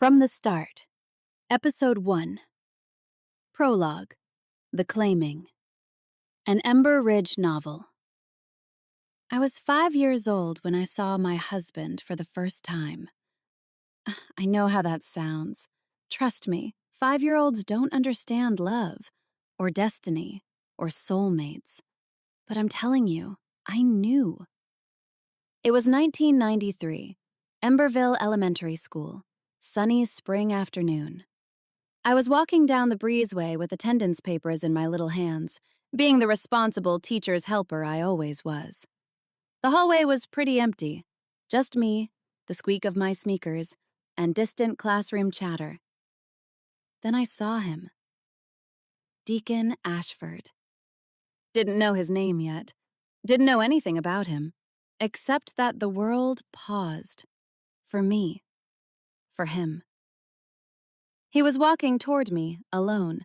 From the Start, Episode 1, Prologue, The Claiming, an Ember Ridge novel. I was 5 years old when I saw my husband for the first time. I know how that sounds. Trust me, 5-year-olds don't understand love, or destiny, or soulmates. But I'm telling you, I knew. It was 1993, Emberville Elementary School, sunny spring afternoon. I was walking down the breezeway with attendance papers in my little hands, being the responsible teacher's helper I always was. The hallway was pretty empty, just me, the squeak of my sneakers, and distant classroom chatter. Then I saw him. Deacon Ashford. Didn't know his name yet. Didn't know anything about him, except that the world paused. For me. For him. He was walking toward me, alone,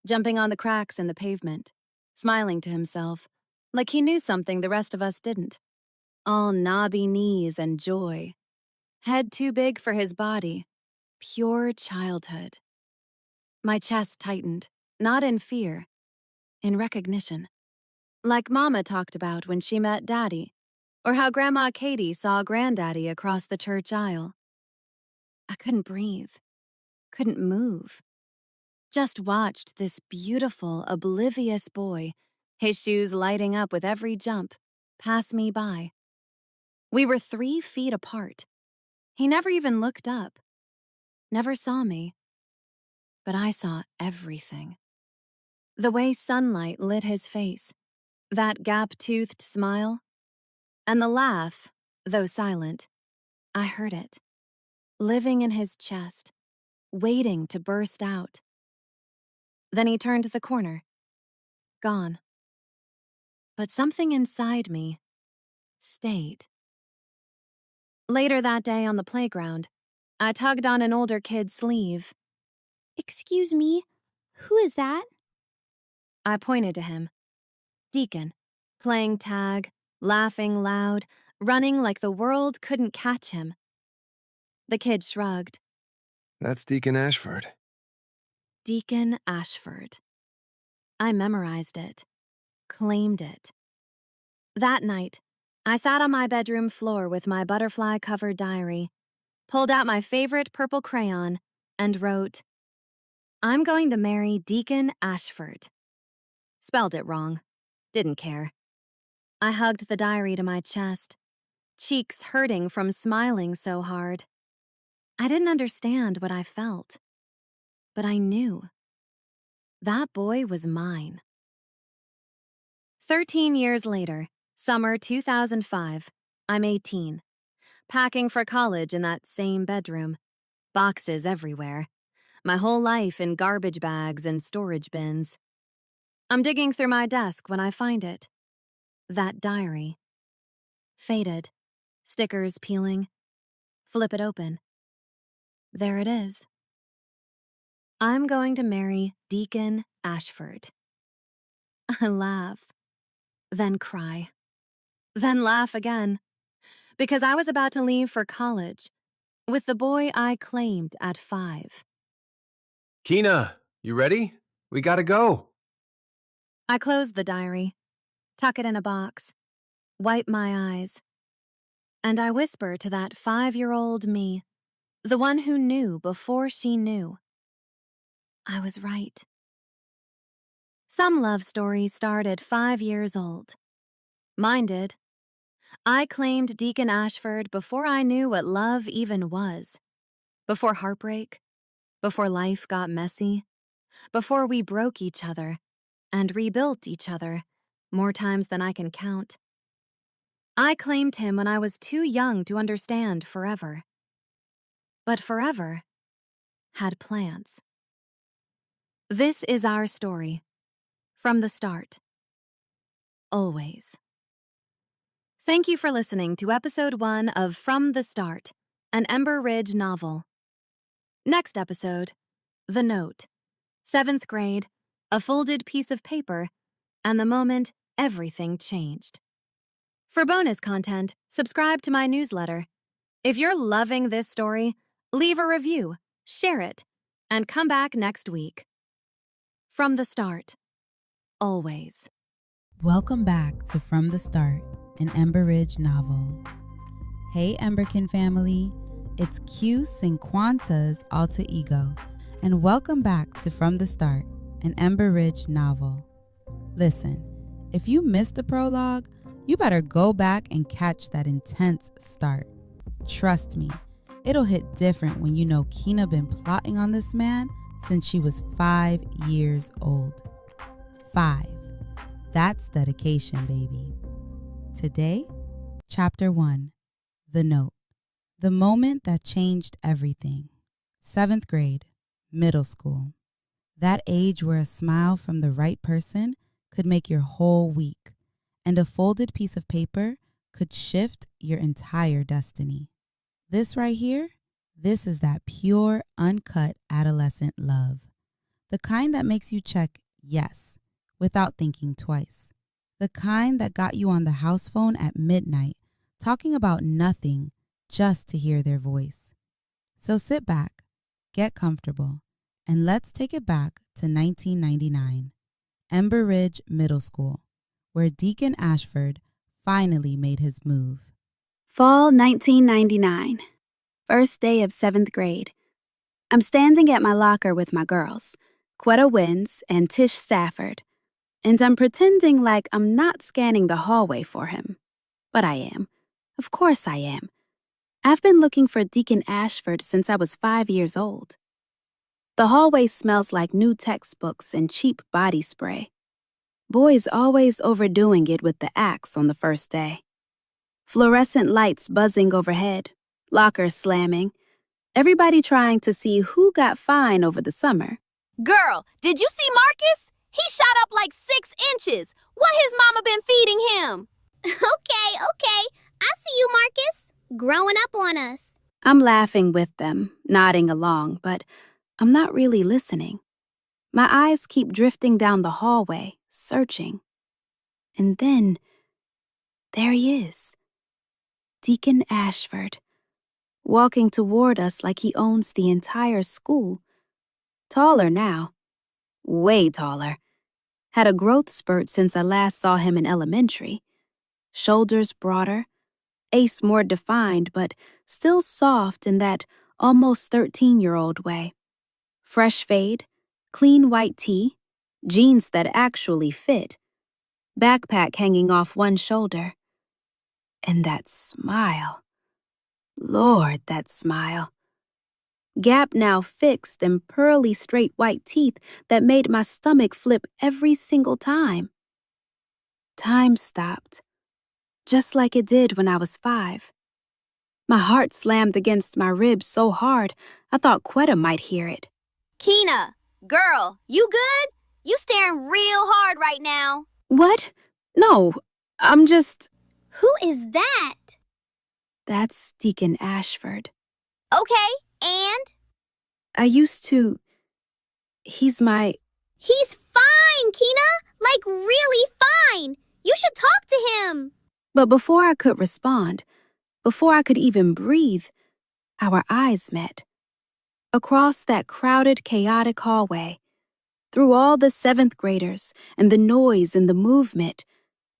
jumping on the cracks in the pavement, smiling to himself, like he knew something the rest of us didn't. All knobby knees and joy. Head too big for his body. Pure childhood. My chest tightened, not in fear, in recognition. Like Mama talked about when she met Daddy, or how Grandma Katie saw Granddaddy across the church aisle. I couldn't breathe, couldn't move. Just watched this beautiful, oblivious boy, his shoes lighting up with every jump, pass me by. We were 3 feet apart. He never even looked up, never saw me. But I saw everything. The way sunlight lit his face, that gap-toothed smile, and the laugh, though silent. I heard it, living in his chest, waiting to burst out. Then he turned the corner, gone. But something inside me stayed. Later that day on the playground, I tugged on an older kid's sleeve. "Excuse me, who is that?" I pointed to him. Deacon, playing tag, laughing loud, running like the world couldn't catch him. The kid shrugged. "That's Deacon Ashford." Deacon Ashford. I memorized it, claimed it. That night, I sat on my bedroom floor with my butterfly-covered diary, pulled out my favorite purple crayon, and wrote, "I'm going to marry Deacon Ashford." Spelled it wrong. Didn't care. I hugged the diary to my chest, cheeks hurting from smiling so hard. I didn't understand what I felt, but I knew. That boy was mine. 13 years later, summer 2005, I'm 18, packing for college in that same bedroom, boxes everywhere, my whole life in garbage bags and storage bins. I'm digging through my desk when I find it. That diary. Faded, stickers peeling. Flip it open. There it is. I'm going to marry Deacon Ashford. I laugh, then cry, then laugh again, because I was about to leave for college with the boy I claimed at 5. "Keena, you ready? We gotta go." I close the diary, tuck it in a box, wipe my eyes, and I whisper to that 5-year-old me, the one who knew before she knew. I was right. Some love stories start at 5 years old. Mine did. I claimed Deacon Ashford before I knew what love even was. Before heartbreak. Before life got messy. Before we broke each other and rebuilt each other more times than I can count. I claimed him when I was too young to understand forever. But forever had plans. This is our story. From the start. Always. Thank you for listening to Episode 1 of From the Start, an Ember Ridge novel. Next episode, The Note. 7th grade, a folded piece of paper, and the moment everything changed. For bonus content, subscribe to my newsletter. If you're loving this story, leave a review share it, and come back next week. From the start. Always. Welcome back to From the Start, an Ember Ridge novel. Hey Emberkin family, it's Q Cinquanta's alter ego, and welcome back to From the Start, an Ember Ridge novel. Listen, if you missed the prologue, you better go back and catch that intense start. Trust me, it'll hit different when you know Kina been plotting on this man since she was 5 years old. 5. That's dedication, baby. Today, Chapter 1, The Note. The moment that changed everything. 7th grade, middle school. That age where a smile from the right person could make your whole week, and a folded piece of paper could shift your entire destiny. This right here, this is that pure, uncut adolescent love. The kind that makes you check yes without thinking twice. The kind that got you on the house phone at midnight, talking about nothing just to hear their voice. So sit back, get comfortable, and let's take it back to 1999, Ember Ridge Middle School, where Deacon Ashford finally made his move. Fall 1999. First day of 7th grade. I'm standing at my locker with my girls, Quetta Wins and Tish Safford, and I'm pretending like I'm not scanning the hallway for him. But I am. Of course I am. I've been looking for Deacon Ashford since I was 5 years old. The hallway smells like new textbooks and cheap body spray. Boys always overdoing it with the axe on the first day. Fluorescent lights buzzing overhead, lockers slamming, everybody trying to see who got fine over the summer. Girl, did you see Marcus? He shot up like 6 inches. What his mama been feeding him? Okay. I see you, Marcus. Growing up on us. I'm laughing with them, nodding along, but I'm not really listening. My eyes keep drifting down the hallway, searching. And then, there he is. Deacon Ashford, walking toward us like he owns the entire school. Taller now. Way taller. Had a growth spurt since I last saw him in elementary. Shoulders broader, ace more defined, but still soft in that almost 13-year-old way. Fresh fade, clean white tee, jeans that actually fit, backpack hanging off one shoulder. And that smile. Lord, that smile. Gap now fixed and pearly straight white teeth that made my stomach flip every single time. Time stopped, just like it did when I was 5. My heart slammed against my ribs so hard, I thought Quetta might hear it. Kina, girl, you good? You staring real hard right now. What? No, I'm just... Who is that? That's Deacon Ashford. Okay, and? I used to... He's my... He's fine, Kina. Like really fine. You should talk to him. But before I could respond, before I could even breathe, our eyes met. Across that crowded, chaotic hallway, through all the 7th graders and the noise and the movement,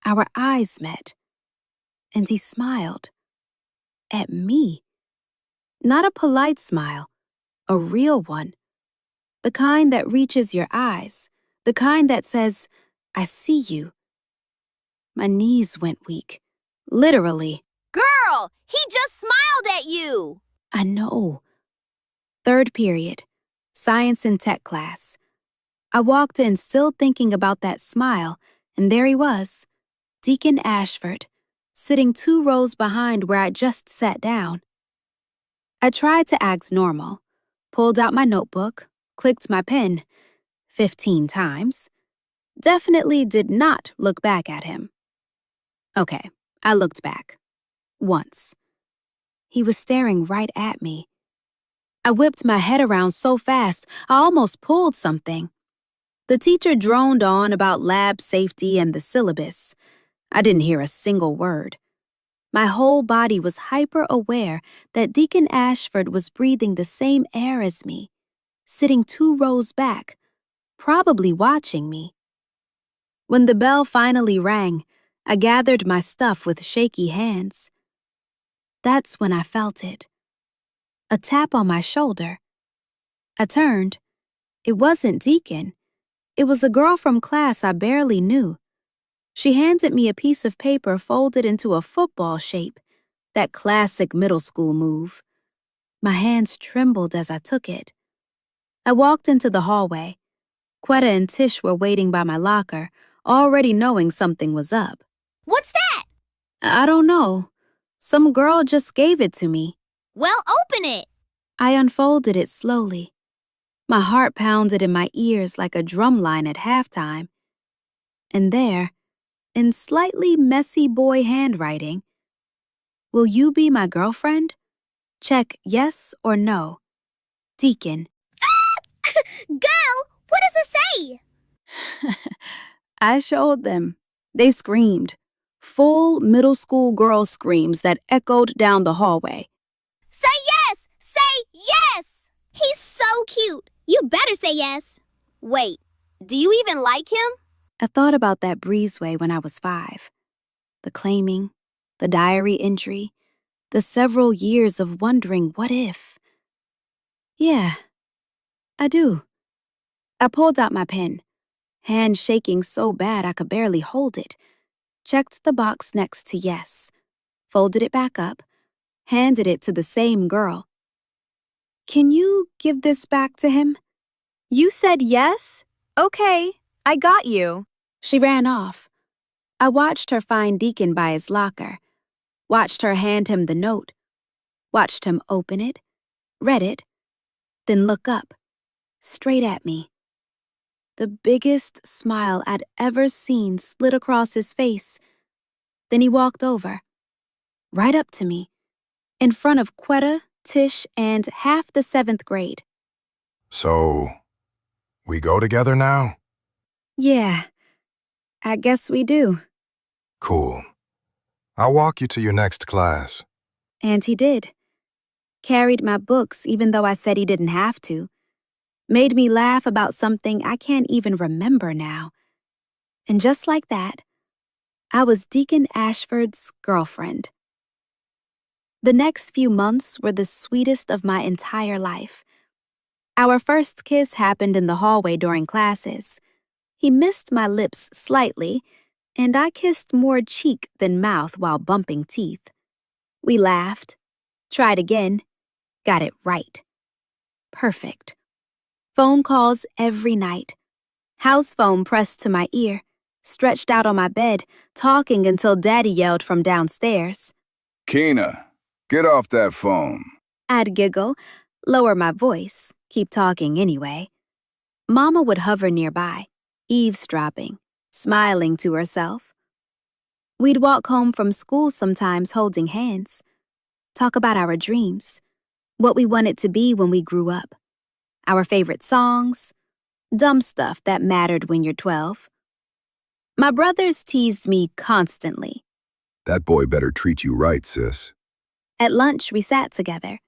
our eyes met. And he smiled. At me. Not a polite smile, a real one. The kind that reaches your eyes, the kind that says, I see you. My knees went weak. Literally. Girl, he just smiled at you. I know. 3rd period, science and tech class. I walked in still thinking about that smile, and there he was, Deacon Ashford, sitting 2 rows behind where I just sat down. I tried to act normal, pulled out my notebook, clicked my pen 15 times. Definitely did not look back at him. Okay, I looked back. Once. He was staring right at me. I whipped my head around so fast, I almost pulled something. The teacher droned on about lab safety and the syllabus. I didn't hear a single word. My whole body was hyper-aware that Deacon Ashford was breathing the same air as me, sitting 2 rows back, probably watching me. When the bell finally rang, I gathered my stuff with shaky hands. That's when I felt it. A tap on my shoulder. I turned. It wasn't Deacon. It was a girl from class I barely knew. She handed me a piece of paper folded into a football shape, that classic middle school move. My hands trembled as I took it. I walked into the hallway. Quetta and Tish were waiting by my locker, already knowing something was up. What's that? I don't know. Some girl just gave it to me. Well, open it. I unfolded it slowly. My heart pounded in my ears like a drum line at halftime. And there, in slightly messy boy handwriting, "Will you be my girlfriend? Check yes or no. Deacon." Girl, what does it say? I showed them. They screamed. Full middle school girl screams that echoed down the hallway. Say yes! Say yes! He's so cute. You better say yes. Wait, do you even like him? I thought about that breezeway when I was 5. The claiming, the diary entry, the several years of wondering what if. Yeah, I do. I pulled out my pen, hand shaking so bad I could barely hold it, checked the box next to yes, folded it back up, handed it to the same girl. "Can you give this back to him?" You said yes? Okay, I got you. She ran off. I watched her find Deacon by his locker, watched her hand him the note, watched him open it, read it, then look up, straight at me. The biggest smile I'd ever seen slid across his face. Then he walked over, right up to me, in front of Quetta, Tish, and half the 7th grade. So, we go together now? Yeah, I guess we do. Cool. I'll walk you to your next class. And he did. Carried my books even though I said he didn't have to. Made me laugh about something I can't even remember now. And just like that, I was Deacon Ashford's girlfriend. The next few months were the sweetest of my entire life. Our first kiss happened in the hallway during classes. He missed my lips slightly, and I kissed more cheek than mouth while bumping teeth. We laughed, tried again, got it right. Perfect. Phone calls every night. House phone pressed to my ear, stretched out on my bed, talking until Daddy yelled from downstairs. Keena, get off that phone. I'd giggle, lower my voice, keep talking anyway. Mama would hover nearby, eavesdropping, smiling to herself. We'd walk home from school sometimes holding hands, talk about our dreams, what we wanted to be when we grew up, our favorite songs, dumb stuff that mattered when you're 12. My brothers teased me constantly. That boy better treat you right, sis. At lunch, we sat together.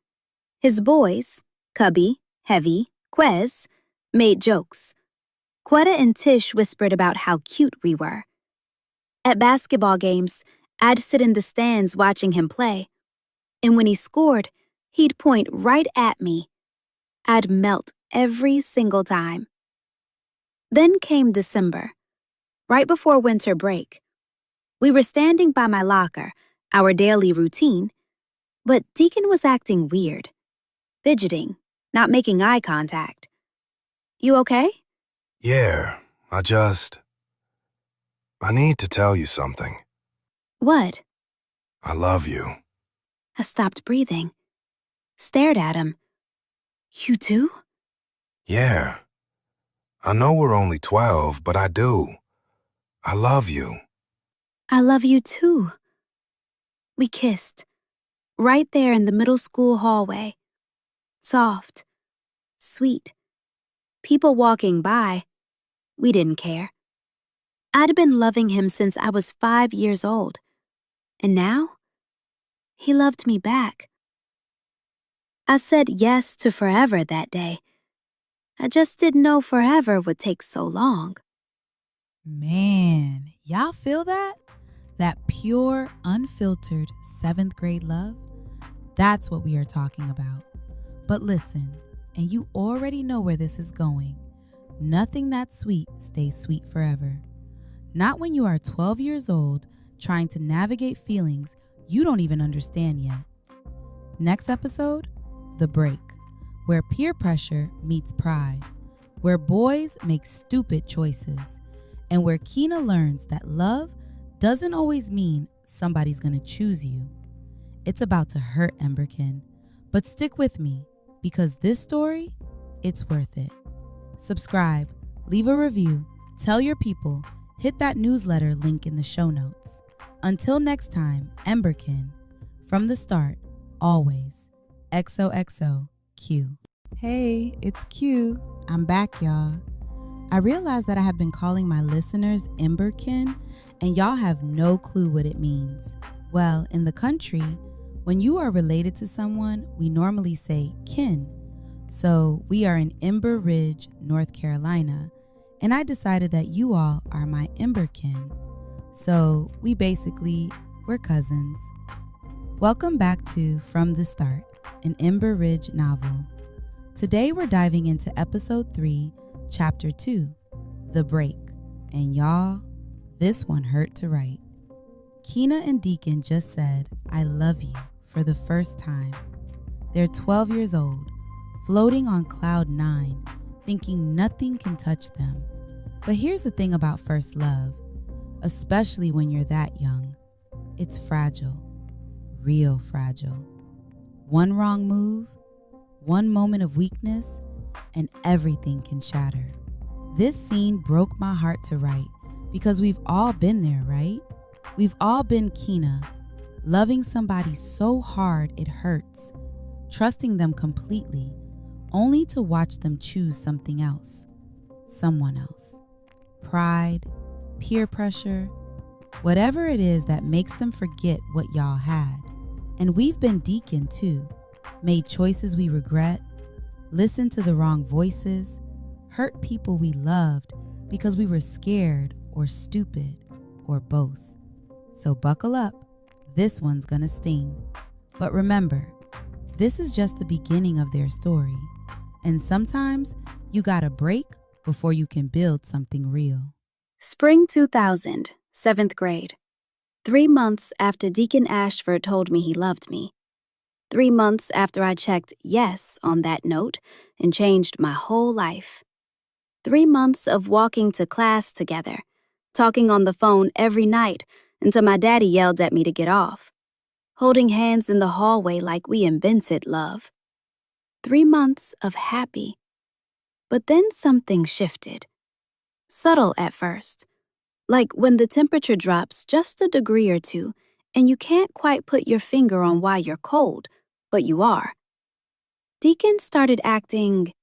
His boys, Cubby, Heavy, Quez, made jokes. Quetta and Tish whispered about how cute we were. At basketball games, I'd sit in the stands watching him play. And when he scored, he'd point right at me. I'd melt every single time. Then came December, right before winter break. We were standing by my locker, our daily routine, but Deacon was acting weird, fidgeting, not making eye contact. "You okay?" Yeah, I need to tell you something. "What?" I love you. I stopped breathing, stared at him. "You do?" Yeah. I know we're only 12, but I do. I love you. "I love you too." We kissed, right there in the middle school hallway. Soft, sweet. People walking by, we didn't care. I'd been loving him since I was 5 years old. And now, he loved me back. I said yes to forever that day. I just didn't know forever would take so long. Man, y'all feel that? That pure, unfiltered 7th grade love? That's what we are talking about. But listen, and you already know where this is going. Nothing that's sweet stays sweet forever. Not when you are 12 years old trying to navigate feelings you don't even understand yet. Next episode, The Break, where peer pressure meets pride, where boys make stupid choices, and where Keena learns that love doesn't always mean somebody's gonna choose you. It's about to hurt, Emberkin, but stick with me because this story, it's worth it. Subscribe, leave a review, tell your people, hit that newsletter link in the show notes. Until next time, Emberkin, from the start, always, XOXO, Q. Hey, it's Q. I'm back, y'all. I realized that I have been calling my listeners Emberkin, and y'all have no clue what it means. Well, in the country, when you are related to someone, we normally say kin. So we are in Ember Ridge, North Carolina, and I decided that you all are my Emberkin. So we're cousins. Welcome back to From the Start, an Ember Ridge novel. Today we're diving into episode 3, chapter 2, The Break. And y'all, this one hurt to write. Keena and Deacon just said, "I love you," for the first time. They're 12 years old, floating on cloud 9, thinking nothing can touch them. But here's the thing about first love, especially when you're that young. It's fragile, real fragile. One wrong move, one moment of weakness, and everything can shatter. This scene broke my heart to write because we've all been there, right? We've all been Keena, loving somebody so hard it hurts, trusting them completely, only to watch them choose something else, someone else. Pride, peer pressure, whatever it is that makes them forget what y'all had. And we've been Deacon too, made choices we regret, listened to the wrong voices, hurt people we loved because we were scared or stupid or both. So buckle up, this one's gonna sting. But remember, this is just the beginning of their story. And sometimes you gotta break before you can build something real. Spring 2000, 7th grade. 3 months after Deacon Ashford told me he loved me. 3 months after I checked yes on that note and changed my whole life. 3 months of walking to class together, talking on the phone every night until my daddy yelled at me to get off. Holding hands in the hallway like we invented love. 3 months of happy. But then something shifted. Subtle at first. Like when the temperature drops just a degree or two and you can't quite put your finger on why you're cold, but you are. Deacon started acting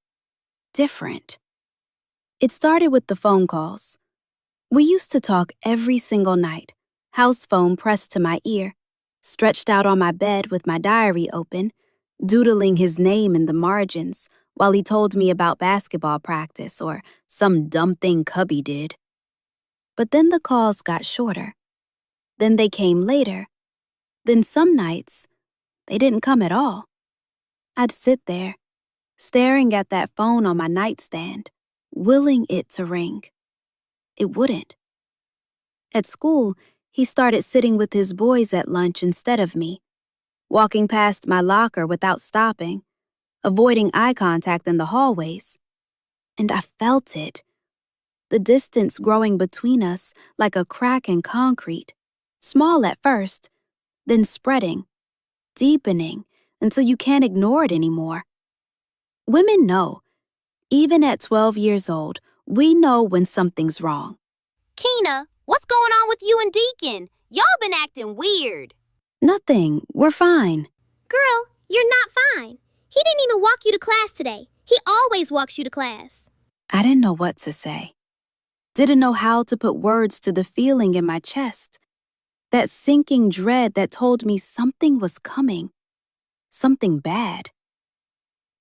different. It started with the phone calls. We used to talk every single night, house phone pressed to my ear, stretched out on my bed with my diary open, doodling his name in the margins while he told me about basketball practice or some dumb thing Cubby did. But then the calls got shorter. Then they came later. Then some nights, they didn't come at all. I'd sit there, staring at that phone on my nightstand, willing it to ring. It wouldn't. At school, he started sitting with his boys at lunch instead of me, walking past my locker without stopping, avoiding eye contact in the hallways. And I felt it. The distance growing between us like a crack in concrete, small at first, then spreading, deepening until you can't ignore it anymore. Women know. Even at 12 years old, we know when something's wrong. Keena, what's going on with you and Deacon? Y'all been acting weird. Nothing. We're fine. Girl, you're not fine. He didn't even walk you to class today. He always walks you to class. I didn't know what to say. Didn't know how to put words to the feeling in my chest. that sinking dread that told me something was coming, something bad.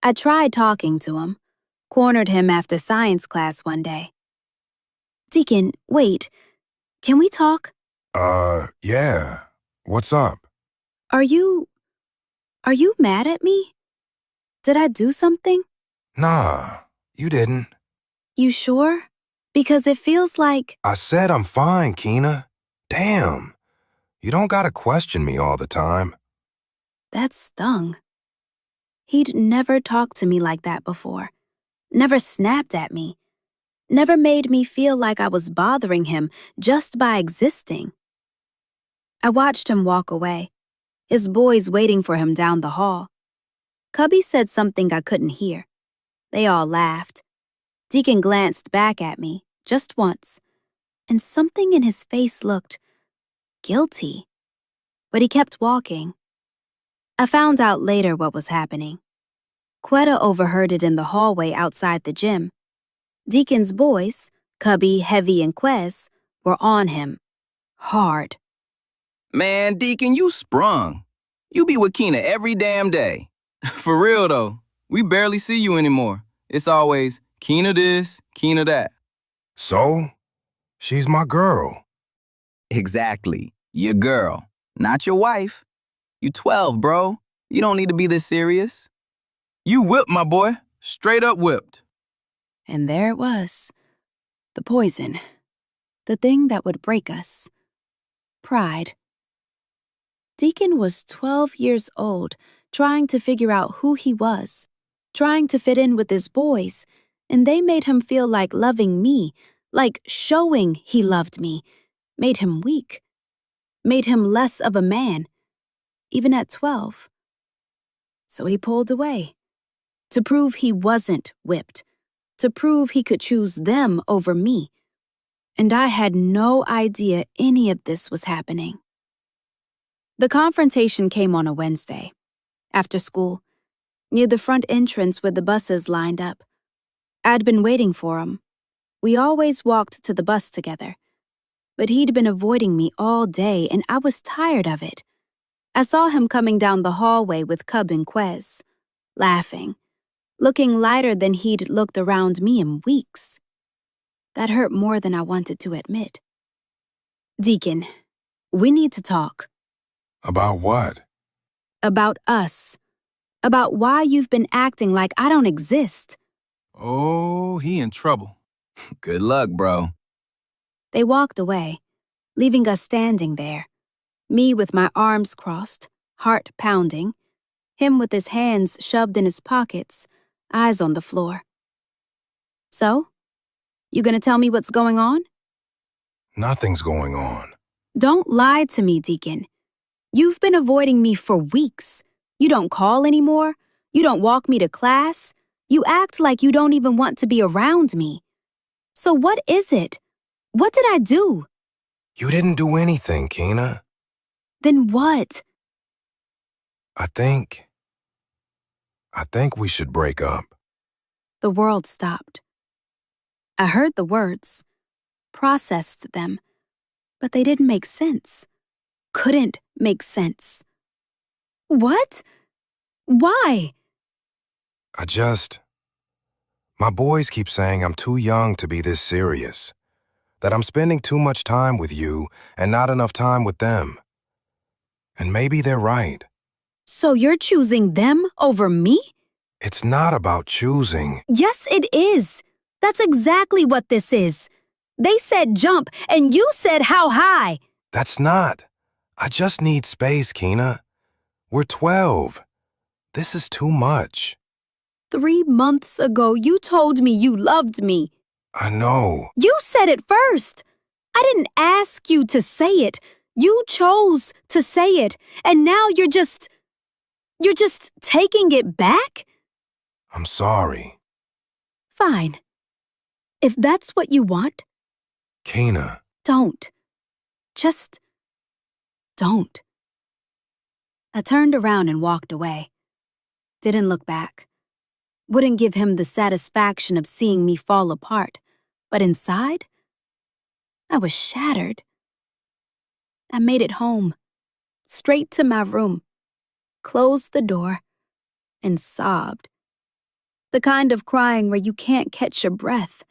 I tried talking to him, cornered him after science class one day. Deacon, wait, can we talk? Yeah. What's up? Are you mad at me? Did I do something? Nah, you didn't. You sure? Because it feels like... I said I'm fine, Keena. Damn. You don't gotta question me all the time. That stung. He'd never talked to me like that before. Never snapped at me. Never made me feel like I was bothering him just by existing. I watched him walk away, his boys waiting for him down the hall. Cubby said something I couldn't hear. They all laughed. Deacon glanced back at me, just once, and something in his face looked guilty. But he kept walking. I found out later what was happening. Quetta overheard it in the hallway outside the gym. Deacon's boys, Cubby, Heavy, and Quez, were on him. Hard. Man, Deacon, you sprung. You be with Keena every damn day. For real, though, we barely see you anymore. It's always Keena this, Keena that. So? She's my girl. Exactly. Your girl, not your wife. You 12, bro. You don't need to be this serious. You whipped, my boy. Straight up whipped. And there it was. The poison. The thing that would break us. Pride. Deacon was 12 years old, trying to figure out who he was, trying to fit in with his boys, and they made him feel like loving me, like showing he loved me, made him weak, made him less of a man, even at 12. So he pulled away, to prove he wasn't whipped, to prove he could choose them over me. And I had no idea any of this was happening. The confrontation came on a Wednesday, after school, near the front entrance where the buses lined up. I'd been waiting for him. We always walked to the bus together. But he'd been avoiding me all day, and I was tired of it. I saw him coming down the hallway with Cub and Quez, laughing, looking lighter than he'd looked around me in weeks. That hurt more than I wanted to admit. Deacon, we need to talk. About what? About us. About why you've been acting like I don't exist. Oh, he in trouble. Good luck, bro. They walked away, leaving us standing there. Me with my arms crossed, heart pounding. Him with his hands shoved in his pockets, eyes on the floor. So? You gonna tell me what's going on? Nothing's going on. Don't lie to me, Deacon. You've been avoiding me for weeks. You don't call anymore. You don't walk me to class. You act like you don't even want to be around me. So what is it? What did I do? You didn't do anything, Keena. Then what? I think we should break up. The world stopped. I heard the words, processed them, but they didn't make sense. Couldn't make sense. What? Why? My boys keep saying I'm too young to be this serious, that I'm spending too much time with you and not enough time with them. And maybe they're right. So you're choosing them over me? It's not about choosing. Yes, it is. That's exactly what this is. They said jump, and you said how high. That's not. I just need space, Keena. We're 12. This is too much. 3 months ago, you told me you loved me. I know. You said it first. I didn't ask you to say it. You chose to say it, and now you're just taking it back? I'm sorry. Fine. If that's what you want, Keena. don't. Just don't. I turned around and walked away. Didn't look back. Wouldn't give him the satisfaction of seeing me fall apart, but inside, I was shattered. I made it home, straight to my room, closed the door, and sobbed. The kind of crying where you can't catch your breath,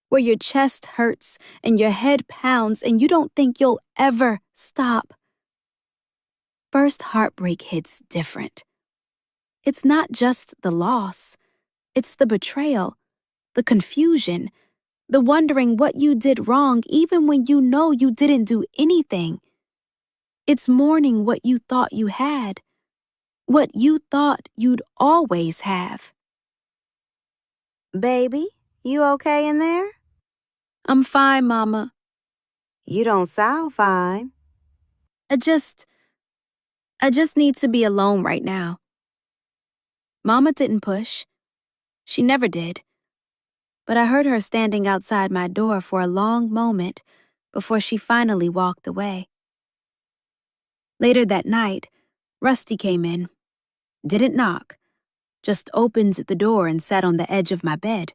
where your chest hurts and your head pounds and you don't think you'll ever stop. First heartbreak hits different. It's not just the loss, it's the betrayal, the confusion, the wondering what you did wrong even when you know you didn't do anything. It's mourning what you thought you had, what you thought you'd always have. Baby, you okay in there? I'm fine, Mama. You don't sound fine. I just need to be alone right now. Mama didn't push. She never did. But I heard her standing outside my door for a long moment before she finally walked away. Later that night, Rusty came in. Didn't knock. Just opened the door and sat on the edge of my bed.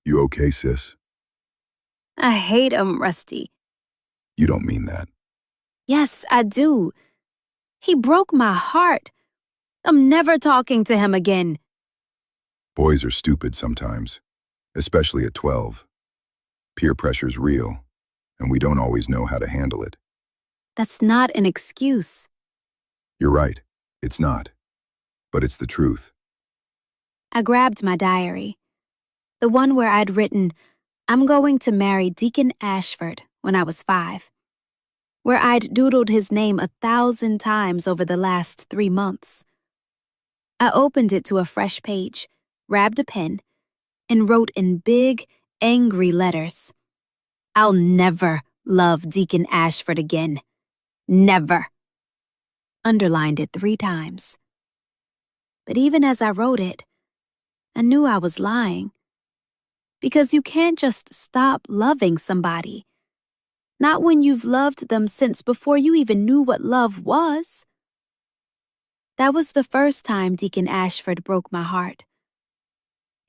You okay, sis? I hate him, Rusty. You don't mean that. Yes, I do. He broke my heart. I'm never talking to him again. Boys are stupid sometimes, especially at 12. Peer pressure's real, and we don't always know how to handle it. That's not an excuse. You're right, it's not. But it's the truth. I grabbed my diary, the one where I'd written, "I'm going to marry Deacon Ashford" when I was 5, where I'd doodled his name 1,000 times over the last 3 months. I opened it to a fresh page, grabbed a pen, and wrote in big, angry letters, "I'll never love Deacon Ashford again. Never." Underlined it 3 times. But even as I wrote it, I knew I was lying. Because you can't just stop loving somebody. Not when you've loved them since before you even knew what love was. That was the first time Deacon Ashford broke my heart.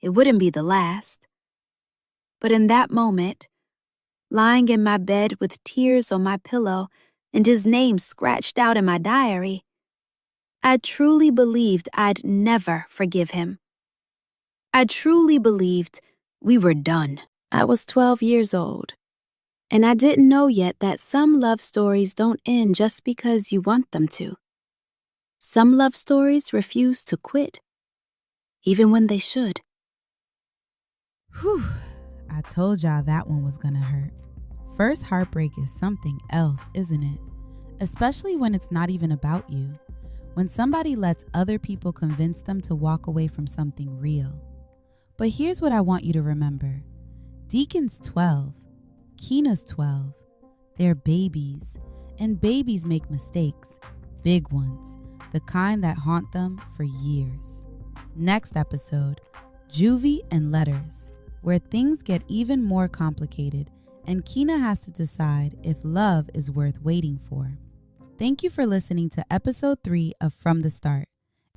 It wouldn't be the last. But in that moment, lying in my bed with tears on my pillow and his name scratched out in my diary, I truly believed I'd never forgive him. I truly believed we were done. I was 12 years old, and I didn't know yet that some love stories don't end just because you want them to. Some love stories refuse to quit, even when they should. Whew, I told y'all that one was gonna hurt. First heartbreak is something else, isn't it? Especially when it's not even about you. When somebody lets other people convince them to walk away from something real. But here's what I want you to remember. Deacon's 12. Keena's 12. They're babies. And babies make mistakes. Big ones. The kind that haunt them for years. Next episode, Juvie and Letters, where things get even more complicated and Keena has to decide if love is worth waiting for. Thank you for listening to episode 3 of From the Start.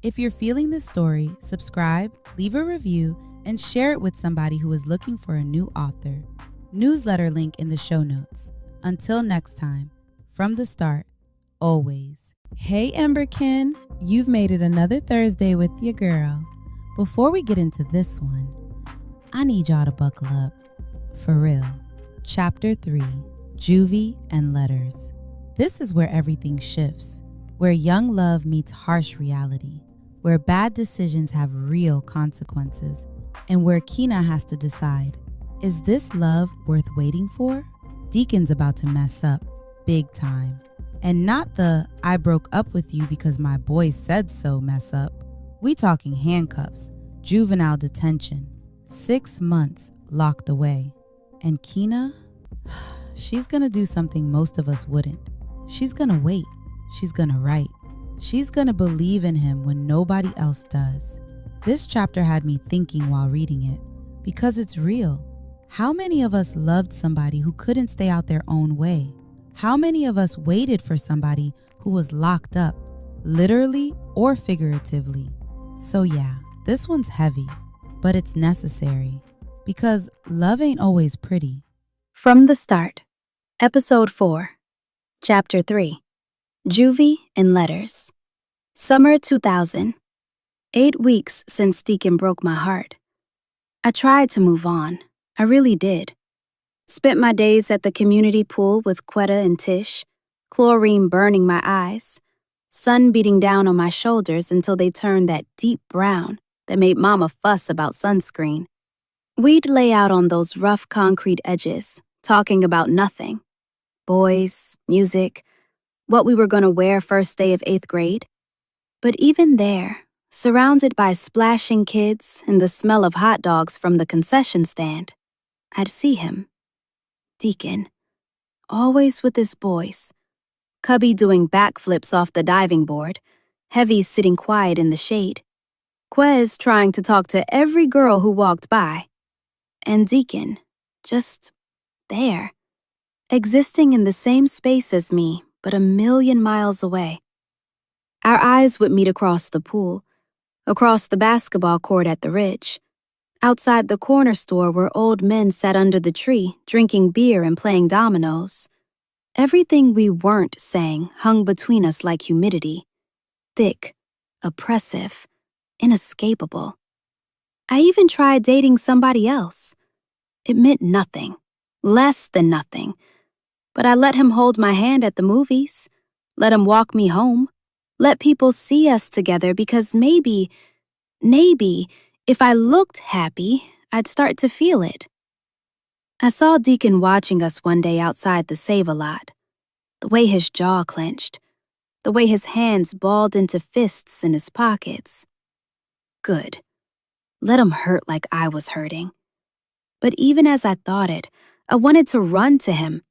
If you're feeling this story, subscribe, leave a review, and share it with somebody who is looking for a new author. Newsletter link in the show notes. Until next time, from the start, always. Hey Emberkin, you've made it another Thursday with your girl. Before we get into this one, I need y'all to buckle up. For real. Chapter 3, Juvie and Letters. This is where everything shifts, where young love meets harsh reality, where bad decisions have real consequences, and where Keena has to decide, is this love worth waiting for? Deacon's about to mess up, big time. And not the, I broke up with you because my boy said so mess up. We talking handcuffs, juvenile detention, 6 months locked away. And Keena, she's gonna do something most of us wouldn't. She's gonna wait. She's gonna write. She's gonna believe in him when nobody else does. This chapter had me thinking while reading it, because it's real. How many of us loved somebody who couldn't stay out their own way? How many of us waited for somebody who was locked up, literally or figuratively? So yeah, this one's heavy, but it's necessary, because love ain't always pretty. From the Start, Episode 4, Chapter 3. Juvie in Letters. Summer 2000. 8 weeks since Deacon broke my heart. I tried to move on. I really did. Spent my days at the community pool with Quetta and Tish, chlorine burning my eyes, sun beating down on my shoulders until they turned that deep brown that made Mama fuss about sunscreen. We'd lay out on those rough concrete edges, talking about nothing. Boys, music, what we were going to wear first day of 8th grade. But even there, surrounded by splashing kids and the smell of hot dogs from the concession stand, I'd see him. Deacon. Always with his boys. Cubby doing backflips off the diving board, Heavy sitting quiet in the shade, Quez trying to talk to every girl who walked by, and Deacon, just there, existing in the same space as me, but a million miles away. Our eyes would meet across the pool, across the basketball court at the Ridge, outside the corner store where old men sat under the tree, drinking beer and playing dominoes. Everything we weren't saying hung between us like humidity, thick, oppressive, inescapable. I even tried dating somebody else. It meant nothing, less than nothing. But I let him hold my hand at the movies, let him walk me home, let people see us together because maybe, if I looked happy, I'd start to feel it. I saw Deacon watching us one day outside the Save-A-Lot. The way his jaw clenched, the way his hands balled into fists in his pockets. Good. Let him hurt like I was hurting. But even as I thought it, I wanted to run to him,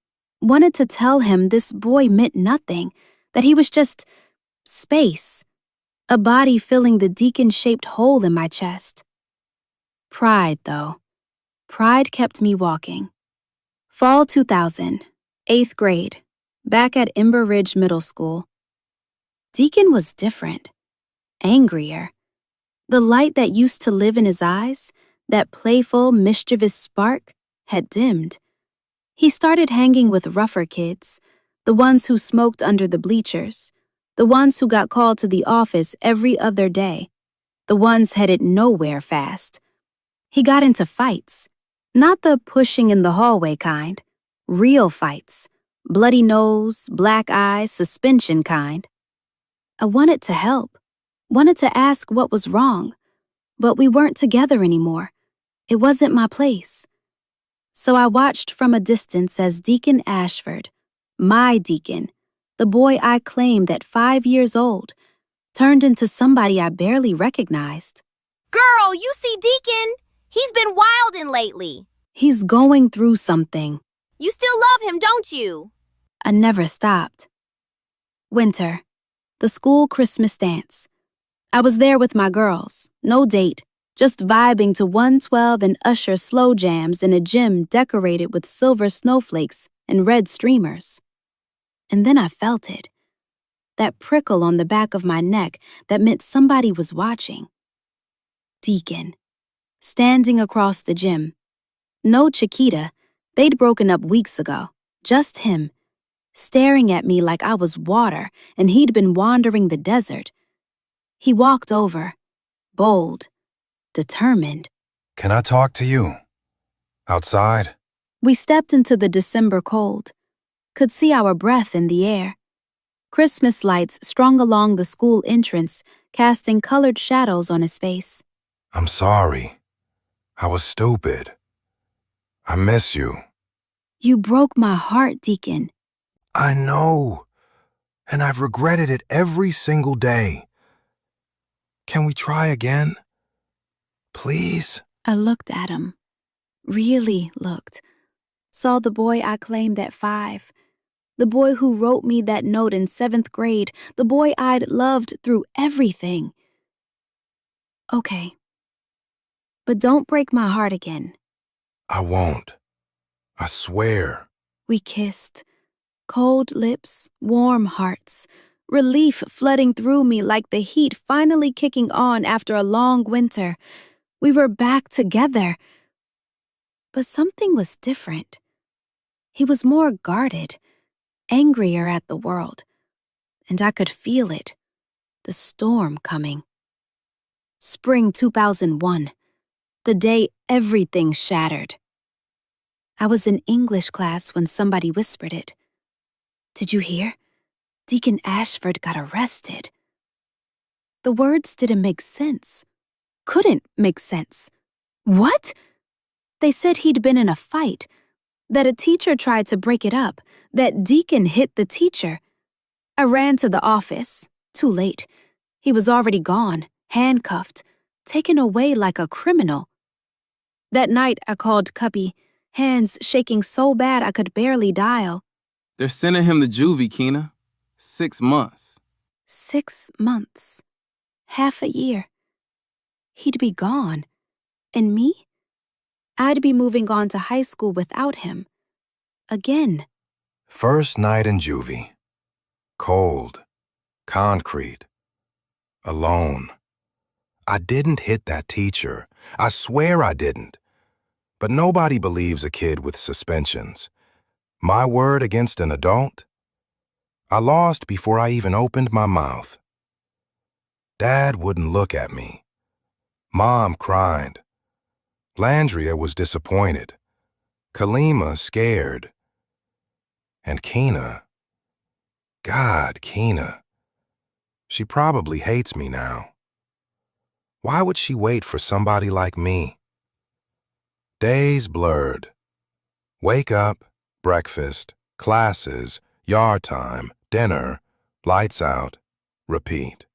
wanted to tell him this boy meant nothing, that he was just space, a body filling the Deacon-shaped hole in my chest. Pride, though. Pride kept me walking. Fall 2000, 8th grade, back at Ember Ridge Middle School. Deacon was different, angrier. The light that used to live in his eyes, that playful, mischievous spark, had dimmed. He started hanging with rougher kids, the ones who smoked under the bleachers, the ones who got called to the office every other day, the ones headed nowhere fast. He got into fights, not the pushing in the hallway kind, real fights, bloody nose, black eye, suspension kind. I wanted to help, wanted to ask what was wrong, but we weren't together anymore. It wasn't my place. So I watched from a distance as Deacon Ashford, my Deacon, the boy I claimed at 5 years old, turned into somebody I barely recognized. Girl, you see Deacon? He's been wildin' lately. He's going through something. You still love him, don't you? I never stopped. Winter. The school Christmas dance. I was there with my girls, no date, just vibing to 112 and Usher slow jams in a gym decorated with silver snowflakes and red streamers. And then I felt it. That prickle on the back of my neck that meant somebody was watching. Deacon. Standing across the gym. No Chiquita, they'd broken up weeks ago. Just him. Staring at me like I was water and he'd been wandering the desert. He walked over, bold, determined. Can I talk to you? Outside? We stepped into the December cold, could see our breath in the air. Christmas lights strung along the school entrance, casting colored shadows on his face. I'm sorry. I was stupid. I miss you. You broke my heart, Deacon. I know. And I've regretted it every single day. Can we try again? Please? I looked at him. Really looked. Saw the boy I claimed at 5. The boy who wrote me that note in 7th grade. The boy I'd loved through everything. Okay. But don't break my heart again. I won't. I swear. We kissed. Cold lips, warm hearts. Relief flooding through me like the heat finally kicking on after a long winter. We were back together. But something was different. He was more guarded, angrier at the world, and I could feel it, the storm coming. Spring 2001, the day everything shattered. I was in English class when somebody whispered it. Did you hear? Deacon Ashford got arrested. The words didn't make sense. Couldn't make sense. What? They said he'd been in a fight, that a teacher tried to break it up, that Deacon hit the teacher. I ran to the office. Too late. He was already gone, handcuffed, taken away like a criminal. That night I called Cubby, hands shaking so bad I could barely dial. They're sending him to Juvie, Keena. 6 months. 6 months. Half a year. He'd be gone. And me? I'd be moving on to high school without him. Again. First night in Juvie. Cold. Concrete. Alone. I didn't hit that teacher. I swear I didn't. But nobody believes a kid with suspensions. My word against an adult? I lost before I even opened my mouth. Dad wouldn't look at me. Mom cried. Landria was disappointed. Kalima scared. And Keena. God, Keena. She probably hates me now. Why would she wait for somebody like me? Days blurred. Wake up, breakfast, classes, yard time, dinner, lights out, repeat.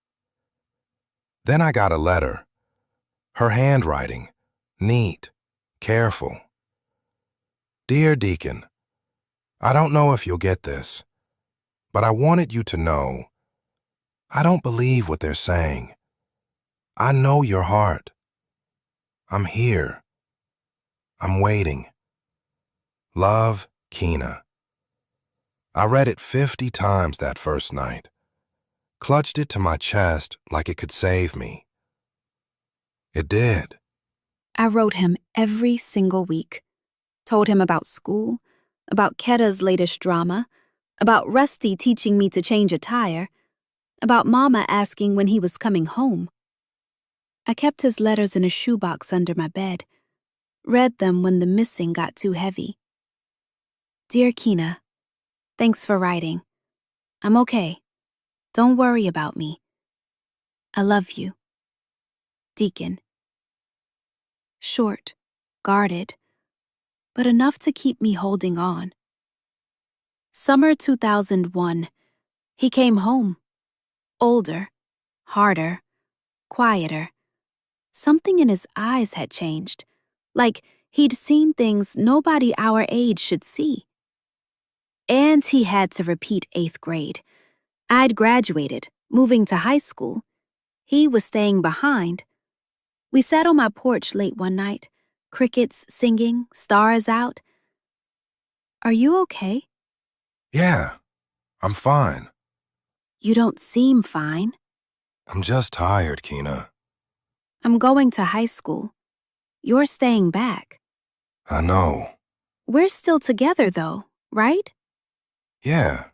Then I got a letter. Her handwriting, neat, careful. Dear Deacon, I don't know if you'll get this, but I wanted you to know I don't believe what they're saying. I know your heart. I'm here. I'm waiting. Love, Keena. I read it 50 times that first night. Clutched it to my chest like it could save me. It did. I wrote him every single week. Told him about school, about Ketta's latest drama, about Rusty teaching me to change a tire, about Mama asking when he was coming home. I kept his letters in a shoebox under my bed, read them when the missing got too heavy. Dear Keena, thanks for writing. I'm okay. Don't worry about me. I love you. Deacon. Short, guarded, but enough to keep me holding on. Summer 2001, he came home. Older, harder, quieter. Something in his eyes had changed, like he'd seen things nobody our age should see. And he had to repeat 8th grade. I'd graduated, moving to high school. He was staying behind. We sat on my porch late one night, crickets singing, stars out. Are you okay? Yeah, I'm fine. You don't seem fine. I'm just tired, Keena. I'm going to high school. You're staying back. I know. We're still together, though, right? Yeah,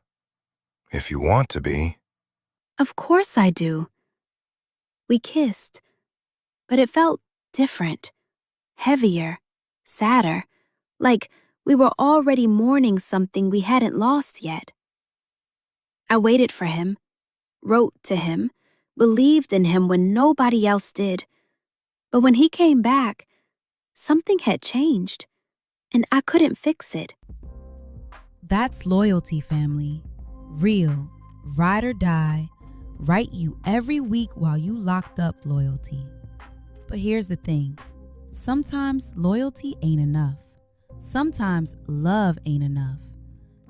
if you want to be. Of course I do. We kissed, but it felt different, heavier, sadder, like we were already mourning something we hadn't lost yet. I waited for him, wrote to him, believed in him when nobody else did. But when he came back, something had changed, and I couldn't fix it. That's loyalty, family. Real, ride or die, write you every week while you locked up loyalty. But here's the thing. Sometimes loyalty ain't enough. Sometimes love ain't enough.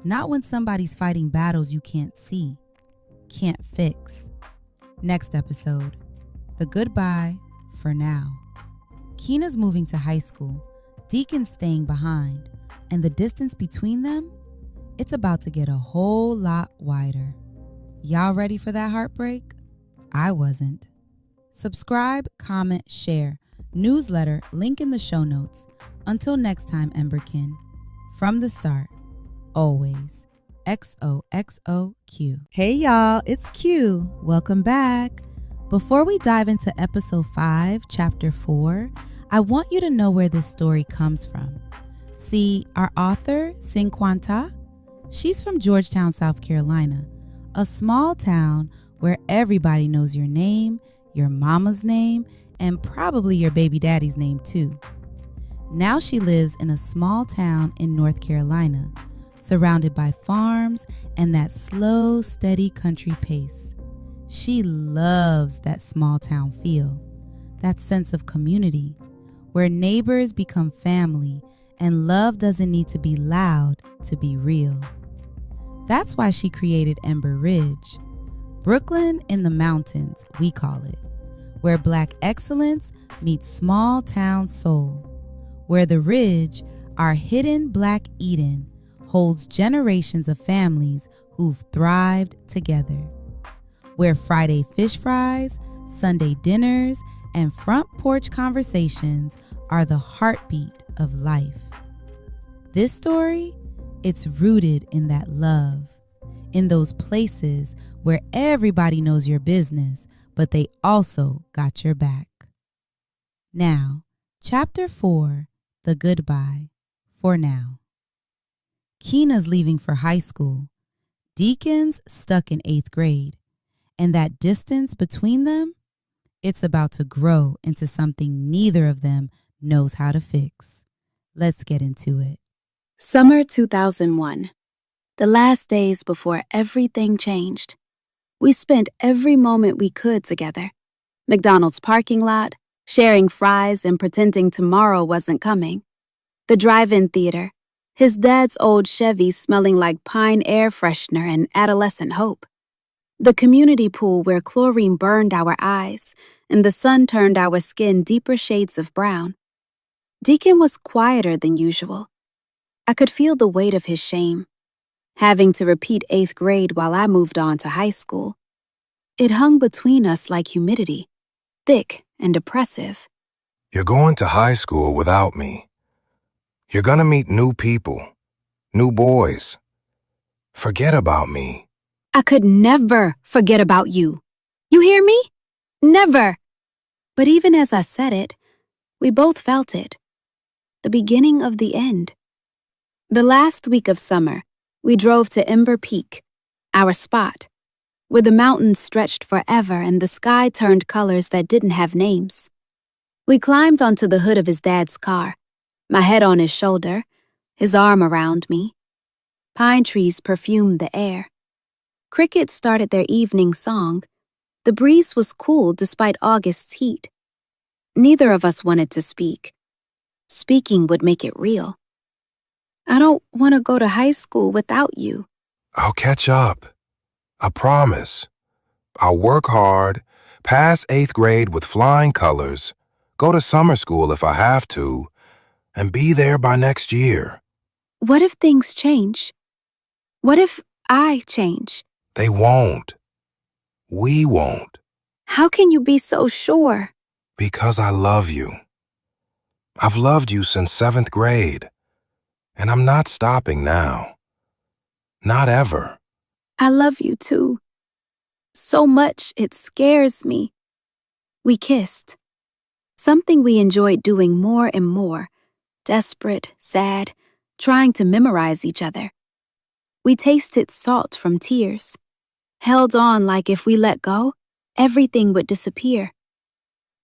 Not when somebody's fighting battles you can't see, can't fix. Next episode, the goodbye for now. Keena's moving to high school, Deacon's staying behind, and the distance between them, it's about to get a whole lot wider. Y'all ready for that heartbreak? I wasn't. Subscribe, comment, share. Newsletter, link in the show notes. Until next time, Emberkin. From the start, always, XOXOQ. Hey y'all, it's Q. Welcome back. Before we dive into episode 5, chapter 4, I want you to know where this story comes from. See, our author, Cinquanta, she's from Georgetown, South Carolina, a small town where everybody knows your name, your mama's name, and probably your baby daddy's name too. Now she lives in a small town in North Carolina, surrounded by farms and that slow, steady country pace. She loves that small town feel, that sense of community, where neighbors become family and love doesn't need to be loud to be real. That's why she created Ember Ridge. Brooklyn in the mountains, we call it, where Black excellence meets small town soul, where the Ridge, our hidden Black Eden, holds generations of families who've thrived together, where Friday fish fries, Sunday dinners, and front porch conversations are the heartbeat of life. This story, it's rooted in that love, in those places where everybody knows your business, but they also got your back. Now, chapter 4, the goodbye, for now. Keena's leaving for high school. Deacon's stuck in 8th grade. And that distance between them, it's about to grow into something neither of them knows how to fix. Let's get into it. Summer 2001. The last days before everything changed. We spent every moment we could together. McDonald's parking lot, sharing fries and pretending tomorrow wasn't coming. The drive-in theater, his dad's old Chevy smelling like pine air freshener and adolescent hope. The community pool where chlorine burned our eyes and the sun turned our skin deeper shades of brown. Deacon was quieter than usual. I could feel the weight of his shame, having to repeat 8th grade while I moved on to high school. It hung between us like humidity, thick and oppressive. You're going to high school without me. You're gonna meet new people, new boys. Forget about me. I could never forget about you. You hear me? Never. But even as I said it, we both felt it. The beginning of the end. The last week of summer, we drove to Ember Peak, our spot, where the mountains stretched forever and the sky turned colors that didn't have names. We climbed onto the hood of his dad's car, my head on his shoulder, his arm around me. Pine trees perfumed the air. Crickets started their evening song. The breeze was cool despite August's heat. Neither of us wanted to speak. Speaking would make it real. I don't want to go to high school without you. I'll catch up. I promise. I'll work hard, pass 8th grade with flying colors, go to summer school if I have to, and be there by next year. What if things change? What if I change? They won't. We won't. How can you be so sure? Because I love you. I've loved you since 7th grade, and I'm not stopping now. Not ever. I love you too. So much it scares me. We kissed. Something we enjoyed doing more and more. Desperate, sad, trying to memorize each other. We tasted salt from tears. Held on like if we let go, everything would disappear.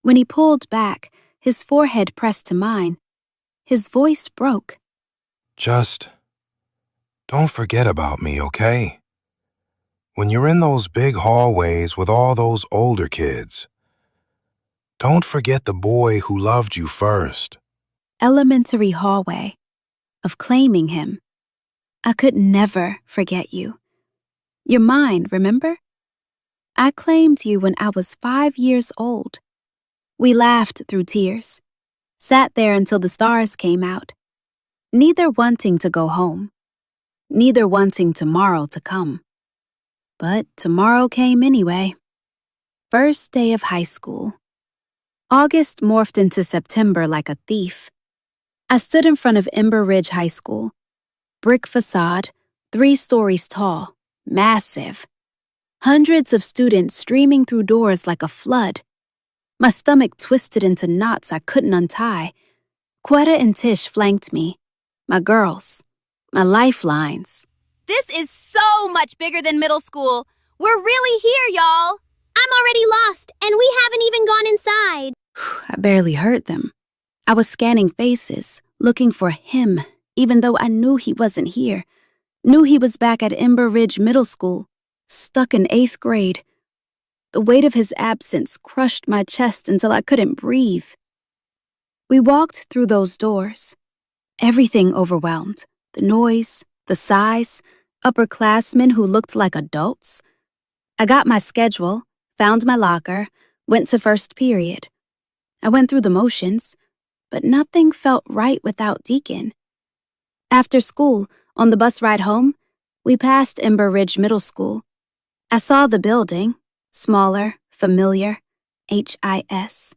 When he pulled back, his forehead pressed to mine. His voice broke. Just don't forget about me, okay? When you're in those big hallways with all those older kids, don't forget the boy who loved you first. Elementary hallway, of claiming him. I could never forget you. You're mine, remember? I claimed you when I was 5 years old. We laughed through tears, sat there until the stars came out, neither wanting to go home, neither wanting tomorrow to come. But tomorrow came anyway. First day of high school. August morphed into September like a thief. I stood in front of Ember Ridge High School. Brick facade, 3 stories tall, massive. Hundreds of students streaming through doors like a flood. My stomach twisted into knots I couldn't untie. Quetta and Tish flanked me. My girls. My lifelines. This is so much bigger than middle school. We're really here, y'all. I'm already lost, and we haven't even gone inside. I barely heard them. I was scanning faces, looking for him, even though I knew he wasn't here. Knew he was back at Ember Ridge Middle School, stuck in 8th grade. The weight of his absence crushed my chest until I couldn't breathe. We walked through those doors. Everything overwhelmed. The noise, the size, upperclassmen who looked like adults. I got my schedule, found my locker, went to first period. I went through the motions, but nothing felt right without Deacon. After school, on the bus ride home, we passed Ember Ridge Middle School. I saw the building, smaller, familiar, HIS.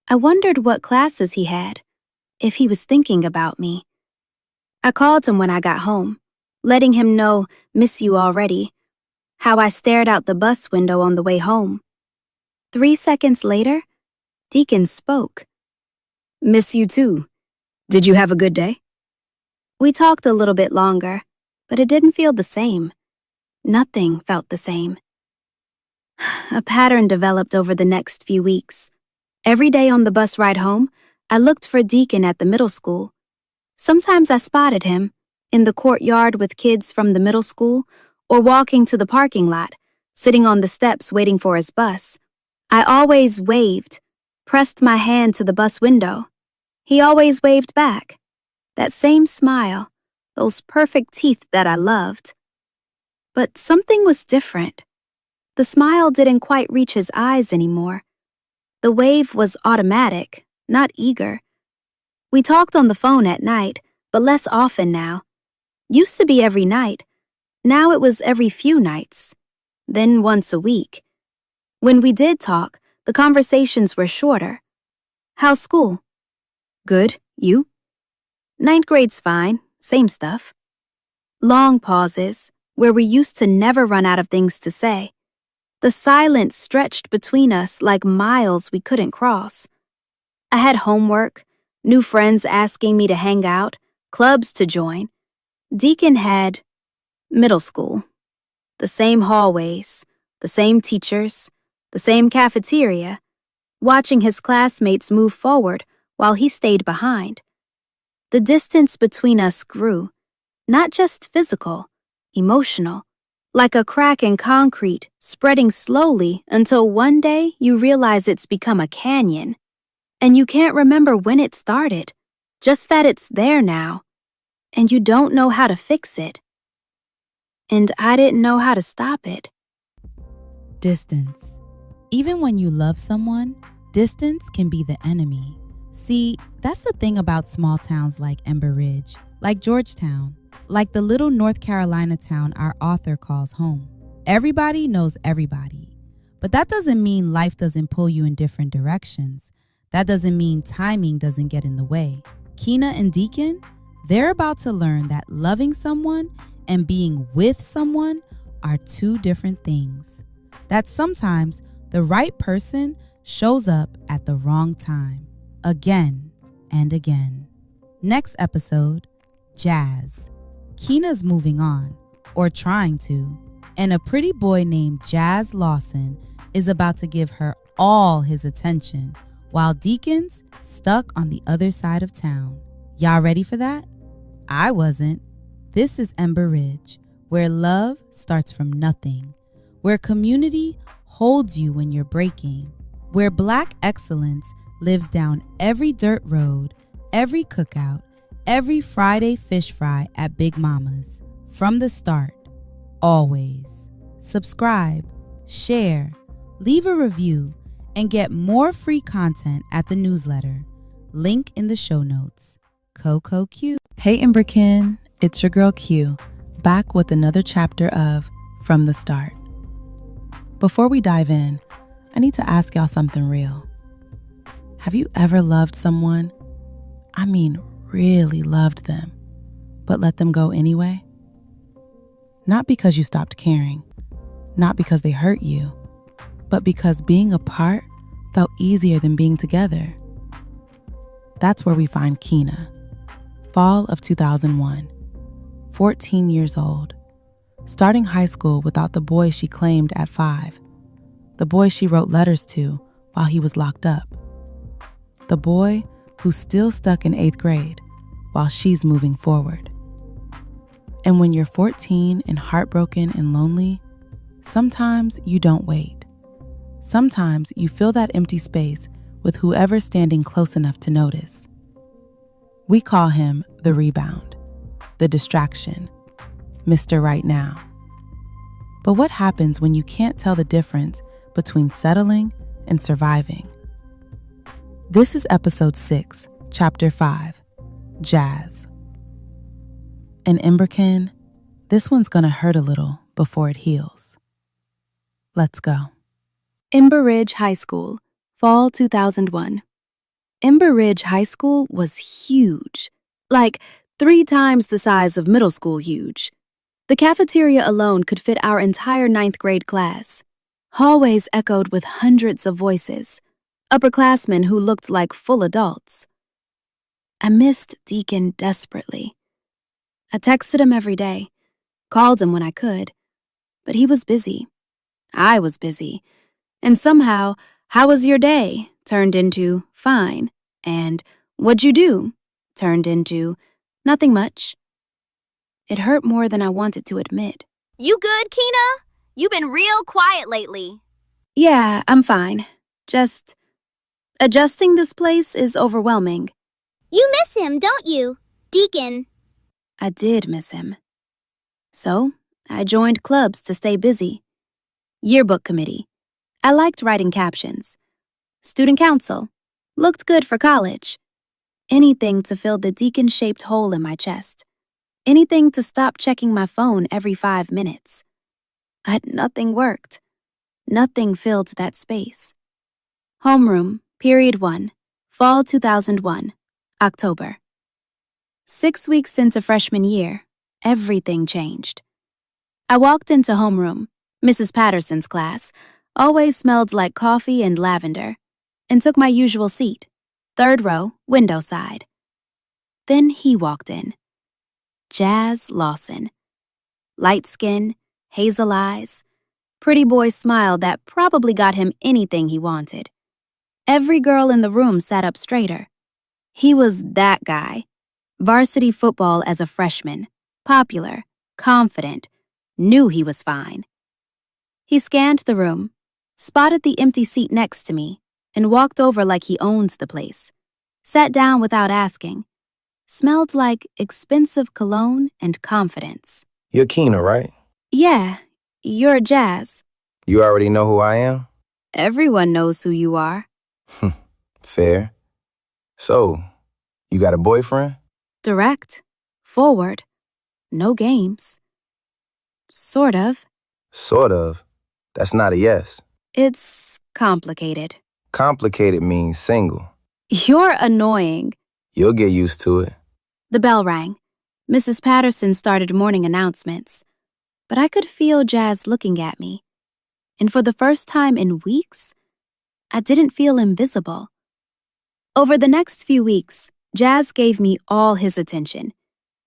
I wondered what classes he had, if he was thinking about me. I called him when I got home, letting him know, miss you already, how I stared out the bus window on the way home. 3 seconds later, Deacon spoke. Miss you too. Did you have a good day? We talked a little bit longer, but it didn't feel the same. Nothing felt the same. A pattern developed over the next few weeks. Every day on the bus ride home, I looked for Deacon at the middle school. Sometimes I spotted him, in the courtyard with kids from the middle school, or walking to the parking lot, sitting on the steps waiting for his bus. I always waved, pressed my hand to the bus window. He always waved back. That same smile, those perfect teeth that I loved. But something was different. The smile didn't quite reach his eyes anymore. The wave was automatic, not eager. We talked on the phone at night, but less often now. Used to be every night. Now it was every few nights. Then once a week. When we did talk, the conversations were shorter. How's school? Good, you? 9th grade's fine, same stuff. Long pauses, where we used to never run out of things to say. The silence stretched between us like miles we couldn't cross. I had homework, new friends asking me to hang out, clubs to join. Deacon had middle school. The same hallways, the same teachers, the same cafeteria, watching his classmates move forward while he stayed behind. The distance between us grew, not just physical, emotional, like a crack in concrete spreading slowly until one day you realize it's become a canyon. And you can't remember when it started, just that it's there now, and you don't know how to fix it. And I didn't know how to stop it. Distance. Even when you love someone, distance can be the enemy. See, that's the thing about small towns like Ember Ridge, like Georgetown, like the little North Carolina town our author calls home. Everybody knows everybody. But that doesn't mean life doesn't pull you in different directions. That doesn't mean timing doesn't get in the way. Keena and Deacon, they're about to learn that loving someone and being with someone are 2 different things. That sometimes the right person shows up at the wrong time, again and again. Next episode, Jazz. Keena's moving on, or trying to, and a pretty boy named Jazz Lawson is about to give her all his attention, while Deacon's stuck on the other side of town. Y'all ready for that? I wasn't. This is Ember Ridge, where love starts from nothing, where community holds you when you're breaking, where Black excellence lives down every dirt road, every cookout, every Friday fish fry at Big Mama's. From the start, always. Subscribe, share, leave a review, and get more free content at the newsletter. Link in the show notes. Coco Q. Hey Emberkin, it's your girl Q, back with another chapter of From the Start. Before we dive in, I need to ask y'all something real. Have you ever loved someone? I mean, really loved them, but let them go anyway? Not because you stopped caring, not because they hurt you, but because being apart felt easier than being together. That's where we find Keena. Fall of 2001. 14 years old. Starting high school without the boy she claimed at 5. The boy she wrote letters to while he was locked up. The boy who's still stuck in 8th grade while she's moving forward. And when you're 14 and heartbroken and lonely, sometimes you don't wait. Sometimes you fill that empty space with whoever's standing close enough to notice. We call him the rebound, the distraction, Mr. Right Now. But what happens when you can't tell the difference between settling and surviving? This is episode 6, chapter 5, Jazz. And Emberkin, this one's gonna hurt a little before it heals. Let's go. Ember Ridge High School, fall 2001. Ember Ridge High School was huge, like 3 times the size of middle school huge. The cafeteria alone could fit our entire 9th grade class. Hallways echoed with hundreds of voices, upperclassmen who looked like full adults. I missed Deacon desperately. I texted him every day, called him when I could, but he was busy. I was busy, and somehow, "How was your day?" turned into "fine," and "What'd you do?" turned into "nothing much." It hurt more than I wanted to admit. You good, Keena? You been real quiet lately. Yeah, I'm fine. Just adjusting this place is overwhelming. You miss him, don't you? Deacon. I did miss him. So, I joined clubs to stay busy. Yearbook committee. I liked writing captions. Student council. Looked good for college. Anything to fill the Deacon-shaped hole in my chest. Anything to stop checking my phone every 5 minutes. But nothing worked. Nothing filled that space. Homeroom, period 1, fall 2001, October. 6 weeks into freshman year, everything changed. I walked into homeroom, Mrs. Patterson's class, always smelled like coffee and lavender, and took my usual seat, 3rd row, window side. Then he walked in. Jazz Lawson. Light skin, hazel eyes, pretty boy smile that probably got him anything he wanted. Every girl in the room sat up straighter. He was that guy. Varsity football as a freshman, popular, confident, knew he was fine. He scanned the room, spotted the empty seat next to me, and walked over like he owned the place. Sat down without asking. Smelled like expensive cologne and confidence. You're Keena, right? Yeah, you're Jazz. You already know who I am? Everyone knows who you are. Fair. So, you got a boyfriend? Direct. Forward. No games. Sort of. Sort of. That's not a yes. It's complicated. Complicated means single. You're annoying. You'll get used to it. The bell rang. Mrs. Patterson started morning announcements. But I could feel Jazz looking at me. And for the first time in weeks, I didn't feel invisible. Over the next few weeks, Jazz gave me all his attention.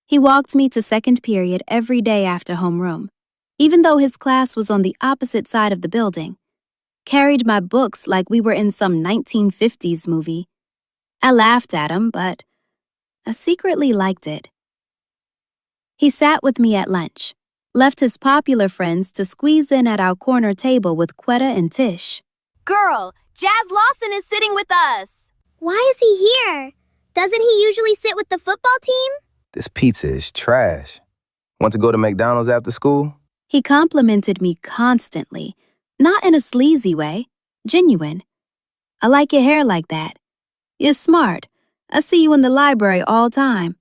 He walked me to second period every day after homeroom, even though his class was on the opposite side of the building. Carried my books like we were in some 1950s movie. I laughed at him, but I secretly liked it. He sat with me at lunch, left his popular friends to squeeze in at our corner table with Quetta and Tish. Girl, Jazz Lawson is sitting with us. Why is he here? Doesn't he usually sit with the football team? This pizza is trash. Want to go to McDonald's after school? He complimented me constantly, not in a sleazy way, genuine. I like your hair like that. You're smart. I see you in the library all time.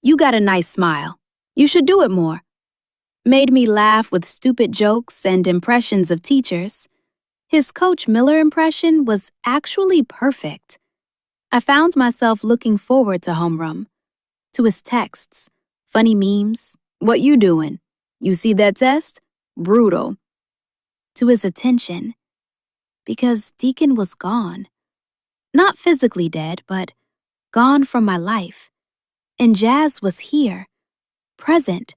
You got a nice smile. You should do it more. Made me laugh with stupid jokes and impressions of teachers. His Coach Miller impression was actually perfect. I found myself looking forward to homeroom, to his texts, funny memes, what you doing, You see that test? Brutal. To his attention. Because Deacon was gone. Not physically dead, but gone from my life. And Jazz was here, present,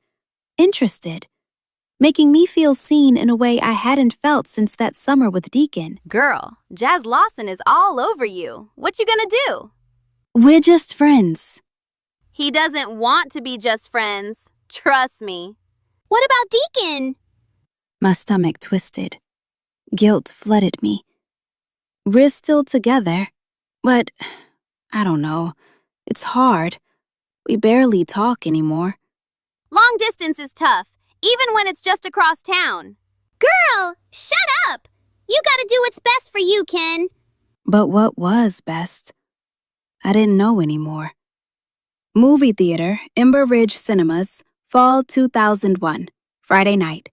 interested, making me feel seen in a way I hadn't felt since that summer with Deacon. Girl, Jazz Lawson is all over you. What you gonna do? We're just friends. He doesn't want to be just friends. Trust me. What about Deacon? My stomach twisted. Guilt flooded me. We're still together, but I don't know. It's hard. We barely talk anymore. Long distance is tough, even when it's just across town. Girl, shut up! You gotta do what's best for you, Ken. But what was best? I didn't know anymore. Movie theater, Ember Ridge Cinemas, fall 2001, Friday night.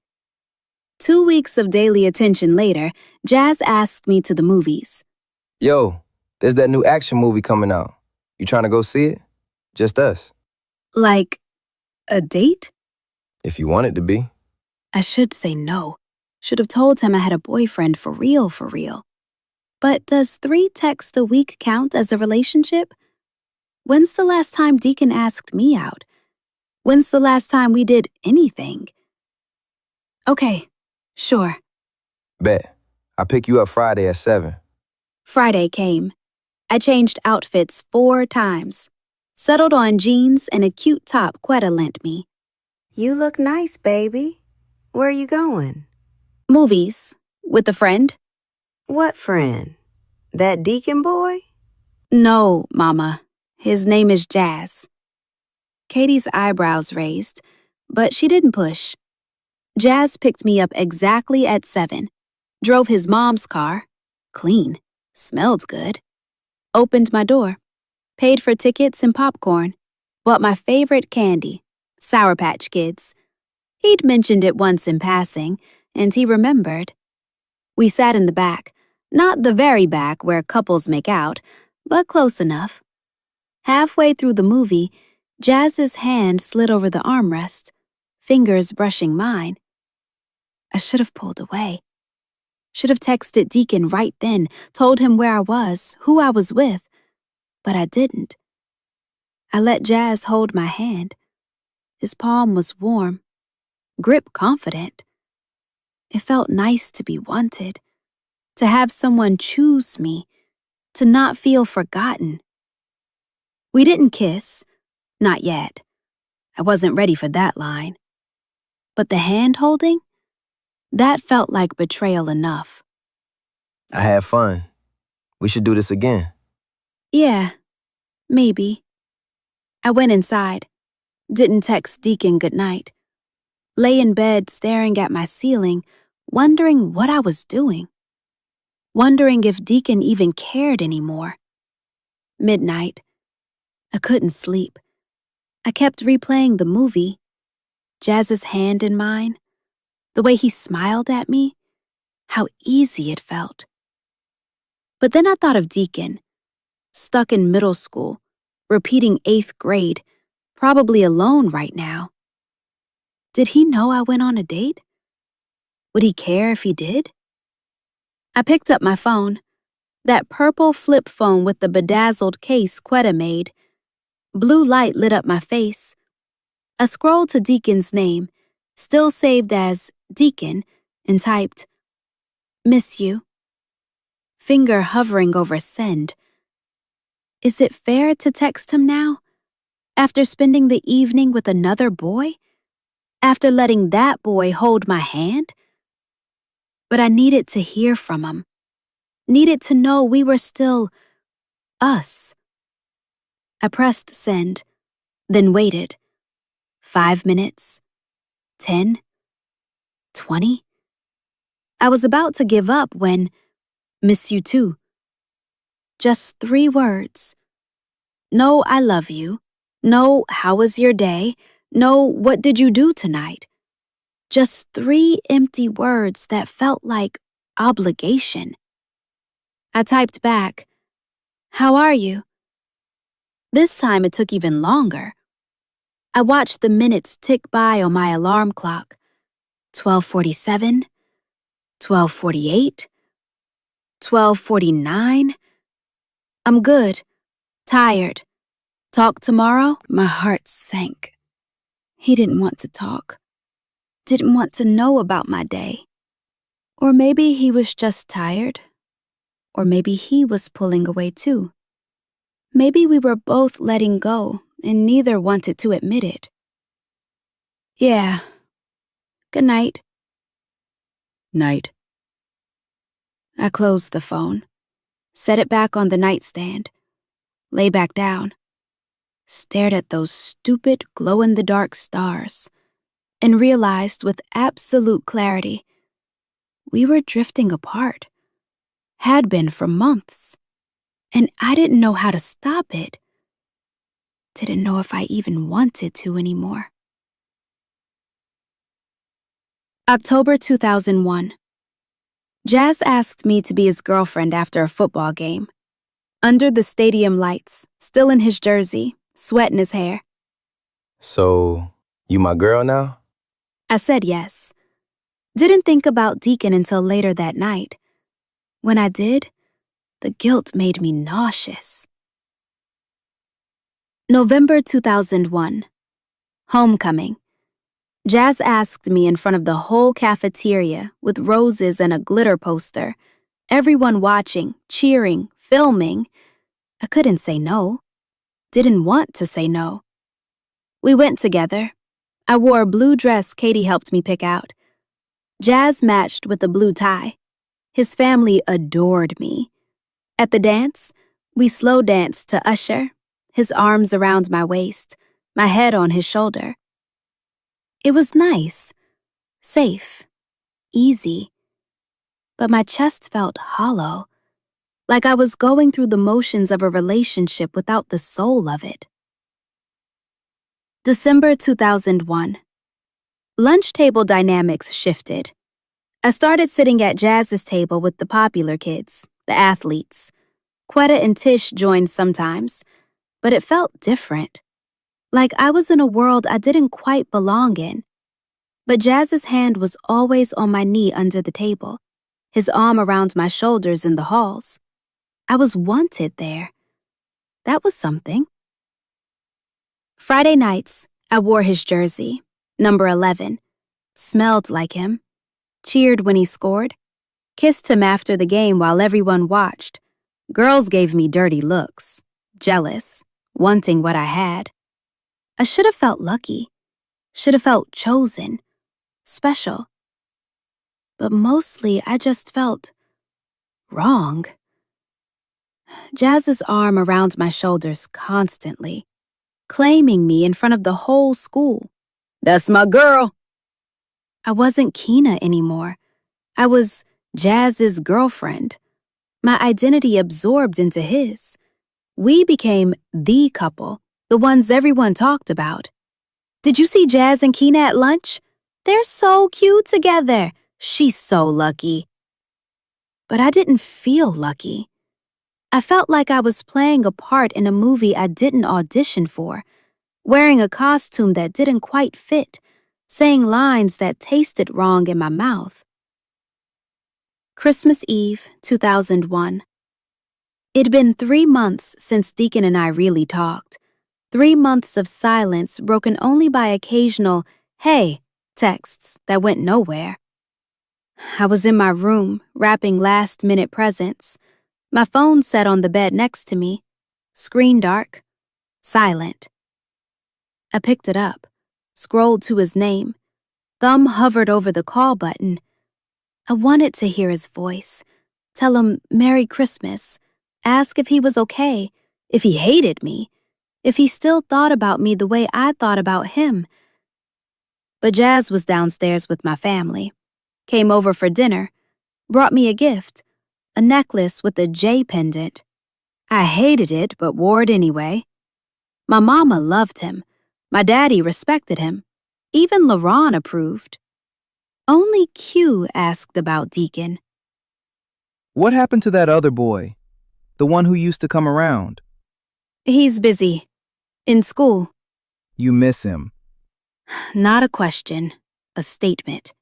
2 weeks of daily attention later, Jazz asked me to the movies. Yo, there's that new action movie coming out. You trying to go see it? Just us. Like, a date? If you want it to be. I should say no. Should have told him I had a boyfriend for real, for real. But does 3 texts a week count as a relationship? When's the last time Deacon asked me out? When's the last time we did anything? Okay, sure. Bet. I'll pick you up Friday at 7. Friday came. I changed outfits 4 times. Settled on jeans and a cute top Quetta lent me. You look nice, baby. Where are you going? Movies. With a friend? What friend? That Deacon boy? No, Mama. His name is Jazz. Katie's eyebrows raised, but she didn't push. Jazz picked me up exactly at 7. Drove his mom's car. Clean. Smelled good. Opened my door. Paid for tickets and popcorn. Bought my favorite candy, Sour Patch Kids. He'd mentioned it once in passing, and he remembered. We sat in the back, not the very back where couples make out, but close enough. Halfway through the movie, Jazz's hand slid over the armrest, fingers brushing mine. I should have pulled away. Should have texted Deacon right then, told him where I was, who I was with, but I didn't. I let Jazz hold my hand. His palm was warm, grip confident. It felt nice to be wanted, to have someone choose me, to not feel forgotten. We didn't kiss, not yet. I wasn't ready for that line. But the hand-holding? That felt like betrayal enough. I had fun. We should do this again. Yeah, maybe. I went inside. Didn't text Deacon goodnight. Lay in bed staring at my ceiling, wondering what I was doing. Wondering if Deacon even cared anymore. Midnight. I couldn't sleep. I kept replaying the movie. Jazz's hand in mine. The way he smiled at me. How easy it felt. But then I thought of Deacon. Stuck in middle school. Repeating 8th grade. Probably alone right now. Did he know I went on a date? Would he care if he did? I picked up my phone. That purple flip phone with the bedazzled case Quetta made. Blue light lit up my face. I scrolled to Deacon's name, still saved as Deacon, and typed, "Miss you." Finger hovering over send. Is it fair to text him now? After spending the evening with another boy? After letting that boy hold my hand? But I needed to hear from him. Needed to know we were still us. I pressed send, then waited. 5 minutes, 10, 20. I was about to give up when, miss you too. Just 3 words. No, I love you. No, how was your day? No, what did you do tonight? Just 3 empty words that felt like obligation. I typed back, how are you? This time it took even longer. I watched the minutes tick by on my alarm clock. 12:47, 12:48, 12:49. I'm good. Tired. Talk tomorrow? My heart sank. He didn't want to talk. Didn't want to know about my day. Or maybe he was just tired. Or maybe he was pulling away too. Maybe we were both letting go and neither wanted to admit it. Yeah. Good night. Night. I closed the phone, set it back on the nightstand, lay back down, stared at those stupid glow-in-the-dark stars, and realized with absolute clarity we were drifting apart. Had been for months. And I didn't know how to stop it. Didn't know if I even wanted to anymore. October 2001. Jazz asked me to be his girlfriend after a football game. Under the stadium lights, still in his jersey, sweat in his hair. So, you my girl now? I said yes. Didn't think about Deacon until later that night. When I did, the guilt made me nauseous. November 2001. Homecoming. Jazz asked me in front of the whole cafeteria with roses and a glitter poster. Everyone watching, cheering, filming. I couldn't say no. Didn't want to say no. We went together. I wore a blue dress Katie helped me pick out. Jazz matched with a blue tie. His family adored me. At the dance, we slow danced to Usher, his arms around my waist, my head on his shoulder. It was nice, safe, easy, but my chest felt hollow, like I was going through the motions of a relationship without the soul of it. December 2001. Lunch table dynamics shifted. I started sitting at Jazz's table with the popular kids, the athletes. Quetta and Tish joined sometimes, but it felt different. Like I was in a world I didn't quite belong in. But Jazz's hand was always on my knee under the table, his arm around my shoulders in the halls. I was wanted there. That was something. Friday nights, I wore his jersey, number 11, smelled like him, cheered when he scored, kissed him after the game while everyone watched. Girls gave me dirty looks, jealous, wanting what I had. I should have felt lucky, should have felt chosen, special. But mostly I just felt wrong. Jazz's arm around my shoulders constantly, claiming me in front of the whole school. That's my girl. I wasn't Keena anymore. I was Jazz's girlfriend. My identity absorbed into his. We became the couple, the ones everyone talked about. Did you see Jazz and Keena at lunch? They're so cute together. She's so lucky. But I didn't feel lucky. I felt like I was playing a part in a movie I didn't audition for, wearing a costume that didn't quite fit, saying lines that tasted wrong in my mouth. Christmas Eve, 2001. It'd been 3 months since Deacon and I really talked. 3 months of silence broken only by occasional, hey, texts that went nowhere. I was in my room, wrapping last-minute presents. My phone set on the bed next to me. Screen dark. Silent. I picked it up, scrolled to his name. Thumb hovered over the call button. I wanted to hear his voice, tell him Merry Christmas, ask if he was okay, if he hated me, if he still thought about me the way I thought about him. But Jazz was downstairs with my family, came over for dinner, brought me a gift, a necklace with a J pendant. I hated it, but wore it anyway. My mama loved him. My daddy respected him. Even LaRon approved. Only Q asked about Deacon. What happened to that other boy? The one who used to come around? He's busy. In school. You miss him. Not a question. A statement.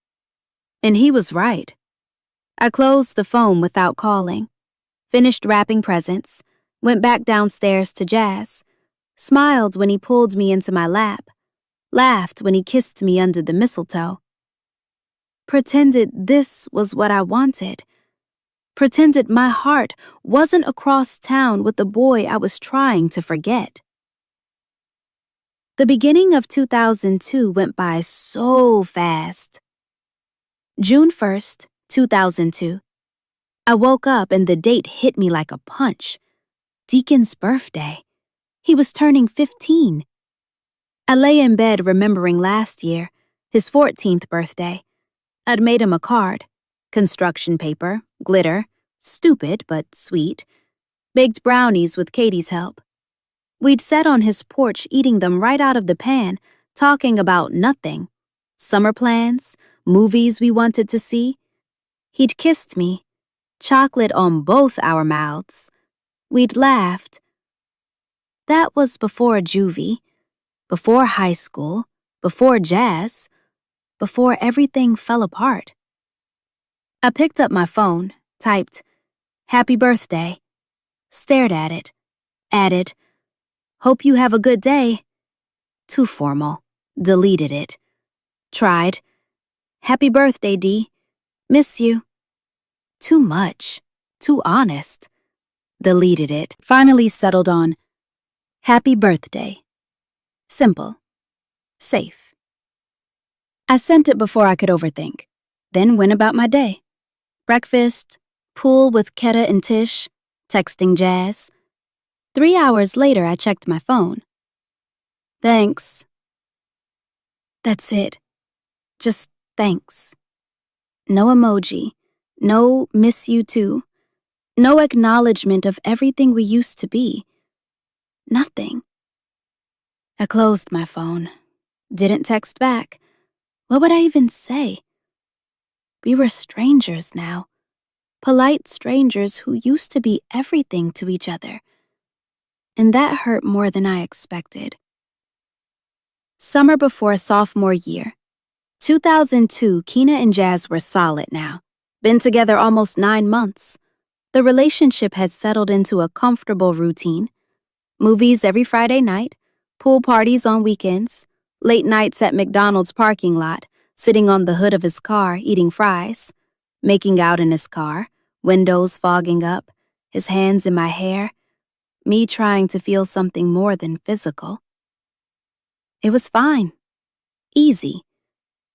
And he was right. I closed the phone without calling, finished wrapping presents, went back downstairs to Jazz, smiled when he pulled me into my lap, laughed when he kissed me under the mistletoe. Pretended this was what I wanted. Pretended my heart wasn't across town with the boy I was trying to forget. The beginning of 2002 went by so fast. June 1st, 2002. I woke up and the date hit me like a punch. Deacon's birthday. He was turning 15. I lay in bed remembering last year, his 14th birthday. I'd made him a card. Construction paper, glitter, stupid but sweet. Baked brownies with Katie's help. We'd sat on his porch eating them right out of the pan, talking about nothing. Summer plans, movies we wanted to see. He'd kissed me, chocolate on both our mouths. We'd laughed. That was before Juvie, before high school, before Jazz, before everything fell apart. I picked up my phone, typed, "Happy birthday," stared at it, added, "Hope you have a good day." Too formal. Deleted it. Tried, "Happy birthday, D. Miss you." Too much. Too honest. Deleted it. Finally settled on, "Happy birthday." Simple. Safe. I sent it before I could overthink, then went about my day. Breakfast, pool with Ketta and Tish, texting Jazz. 3 hours later, I checked my phone. "Thanks." That's it. Just thanks. No emoji. No "miss you too." No acknowledgement of everything we used to be. Nothing. I closed my phone. Didn't text back. What would I even say? We were strangers now. Polite strangers who used to be everything to each other. And that hurt more than I expected. Summer before sophomore year. 2002, Keena and Jazz were solid now. Been together almost 9 months. The relationship had settled into a comfortable routine. Movies every Friday night, pool parties on weekends, late nights at McDonald's parking lot, sitting on the hood of his car eating fries, making out in his car, windows fogging up, his hands in my hair, me trying to feel something more than physical. It was fine. Easy.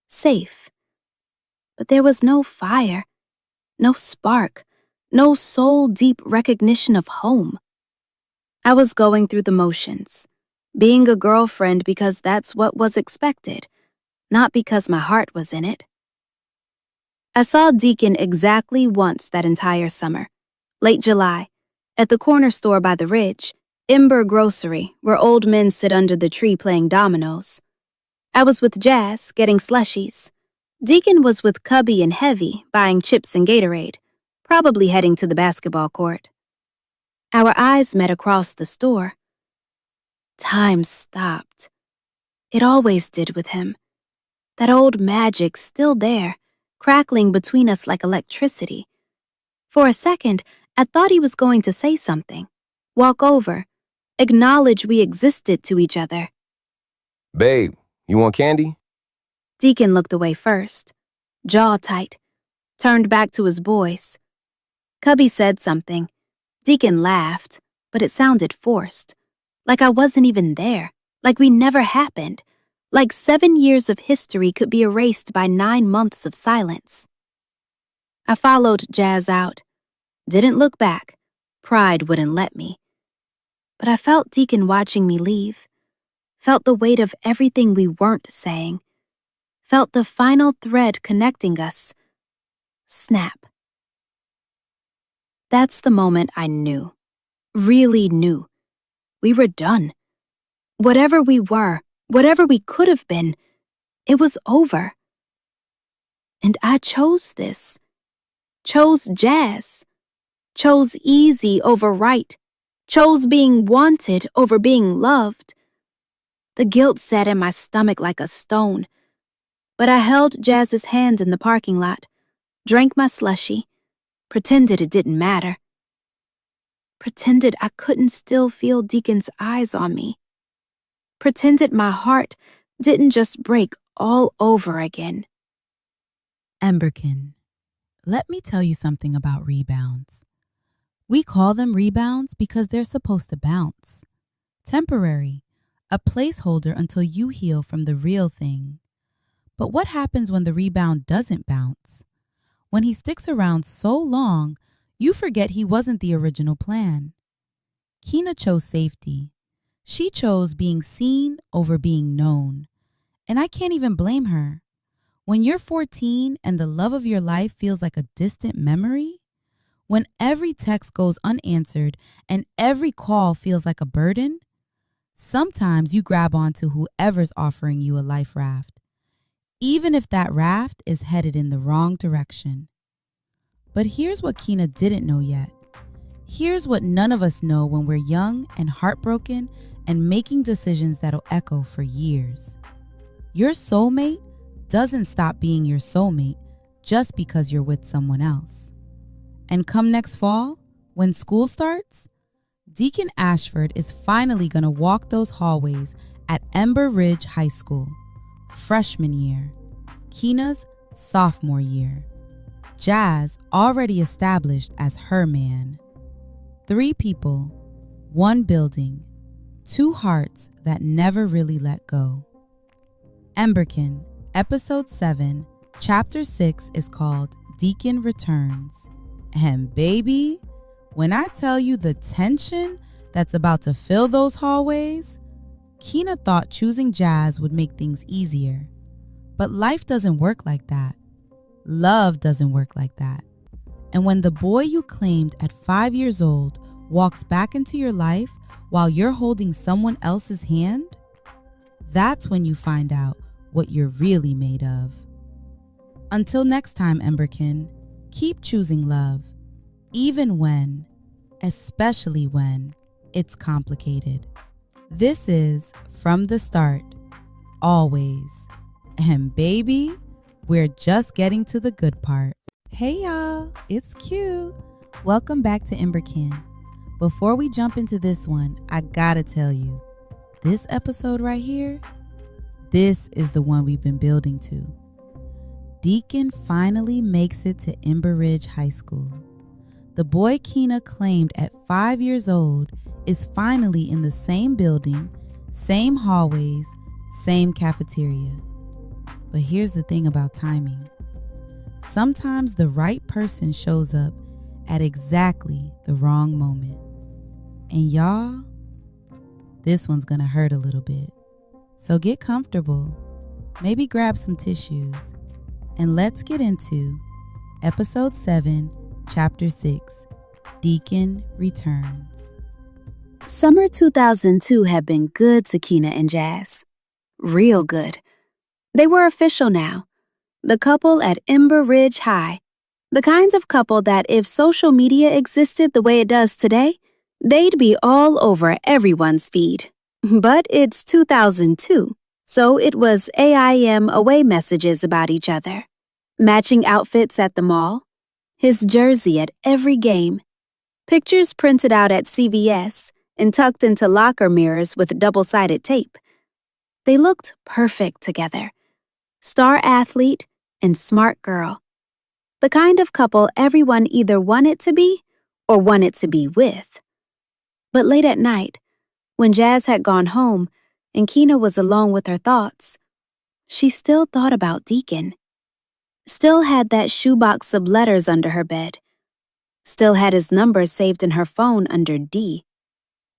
Safe. But there was no fire, no spark, no soul-deep recognition of home. I was going through the motions, being a girlfriend because that's what was expected, not because my heart was in it. I saw Deacon exactly once that entire summer, late July, at the corner store by the ridge, Ember Grocery, where old men sit under the tree playing dominoes. I was with Jazz, getting slushies. Deacon was with Cubby and Heavy, buying chips and Gatorade, probably heading to the basketball court. Our eyes met across the store. Time stopped. It always did with him. That old magic still there, crackling between us like electricity. For a second, I thought he was going to say something, walk over, acknowledge we existed to each other. Babe, you want candy? Deacon looked away first, jaw tight, turned back to his boys. Cubby said something. Deacon laughed, but it sounded forced, like I wasn't even there, like we never happened, like 7 years of history could be erased by 9 months of silence. I followed Jazz out, didn't look back. Pride wouldn't let me. But I felt Deacon watching me leave, felt the weight of everything we weren't saying, felt the final thread connecting us. Snap. That's the moment I knew, really knew. We were done. Whatever we were, whatever we could have been, it was over. And I chose this. Chose Jazz. Chose easy over right. Chose being wanted over being loved. The guilt sat in my stomach like a stone. But I held Jazz's hand in the parking lot, drank my slushie, pretended it didn't matter. Pretended I couldn't still feel Deacon's eyes on me. Pretended my heart didn't just break all over again. Emberkin, let me tell you something about rebounds. We call them rebounds because they're supposed to bounce. Temporary, a placeholder until you heal from the real thing. But what happens when the rebound doesn't bounce? When he sticks around so long, you forget he wasn't the original plan. Kina chose safety. She chose being seen over being known. And I can't even blame her. When you're 14 and the love of your life feels like a distant memory, when every text goes unanswered and every call feels like a burden, sometimes you grab onto whoever's offering you a life raft, even if that raft is headed in the wrong direction. But here's what Kina didn't know yet. Here's what none of us know when we're young and heartbroken and making decisions that'll echo for years. Your soulmate doesn't stop being your soulmate just because you're with someone else. And come next fall, when school starts, Deacon Ashford is finally going to walk those hallways at Ember Ridge High School. Freshman year. Kina's sophomore year. Jazz already established as her man. 3 people, 1 building, 2 hearts that never really let go. Emberkin, Episode 7, Chapter 6 is called Deacon Returns. And baby, when I tell you the tension that's about to fill those hallways, Kina thought choosing Jazz would make things easier. But life doesn't work like that. Love doesn't work like that. And when the boy you claimed at 5 years old walks back into your life while you're holding someone else's hand, that's when you find out what you're really made of. Until next time, Emberkin, keep choosing love, even when, especially when, it's complicated. This is From the Start, always. And baby, we're just getting to the good part. Hey y'all, it's Q. Welcome back to Emberkin. Before we jump into this one, I gotta tell you, this episode right here, this is the one we've been building to. Deacon finally makes it to Ember Ridge High School. The boy Kina claimed at 5 years old is finally in the same building, same hallways, same cafeteria. But here's the thing about timing. Sometimes the right person shows up at exactly the wrong moment. And y'all, this one's gonna hurt a little bit. So get comfortable, maybe grab some tissues, and let's get into Episode 7, Chapter 6, Deacon Returns. Summer 2002 had been good to Kina and Jazz. Real good. They were official now. The couple at Ember Ridge High. The kind of couple that if social media existed the way it does today, they'd be all over everyone's feed. But it's 2002, so it was AIM away messages about each other. Matching outfits at the mall. His jersey at every game. Pictures printed out at CVS and tucked into locker mirrors with double-sided tape. They looked perfect together. Star athlete and smart girl. The kind of couple everyone either wanted to be or wanted to be with. But late at night, when Jazz had gone home and Kina was alone with her thoughts, she still thought about Deacon. Still had that shoebox of letters under her bed. Still had his number saved in her phone under D.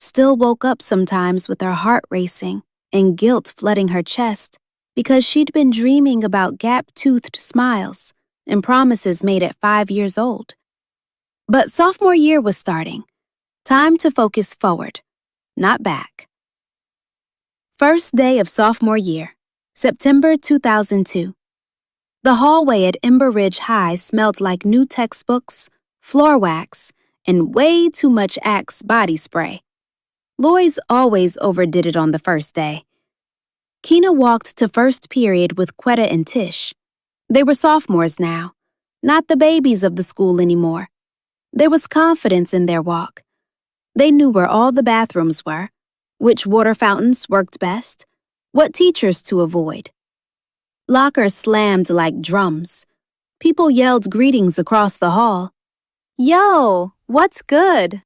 Still woke up sometimes with her heart racing and guilt flooding her chest because she'd been dreaming about gap-toothed smiles and promises made at 5 years old. But sophomore year was starting. Time to focus forward, not back. First day of sophomore year, September 2002. The hallway at Ember Ridge High smelled like new textbooks, floor wax, and way too much Axe body spray. Lois always overdid it on the first day. Keena walked to first period with Quetta and Tish. They were sophomores now, not the babies of the school anymore. There was confidence in their walk. They knew where all the bathrooms were, which water fountains worked best, what teachers to avoid. Lockers slammed like drums. People yelled greetings across the hall. Yo, what's good?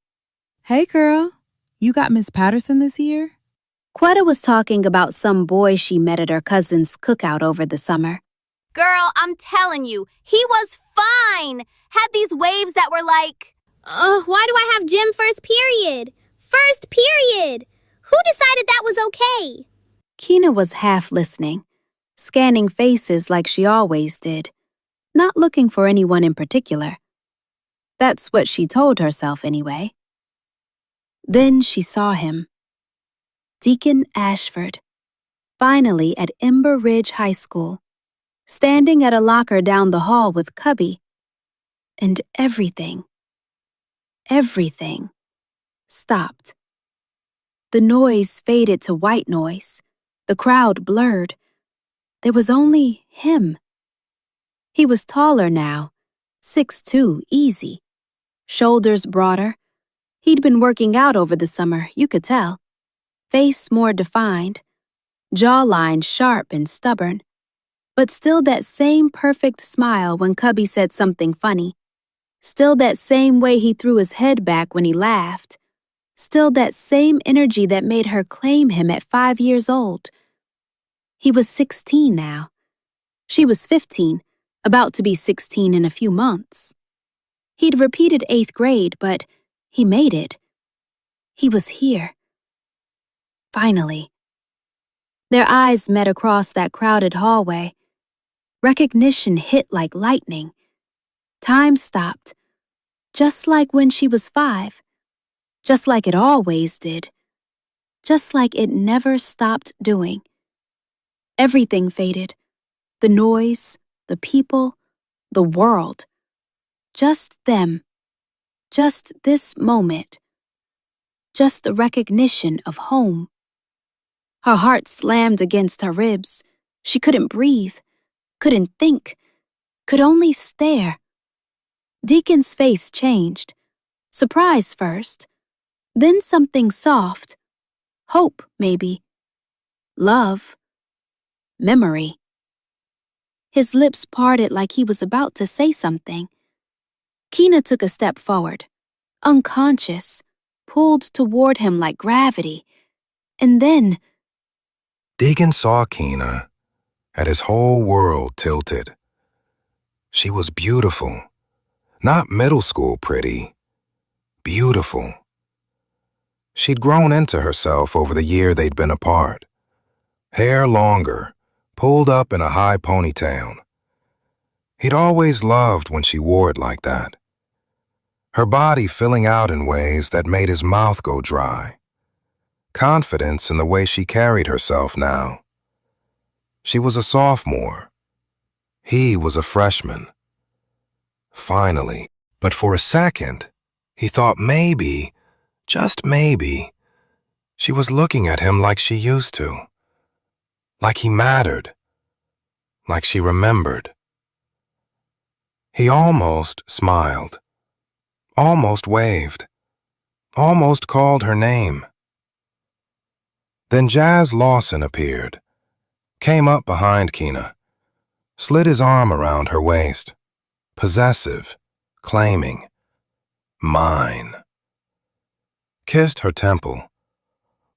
Hey, girl. You got Miss Patterson this year? Quetta was talking about some boy she met at her cousin's cookout over the summer. Girl, I'm telling you, he was fine. Had these waves that were like, why do I have gym first period? First period! Who decided that was okay? Keena was half listening, scanning faces like she always did, not looking for anyone in particular. That's what she told herself anyway. Then she saw him. Deacon Ashford, finally at Ember Ridge High School, standing at a locker down the hall with Cubby. And everything stopped. The noise faded to white noise. The crowd blurred. There was only him. He was taller now, 6'2", easy. Shoulders broader. He'd been working out over the summer, you could tell. Face more defined. Jawline sharp and stubborn. But still that same perfect smile when Cubby said something funny. Still that same way he threw his head back when he laughed. Still that same energy that made her claim him at 5 years old. He was 16 now. She was 15, about to be 16 in a few months. He'd repeated 8th grade, but he made it. He was here. Finally. Their eyes met across that crowded hallway. Recognition hit like lightning. Time stopped. Just like when she was 5. Just like it always did. Just like it never stopped doing. Everything faded. The noise, the people, the world. Just them. Just this moment. Just the recognition of home. Her heart slammed against her ribs. She couldn't breathe, couldn't think, could only stare. Deacon's face changed. Surprise first. Then something soft. Hope, maybe. Love. Memory. His lips parted like he was about to say something. Keena took a step forward, unconscious, pulled toward him like gravity. And then... Deacon saw Keena, and his whole world tilted. She was beautiful. Not middle school pretty. Beautiful. She'd grown into herself over the year they'd been apart. Hair longer, pulled up in a high ponytail. He'd always loved when she wore it like that. Her body filling out in ways that made his mouth go dry. Confidence in the way she carried herself now. She was a sophomore. He was a freshman. Finally, but for a second, he thought maybe, just maybe, she was looking at him like she used to. Like he mattered. Like she remembered. He almost smiled. Almost waved. Almost called her name. Then Jazz Lawson appeared, came up behind Keena, slid his arm around her waist, possessive, claiming, mine. Kissed her temple,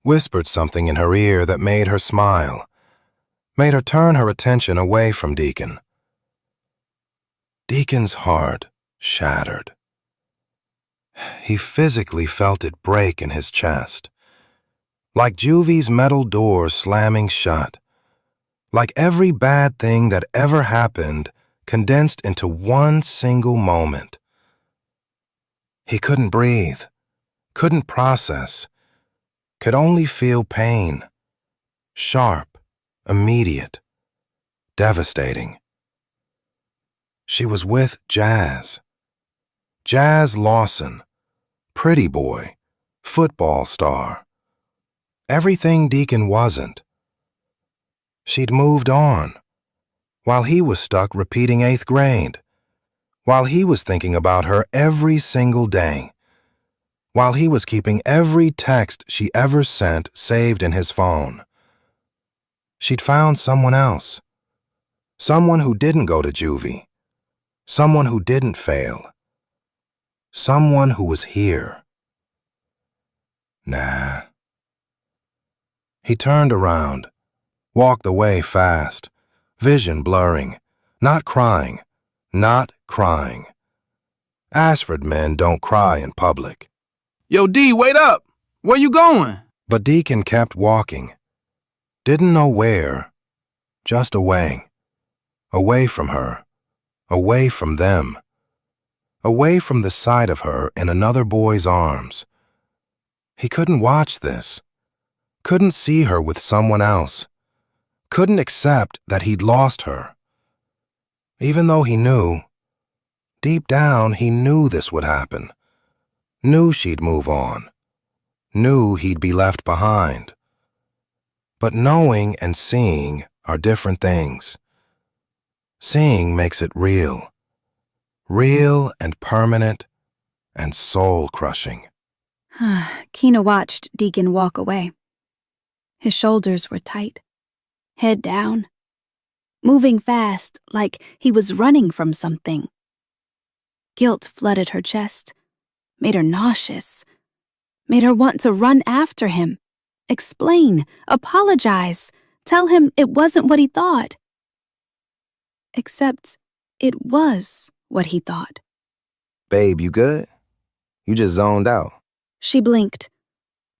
whispered something in her ear that made her smile, made her turn her attention away from Deacon. Deacon's heart shattered. He physically felt it break in his chest, like Juvie's metal doors slamming shut, like every bad thing that ever happened condensed into one single moment. He couldn't breathe, couldn't process, could only feel pain, sharp, immediate, devastating. She was with Jazz. Jazz Lawson, pretty boy, football star. Everything Deacon wasn't. She'd moved on, while he was stuck repeating 8th grade, while he was thinking about her every single day, while he was keeping every text she ever sent saved in his phone. She'd found someone else, someone who didn't go to Juvie, someone who didn't fail, someone who was here. Nah. He turned around, walked away fast, vision blurring, not crying. Ashford men don't cry in public. Yo, D, wait up! Where you going? But Deacon kept walking. Didn't know where, just away. Away from her, away from them, away from the sight of her in another boy's arms. He couldn't watch this, couldn't see her with someone else, couldn't accept that he'd lost her. Even though he knew, deep down he knew this would happen, knew she'd move on, knew he'd be left behind. But knowing and seeing are different things. Seeing makes it real and permanent and soul-crushing. Keena watched Deacon walk away. His shoulders were tight, head down, moving fast like he was running from something. Guilt flooded her chest, made her nauseous, made her want to run after him, explain, apologize, tell him it wasn't what he thought. Except it was what he thought. Babe, you good? You just zoned out. She blinked,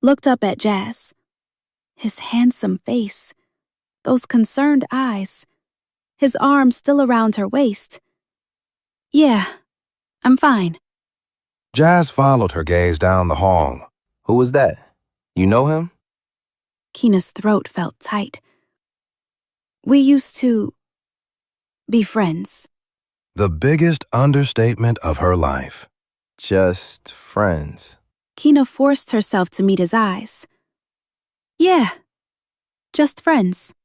looked up at Jazz. His handsome face, those concerned eyes, his arms still around her waist. Yeah, I'm fine. Jazz followed her gaze down the hall. Who was that? You know him? Keena's throat felt tight. We used to be friends. The biggest understatement of her life. Just friends. Keena forced herself to meet his eyes. Yeah, just friends.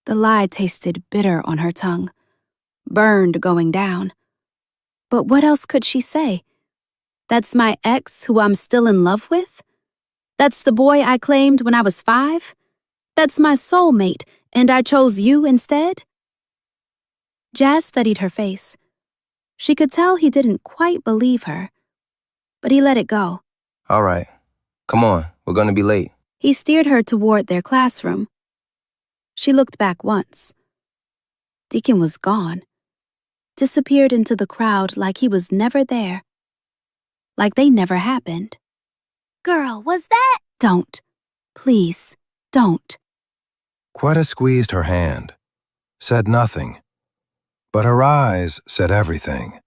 The lie tasted bitter on her tongue, burned going down. But what else could she say? That's my ex who I'm still in love with? That's the boy I claimed when I was 5? That's my soulmate, and I chose you instead? Jazz studied her face. She could tell he didn't quite believe her, but he let it go. All right. Come on, we're gonna be late. He steered her toward their classroom. She looked back once. Deacon was gone, disappeared into the crowd like he was never there, like they never happened. Girl, was that? Don't. Please, don't. Quetta squeezed her hand, said nothing, but her eyes said everything.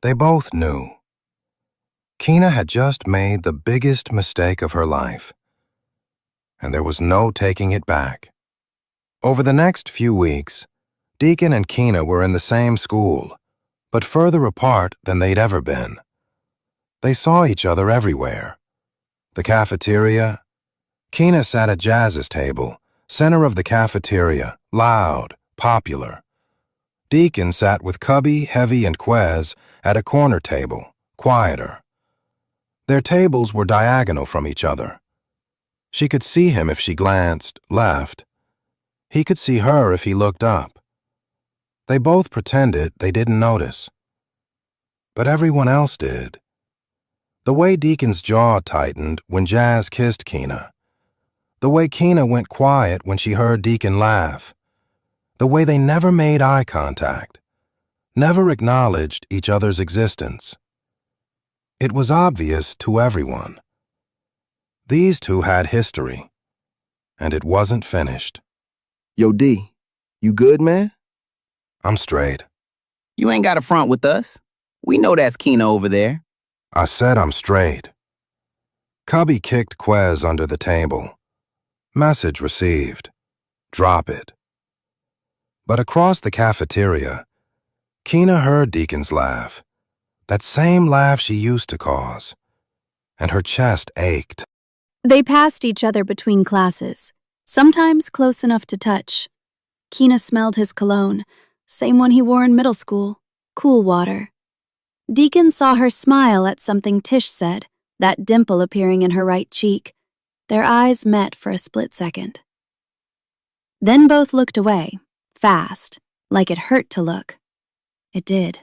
They both knew. Keena had just made the biggest mistake of her life, and there was no taking it back. Over the next few weeks, Deacon and Keena were in the same school, but further apart than they'd ever been. They saw each other everywhere. The cafeteria. Keena sat at Jazz's table, center of the cafeteria, loud, popular. Deacon sat with Cubby, Heavy, and Quez at a corner table, quieter. Their tables were diagonal from each other. She could see him if she glanced left. He could see her if he looked up. They both pretended they didn't notice. But everyone else did. The way Deacon's jaw tightened when Jazz kissed Keena. The way Keena went quiet when she heard Deacon laugh. The way they never made eye contact, never acknowledged each other's existence. It was obvious to everyone. These two had history, and it wasn't finished. Yo, D, you good, man? I'm straight. You ain't got a front with us. We know that's Keena over there. I said I'm straight. Cubby kicked Quez under the table. Message received. Drop it. But across the cafeteria, Keena heard Deacon's laugh, that same laugh she used to cause, and her chest ached. They passed each other between classes, sometimes close enough to touch. Keena smelled his cologne, same one he wore in middle school, cool water. Deacon saw her smile at something Tish said, that dimple appearing in her right cheek. Their eyes met for a split second. Then both looked away, fast, like it hurt to look. It did.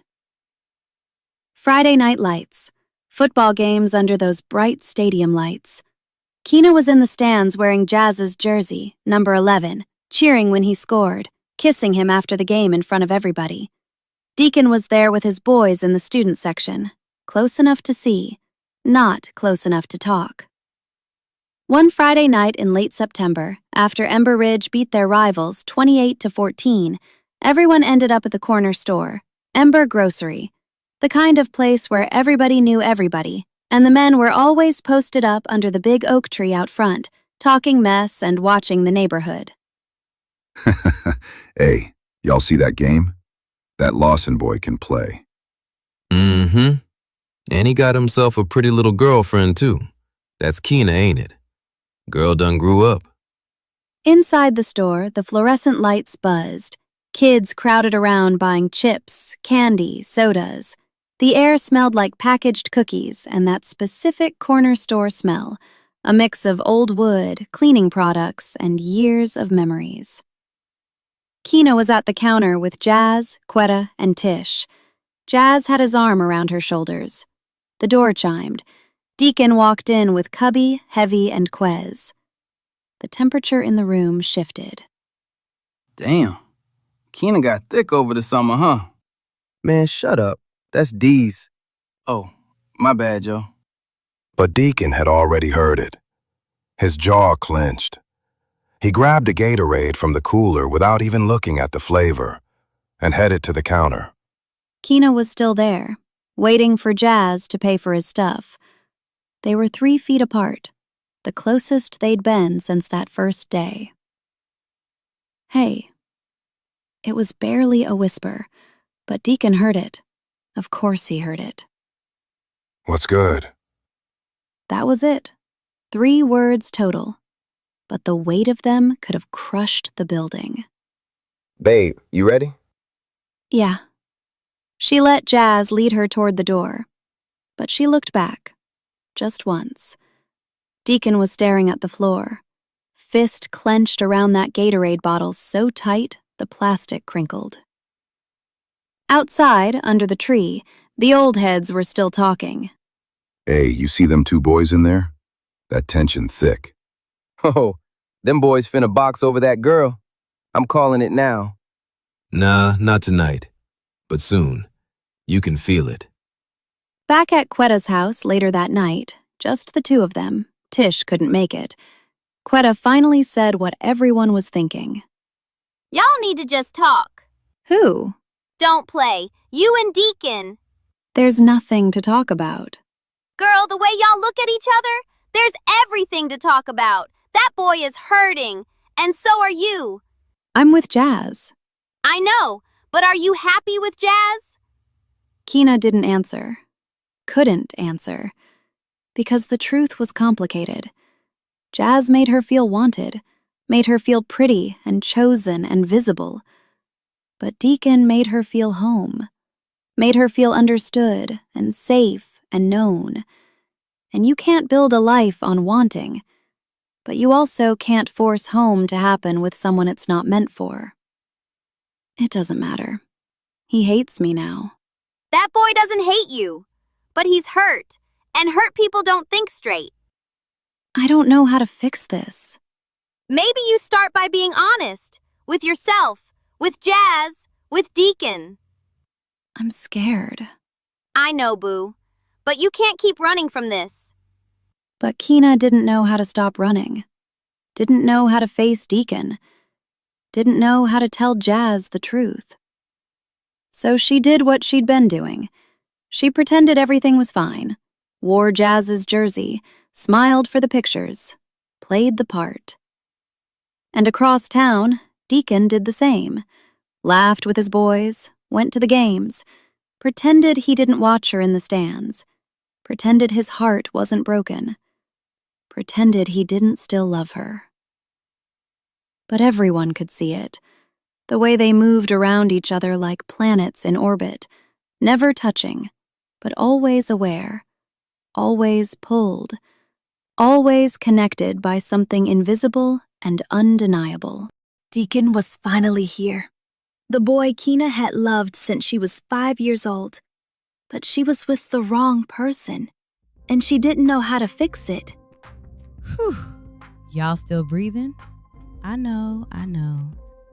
Friday night lights. Football games under those bright stadium lights. Keena was in the stands wearing Jazz's jersey, number 11, cheering when he scored, kissing him after the game in front of everybody. Deacon was there with his boys in the student section, close enough to see, not close enough to talk. One Friday night in late September, after Ember Ridge beat their rivals 28-14, everyone ended up at the corner store, Ember Grocery, the kind of place where everybody knew everybody, and the men were always posted up under the big oak tree out front, talking mess and watching the neighborhood. Hey, y'all see that game? That Lawson boy can play. Mm-hmm. And he got himself a pretty little girlfriend, too. That's Keena, ain't it? Girl done grew up. Inside the store, the fluorescent lights buzzed. Kids crowded around buying chips, candy, sodas. The air smelled like packaged cookies and that specific corner store smell, a mix of old wood, cleaning products, and years of memories. Keena was at the counter with Jazz, Quetta, and Tish. Jazz had his arm around her shoulders. The door chimed. Deacon walked in with Cubby, Heavy, and Quez. The temperature in the room shifted. Damn. Keena got thick over the summer, huh? Man, shut up. That's D's. Oh, my bad, Joe. But Deacon had already heard it. His jaw clenched. He grabbed a Gatorade from the cooler without even looking at the flavor and headed to the counter. Keena was still there, waiting for Jazz to pay for his stuff. They were 3 feet apart, the closest they'd been since that first day. Hey. It was barely a whisper, but Deacon heard it. Of course he heard it. What's good? That was it. 3 words total. But the weight of them could have crushed the building. Babe, you ready? Yeah. She let Jazz lead her toward the door. But she looked back. Just once. Deacon was staring at the floor. Fist clenched around that Gatorade bottle so tight, the plastic crinkled. Outside, under the tree, the old heads were still talking. Hey, you see them 2 boys in there? That tension thick. Oh, them boys finna box over that girl. I'm calling it now. Nah, not tonight. But soon. You can feel it. Back at Quetta's house later that night, just the 2 of them, Tish couldn't make it. Quetta finally said what everyone was thinking. Y'all need to just talk. Who? Don't play. You and Deacon. There's nothing to talk about. Girl, the way y'all look at each other, there's everything to talk about. That boy is hurting, and so are you. I'm with Jazz. I know, but are you happy with Jazz? Keena didn't answer. Couldn't answer. Because the truth was complicated. Jazz made her feel wanted, made her feel pretty and chosen and visible. But Deacon made her feel home, made her feel understood and safe and known. And you can't build a life on wanting, but you also can't force home to happen with someone it's not meant for. It doesn't matter. He hates me now. That boy doesn't hate you, but he's hurt, and hurt people don't think straight. I don't know how to fix this. Maybe you start by being honest, with yourself, with Jazz, with Deacon. I'm scared. I know, Boo, but you can't keep running from this. But Keena didn't know how to stop running. Didn't know how to face Deacon. Didn't know how to tell Jazz the truth. So she did what she'd been doing. She pretended everything was fine, wore Jazz's jersey, smiled for the pictures, played the part. And across town, Deacon did the same. Laughed with his boys, went to the games, pretended he didn't watch her in the stands, pretended his heart wasn't broken, pretended he didn't still love her. but everyone could see it. The way they moved around each other like planets in orbit, never touching, but always aware, always pulled, always connected by something invisible and undeniable. Deacon was finally here. The boy Keena had loved since she was 5 years old. But she was with the wrong person, and she didn't know how to fix it. Whew. Y'all still breathing? I know.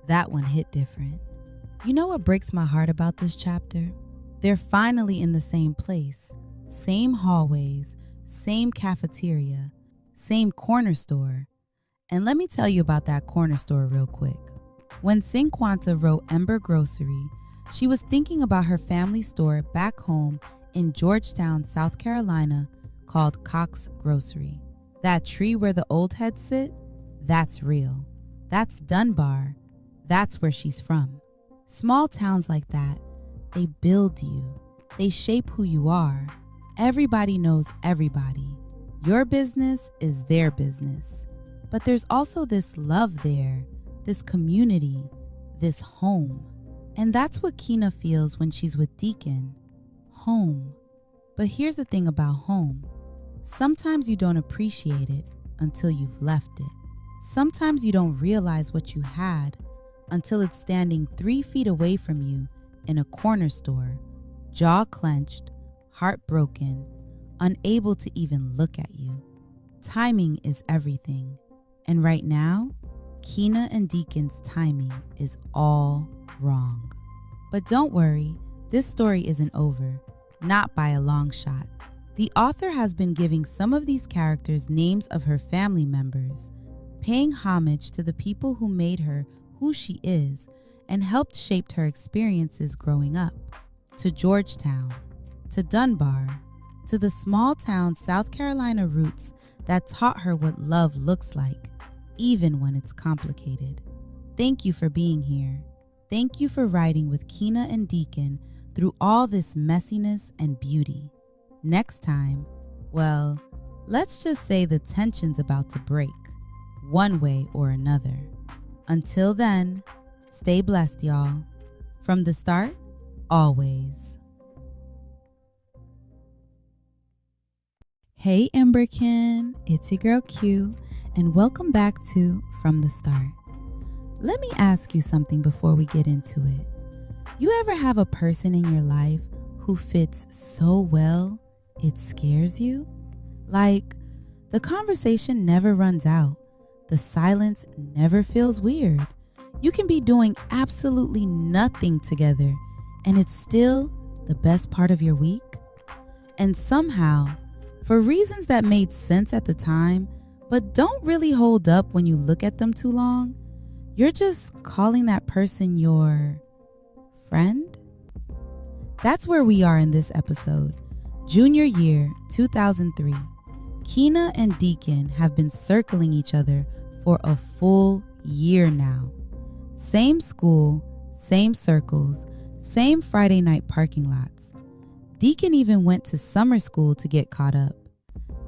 That one hit different. You know what breaks my heart about this chapter? They're finally in the same place. Same hallways, same cafeteria, same corner store. And let me tell you about that corner store real quick. When Cinquanta wrote Ember Grocery, she was thinking about her family store back home in Georgetown, South Carolina, called Cox Grocery. That tree where the old heads sit, that's real. That's Dunbar. That's where she's from. Small towns like that, they build you. They shape who you are. Everybody knows everybody. Your business is their business. But there's also this love there, this community, this home. And that's what Keena feels when she's with Deacon. Home. But here's the thing about home. Sometimes you don't appreciate it until you've left it. Sometimes you don't realize what you had until it's standing 3 feet away from you in a corner store, jaw clenched, heartbroken, unable to even look at you. Timing is everything. And right now, Keena and Deacon's timing is all wrong. But don't worry, this story isn't over, not by a long shot. The author has been giving some of these characters names of her family members, paying homage to the people who made her who she is and helped shape her experiences growing up. To Georgetown, to Dunbar, to the small town South Carolina roots that taught her what love looks like, even when it's complicated. Thank you for being here. Thank you for riding with Keena and Deacon through all this messiness and beauty. Next time, well, let's just say the tension's about to break, one way or another. Until then, stay blessed, y'all. From the start, always. Hey Emberkin, it's your girl Q, and welcome back to From the Start. Let me ask you something before we get into it. You ever have a person in your life who fits so well, it scares you? Like, the conversation never runs out. The silence never feels weird. You can be doing absolutely nothing together, and it's still the best part of your week. And somehow, for reasons that made sense at the time, but don't really hold up when you look at them too long, you're just calling that person your friend? That's where we are in this episode. Junior year, 2003. Keena and Deacon have been circling each other for a full year now. Same school, same circles, same Friday night parking lots. Deacon even went to summer school to get caught up.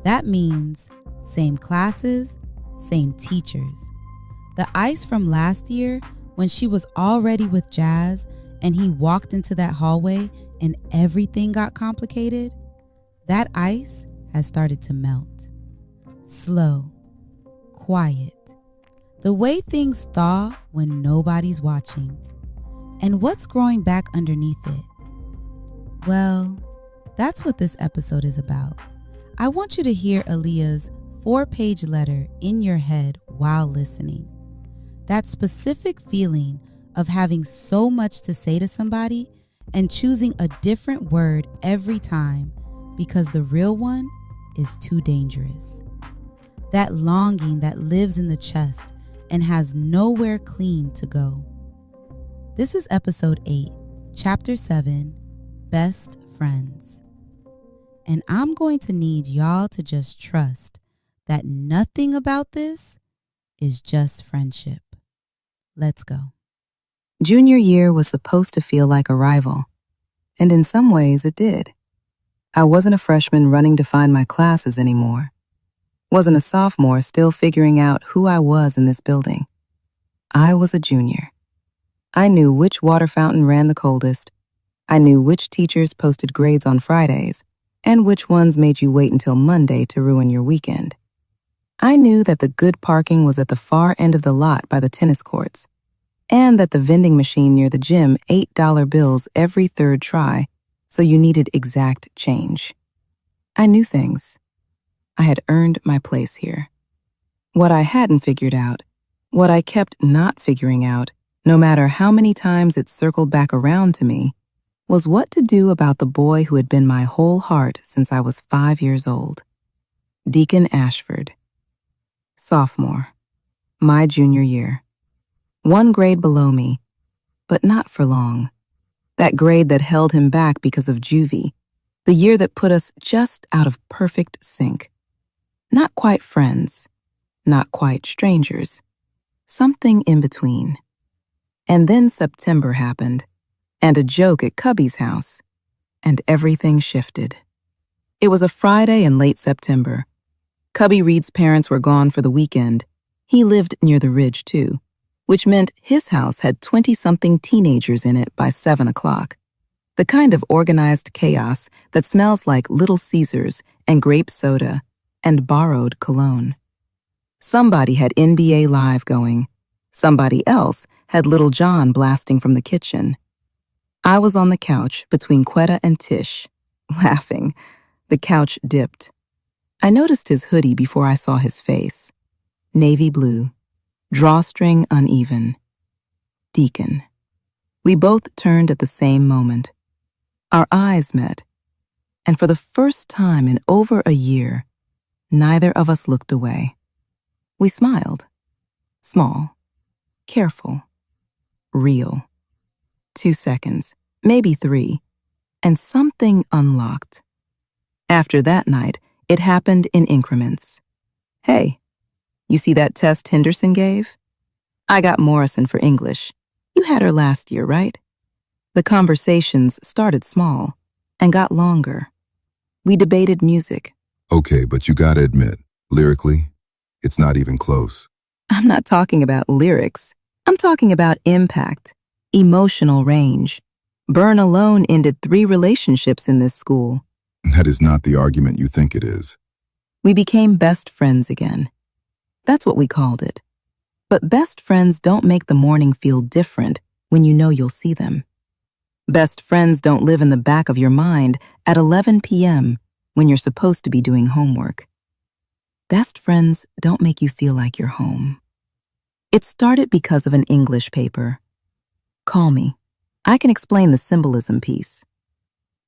That means same classes, same teachers. The ice from last year when she was already with Jazz and he walked into that hallway and everything got complicated, that ice has started to melt. Slow, quiet. The way things thaw when nobody's watching. And what's growing back underneath it? Well, that's what this episode is about. I want you to hear Aaliyah's 4-page letter in your head while listening. That specific feeling of having so much to say to somebody and choosing a different word every time because the real one is too dangerous. That longing that lives in the chest and has nowhere clean to go. This is episode 8, chapter 7, Best Friends. And I'm going to need y'all to just trust that nothing about this is just friendship. Let's go. Junior year was supposed to feel like a rival, and in some ways it did. I wasn't a freshman running to find my classes anymore. Wasn't a sophomore still figuring out who I was in this building. I was a junior. I knew which water fountain ran the coldest. I knew which teachers posted grades on Fridays and which ones made you wait until Monday to ruin your weekend. I knew that the good parking was at the far end of the lot by the tennis courts, and that the vending machine near the gym $8 bills every third try, so you needed exact change. I knew things. I had earned my place here. What I hadn't figured out, what I kept not figuring out, no matter how many times it circled back around to me, was what to do about the boy who had been my whole heart since I was 5 years old. Deacon Ashford. Sophomore. My junior year. 1 grade below me, but not for long. That grade that held him back because of Juvie, the year that put us just out of perfect sync. Not quite friends, not quite strangers, something in between. And then September happened, and a joke at Cubby's house, and everything shifted. It was a Friday in late September. Cubby Reed's parents were gone for the weekend. He lived near the ridge, too, which meant his house had 20-something teenagers in it by 7 o'clock. The kind of organized chaos that smells like Little Caesars and grape soda and borrowed cologne. Somebody had NBA Live going. Somebody else had Little John blasting from the kitchen. I was on the couch between Quetta and Tish, laughing. The couch dipped. I noticed his hoodie before I saw his face. Navy blue. Drawstring uneven. Deacon. We both turned at the same moment. Our eyes met, and for the first time in over a year, neither of us looked away. We smiled. Small. Careful. Real. 2 seconds, maybe 3, and something unlocked. After that night, it happened in increments. Hey, you see that test Henderson gave? I got Morrison for English. You had her last year, right? The conversations started small and got longer. We debated music. Okay, but you gotta admit, lyrically, it's not even close. I'm not talking about lyrics. I'm talking about impact, emotional range. Burn alone ended 3 relationships in this school. That is not the argument you think it is. We became best friends again. That's what we called it. But best friends don't make the morning feel different when you know you'll see them. Best friends don't live in the back of your mind at 11 p.m. when you're supposed to be doing homework. Best friends don't make you feel like you're home. It started because of an English paper. Call me. I can explain the symbolism piece.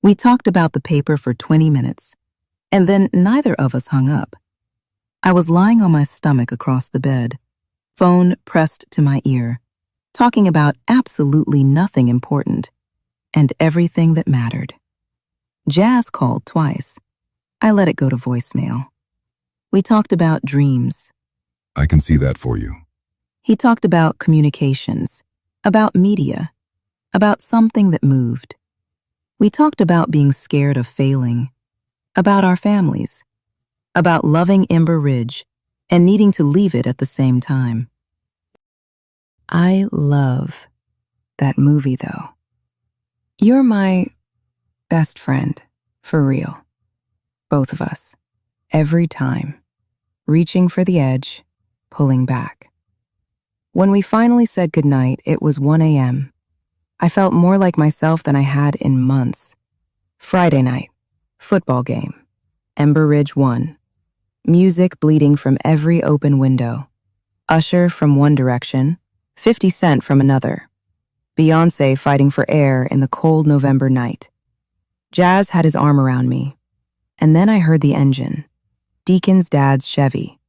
We talked about the paper for 20 minutes, and then neither of us hung up. I was lying on my stomach across the bed, phone pressed to my ear, talking about absolutely nothing important and everything that mattered. Jazz called twice. I let it go to voicemail. We talked about dreams. I can see that for you. He talked about communications, about media, about something that moved. We talked about being scared of failing, about our families, about loving Ember Ridge and needing to leave it at the same time. I love that movie, though. You're my best friend, for real. Both of us. Every time. Reaching for the edge, pulling back. When we finally said goodnight, it was 1 a.m. I felt more like myself than I had in months. Friday night. Football game. Ember Ridge won. Music bleeding from every open window. Usher from one direction, 50 Cent from another. Beyoncé fighting for air in the cold November night. Jazz had his arm around me. And then I heard the engine. Deacon's dad's Chevy.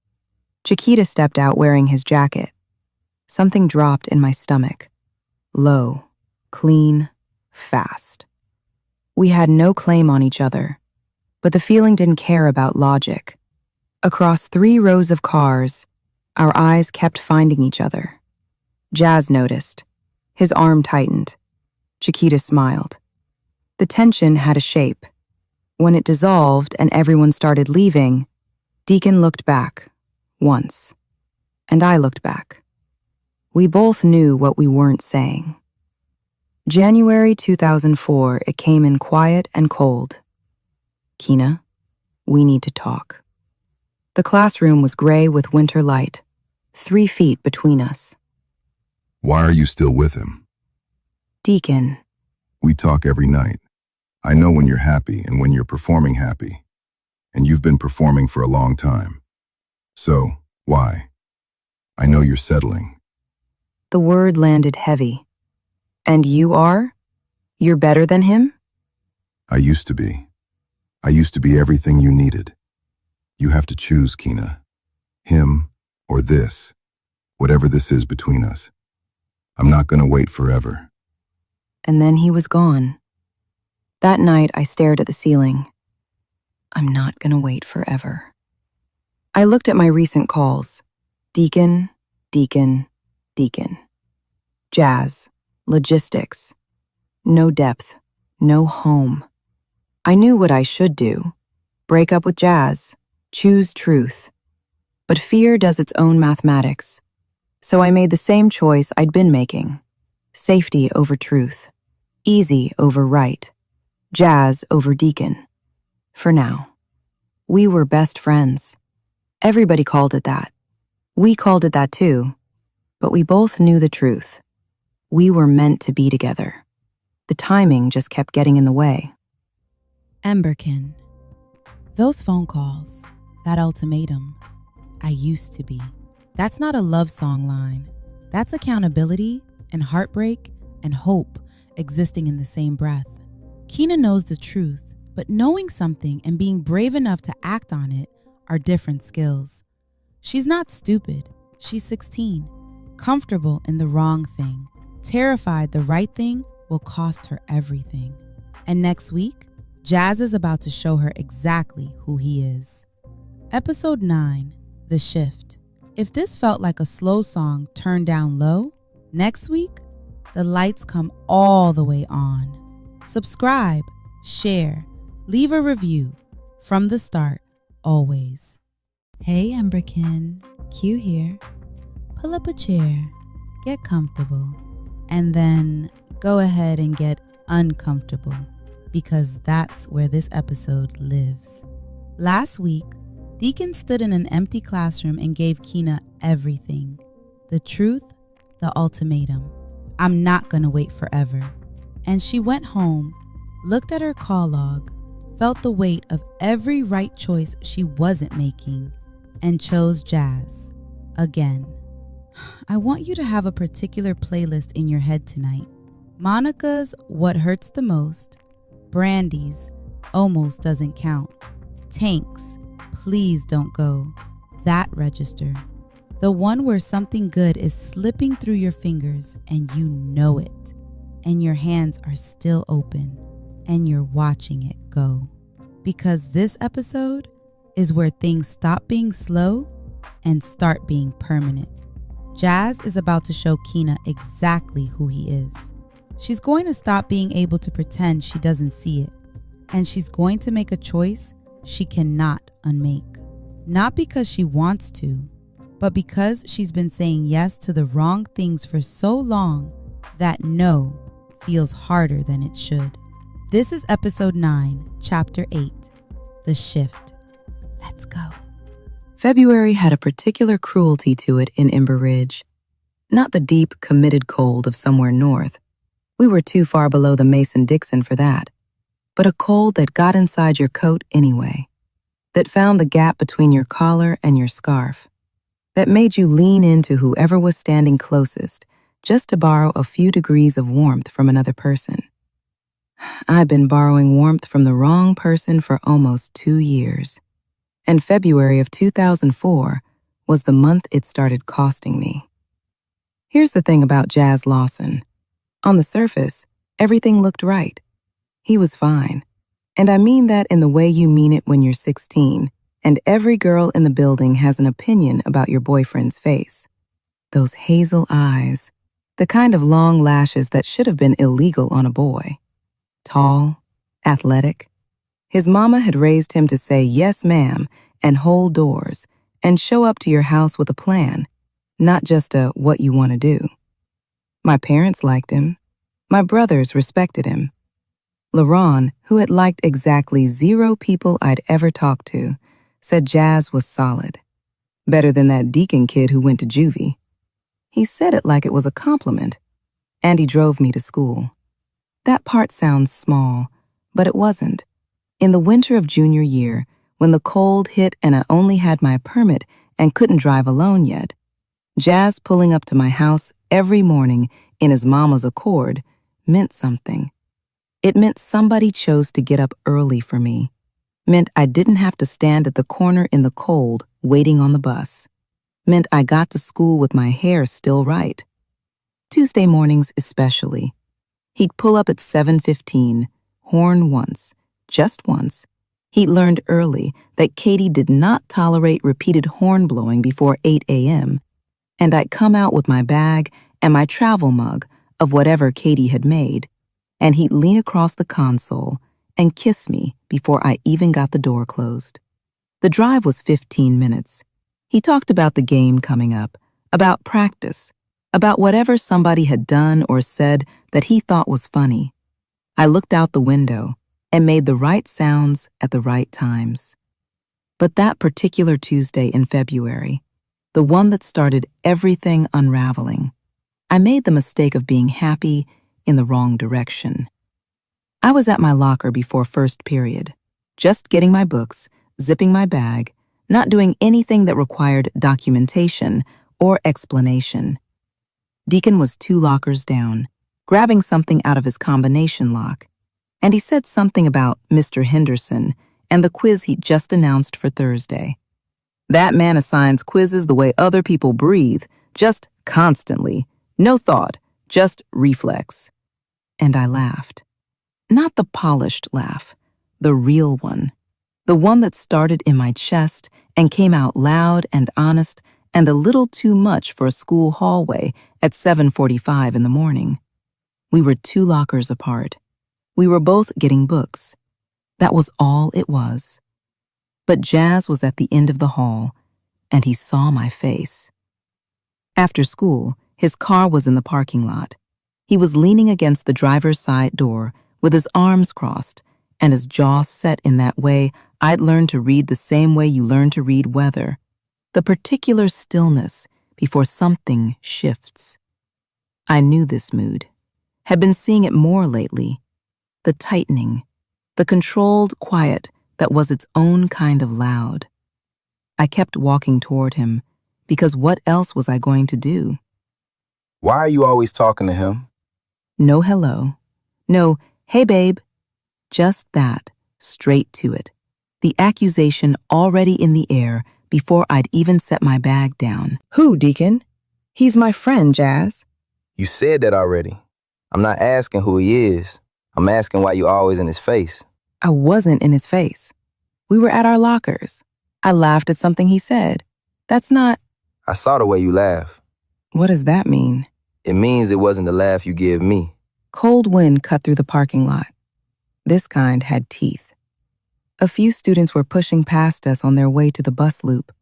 Chiquita stepped out wearing his jacket. Something dropped in my stomach. Low, clean, fast. We had no claim on each other, but the feeling didn't care about logic. Across 3 rows of cars, our eyes kept finding each other. Jazz noticed. His arm tightened. Chiquita smiled. The tension had a shape. When it dissolved and everyone started leaving, Deacon looked back, once. And I looked back. We both knew what we weren't saying. January 2004, it came in quiet and cold. Kina, we need to talk. The classroom was gray with winter light, 3 feet between us. Why are you still with him? Deacon. We talk every night. I know when you're happy and when you're performing happy. And you've been performing for a long time. So, why? I know you're settling. The word landed heavy. And you are? You're better than him? I used to be. I used to be everything you needed. You have to choose, Kina. Him or this. Whatever this is between us. I'm not gonna wait forever. And then he was gone. That night, I stared at the ceiling. I'm not gonna wait forever. I looked at my recent calls. Deacon, Deacon, Deacon. Jazz, logistics. No depth, no home. I knew what I should do. Break up with Jazz, choose truth. But fear does its own mathematics. So I made the same choice I'd been making. Safety over truth. Easy over right. Jazz over Deacon. For now. We were best friends. Everybody called it that. We called it that too. But we both knew the truth. We were meant to be together. The timing just kept getting in the way. Emberkin. Those phone calls, that ultimatum, I used to be. That's not a love song line. That's accountability and heartbreak and hope existing in the same breath. Kina knows the truth, but knowing something and being brave enough to act on it are different skills. She's not stupid. She's 16, comfortable in the wrong thing, terrified the right thing will cost her everything. And next week, Jazz is about to show her exactly who he is. Episode 9, The Shift. If this felt like a slow song turned down low, next week, the lights come all the way on. Subscribe, share, leave a review. From the start, always. Hey Emberkin, Q here. Pull up a chair, get comfortable, and then go ahead and get uncomfortable, because that's where this episode lives. Last week, Deacon stood in an empty classroom and gave Kina everything. The truth, the ultimatum. I'm not gonna wait forever. And she went home, looked at her call log, felt the weight of every right choice she wasn't making, and chose Jazz. Again. I want you to have a particular playlist in your head tonight. Monica's What Hurts the Most, Brandy's Almost Doesn't Count, Tank's Please Don't Go, that register. The one where something good is slipping through your fingers and you know it, and your hands are still open, and you're watching it go. Because this episode is where things stop being slow and start being permanent. Jazz is about to show Kina exactly who he is. She's going to stop being able to pretend she doesn't see it, and she's going to make a choice she cannot unmake. Not because she wants to, but because she's been saying yes to the wrong things for so long that no feels harder than it should. This is episode 9, chapter 8, The Shift. Let's go. February had a particular cruelty to it in Ember Ridge. Not the deep, committed cold of somewhere north. We were too far below the Mason-Dixon for that. But a cold that got inside your coat anyway. That found the gap between your collar and your scarf. That made you lean into whoever was standing closest, just to borrow a few degrees of warmth from another person. I've been borrowing warmth from the wrong person for almost 2 years. And February of 2004 was the month it started costing me. Here's the thing about Jazz Lawson. On the surface, everything looked right. He was fine. And I mean that in the way you mean it when you're 16, and every girl in the building has an opinion about your boyfriend's face. Those hazel eyes, the kind of long lashes that should have been illegal on a boy. Tall, athletic. His mama had raised him to say yes ma'am and hold doors and show up to your house with a plan, not just a what you want to do. My parents liked him. My brothers respected him. LaRon, who had liked exactly 0 people I'd ever talked to, said Jazz was solid. Better than that Deacon kid who went to Juvie. He said it like it was a compliment. And he drove me to school. That part sounds small, but it wasn't. In the winter of junior year, when the cold hit and I only had my permit and couldn't drive alone yet, Jazz pulling up to my house every morning in his mama's Accord meant something. It meant somebody chose to get up early for me. Meant I didn't have to stand at the corner in the cold waiting on the bus. Meant I got to school with my hair still right. Tuesday mornings especially. He'd pull up at 7:15, horn once, just once. He'd learned early that Katie did not tolerate repeated horn blowing before 8 a.m., and I'd come out with my bag and my travel mug of whatever Katie had made, and he'd lean across the console and kiss me before I even got the door closed. The drive was 15 minutes. He talked about the game coming up, about practice, about whatever somebody had done or said that he thought was funny. I looked out the window and made the right sounds at the right times. But that particular Tuesday in February, the one that started everything unraveling, I made the mistake of being happy in the wrong direction. I was at my locker before first period, just getting my books, zipping my bag, not doing anything that required documentation or explanation. Deacon was 2 lockers down, grabbing something out of his combination lock, and he said something about Mr. Henderson and the quiz he'd just announced for Thursday. That man assigns quizzes the way other people breathe, just constantly. No thought, just reflex. And I laughed. Not the polished laugh, the real one. The one that started in my chest and came out loud and honest and a little too much for a school hallway at 7:45 in the morning. We were 2 lockers apart. We were both getting books. That was all it was. But Jazz was at the end of the hall, and he saw my face. After school, his car was in the parking lot. He was leaning against the driver's side door with his arms crossed and his jaw set in that way I'd learned to read the same way you learn to read weather, the particular stillness before something shifts. I knew this mood, had been seeing it more lately, the tightening, the controlled quiet that was its own kind of loud. I kept walking toward him, because what else was I going to do? Why are you always talking to him? No hello. No, hey babe. Just that, straight to it. The accusation already in the air before I'd even set my bag down. Who, Deacon? He's my friend, Jazz. You said that already. I'm not asking who he is. I'm asking why you always in his face. I wasn't in his face. We were at our lockers. I laughed at something he said. That's not... I saw the way you laugh. What does that mean? It means it wasn't the laugh you give me. Cold wind cut through the parking lot. This kind had teeth. A few students were pushing past us on their way to the bus loop,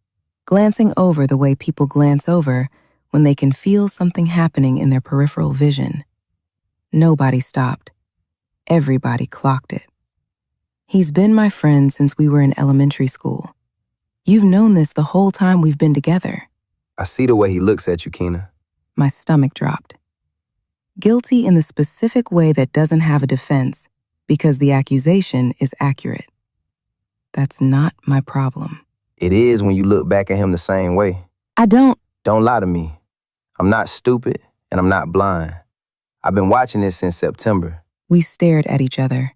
glancing over the way people glance over when they can feel something happening in their peripheral vision. Nobody stopped. Everybody clocked it. He's been my friend since we were in elementary school. You've known this the whole time we've been together. I see the way he looks at you, Keena. My stomach dropped. Guilty in the specific way that doesn't have a defense because the accusation is accurate. That's not my problem. It is when you look back at him the same way. I don't... Don't lie to me. I'm not stupid and I'm not blind. I've been watching this since September. We stared at each other.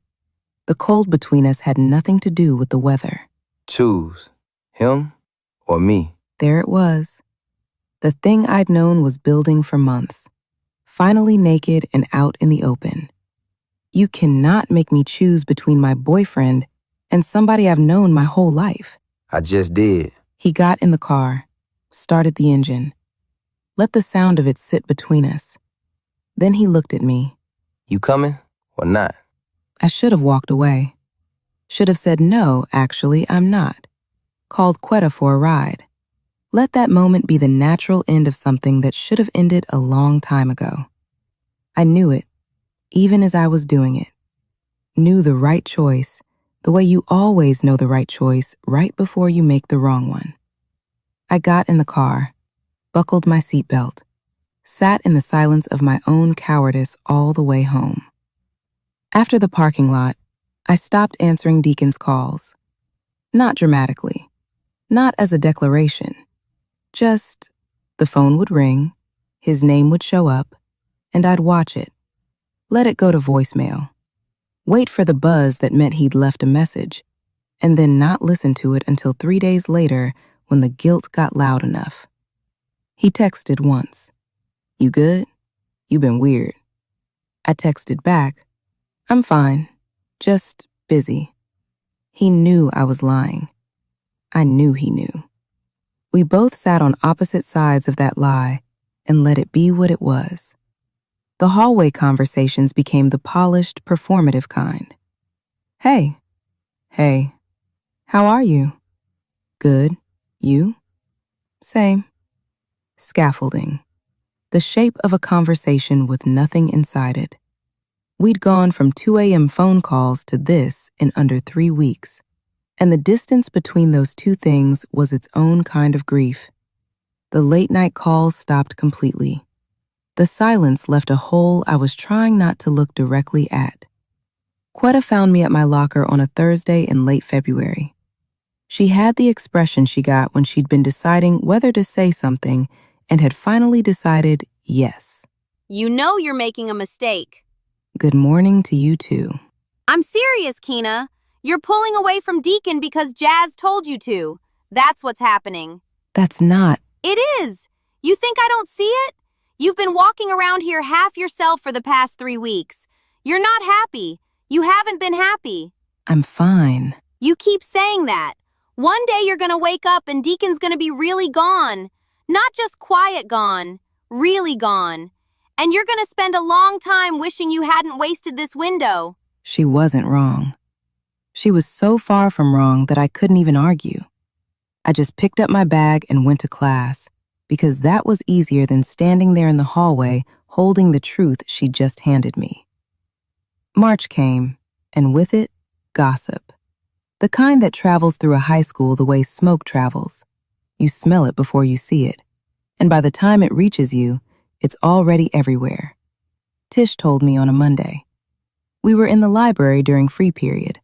The cold between us had nothing to do with the weather. Choose, him or me. There it was. The thing I'd known was building for months, finally naked and out in the open. You cannot make me choose between my boyfriend and somebody I've known my whole life. I just did. He got in the car, started the engine, let the sound of it sit between us. Then he looked at me. You coming or not? I should have walked away. Should have said no, actually, I'm not. Called Quetta for a ride. Let that moment be the natural end of something that should have ended a long time ago. I knew it, even as I was doing it. Knew the right choice, the way you always know the right choice right before you make the wrong one. I got in the car, buckled my seatbelt, sat in the silence of my own cowardice all the way home. After the parking lot, I stopped answering Deacon's calls. Not dramatically, not as a declaration. Just, the phone would ring, his name would show up, and I'd watch it. Let it go to voicemail. Wait for the buzz that meant he'd left a message, and then not listen to it until 3 days later when the guilt got loud enough. He texted once. "You good? You been weird." I texted back, "I'm fine, just busy." He knew I was lying. I knew he knew. We both sat on opposite sides of that lie and let it be what it was. The hallway conversations became the polished, performative kind. Hey, how are you? Good, you? Same. Scaffolding. The shape of a conversation with nothing inside it. We'd gone from 2 a.m. phone calls to this in under 3 weeks, and the distance between those two things was its own kind of grief. The late-night calls stopped completely. The silence left a hole I was trying not to look directly at. Quetta found me at my locker on a Thursday in late February. She had the expression she got when she'd been deciding whether to say something and had finally decided yes. You know you're making a mistake. Good morning to you too. I'm serious, Keena. You're pulling away from Deacon because Jazz told you to. That's what's happening. That's not. It is. You think I don't see it? You've been walking around here half yourself for the past 3 weeks. You're not happy. You haven't been happy. I'm fine. You keep saying that. One day you're gonna wake up and Deacon's gonna be really gone. Not just quiet gone, really gone. And you're gonna spend a long time wishing you hadn't wasted this window. She wasn't wrong. She was so far from wrong that I couldn't even argue. I just picked up my bag and went to class, because that was easier than standing there in the hallway holding the truth she'd just handed me. March came, and with it, gossip. The kind that travels through a high school the way smoke travels. You smell it before you see it, and by the time it reaches you, it's already everywhere. Tish told me on a Monday. We were in the library during free period,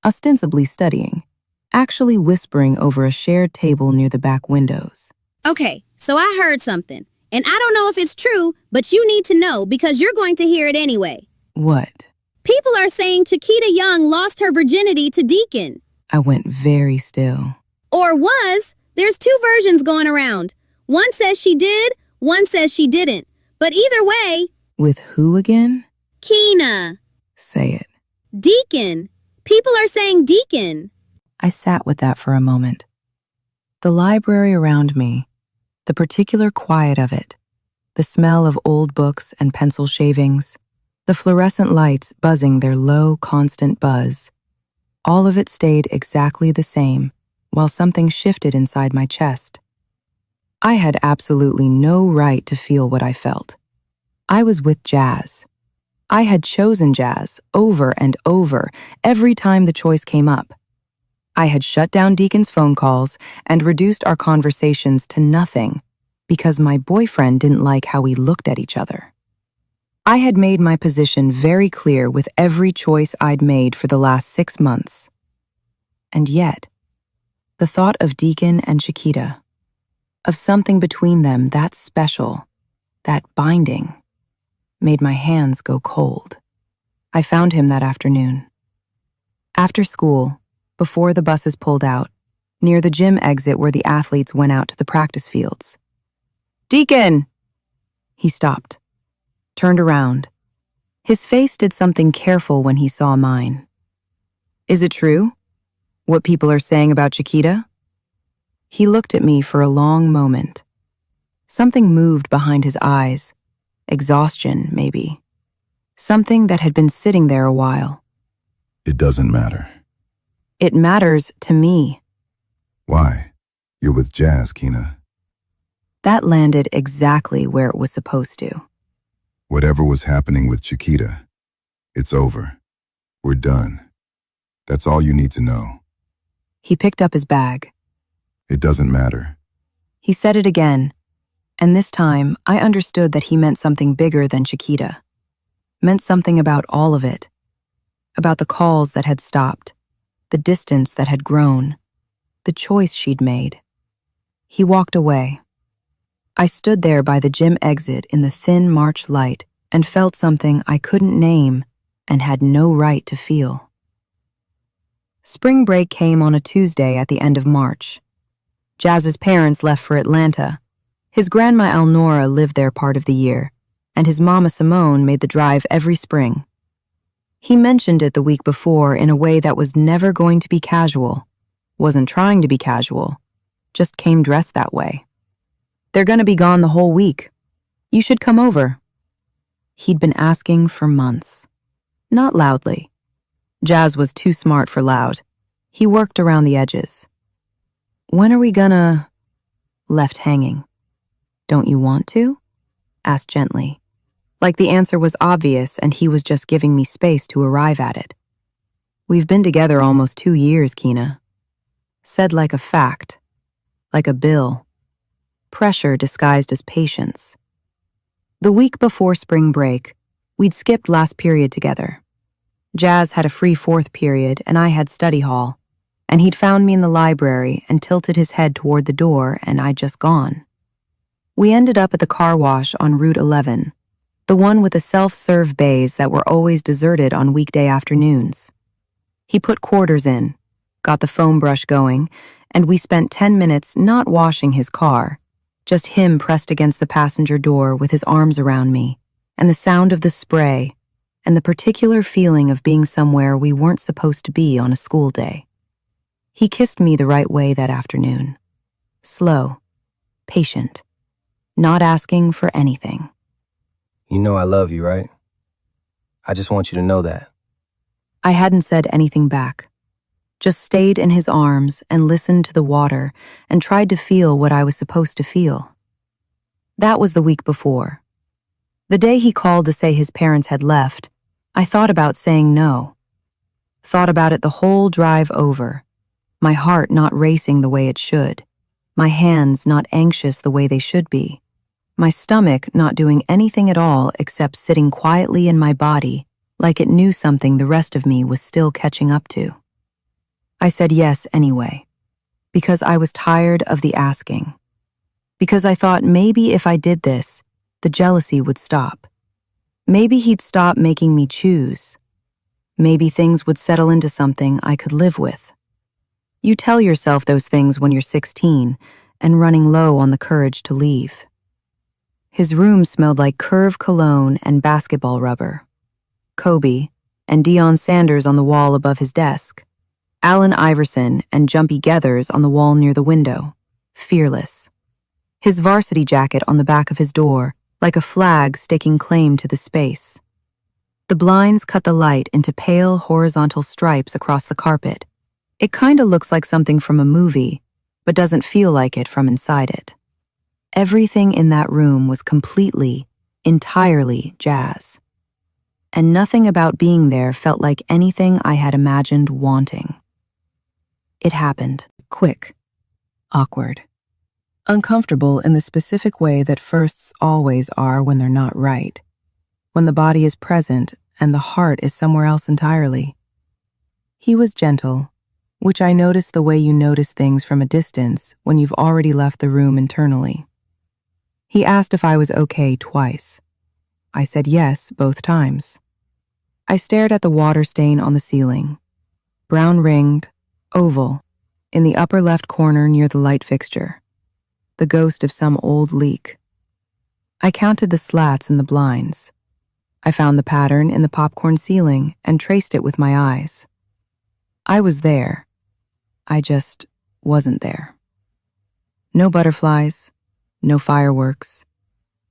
ostensibly studying, actually whispering over a shared table near the back windows. Okay, so I heard something, and I don't know if it's true, but you need to know because you're going to hear it anyway. What? People are saying Chiquita Young lost her virginity to Deacon. I went very still. Or was. There's 2 versions going around. One says she did, one says she didn't. But either way... With who again? Keena. Say it. Deacon. People are saying Deacon. I sat with that for a moment. The library around me, the particular quiet of it, the smell of old books and pencil shavings, the fluorescent lights buzzing their low, constant buzz. All of it stayed exactly the same, while something shifted inside my chest. I had absolutely no right to feel what I felt. I was with Jazz. I had chosen Jazz over and over every time the choice came up. I had shut down Deacon's phone calls and reduced our conversations to nothing because my boyfriend didn't like how we looked at each other. I had made my position very clear with every choice I'd made for the last 6 months. And yet, the thought of Deacon and Chiquita, of something between them that special, that binding, made my hands go cold. I found him that afternoon. After school, before the buses pulled out, near the gym exit where the athletes went out to the practice fields. "Deacon!" He stopped, turned around. His face did something careful when he saw mine. "Is it true? What people are saying about Chiquita?" He looked at me for a long moment. Something moved behind his eyes. Exhaustion, maybe. Something that had been sitting there a while. It doesn't matter. It matters to me. Why? You're with Jazz, Keena. That landed exactly where it was supposed to. Whatever was happening with Chiquita, it's over. We're done. That's all you need to know. He picked up his bag. It doesn't matter. He said it again, and this time I understood that he meant something bigger than Chiquita. Meant something about all of it. About the calls that had stopped, the distance that had grown, the choice she'd made. He walked away. I stood there by the gym exit in the thin March light and felt something I couldn't name and had no right to feel. Spring break came on a Tuesday at the end of March. Jazz's parents left for Atlanta. His grandma Elnora lived there part of the year, and his mama Simone made the drive every spring. He mentioned it the week before in a way that was never going to be casual, wasn't trying to be casual, just came dressed that way. They're gonna be gone the whole week. You should come over. He'd been asking for months. Not loudly. Jazz was too smart for loud. He worked around the edges. When are we gonna... Left hanging. Don't you want to? Asked gently. Like the answer was obvious and he was just giving me space to arrive at it. We've been together almost 2 years, Keena. Said like a fact. Like a bill. Pressure disguised as patience. The week before spring break, we'd skipped last period together. Jazz had a free fourth period and I had study hall, and he'd found me in the library and tilted his head toward the door and I'd just gone. We ended up at the car wash on Route 11, the one with the self-serve bays that were always deserted on weekday afternoons. He put quarters in, got the foam brush going, and we spent 10 minutes not washing his car, just him pressed against the passenger door with his arms around me, and the sound of the spray, and the particular feeling of being somewhere we weren't supposed to be on a school day. He kissed me the right way that afternoon. Slow, patient, not asking for anything. You know I love you, right? I just want you to know that. I hadn't said anything back. Just stayed in his arms and listened to the water and tried to feel what I was supposed to feel. That was the week before. The day he called to say his parents had left, I thought about saying no. Thought about it the whole drive over, my heart not racing the way it should, my hands not anxious the way they should be, my stomach not doing anything at all except sitting quietly in my body like it knew something the rest of me was still catching up to. I said yes anyway, because I was tired of the asking. Because I thought maybe if I did this, the jealousy would stop. Maybe he'd stop making me choose. Maybe things would settle into something I could live with. You tell yourself those things when you're 16 and running low on the courage to leave. His room smelled like Curve cologne and basketball rubber. Kobe and Deion Sanders on the wall above his desk. Allen Iverson and Jumpy Gethers on the wall near the window, fearless. His varsity jacket on the back of his door, like a flag staking claim to the space. The blinds cut the light into pale horizontal stripes across the carpet. It kinda looks like something from a movie, but doesn't feel like it from inside it. Everything in that room was completely, entirely Jazz. And nothing about being there felt like anything I had imagined wanting. It happened, quick, awkward, uncomfortable in the specific way that firsts always are when they're not right, when the body is present and the heart is somewhere else entirely. He was gentle, which I noticed the way you notice things from a distance when you've already left the room internally. He asked if I was okay twice. I said yes both times. I stared at the water stain on the ceiling, brown-ringed, oval, in the upper left corner near the light fixture, the ghost of some old leak. I counted the slats in the blinds. I found the pattern in the popcorn ceiling and traced it with my eyes. I was there. I just wasn't there. No butterflies, no fireworks,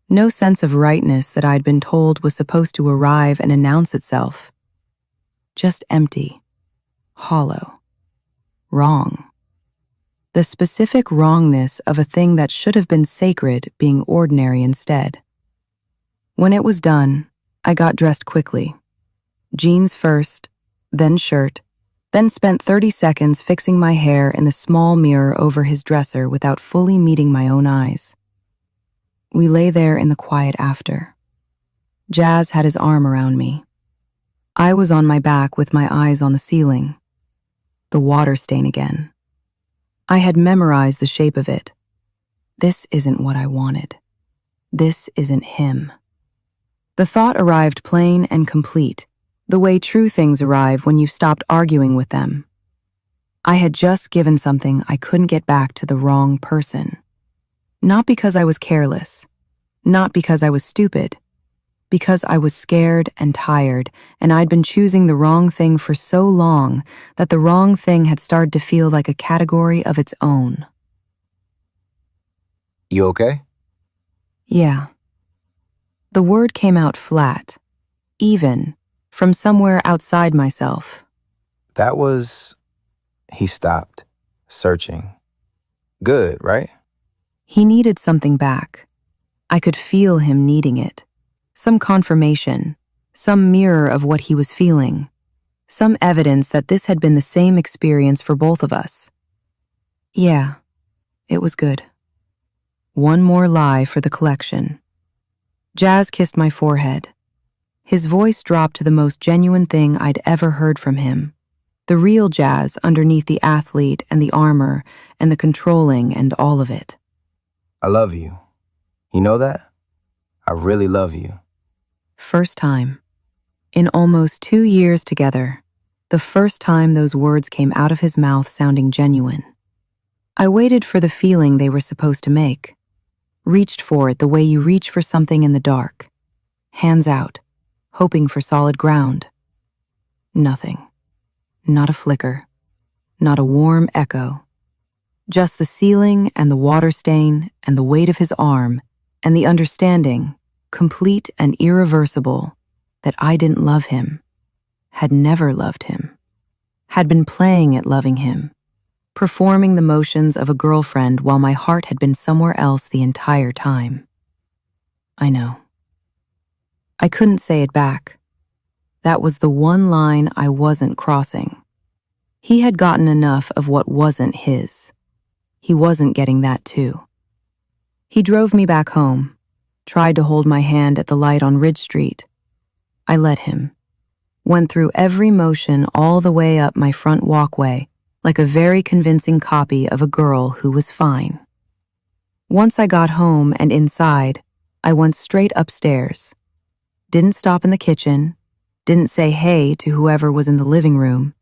no sense of rightness that I'd been told was supposed to arrive and announce itself. Just empty, hollow. Wrong. The specific wrongness of a thing that should have been sacred being ordinary instead. When it was done, I got dressed quickly. Jeans first, then shirt, then spent 30 seconds fixing my hair in the small mirror over his dresser without fully meeting my own eyes. We lay there in the quiet after. Jazz had his arm around me. I was on my back with my eyes on the ceiling. The water stain again. I had memorized the shape of it. This isn't what I wanted. This isn't him. The thought arrived plain and complete, the way true things arrive when you've stopped arguing with them. I had just given something I couldn't get back to the wrong person. Not because I was careless, not because I was stupid, because I was scared and tired, and I'd been choosing the wrong thing for so long that the wrong thing had started to feel like a category of its own. You okay? Yeah. The word came out flat, even, from somewhere outside myself. That was... He stopped, searching. Good, right? He needed something back. I could feel him needing it. Some confirmation, some mirror of what he was feeling, some evidence that this had been the same experience for both of us. Yeah, it was good. One more lie for the collection. Jazz kissed my forehead. His voice dropped to the most genuine thing I'd ever heard from him. The real Jazz underneath the athlete and the armor and the controlling and all of it. I love you. You know that? I really love you. First time. In almost 2 years together, the first time those words came out of his mouth sounding genuine. I waited for the feeling they were supposed to make. Reached for it the way you reach for something in the dark. Hands out, hoping for solid ground. Nothing. Not a flicker. Not a warm echo. Just the ceiling and the water stain and the weight of his arm and the understanding, complete and irreversible, that I didn't love him, had never loved him, had been playing at loving him, performing the motions of a girlfriend while my heart had been somewhere else the entire time. I know. I couldn't say it back. That was the one line I wasn't crossing. He had gotten enough of what wasn't his. He wasn't getting that too. He drove me back home, tried to hold my hand at the light on Ridge Street. I let him. Went through every motion all the way up my front walkway, like a very convincing copy of a girl who was fine. Once I got home and inside, I went straight upstairs. Didn't stop in the kitchen, didn't say hey to whoever was in the living room,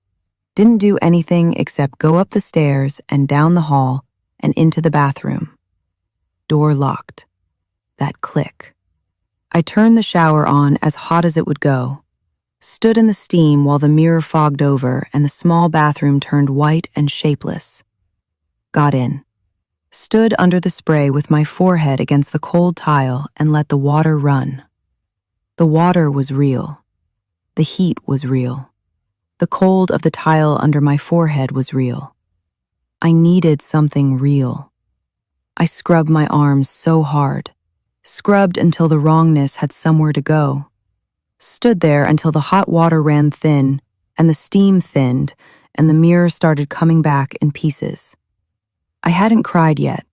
didn't do anything except go up the stairs and down the hall and into the bathroom. Door locked. That click. I turned the shower on as hot as it would go, stood in the steam while the mirror fogged over and the small bathroom turned white and shapeless. Got in. Stood under the spray with my forehead against the cold tile and let the water run. The water was real. The heat was real. The cold of the tile under my forehead was real. I needed something real. I scrubbed my arms so hard, scrubbed until the wrongness had somewhere to go, stood there until the hot water ran thin and the steam thinned and the mirror started coming back in pieces. I hadn't cried yet.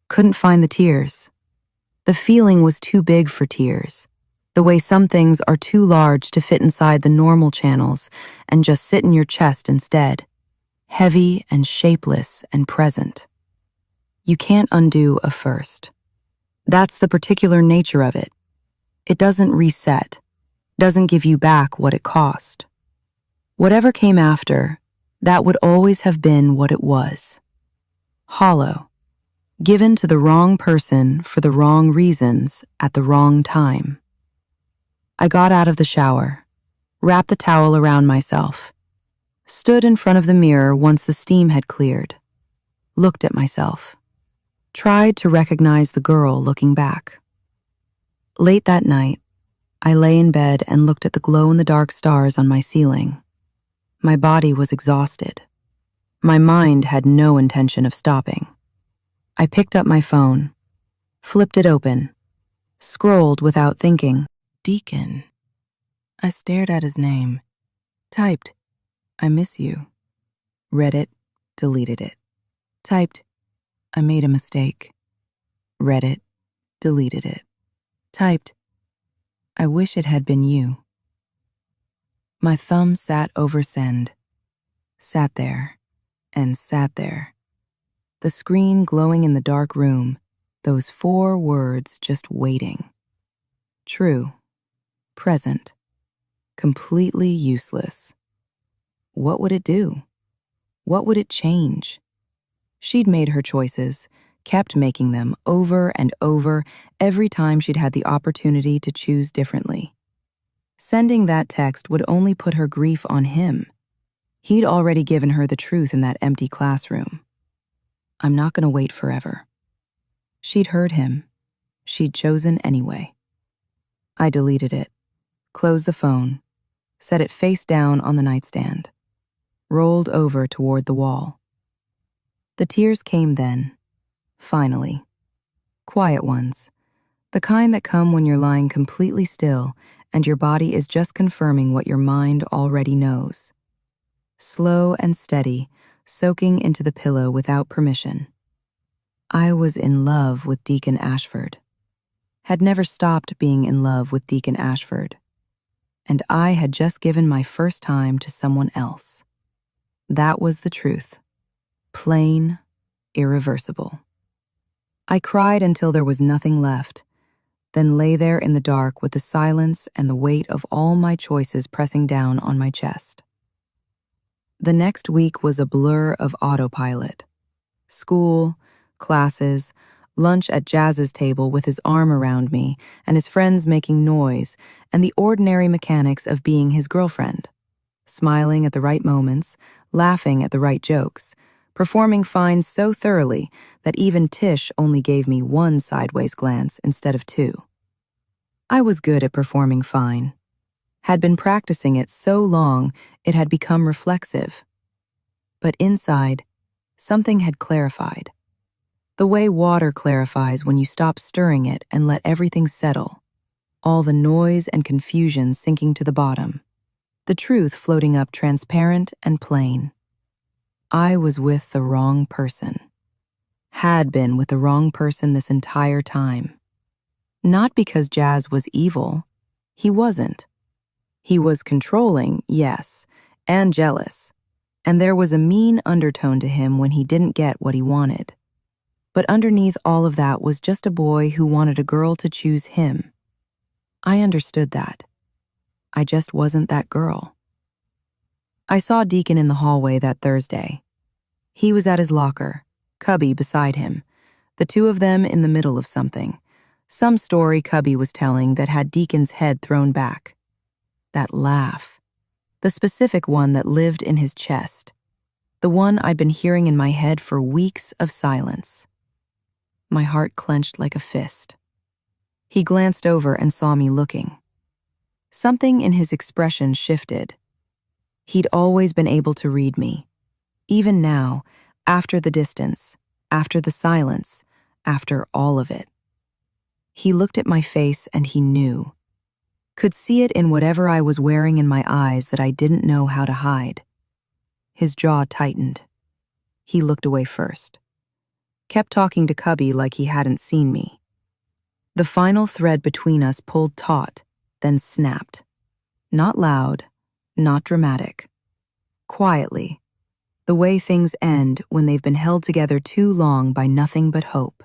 Couldn't find the tears. The feeling was too big for tears, the way some things are too large to fit inside the normal channels and just sit in your chest instead, heavy and shapeless and present. You can't undo a first. That's the particular nature of it. It doesn't reset, doesn't give you back what it cost. Whatever came after, that would always have been what it was. Hollow, given to the wrong person for the wrong reasons at the wrong time. I got out of the shower, wrapped the towel around myself, stood in front of the mirror once the steam had cleared, looked at myself, tried to recognize the girl looking back. Late that night, I lay in bed and looked at the glow-in-the-dark stars on my ceiling. My body was exhausted. My mind had no intention of stopping. I picked up my phone, flipped it open, scrolled without thinking. Deacon. I stared at his name, typed, "I miss you." Read it, deleted it. Typed, "I made a mistake." Read it, deleted it. Typed, "I wish it had been you." My thumb sat over send. Sat there, and sat there. The screen glowing in the dark room, those 4 words just waiting. True. Present. Completely useless. What would it do? What would it change? She'd made her choices, kept making them over and over every time she'd had the opportunity to choose differently. Sending that text would only put her grief on him. He'd already given her the truth in that empty classroom. I'm not going to wait forever. She'd heard him. She'd chosen anyway. I deleted it, closed the phone, set it face down on the nightstand, rolled over toward the wall. The tears came then, finally. Quiet ones, the kind that come when you're lying completely still and your body is just confirming what your mind already knows. Slow and steady, soaking into the pillow without permission. I was in love with Deacon Ashford. Had never stopped being in love with Deacon Ashford. And I had just given my first time to someone else. That was the truth. Plain, irreversible. I cried until there was nothing left, then lay there in the dark with the silence and the weight of all my choices pressing down on my chest. The next week was a blur of autopilot. School, classes, lunch at Jazz's table with his arm around me and his friends making noise, and the ordinary mechanics of being his girlfriend. Smiling at the right moments, laughing at the right jokes, performing fine so thoroughly that even Tish only gave me 1 sideways glance instead of 2. I was good at performing fine. Had been practicing it so long it had become reflexive. But inside, something had clarified. The way water clarifies when you stop stirring it and let everything settle, all the noise and confusion sinking to the bottom, the truth floating up transparent and plain. I was with the wrong person. Had been with the wrong person this entire time. Not because Jazz was evil. He wasn't. He was controlling, yes, and jealous, and there was a mean undertone to him when he didn't get what he wanted. But underneath all of that was just a boy who wanted a girl to choose him. I understood that. I just wasn't that girl. I saw Deacon in the hallway that Thursday. He was at his locker, Cubby beside him, the 2 of them in the middle of something. Some story Cubby was telling that had Deacon's head thrown back. That laugh. The specific one that lived in his chest. The one I'd been hearing in my head for weeks of silence. My heart clenched like a fist. He glanced over and saw me looking. Something in his expression shifted. He'd always been able to read me. Even now, after the distance, after the silence, after all of it. He looked at my face and he knew. Could see it in whatever I was wearing in my eyes that I didn't know how to hide. His jaw tightened. He looked away first. Kept talking to Cubby like he hadn't seen me. The final thread between us pulled taut, then snapped. Not loud, not dramatic. Quietly, the way things end when they've been held together too long by nothing but hope.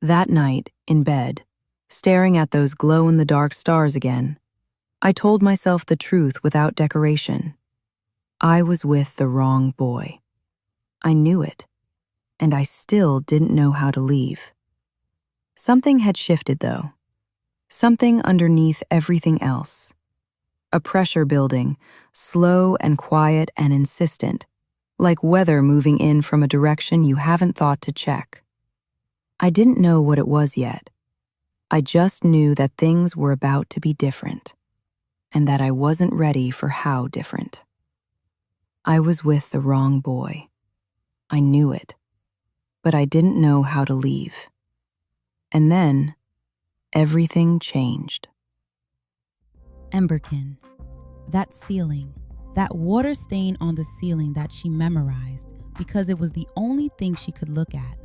That night, in bed, staring at those glow-in-the-dark stars again, I told myself the truth without decoration. I was with the wrong boy. I knew it. And I still didn't know how to leave. Something had shifted, though. Something underneath everything else. A pressure building, slow and quiet and insistent, like weather moving in from a direction you haven't thought to check. I didn't know what it was yet. I just knew that things were about to be different, and that I wasn't ready for how different. I was with the wrong boy. I knew it, but I didn't know how to leave. And then, everything changed. Emberkin. That ceiling. That water stain on the ceiling that she memorized because it was the only thing she could look at.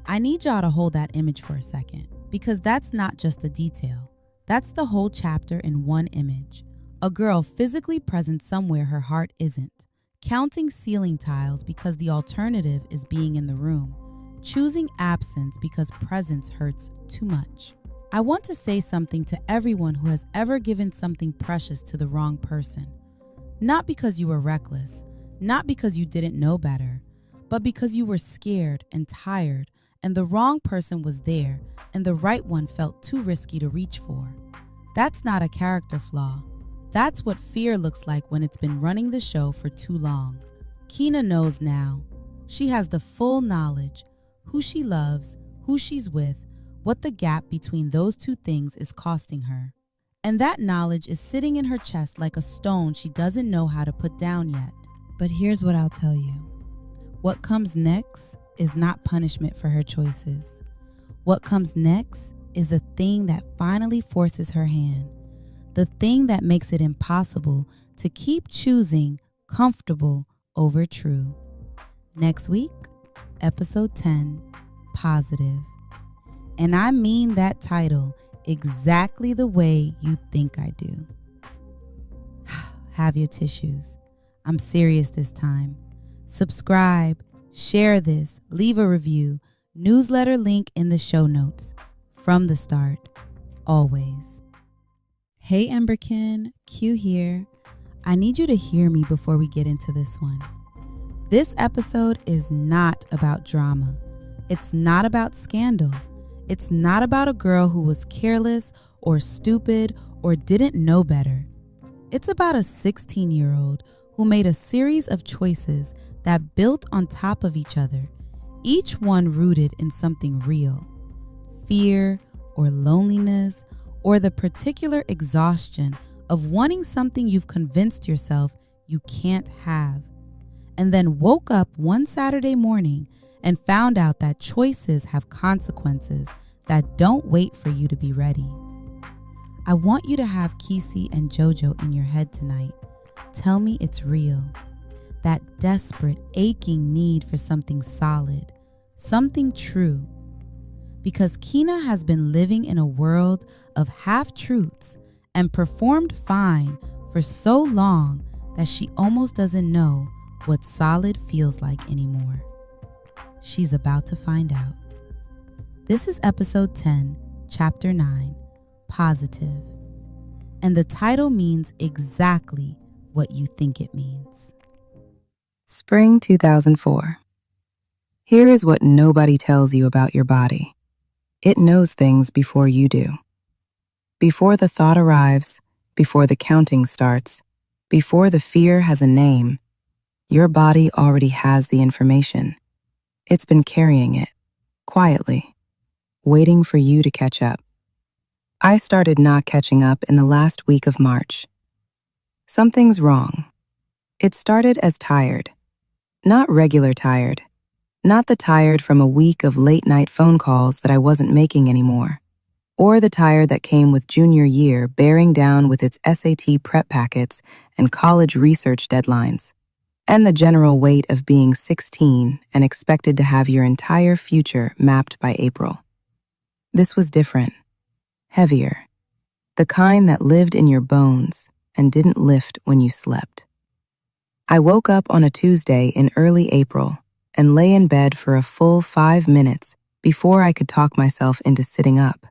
I need y'all to hold that image for a second, because that's not just a detail. That's the whole chapter in one image. A girl physically present somewhere her heart isn't, counting ceiling tiles because the alternative is being in the room, choosing absence because presence hurts too much. I want to say something to everyone who has ever given something precious to the wrong person. Not because you were reckless, not because you didn't know better, but because you were scared and tired and the wrong person was there and the right one felt too risky to reach for. That's not a character flaw. That's what fear looks like when it's been running the show for too long. Keena knows now. She has the full knowledge, who she loves, who she's with, what the gap between those two things is costing her. And that knowledge is sitting in her chest like a stone she doesn't know how to put down yet. But here's what I'll tell you. What comes next is not punishment for her choices. What comes next is the thing that finally forces her hand. The thing that makes it impossible to keep choosing comfortable over true. Next week, episode 10, Positive. And I mean that title exactly the way you think I do. Have your tissues. I'm serious this time. Subscribe, share this, leave a review, newsletter link in the show notes. From the start, always. Hey Emberkin, Q here. I need you to hear me before we get into this one. This episode is not about drama. It's not about scandal. It's not about a girl who was careless or stupid or didn't know better. It's about a 16-year-old who made a series of choices that built on top of each other, each one rooted in something real. Fear or loneliness or the particular exhaustion of wanting something you've convinced yourself you can't have. And then woke up one Saturday morning and found out that choices have consequences that don't wait for you to be ready. I want you to have Kisi and Jojo in your head tonight. Tell me it's real. That desperate, aching need for something solid, something true. Because Keena has been living in a world of half-truths and performed fine for so long that she almost doesn't know what solid feels like anymore. She's about to find out. This is episode 10, chapter 9, Positive. And the title means exactly what you think it means. Spring 2004. Here is what nobody tells you about your body. It knows things before you do. Before the thought arrives, before the counting starts, before the fear has a name, your body already has the information. It's been carrying it, quietly, waiting for you to catch up. I started not catching up in the last week of March. Something's wrong. It started as tired. Not regular tired. Not the tired from a week of late-night phone calls that I wasn't making anymore. Or the tired that came with junior year bearing down with its SAT prep packets and college research deadlines. And the general weight of being 16 and expected to have your entire future mapped by April. This was different. Heavier. The kind that lived in your bones and didn't lift when you slept. I woke up on a Tuesday in early April and lay in bed for a full 5 minutes before I could talk myself into sitting up.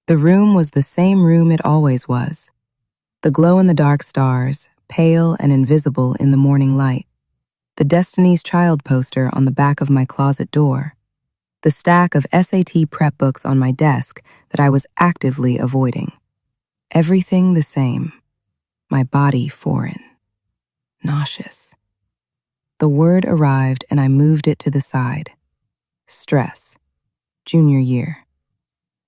The room was the same room it always was. The glow-in-the-dark stars, pale and invisible in the morning light. The Destiny's Child poster on the back of my closet door. The stack of SAT prep books on my desk that I was actively avoiding. Everything the same. My body foreign. Nauseous. The word arrived and I moved it to the side. Stress. Junior year.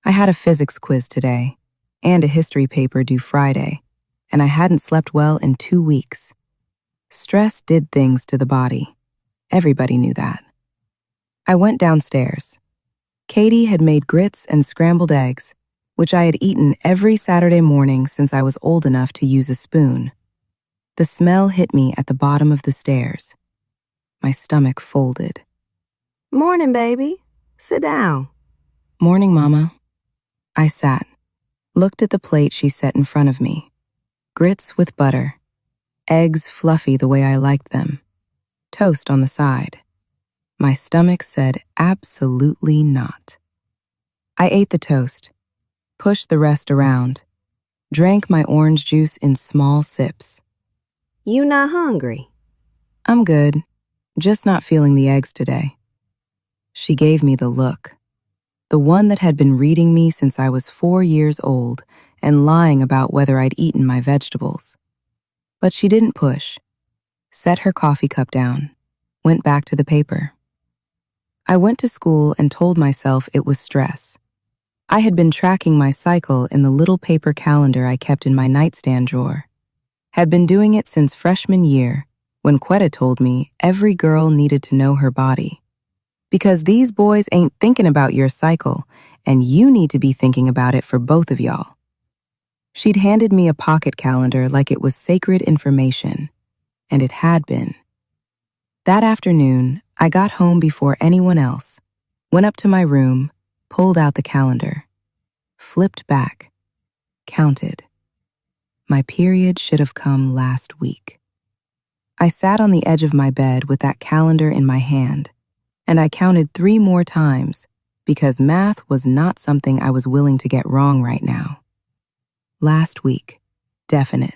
I had a physics quiz today and a history paper due Friday, and I hadn't slept well in 2 weeks. Stress did things to the body. Everybody knew that. I went downstairs. Katie had made grits and scrambled eggs, which I had eaten every Saturday morning since I was old enough to use a spoon. The smell hit me at the bottom of the stairs. My stomach folded. Morning, baby. Sit down. Morning, Mama. I sat, looked at the plate she set in front of me. Grits with butter, eggs fluffy the way I liked them, toast on the side. My stomach said absolutely not. I ate the toast, pushed the rest around, drank my orange juice in small sips. You not hungry? I'm good, just not feeling the eggs today. She gave me the look, the one that had been reading me since I was 4 years old and lying about whether I'd eaten my vegetables. But she didn't push, set her coffee cup down, went back to the paper. I went to school and told myself it was stress. I had been tracking my cycle in the little paper calendar I kept in my nightstand drawer. Had been doing it since freshman year, when Quetta told me every girl needed to know her body. Because these boys ain't thinking about your cycle, and you need to be thinking about it for both of y'all. She'd handed me a pocket calendar like it was sacred information, and it had been. That afternoon, I got home before anyone else, went up to my room, pulled out the calendar, flipped back, counted. My period should have come last week. I sat on the edge of my bed with that calendar in my hand, and I counted 3 more times because math was not something I was willing to get wrong right now. Last week, definite.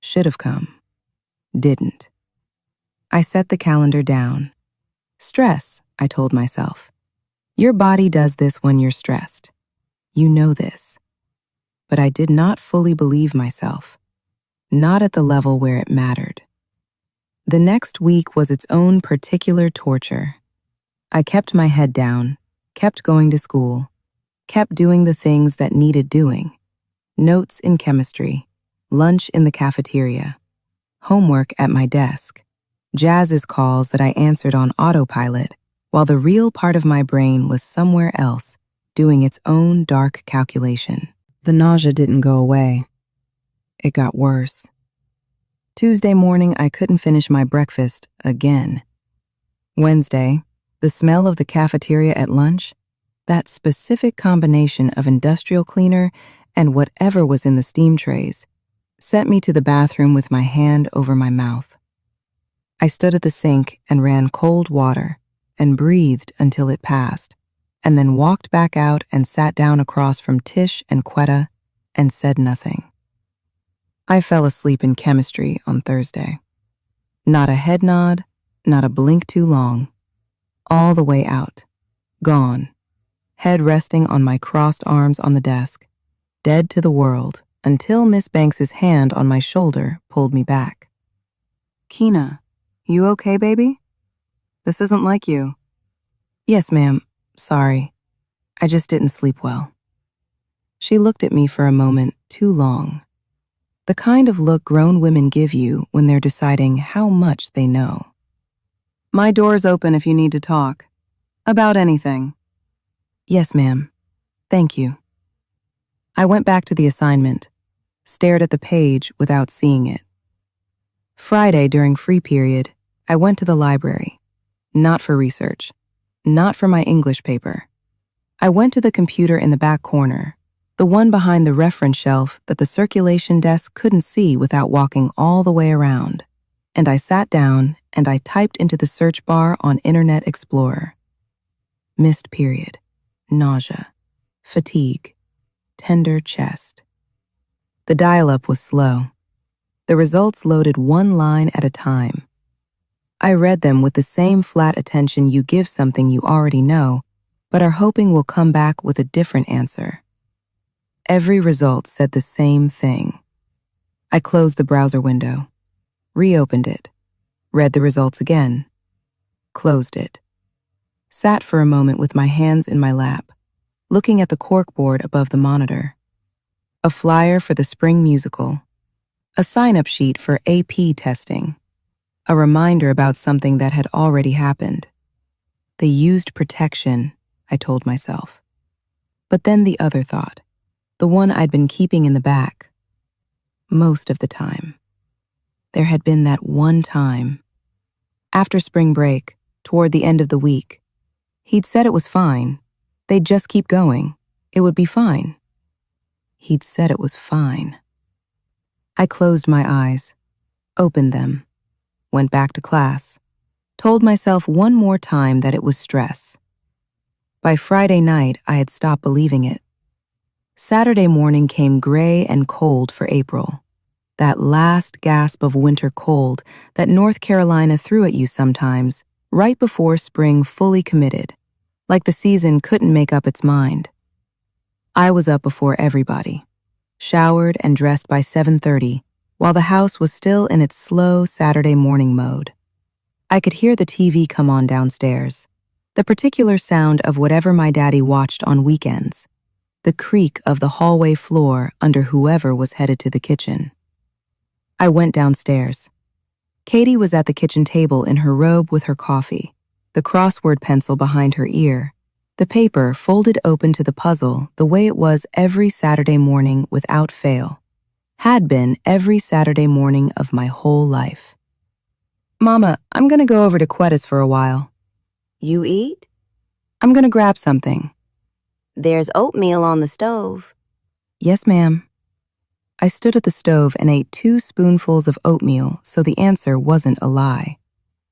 Should have come. Didn't. I set the calendar down. Stress, I told myself. Your body does this when you're stressed. You know this. But I did not fully believe myself. Not at the level where it mattered. The next week was its own particular torture. I kept my head down, kept going to school, kept doing the things that needed doing. Notes in chemistry, lunch in the cafeteria, homework at my desk, Jazz's calls that I answered on autopilot, while the real part of my brain was somewhere else, doing its own dark calculation. The nausea didn't go away. It got worse. Tuesday morning, I couldn't finish my breakfast again. Wednesday, the smell of the cafeteria at lunch, that specific combination of industrial cleaner and whatever was in the steam trays, sent me to the bathroom with my hand over my mouth. I stood at the sink and ran cold water and breathed until it passed, and then walked back out and sat down across from Tish and Quetta and said nothing. I fell asleep in chemistry on Thursday. Not a head nod, not a blink too long. All the way out. Gone. Head resting on my crossed arms on the desk. Dead to the world until Miss Banks's hand on my shoulder pulled me back. Keena, you okay, baby? This isn't like you. Yes, ma'am. Sorry. I just didn't sleep well. She looked at me for a moment too long. The kind of look grown women give you when they're deciding how much they know. My door's open if you need to talk. About anything. Yes, ma'am. Thank you. I went back to the assignment, stared at the page without seeing it. Friday during free period, I went to the library. Not for research. Not for my English paper. I went to the computer in the back corner, the one behind the reference shelf that the circulation desk couldn't see without walking all the way around, and I sat down and I typed into the search bar on Internet Explorer. Missed period, nausea, fatigue, tender chest. The dial-up was slow. The results loaded one line at a time. I read them with the same flat attention you give something you already know, but are hoping will come back with a different answer. Every result said the same thing. I closed the browser window, reopened it, read the results again, closed it, sat for a moment with my hands in my lap, looking at the corkboard above the monitor. A flyer for the spring musical, a sign-up sheet for AP testing, a reminder about something that had already happened. They used protection, I told myself. But then the other thought, the one I'd been keeping in the back. Most of the time. There had been that one time. After spring break, toward the end of the week, he'd said it was fine. They'd just keep going. It would be fine. He'd said it was fine. I closed my eyes, opened them, went back to class, told myself one more time that it was stress. By Friday night, I had stopped believing it. Saturday morning came gray and cold for April. That last gasp of winter cold that North Carolina threw at you sometimes, right before spring fully committed, like the season couldn't make up its mind. I was up before everybody, showered and dressed by 7:30, while the house was still in its slow Saturday morning mode. I could hear the TV come on downstairs, the particular sound of whatever my daddy watched on weekends, the creak of the hallway floor under whoever was headed to the kitchen. I went downstairs. Katie was at the kitchen table in her robe with her coffee, the crossword pencil behind her ear, the paper folded open to the puzzle the way it was every Saturday morning without fail, had been every Saturday morning of my whole life. Mama, I'm gonna go over to Quetta's for a while. You eat? I'm gonna grab something. There's oatmeal on the stove. Yes, ma'am. I stood at the stove and ate 2 spoonfuls of oatmeal so the answer wasn't a lie,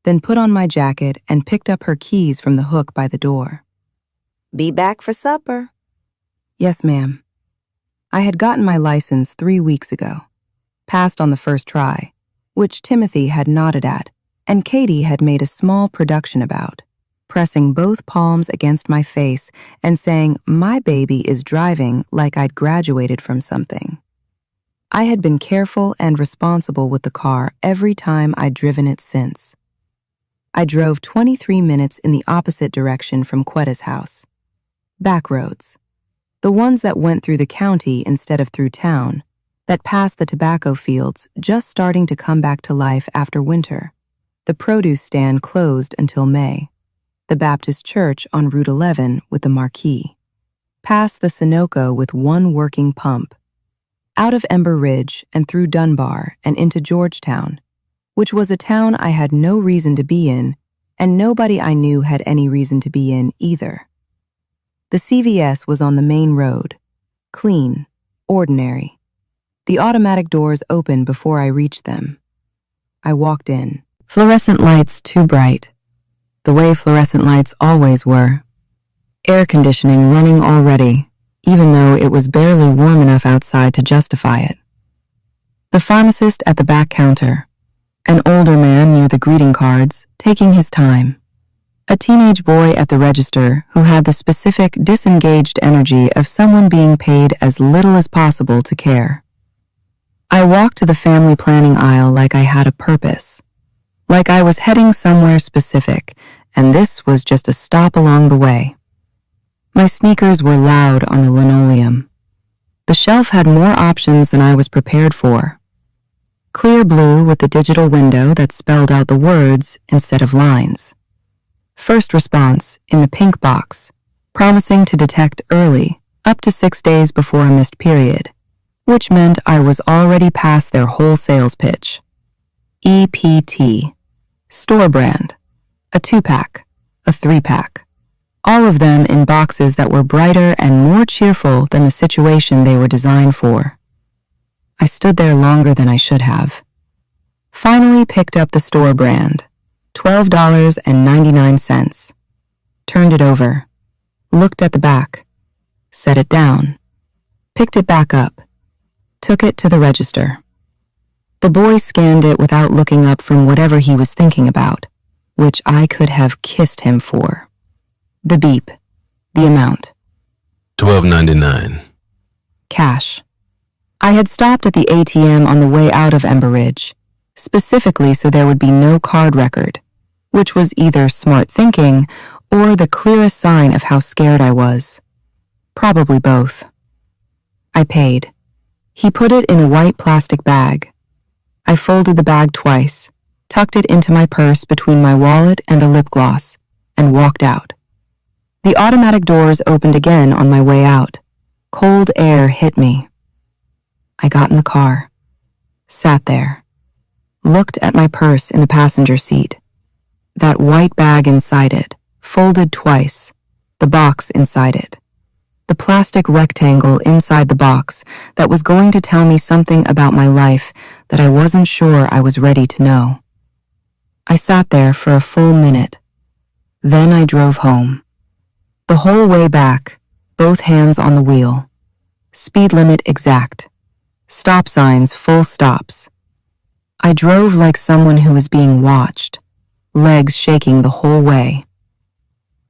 then put on my jacket and picked up her keys from the hook by the door. Be back for supper. Yes, ma'am. I had gotten my license 3 weeks ago, passed on the first try, which Timothy had nodded at, and Katie had made a small production about, pressing both palms against my face and saying, "My baby is driving," like I'd graduated from something. I had been careful and responsible with the car every time I'd driven it since. I drove 23 minutes in the opposite direction from Quetta's house. Back roads. The ones that went through the county instead of through town, that passed the tobacco fields just starting to come back to life after winter, the produce stand closed until May, the Baptist church on Route 11 with the marquee, past the Sunoco with one working pump, out of Ember Ridge and through Dunbar and into Georgetown, which was a town I had no reason to be in, and nobody I knew had any reason to be in either. The CVS was on the main road, clean, ordinary. The automatic doors opened before I reached them. I walked in. Fluorescent lights too bright, the way fluorescent lights always were. Air conditioning running already, even though it was barely warm enough outside to justify it. The pharmacist at the back counter, an older man near the greeting cards, taking his time. A teenage boy at the register who had the specific disengaged energy of someone being paid as little as possible to care. I walked to the family planning aisle like I had a purpose, like I was heading somewhere specific, and this was just a stop along the way. My sneakers were loud on the linoleum. The shelf had more options than I was prepared for. Clear blue with the digital window that spelled out the words instead of lines. First response in the pink box, promising to detect early, up to 6 days before a missed period, which meant I was already past their whole sales pitch. EPT, store brand, a 2-pack, a 3-pack. All of them in boxes that were brighter and more cheerful than the situation they were designed for. I stood there longer than I should have. Finally picked up the store brand, $12.99. Turned it over, looked at the back, set it down, picked it back up, took it to the register. The boy scanned it without looking up from whatever he was thinking about, which I could have kissed him for. The beep, the amount. $12.99. Cash. I had stopped at the ATM on the way out of Ember Ridge, specifically so there would be no card record, which was either smart thinking or the clearest sign of how scared I was. Probably both. I paid. He put it in a white plastic bag. I folded the bag twice, tucked it into my purse between my wallet and a lip gloss, and walked out. The automatic doors opened again on my way out. Cold air hit me. I got in the car, sat there, looked at my purse in the passenger seat. That white bag inside it, folded twice, the box inside it. The plastic rectangle inside the box that was going to tell me something about my life that I wasn't sure I was ready to know. I sat there for a full minute. Then I drove home. The whole way back, both hands on the wheel. Speed limit exact. Stop signs, full stops. I drove like someone who was being watched, legs shaking the whole way.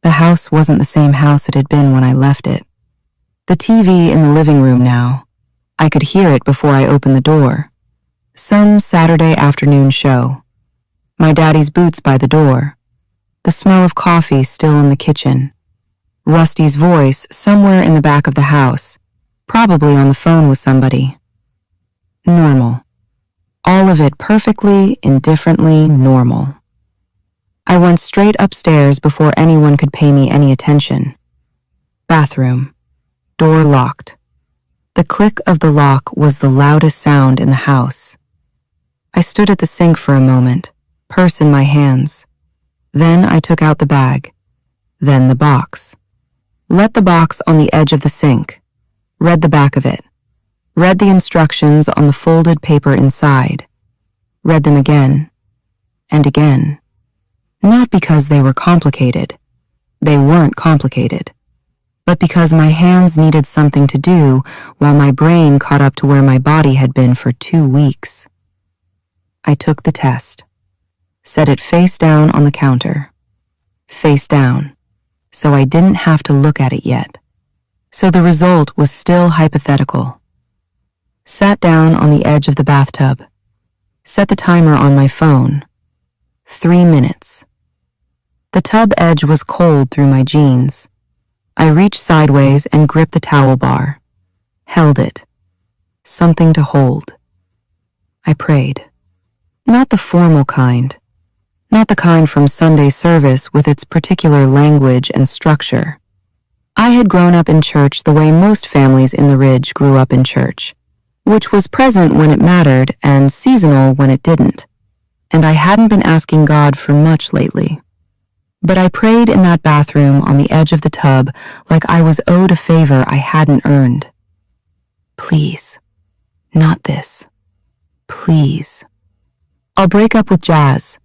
The house wasn't the same house it had been when I left it. The TV in the living room now. I could hear it before I opened the door. Some Saturday afternoon show. My daddy's boots by the door. The smell of coffee still in the kitchen. Rusty's voice somewhere in the back of the house, probably on the phone with somebody. Normal. All of it perfectly, indifferently normal. I went straight upstairs before anyone could pay me any attention. Bathroom. Door locked. The click of the lock was the loudest sound in the house. I stood at the sink for a moment, purse in my hands. Then I took out the bag. Then the box. Let the box on the edge of the sink. Read the back of it. Read the instructions on the folded paper inside. Read them again. And again. Not because they were complicated. They weren't complicated. But because my hands needed something to do while my brain caught up to where my body had been for 2 weeks. I took the test. Set it face down on the counter. Face down. So I didn't have to look at it yet. So the result was still hypothetical. Sat down on the edge of the bathtub. Set the timer on my phone. 3 minutes. The tub edge was cold through my jeans. I reached sideways and gripped the towel bar. Held it. Something to hold. I prayed. Not the formal kind. Not the kind from Sunday service with its particular language and structure. I had grown up in church the way most families in the Ridge grew up in church, which was present when it mattered and seasonal when it didn't. And I hadn't been asking God for much lately. But I prayed in that bathroom on the edge of the tub like I was owed a favor I hadn't earned. Please. Not this. Please. I'll break up with Jazz.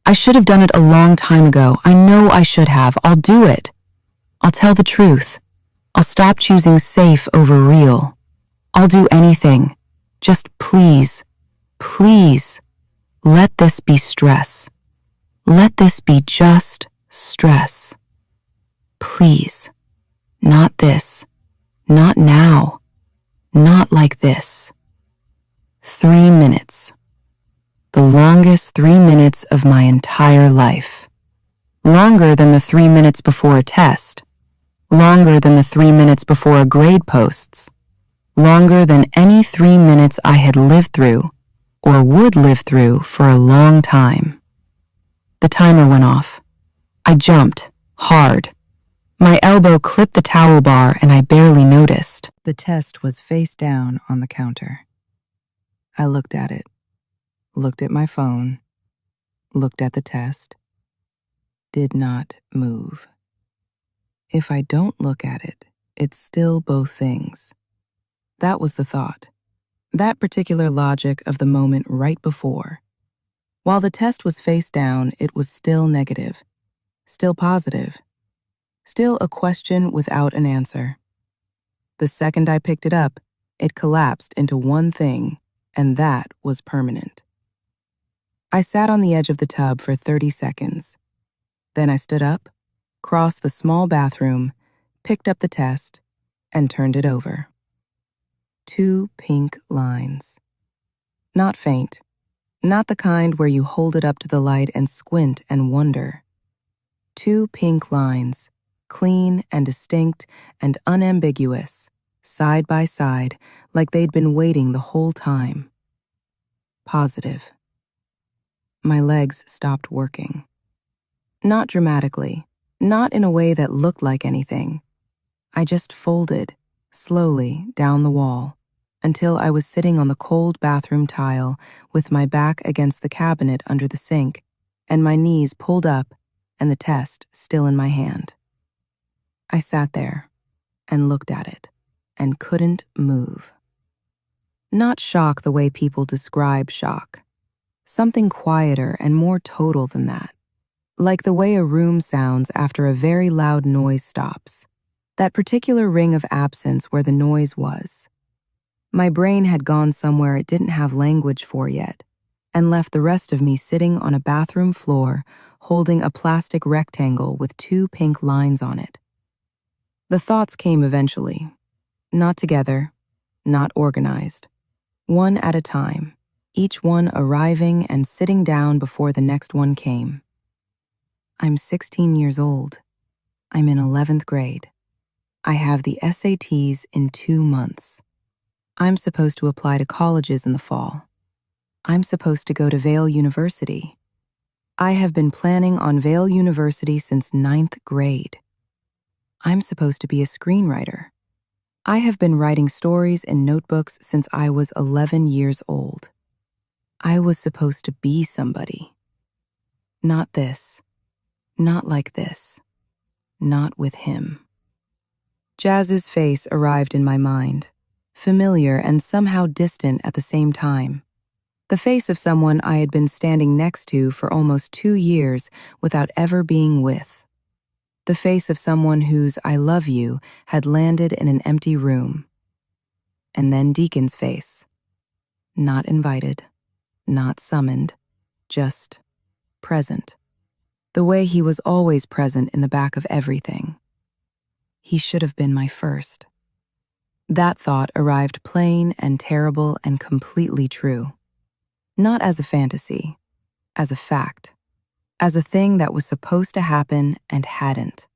I should have done it a long time ago. I know I should have. I'll do it. I'll tell the truth. I'll stop choosing safe over real. I'll do anything. Just please, please, let this be stress. Let this be just stress. Please. Not this. Not now. Not like this. 3 minutes. The longest 3 minutes of my entire life. Longer than the 3 minutes before a test. Longer than the 3 minutes before a grade posts. Longer than any 3 minutes I had lived through or would live through for a long time. The timer went off. I jumped, hard. My elbow clipped the towel bar and I barely noticed. The test was face down on the counter. I looked at it, looked at my phone, looked at the test. Did not move. If I don't look at it, it's still both things. That was the thought. That particular logic of the moment right before. While the test was face down, it was still negative, still positive, still a question without an answer. The second I picked it up, it collapsed into one thing, and that was permanent. I sat on the edge of the tub for 30 seconds. Then I stood up, crossed the small bathroom, picked up the test, and turned it over. 2 pink lines. Not faint. Not the kind where you hold it up to the light and squint and wonder. 2 pink lines, clean and distinct and unambiguous, side by side, like they'd been waiting the whole time. Positive. my legs stopped working. Not dramatically, not in a way that looked like anything. I just folded, slowly, down the wall, until I was sitting on the cold bathroom tile with my back against the cabinet under the sink and my knees pulled up and the test still in my hand. I sat there and looked at it and couldn't move. Not shock the way people describe shock. Something quieter and more total than that. Like the way a room sounds after a very loud noise stops. That particular ring of absence where the noise was. My brain had gone somewhere it didn't have language for yet, and left the rest of me sitting on a bathroom floor holding a plastic rectangle with 2 pink lines on it. The thoughts came eventually. Not together, not organized. One at a time, each one arriving and sitting down before the next one came. I'm 16 years old. I'm in 11th grade. I have the SATs in 2 months. I'm supposed to apply to colleges in the fall. I'm supposed to go to Vail University. I have been planning on Vail University since 9th grade. I'm supposed to be a screenwriter. I have been writing stories in notebooks since I was 11 years old. I was supposed to be somebody. Not this. Not like this. Not with him. Jazz's face arrived in my mind, familiar and somehow distant at the same time. The face of someone I had been standing next to for almost 2 years without ever being with. The face of someone whose I love you had landed in an empty room. And then Deacon's face. Not invited, not summoned, just present. The way he was always present in the back of everything. He should have been my first. That thought arrived plain and terrible and completely true. Not as a fantasy, as a fact, as a thing that was supposed to happen and hadn't.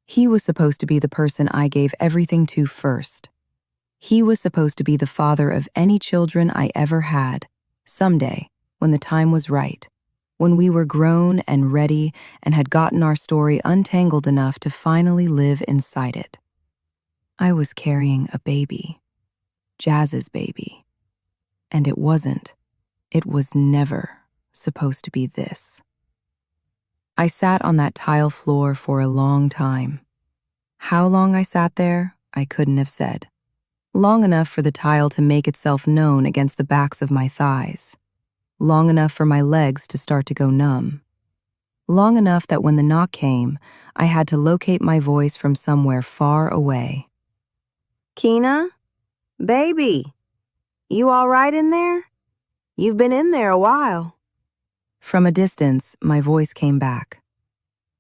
He was supposed to be the person I gave everything to first. He was supposed to be the father of any children I ever had, someday, when the time was right, when we were grown and ready and had gotten our story untangled enough to finally live inside it. I was carrying a baby, Jazz's baby, and it wasn't. It was never supposed to be this. I sat on that tile floor for a long time. How long I sat there, I couldn't have said. Long enough for the tile to make itself known against the backs of my thighs. Long enough for my legs to start to go numb. Long enough that when the knock came, I had to locate my voice from somewhere far away. Keena? Baby, you all right in there? You've been in there a while. From a distance, my voice came back.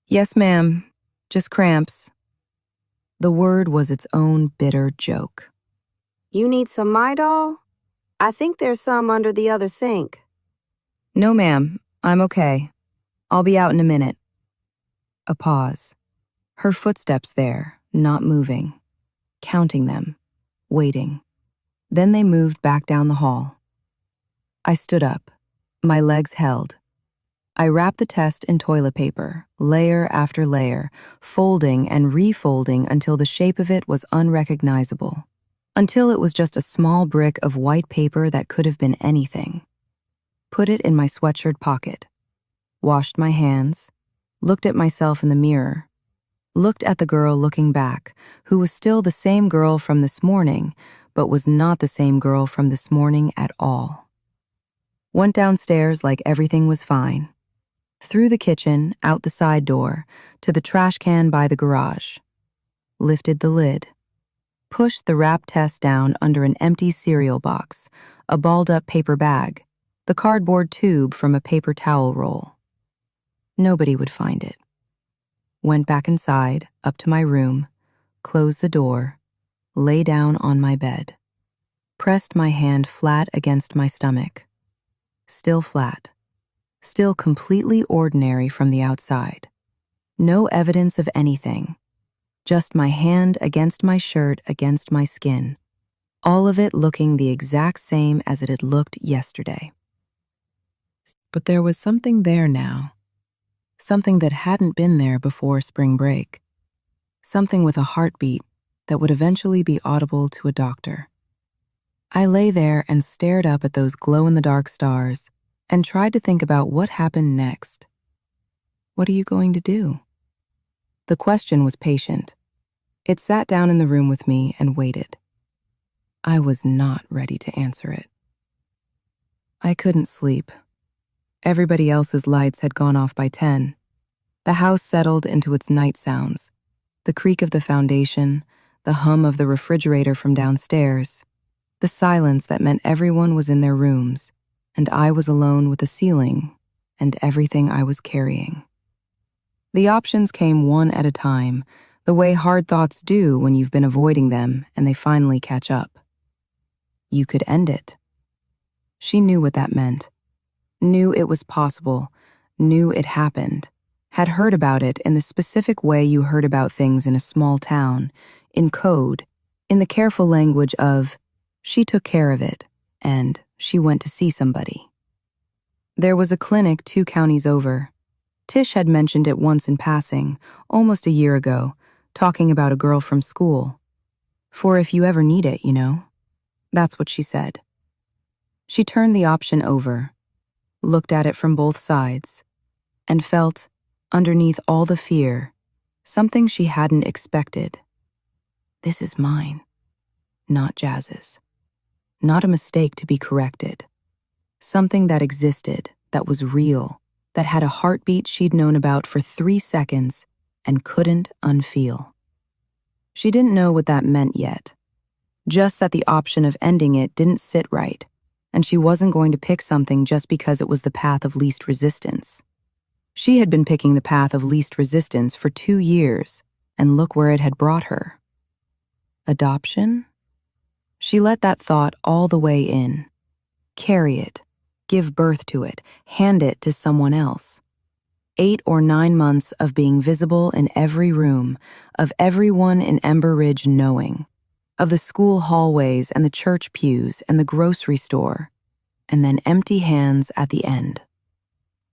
Yes, ma'am. Just cramps. The word was its own bitter joke. You need some Midol? I think there's some under the other sink. No, ma'am. I'm okay. I'll be out in a minute. A pause. Her footsteps there, not moving. Counting them. Waiting. Then they moved back down the hall. I stood up. My legs held. I wrapped the test in toilet paper, layer after layer, folding and refolding until the shape of it was unrecognizable. Until it was just a small brick of white paper that could have been anything. Put it in my sweatshirt pocket. Washed my hands. Looked at myself in the mirror. Looked at the girl looking back, who was still the same girl from this morning, but was not the same girl from this morning at all. Went downstairs like everything was fine. Through the kitchen, out the side door, to the trash can by the garage. Lifted the lid. Pushed the wrap test down under an empty cereal box, a balled-up paper bag, the cardboard tube from a paper towel roll. Nobody would find it. Went back inside, up to my room, closed the door, lay down on my bed. Pressed my hand flat against my stomach. Still flat. Still completely ordinary from the outside. No evidence of anything. Just my hand against my shirt against my skin. All of it looking the exact same as it had looked yesterday. But there was something there now. Something that hadn't been there before spring break. Something with a heartbeat that would eventually be audible to a doctor. I lay there and stared up at those glow-in-the-dark stars and tried to think about what happened next. What are you going to do? The question was patient. It sat down in the room with me and waited. I was not ready to answer it. I couldn't sleep. Everybody else's lights had gone off by 10. The house settled into its night sounds. The creak of the foundation, the hum of the refrigerator from downstairs, the silence that meant everyone was in their rooms, and I was alone with the ceiling and everything I was carrying. The options came one at a time, the way hard thoughts do when you've been avoiding them and they finally catch up. You could end it. She knew what that meant. Knew it was possible, knew it happened, had heard about it in the specific way you heard about things in a small town, in code, in the careful language of, she took care of it, and she went to see somebody. There was a clinic 2 counties over. Tish had mentioned it once in passing, almost a year ago, talking about a girl from school. For if you ever need it, you know. That's what she said. She turned the option over, looked at it from both sides, and felt, underneath all the fear, something she hadn't expected. This is mine, not Jazz's. Not a mistake to be corrected. Something that existed, that was real, that had a heartbeat she'd known about for 3 seconds and couldn't unfeel. She didn't know what that meant yet. Just that the option of ending it didn't sit right, and she wasn't going to pick something just because it was the path of least resistance. She had been picking the path of least resistance for 2 years, and look where it had brought her. Adoption? She let that thought all the way in. Carry it, give birth to it, hand it to someone else. 8 or 9 months of being visible in every room, of everyone in Ember Ridge knowing, of the school hallways and the church pews and the grocery store, and then empty hands at the end.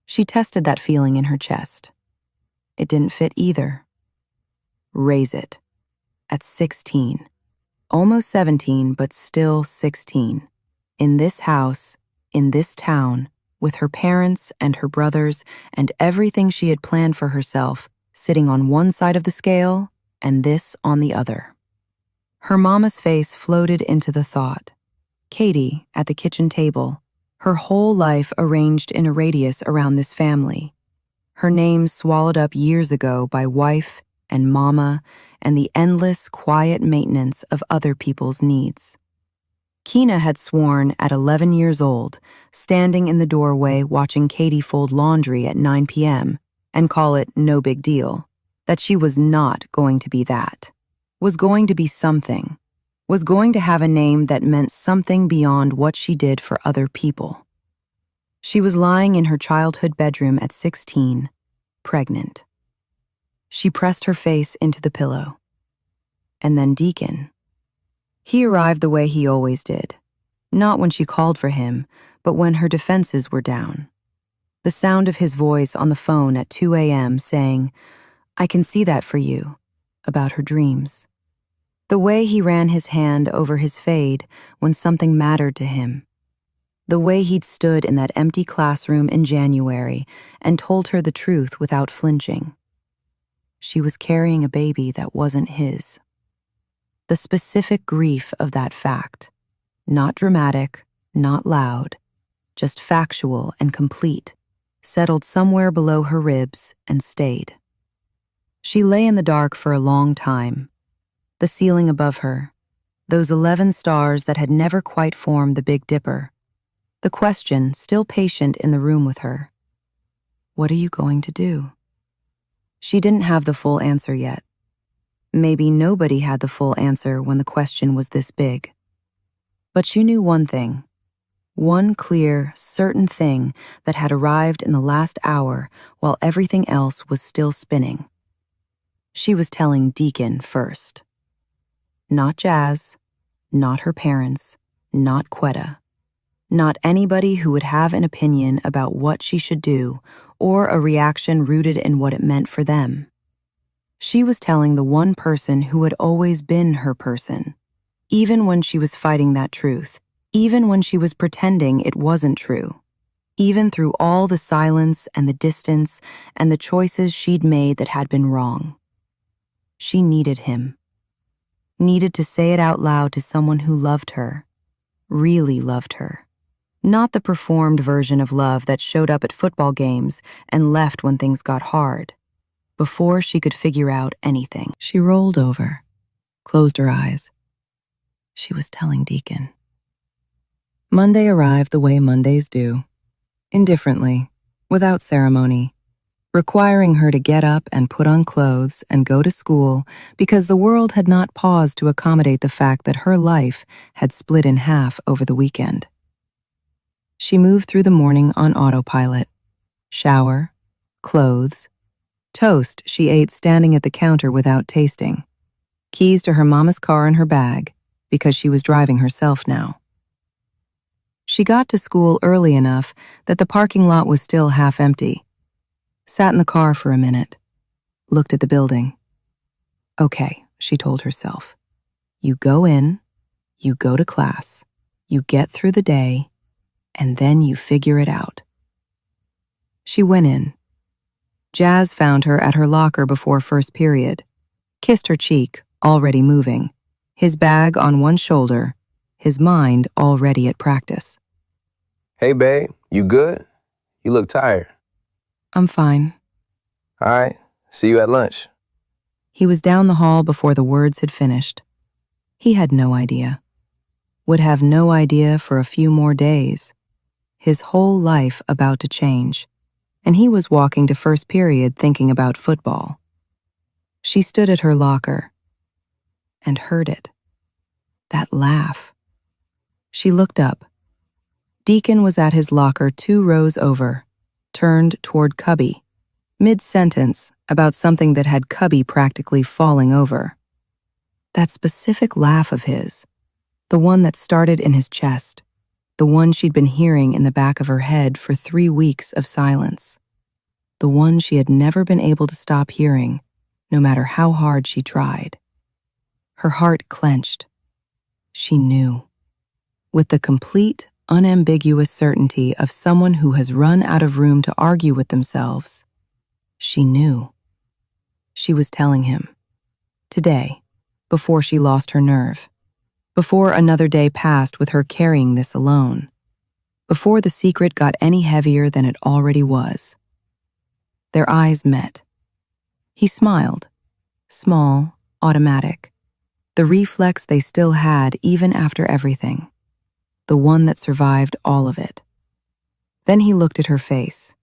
She tested that feeling in her chest. It didn't fit either. Raise it. At 16. Almost 17, but still 16. In this house, in this town, with her parents and her brothers and everything she had planned for herself, sitting on one side of the scale and this on the other. Her mama's face floated into the thought. Katie, at the kitchen table, her whole life arranged in a radius around this family. Her name swallowed up years ago by wife and mama and the endless, quiet maintenance of other people's needs. Keena had sworn at 11 years old, standing in the doorway watching Katie fold laundry at 9 p.m., and call it no big deal, that she was not going to be that, was going to be something, was going to have a name that meant something beyond what she did for other people. She was lying in her childhood bedroom at 16, pregnant. She pressed her face into the pillow. And then Deacon. He arrived the way he always did. Not when she called for him, but when her defenses were down. The sound of his voice on the phone at 2 a.m. saying, "I can see that for you," about her dreams. The way he ran his hand over his fade when something mattered to him. The way he'd stood in that empty classroom in January and told her the truth without flinching. She was carrying a baby that wasn't his. The specific grief of that fact, not dramatic, not loud, just factual and complete, settled somewhere below her ribs and stayed. She lay in the dark for a long time. The ceiling above her, those 11 stars that had never quite formed the Big Dipper, the question still patient in the room with her. What are you going to do? She didn't have the full answer yet. Maybe nobody had the full answer when the question was this big. But she knew one thing, one clear, certain thing that had arrived in the last hour while everything else was still spinning. She was telling Deacon first. Not Jazz, not her parents, not Quetta. Not anybody who would have an opinion about what she should do or a reaction rooted in what it meant for them. She was telling the one person who had always been her person, even when she was fighting that truth, even when she was pretending it wasn't true, even through all the silence and the distance and the choices she'd made that had been wrong. She needed him. Needed to say it out loud to someone who loved her, really loved her. Not the performed version of love that showed up at football games and left when things got hard. Before she could figure out anything, she rolled over, closed her eyes. She was telling Deacon. Monday arrived the way Mondays do, indifferently, without ceremony, requiring her to get up and put on clothes and go to school because the world had not paused to accommodate the fact that her life had split in half over the weekend. She moved through the morning on autopilot. Shower, clothes, toast she ate standing at the counter without tasting, keys to her mama's car in her bag because she was driving herself now. She got to school early enough that the parking lot was still half empty. Sat in the car for a minute, looked at the building. Okay, she told herself. You go in, you go to class, you get through the day, and then you figure it out. She went in. Jazz found her at her locker before first period, kissed her cheek, already moving, his bag on one shoulder, his mind already at practice. Hey, babe, you good? You look tired. I'm fine. All right, see you at lunch. He was down the hall before the words had finished. He had no idea. Would have no idea for a few more days. His whole life about to change, and he was walking to first period thinking about football. She stood at her locker and heard it. That laugh. She looked up. Deacon was at his locker 2 rows over, turned toward Cubby, mid-sentence about something that had Cubby practically falling over. That specific laugh of his, the one that started in his chest, the one she'd been hearing in the back of her head for 3 weeks of silence, the one she had never been able to stop hearing, no matter how hard she tried. Her heart clenched. She knew. With the complete, unambiguous certainty of someone who has run out of room to argue with themselves, she knew. She was telling him. Today, before she lost her nerve. Before another day passed with her carrying this alone. Before the secret got any heavier than it already was. Their eyes met. He smiled. Small, automatic. The reflex they still had even after everything. The one that survived all of it. Then he looked at her face.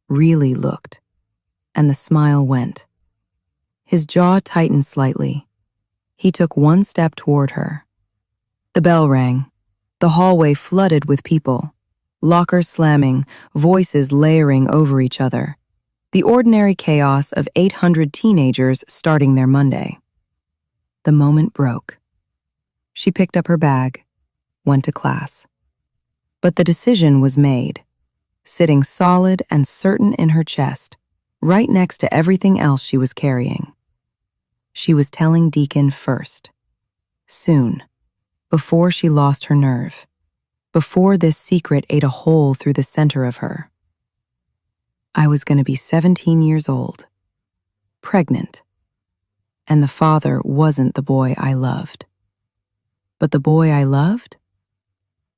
Really looked. And the smile went. His jaw tightened slightly. He took one step toward her. The bell rang. The hallway flooded with people. Lockers slamming, voices layering over each other. The ordinary chaos of 800 teenagers starting their Monday. The moment broke. She picked up her bag, went to class. But the decision was made, sitting solid and certain in her chest, right next to everything else she was carrying. She was telling Deacon first. Soon. Before she lost her nerve, before this secret ate a hole through the center of her. I was going to be 17 years old, pregnant, and the father wasn't the boy I loved. But the boy I loved,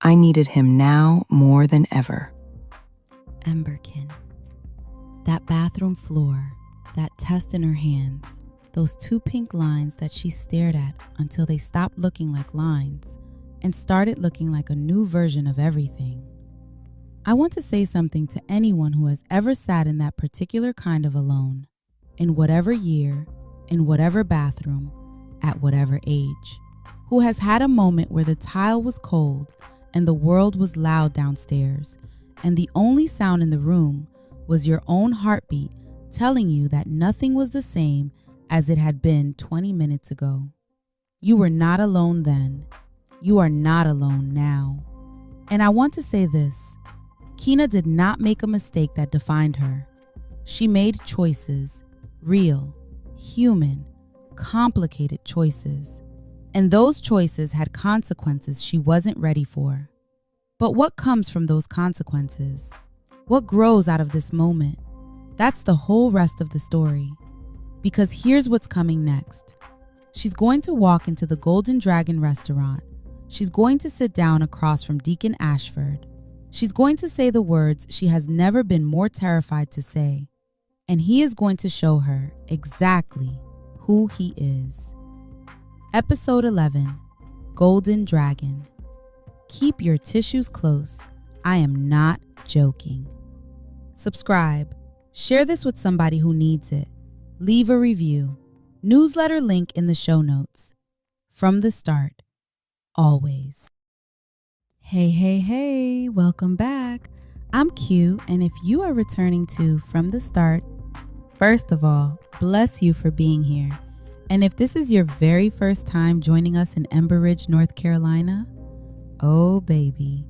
I needed him now more than ever. Emberkin. That bathroom floor, that test in her hands, those 2 pink lines that she stared at until they stopped looking like lines and started looking like a new version of everything. I want to say something to anyone who has ever sat in that particular kind of alone, in whatever year, in whatever bathroom, at whatever age, who has had a moment where the tile was cold and the world was loud downstairs, and the only sound in the room was your own heartbeat telling you that nothing was the same as it had been 20 minutes ago. You were not alone then. You are not alone now. And I want to say this. Kina did not make a mistake that defined her. She made choices, real, human, complicated choices. And those choices had consequences she wasn't ready for. But what comes from those consequences? What grows out of this moment? That's the whole rest of the story. Because here's what's coming next. She's going to walk into the Golden Dragon restaurant. She's going to sit down across from Deacon Ashford. She's going to say the words she has never been more terrified to say. And he is going to show her exactly who he is. Episode 11, Golden Dragon. Keep your tissues close. I am not joking. Subscribe. Share this with somebody who needs it. Leave a review. Newsletter link in the show notes. From the start, always. Hey, welcome back. I'm Q, and if you are returning to From the Start, first of all, bless you for being here. And if this is your very first time joining us in Ember Ridge, North Carolina, oh baby,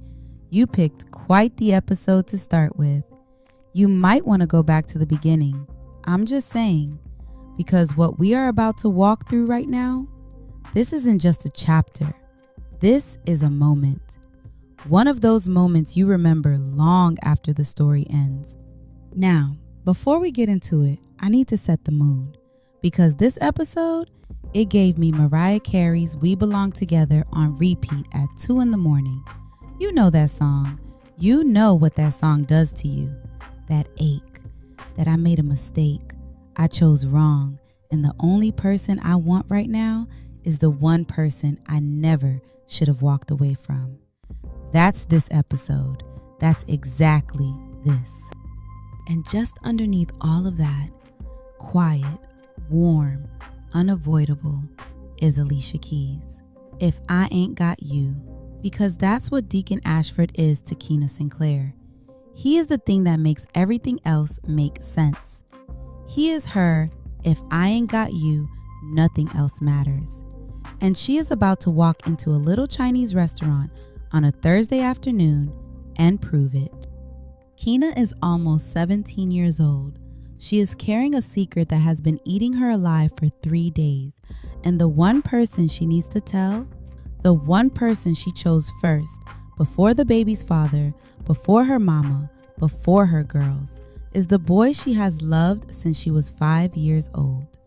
you picked quite the episode to start with. You might want to go back to the beginning. I'm just saying, because what we are about to walk through right now, this isn't just a chapter. This is a moment. One of those moments you remember long after the story ends. Now, before we get into it, I need to set the mood. Because this episode, it gave me Mariah Carey's We Belong Together on repeat at 2 a.m. You know that song. You know what that song does to you. That ache, that I made a mistake, I chose wrong, and the only person I want right now is the one person I never should have walked away from. That's this episode. That's exactly this. And just underneath all of that, quiet, warm, unavoidable, is Alicia Keys. If I Ain't Got You, because that's what Deacon Ashford is to Kina Sinclair. He is the thing that makes everything else make sense. He is her, if I ain't got you, nothing else matters. And she is about to walk into a little Chinese restaurant on a Thursday afternoon and prove it. Kina is almost 17 years old. She is carrying a secret that has been eating her alive for 3 days. And the one person she needs to tell, the one person she chose first, before the baby's father, before her mama, before her girls, is the boy she has loved since she was 5 years old.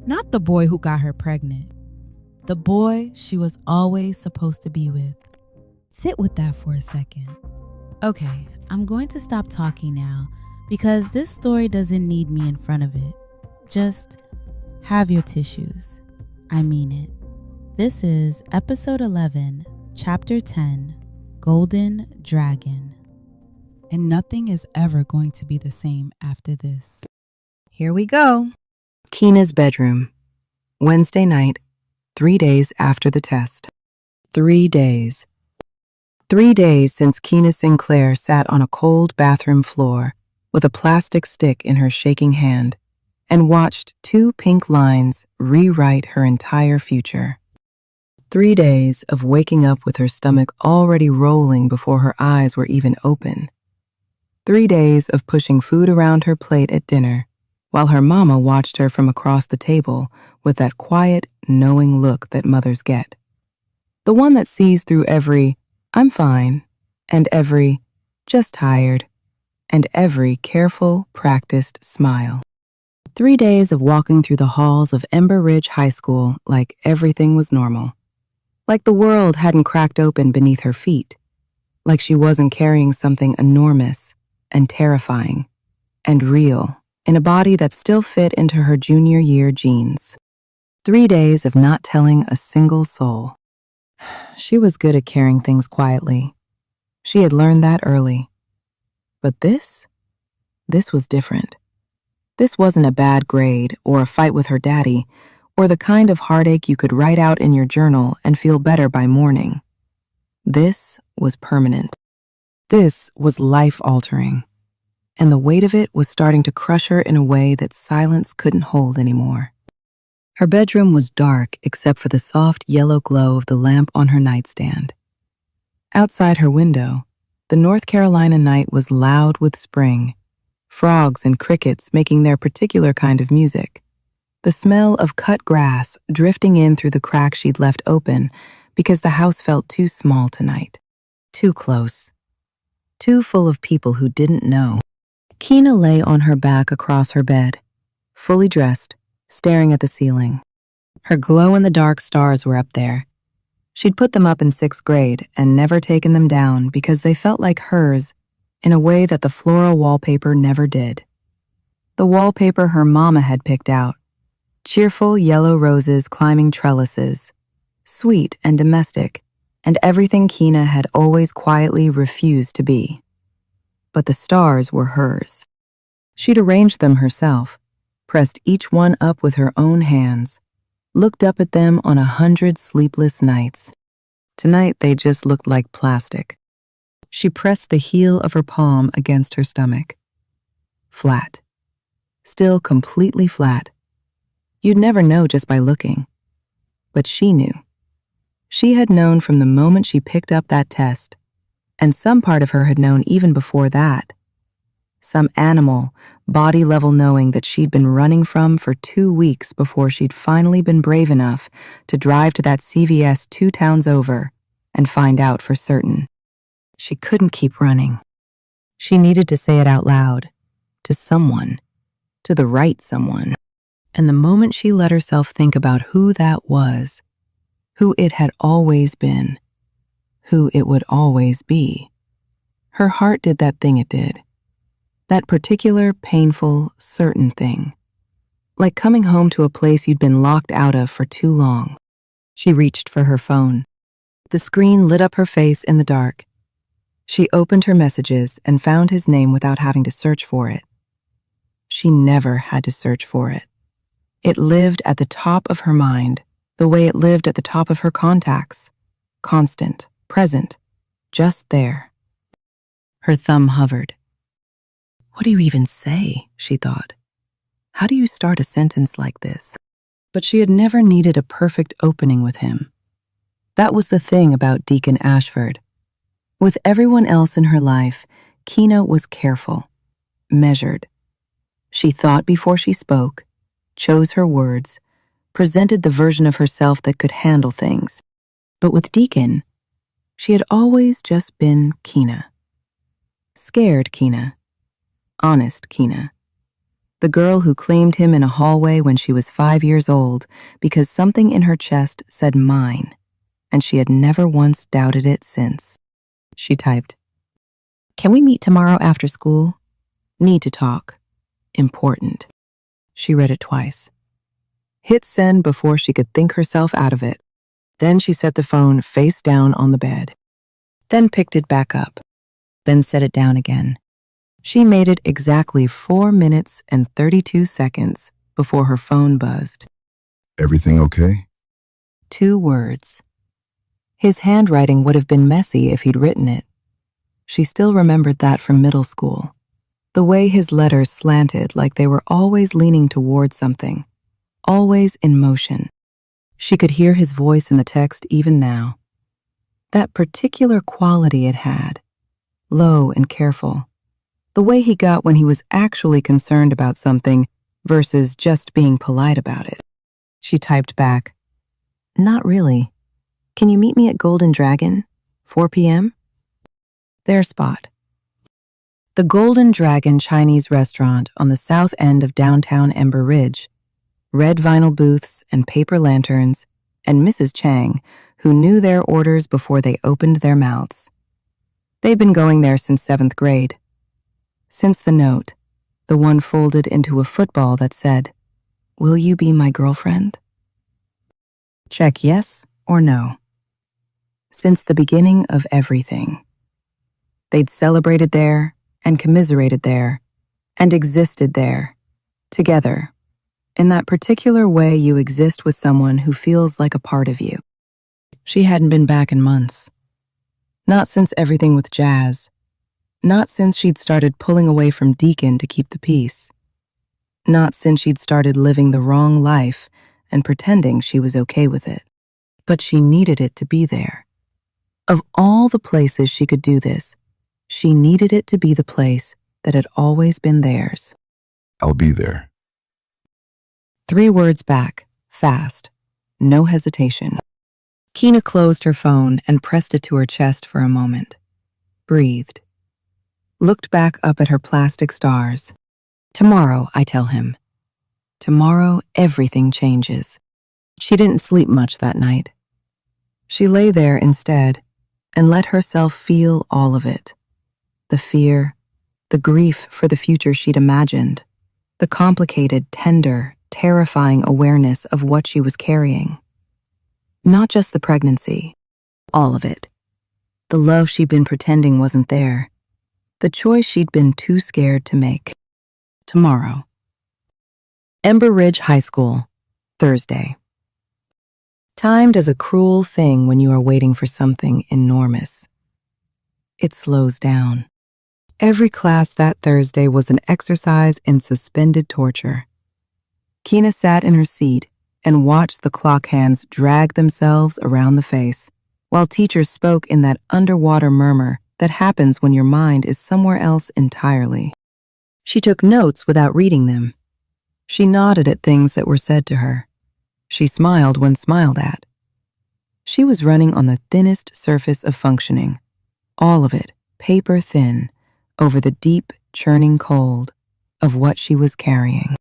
Not the boy who got her pregnant. The boy she was always supposed to be with. Sit with that for a second. Okay, I'm going to stop talking now because this story doesn't need me in front of it. Just have your tissues. I mean it. This is episode 11, chapter 10, Golden Dragon. And nothing is ever going to be the same after this. Here we go. Kina's bedroom. Wednesday night, 3 days after the test. 3 days. 3 days since Kina Sinclair sat on a cold bathroom floor with a plastic stick in her shaking hand and watched 2 pink lines rewrite her entire future. 3 days of waking up with her stomach already rolling before her eyes were even open. 3 days of pushing food around her plate at dinner while her mama watched her from across the table with that quiet, knowing look that mothers get. The one that sees through every, "I'm fine," and every, "just tired," and every careful, practiced smile. 3 days of walking through the halls of Ember Ridge High School like everything was normal. Like the world hadn't cracked open beneath her feet. Like she wasn't carrying something enormous and terrifying and real in a body that still fit into her junior year jeans. 3 days of not telling a single soul. She was good at carrying things quietly. She had learned that early. But this was different. This wasn't a bad grade or a fight with her daddy or the kind of heartache you could write out in your journal and feel better by morning. This was permanent. This was life-altering. And the weight of it was starting to crush her in a way that silence couldn't hold anymore. Her bedroom was dark except for the soft yellow glow of the lamp on her nightstand. Outside her window, the North Carolina night was loud with spring, frogs and crickets making their particular kind of music. The smell of cut grass drifting in through the crack she'd left open because the house felt too small tonight. Too close. Too full of people who didn't know. Keena lay on her back across her bed, fully dressed, staring at the ceiling. Her glow-in-the-dark stars were up there. She'd put them up in 6th grade and never taken them down because they felt like hers in a way that the floral wallpaper never did. The wallpaper her mama had picked out. Cheerful yellow roses climbing trellises, sweet and domestic, and everything Keena had always quietly refused to be. But the stars were hers. She'd arranged them herself, pressed each one up with her own hands, looked up at them on 100 sleepless nights. Tonight they just looked like plastic. She pressed the heel of her palm against her stomach. Flat. Still completely flat. You'd never know just by looking. But she knew. She had known from the moment she picked up that test, and some part of her had known even before that. Some animal, body-level knowing that she'd been running from for 2 weeks before she'd finally been brave enough to drive to that CVS 2 towns over and find out for certain. She couldn't keep running. She needed to say it out loud, to someone, to the right someone. And the moment she let herself think about who that was, who it had always been, who it would always be, her heart did that thing it did. That particular, painful, certain thing. Like coming home to a place you'd been locked out of for too long. She reached for her phone. The screen lit up her face in the dark. She opened her messages and found his name without having to search for it. She never had to search for it. It lived at the top of her mind, the way it lived at the top of her contacts. Constant, present, just there. Her thumb hovered. What do you even say, she thought. How do you start a sentence like this? But she had never needed a perfect opening with him. That was the thing about Deacon Ashford. With everyone else in her life, Keena was careful, measured. She thought before she spoke, chose her words, presented the version of herself that could handle things. But with Deacon, she had always just been Keena. Scared Keena. Honest Keena. The girl who claimed him in a hallway when she was 5 years old because something in her chest said mine, and she had never once doubted it since. She typed, "Can we meet tomorrow after school? Need to talk. Important." She read it twice. Hit send before she could think herself out of it. Then she set the phone face down on the bed. Then picked it back up. Then set it down again. She made it exactly 4 minutes and 32 seconds before her phone buzzed. Everything okay? 2 words. His handwriting would have been messy if he'd written it. She still remembered that from middle school. The way his letters slanted like they were always leaning toward something, always in motion. She could hear his voice in the text even now. That particular quality it had, low and careful. The way he got when he was actually concerned about something versus just being polite about it. She typed back, "Not really. Can you meet me at Golden Dragon, 4 p.m.? Their spot. The Golden Dragon Chinese restaurant on the south end of downtown Ember Ridge. Red vinyl booths and paper lanterns, and Mrs. Chang, who knew their orders before they opened their mouths. They'd been going there since 7th grade. Since the note, the one folded into a football that said, "Will you be my girlfriend?" Check yes or no. Since the beginning of everything. They'd celebrated there and commiserated there and existed there, together, in that particular way you exist with someone who feels like a part of you. She hadn't been back in months. Not since everything with Jazz. Not since she'd started pulling away from Deacon to keep the peace. Not since she'd started living the wrong life and pretending she was okay with it. But she needed it to be there. Of all the places she could do this, she needed it to be the place that had always been theirs. I'll be there. 3 words back, fast, no hesitation. Keena closed her phone and pressed it to her chest for a moment. Breathed. Looked back up at her plastic stars. Tomorrow, I tell him. Tomorrow, everything changes. She didn't sleep much that night. She lay there instead and let herself feel all of it. The fear, the grief for the future she'd imagined, the complicated, tender, terrifying awareness of what she was carrying. Not just the pregnancy, all of it. The love she'd been pretending wasn't there. The choice she'd been too scared to make. Tomorrow. Ember Ridge High School, Thursday. Timed is a cruel thing when you are waiting for something enormous. It slows down. Every class that Thursday was an exercise in suspended torture. Keena sat in her seat and watched the clock hands drag themselves around the face, while teachers spoke in that underwater murmur that happens when your mind is somewhere else entirely. She took notes without reading them. She nodded at things that were said to her. She smiled when smiled at. She was running on the thinnest surface of functioning, all of it paper thin, over the deep, churning cold of what she was carrying.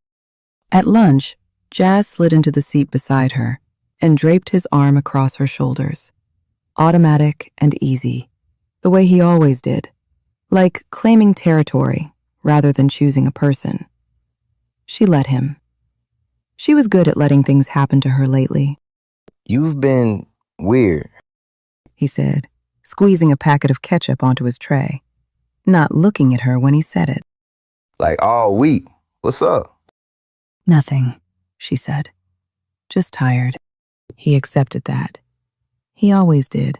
At lunch, Jazz slid into the seat beside her and draped his arm across her shoulders. Automatic and easy, the way he always did, like claiming territory rather than choosing a person. She let him. She was good at letting things happen to her lately. You've been weird, he said, squeezing a packet of ketchup onto his tray, not looking at her when he said it. like all week. What's up? Nothing, she said. Just tired. He accepted that. He always did.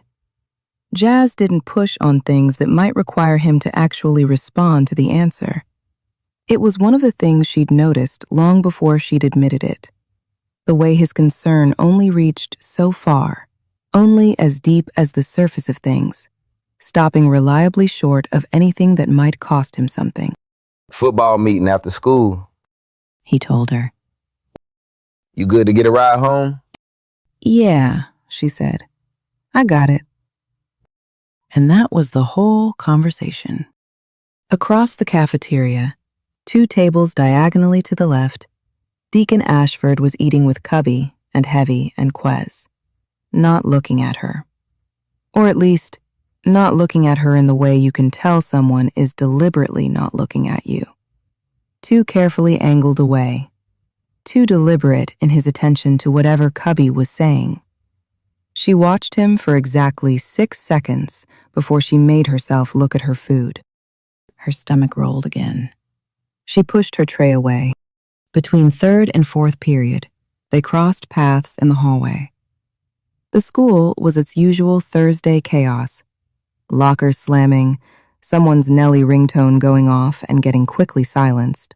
Jazz didn't push on things that might require him to actually respond to the answer. It was one of the things she'd noticed long before she'd admitted it. The way his concern only reached so far, only as deep as the surface of things, stopping reliably short of anything that might cost him something. Football meeting after school. He told her. You good to get a ride home? Yeah, she said. I got it. And that was the whole conversation. Across the cafeteria, 2 tables diagonally to the left, Deacon Ashford was eating with Cubby and Heavy and Quez, not looking at her. Or at least, not looking at her in the way you can tell someone is deliberately not looking at you. Too carefully angled away. Too deliberate in his attention to whatever Cubby was saying. She watched him for exactly 6 seconds before she made herself look at her food. Her stomach rolled again. She pushed her tray away. Between 3rd and 4th period, they crossed paths in the hallway. The school was its usual Thursday chaos. Lockers slamming, someone's Nelly ringtone going off and getting quickly silenced.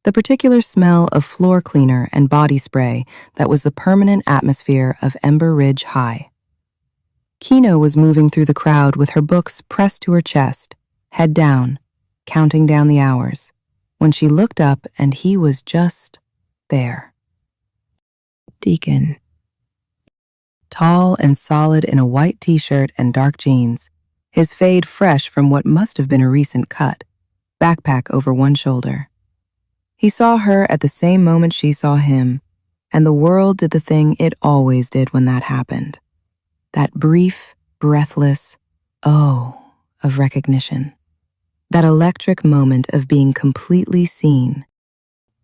The particular smell of floor cleaner and body spray that was the permanent atmosphere of Ember Ridge High. Keena was moving through the crowd with her books pressed to her chest, head down, counting down the hours, when she looked up and he was just there. Deacon. Tall and solid in a white t-shirt and dark jeans, his fade fresh from what must have been a recent cut, backpack over one shoulder. He saw her at the same moment she saw him, and the world did the thing it always did when that happened. That brief, breathless, oh, of recognition. That electric moment of being completely seen.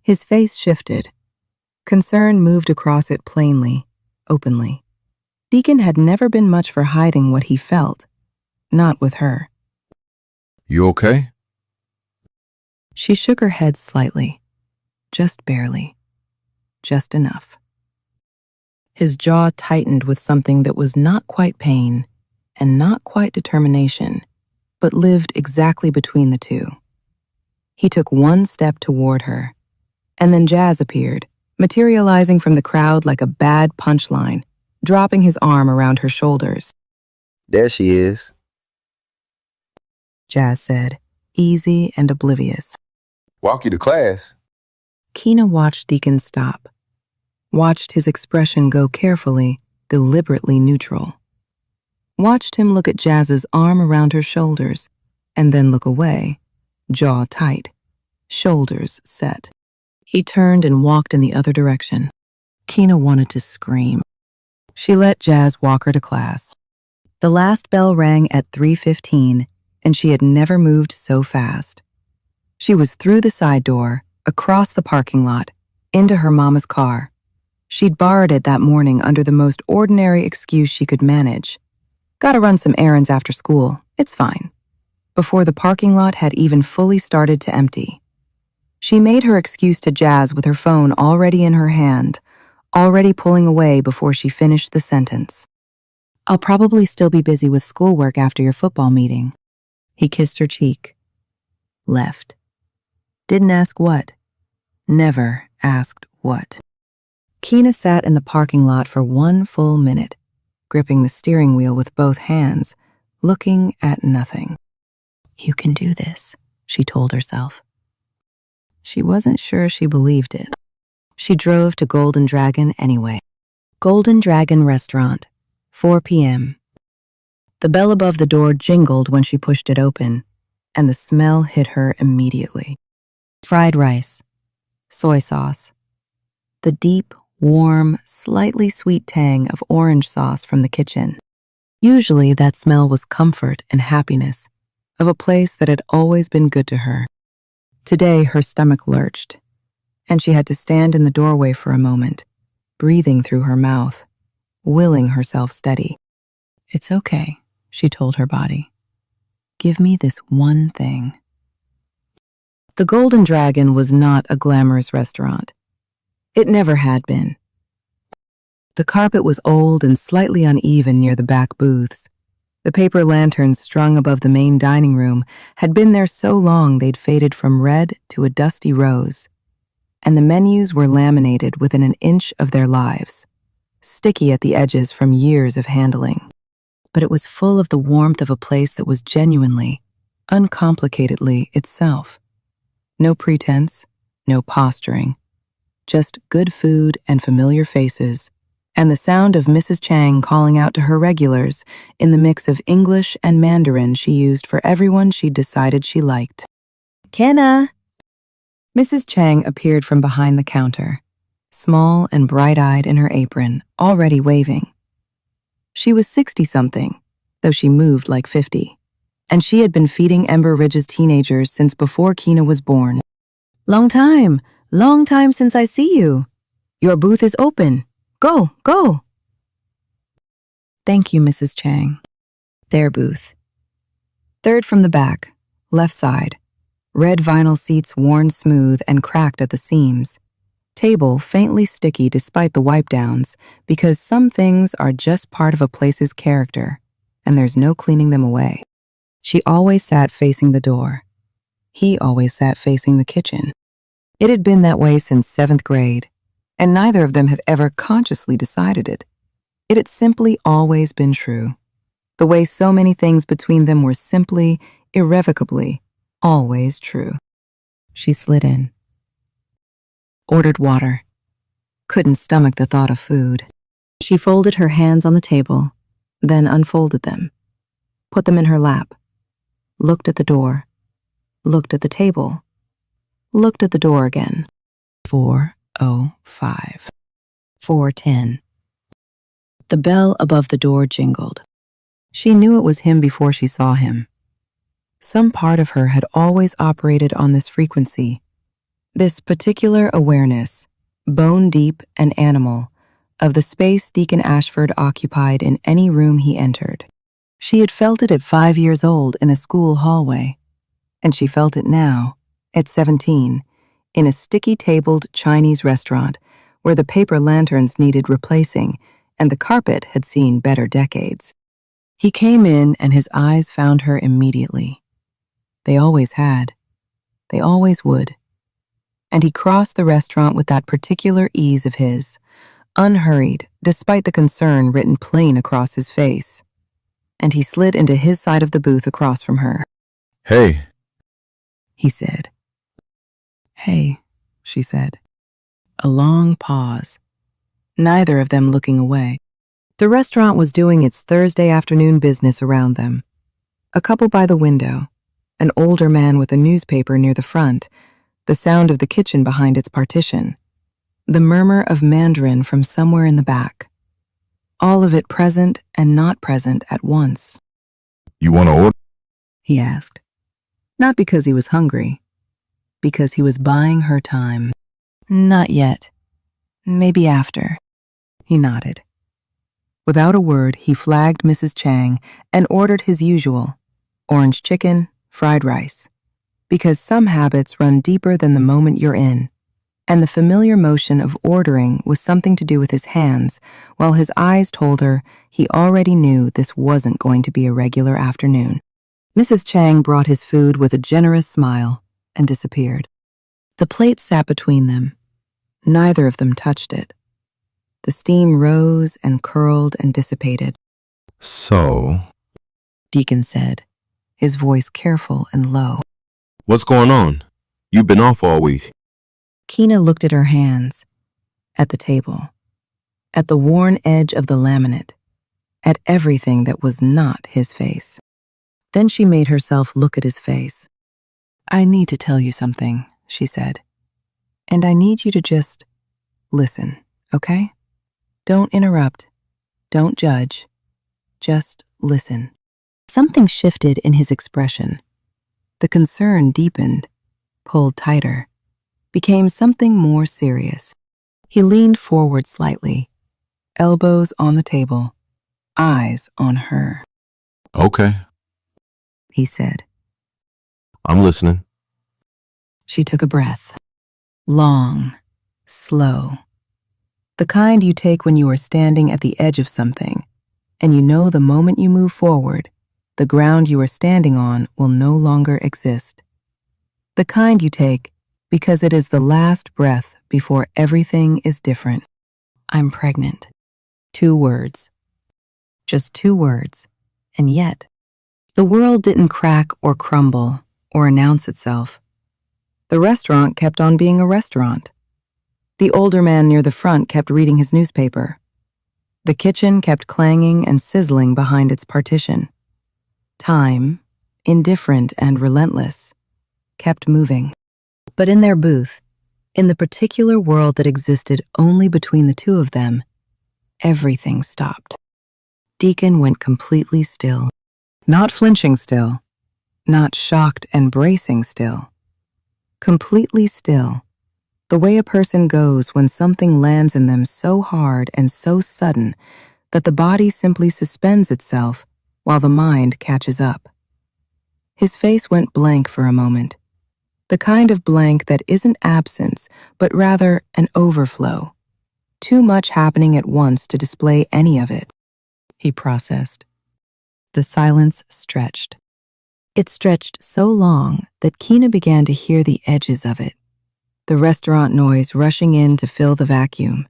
His face shifted. Concern moved across it plainly, openly. Deacon had never been much for hiding what he felt, not with her. You okay? She shook her head slightly. Just barely. Just enough. His jaw tightened with something that was not quite pain and not quite determination, but lived exactly between the two. He took one step toward her, and then Jazz appeared, materializing from the crowd like a bad punchline, dropping his arm around her shoulders. There she is. Jazz said, easy and oblivious. Walk you to class. Keena watched Deacon stop, watched his expression go carefully, deliberately neutral. Watched him look at Jazz's arm around her shoulders, and then look away, jaw tight, shoulders set. He turned and walked in the other direction. Keena wanted to scream. She let Jazz walk her to class. The last bell rang at 3:15, and she had never moved so fast. She was through the side door, across the parking lot, into her mama's car. She'd borrowed it that morning under the most ordinary excuse she could manage. Gotta run some errands after school, it's fine. Before the parking lot had even fully started to empty. She made her excuse to Jazz with her phone already in her hand, already pulling away before she finished the sentence. I'll probably still be busy with schoolwork after your football meeting. He kissed her cheek. Left. Didn't ask what. Never asked what. Keena sat in the parking lot for 1 full minute, gripping the steering wheel with both hands, looking at nothing. You can do this, she told herself. She wasn't sure she believed it. She drove to Golden Dragon anyway. Golden Dragon Restaurant, 4 p.m. The bell above the door jingled when she pushed it open, and the smell hit her immediately. Fried rice, soy sauce, the deep, warm, slightly sweet tang of orange sauce from the kitchen. Usually that smell was comfort and happiness, of a place that had always been good to her. Today her stomach lurched, and she had to stand in the doorway for a moment, breathing through her mouth, willing herself steady. It's okay, she told her body. Give me this one thing. The Golden Dragon was not a glamorous restaurant. It never had been. The carpet was old and slightly uneven near the back booths. The paper lanterns strung above the main dining room had been there so long they'd faded from red to a dusty rose. And the menus were laminated within an inch of their lives, sticky at the edges from years of handling. But it was full of the warmth of a place that was genuinely, uncomplicatedly itself. No pretense, no posturing, just good food and familiar faces, and the sound of Mrs. Chang calling out to her regulars in the mix of English and Mandarin she used for everyone she'd decided she liked. Kenna! Mrs. Chang appeared from behind the counter, small and bright-eyed in her apron, already waving. She was 60-something, though she moved like 50, and she had been feeding Ember Ridge's teenagers since before Keena was born. Long time since I see you. Your booth is open. Go, go. Thank you, Mrs. Chang. Their booth. Third from the back, left side. Red vinyl seats worn smooth and cracked at the seams. Table faintly sticky despite the wipe-downs, because some things are just part of a place's character, and there's no cleaning them away. She always sat facing the door. He always sat facing the kitchen. It had been that way since 7th grade, and neither of them had ever consciously decided it. It had simply always been true. The way so many things between them were simply, irrevocably, always true. She slid in. Ordered water. Couldn't stomach the thought of food. She folded her hands on the table, then unfolded them. Put them in her lap. Looked at the door. Looked at the table. Looked at the door again. 4:05. 4:10. The bell above the door jingled. She knew it was him before she saw him. Some part of her had always operated on this frequency, this particular awareness, bone-deep and animal, of the space Deacon Ashford occupied in any room he entered. She had felt it at 5 years old in a school hallway, and she felt it now, at 17, in a sticky-tabled Chinese restaurant where the paper lanterns needed replacing and the carpet had seen better decades. He came in and his eyes found her immediately. They always had. They always would. And he crossed the restaurant with that particular ease of his, unhurried despite the concern written plain across his face. and he slid into his side of the booth across from her. Hey. He said. Hey, she said. A long pause, neither of them looking away. The restaurant was doing its Thursday afternoon business around them. A couple by the window, an older man with a newspaper near the front, the sound of the kitchen behind its partition, the murmur of Mandarin from somewhere in the back. All of it present and not present at once. You want to order? He asked. Not because he was hungry, because he was buying her time. Not yet. Maybe after. He nodded. Without a word, he flagged Mrs. Chang and ordered his usual, orange chicken, fried rice, because some habits run deeper than the moment you're in, and the familiar motion of ordering was something to do with his hands, while his eyes told her he already knew this wasn't going to be a regular afternoon. Mrs. Chang brought his food with a generous smile and disappeared. The plate sat between them. Neither of them touched it. The steam rose and curled and dissipated. So, Deacon said, his voice careful and low. what's going on? You've been off all week. Keena looked at her hands, at the table, at the worn edge of the laminate, at everything that was not his face. Then she made herself look at his face. I need to tell you something, she said. And I need you to just listen, okay? Don't interrupt. Don't judge. Just listen. Something shifted in his expression. The concern deepened, pulled tighter, became something more serious. He leaned forward slightly, elbows on the table, eyes on her. Okay, He said. I'm listening. She took a breath. Long, slow. The kind you take when you are standing at the edge of something, and you know the moment you move forward, the ground you are standing on will no longer exist. The kind you take because it is the last breath before everything is different. I'm pregnant. 2 words. Just 2 words. And yet, the world didn't crack or crumble or announce itself. The restaurant kept on being a restaurant. The older man near the front kept reading his newspaper. The kitchen kept clanging and sizzling behind its partition. Time, indifferent and relentless, kept moving. But in their booth, in the particular world that existed only between the two of them, everything stopped. Deacon went completely still. Not flinching still, not shocked and bracing still. Completely still, the way a person goes when something lands in them so hard and so sudden that the body simply suspends itself while the mind catches up. His face went blank for a moment, the kind of blank that isn't absence, but rather an overflow, too much happening at once to display any of it. He processed. The silence stretched. It stretched so long that Keena began to hear the edges of it. The restaurant noise rushing in to fill the vacuum,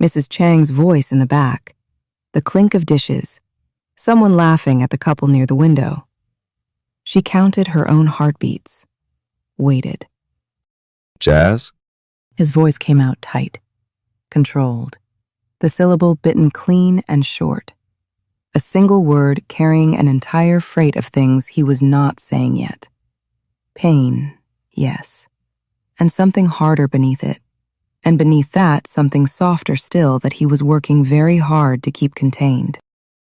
Mrs. Chang's voice in the back, the clink of dishes, someone laughing at the couple near the window. She counted her own heartbeats, waited. Jazz? His voice came out tight, controlled, the syllable bitten clean and short. A single word carrying an entire freight of things he was not saying yet. Pain, yes, and something harder beneath it, and beneath that something softer still that he was working very hard to keep contained.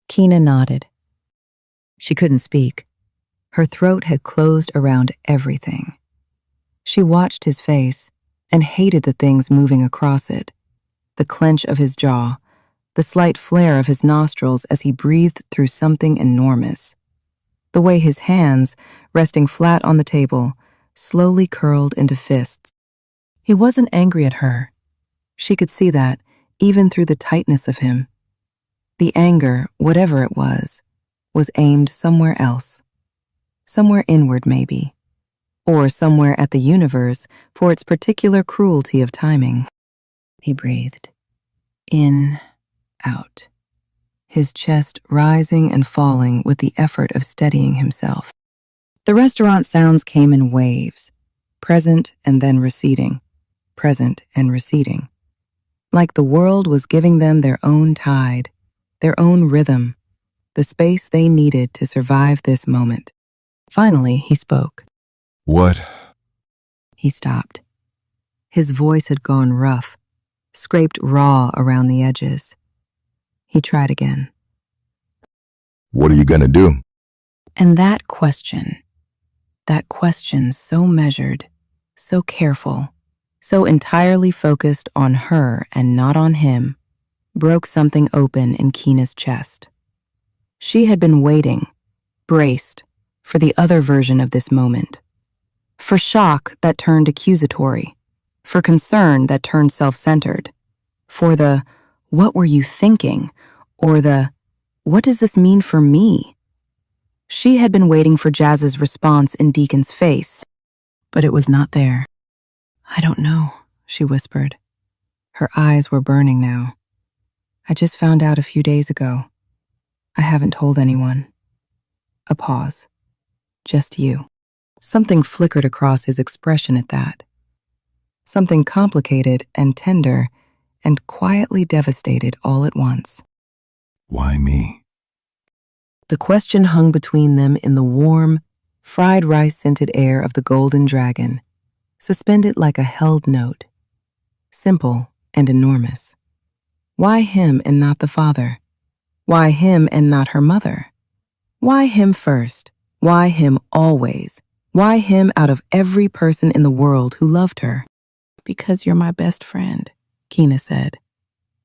Keena nodded. She couldn't speak. Her throat had closed around everything. She watched his face and hated the things moving across it, the clench of his jaw, the slight flare of his nostrils as he breathed through something enormous. The way his hands, resting flat on the table, slowly curled into fists. He wasn't angry at her. She could see that, even through the tightness of him. The anger, whatever it was aimed somewhere else. Somewhere inward, maybe. Or somewhere at the universe for its particular cruelty of timing. He breathed. In, out. his chest rising and falling with the effort of steadying himself. The restaurant sounds came in waves, present and then receding, present and receding. Like the world was giving them their own tide, their own rhythm, the space they needed to survive this moment. Finally, he spoke. What? He stopped. His voice had gone rough, scraped raw around the edges. He tried again. What are you gonna do? And that question so measured, so careful, so entirely focused on her and not on him, broke something open in Keena's chest. She had been waiting, braced, for the other version of this moment. For shock that turned accusatory, for concern that turned self-centered, for the, what were you thinking, or the, what does this mean for me? She had been waiting for Jazz's response in Deacon's face, but it was not there. I don't know, she whispered. Her eyes were burning now. I just found out a few days ago. I haven't told anyone. A pause. Just you. Something flickered across his expression at that. Something complicated and tender and quietly devastated all at once. Why me? The question hung between them in the warm, fried rice-scented air of the Golden Dragon, suspended like a held note. Simple and enormous. Why him and not the father? Why him and not her mother? Why him first? Why him always? Why him out of every person in the world who loved her? Because you're my best friend, Keena said.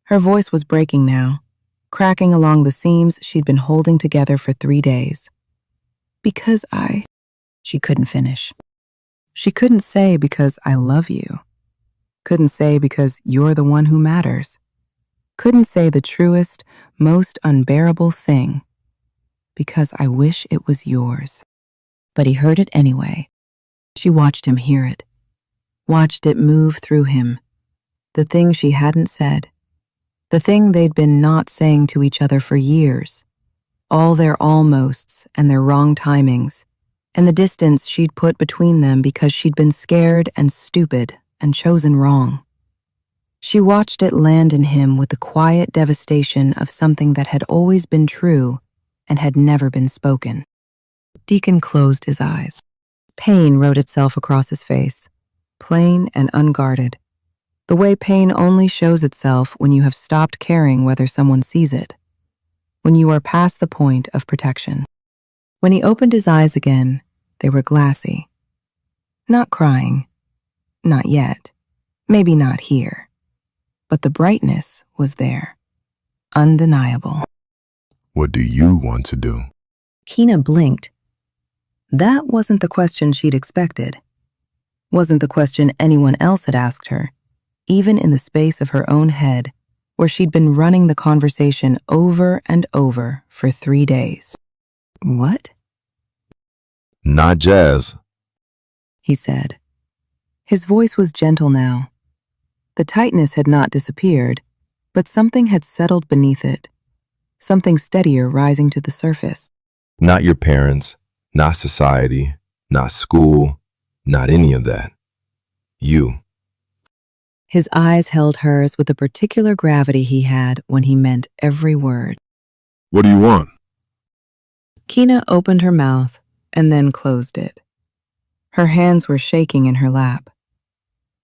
Her voice was breaking now, cracking along the seams she'd been holding together for 3 days. Because she couldn't finish. She couldn't say because I love you. Couldn't say because you're the one who matters. Couldn't say the truest, most unbearable thing. Because I wish it was yours. But he heard it anyway. She watched him hear it. Watched it move through him. The thing she hadn't said. The thing they'd been not saying to each other for years. All their almosts and their wrong timings. And the distance she'd put between them because she'd been scared and stupid and chosen wrong. She watched it land in him with the quiet devastation of something that had always been true and had never been spoken. Deacon closed his eyes. Pain wrote itself across his face, plain and unguarded. The way pain only shows itself when you have stopped caring whether someone sees it, when you are past the point of protection. When he opened his eyes again, they were glassy. Not crying. Not yet. Maybe not here. But the brightness was there. Undeniable. What do you want to do? Keena blinked. That wasn't the question she'd expected. Wasn't the question anyone else had asked her, even in the space of her own head, where she'd been running the conversation over and over for 3 days. What? Not Jazz, he said. His voice was gentle now. The tightness had not disappeared, but something had settled beneath it, something steadier rising to the surface. Not your parents, not society, not school, not any of that. You. His eyes held hers with the particular gravity he had when he meant every word. What do you want? Keena opened her mouth and then closed it. Her hands were shaking in her lap.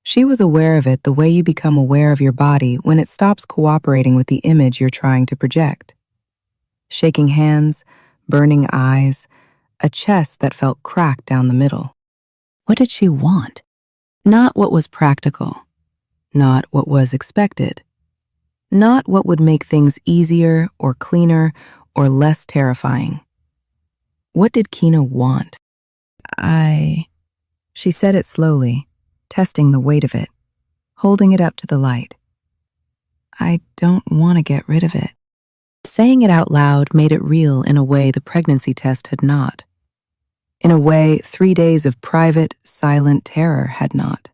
She was aware of it the way you become aware of your body when it stops cooperating with the image you're trying to project. Shaking hands, burning eyes, a chest that felt cracked down the middle. What did she want? Not what was practical. Not what was expected. Not what would make things easier or cleaner or less terrifying. What did Keena want? She said it slowly, testing the weight of it, holding it up to the light. I don't want to get rid of it. Saying it out loud made it real in a way the pregnancy test had not. In a way 3 days of private, silent terror had not.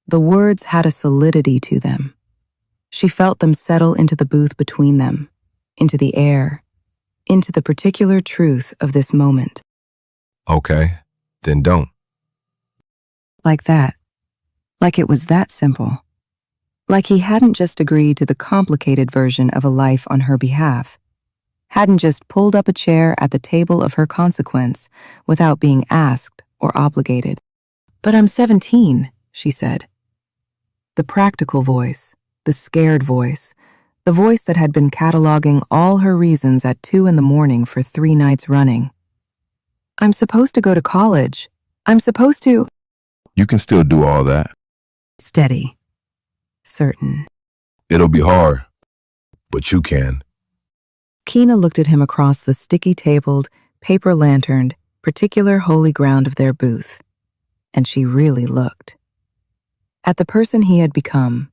The words had a solidity to them. She felt them settle into the booth between them, into the air, into the particular truth of this moment. Okay, then don't. Like that. Like it was that simple. Like he hadn't just agreed to the complicated version of a life on her behalf, hadn't just pulled up a chair at the table of her consequence without being asked or obligated. "But I'm 17, she said. The practical voice, the scared voice, the voice that had been cataloging all her reasons at 2 a.m. for 3 nights running. "I'm supposed to go to college. I'm supposed to—" You can still do all that. Steady. Certain. It'll be hard, but you can. Keena looked at him across the sticky-tabled, paper-lanterned, particular holy ground of their booth, and she really looked. At the person he had become,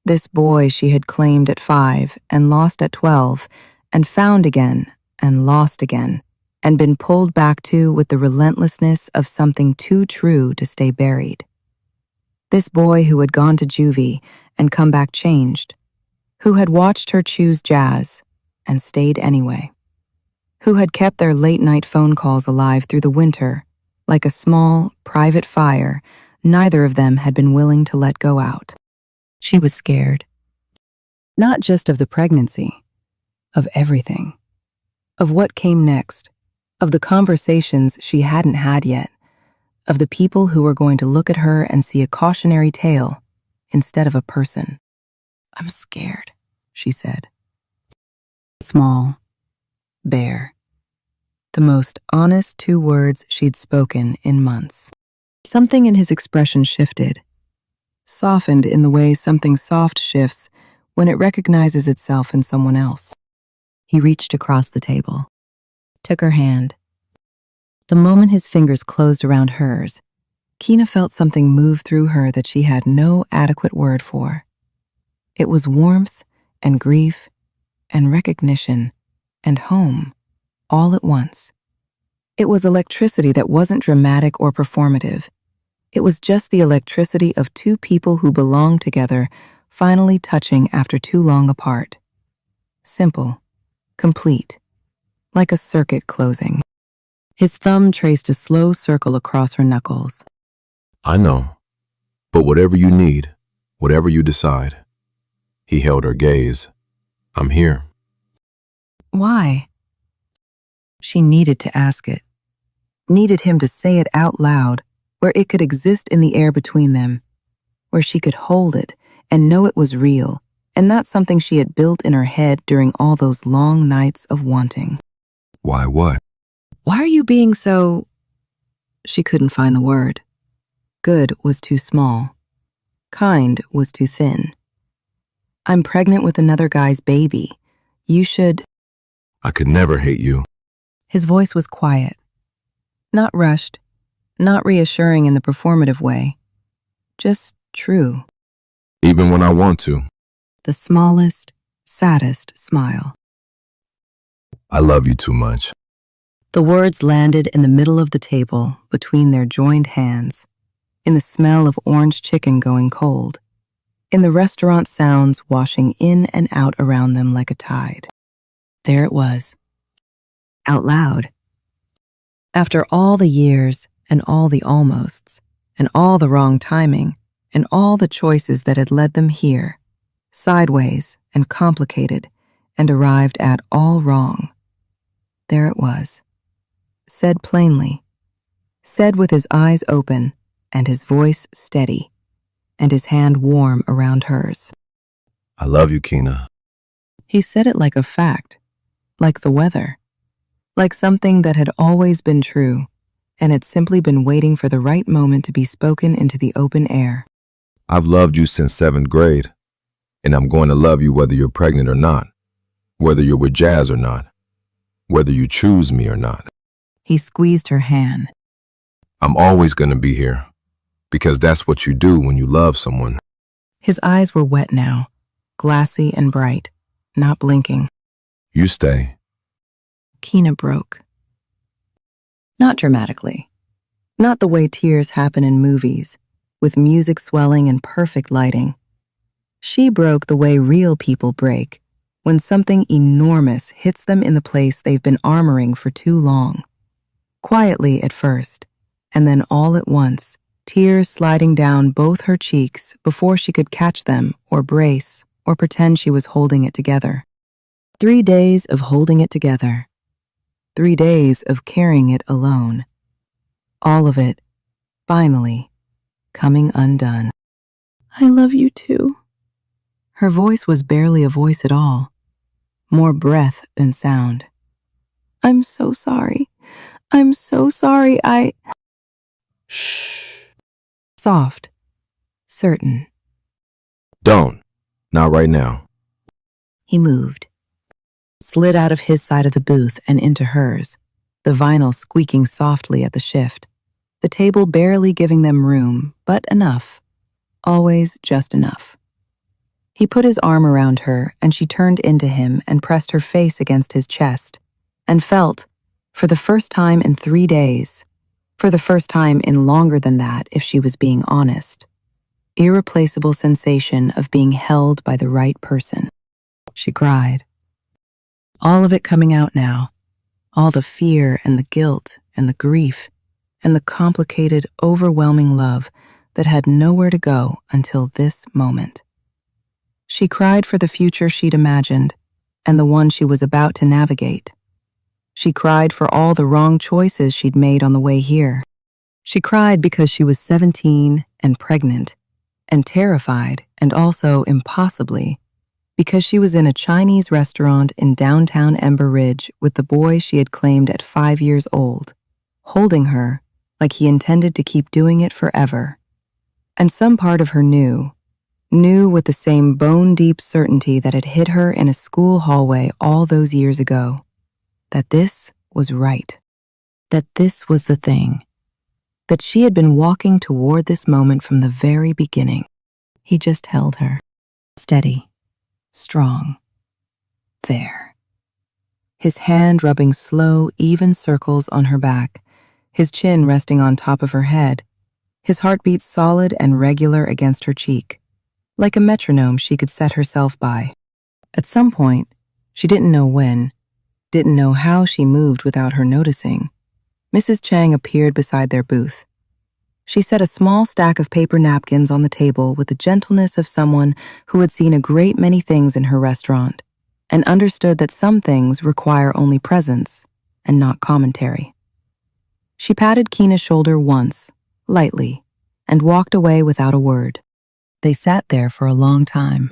this boy she had claimed at 5 and lost at 12, and found again and lost again, and been pulled back to with the relentlessness of something too true to stay buried. This boy who had gone to Juvie and come back changed, who had watched her choose jazz and stayed anyway, who had kept their late-night phone calls alive through the winter, like a small, private fire neither of them had been willing to let go out. She was scared. Not just of the pregnancy, of everything. Of what came next, of the conversations she hadn't had yet, of the people who were going to look at her and see a cautionary tale instead of a person. "I'm scared," she said. Small, bare. The most honest 2 words she'd spoken in months. Something in his expression shifted, softened in the way something soft shifts when it recognizes itself in someone else. He reached across the table, took her hand. The moment his fingers closed around hers, Keena felt something move through her that she had no adequate word for. It was warmth and grief and recognition and home all at once. It was electricity that wasn't dramatic or performative. It was just the electricity of 2 people who belonged together, finally touching after too long apart. Simple, complete, like a circuit closing. His thumb traced a slow circle across her knuckles. I know. But whatever you need, whatever you decide. He held her gaze. I'm here. Why? She needed to ask it. Needed him to say it out loud, where it could exist in the air between them, where she could hold it and know it was real, and not something she had built in her head during all those long nights of wanting. Why what? Why are you being so... She couldn't find the word. Good was too small. Kind was too thin. I'm pregnant with another guy's baby. You should... I could never hate you. His voice was quiet. Not rushed, not reassuring in the performative way. Just true. Even when I want to. The smallest, saddest smile. I love you too much. The words landed in the middle of the table between their joined hands, in the smell of orange chicken going cold, in the restaurant sounds washing in and out around them like a tide. There it was. Out loud. After all the years and all the almosts, and all the wrong timing, and all the choices that had led them here, sideways and complicated, and arrived at all wrong. There it was. Said plainly. Said with his eyes open, and his voice steady, and his hand warm around hers. I love you, Keena. He said it like a fact, like the weather, like something that had always been true, and had simply been waiting for the right moment to be spoken into the open air. I've loved you since 7th grade, and I'm going to love you whether you're pregnant or not, whether you're with Jazz or not, whether you choose me or not. He squeezed her hand. I'm always going to be here, because that's what you do when you love someone. His eyes were wet now, glassy and bright, not blinking. You stay. Keena broke. Not dramatically. Not the way tears happen in movies, with music swelling and perfect lighting. She broke the way real people break, when something enormous hits them in the place they've been armoring for too long. Quietly at first, and then all at once, tears sliding down both her cheeks before she could catch them or brace or pretend she was holding it together. 3 days of holding it together. 3 days of carrying it alone. All of it, finally, coming undone. I love you too. Her voice was barely a voice at all, more breath than sound. I'm so sorry. I'm so sorry. Shh. Soft, certain. Don't. Not right now. He moved, slid out of his side of the booth and into hers, the vinyl squeaking softly at the shift, the table barely giving them room, but enough, always just enough. He put his arm around her, and she turned into him and pressed her face against his chest, and felt, for the first time in 3 days, for the first time in longer than that if she was being honest, irreplaceable sensation of being held by the right person. She cried. All of it coming out now, all the fear and the guilt and the grief and the complicated, overwhelming love that had nowhere to go until this moment. She cried for the future she'd imagined and the one she was about to navigate. She cried for all the wrong choices she'd made on the way here. She cried because she was 17 and pregnant and terrified, and also impossibly, because she was in a Chinese restaurant in downtown Ember Ridge with the boy she had claimed at 5 years old, holding her like he intended to keep doing it forever. And some part of her knew with the same bone-deep certainty that had hit her in a school hallway all those years ago, that this was right, that this was the thing, that she had been walking toward this moment from the very beginning. He just held her, steady, strong, there. His hand rubbing slow, even circles on her back, his chin resting on top of her head, his heartbeat solid and regular against her cheek, like a metronome she could set herself by. At some point, she didn't know when, didn't know how she moved without her noticing, Mrs. Chang appeared beside their booth. She set a small stack of paper napkins on the table with the gentleness of someone who had seen a great many things in her restaurant and understood that some things require only presence and not commentary. She patted Keena's shoulder once, lightly, and walked away without a word. They sat there for a long time.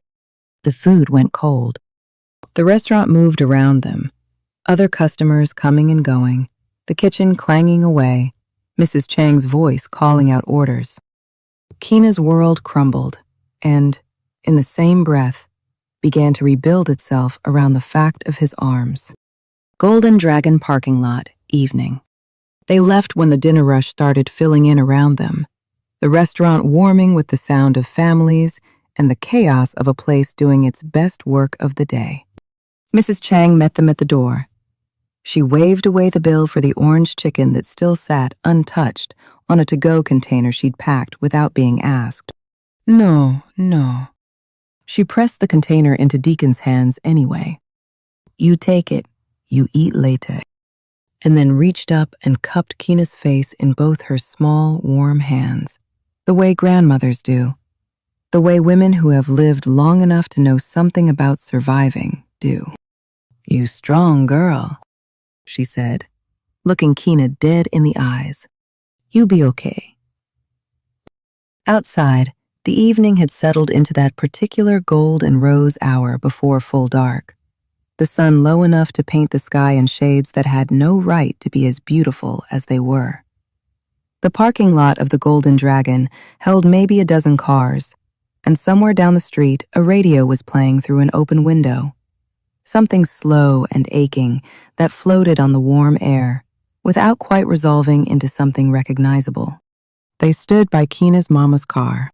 The food went cold. The restaurant moved around them, other customers coming and going, the kitchen clanging away, Mrs. Chang's voice calling out orders. Keena's world crumbled and, in the same breath, began to rebuild itself around the fact of his arms. Golden Dragon parking lot, evening. They left when the dinner rush started filling in around them, the restaurant warming with the sound of families and the chaos of a place doing its best work of the day. Mrs. Chang met them at the door. She waved away the bill for the orange chicken that still sat untouched on a to-go container she'd packed without being asked. No. She pressed the container into Deacon's hands anyway. You take it, you eat later. And then reached up and cupped Keena's face in both her small, warm hands, the way grandmothers do, the way women who have lived long enough to know something about surviving do. You strong girl, she said, looking Keena dead in the eyes. You be okay. Outside, the evening had settled into that particular gold and rose hour before full dark, the sun low enough to paint the sky in shades that had no right to be as beautiful as they were. The parking lot of the Golden Dragon held maybe a dozen cars, and somewhere down the street a radio was playing through an open window. Something slow and aching that floated on the warm air, without quite resolving into something recognizable. They stood by Keena's mama's car.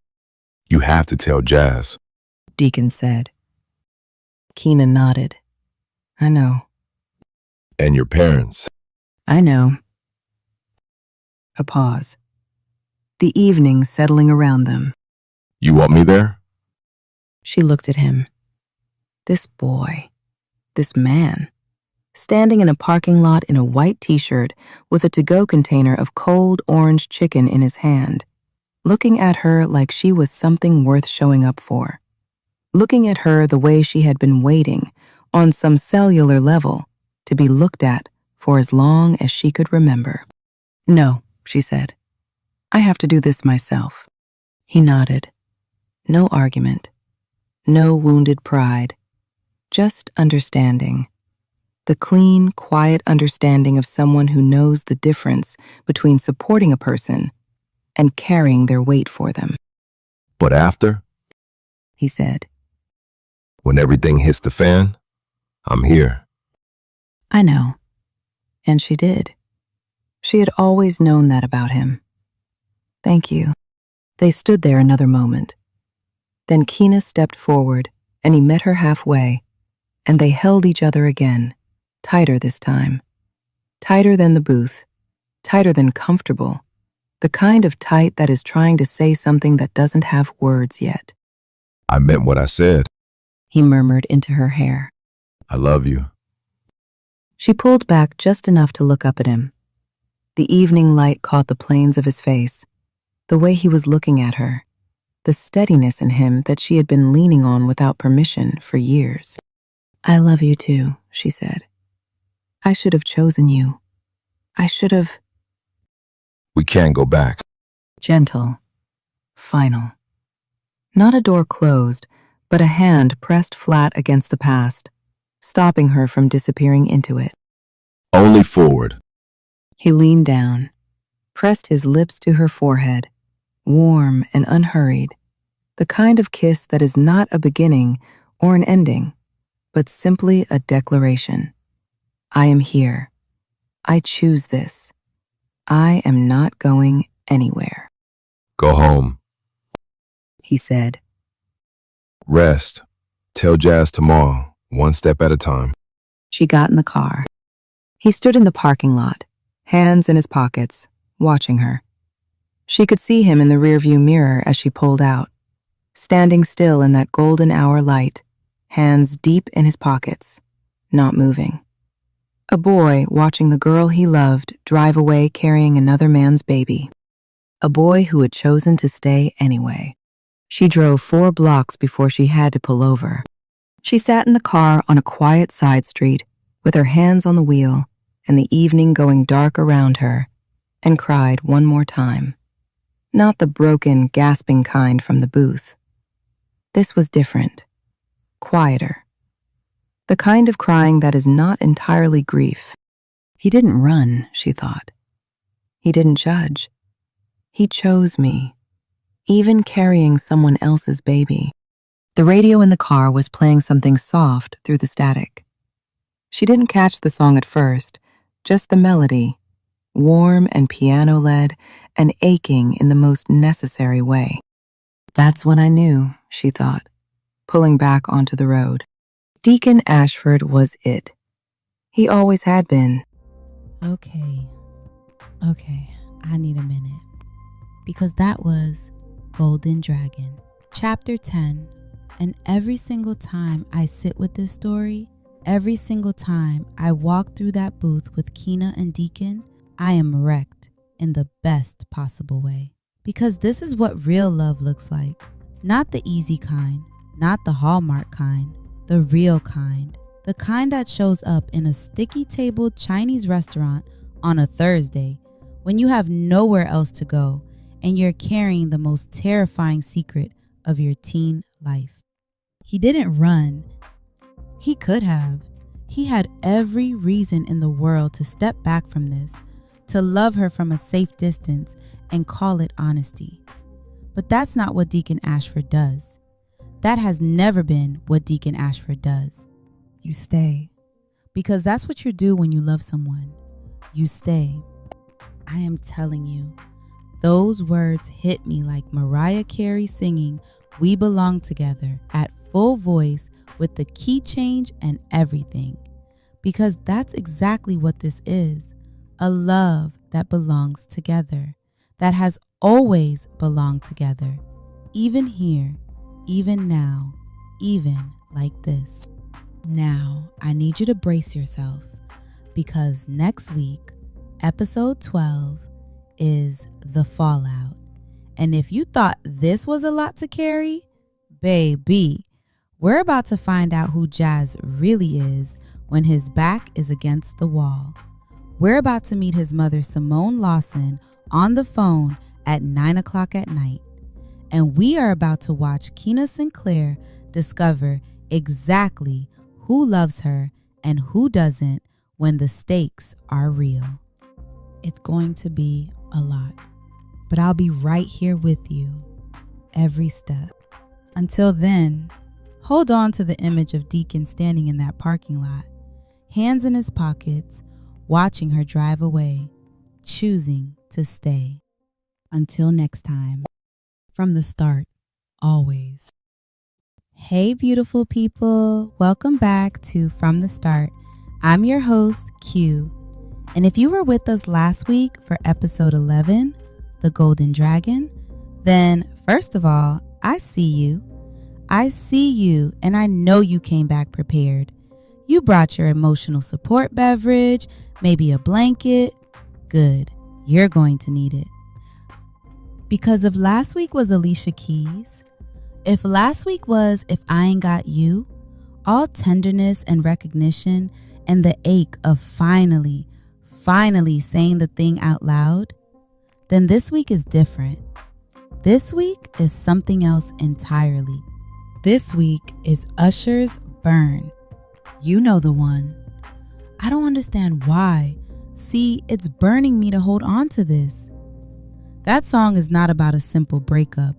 You have to tell Jazz, Deacon said. Keena nodded. I know. and your parents. I know. A pause. The evening settling around them. You want me there? She looked at him. This boy. this man, standing in a parking lot in a white t-shirt with a to-go container of cold orange chicken in his hand, looking at her like she was something worth showing up for, looking at her the way she had been waiting on some cellular level to be looked at for as long as she could remember. "No," she said. "I have to do this myself." He nodded. No argument. No wounded pride. Just understanding. The clean, quiet understanding of someone who knows the difference between supporting a person and carrying their weight for them. But after, He said, when everything hits the fan, I'm here. "I know." And she did. She had always known that about him. "Thank you." They stood there another moment. Then Keena stepped forward, and he met her halfway, and they held each other again, tighter this time. Tighter than the booth, tighter than comfortable, the kind of tight that is trying to say something that doesn't have words yet. I meant what I said. He murmured into her hair. I love you. She pulled back just enough to look up at him. The evening light caught the planes of his face, the way he was looking at her, the steadiness in him that she had been leaning on without permission for years. "I love you too," she said. "I should have chosen you. I should have..." We can't go back. Gentle. Final. Not a door closed, but a hand pressed flat against the past, stopping her from disappearing into it. Only forward. He leaned down, pressed his lips to her forehead, warm and unhurried, the kind of kiss that is not a beginning or an ending, but simply a declaration. I am here. I choose this. I am not going anywhere. Go home. He said. Rest. Tell Jazz tomorrow, one step at a time. She got in the car. He stood in the parking lot, hands in his pockets, watching her. She could see him in the rearview mirror as she pulled out, standing still in that golden hour light, hands deep in his pockets, not moving. A boy watching the girl he loved drive away carrying another man's baby. A boy who had chosen to stay anyway. She drove 4 blocks before she had to pull over. She sat in the car on a quiet side street with her hands on the wheel and the evening going dark around her, and cried one more time. Not the broken, gasping kind from the booth. This was different, quieter. The kind of crying that is not entirely grief. He didn't run, she thought. He didn't judge. He chose me, even carrying someone else's baby. The radio in the car was playing something soft through the static. She didn't catch the song at first, just the melody, warm and piano-led and aching in the most necessary way. That's when I knew, she thought, pulling back onto the road. Deacon Ashford was it. He always had been. Okay, I need a minute. Because that was Golden Dragon, Chapter 10. And every single time I sit with this story, every single time I walk through that booth with Keena and Deacon, I am wrecked in the best possible way. Because this is what real love looks like. Not the easy kind, not the Hallmark kind, the real kind. The kind that shows up in a sticky table Chinese restaurant on a Thursday when you have nowhere else to go and you're carrying the most terrifying secret of your teen life. He didn't run. He could have. He had every reason in the world to step back from this, to love her from a safe distance and call it honesty. But that's not what Deacon Ashford does. That has never been what Deacon Ashford does. You stay. Because that's what you do when you love someone. You stay. I am telling you, those words hit me like Mariah Carey singing We Belong Together at full voice with the key change and everything. Because that's exactly what this is. A love that belongs together. That has always belonged together. Even here, even now, even like this. Now, I need you to brace yourself because next week, episode 12 is The Fallout. And if you thought this was a lot to carry, baby, we're about to find out who Jazz really is when his back is against the wall. We're about to meet his mother, Simone Lawson, on the phone at 9 o'clock at night. And we are about to watch Keena Sinclair discover exactly who loves her and who doesn't when the stakes are real. It's going to be a lot, but I'll be right here with you every step. Until then, hold on to the image of Deacon standing in that parking lot, hands in his pockets, watching her drive away, choosing to stay. Until next time, from the start, always. Hey, beautiful people. Welcome back to From the Start. I'm your host, Q. And if you were with us last week for episode 11, The Golden Dragon, then first of all, I see you. I see you, and I know you came back prepared. You brought your emotional support beverage, maybe a blanket. Good. You're going to need it. Because if last week was Alicia Keys, if last week was If I Ain't Got You, all tenderness and recognition and the ache of finally saying the thing out loud, then this week is different. This week is something else entirely. This week is Usher's Burn. You know the one. I don't understand why. See, it's burning me to hold on to this. That song is not about a simple breakup.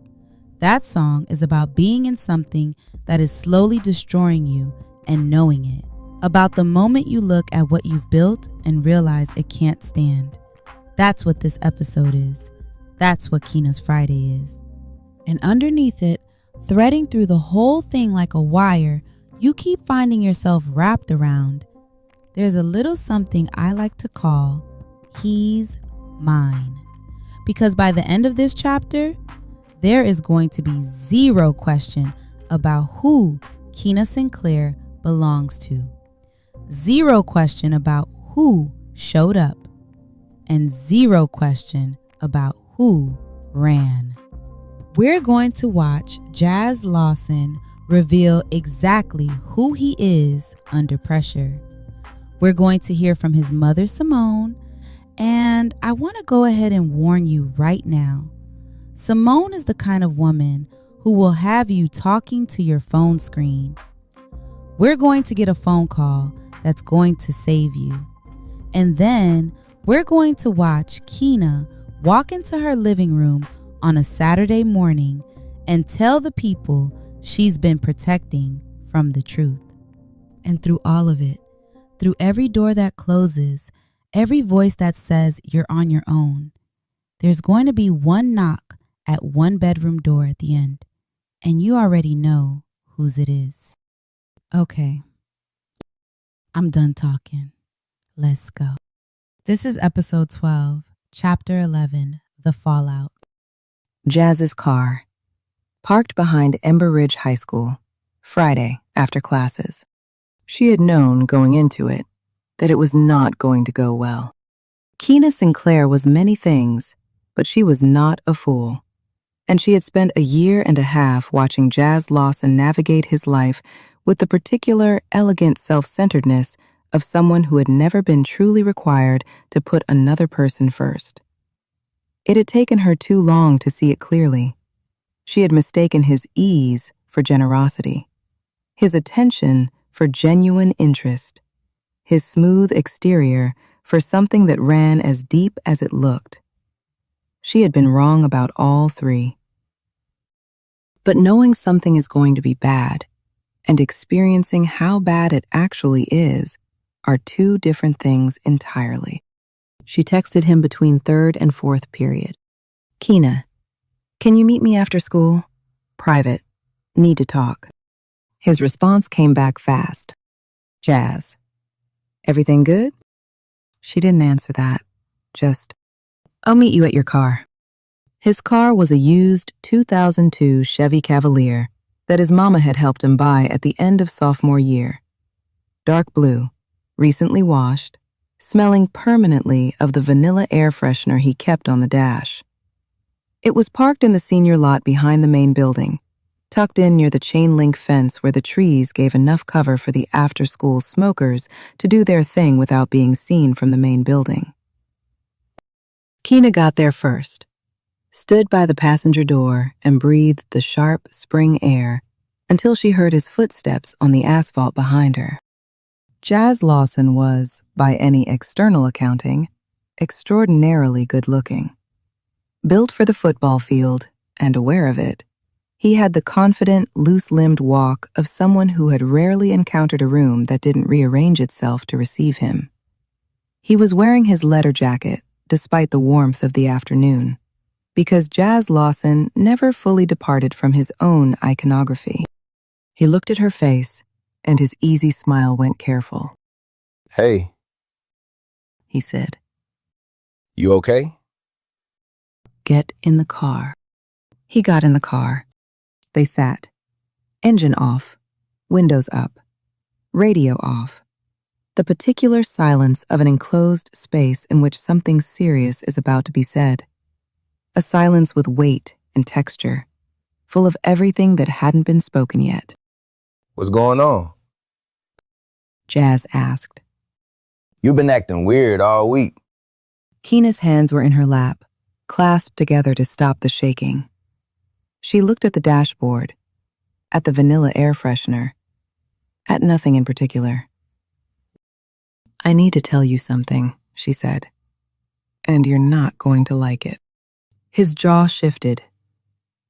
That song is about being in something that is slowly destroying you and knowing it. About the moment you look at what you've built and realize it can't stand. That's what this episode is. That's what Keena's Friday is. And underneath it, threading through the whole thing like a wire, you keep finding yourself wrapped around. There's a little something I like to call, he's mine. Because by the end of this chapter, there is going to be zero question about who Keena Sinclair belongs to. Zero question about who showed up. And zero question about who ran. We're going to watch Jazz Lawson reveal exactly who he is under pressure. We're going to hear from his mother, Simone, and I want to go ahead and warn you right now. Simone is the kind of woman who will have you talking to your phone screen. We're going to get a phone call that's going to save you. And then we're going to watch Keena walk into her living room on a Saturday morning and tell the people she's been protecting from the truth. And through all of it, through every door that closes, every voice that says you're on your own, there's going to be one knock at one bedroom door at the end. And you already know whose it is. Okay, I'm done talking. Let's go. This is episode 12, chapter 11, The Fallout. Jazz's car, parked behind Ember Ridge High School, Friday after classes. She had known going into it that it was not going to go well. Keena Sinclair was many things, but she was not a fool. And she had spent a year and a half watching Jazz Lawson navigate his life with the particular elegant self-centeredness of someone who had never been truly required to put another person first. It had taken her too long to see it clearly. She had mistaken his ease for generosity, his attention for genuine interest, his smooth exterior for something that ran as deep as it looked. She had been wrong about all three. But knowing something is going to be bad and experiencing how bad it actually is are two different things entirely. She texted him between third and fourth period. Keena, can you meet me after school? Private. Need to talk. His response came back fast. Jazz, everything good? She didn't answer that. Just, I'll meet you at your car. His car was a used 2002 Chevy Cavalier that his mama had helped him buy at the end of sophomore year. dark blue, recently washed, smelling permanently of the vanilla air freshener he kept on the dash. It was parked in the senior lot behind the main building, tucked in near the chain-link fence where the trees gave enough cover for the after-school smokers to do their thing without being seen from the main building. Keena got there first, stood by the passenger door and breathed the sharp spring air until she heard his footsteps on the asphalt behind her. Jazz Lawson was, by any external accounting, extraordinarily good-looking. Built for the football field, and aware of it, he had the confident, loose-limbed walk of someone who had rarely encountered a room that didn't rearrange itself to receive him. He was wearing his letter jacket, despite the warmth of the afternoon, because Jazz Lawson never fully departed from his own iconography. He looked at her face, and his easy smile went careful. Hey. He said. You okay? Get in the car. He got in the car. They sat. Engine off, windows up, radio off. The particular silence of an enclosed space in which something serious is about to be said. A silence with weight and texture, full of everything that hadn't been spoken yet. What's going on? Jazz asked. You've been acting weird all week. Keena's hands were in her lap, clasped together to stop the shaking. She looked at the dashboard, at the vanilla air freshener, at nothing in particular. I need to tell you something, she said, and you're not going to like it. His jaw shifted,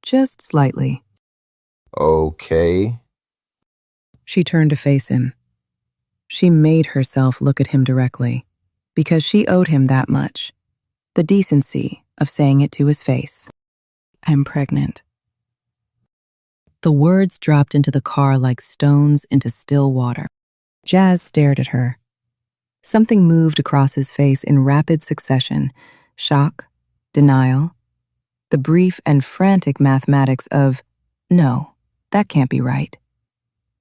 just slightly. Okay. She turned to face him. She made herself look at him directly, because she owed him that much, the decency of saying it to his face. I'm pregnant. The words dropped into the car like stones into still water. Jazz stared at her. Something moved across his face in rapid succession, shock, denial, the brief and frantic mathematics of, no, that can't be right.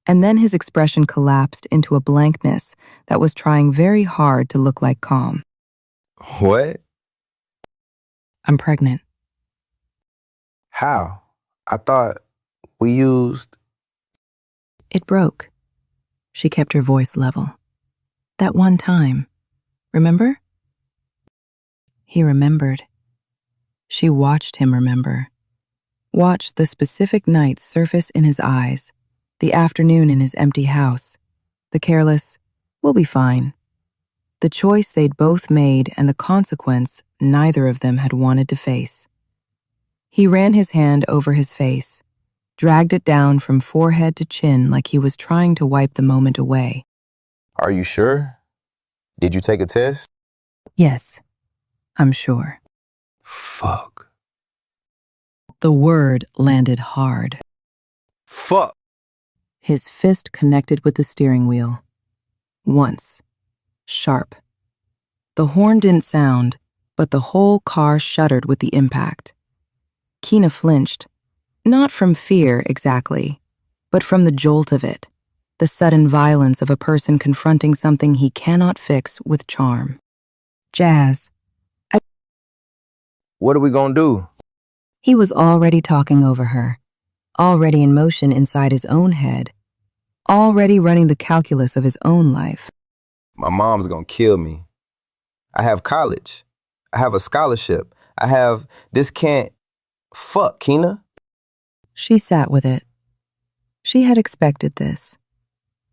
And then his expression collapsed into a blankness that was trying very hard to look like calm. What? I'm pregnant. How? I thought we used... It broke. She kept her voice level. That one time, remember? He remembered. She watched him remember. Watched the specific night surface in his eyes, the afternoon in his empty house, the careless, we'll be fine. The choice they'd both made and the consequence neither of them had wanted to face. He ran his hand over his face, dragged it down from forehead to chin like he was trying to wipe the moment away. Are you sure? Did you take a test? Yes, I'm sure. Fuck. The word landed hard. Fuck. His fist connected with the steering wheel. Once. Sharp. The horn didn't sound, but the whole car shuddered with the impact. Keena flinched, not from fear exactly, but from the jolt of it, the sudden violence of a person confronting something he cannot fix with charm. Jazz. What are we gonna do? He was already talking over her, already in motion inside his own head, already running the calculus of his own life. My mom's gonna kill me. I have college. I have a scholarship. This can't... Fuck, Keena. She sat with it. She had expected this.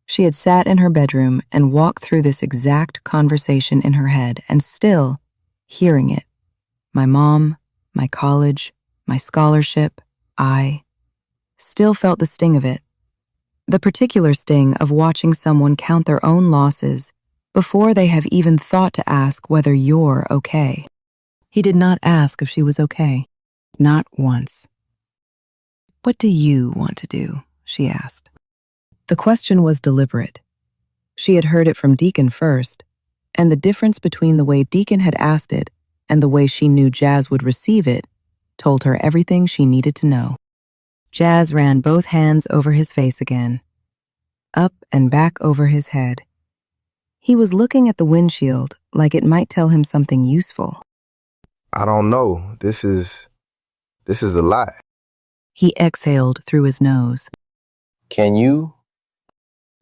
She had sat in her bedroom and walked through this exact conversation in her head and still, hearing it, my mom, my college, my scholarship, I, still felt the sting of it. The particular sting of watching someone count their own losses before they have even thought to ask whether you're okay. He did not ask if she was okay. Not once. What do you want to do? She asked. The question was deliberate. She had heard it from Deacon first, and the difference between the way Deacon had asked it and the way she knew Jazz would receive it told her everything she needed to know. Jazz ran both hands over his face again, up and back over his head, He was looking at the windshield like it might tell him something useful. I don't know. This is a lot. He exhaled through his nose. Can you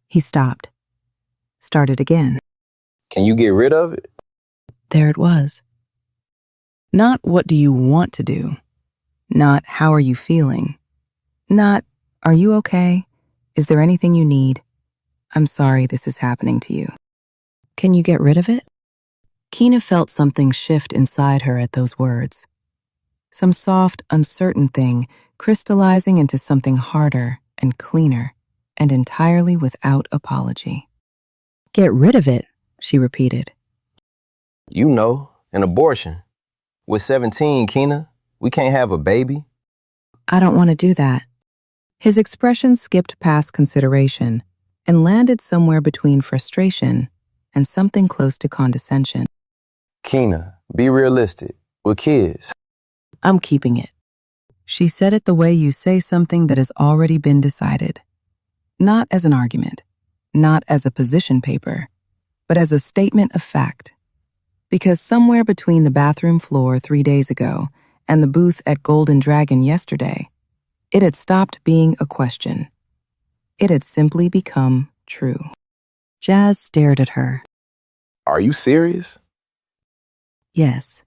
He stopped. Started again. get rid of it? There it was. Not what do you want to do. Not how are you feeling. Not are you okay? Is there anything you need? I'm sorry this is happening to you. Can you get rid of it? Keena felt something shift inside her at those words. Some soft, uncertain thing crystallizing into something harder and cleaner and entirely without apology. Get rid of it, she repeated. You know, an abortion. With 17, Keena, we can't have a baby. I don't want to do that. His expression skipped past consideration and landed somewhere between frustration and something close to condescension. Keena, be realistic. We're kids. I'm keeping it. She said it the way you say something that has already been decided. Not as an argument, not as a position paper, but as a statement of fact. Because somewhere between the bathroom floor 3 days ago and the booth at Golden Dragon yesterday, it had stopped being a question. It had simply become true. Jazz stared at her. Are you serious? Yes.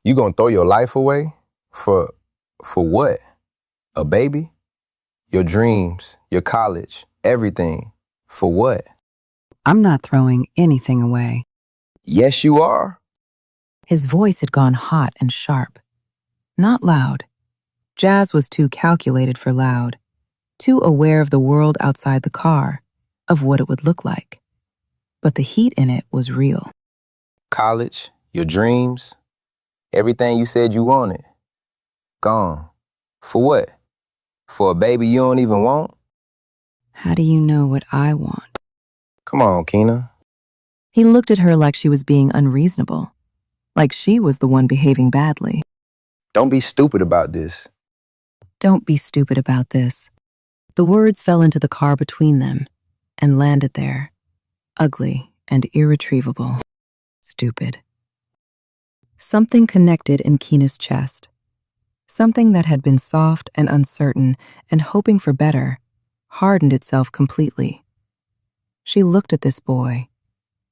You gonna throw your life away? For what? A baby? Your dreams, your college, everything. For what? I'm not throwing anything away. Yes, you are. His voice had gone hot and sharp. Not loud. Jazz was too calculated for loud, too aware of the world outside the car, of what it would look like. But the heat in it was real. College, your dreams, everything you said you wanted. Gone. For what? For a baby you don't even want? How do you know what I want? Come on, Keena. He looked at her like she was being unreasonable, like she was the one behaving badly. Don't be stupid about this. Don't be stupid about this. The words fell into the car between them and landed there, ugly and irretrievable. Stupid. Something connected in Keena's chest. Something that had been soft and uncertain and hoping for better hardened itself completely. She looked at this boy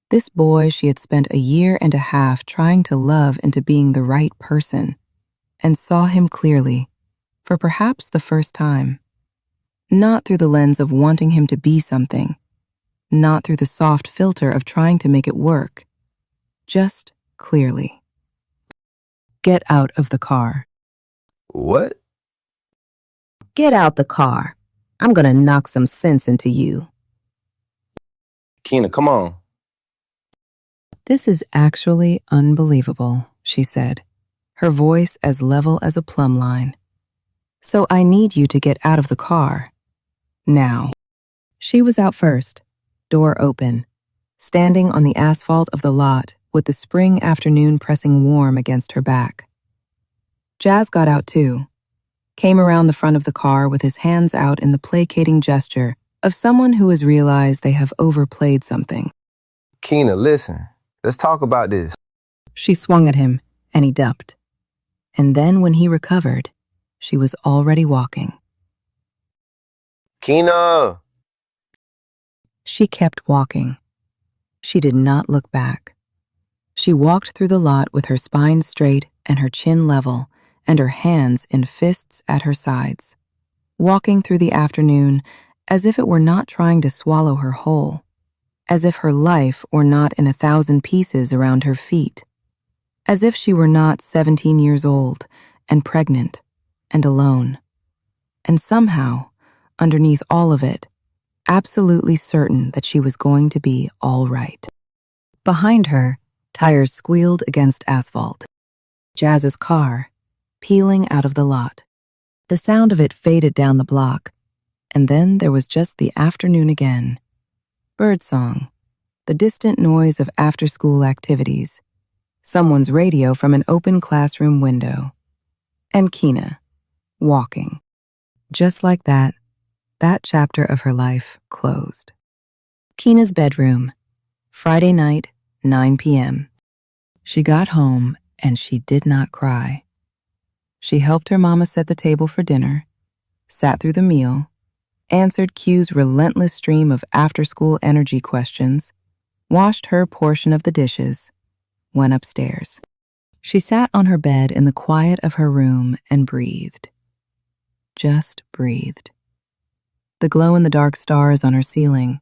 she had spent 1.5 years trying to love into being the right person, and saw him clearly, for perhaps the first time. Not through the lens of wanting him to be something, not through the soft filter of trying to make it work, just clearly. Get out of the car. What? Get out the car. I'm gonna knock some sense into you. Keena, come on. This is actually unbelievable, she said, her voice as level as a plumb line. So I need you to get out of the car. Now. She was out first, door open, standing on the asphalt of the lot with the spring afternoon pressing warm against her back. Jazz got out too, came around the front of the car with his hands out in the placating gesture of someone who has realized they have overplayed something. Keena, listen. Let's talk about this. She swung at him, and he ducked. And then when he recovered, she was already walking. Keena! She kept walking. She did not look back. She walked through the lot with her spine straight and her chin level and her hands in fists at her sides, walking through the afternoon as if it were not trying to swallow her whole, as if her life were not in 1,000 pieces around her feet, as if she were not 17 years old and pregnant and alone, and somehow, underneath all of it, absolutely certain that she was going to be all right. Behind her, tires squealed against asphalt. Jazz's car, peeling out of the lot. The sound of it faded down the block, and then there was just the afternoon again. Birdsong, the distant noise of after-school activities, someone's radio from an open classroom window, and Keena, walking. Just like that chapter of her life closed. Keena's bedroom, Friday night, 9 p.m. She got home and she did not cry. She helped her mama set the table for dinner, sat through the meal, answered Q's relentless stream of after-school energy questions, washed her portion of the dishes, went upstairs. She sat on her bed in the quiet of her room and breathed. Just breathed. The glow-in-the-dark stars on her ceiling,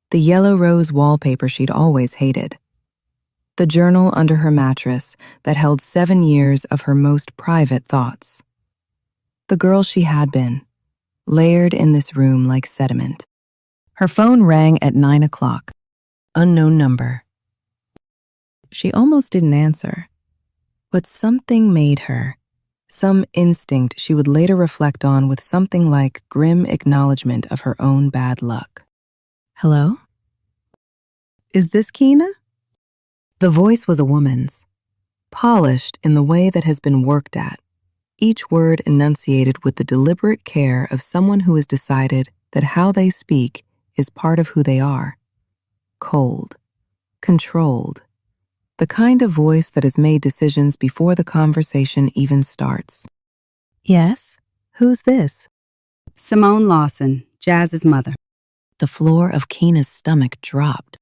the yellow rose wallpaper she'd always hated, the journal under her mattress that held 7 years of her most private thoughts. The girl she had been, layered in this room like sediment. Her phone rang at 9 o'clock. Unknown number. She almost didn't answer, but something made her, some instinct she would later reflect on with something like grim acknowledgement of her own bad luck. Hello? Is this Keena? The voice was a woman's, polished in the way that has been worked at, each word enunciated with the deliberate care of someone who has decided that how they speak is part of who they are. Cold, controlled, the kind of voice that has made decisions before the conversation even starts. Yes? Who's this? Simone Lawson, Jazz's mother. The floor of Keena's stomach dropped.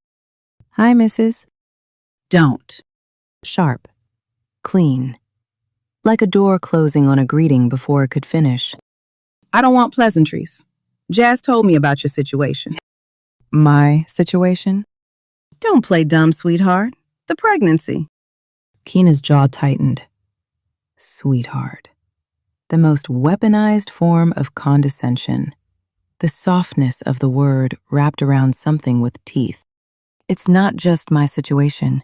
Hi, Mrs. Don't. Sharp, clean, like a door closing on a greeting before it could finish. I don't want pleasantries. Jazz told me about your situation. My situation? Don't play dumb, sweetheart. The pregnancy. Keena's jaw tightened. Sweetheart. The most weaponized form of condescension. The softness of the word wrapped around something with teeth. It's not just my situation.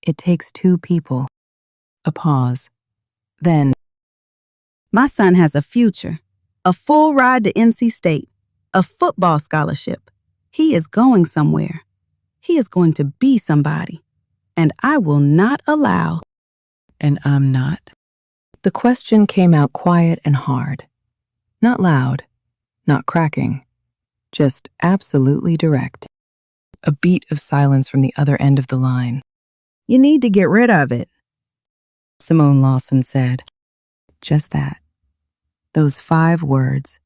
It takes 2 people. A pause. Then, my son has a future, a full ride to NC State, a football scholarship. He is going somewhere. He is going to be somebody. And I will not allow. And I'm not. The question came out quiet and hard. Not loud, not cracking, just absolutely direct. A beat of silence from the other end of the line. You need to get rid of it, Simone Lawson said. Just that. Those 5 words,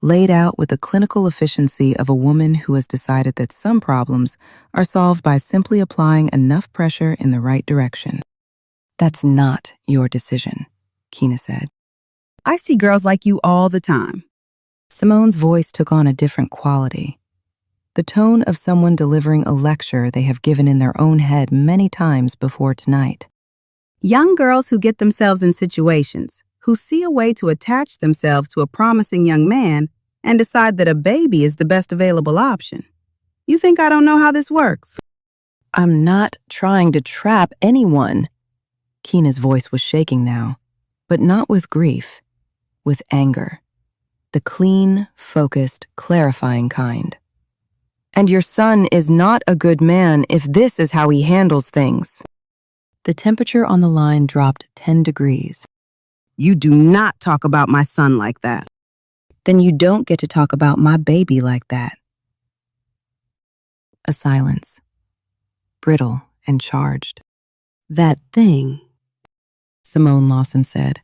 laid out with the clinical efficiency of a woman who has decided that some problems are solved by simply applying enough pressure in the right direction. That's not your decision, Keena said. I see girls like you all the time. Simone's voice took on a different quality. The tone of someone delivering a lecture they have given in their own head many times before tonight. Young girls who get themselves in situations, who see a way to attach themselves to a promising young man and decide that a baby is the best available option. You think I don't know how this works? I'm not trying to trap anyone. Keena's voice was shaking now, but not with grief, with anger. The clean, focused, clarifying kind. And your son is not a good man if this is how he handles things. The temperature on the line dropped 10 degrees. You do not talk about my son like that. Then you don't get to talk about my baby like that. A silence. Brittle and charged. That thing, Simone Lawson said,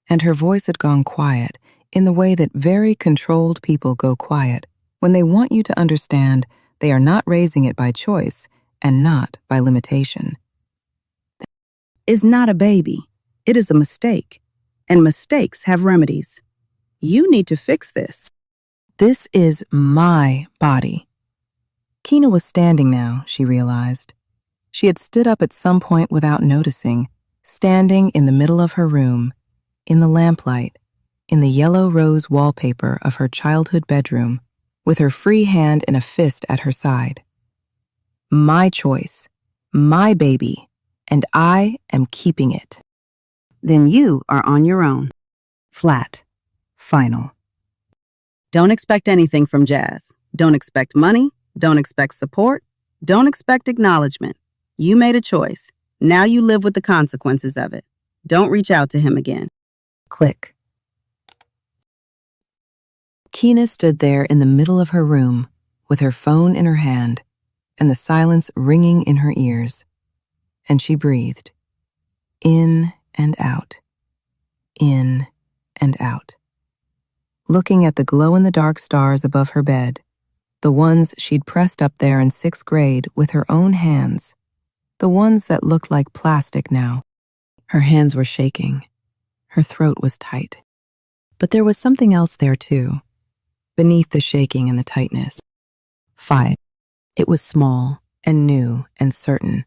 and her voice had gone quiet in the way that very controlled people go quiet when they want you to understand they are not raising it by choice and not by limitation. Is not a baby. It is a mistake, and mistakes have remedies. You need to fix this. This is my body. Keena was standing now, she realized. She had stood up at some point without noticing, standing in the middle of her room, in the lamplight, in the yellow rose wallpaper of her childhood bedroom, with her free hand in a fist at her side. My choice, my baby, and I am keeping it. Then you are on your own. Flat. Final. Don't expect anything from Jazz. Don't expect money. Don't expect support. Don't expect acknowledgement. You made a choice. Now you live with the consequences of it. Don't reach out to him again. Click. Keena stood there in the middle of her room, with her phone in her hand, and the silence ringing in her ears. And she breathed. In and out. In and out. Looking at the glow-in-the-dark stars above her bed, the ones she'd pressed up there in 6th grade with her own hands, the ones that looked like plastic now. Her hands were shaking. Her throat was tight. But there was something else there too, beneath the shaking and the tightness. Fire. It was small and new and certain,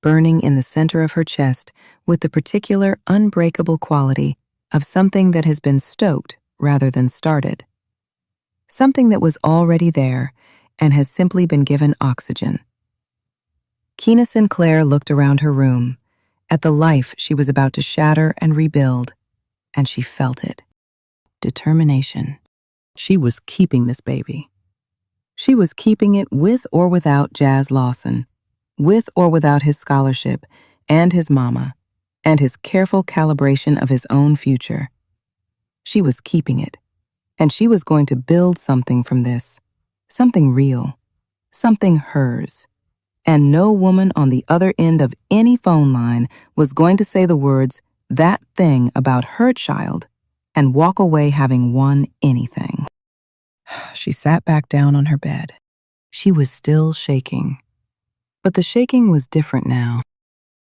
burning in the center of her chest with the particular unbreakable quality of something that has been stoked rather than started. Something that was already there and has simply been given oxygen. Keena Sinclair looked around her room, at the life she was about to shatter and rebuild, and she felt it. Determination. She was keeping this baby. She was keeping it with or without Jazz Lawson, with or without his scholarship and his mama, and his careful calibration of his own future. She was keeping it, and she was going to build something from this, something real, something hers. And no woman on the other end of any phone line was going to say the words, "that thing" about her child, and walk away having won anything. She sat back down on her bed. She was still shaking. But the shaking was different now.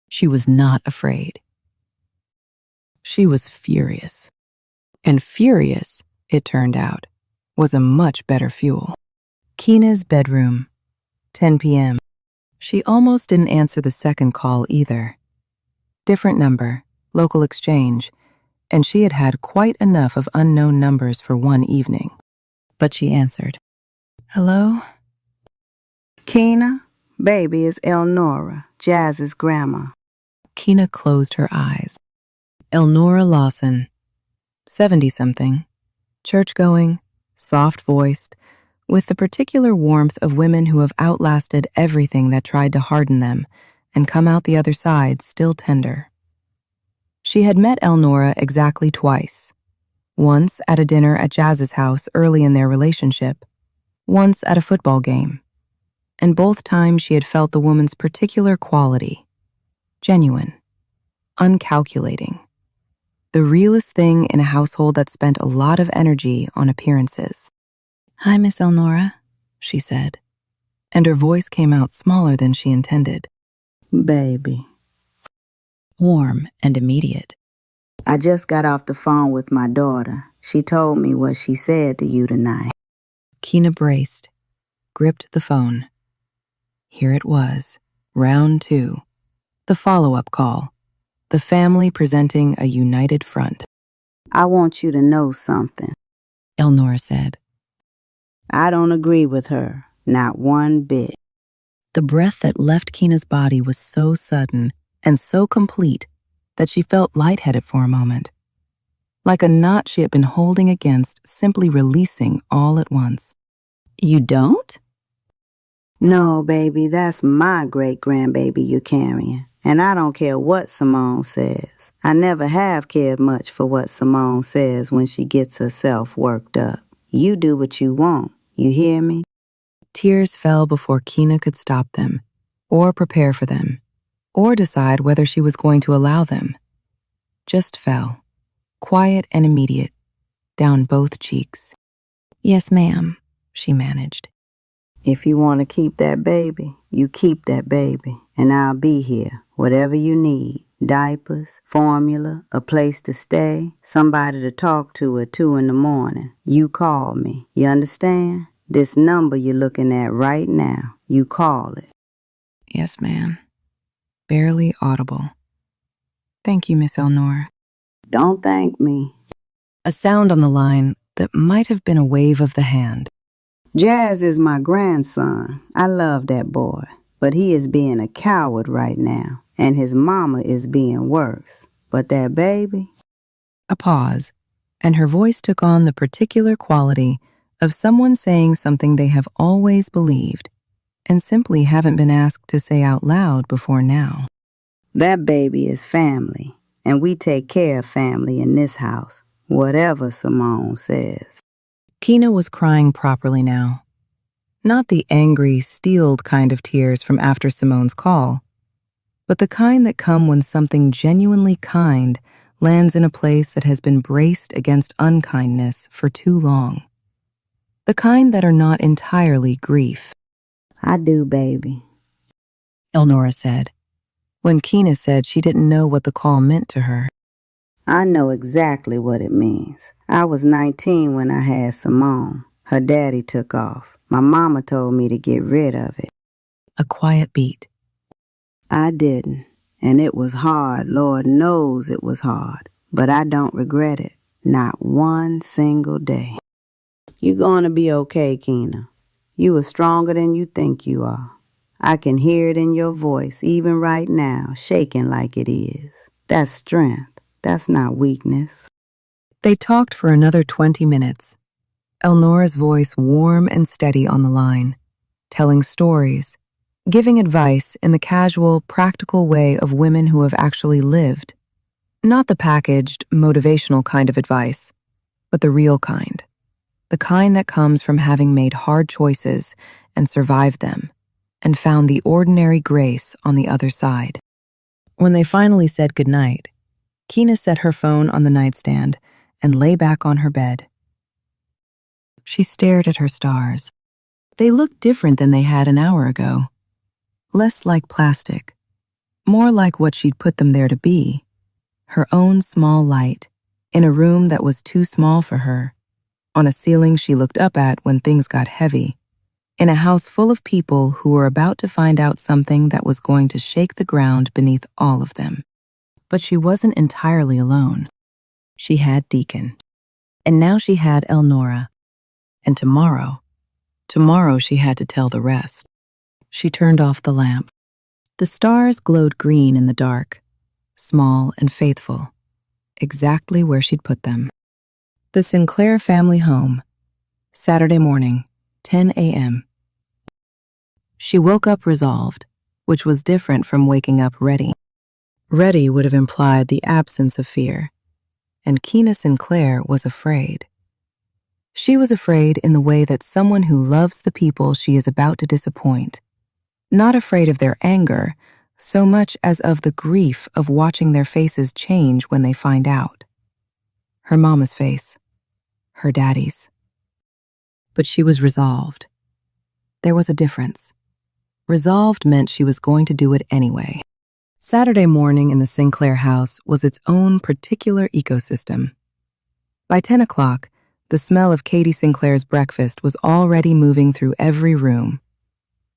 She was not afraid. She was furious. And furious, it turned out, was a much better fuel. Keena's bedroom, 10 p.m. She almost didn't answer the second call either. Different number, local exchange, and she had had quite enough of unknown numbers for one evening. But she answered. Hello? Keena, baby is Elnora, Jazz's grandma. Keena closed her eyes. Elnora Lawson, 70-something, church-going, soft-voiced, with the particular warmth of women who have outlasted everything that tried to harden them and come out the other side still tender. She had met Elnora exactly twice. Once at a dinner at Jazz's house early in their relationship, once at a football game. And both times she had felt the woman's particular quality. Genuine. Uncalculating. The realest thing in a household that spent a lot of energy on appearances. Hi, Miss Elnora, she said, and her voice came out smaller than she intended. Baby. Warm and immediate. I just got off the phone with my daughter. She told me what she said to you tonight. Keena braced, gripped the phone. Here it was, round 2, the follow-up call, the family presenting a united front. I want you to know something, Elnora said. I don't agree with her, not one bit. The breath that left Keena's body was so sudden and so complete that she felt lightheaded for a moment. Like a knot she had been holding against simply releasing all at once. You don't? No, baby, that's my great-grandbaby you're carrying. And I don't care what Simone says. I never have cared much for what Simone says when she gets herself worked up. You do what you want, you hear me? Tears fell before Keena could stop them, or prepare for them, or decide whether she was going to allow them. Just fell, quiet and immediate, down both cheeks. Yes, ma'am, she managed. If you want to keep that baby, you keep that baby, and I'll be here, whatever you need. Diapers, formula, a place to stay, somebody to talk to at 2 a.m. You call me, you understand? This number you're looking at right now, you call it. Yes, ma'am. Barely audible. Thank you, Miss Elnora. Don't thank me. A sound on the line that might have been a wave of the hand. Jazz is my grandson. I love that boy, but he is being a coward right now, and his mama is being worse. But that baby? A pause, and her voice took on the particular quality of someone saying something they have always believed and simply haven't been asked to say out loud before now. That baby is family, and we take care of family in this house, whatever Simone says. Keena was crying properly now. Not the angry, steeled kind of tears from after Simone's call, but the kind that come when something genuinely kind lands in a place that has been braced against unkindness for too long. The kind that are not entirely grief. I do, baby, Elnora said, when Keena said she didn't know what the call meant to her. I know exactly what it means. I was 19 when I had Simone. Her daddy took off. My mama told me to get rid of it. A quiet beat. I didn't. And it was hard. Lord knows it was hard. But I don't regret it. Not one single day. You're gonna be okay, Keena. You are stronger than you think you are. I can hear it in your voice, even right now, shaking like it is. That's strength. That's not weakness. They talked for another 20 minutes. Elnora's voice warm and steady on the line, telling stories, giving advice in the casual, practical way of women who have actually lived. Not the packaged, motivational kind of advice, but the real kind. The kind that comes from having made hard choices and survived them, and found the ordinary grace on the other side. When they finally said goodnight, Keena set her phone on the nightstand and lay back on her bed. She stared at her stars. They looked different than they had an hour ago. Less like plastic, more like what she'd put them there to be. Her own small light, in a room that was too small for her, on a ceiling she looked up at when things got heavy, in a house full of people who were about to find out something that was going to shake the ground beneath all of them. But she wasn't entirely alone. She had Deacon. And now she had Elnora. And tomorrow she had to tell the rest. She turned off the lamp. The stars glowed green in the dark, small and faithful, exactly where she'd put them. The Sinclair family home, Saturday morning, 10 a.m. She woke up resolved, which was different from waking up ready. Ready would have implied the absence of fear, and Keena Sinclair was afraid. She was afraid in the way that someone who loves the people she is about to disappoint, not afraid of their anger so much as of the grief of watching their faces change when they find out. Her mama's face, her daddy's. But she was resolved. There was a difference. Resolved meant she was going to do it anyway. Saturday morning in the Sinclair house was its own particular ecosystem. By 10 o'clock, the smell of Katie Sinclair's breakfast was already moving through every room.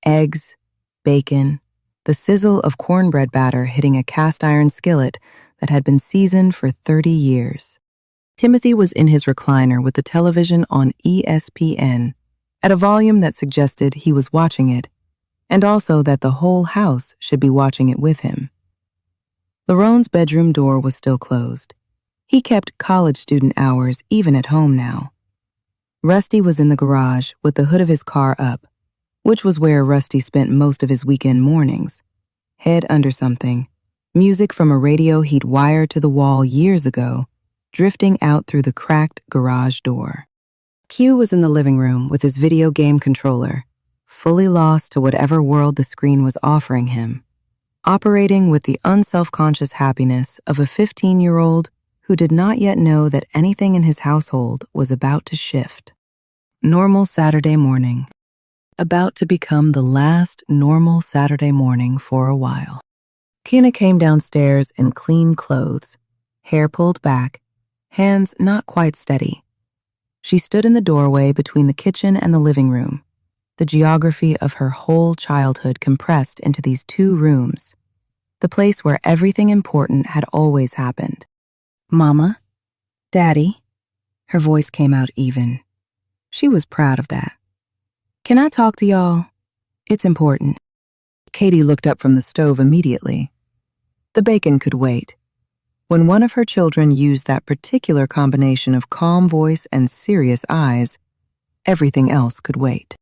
Eggs, bacon, the sizzle of cornbread batter hitting a cast-iron skillet that had been seasoned for 30 years. Timothy was in his recliner with the television on ESPN at a volume that suggested he was watching it, and also that the whole house should be watching it with him. Larone's bedroom door was still closed. He kept college student hours even at home now. Rusty was in the garage with the hood of his car up, which was where Rusty spent most of his weekend mornings. Head under something, music from a radio he'd wired to the wall years ago, drifting out through the cracked garage door. Q was in the living room with his video game controller, fully lost to whatever world the screen was offering him, operating with the unselfconscious happiness of a 15-year-old who did not yet know that anything in his household was about to shift. Normal Saturday morning. About to become the last normal Saturday morning for a while. Keena came downstairs in clean clothes, hair pulled back, hands not quite steady. She stood in the doorway between the kitchen and the living room, the geography of her whole childhood compressed into these two rooms, the place where everything important had always happened. Mama, Daddy, her voice came out even. She was proud of that. Can I talk to y'all? It's important. Katie looked up from the stove immediately. The bacon could wait. When one of her children used that particular combination of calm voice and serious eyes, everything else could wait.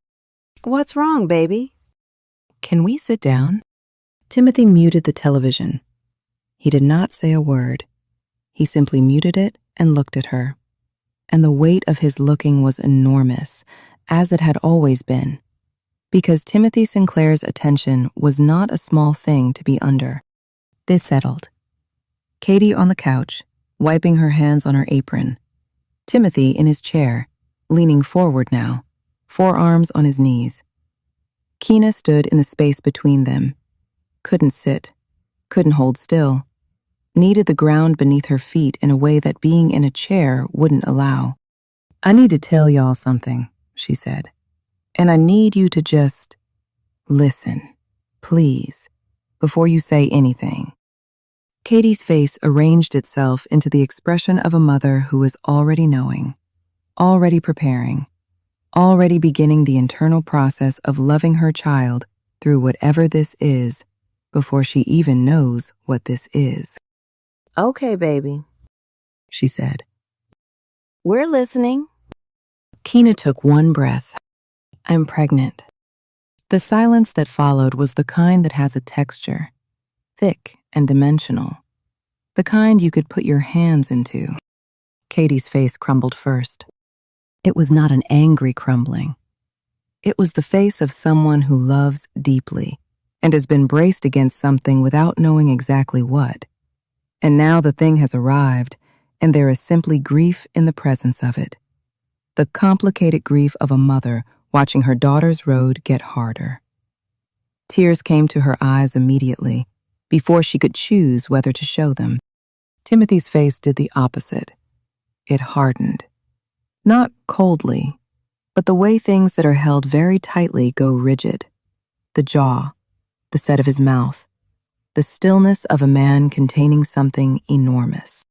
What's wrong, baby? Can we sit down? Timothy muted the television. He did not say a word. He simply muted it and looked at her. And the weight of his looking was enormous, as it had always been. because Timothy Sinclair's attention was not a small thing to be under. This settled. Katie on the couch, wiping her hands on her apron. Timothy in his chair, leaning forward now, forearms on his knees. Keena stood in the space between them. Couldn't sit, couldn't hold still. Needed the ground beneath her feet in a way that being in a chair wouldn't allow. "I need to tell y'all something," she said. "And I need you to just listen, please, before you say anything." Katie's face arranged itself into the expression of a mother who is already knowing, already preparing, already beginning the internal process of loving her child through whatever this is before she even knows what this is. Okay, baby, She said. we're listening. Keena took one breath. "I'm pregnant." The silence that followed was the kind that has a texture, thick and dimensional, the kind you could put your hands into. Katie's face crumbled first. It was not an angry crumbling. It was the face of someone who loves deeply and has been braced against something without knowing exactly what. And now the thing has arrived, and there is simply grief in the presence of it. The complicated grief of a mother watching her daughter's road get harder. Tears came to her eyes immediately, before she could choose whether to show them. Timothy's face did the opposite. It hardened. Not coldly, but the way things that are held very tightly go rigid. The jaw, the set of his mouth, the stillness of a man containing something enormous.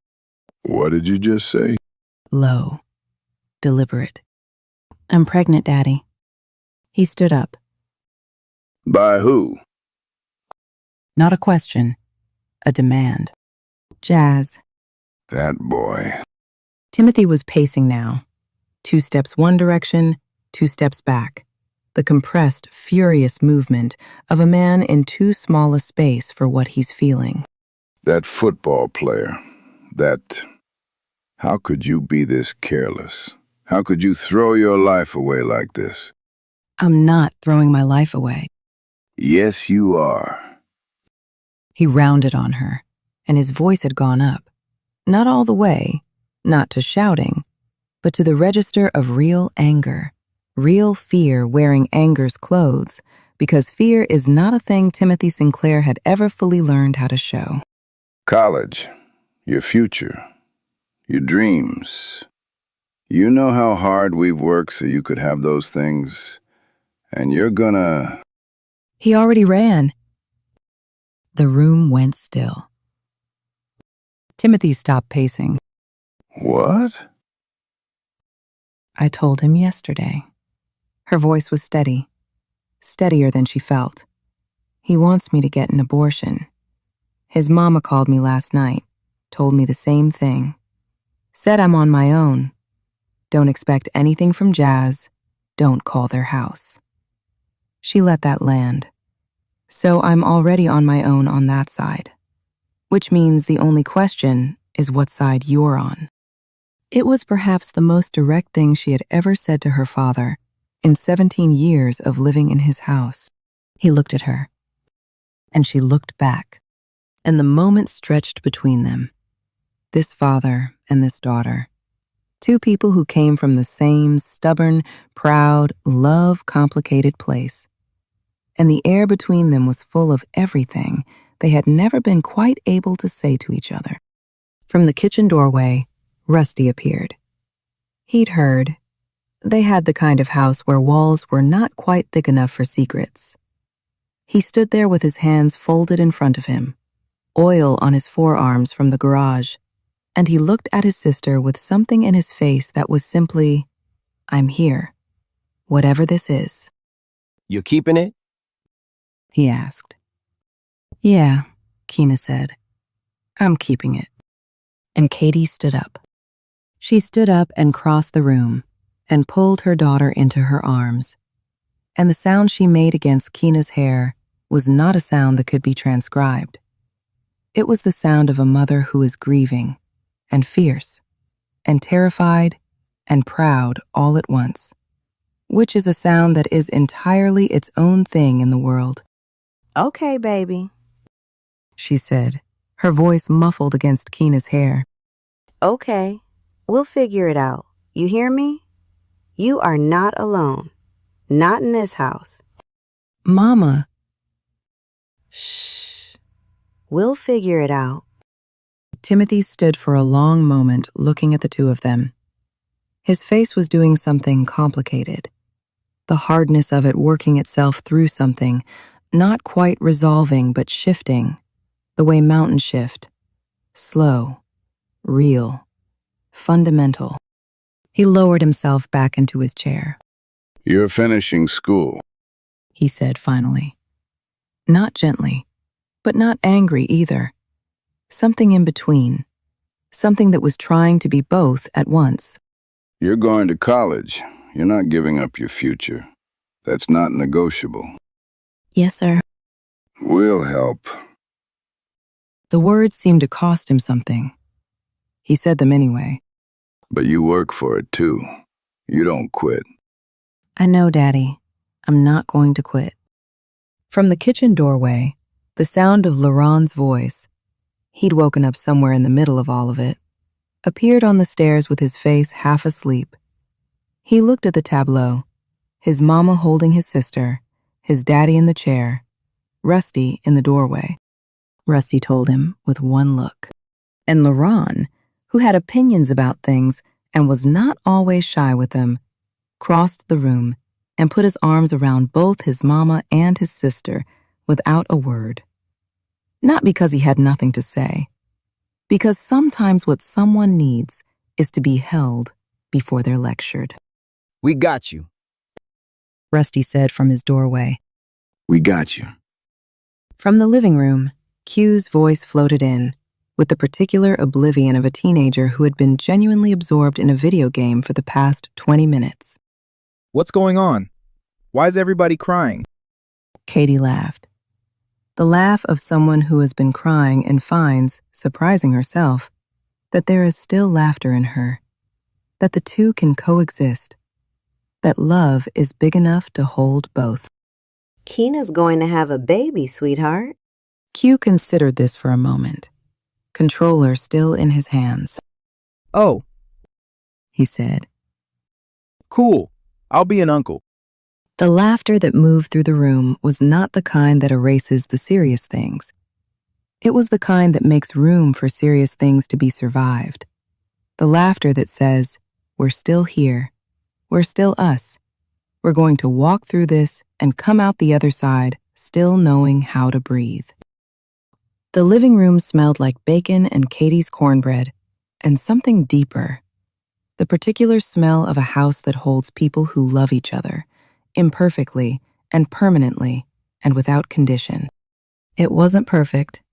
What did you just say? Low, deliberate. "I'm pregnant, Daddy." He stood up. By who? Not a question, a demand. Jazz. That boy. Timothy was pacing now. 2 steps one direction, 2 steps back. The compressed, furious movement of a man in too small a space for what he's feeling. That football player. How could you be this careless? How could you throw your life away like this? I'm not throwing my life away. Yes, you are. He rounded on her, and his voice had gone up. Not all the way, not to shouting, but to the register of real anger, real fear wearing anger's clothes, because fear is not a thing Timothy Sinclair had ever fully learned how to show. College, your future, your dreams. You know how hard we've worked so you could have those things, and you're gonna... He already ran. The room went still. Timothy stopped pacing. What? I told him yesterday. Her voice was steady, steadier than she felt. He wants me to get an abortion. His mama called me last night, told me the same thing. Said I'm on my own. Don't expect anything from Jazz. Don't call their house. She let that land. So I'm already on my own on that side. Which means the only question is what side you're on. It was perhaps the most direct thing she had ever said to her father in 17 years of living in his house. He looked at her, and she looked back, and the moment stretched between them. This father and this daughter. 2 people who came from the same stubborn, proud, love-complicated place. And the air between them was full of everything they had never been quite able to say to each other. From the kitchen doorway, Rusty appeared. He'd heard. They had the kind of house where walls were not quite thick enough for secrets. He stood there with his hands folded in front of him, oil on his forearms from the garage, and he looked at his sister with something in his face that was simply, "I'm here, whatever this is." You keeping it? He asked. "Yeah," Keena said. "I'm keeping it." And Katie stood up. She stood up and crossed the room and pulled her daughter into her arms. And the sound she made against Keena's hair was not a sound that could be transcribed. It was the sound of a mother who is grieving and fierce and terrified and proud all at once. which is a sound that is entirely its own thing in the world. Okay, baby. She said, her voice muffled against Keena's hair. Okay, we'll figure it out. You hear me? You are not alone. Not in this house. Mama. Shh. We'll figure it out. Timothy stood for a long moment looking at the two of them. His face was doing something complicated. The hardness of it working itself through something, not quite resolving but shifting, the way mountains shift. Slow, real, fundamental. He lowered himself back into his chair. You're finishing school, he said finally. Not gently, but not angry either. Something in between. Something that was trying to be both at once. You're going to college. You're not giving up your future. That's not negotiable. Yes, sir. We'll help. The words seemed to cost him something. He said them anyway. But you work for it too. You don't quit. I know, Daddy. I'm not going to quit. From the kitchen doorway, the sound of Laurent's voice, he'd woken up somewhere in the middle of all of it, appeared on the stairs with his face half asleep. He looked at the tableau, his mama holding his sister, his daddy in the chair, Rusty in the doorway. Rusty told him with one look. And Laurent, who had opinions about things and was not always shy with them, crossed the room and put his arms around both his mama and his sister without a word. Not because he had nothing to say, because sometimes what someone needs is to be held before they're lectured. We got you, Rusty said from his doorway. We got you. From the living room, Q's voice floated in, with the particular oblivion of a teenager who had been genuinely absorbed in a video game for the past 20 minutes. What's going on? Why is everybody crying? Katie laughed. The laugh of someone who has been crying and finds, surprising herself, that there is still laughter in her, that the two can coexist, that love is big enough to hold both. Keena's going to have a baby, sweetheart. Q considered this for a moment, controller still in his hands. Oh, he said. Cool. I'll be an uncle. The laughter that moved through the room was not the kind that erases the serious things. It was the kind that makes room for serious things to be survived. The laughter that says, we're still here. We're still us. We're going to walk through this and come out the other side still knowing how to breathe. The living room smelled like bacon and Katie's cornbread, and something deeper. The particular smell of a house that holds people who love each other, imperfectly and permanently and without condition. It wasn't perfect.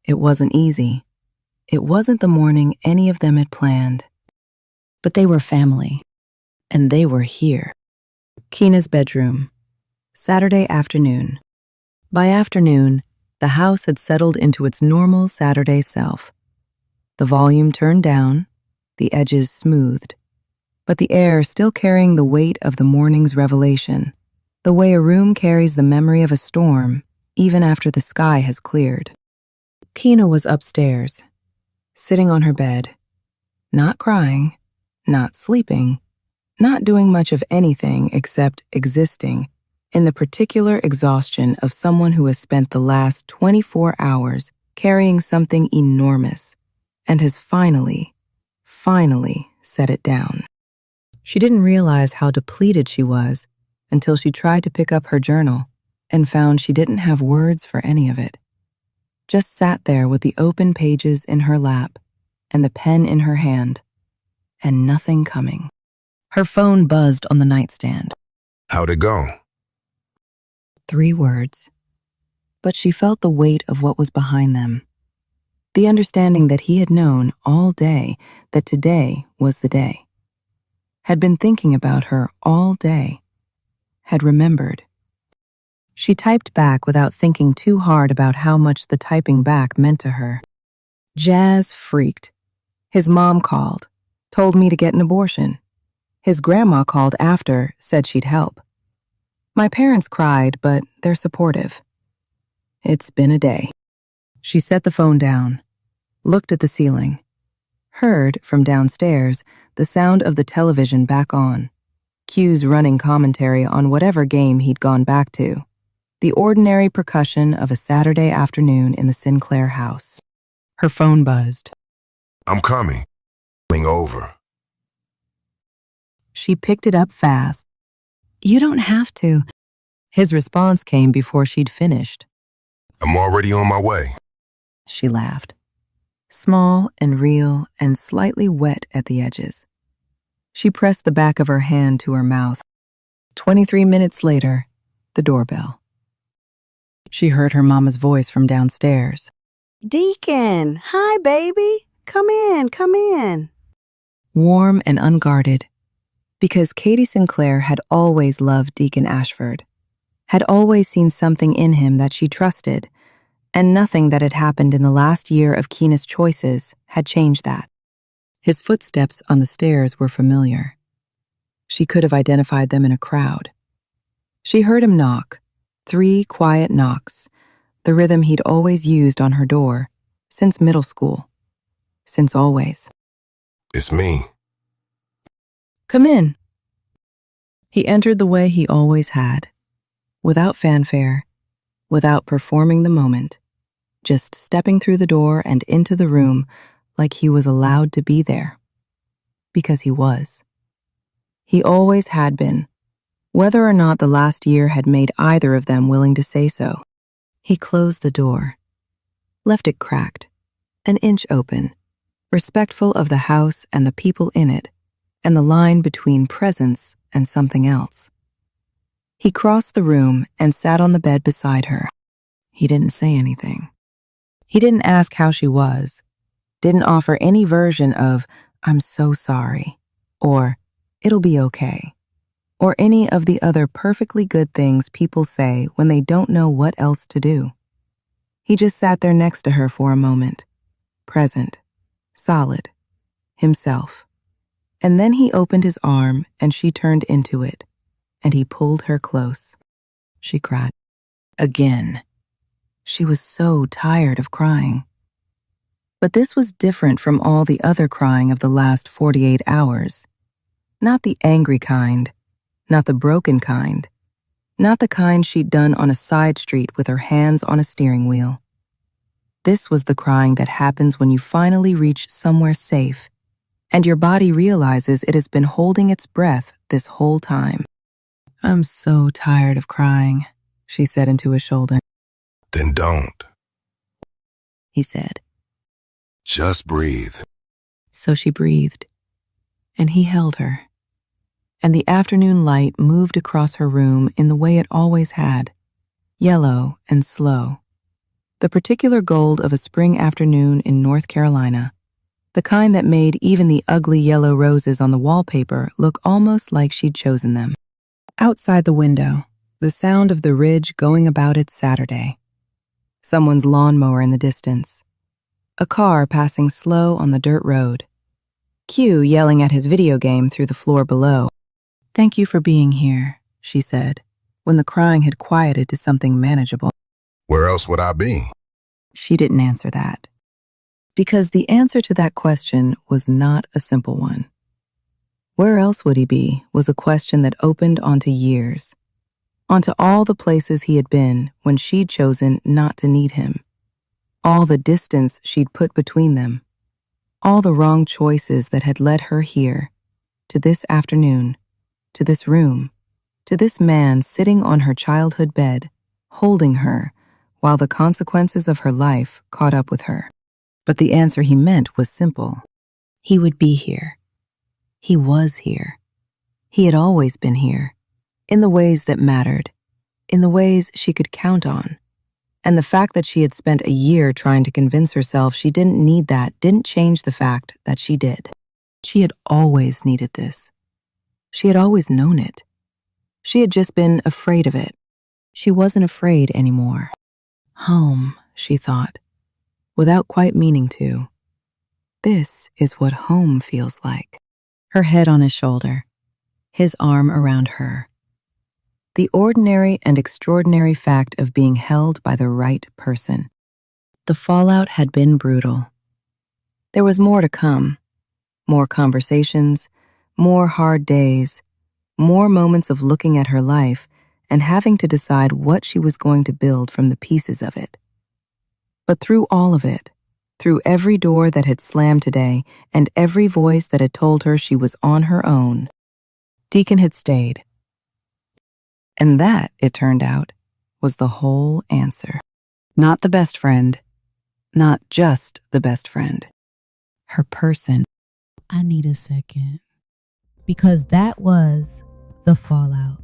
It wasn't easy. It wasn't the morning any of them had planned. But they were family, and they were here. Keena's bedroom, Saturday afternoon. By afternoon, the house had settled into its normal Saturday self. The volume turned down, the edges smoothed, but the air still carrying the weight of the morning's revelation, the way a room carries the memory of a storm even after the sky has cleared. Keena was upstairs, sitting on her bed, not crying, not sleeping, not doing much of anything except existing in the particular exhaustion of someone who has spent the last 24 hours carrying something enormous and has finally set it down. She didn't realize how depleted she was until she tried to pick up her journal and found she didn't have words for any of it. Just sat there with the open pages in her lap and the pen in her hand, and nothing coming. Her phone buzzed on the nightstand. How'd it go? 3 words. But she felt the weight of what was behind them. The understanding that he had known all day that today was the day. Had been thinking about her all day. Had remembered. She typed back without thinking too hard about how much the typing back meant to her. Jazz freaked. His mom called, told me to get an abortion. His grandma called after, said she'd help. My parents cried, but they're supportive. It's been a day. She set the phone down, looked at the ceiling, heard, from downstairs, the sound of the television back on, Q's running commentary on whatever game he'd gone back to, the ordinary percussion of a Saturday afternoon in the Sinclair house. Her phone buzzed. I'm coming. Over. She picked it up fast. You don't have to. His response came before she'd finished. I'm already on my way. She laughed. Small and real and slightly wet at the edges. She pressed the back of her hand to her mouth. 23 minutes later, the doorbell. She heard her mama's voice from downstairs. Deacon, hi, baby. Come in, come in. Warm and unguarded, because Katie Sinclair had always loved Deacon Ashford, had always seen something in him that she trusted, and nothing that had happened in the last year of Keena's choices had changed that. His footsteps on the stairs were familiar. She could have identified them in a crowd. She heard him knock, 3 quiet knocks, the rhythm he'd always used on her door, since middle school, since always. It's me. Come in. He entered the way he always had, without fanfare, without performing the moment, just stepping through the door and into the room like he was allowed to be there. Because he was. He always had been, whether or not the last year had made either of them willing to say so. He closed the door, left it cracked, an inch open, respectful of the house and the people in it, and the line between presence and something else. He crossed the room and sat on the bed beside her. He didn't say anything. He didn't ask how she was, didn't offer any version of, I'm so sorry, or it'll be okay, or any of the other perfectly good things people say when they don't know what else to do. He just sat there next to her for a moment, present, solid, himself. And then he opened his arm and she turned into it, and he pulled her close. She cried. Again. She was so tired of crying. But this was different from all the other crying of the last 48 hours. Not the angry kind, not the broken kind, not the kind she'd done on a side street with her hands on a steering wheel. This was the crying that happens when you finally reach somewhere safe and your body realizes it has been holding its breath this whole time. I'm so tired of crying, she said into his shoulder. Then don't. He said. Just breathe. So she breathed, and he held her. And the afternoon light moved across her room in the way it always had, yellow and slow. The particular gold of a spring afternoon in North Carolina, the kind that made even the ugly yellow roses on the wallpaper look almost like she'd chosen them. Outside the window, the sound of the ridge going about its Saturday. Someone's lawnmower in the distance. A car passing slow on the dirt road. Q yelling at his video game through the floor below. Thank you for being here, she said, when the crying had quieted to something manageable. Where else would I be? She didn't answer that. Because the answer to that question was not a simple one. Where else would he be was a question that opened onto years, onto all the places he had been when she'd chosen not to need him, all the distance she'd put between them, all the wrong choices that had led her here, to this afternoon, to this room, to this man sitting on her childhood bed, holding her, while the consequences of her life caught up with her. But the answer he meant was simple. He would be here. He was here. He had always been here, in the ways that mattered, in the ways she could count on. And the fact that she had spent a year trying to convince herself she didn't need that didn't change the fact that she did. She had always needed this. She had always known it. She had just been afraid of it. She wasn't afraid anymore. Home, she thought, without quite meaning to. This is what home feels like. Her head on his shoulder, his arm around her. The ordinary and extraordinary fact of being held by the right person. The fallout had been brutal. There was more to come. More conversations, more hard days, more moments of looking at her life and having to decide what she was going to build from the pieces of it. But through all of it, through every door that had slammed today and every voice that had told her she was on her own, Deacon had stayed. And that, it turned out, was the whole answer. Not the best friend, not just the best friend, her person. I need a second. Because that was the fallout.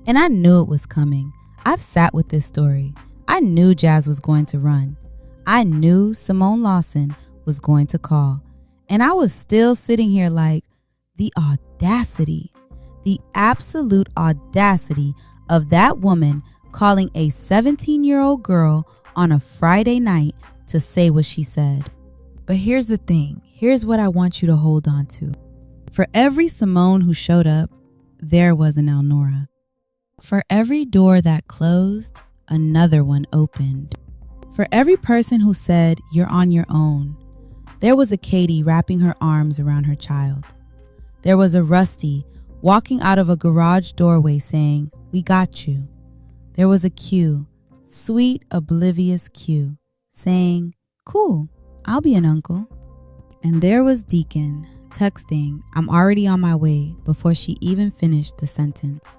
And I knew it was coming. I've sat with this story. I knew Jazz was going to run. I knew Simone Lawson was going to call. And I was still sitting here like, the audacity, the absolute audacity of that woman calling a 17-year-old girl on a Friday night to say what she said. But here's the thing. Here's what I want you to hold on to. For every Simone who showed up, there was an Elnora. For every door that closed, another one opened. For every person who said, "You're on your own," there was a Katie wrapping her arms around her child. There was a Rusty walking out of a garage doorway saying, "We got you." There was a Q, sweet, oblivious Q, saying, "Cool, I'll be an uncle." And there was Deacon, texting, "I'm already on my way," before she even finished the sentence.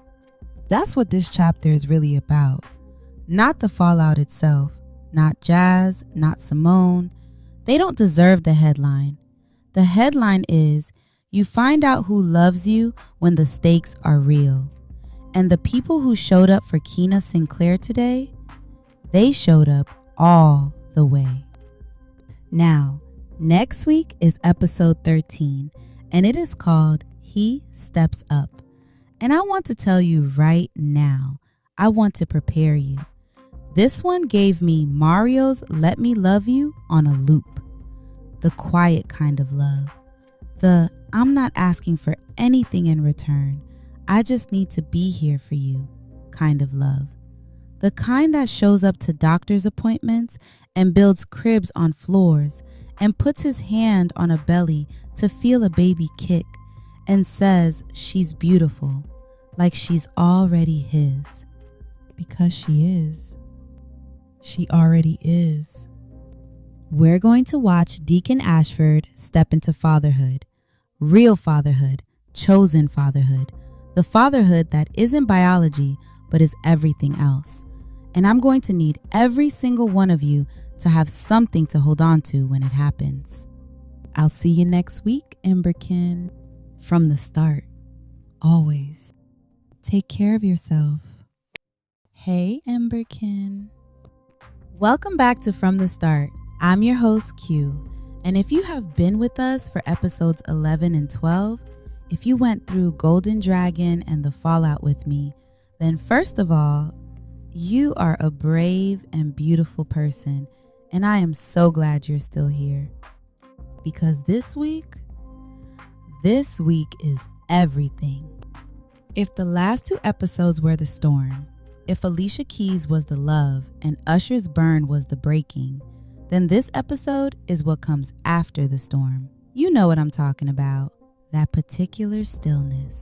That's what this chapter is really about. Not the fallout itself, not Jazz, not Simone. They don't deserve the headline. The headline is, you find out who loves you when the stakes are real. And the people who showed up for Keena Sinclair today, they showed up all the way. Now, next week is episode 13, and it is called He Steps Up. And I want to tell you right now, I want to prepare you. This one gave me Mario's Let Me Love You on a loop. The quiet kind of love. The I'm not asking for anything in return. I just need to be here for you kind of love. The kind that shows up to doctor's appointments and builds cribs on floors and puts his hand on a belly to feel a baby kick and says she's beautiful, like she's already his. Because she is. She already is. We're going to watch Deacon Ashford step into fatherhood. Real fatherhood, chosen fatherhood. The fatherhood that isn't biology, but is everything else. And I'm going to need every single one of you to have something to hold on to when it happens. I'll see you next week, Emberkin. From the start, always, take care of yourself. Hey, Emberkin. Welcome back to From the Start. I'm your host, Q. And if you have been with us for episodes 11 and 12, if you went through Golden Dragon and the Fallout with me, then first of all, you are a brave and beautiful person. And I am so glad you're still here. Because this week is everything. If the last two episodes were the storm, if Alicia Keys was the love and Usher's burn was the breaking, then this episode is what comes after the storm. You know what I'm talking about. That particular stillness,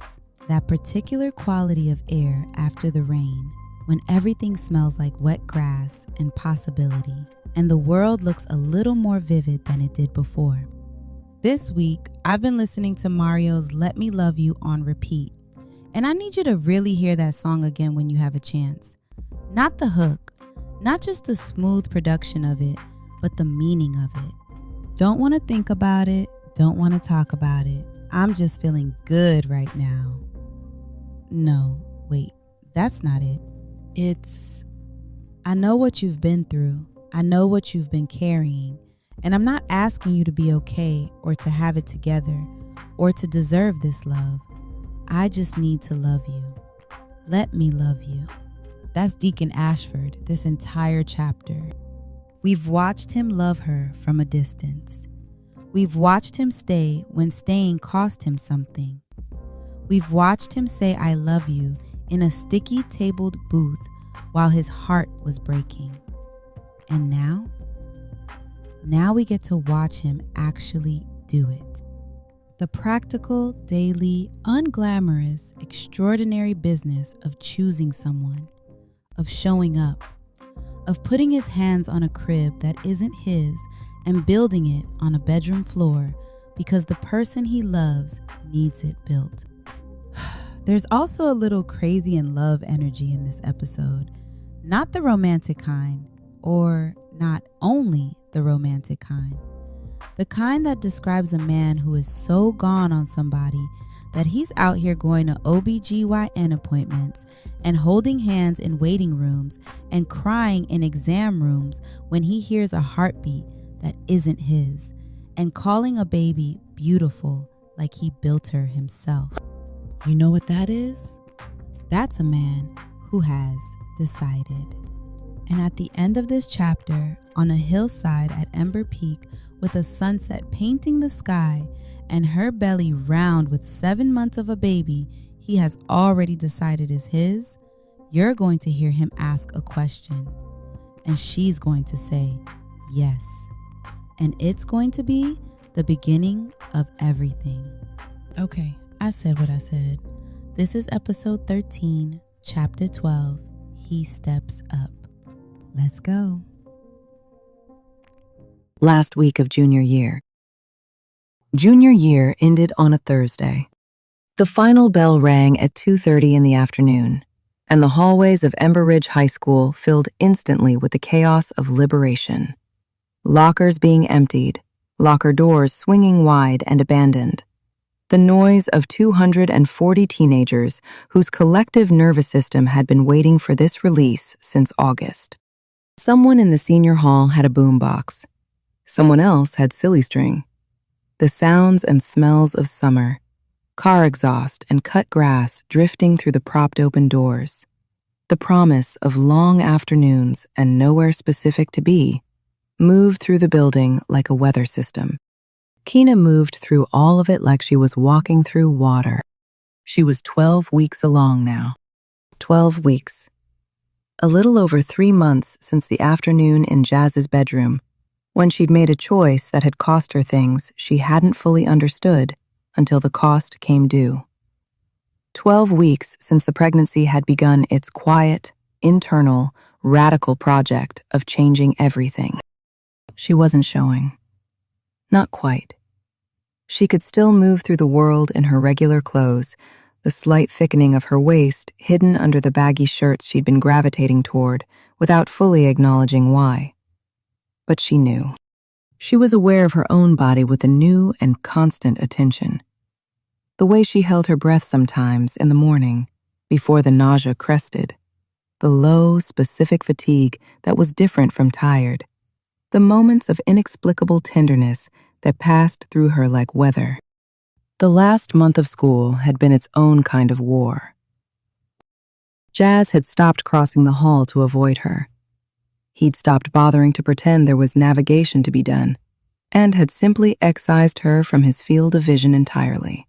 that particular quality of air after the rain, when everything smells like wet grass and possibility, and the world looks a little more vivid than it did before. This week, I've been listening to Mario's Let Me Love You on repeat, and I need you to really hear that song again when you have a chance. Not the hook, not just the smooth production of it, but the meaning of it. Don't want to think about it, don't want to talk about it. I'm just feeling good right now. No, wait, that's not it. It's, I know what you've been through. I know what you've been carrying. And I'm not asking you to be okay or to have it together or to deserve this love. I just need to love you. Let me love you. That's Deacon Ashford this entire chapter. We've watched him love her from a distance. We've watched him stay when staying cost him something. We've watched him say I love you in a sticky tabled booth while his heart was breaking. And now we get to watch him actually do it. The practical, daily, unglamorous, extraordinary business of choosing someone, of showing up, of putting his hands on a crib that isn't his and building it on a bedroom floor because the person he loves needs it built. There's also a little crazy in love energy in this episode. Not the romantic kind, or not only the romantic kind. The kind that describes a man who is so gone on somebody that he's out here going to OBGYN appointments and holding hands in waiting rooms and crying in exam rooms when he hears a heartbeat that isn't his, and calling a baby beautiful like he built her himself. You know what that is? That's a man who has decided. And at the end of this chapter, on a hillside at Ember Peak with a sunset painting the sky and her belly round with 7 months of a baby he has already decided is his, you're going to hear him ask a question. And she's going to say yes. And it's going to be the beginning of everything. Okay, I said what I said. This is episode 13, chapter 12, He Steps Up. Let's go. Last week of junior year. Junior year ended on a Thursday. The final bell rang at 2:30 in the afternoon, and the hallways of Ember Ridge High School filled instantly with the chaos of liberation. Lockers being emptied, locker doors swinging wide and abandoned. The noise of 240 teenagers whose collective nervous system had been waiting for this release since August. Someone in the senior hall had a boombox. Someone else had silly string. The sounds and smells of summer, car exhaust and cut grass drifting through the propped open doors. The promise of long afternoons and nowhere specific to be moved through the building like a weather system. Keena moved through all of it like she was walking through water. She was 12 weeks along now. 12 weeks. A little over 3 months since the afternoon in Jazz's bedroom, when she'd made a choice that had cost her things she hadn't fully understood until the cost came due. 12 weeks since the pregnancy had begun its quiet, internal, radical project of changing everything. She wasn't showing. Not quite. She could still move through the world in her regular clothes, the slight thickening of her waist hidden under the baggy shirts she'd been gravitating toward without fully acknowledging why. But she knew. She was aware of her own body with a new and constant attention. The way she held her breath sometimes in the morning, before the nausea crested. The low, specific fatigue that was different from tired. The moments of inexplicable tenderness that passed through her like weather. The last month of school had been its own kind of war. Jazz had stopped crossing the hall to avoid her. He'd stopped bothering to pretend there was navigation to be done, and had simply excised her from his field of vision entirely.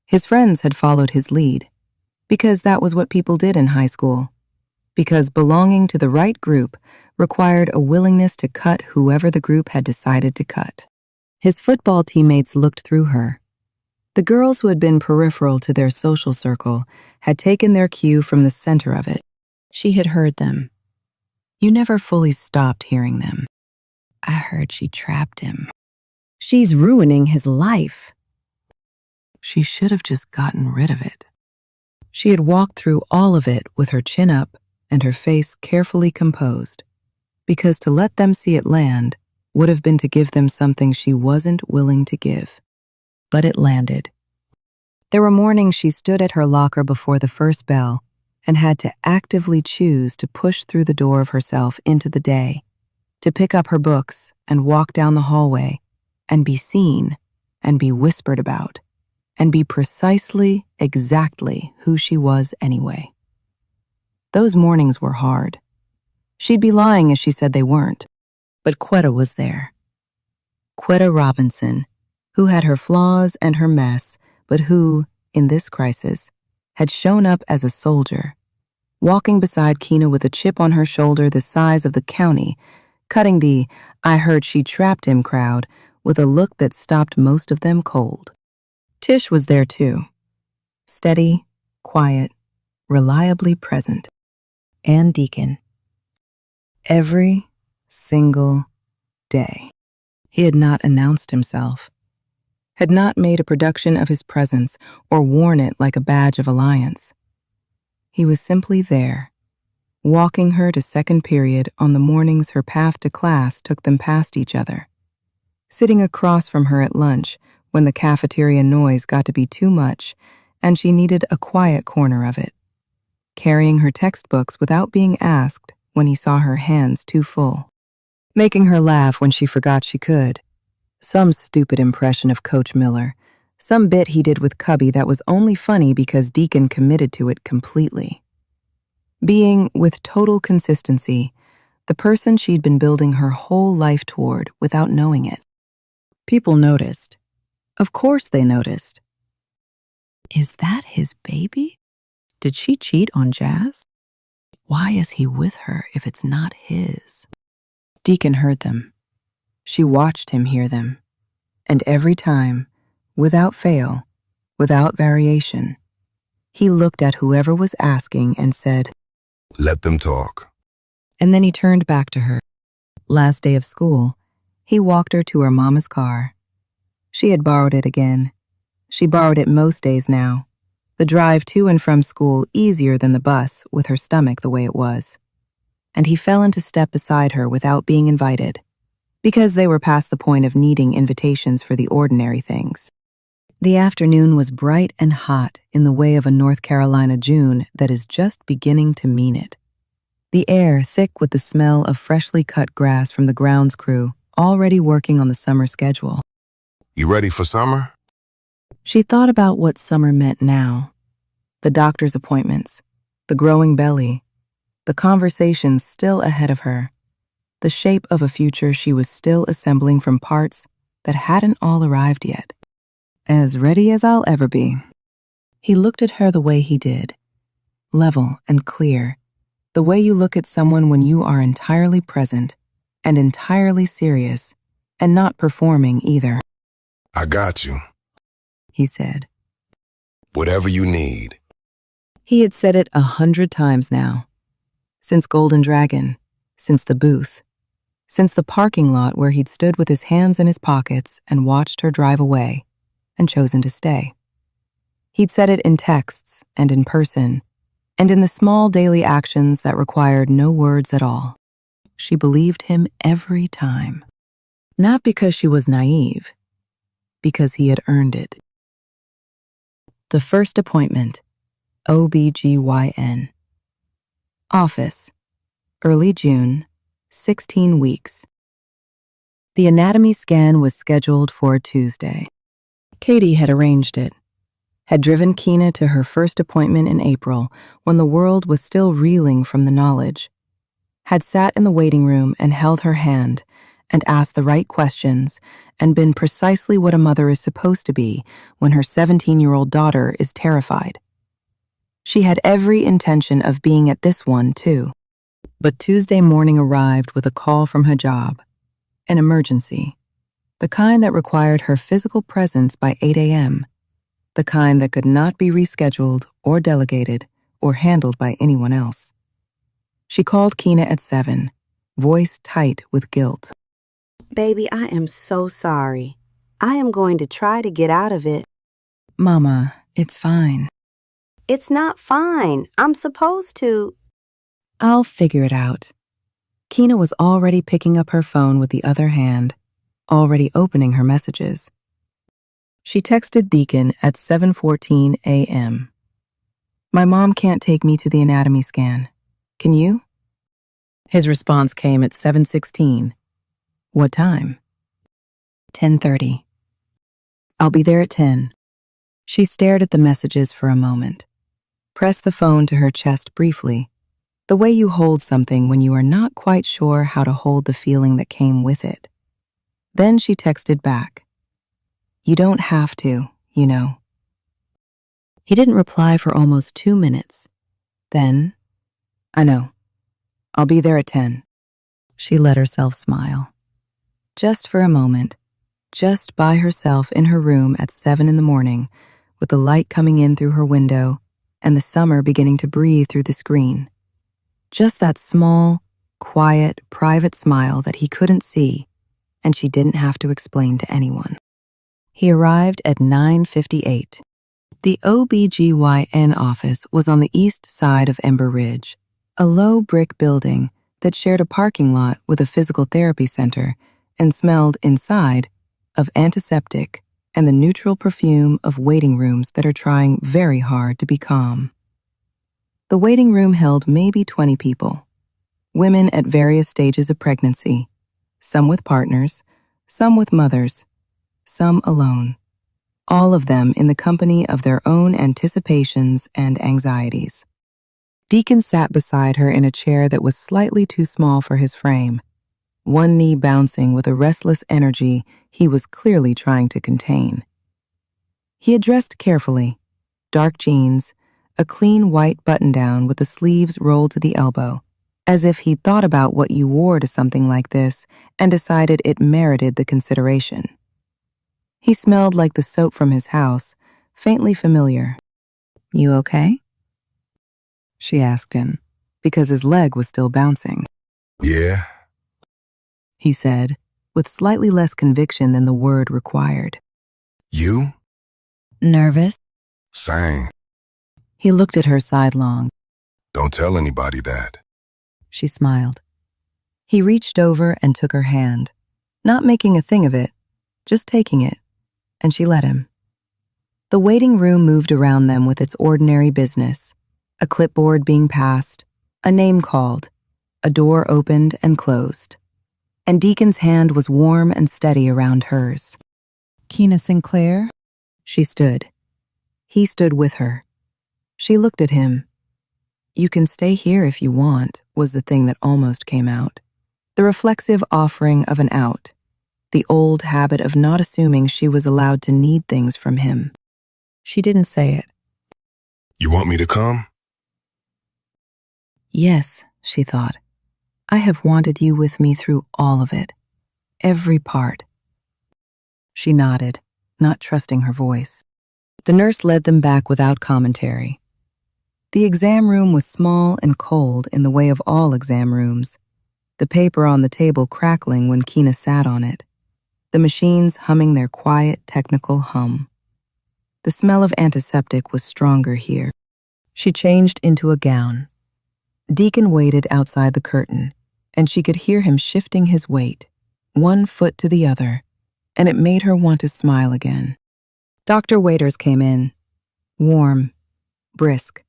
His friends had followed his lead, because that was what people did in high school, because belonging to the right group required a willingness to cut whoever the group had decided to cut. His football teammates looked through her. The girls who had been peripheral to their social circle had taken their cue from the center of it. She had heard them. You never fully stopped hearing them. I heard she trapped him. She's ruining his life. She should have just gotten rid of it. She had walked through all of it with her chin up and her face carefully composed, because to let them see it land would have been to give them something she wasn't willing to give. But it landed. There were mornings she stood at her locker before the first bell and had to actively choose to push through the door of herself into the day, to pick up her books and walk down the hallway and be seen and be whispered about and be precisely, exactly who she was anyway. Those mornings were hard. She'd be lying if she said they weren't. But Quetta was there. Quetta Robinson, who had her flaws and her mess, but who, in this crisis, had shown up as a soldier, walking beside Keena with a chip on her shoulder the size of the county, cutting the "I heard she trapped him" crowd with a look that stopped most of them cold. Tish was there too, steady, quiet, reliably present. And Deacon. Every single day. He had not announced himself, had not made a production of his presence or worn it like a badge of alliance. He was simply there, walking her to second period on the mornings her path to class took them past each other, sitting across from her at lunch when the cafeteria noise got to be too much and she needed a quiet corner of it, carrying her textbooks without being asked when he saw her hands too full, making her laugh when she forgot she could. Some stupid impression of Coach Miller, some bit he did with Cubby that was only funny because Deacon committed to it completely. Being, with total consistency, the person she'd been building her whole life toward without knowing it. People noticed. Of course they noticed. Is that his baby? Did she cheat on Jazz? Why is he with her if it's not his? Deacon heard them. She watched him hear them. And every time, without fail, without variation, he looked at whoever was asking and said, "Let them talk." And then he turned back to her. Last day of school, he walked her to her mama's car. She had borrowed it again. She borrowed it most days now. The drive to and from school easier than the bus with her stomach the way it was. And he fell into step beside her without being invited, because they were past the point of needing invitations for the ordinary things. The afternoon was bright and hot in the way of a North Carolina June that is just beginning to mean it. The air thick with the smell of freshly cut grass from the grounds crew already working on the summer schedule. You ready for summer? She thought about what summer meant now. The doctor's appointments, the growing belly, the conversations still ahead of her, the shape of a future she was still assembling from parts that hadn't all arrived yet. As ready as I'll ever be. He looked at her the way he did, level and clear, the way you look at someone when you are entirely present and entirely serious and not performing either. I got you. He said. Whatever you need. He had said it 100 times now. Since Golden Dragon, since the booth, since the parking lot where he'd stood with his hands in his pockets and watched her drive away and chosen to stay. He'd said it in texts and in person and in the small daily actions that required no words at all. She believed him every time. Not because she was naive, because he had earned it. The first appointment, OBGYN. Office, early June, 16 weeks. The anatomy scan was scheduled for Tuesday. Katie had arranged it, had driven Keena to her first appointment in April when the world was still reeling from the knowledge, had sat in the waiting room and held her hand and asked the right questions and been precisely what a mother is supposed to be when her 17-year-old daughter is terrified. She had every intention of being at this one, too. But Tuesday morning arrived with a call from her job, an emergency, the kind that required her physical presence by 8 a.m., the kind that could not be rescheduled or delegated or handled by anyone else. She called Keena at 7, voice tight with guilt. Baby, I am so sorry. I am going to try to get out of it. Mama, it's fine. It's not fine. I'm supposed to. I'll figure it out. Keena was already picking up her phone with the other hand, already opening her messages. She texted Deacon at 7:14 a.m. My mom can't take me to the anatomy scan. Can you? His response came at 7:16. What time? 10:30. I'll be there at 10. She stared at the messages for a moment, pressed the phone to her chest briefly, the way you hold something when you are not quite sure how to hold the feeling that came with it. Then she texted back. You don't have to, you know. He didn't reply for almost 2 minutes. Then, I know. I'll be there at 10. She let herself smile. Just for a moment, just by herself in her room at 7 in the morning, with the light coming in through her window and the summer beginning to breathe through the screen. Just that small, quiet, private smile that he couldn't see, and she didn't have to explain to anyone. He arrived at 9:58. The OBGYN office was on the east side of Ember Ridge, a low brick building that shared a parking lot with a physical therapy center and smelled inside of antiseptic and the neutral perfume of waiting rooms that are trying very hard to be calm. The waiting room held maybe 20 people, women at various stages of pregnancy, some with partners, some with mothers, some alone, all of them in the company of their own anticipations and anxieties. Deacon sat beside her in a chair that was slightly too small for his frame, one knee bouncing with a restless energy he was clearly trying to contain. He had dressed carefully, dark jeans, a clean white button-down with the sleeves rolled to the elbow, as if he'd thought about what you wore to something like this and decided it merited the consideration. He smelled like the soap from his house, faintly familiar. "You okay?" she asked him, because his leg was still bouncing. Yeah. He said, with slightly less conviction than the word required. You? Nervous? Same. He looked at her sidelong. Don't tell anybody that. She smiled. He reached over and took her hand, not making a thing of it, just taking it, and she let him. The waiting room moved around them with its ordinary business, a clipboard being passed, a name called, a door opened and closed. And Deacon's hand was warm and steady around hers. Keena Sinclair? She stood. He stood with her. She looked at him. "You can stay here if you want," was the thing that almost came out. The reflexive offering of an out. The old habit of not assuming she was allowed to need things from him. She didn't say it. You want me to come? Yes, she thought. I have wanted you with me through all of it. Every part. She nodded, not trusting her voice. The nurse led them back without commentary. The exam room was small and cold in the way of all exam rooms, the paper on the table crackling when Keena sat on it, the machines humming their quiet, technical hum. The smell of antiseptic was stronger here. She changed into a gown. Deacon waited outside the curtain, and she could hear him shifting his weight, one foot to the other, and it made her want to smile again. Dr. Waiters came in, warm, brisk,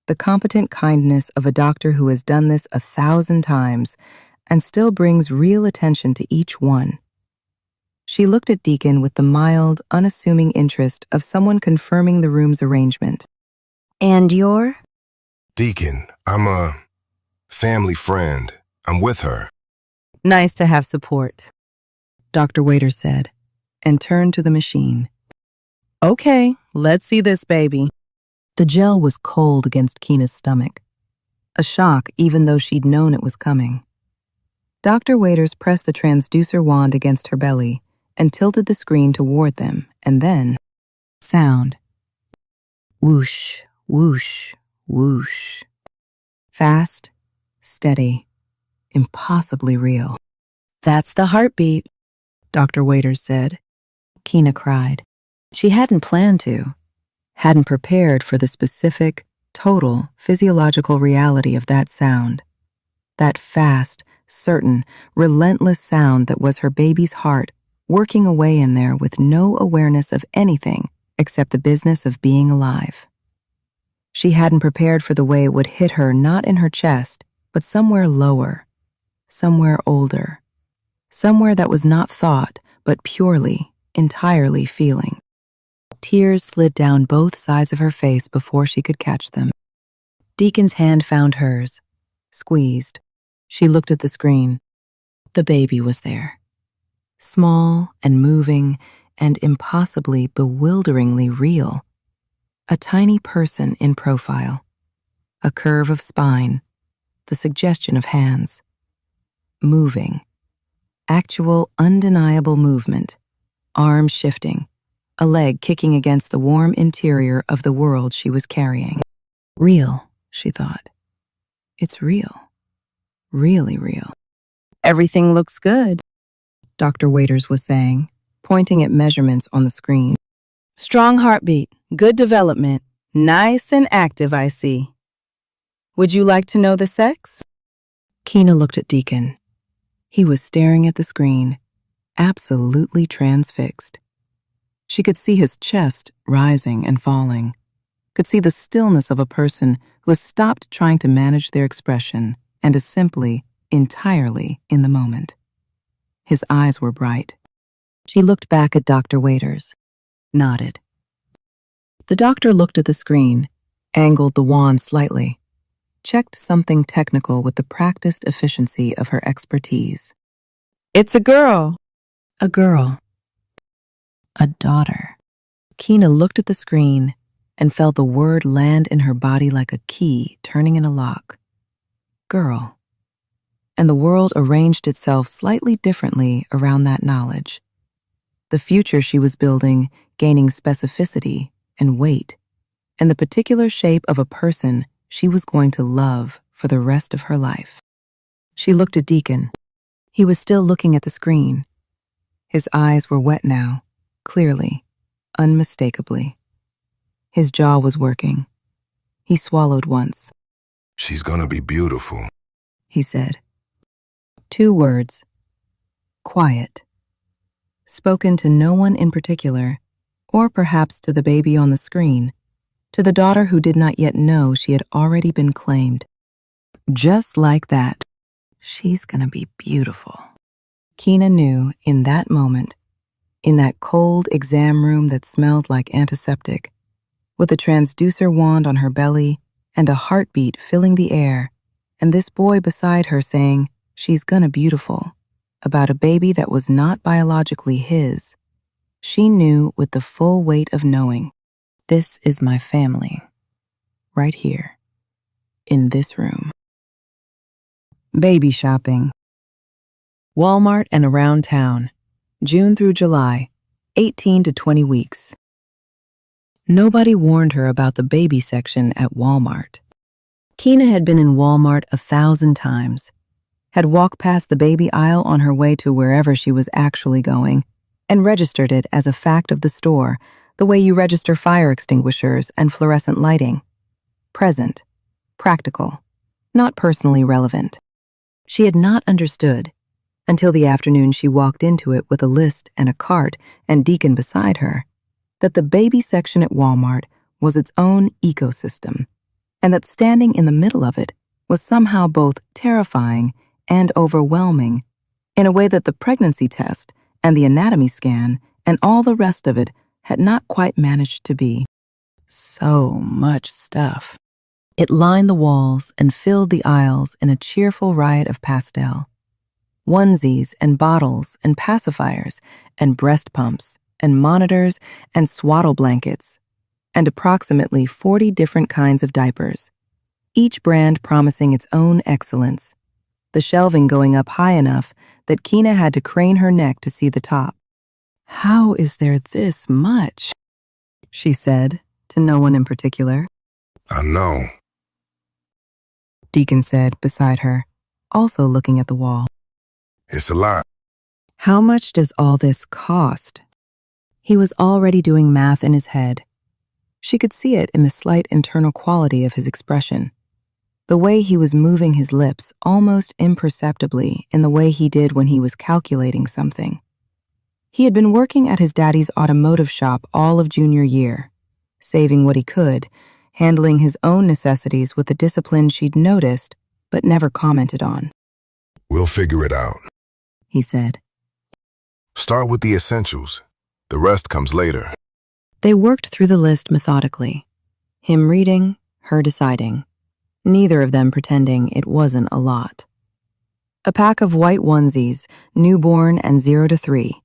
the competent kindness of a doctor who has done this 1,000 times and still brings real attention to each one. She looked at Deacon with the mild, unassuming interest of someone confirming the room's arrangement. And you're? Deacon, I'm a family friend. I'm with her. Nice to have support, Dr. Waiters said, and turned to the machine. Okay, let's see this baby. The gel was cold against Keena's stomach. A shock even though she'd known it was coming. Dr. Waiters pressed the transducer wand against her belly and tilted the screen toward them, and then... sound. Whoosh, whoosh, whoosh. Fast, steady, impossibly real. That's the heartbeat, Dr. Waiters said. Keena cried. She hadn't planned to, hadn't prepared for the specific, total, physiological reality of that sound. That fast, certain, relentless sound that was her baby's heart working away in there with no awareness of anything except the business of being alive. She hadn't prepared for the way it would hit her not in her chest, but somewhere lower, somewhere older, somewhere that was not thought, but purely, entirely feeling. Tears slid down both sides of her face before she could catch them. Deacon's hand found hers, squeezed. She looked at the screen. The baby was there. Small and moving and impossibly, bewilderingly real. A tiny person in profile. A curve of spine. The suggestion of hands. Moving. Actual, undeniable movement. Arms shifting. A leg kicking against the warm interior of the world she was carrying. Real, she thought. It's real. Really real. Everything looks good. Dr. Waiters was saying, pointing at measurements on the screen. Strong heartbeat, good development, nice and active, I see. Would you like to know the sex? Keena looked at Deacon. He was staring at the screen, absolutely transfixed. She could see his chest rising and falling, could see the stillness of a person who has stopped trying to manage their expression and is simply, entirely in the moment. His eyes were bright. She looked back at Dr. Waiters, nodded. The doctor looked at the screen, angled the wand slightly, checked something technical with the practiced efficiency of her expertise. It's a girl. A girl. A daughter. Keena looked at the screen and felt the word land in her body like a key turning in a lock. Girl. And the world arranged itself slightly differently around that knowledge. The future she was building gaining specificity and weight, and the particular shape of a person she was going to love for the rest of her life. She looked at Deacon. He was still looking at the screen. His eyes were wet now, clearly, unmistakably. His jaw was working. He swallowed once. She's gonna be beautiful, he said. 2 words. Quiet. Spoken to no one in particular, or perhaps to the baby on the screen, to the daughter who did not yet know she had already been claimed. Just like that. She's gonna be beautiful. Keena knew in that moment, in that cold exam room that smelled like antiseptic, with a transducer wand on her belly and a heartbeat filling the air, and this boy beside her saying, "She's gonna beautiful," about a baby that was not biologically his. She knew with the full weight of knowing, this is my family, right here, in this room. Baby shopping. Walmart and around town, June through July, 18 to 20 weeks. Nobody warned her about the baby section at Walmart. Keena had been in Walmart 1,000 times, had walked past the baby aisle on her way to wherever she was actually going, and registered it as a fact of the store, the way you register fire extinguishers and fluorescent lighting. Present, practical, not personally relevant. She had not understood, until the afternoon she walked into it with a list and a cart and Deacon beside her, that the baby section at Walmart was its own ecosystem, and that standing in the middle of it was somehow both terrifying and overwhelming, in a way that the pregnancy test and the anatomy scan and all the rest of it had not quite managed to be. So much stuff. It lined the walls and filled the aisles in a cheerful riot of pastel. Onesies and bottles and pacifiers and breast pumps and monitors and swaddle blankets, and approximately 40 different kinds of diapers, each brand promising its own excellence, the shelving going up high enough that Keena had to crane her neck to see the top. "How is there this much?" she said, to no one in particular. I know, Deacon said beside her, also looking at the wall. it's a lot. How much does all this cost? He was already doing math in his head. She could see it in the slight internal quality of his expression, the way he was moving his lips almost imperceptibly in the way he did when he was calculating something. He had been working at his daddy's automotive shop all of junior year, saving what he could, handling his own necessities with the discipline she'd noticed but never commented on. We'll figure it out, he said. Start with the essentials. The rest comes later. They worked through the list methodically, him reading, her deciding, neither of them pretending it wasn't a lot. A pack of white onesies, newborn and 0 to 3.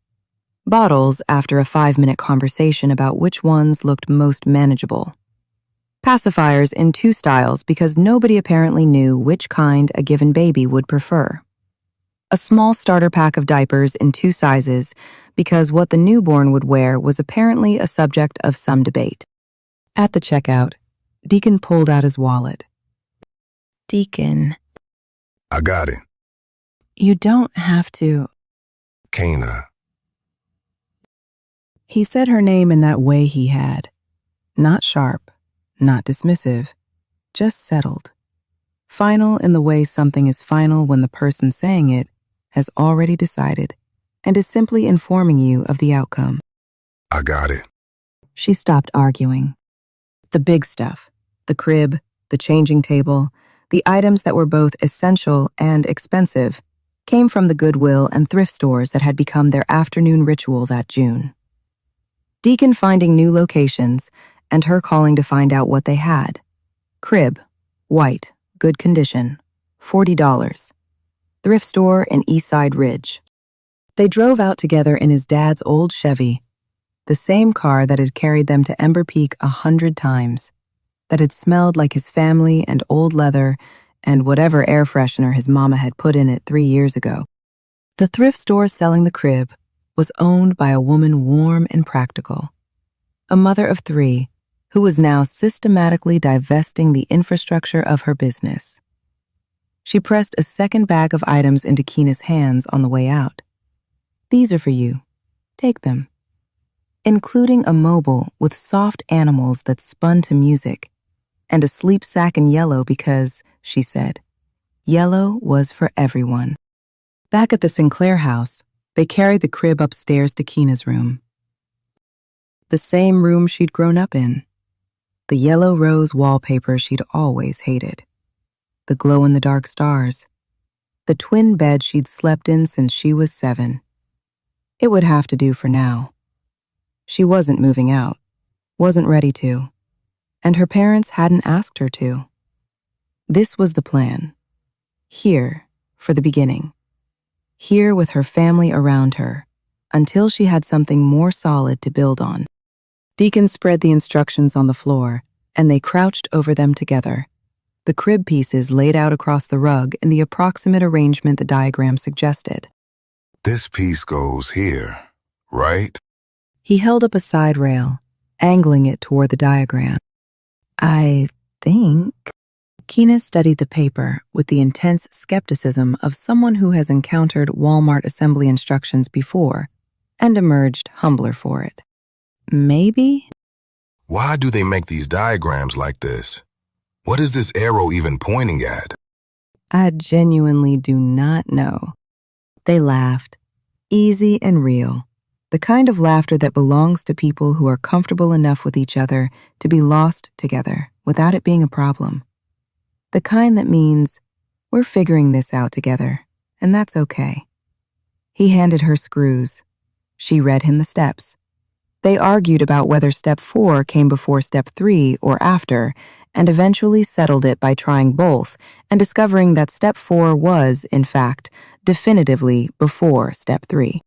Bottles after a 5-minute conversation about which ones looked most manageable, Pacifiers in 2 styles because nobody apparently knew which kind a given baby would prefer. A small starter pack of diapers in 2 sizes because what the newborn would wear was apparently a subject of some debate. At the checkout, Deacon pulled out his wallet. Deacon. I got it. You don't have to. Kina. He said her name in that way he had. Not sharp, not dismissive, just settled. Final in the way something is final when the person saying it has already decided and is simply informing you of the outcome. I got it. She stopped arguing. The big stuff, the crib, the changing table, the items that were both essential and expensive, came from the Goodwill and thrift stores that had become their afternoon ritual that June. Deacon finding new locations and her calling to find out what they had. Crib, white, good condition, $40. Thrift store in Eastside Ridge. They drove out together in his dad's old Chevy, the same car that had carried them to Ember Peak 100 times, that had smelled like his family and old leather and whatever air freshener his mama had put in it 3 years ago. The thrift store selling the crib was owned by a woman warm and practical, a mother of 3 who was now systematically divesting the infrastructure of her business. She pressed a second bag of items into Kina's hands on the way out. These are for you. Take them. Including a mobile with soft animals that spun to music, and a sleep sack in yellow because, she said, yellow was for everyone. Back at the Sinclair house, they carried the crib upstairs to Kina's room. The same room she'd grown up in. The yellow rose wallpaper she'd always hated. The glow-in-the-dark stars. The twin bed she'd slept in since she was 7. It would have to do for now. She wasn't moving out, wasn't ready to, and her parents hadn't asked her to. This was the plan. Here, for the beginning. Here with her family around her, until she had something more solid to build on. Deacon spread the instructions on the floor, and they crouched over them together, the crib pieces laid out across the rug in the approximate arrangement the diagram suggested. This piece goes here, right? He held up a side rail, angling it toward the diagram. I think. Kina studied the paper with the intense skepticism of someone who has encountered Walmart assembly instructions before and emerged humbler for it. Maybe? Why do they make these diagrams like this? What is this arrow even pointing at? I genuinely do not know. They laughed, easy and real, the kind of laughter that belongs to people who are comfortable enough with each other to be lost together without it being a problem. The kind that means, we're figuring this out together, and that's okay. He handed her screws. She read him the steps. They argued about whether step 4 came before step 3 or after, and eventually settled it by trying both and discovering that step 4 was, in fact, definitively before step 3.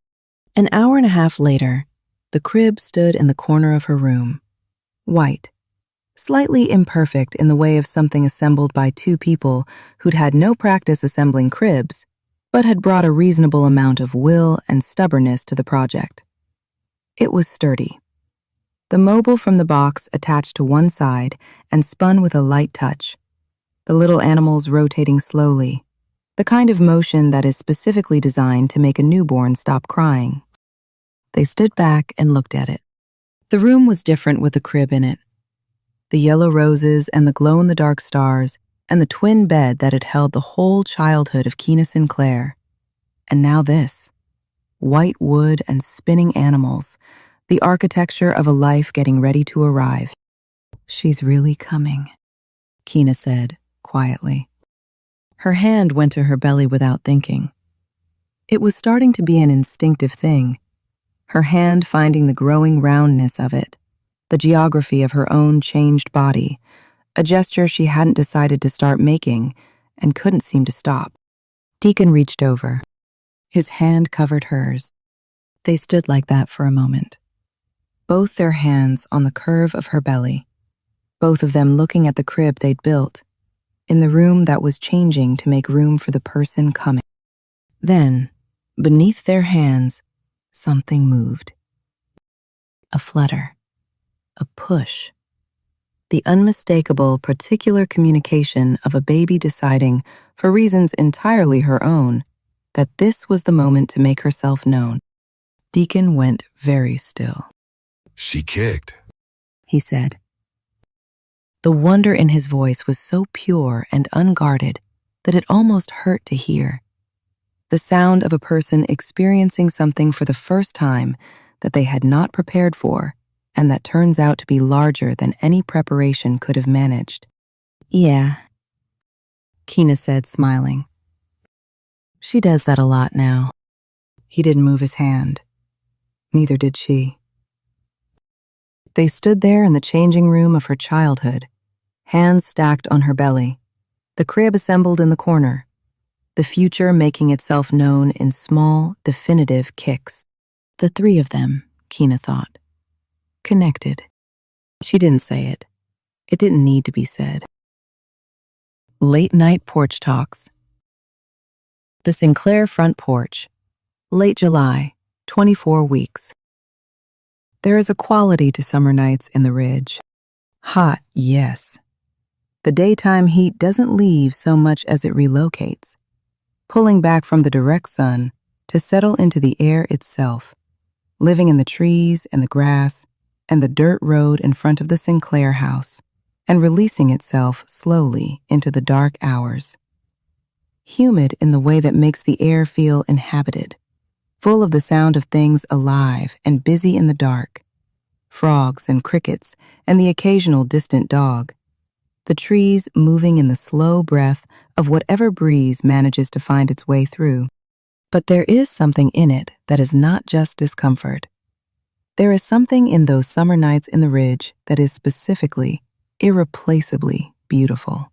An hour and a half later, the crib stood in the corner of her room. White, slightly imperfect in the way of something assembled by 2 people who'd had no practice assembling cribs, but had brought a reasonable amount of will and stubbornness to the project. It was sturdy. The mobile from the box attached to one side and spun with a light touch, the little animals rotating slowly, the kind of motion that is specifically designed to make a newborn stop crying. They stood back and looked at it. The room was different with the crib in it. The yellow roses and the glow-in-the-dark stars and the twin bed that had held the whole childhood of Kina Sinclair. And now this. White wood and spinning animals, the architecture of a life getting ready to arrive. She's really coming, Kina said quietly. Her hand went to her belly without thinking. It was starting to be an instinctive thing, her hand finding the growing roundness of it, the geography of her own changed body, a gesture she hadn't decided to start making and couldn't seem to stop. Deacon reached over. His hand covered hers. They stood like that for a moment, both their hands on the curve of her belly, both of them looking at the crib they'd built, in the room that was changing to make room for the person coming. Then, beneath their hands, something moved. A flutter. A push. The unmistakable particular communication of a baby deciding, for reasons entirely her own, that this was the moment to make herself known. Deacon went very still. She kicked, he said. The wonder in his voice was so pure and unguarded that it almost hurt to hear. The sound of a person experiencing something for the first time that they had not prepared for, and that turns out to be larger than any preparation could have managed. Yeah, Keena said, smiling. She does that a lot now. He didn't move his hand. Neither did she. They stood there in the changing room of her childhood, hands stacked on her belly, the crib assembled in the corner, the future making itself known in small, definitive kicks. The three of them, Keena thought. Connected. She didn't say it. It didn't need to be said. Late-night porch talks. The Sinclair front porch. Late July, 24 weeks. There is a quality to summer nights in the Ridge. Hot, yes. The daytime heat doesn't leave so much as it relocates, pulling back from the direct sun to settle into the air itself, living in the trees and the grass and the dirt road in front of the Sinclair house, and releasing itself slowly into the dark hours. Humid in the way that makes the air feel inhabited, full of the sound of things alive and busy in the dark, frogs and crickets and the occasional distant dog, the trees moving in the slow breath of whatever breeze manages to find its way through. But there is something in it that is not just discomfort. There is something in those summer nights in the Ridge that is specifically, irreplaceably beautiful.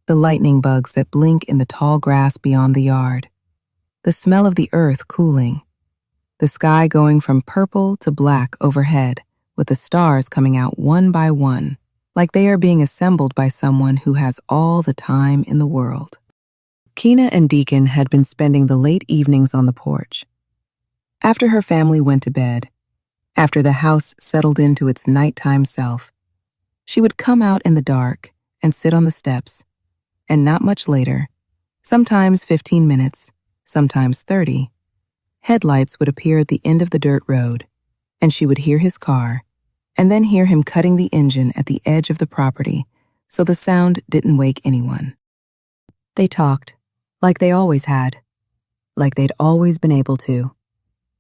The lightning bugs that blink in the tall grass beyond the yard, the smell of the earth cooling, the sky going from purple to black overhead with the stars coming out one by one, like they are being assembled by someone who has all the time in the world. Keena and Deacon had been spending the late evenings on the porch. After her family went to bed, after the house settled into its nighttime self, she would come out in the dark and sit on the steps, and not much later, sometimes 15 minutes, sometimes 30, headlights would appear at the end of the dirt road, and she would hear his car, and then hear him cutting the engine at the edge of the property so the sound didn't wake anyone. They talked, like they always had, like they'd always been able to,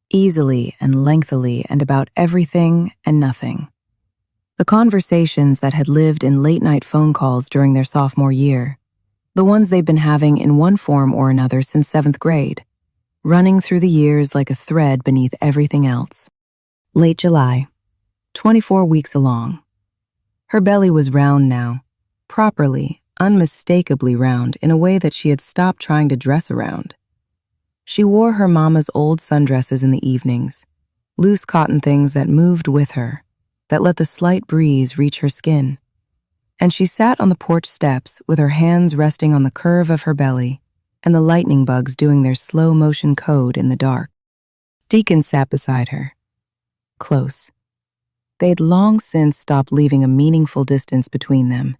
easily and lengthily and about everything and nothing. The conversations that had lived in late-night phone calls during their sophomore year, the ones they've been having in one form or another since 7th grade, running through the years like a thread beneath everything else. Late July, 24 weeks along. Her belly was round now, properly, unmistakably round in a way that she had stopped trying to dress around. She wore her mama's old sundresses in the evenings, loose cotton things that moved with her, that let the slight breeze reach her skin. And she sat on the porch steps with her hands resting on the curve of her belly and the lightning bugs doing their slow-motion code in the dark. Deacon sat beside her, close. They'd long since stopped leaving a meaningful distance between them,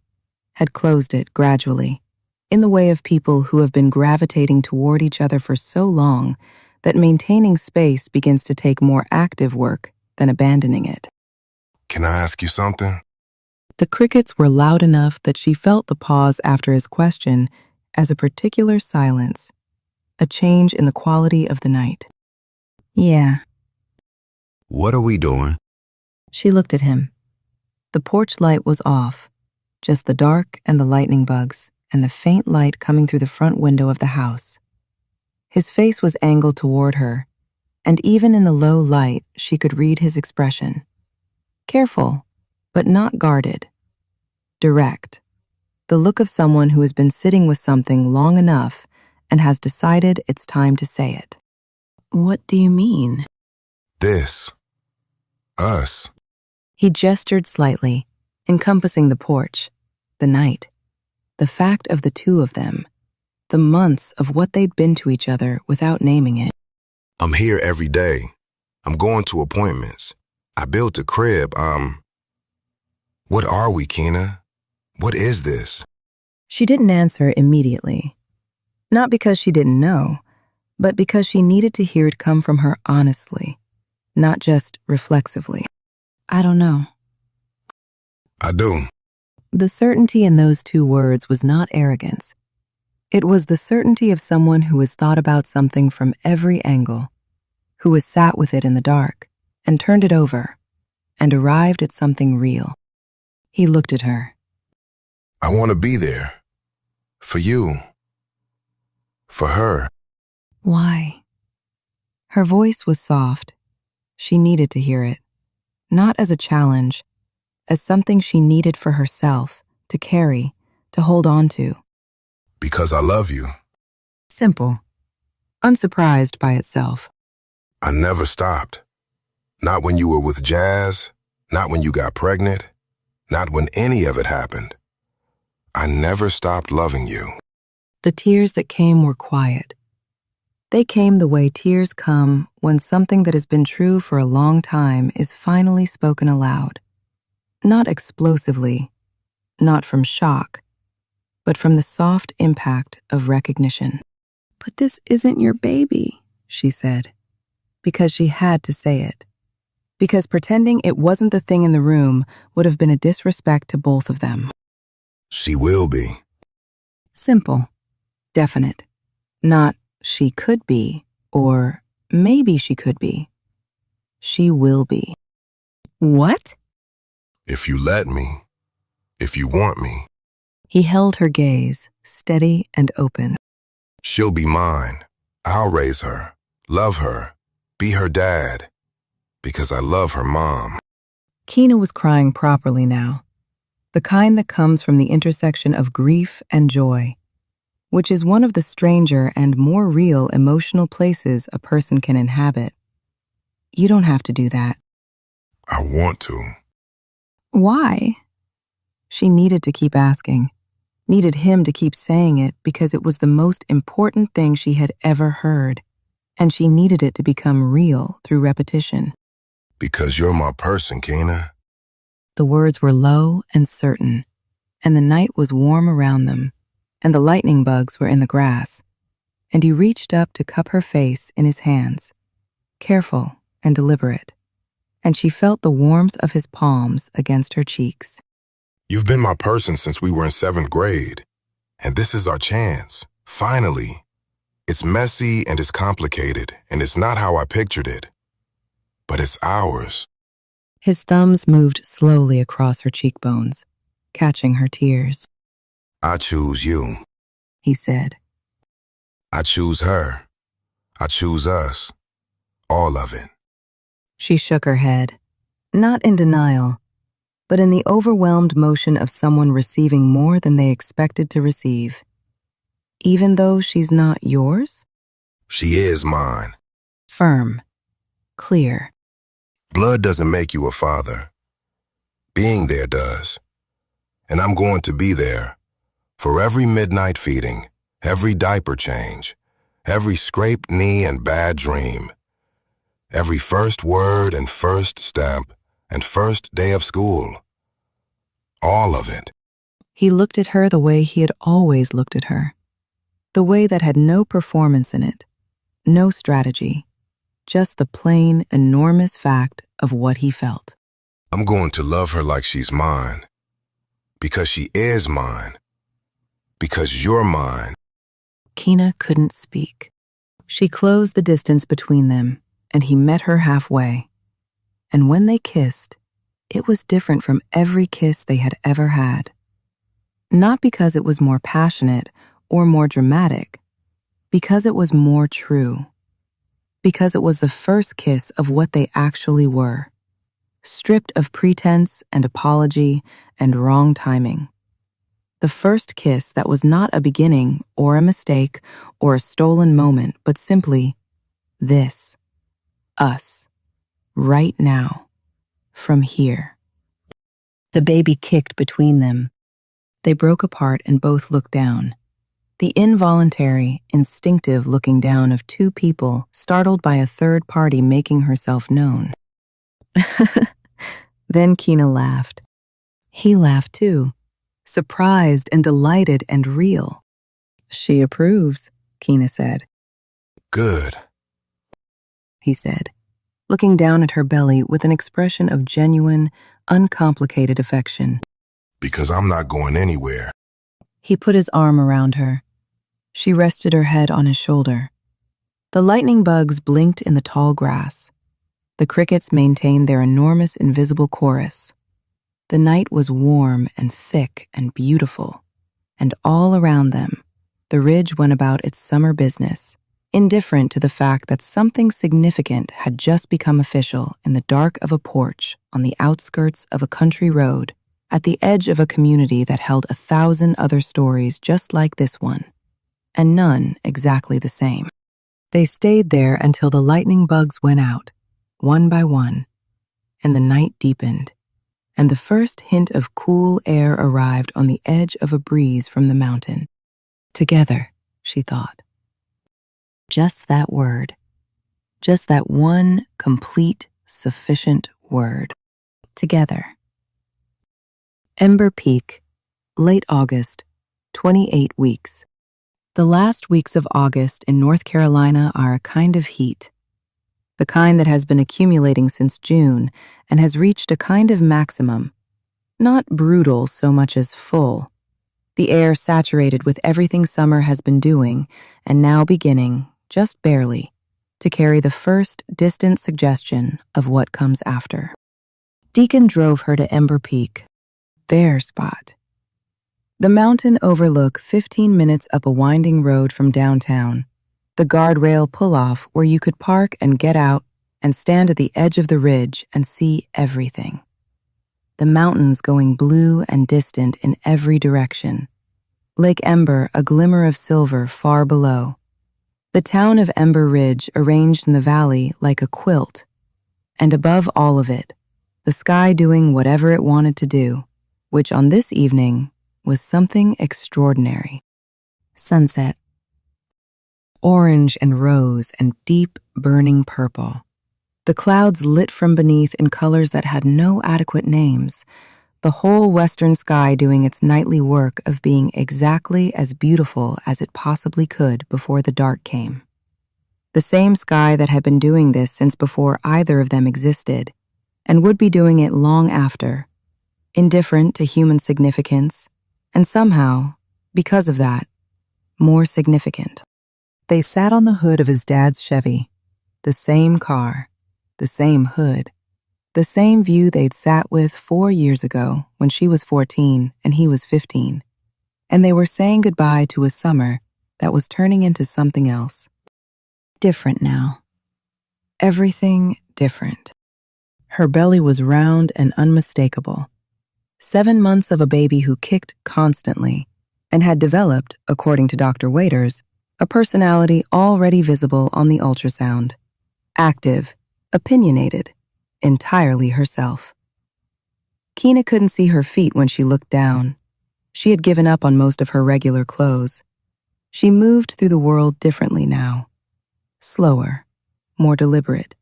had closed it gradually, in the way of people who have been gravitating toward each other for so long that maintaining space begins to take more active work than abandoning it. Can I ask you something? The crickets were loud enough that she felt the pause after his question as a particular silence, a change in the quality of the night. Yeah. What are we doing? She looked at him. The porch light was off, just the dark and the lightning bugs and the faint light coming through the front window of the house. His face was angled toward her, and even in the low light she could read his expression. Careful, but not guarded. Direct. The look of someone who has been sitting with something long enough and has decided it's time to say it. What do you mean? This. Us. He gestured slightly, encompassing the porch, the night, the fact of the two of them, the months of what they'd been to each other without naming it. I'm here every day. I'm going to appointments. I built a crib. What are we, Keena? What is this? She didn't answer immediately. Not because she didn't know, but because she needed to hear it come from her honestly, not just reflexively. I don't know. I do. The certainty in those two words was not arrogance. It was the certainty of someone who has thought about something from every angle, who has sat with it in the dark and turned it over and arrived at something real. He looked at her. I want to be there. For you. For her. Why? Her voice was soft. She needed to hear it, not as a challenge, as something she needed for herself, to carry, to hold on to. Because I love you. Simple. Unsurprised by itself. I never stopped. Not when you were with Jazz, not when you got pregnant, not when any of it happened. I never stopped loving you. The tears that came were quiet. They came the way tears come when something that has been true for a long time is finally spoken aloud. Not explosively, not from shock, but from the soft impact of recognition. But this isn't your baby, she said, because she had to say it. Because pretending it wasn't the thing in the room would have been a disrespect to both of them. She will be. Simple, definite. Not she could be, or maybe she could be. She will be. What? If you let me. If you want me. He held her gaze, steady and open. She'll be mine. I'll raise her, love her, be her dad, because I love her mom. Keena was crying properly now, the kind that comes from the intersection of grief and joy, which is one of the stranger and more real emotional places a person can inhabit. You don't have to do that. I want to. Why? She needed to keep asking, needed him to keep saying it because it was the most important thing she had ever heard, and she needed it to become real through repetition. Because you're my person, Keena. The words were low and certain, and the night was warm around them, and the lightning bugs were in the grass, and he reached up to cup her face in his hands, careful and deliberate, and she felt the warmth of his palms against her cheeks. You've been my person since we were in 7th grade, and this is our chance, finally. It's messy and it's complicated, and it's not how I pictured it, but it's ours. His thumbs moved slowly across her cheekbones, catching her tears. I choose you, he said. I choose her. I choose us. All of it. She shook her head, not in denial, but in the overwhelmed motion of someone receiving more than they expected to receive. Even though she's not yours? She is mine. Firm. Clear. Blood doesn't make you a father. Being there does. And I'm going to be there for every midnight feeding, every diaper change, every scraped knee and bad dream, every first word and first stamp and first day of school. All of it. He looked at her the way he had always looked at her, the way that had no performance in it, no strategy, just the plain, enormous fact of what he felt. I'm going to love her like she's mine, because she is mine, because you're mine. Keena couldn't speak. She closed the distance between them, and he met her halfway. And when they kissed, it was different from every kiss they had ever had. Not because it was more passionate or more dramatic, because it was more true. Because it was the first kiss of what they actually were, stripped of pretense and apology and wrong timing. The first kiss that was not a beginning or a mistake or a stolen moment, but simply this, us, right now, from here. The baby kicked between them. They broke apart and both looked down. The involuntary, instinctive looking down of two people startled by a third party making herself known. Then Keena laughed. He laughed too, surprised and delighted and real. She approves, Keena said. Good, He said, looking down at her belly with an expression of genuine, uncomplicated affection. because I'm not going anywhere. He put his arm around her. She rested her head on his shoulder. The lightning bugs blinked in the tall grass. The crickets maintained their enormous invisible chorus. The night was warm and thick and beautiful, and all around them, the ridge went about its summer business, indifferent to the fact that something significant had just become official in the dark of a porch on the outskirts of a country road, at the edge of a community that held 1,000 other stories just like this one, and none exactly the same. They stayed there until the lightning bugs went out, one by one, and the night deepened, and the first hint of cool air arrived on the edge of a breeze from the mountain. Together, she thought. Just that word. Just that one complete, sufficient word. Together. Ember Peak, late August, 28 weeks. The last weeks of August in North Carolina are a kind of heat. The kind that has been accumulating since June and has reached a kind of maximum. Not brutal so much as full. The air saturated with everything summer has been doing, and now beginning, just barely, to carry the first distant suggestion of what comes after. Deacon drove her to Ember Peak, their spot. The mountain overlook 15 minutes up a winding road from downtown, the guardrail pull-off where you could park and get out and stand at the edge of the ridge and see everything. The mountains going blue and distant in every direction. Lake Ember a glimmer of silver far below. The town of Ember Ridge arranged in the valley like a quilt. And above all of it, the sky doing whatever it wanted to do, which on this evening was something extraordinary. Sunset. Orange and rose and deep, burning purple. The clouds lit from beneath in colors that had no adequate names, the whole western sky doing its nightly work of being exactly as beautiful as it possibly could before the dark came. The same sky that had been doing this since before either of them existed, and would be doing it long after, indifferent to human significance, and somehow, because of that, more significant. They sat on the hood of his dad's Chevy, the same car, the same hood, the same view they'd sat with 4 years ago when she was 14 and he was 15, and they were saying goodbye to a summer that was turning into something else. Different now. Everything different. Her belly was round and unmistakable. 7 months of a baby who kicked constantly and had developed, according to Dr. Waiters, a personality already visible on the ultrasound. Active, opinionated, entirely herself. Keena couldn't see her feet when she looked down. She had given up on most of her regular clothes. She moved through the world differently now. Slower, more deliberate.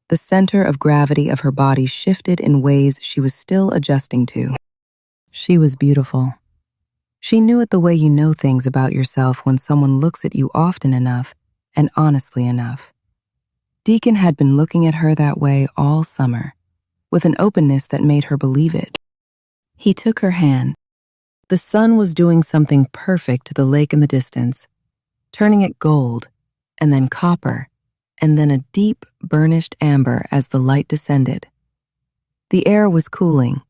The center of gravity of her body shifted in ways she was still adjusting to. She was beautiful. She knew it the way you know things about yourself when someone looks at you often enough and honestly enough. Deacon had been looking at her that way all summer, with an openness that made her believe it. He took her hand. The sun was doing something perfect to the lake in the distance, turning it gold, and then copper, and then a deep, burnished amber as the light descended. The air was cooling,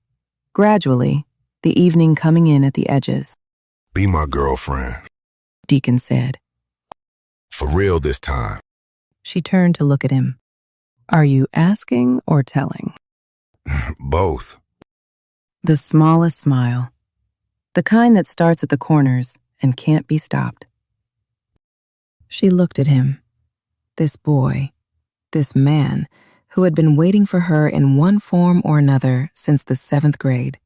gradually, the evening coming in at the edges. Be my girlfriend. Deacon said. For real this time. She turned to look at him. Are you asking or telling? Both. The smallest smile. The kind that starts at the corners and can't be stopped. She looked at him. This boy, this man, who had been waiting for her in one form or another since the 7th grade.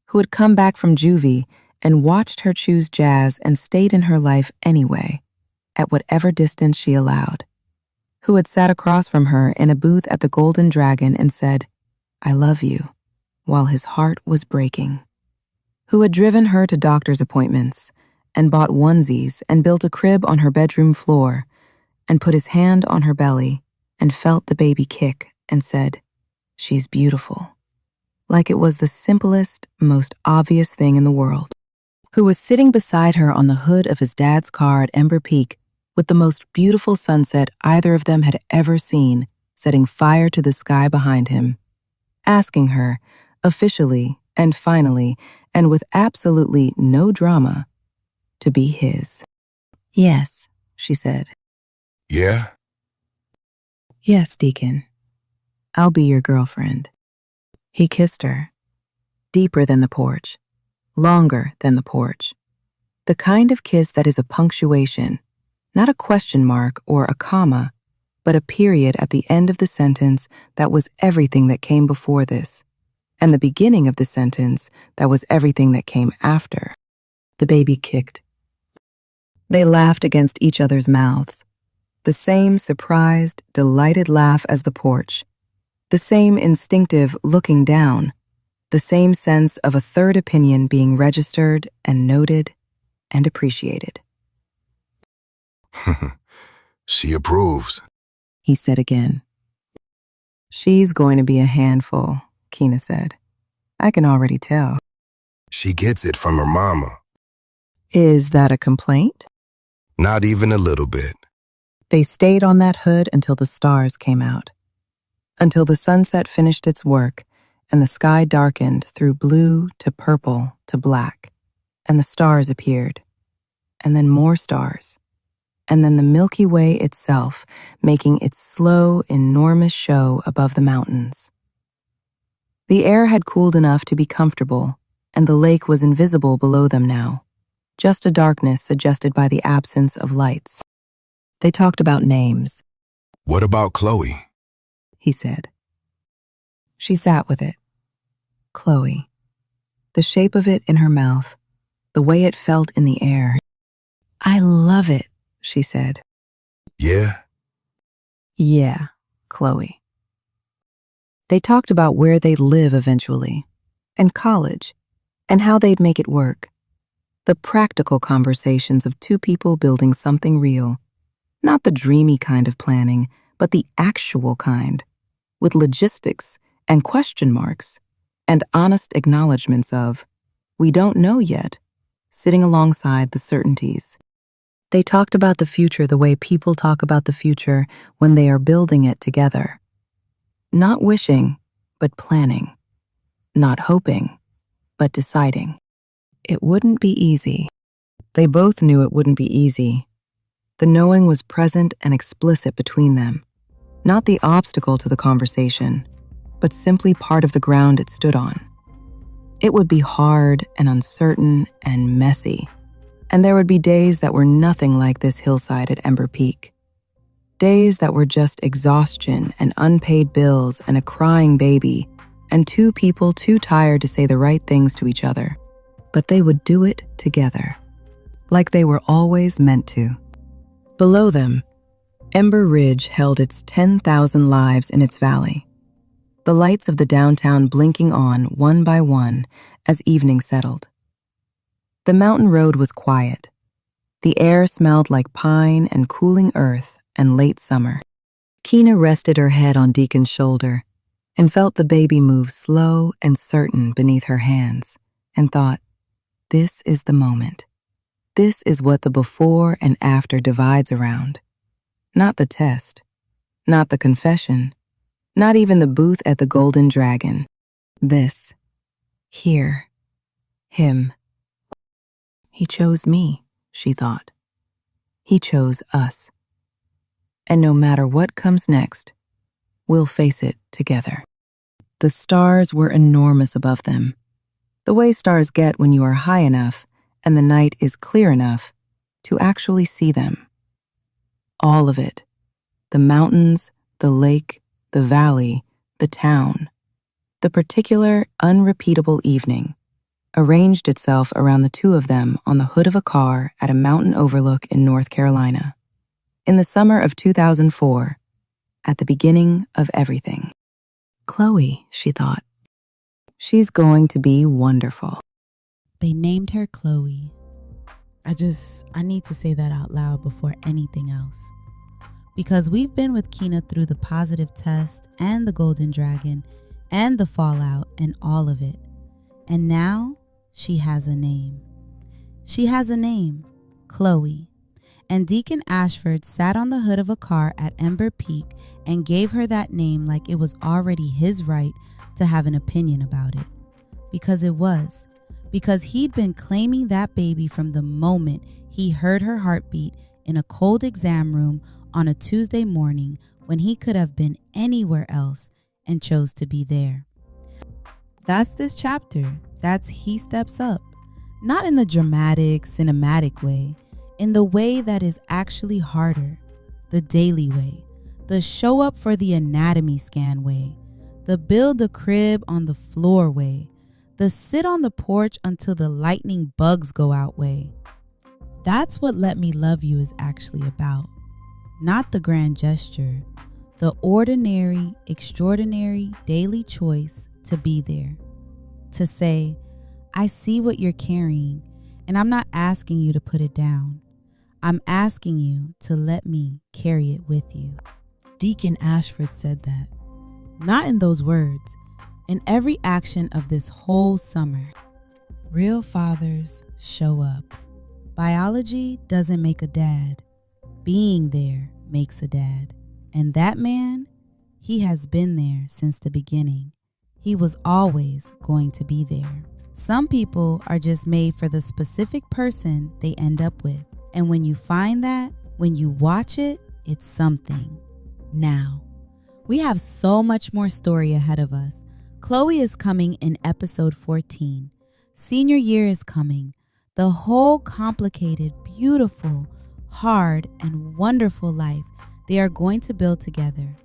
who had come back from Juvie and watched her choose Jazz and stayed in her life anyway, at whatever distance she allowed, who had sat across from her in a booth at the Golden Dragon and said, "I love you," while his heart was breaking, who had driven her to doctor's appointments and bought onesies and built a crib on her bedroom floor and put his hand on her belly and felt the baby kick and said, "She's beautiful," like it was the simplest, most obvious thing in the world, who was sitting beside her on the hood of his dad's car at Ember Peak with the most beautiful sunset either of them had ever seen, setting fire to the sky behind him, asking her, officially and finally, and with absolutely no drama, to be his. "Yes," she said. Yeah? "Yes, Deacon. I'll be your girlfriend." He kissed her, deeper than the porch, longer than the porch. The kind of kiss that is a punctuation, not a question mark or a comma, but a period at the end of the sentence that was everything that came before this, and the beginning of the sentence that was everything that came after. The baby kicked. They laughed against each other's mouths, the same surprised, delighted laugh as the porch, the same instinctive looking down, the same sense of a third opinion being registered and noted and appreciated. She approves, He said again. "She's going to be a handful," Keena said. "I can already tell." She gets it from her mama. "Is that a complaint?" Not even a little bit. They stayed on that hood until the stars came out, until the sunset finished its work and the sky darkened through blue to purple to black, and the stars appeared, and then more stars, and then the Milky Way itself making its slow, enormous show above the mountains. The air had cooled enough to be comfortable, and the lake was invisible below them now, just a darkness suggested by the absence of lights. They talked about names. What about Chloe? He said. She sat with it. Chloe. The shape of it in her mouth, the way it felt in the air. "I love it," she said. Yeah? "Yeah, Chloe." They talked about where they'd live eventually, and college, and how they'd make it work. The practical conversations of two people building something real. Not the dreamy kind of planning, but the actual kind, with logistics and question marks, and honest acknowledgments of, "We don't know yet," sitting alongside the certainties. They talked about the future the way people talk about the future when they are building it together. Not wishing, but planning. Not hoping, but deciding. It wouldn't be easy. They both knew it wouldn't be easy. The knowing was present and explicit between them, not the obstacle to the conversation, but simply part of the ground it stood on. It would be hard and uncertain and messy, and there would be days that were nothing like this hillside at Ember Peak. Days that were just exhaustion and unpaid bills and a crying baby and two people too tired to say the right things to each other. But they would do it together, like they were always meant to. Below them, Ember Ridge held its 10,000 lives in its valley, the lights of the downtown blinking on one by one as evening settled. The mountain road was quiet. The air smelled like pine and cooling earth and late summer. Keena rested her head on Deacon's shoulder and felt the baby move slow and certain beneath her hands and thought, this is the moment. This is what the before and after divides around. Not the test, not the confession, not even the booth at the Golden Dragon. This, here, him. He chose me, she thought. He chose us. And no matter what comes next, we'll face it together. The stars were enormous above them, the way stars get when you are high enough and the night is clear enough to actually see them. All of it, the mountains, the lake, the valley, the town, the particular unrepeatable evening, arranged itself around the two of them on the hood of a car at a mountain overlook in North Carolina. In the summer of 2004, at the beginning of everything. Chloe, she thought. She's going to be wonderful. They named her Chloe. I need to say that out loud before anything else. Because we've been with Keena through the positive test and the golden dragon and the fallout and all of it. And now she has a name. She has a name, Chloe. And Deacon Ashford sat on the hood of a car at Ember Peak and gave her that name like it was already his right to have an opinion about it. Because it was. Because he'd been claiming that baby from the moment he heard her heartbeat in a cold exam room on a Tuesday morning when he could have been anywhere else and chose to be there. That's this chapter. That's He Steps Up. Not in the dramatic, cinematic way, in the way that is actually harder, the daily way, the show up for the anatomy scan way, the build a crib on the floor way, the sit on the porch until the lightning bugs go out way. That's what Let Me Love You is actually about. Not the grand gesture, the ordinary, extraordinary daily choice to be there. To say, I see what you're carrying, and I'm not asking you to put it down. I'm asking you to let me carry it with you. Deacon Ashford said that. Not in those words, in every action of this whole summer. Real fathers show up. Biology doesn't make a dad. Being there makes a dad. And that man, he has been there since the beginning. He was always going to be there. Some people are just made for the specific person they end up with. And when you find that, when you watch it, it's something. Now, we have so much more story ahead of us. Chloe is coming in episode 14. Senior year is coming. The whole complicated, beautiful, hard, and wonderful life they are going to build together.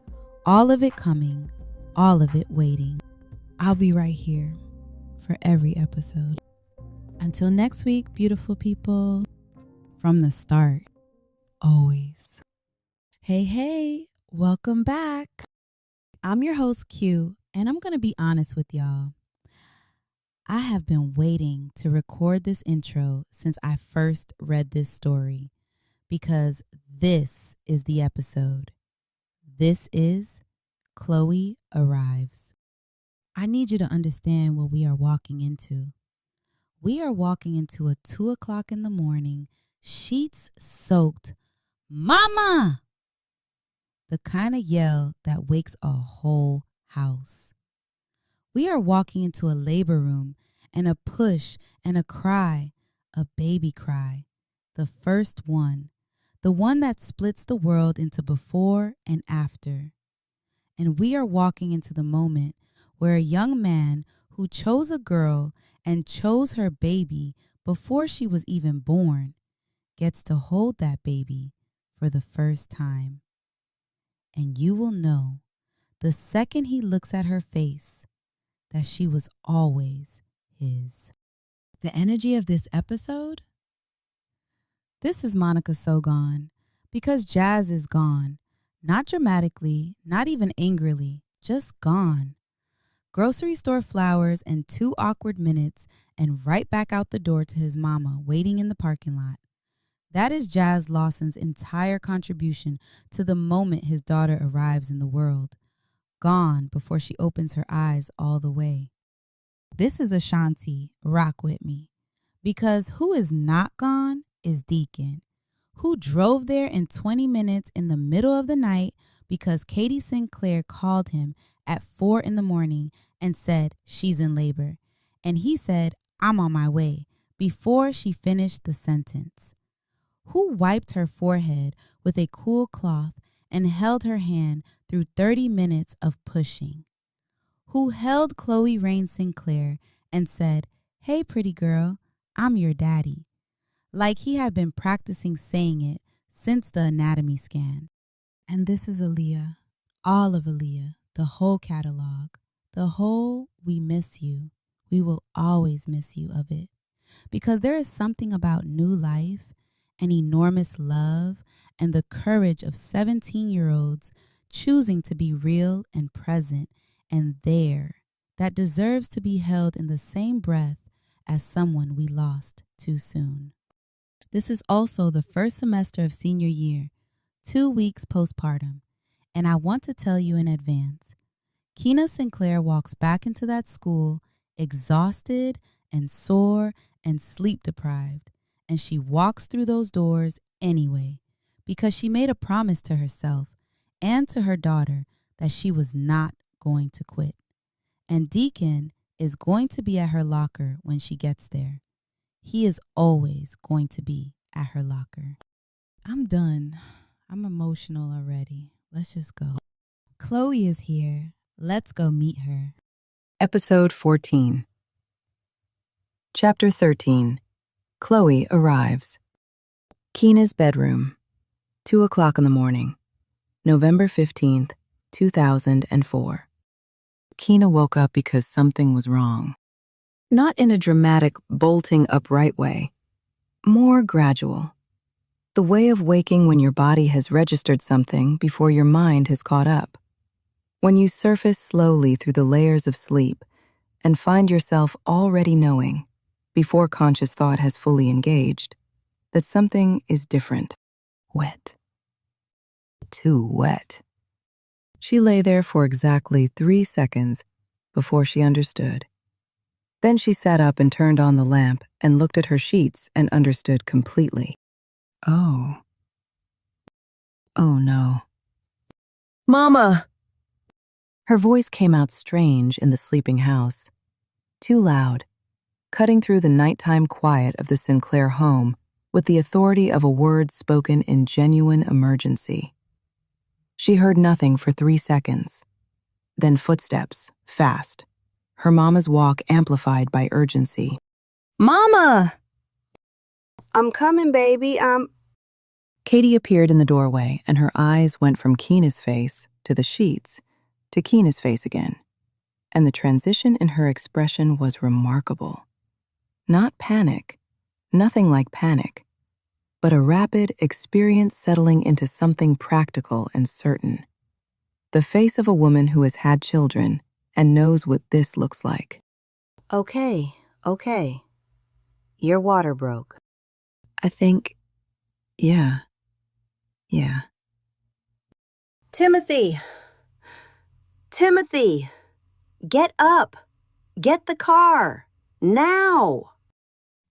All of it coming, all of it waiting. I'll be right here for every episode. Until next week, beautiful people. From the start, always. Hey, welcome back. I'm your host, Q, and I'm going to be honest with y'all. I have been waiting to record this intro since I first read this story because this is the episode. This is Chloe Arrives. I need you to understand what we are walking into. We are walking into a 2 o'clock in the morning, sheets soaked, mama! The kind of yell that wakes a whole house. We are walking into a labor room and a push and a cry, a baby cry, the first one, the one that splits the world into before and after. And we are walking into the moment where a young man who chose a girl and chose her baby before she was even born gets to hold that baby for the first time. And you will know the second he looks at her face that she was always his. The energy of this episode? This is Monica So Gone because Jazz is gone. Not dramatically, not even angrily, just gone. Grocery store flowers and 2 awkward minutes and right back out the door to his mama waiting in the parking lot. That is Jazz Lawson's entire contribution to the moment his daughter arrives in the world. Gone before she opens her eyes all the way. This is Ashanti, rock with me. Because who is not gone is Deacon, who drove there in 20 minutes in the middle of the night because Katie Sinclair called him at 4 in the morning and said she's in labor. And he said, I'm on my way, before she finished the sentence. Who wiped her forehead with a cool cloth and held her hand through 30 minutes of pushing. Who held Chloe Rain Sinclair and said, hey, pretty girl, I'm your daddy. Like he had been practicing saying it since the anatomy scan. And this is Aaliyah, all of Aaliyah, the whole catalog, the whole we miss you, we will always miss you of it. Because there is something about new life and enormous love and the courage of 17-year-olds choosing to be real and present and there that deserves to be held in the same breath as someone we lost too soon. This is also the first semester of senior year, 2 weeks postpartum, and I want to tell you in advance, Keena Sinclair walks back into that school exhausted and sore and sleep deprived, and she walks through those doors anyway because she made a promise to herself and to her daughter that she was not going to quit. And Deacon is going to be at her locker when she gets there. He is always going to be at her locker. I'm done. I'm emotional already. Let's just go. Chloe is here. Let's go meet her. Episode 14. Chapter 13. Chloe arrives. Keena's bedroom. 2 o'clock in the morning. November 15th, 2004. Keena woke up because something was wrong. Not in a dramatic, bolting upright way. More gradual. The way of waking when your body has registered something before your mind has caught up. When you surface slowly through the layers of sleep and find yourself already knowing, before conscious thought has fully engaged, that something is different. Wet. Too wet. She lay there for exactly 3 seconds before she understood. Then she sat up and turned on the lamp and looked at her sheets and understood completely. Oh. Oh no. Mama! Her voice came out strange in the sleeping house. Too loud, cutting through the nighttime quiet of the Sinclair home with the authority of a word spoken in genuine emergency. She heard nothing for 3 seconds. Then footsteps, fast. Her mama's walk amplified by urgency. Mama! I'm coming, baby. Katie appeared in the doorway, and her eyes went from Keena's face to the sheets to Keena's face again. And the transition in her expression was remarkable. Not panic, nothing like panic, but a rapid experience settling into something practical and certain. The face of a woman who has had children and knows what this looks like. Okay. Your water broke. I think, yeah. Timothy, get up. Get the car. Now.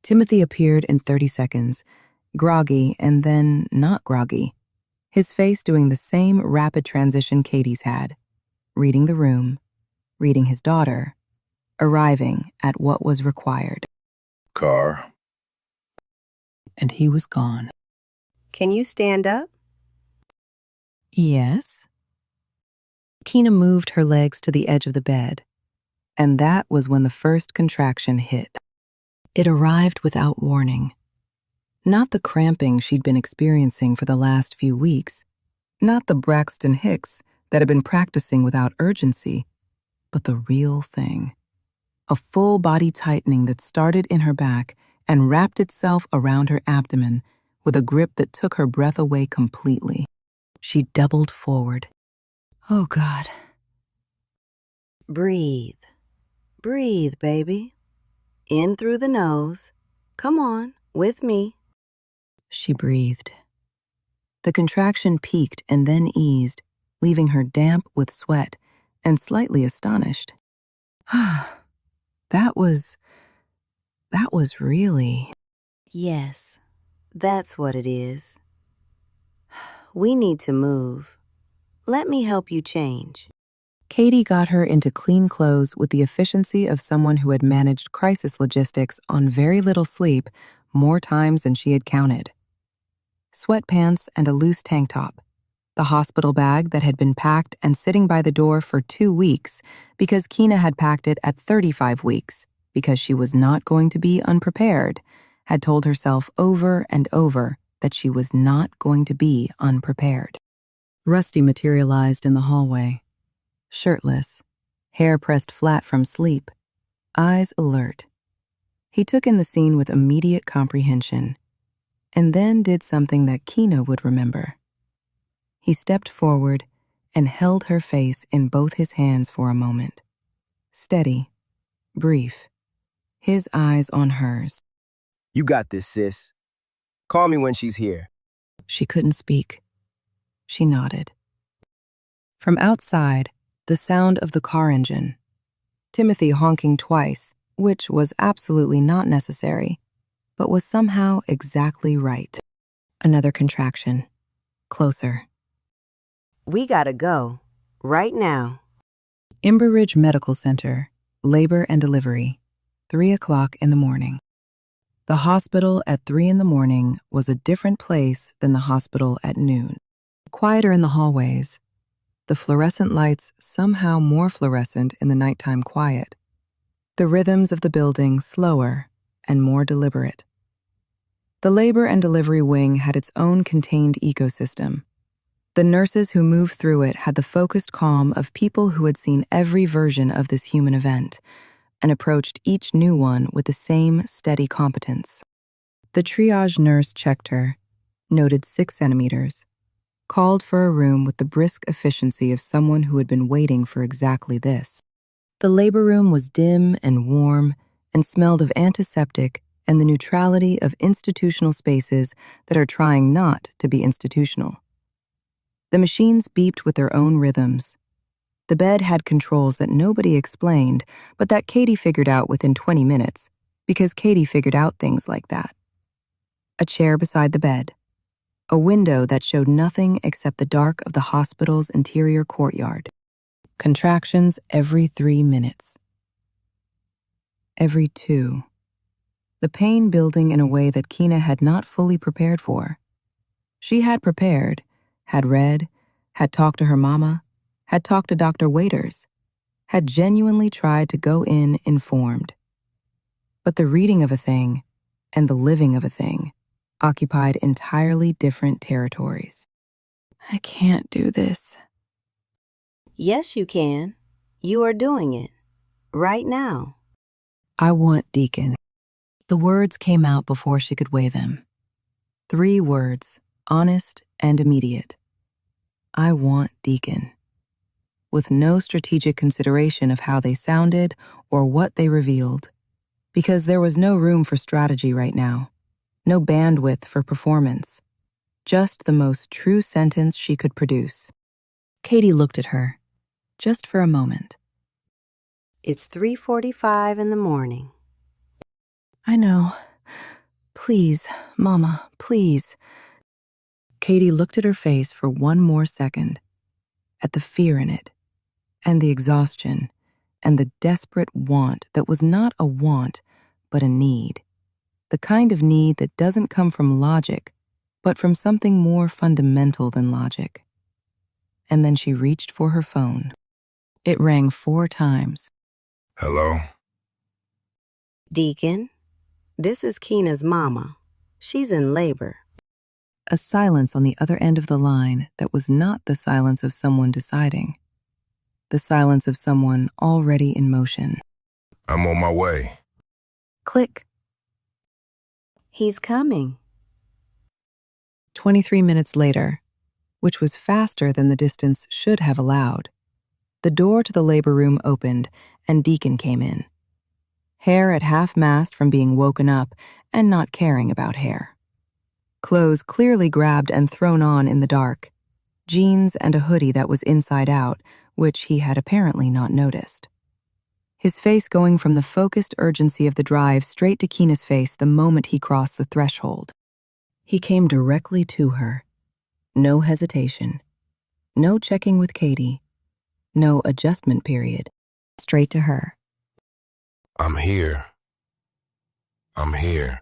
Timothy appeared in 30 seconds, groggy and then not groggy, his face doing the same rapid transition Katie's had, reading the room, reading his daughter, arriving at what was required. Car. And he was gone. Can you stand up? Yes. Keena moved her legs to the edge of the bed, and that was when the first contraction hit. It arrived without warning. Not the cramping she'd been experiencing for the last few weeks, not the Braxton Hicks that had been practicing without urgency, but the real thing. A full body tightening that started in her back and wrapped itself around her abdomen with a grip that took her breath away completely. She doubled forward. Oh, God. Breathe, baby. In through the nose. Come on, with me. She breathed. The contraction peaked and then eased, leaving her damp with sweat and slightly astonished. That was really... Yes, that's what it is. We need to move. Let me help you change. Katie got her into clean clothes with the efficiency of someone who had managed crisis logistics on very little sleep more times than she had counted. Sweatpants and a loose tank top, the hospital bag that had been packed and sitting by the door for 2 weeks because Keena had packed it at 35 weeks because she was not going to be unprepared, had told herself over and over that she was not going to be unprepared. Rusty materialized in the hallway, shirtless, hair pressed flat from sleep, eyes alert. He took in the scene with immediate comprehension, and then did something that Keena would remember. He stepped forward and held her face in both his hands for a moment. Steady, brief, his eyes on hers. You got this, sis. Call me when she's here. She couldn't speak. She nodded. From outside, the sound of the car engine. Timothy honking twice, which was absolutely not necessary, but was somehow exactly right. Another contraction. Closer. We gotta go. Right now. Ember Ridge Medical Center, labor and delivery, 3 o'clock in the morning. The hospital at 3 in the morning was a different place than the hospital at noon. Quieter in the hallways. The fluorescent lights somehow more fluorescent in the nighttime quiet. The rhythms of the building slower and more deliberate. The labor and delivery wing had its own contained ecosystem. The nurses who moved through it had the focused calm of people who had seen every version of this human event and approached each new one with the same steady competence. The triage nurse checked her, noted 6 centimeters, called for a room with the brisk efficiency of someone who had been waiting for exactly this. The labor room was dim and warm and smelled of antiseptic and the neutrality of institutional spaces that are trying not to be institutional. The machines beeped with their own rhythms. The bed had controls that nobody explained, but that Katie figured out within 20 minutes, because Katie figured out things like that. A chair beside the bed. A window that showed nothing except the dark of the hospital's interior courtyard. Contractions every 3 minutes. Every 2. The pain building in a way that Keena had not fully prepared for. She had prepared, had read, had talked to her mama, had talked to Dr. Waiters, had genuinely tried to go in informed. But the reading of a thing and the living of a thing occupied entirely different territories. I can't do this. Yes, you can. You are doing it. Right now. I want Deacon. The words came out before she could weigh them. 3 words, honest and immediate. I want Deacon. With no strategic consideration of how they sounded or what they revealed, because there was no room for strategy right now, no bandwidth for performance, just the most true sentence she could produce. Katie looked at her, just for a moment. It's 3:45 in the morning. I know. Please, Mama, please. Katie looked at her face for one more second, at the fear in it, and the exhaustion, and the desperate want that was not a want, but a need. The kind of need that doesn't come from logic, but from something more fundamental than logic. And then she reached for her phone. It rang 4 times. Hello? Deacon, this is Keena's mama. She's in labor. A silence on the other end of the line that was not the silence of someone deciding. The silence of someone already in motion. I'm on my way. Click. He's coming. 23 minutes later, which was faster than the distance should have allowed, the door to the labor room opened and Deacon came in. Hair at half-mast from being woken up and not caring about hair. Clothes clearly grabbed and thrown on in the dark. Jeans and a hoodie that was inside out, which he had apparently not noticed. His face going from the focused urgency of the drive straight to Keena's face the moment he crossed the threshold. He came directly to her. No hesitation. No checking with Katie. No adjustment period. Straight to her. I'm here. I'm here.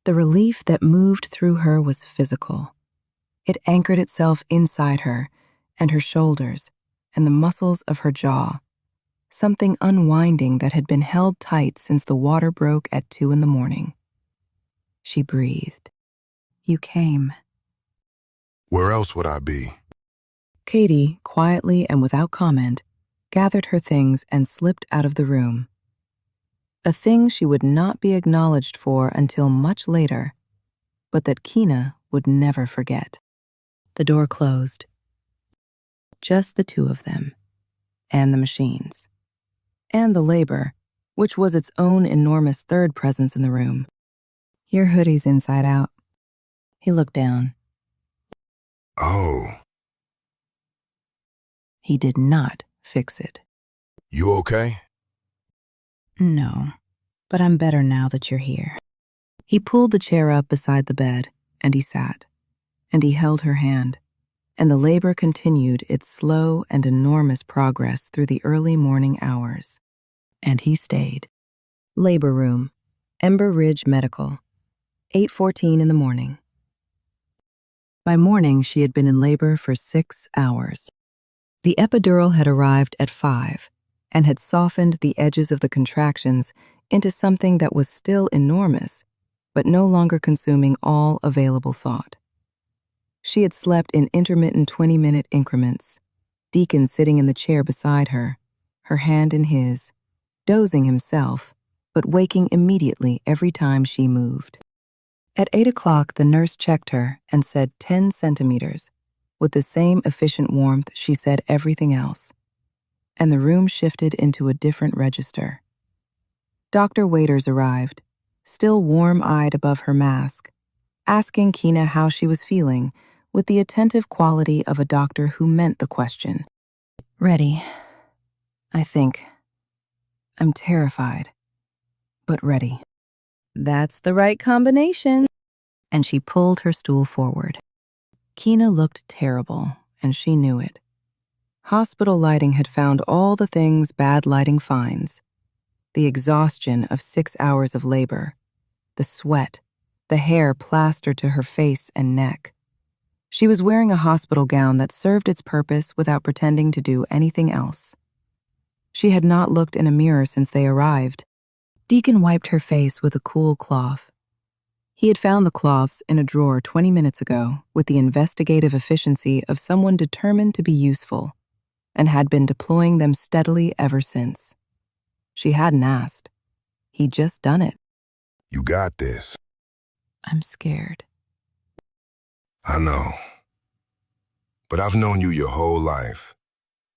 The relief that moved through her was physical. It anchored itself inside her, and her shoulders, and the muscles of her jaw. Something unwinding that had been held tight since the water broke at 2 in the morning. She breathed. You came. Where else would I be? Katie, quietly and without comment, gathered her things and slipped out of the room. a thing she would not be acknowledged for until much later, but that Keena would never forget. The door closed. Just the two of them, and the machines, and the labor, which was its own enormous third presence in the room. Your hoodie's inside out. He looked down. Oh. He did not fix it. You okay? No, but I'm better now that you're here. He pulled the chair up beside the bed, and he sat, and he held her hand, and the labor continued its slow and enormous progress through the early morning hours. And he stayed. Labor room, Ember Ridge Medical, 8:14 in the morning. By morning, she had been in labor for 6 hours. The epidural had arrived at 5 and had softened the edges of the contractions into something that was still enormous, but no longer consuming all available thought. She had slept in intermittent 20-minute increments, Deacon sitting in the chair beside her, her hand in his, dozing himself, but waking immediately every time she moved. At 8 o'clock, the nurse checked her and said 10 centimeters. With the same efficient warmth, she said everything else, and the room shifted into a different register. Dr. Waiters arrived, still warm-eyed above her mask, asking Keena how she was feeling with the attentive quality of a doctor who meant the question. Ready, I think. I'm terrified, but ready. That's the right combination. And she pulled her stool forward. Keena looked terrible, and she knew it. Hospital lighting had found all the things bad lighting finds. The exhaustion of 6 hours of labor, the sweat, the hair plastered to her face and neck. She was wearing a hospital gown that served its purpose without pretending to do anything else. She had not looked in a mirror since they arrived. Deacon wiped her face with a cool cloth. He had found the cloths in a drawer 20 minutes ago with the investigative efficiency of someone determined to be useful, and had been deploying them steadily ever since. She hadn't asked. He'd just done it. You got this. I'm scared. I know. But I've known you your whole life,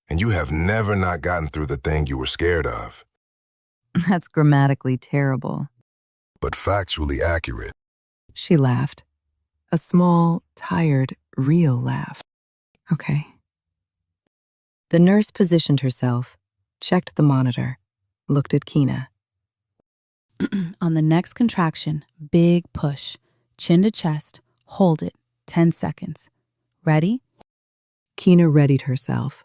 and you have never not gotten through the thing you were scared of. That's grammatically terrible. But factually accurate. She laughed. A small, tired, real laugh. Okay. The nurse positioned herself, checked the monitor, looked at Keena. On the next contraction, big push, chin to chest, hold it, 10 seconds. Ready? Keena readied herself.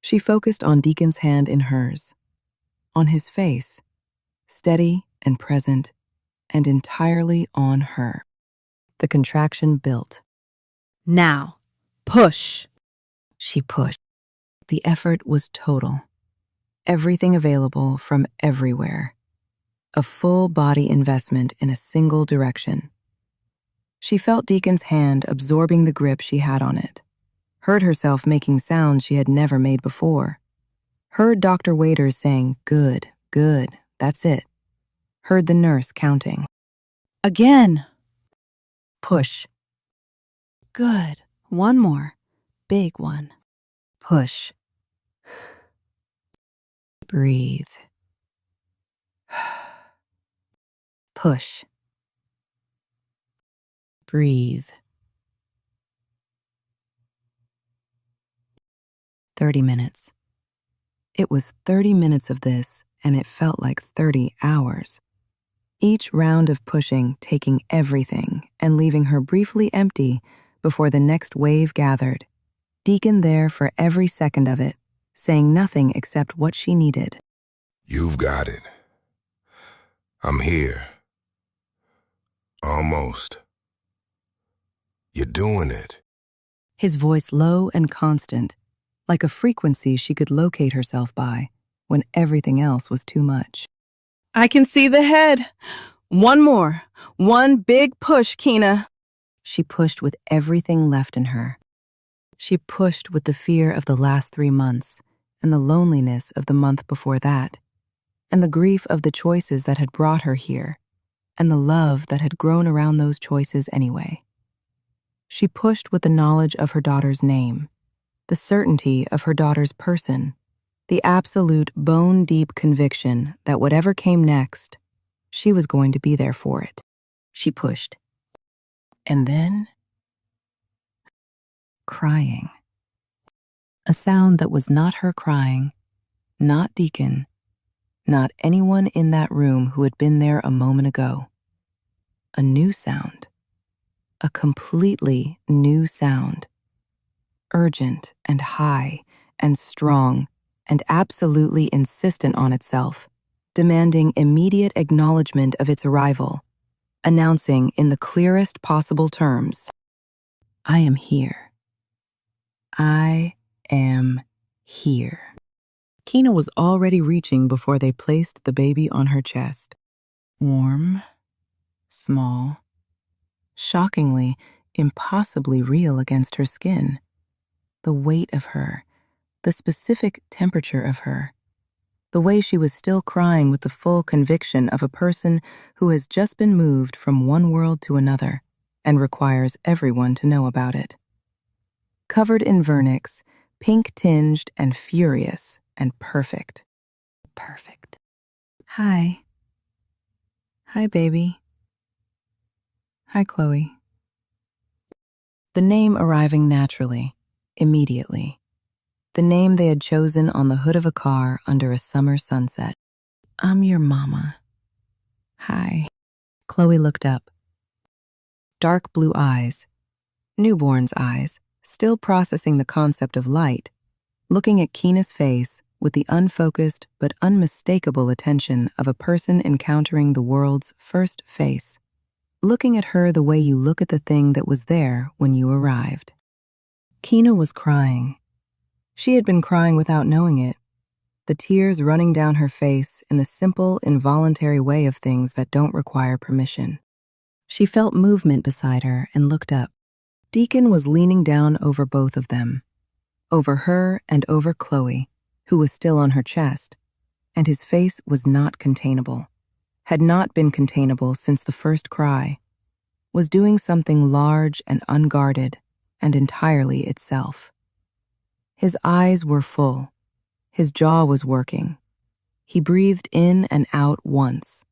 She focused on Deacon's hand in hers, on his face, steady and present, and entirely on her. The contraction built. Now, push. She pushed. The effort was total. Everything available from everywhere. A full body investment in a single direction. She felt Deacon's hand absorbing the grip she had on it. Heard herself making sounds she had never made before. Heard Dr. Waiters saying, "Good, good, that's it." Heard the nurse counting. Again. Push. Good. One more. Big one. Push. Breathe. Push. Breathe. 30 minutes. It was 30 minutes of this, and it felt like 30 hours. Each round of pushing taking everything and leaving her briefly empty before the next wave gathered. Deacon there for every second of it, saying nothing except what she needed. You've got it. I'm here. Almost. You're doing it. His voice low and constant, like a frequency she could locate herself by when everything else was too much. I can see the head. One more. One big push, Keena. She pushed with everything left in her. She pushed with the fear of the last 3 months and the loneliness of the month before that. and the grief of the choices that had brought her here, and the love that had grown around those choices anyway. She pushed with the knowledge of her daughter's name, the certainty of her daughter's person, the absolute bone-deep conviction that whatever came next, she was going to be there for it. She pushed. And then, crying. A sound that was not her crying, not Deacon, not anyone in that room who had been there a moment ago. A new sound. A completely new sound. Urgent and high and strong and absolutely insistent on itself, demanding immediate acknowledgement of its arrival, announcing in the clearest possible terms, I am here. I am here. Keena was already reaching before they placed the baby on her chest. Warm, small, shockingly, impossibly real against her skin. The weight of her, the specific temperature of her, the way she was still crying with the full conviction of a person who has just been moved from one world to another and requires everyone to know about it. Covered in vernix, pink-tinged and furious and perfect. Perfect. Hi. Hi, baby. Hi, Chloe. The name arriving naturally, immediately. The name they had chosen on the hood of a car under a summer sunset. I'm your mama. Hi. Chloe looked up. Dark blue eyes, newborn's eyes, still processing the concept of light, looking at Keena's face with the unfocused but unmistakable attention of a person encountering the world's first face, looking at her the way you look at the thing that was there when you arrived. Keena was crying. She had been crying without knowing it, the tears running down her face in the simple, involuntary way of things that don't require permission. She felt movement beside her and looked up. Deacon was leaning down over both of them, over her and over Chloe, who was still on her chest, and his face was not containable, had not been containable since the first cry, was doing something large and unguarded and entirely itself. His eyes were full. His jaw was working. He breathed in and out once,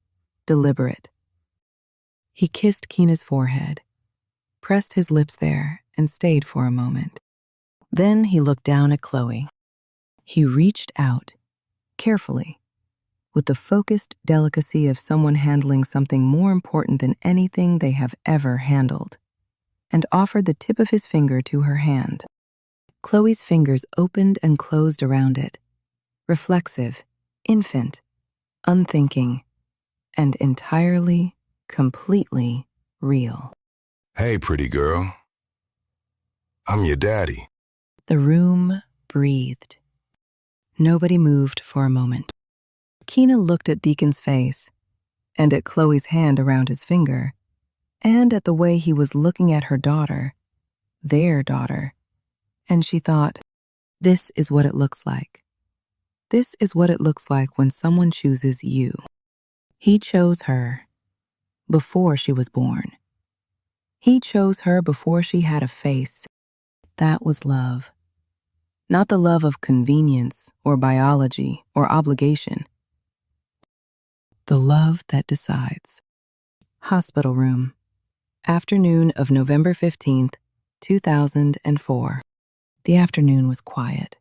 deliberate. He kissed Keena's forehead, pressed his lips there, and stayed for a moment. Then he looked down at Chloe. He reached out, carefully, with the focused delicacy of someone handling something more important than anything they have ever handled, and offered the tip of his finger to her hand. Chloe's fingers opened and closed around it, reflexive, infant, unthinking, and entirely, completely real. Hey, pretty girl. I'm your daddy. The room breathed. Nobody moved for a moment. Keena looked at Deacon's face, and at Chloe's hand around his finger, and at the way he was looking at her daughter, their daughter, and she thought, this is what it looks like. This is what it looks like when someone chooses you. He chose her before she was born. He chose her before she had a face. That was love. Not the love of convenience or biology or obligation. The love that decides. Hospital room. Afternoon of November 15th, 2004. The afternoon was quiet.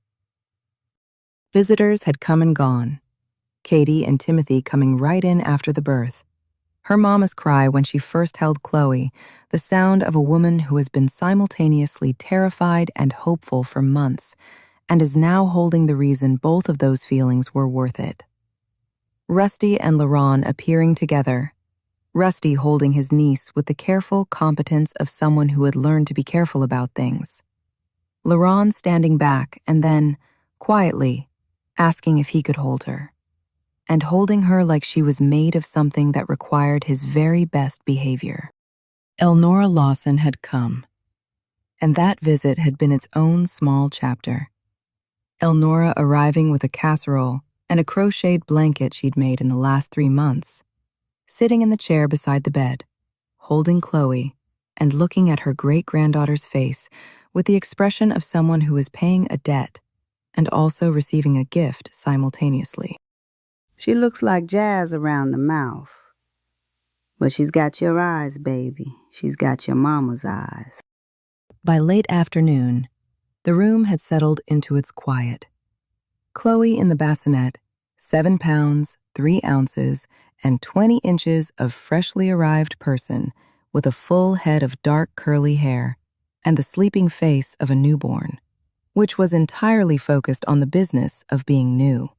Visitors had come and gone. Katie and Timothy coming right in after the birth. Her mama's cry when she first held Chloe, the sound of a woman who has been simultaneously terrified and hopeful for months, and is now holding the reason both of those feelings were worth it. Rusty and LaRon appearing together, Rusty holding his niece with the careful competence of someone who had learned to be careful about things. LaRon standing back and then, quietly, asking if he could hold her, and holding her like she was made of something that required his very best behavior. Elnora Lawson had come, and that visit had been its own small chapter. Elnora arriving with a casserole, and a crocheted blanket she'd made in the last 3 months, sitting in the chair beside the bed, holding Chloe and looking at her great-granddaughter's face with the expression of someone who is paying a debt and also receiving a gift simultaneously. She looks like Jazz around the mouth. But she's got your eyes, baby. She's got your mama's eyes. By late afternoon, the room had settled into its quiet. Chloe in the bassinet, 7 pounds, 3 ounces, and 20 inches of freshly arrived person with a full head of dark curly hair and the sleeping face of a newborn, which was entirely focused on the business of being new.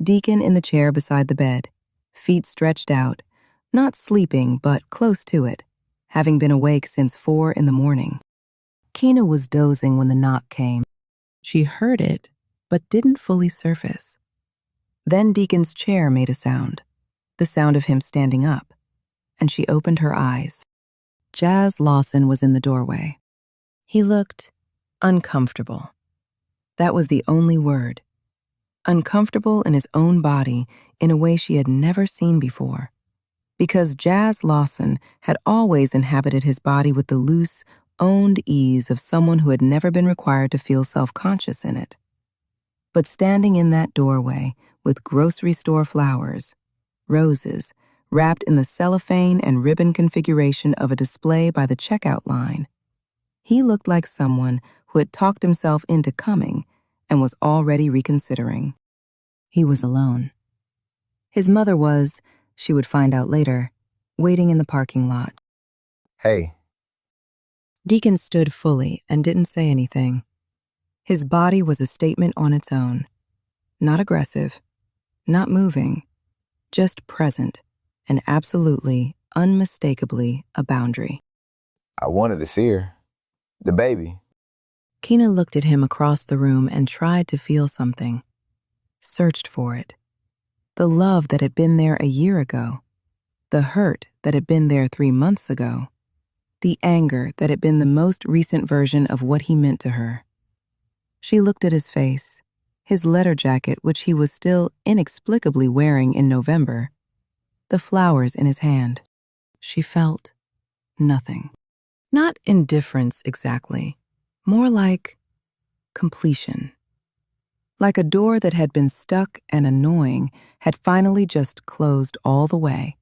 Deacon in the chair beside the bed, feet stretched out, not sleeping but close to it, having been awake since 4 in the morning. Keena was dozing when the knock came. She heard it, but didn't fully surface. Then Deacon's chair made a sound, the sound of him standing up, and she opened her eyes. Jazz Lawson was in the doorway. He looked uncomfortable. That was the only word. Uncomfortable in his own body in a way she had never seen before, because Jazz Lawson had always inhabited his body with the loose, owned ease of someone who had never been required to feel self-conscious in it. But standing in that doorway with grocery store flowers, roses, wrapped in the cellophane and ribbon configuration of a display by the checkout line, he looked like someone who had talked himself into coming and was already reconsidering. He was alone. His mother was, she would find out later, waiting in the parking lot. Hey. Deacon stood fully and didn't say anything. His body was a statement on its own. Not aggressive, not moving, just present and absolutely, unmistakably a boundary. I wanted to see her. The baby. Keena looked at him across the room and tried to feel something. Searched for it. The love that had been there a year ago. The hurt that had been there 3 months ago. The anger that had been the most recent version of what he meant to her. She looked at his face, his letter jacket which he was still inexplicably wearing in November, the flowers in his hand. She felt nothing. Not indifference exactly, more like completion. Like a door that had been stuck and annoying had finally just closed all the way,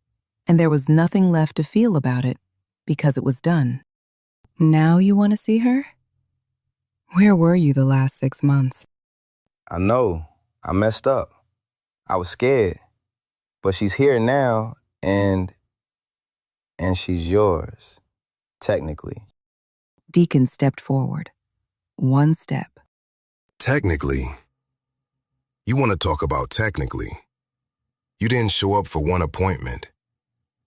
and there was nothing left to feel about it because it was done. Now you want to see her? Where were you the last 6 months? I know. I messed up. I was scared. But she's here now, and she's yours, technically. Deacon stepped forward. 1 step. Technically? You want to talk about technically? You didn't show up for 1 appointment.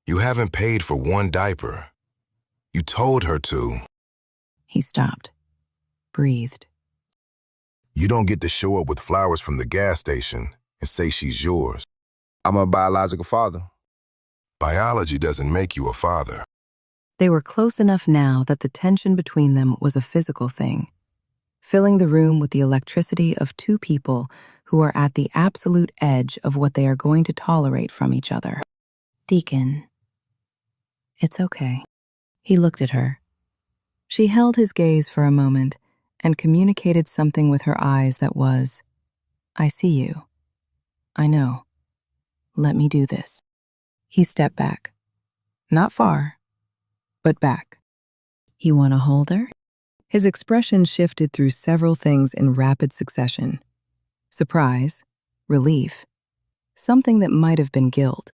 You haven't paid for 1 diaper. You told her to. He stopped. Breathed. You don't get to show up with flowers from the gas station and say she's yours. I'm a biological father. Biology doesn't make you a father. They were close enough now that the tension between them was a physical thing, filling the room with the electricity of 2 people who are at the absolute edge of what they are going to tolerate from each other. Deacon. It's okay. He looked at her. She held his gaze for a moment and communicated something with her eyes that was, I see you. I know. Let me do this. He stepped back. Not far, but back. You want to hold her? His expression shifted through several things in rapid succession. Surprise, relief, something that might have been guilt.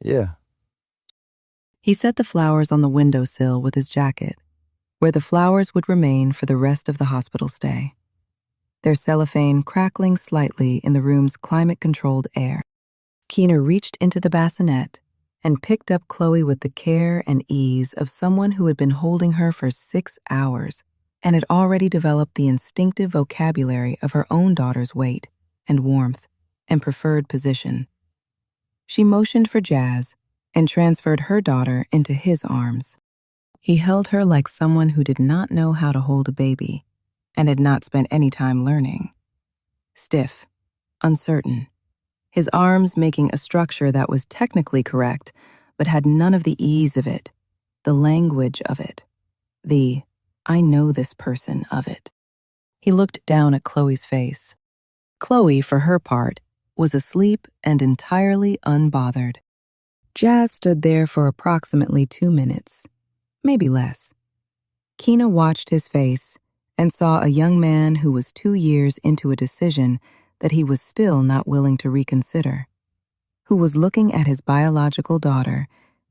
Yeah. He set the flowers on the windowsill with his jacket, where the flowers would remain for the rest of the hospital stay, their cellophane crackling slightly in the room's climate-controlled air. Keena reached into the bassinet and picked up Chloe with the care and ease of someone who had been holding her for 6 hours and had already developed the instinctive vocabulary of her own daughter's weight and warmth and preferred position. She motioned for Jazz and transferred her daughter into his arms. He held her like someone who did not know how to hold a baby and had not spent any time learning. Stiff, uncertain. His arms making a structure that was technically correct, but had none of the ease of it, the language of it, the I know this person of it. He looked down at Chloe's face. Chloe, for her part, was asleep and entirely unbothered. Jazz stood there for approximately 2 minutes, maybe less. Keena watched his face and saw a young man who was 2 years into a decision that he was still not willing to reconsider, who was looking at his biological daughter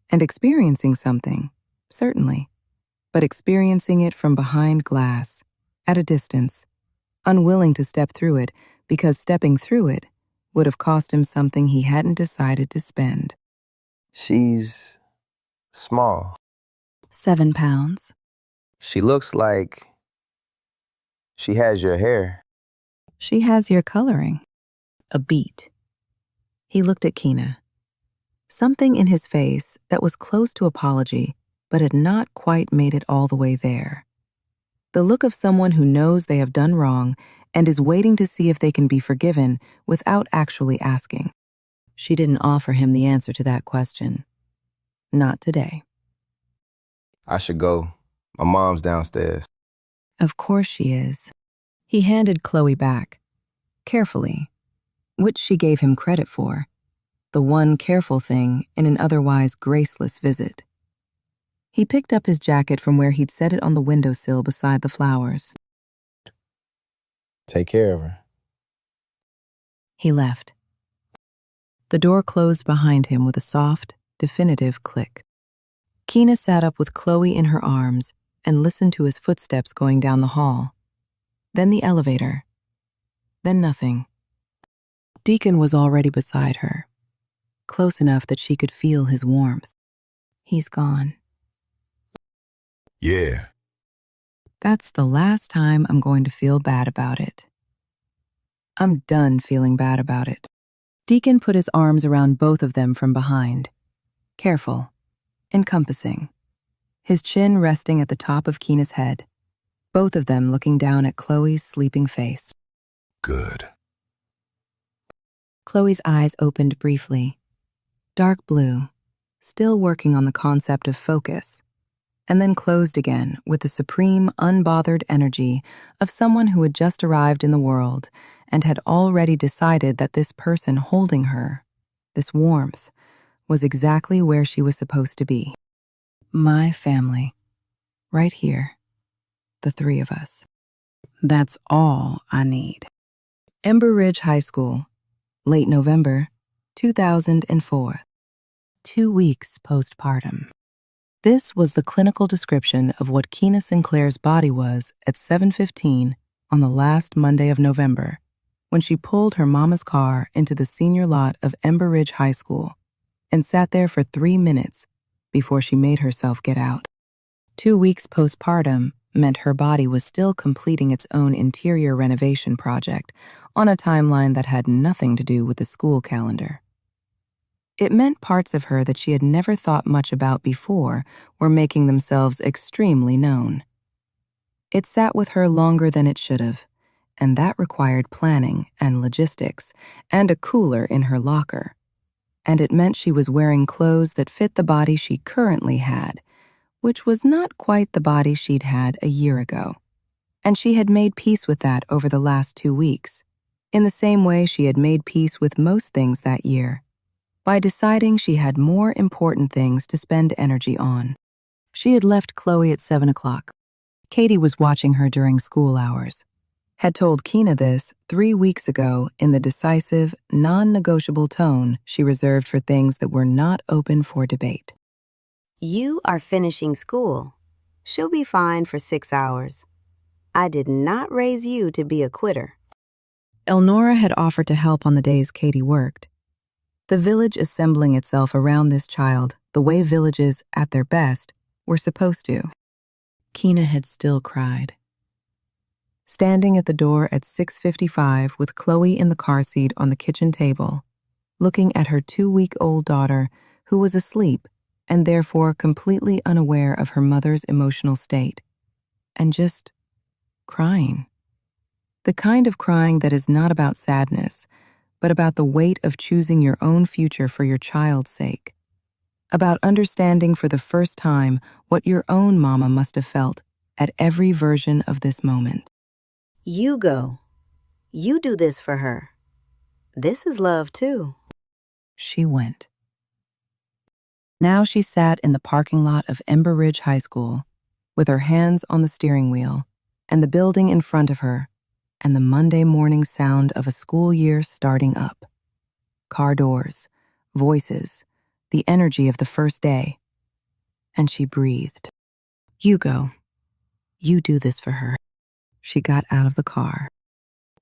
and experiencing something, certainly, but experiencing it from behind glass, at a distance, unwilling to step through it because stepping through it would have cost him something he hadn't decided to spend. She's small. 7 pounds. She looks like she has your hair. She has your coloring. A beat. He looked at Keena. Something in his face that was close to apology, but had not quite made it all the way there. The look of someone who knows they have done wrong and is waiting to see if they can be forgiven without actually asking. She didn't offer him the answer to that question. Not today. I should go. My mom's downstairs. Of course she is. He handed Chloe back, carefully, which she gave him credit for, the one careful thing in an otherwise graceless visit. He picked up his jacket from where he'd set it on the windowsill beside the flowers. Take care of her. He left. The door closed behind him with a soft, definitive click. Keena sat up with Chloe in her arms and listened to his footsteps going down the hall. Then the elevator. Then nothing. Deacon was already beside her, close enough that she could feel his warmth. He's gone. Yeah. That's the last time I'm going to feel bad about it. I'm done feeling bad about it. Deacon put his arms around both of them from behind. Careful, encompassing. His chin resting at the top of Keena's head, both of them looking down at Chloe's sleeping face. Good. Chloe's eyes opened briefly. Dark blue, still working on the concept of focus, and then closed again with the supreme, unbothered energy of someone who had just arrived in the world and had already decided that this person holding her, this warmth, was exactly where she was supposed to be. My family. Right here. The 3 of us. That's all I need. Ember Ridge High School. Late November, 2004. 2 weeks postpartum. This was the clinical description of what Keena Sinclair's body was at 7:15 on the last Monday of November, when she pulled her mama's car into the senior lot of Ember Ridge High School and sat there for 3 minutes before she made herself get out. 2 weeks postpartum meant her body was still completing its own interior renovation project on a timeline that had nothing to do with the school calendar. It meant parts of her that she had never thought much about before were making themselves extremely known. It sat with her longer than it should have, and that required planning and logistics and a cooler in her locker. And it meant she was wearing clothes that fit the body she currently had, which was not quite the body she'd had a year ago. And she had made peace with that over the last 2 weeks, in the same way she had made peace with most things that year, by deciding she had more important things to spend energy on. She had left Chloe at 7 o'clock. Katie was watching her during school hours. Had told Keena this 3 weeks ago in the decisive, non-negotiable tone she reserved for things that were not open for debate. You are finishing school. She'll be fine for 6 hours. I did not raise you to be a quitter. Elnora had offered to help on the days Katie worked. The village assembling itself around this child the way villages, at their best, were supposed to. Keena had still cried. Standing at the door at 6:55 with Chloe in the car seat on the kitchen table, looking at her 2-week-old daughter who was asleep and therefore completely unaware of her mother's emotional state, and just crying. The kind of crying that is not about sadness, but about the weight of choosing your own future for your child's sake. About understanding for the first time what your own mama must have felt at every version of this moment. You go. You do this for her. This is love, too. She went. Now she sat in the parking lot of Ember Ridge High School, with her hands on the steering wheel, and the building in front of her, and the Monday morning sound of a school year starting up. Car doors, voices, the energy of the first day. And she breathed. You go. You do this for her. She got out of the car.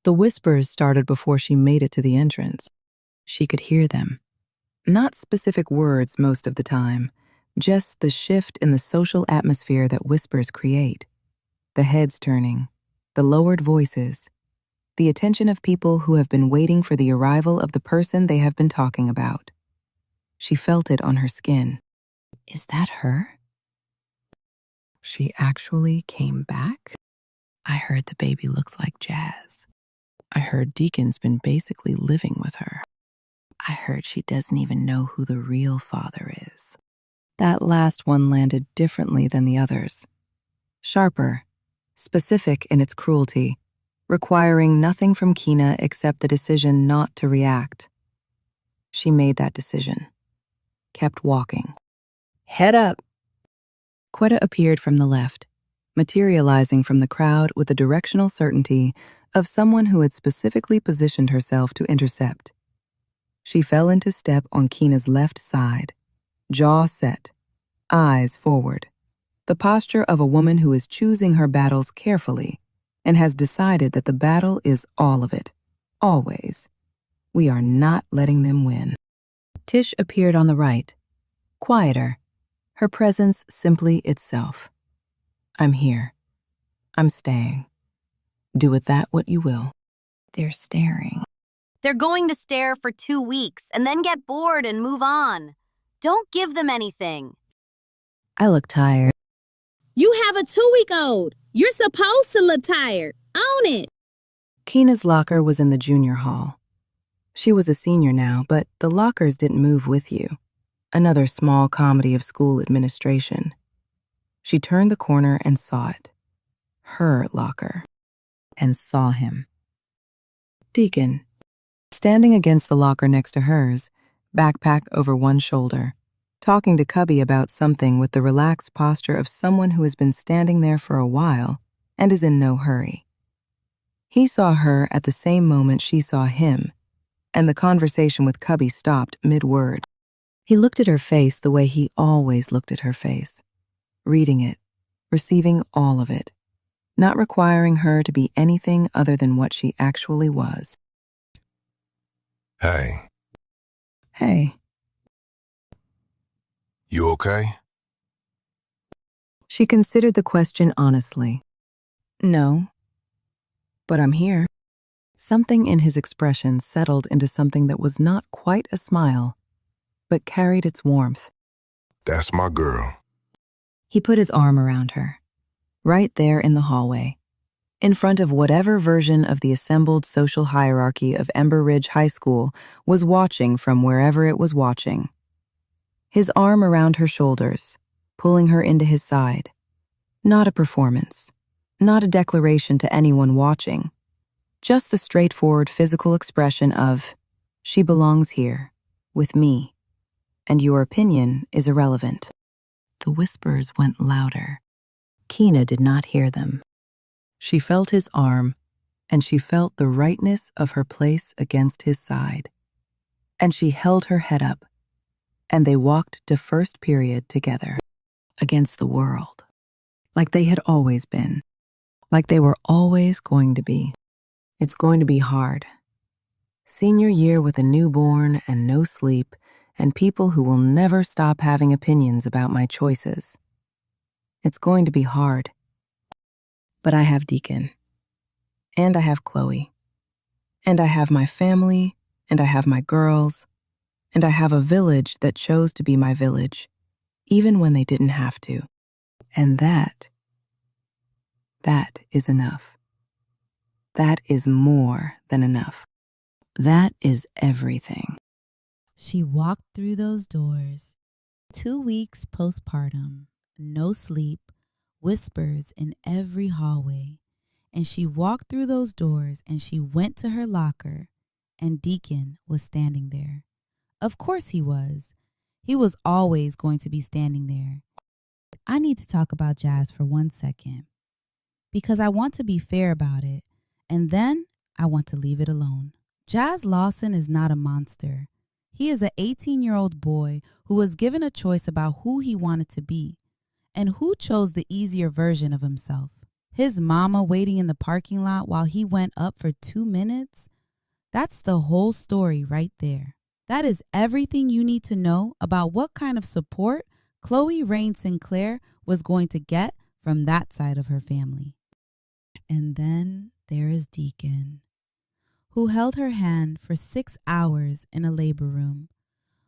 The whispers started before she made it to the entrance. She could hear them. Not specific words most of the time, just the shift in the social atmosphere that whispers create. The heads turning, the lowered voices, the attention of people who have been waiting for the arrival of the person they have been talking about. She felt it on her skin. Is that her? She actually came back? I heard the baby looks like Jazz. I heard Deacon's been basically living with her. I heard she doesn't even know who the real father is. That last one landed differently than the others. Sharper, specific in its cruelty, requiring nothing from Kina except the decision not to react. She made that decision. Kept walking. Head up. Quetta appeared from the left, materializing from the crowd with the directional certainty of someone who had specifically positioned herself to intercept. She fell into step on Kina's left side, jaw set, eyes forward, the posture of a woman who is choosing her battles carefully and has decided that the battle is all of it, always. We are not letting them win. Tish appeared on the right, quieter, her presence simply itself. I'm here. I'm staying. Do with that what you will. They're staring. They're going to stare for 2 weeks and then get bored and move on. Don't give them anything. I look tired. You have a 2-week-old. You're supposed to look tired. Own it. Kina's locker was in the junior hall. She was a senior now, but the lockers didn't move with you. Another small comedy of school administration. She turned the corner and saw it. Her locker. And saw him. Deacon. Standing against the locker next to hers, backpack over one shoulder, talking to Cubby about something with the relaxed posture of someone who has been standing there for a while and is in no hurry. He saw her at the same moment she saw him, and the conversation with Cubby stopped mid-word. He looked at her face the way he always looked at her face, reading it, receiving all of it, not requiring her to be anything other than what she actually was. Hey. Hey. You okay? She considered the question honestly. No, but I'm here. Something in his expression settled into something that was not quite a smile, but carried its warmth. That's my girl. He put his arm around her, right there in the hallway, in front of whatever version of the assembled social hierarchy of Ember Ridge High School was watching from wherever it was watching. His arm around her shoulders, pulling her into his side. Not a performance, not a declaration to anyone watching, just the straightforward physical expression of, she belongs here, with me, and your opinion is irrelevant. The whispers went louder. Kina did not hear them. She felt his arm, and she felt the rightness of her place against his side. And she held her head up, and they walked to first period together, against the world, like they had always been, like they were always going to be. It's going to be hard. Senior year with a newborn and no sleep, and people who will never stop having opinions about my choices. It's going to be hard. But I have Deacon. And I have Chloe. And I have my family, and I have my girls, and I have a village that chose to be my village, even when they didn't have to. And that is enough. That is more than enough. That is everything. She walked through those doors. 2 weeks postpartum, no sleep, whispers in every hallway. And she walked through those doors and she went to her locker, and Deacon was standing there. Of course he was. He was always going to be standing there. I need to talk about Jazz for 1 second, because I want to be fair about it, and then I want to leave it alone. Jazz Lawson is not a monster. He is an 18-year-old boy who was given a choice about who he wanted to be, and who chose the easier version of himself. His mama waiting in the parking lot while he went up for 2 minutes? That's the whole story right there. That is everything you need to know about what kind of support Chloe Rain Sinclair was going to get from that side of her family. And then there is Deacon, who held her hand for 6 hours in a labor room,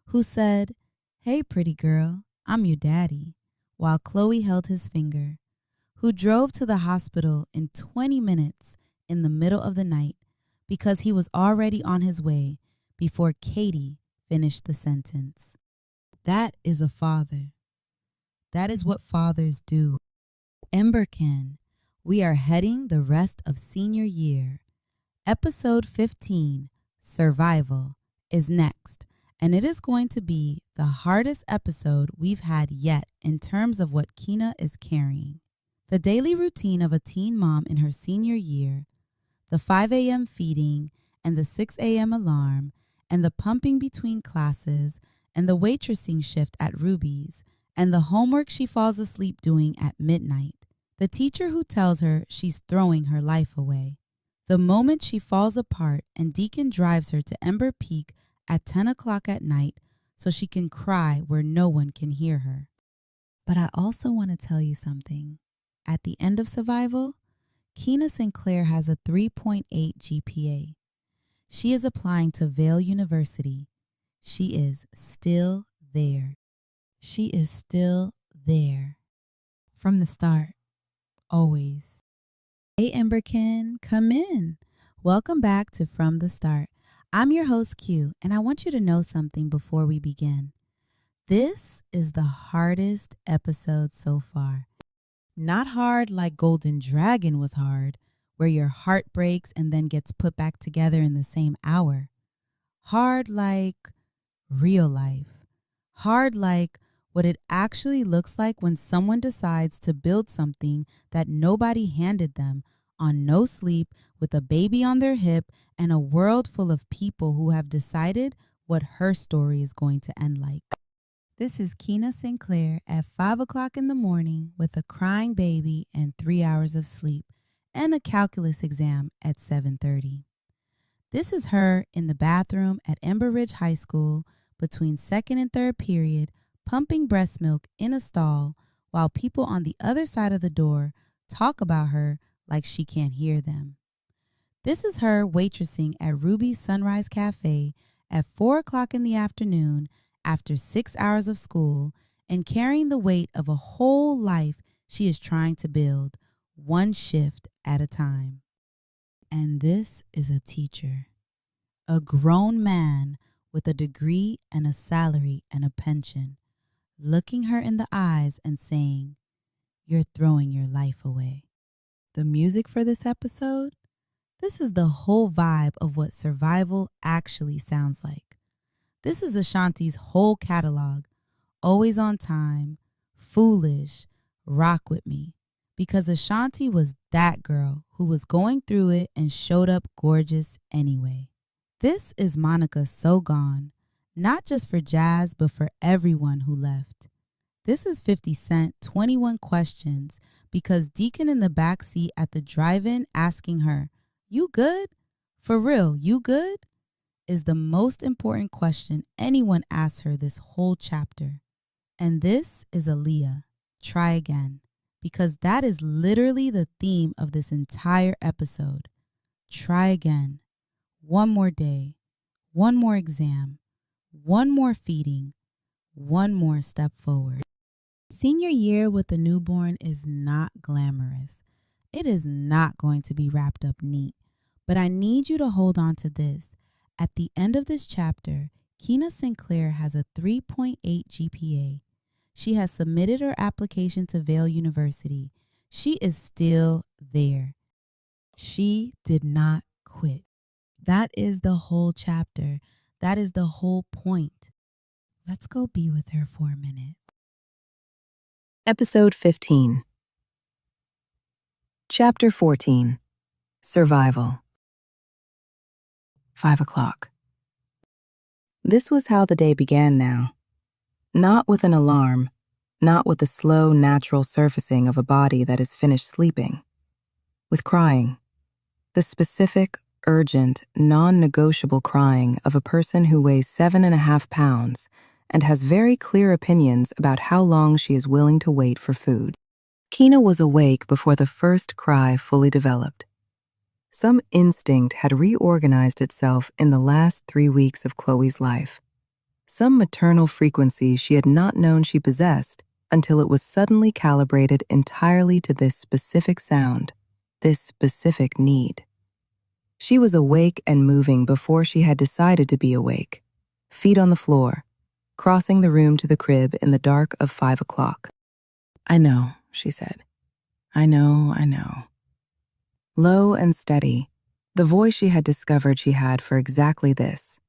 who said, "Hey, pretty girl, I'm your daddy," while Chloe held his finger, who drove to the hospital in 20 minutes in the middle of the night because he was already on his way before Katie finished the sentence. That is a father. That is what fathers do. Emberkin, we are heading the rest of senior year. Episode 15, Survival, is next, and it is going to be the hardest episode we've had yet in terms of what Kina is carrying. The daily routine of a teen mom in her senior year, the 5 a.m. feeding and the 6 a.m. alarm, and the pumping between classes, and the waitressing shift at Ruby's, and the homework she falls asleep doing at midnight. The teacher who tells her she's throwing her life away. The moment she falls apart and Deacon drives her to Ember Peak at 10 o'clock at night so she can cry where no one can hear her. But I also want to tell you something. At the end of Survival, Kina Sinclair has a 3.8 GPA. She is applying to Vail University. She is still there. She is still there. From the start. Always. Hey, Emberkin, come in. Welcome back to From the Start. I'm your host, Q, and I want you to know something before we begin. This is the hardest episode so far. Not hard like Golden Dragon was hard, where your heart breaks and then gets put back together in the same hour. Hard like real life. Hard like what it actually looks like when someone decides to build something that nobody handed them, on no sleep, with a baby on their hip, and a world full of people who have decided what her story is going to end like. This is Kina Sinclair at 5 o'clock in the morning with a crying baby and 3 hours of sleep and a calculus exam at 7:30. This is her in the bathroom at Ember Ridge High School between second and third period, pumping breast milk in a stall while people on the other side of the door talk about her like she can't hear them. This is her waitressing at Ruby's Sunrise Cafe at 4 o'clock in the afternoon after 6 hours of school and carrying the weight of a whole life she is trying to build, one shift at a time. And this is a teacher, a grown man with a degree and a salary and a pension, looking her in the eyes and saying, "You're throwing your life away." The music for this episode? This is the whole vibe of what survival actually sounds like. This is Ashanti's whole catalog. Always on time, foolish, rock with me. Because Ashanti was that girl who was going through it and showed up gorgeous anyway. This is Monica So Gone, not just for Jazz, but for everyone who left. This is 50 Cent 21 Questions, because Deacon in the backseat at the drive-in asking her, "You good? For real, you good?" is the most important question anyone asks her this whole chapter. And this is Aaliyah, Try Again, because that is literally the theme of this entire episode. Try again. One more day, one more exam, one more feeding, one more step forward. Senior year with a newborn is not glamorous. It is not going to be wrapped up neat, but I need you to hold on to this. At the end of this chapter, Keena Sinclair has a 3.8 GPA. She has submitted her application to Vail University. She is still there. She did not quit. That is the whole chapter. That is the whole point. Let's go be with her for a minute. Episode 15. Chapter 14. Survival. 5 o'clock. This was how the day began now. Not with an alarm, not with the slow, natural surfacing of a body that is finished sleeping. With crying. The specific, urgent, non-negotiable crying of a person who weighs 7.5 pounds and has very clear opinions about how long she is willing to wait for food. Keena was awake before the first cry fully developed. Some instinct had reorganized itself in the last 3 weeks of Chloe's life. Some maternal frequency she had not known she possessed until it was suddenly calibrated entirely to this specific sound, this specific need. She was awake and moving before she had decided to be awake, feet on the floor, crossing the room to the crib in the dark of 5 o'clock. "I know," she said. I know. Low and steady, the voice she had discovered she had for exactly this.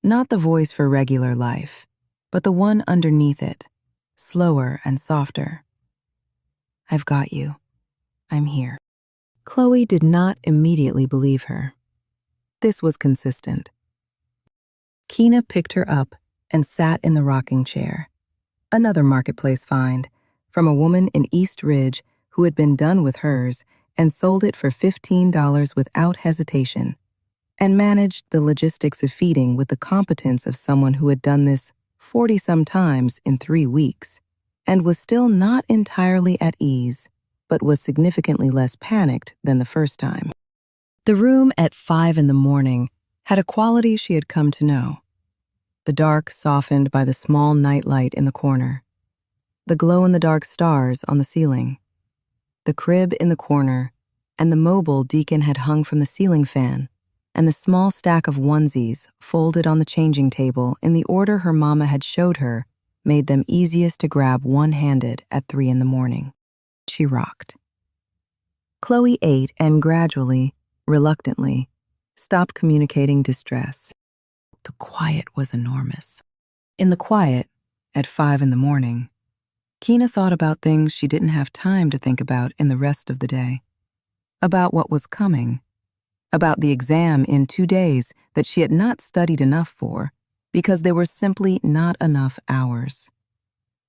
Not the voice for regular life, but the one underneath it, slower and softer. "I've got you. I'm here." Chloe did not immediately believe her. This was consistent. Keena picked her up and sat in the rocking chair. Another marketplace find from a woman in East Ridge who had been done with hers and sold it for $15 without hesitation, and managed the logistics of feeding with the competence of someone who had done this 40-some times in 3 weeks, and was still not entirely at ease, but was significantly less panicked than the first time. The room at 5 in the morning had a quality she had come to know. The dark softened by the small nightlight in the corner, the glow-in-the-dark stars on the ceiling, the crib in the corner, and the mobile Deacon had hung from the ceiling fan, and the small stack of onesies folded on the changing table in the order her mama had showed her made them easiest to grab one-handed at 3 in the morning. She rocked. Chloe ate and gradually, reluctantly, stopped communicating distress. The quiet was enormous. In the quiet, at 5 in the morning, Keena thought about things she didn't have time to think about in the rest of the day. About what was coming. About the exam in 2 days that she had not studied enough for because there were simply not enough hours.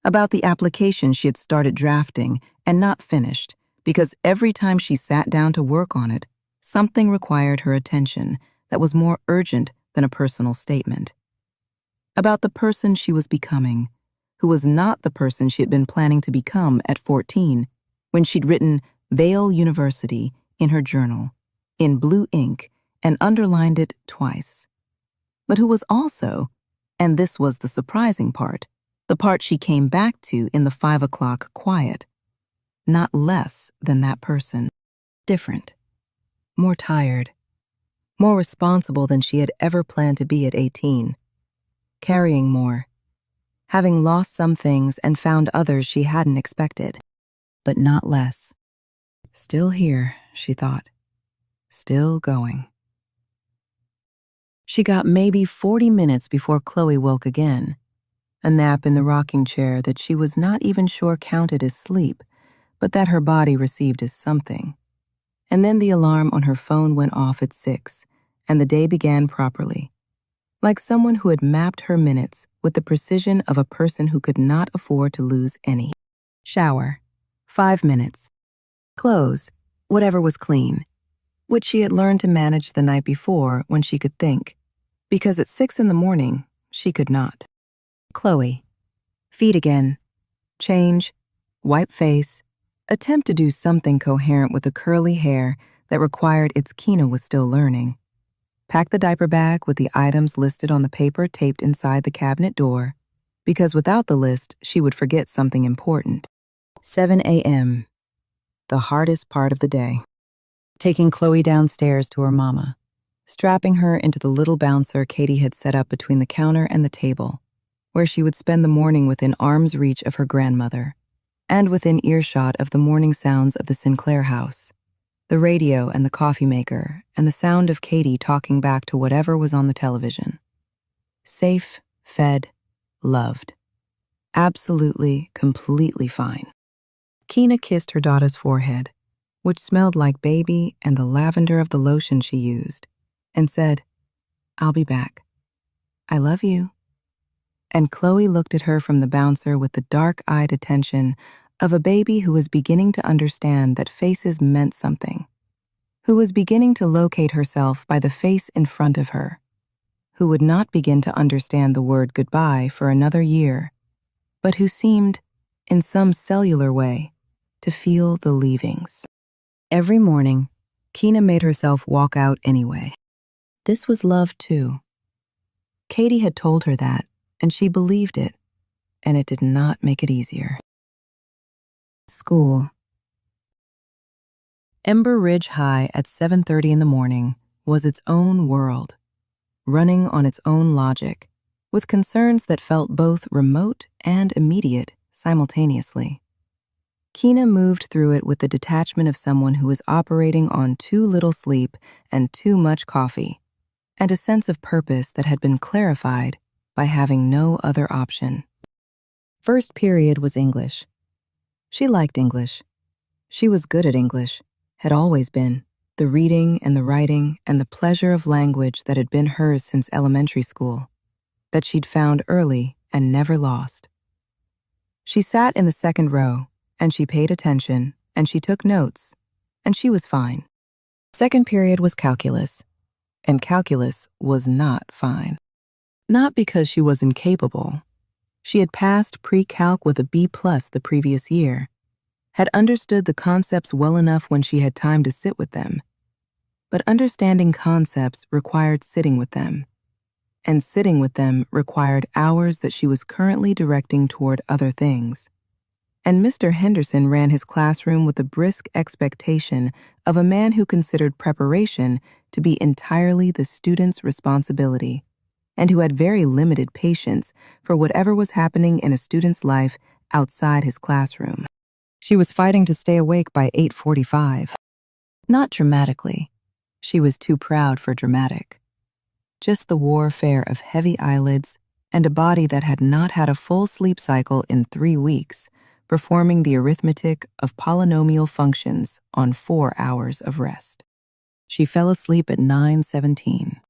About the application she had started drafting and not finished because every time she sat down to work on it, something required her attention that was more urgent than a personal statement. About the person she was becoming, who was not the person she had been planning to become at 14, when she'd written Vail University in her journal, in blue ink, and underlined it twice. But who was also, and this was the surprising part, the part she came back to in the 5 o'clock quiet, not less than that person. Different. More tired. More responsible than she had ever planned to be at 18. Carrying more. Having lost some things and found others she hadn't expected. But not less. Still here, she thought. Still going. She got maybe 40 minutes before Chloe woke again. A nap in the rocking chair that she was not even sure counted as sleep, but that her body received as something. And then the alarm on her phone went off at 6, and the day began properly. Like someone who had mapped her minutes with the precision of a person who could not afford to lose any. Shower. 5 minutes. Clothes, whatever was clean, which she had learned to manage the night before when she could think, because at 6 in the morning, she could not. Chloe. Feed again. Change. Wipe face. Attempt to do something coherent with the curly hair that required its Keena was still learning. Pack the diaper bag with the items listed on the paper taped inside the cabinet door, because without the list, she would forget something important. 7 a.m. The hardest part of the day. Taking Chloe downstairs to her mama. strapping her into the little bouncer Katie had set up between the counter and the table, where she would spend the morning within arm's reach of her grandmother, and within earshot of the morning sounds of the Sinclair house, the radio and the coffee maker, and the sound of Katie talking back to whatever was on the television. Safe, fed, loved. Absolutely, completely fine. Keena kissed her daughter's forehead, which smelled like baby and the lavender of the lotion she used, and said, "I'll be back. I love you." And Chloe looked at her from the bouncer with the dark-eyed attention of a baby who was beginning to understand that faces meant something, who was beginning to locate herself by the face in front of her, who would not begin to understand the word goodbye for another year, but who seemed, in some cellular way, to feel the leavings. Every morning, Keena made herself walk out anyway. This was love, too. Katie had told her that, and she believed it, and it did not make it easier. School. Ember Ridge High at 7:30 in the morning was its own world, running on its own logic, with concerns that felt both remote and immediate simultaneously. Keena moved through it with the detachment of someone who was operating on too little sleep and too much coffee, and a sense of purpose that had been clarified by having no other option. First period was English. She liked English. She was good at English, had always been, the reading and the writing and the pleasure of language that had been hers since elementary school, that she'd found early and never lost. She sat in the second row, and she paid attention, and she took notes, and she was fine. Second period was calculus, and calculus was not fine. Not because she was incapable. She had passed pre-calc with a B+ the previous year, had understood the concepts well enough when she had time to sit with them. But understanding concepts required sitting with them, and sitting with them required hours that she was currently directing toward other things. And Mr. Henderson ran his classroom with a brisk expectation of a man who considered preparation to be entirely the student's responsibility, and who had very limited patience for whatever was happening in a student's life outside his classroom. She was fighting to stay awake by 8:45. Not dramatically. She was too proud for dramatic. Just the warfare of heavy eyelids and a body that had not had a full sleep cycle in 3 weeks, performing the arithmetic of polynomial functions on 4 hours of rest. She fell asleep at 9:17.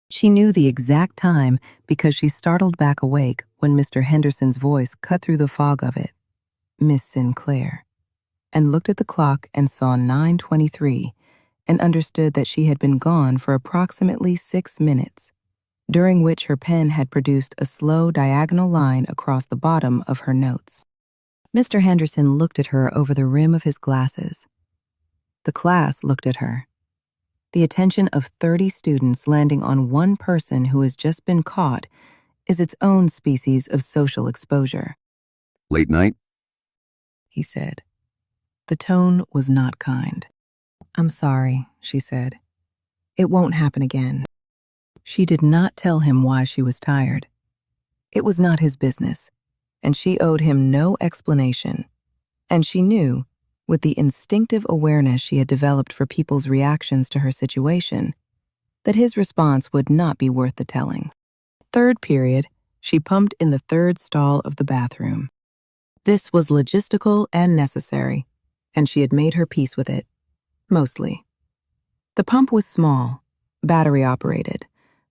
She knew the exact time because she startled back awake when Mr. Henderson's voice cut through the fog of it. "Miss Sinclair," and looked at the clock and saw 9:23 and understood that she had been gone for approximately 6 minutes, during which her pen had produced a slow diagonal line across the bottom of her notes. Mr. Henderson looked at her over the rim of his glasses. The class looked at her. The attention of 30 students landing on one person who has just been caught is its own species of social exposure. Late night? He said. The tone was not kind. "I'm sorry," she said. "It won't happen again." She did not tell him why she was tired. It was not his business, and she owed him no explanation. And she knew, with the instinctive awareness she had developed for people's reactions to her situation, that his response would not be worth the telling. Third period, she pumped in the third stall of the bathroom. This was logistical and necessary, and she had made her peace with it, mostly. The pump was small, battery-operated,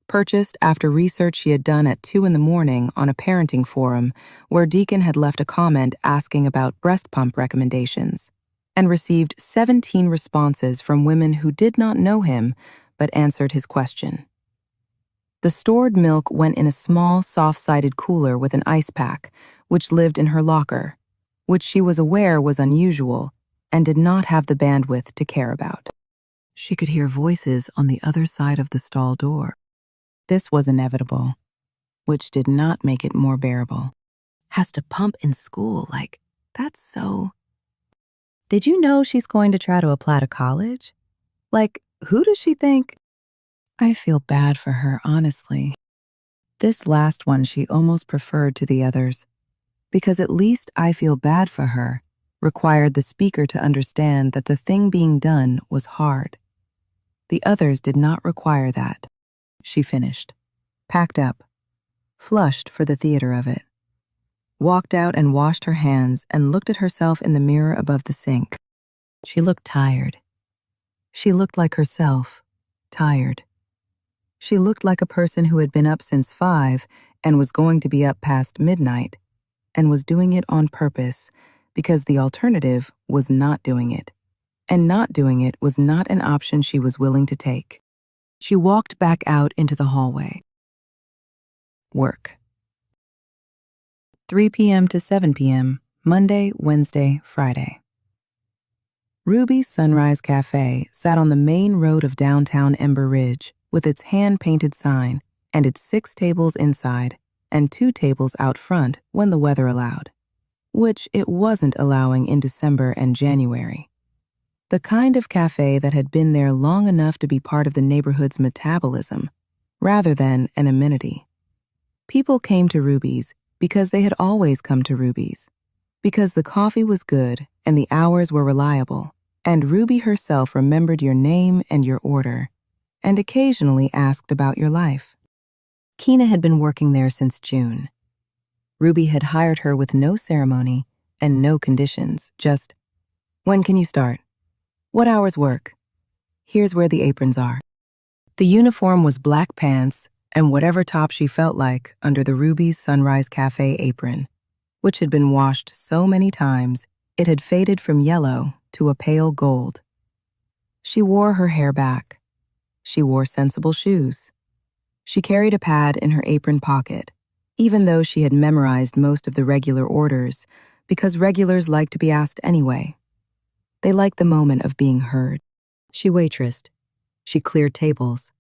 purchased after research she had done at 2 in the morning on a parenting forum where Deacon had left a comment asking about breast pump recommendations, and received 17 responses from women who did not know him but answered his question. The stored milk went in a small, soft-sided cooler with an ice pack, which lived in her locker, which she was aware was unusual and did not have the bandwidth to care about. She could hear voices on the other side of the stall door. This was inevitable, which did not make it more bearable. Has to pump in school, like, that's so... Did you know she's going to try to apply to college? Like, who does she think? I feel bad for her, honestly. This last one she almost preferred to the others, because at least I feel bad for her required the speaker to understand that the thing being done was hard. The others did not require that. She finished, packed up, flushed for the theater of it, walked out and washed her hands and looked at herself in the mirror above the sink. She looked tired. She looked like herself, tired. She looked like a person who had been up since 5 and was going to be up past midnight, and was doing it on purpose because the alternative was not doing it, and not doing it was not an option she was willing to take. She walked back out into the hallway. Work. 3 p.m. to 7 p.m., Monday, Wednesday, Friday. Ruby's Sunrise Cafe sat on the main road of downtown Ember Ridge with its hand-painted sign and its 6 tables inside and 2 tables out front when the weather allowed, which it wasn't allowing in December and January. The kind of cafe that had been there long enough to be part of the neighborhood's metabolism, rather than an amenity. People came to Ruby's because they had always come to Ruby's, because the coffee was good and the hours were reliable, and Ruby herself remembered your name and your order, and occasionally asked about your life. Keena had been working there since June. Ruby had hired her with no ceremony and no conditions, just, "When can you start? What hours work? Here's where the aprons are." The uniform was black pants and whatever top she felt like under the Ruby's Sunrise Cafe apron, which had been washed so many times it had faded from yellow to a pale gold. She wore her hair back. She wore sensible shoes. She carried a pad in her apron pocket, even though she had memorized most of the regular orders, because regulars like to be asked anyway. They liked the moment of being heard. She waitressed. She cleared tables.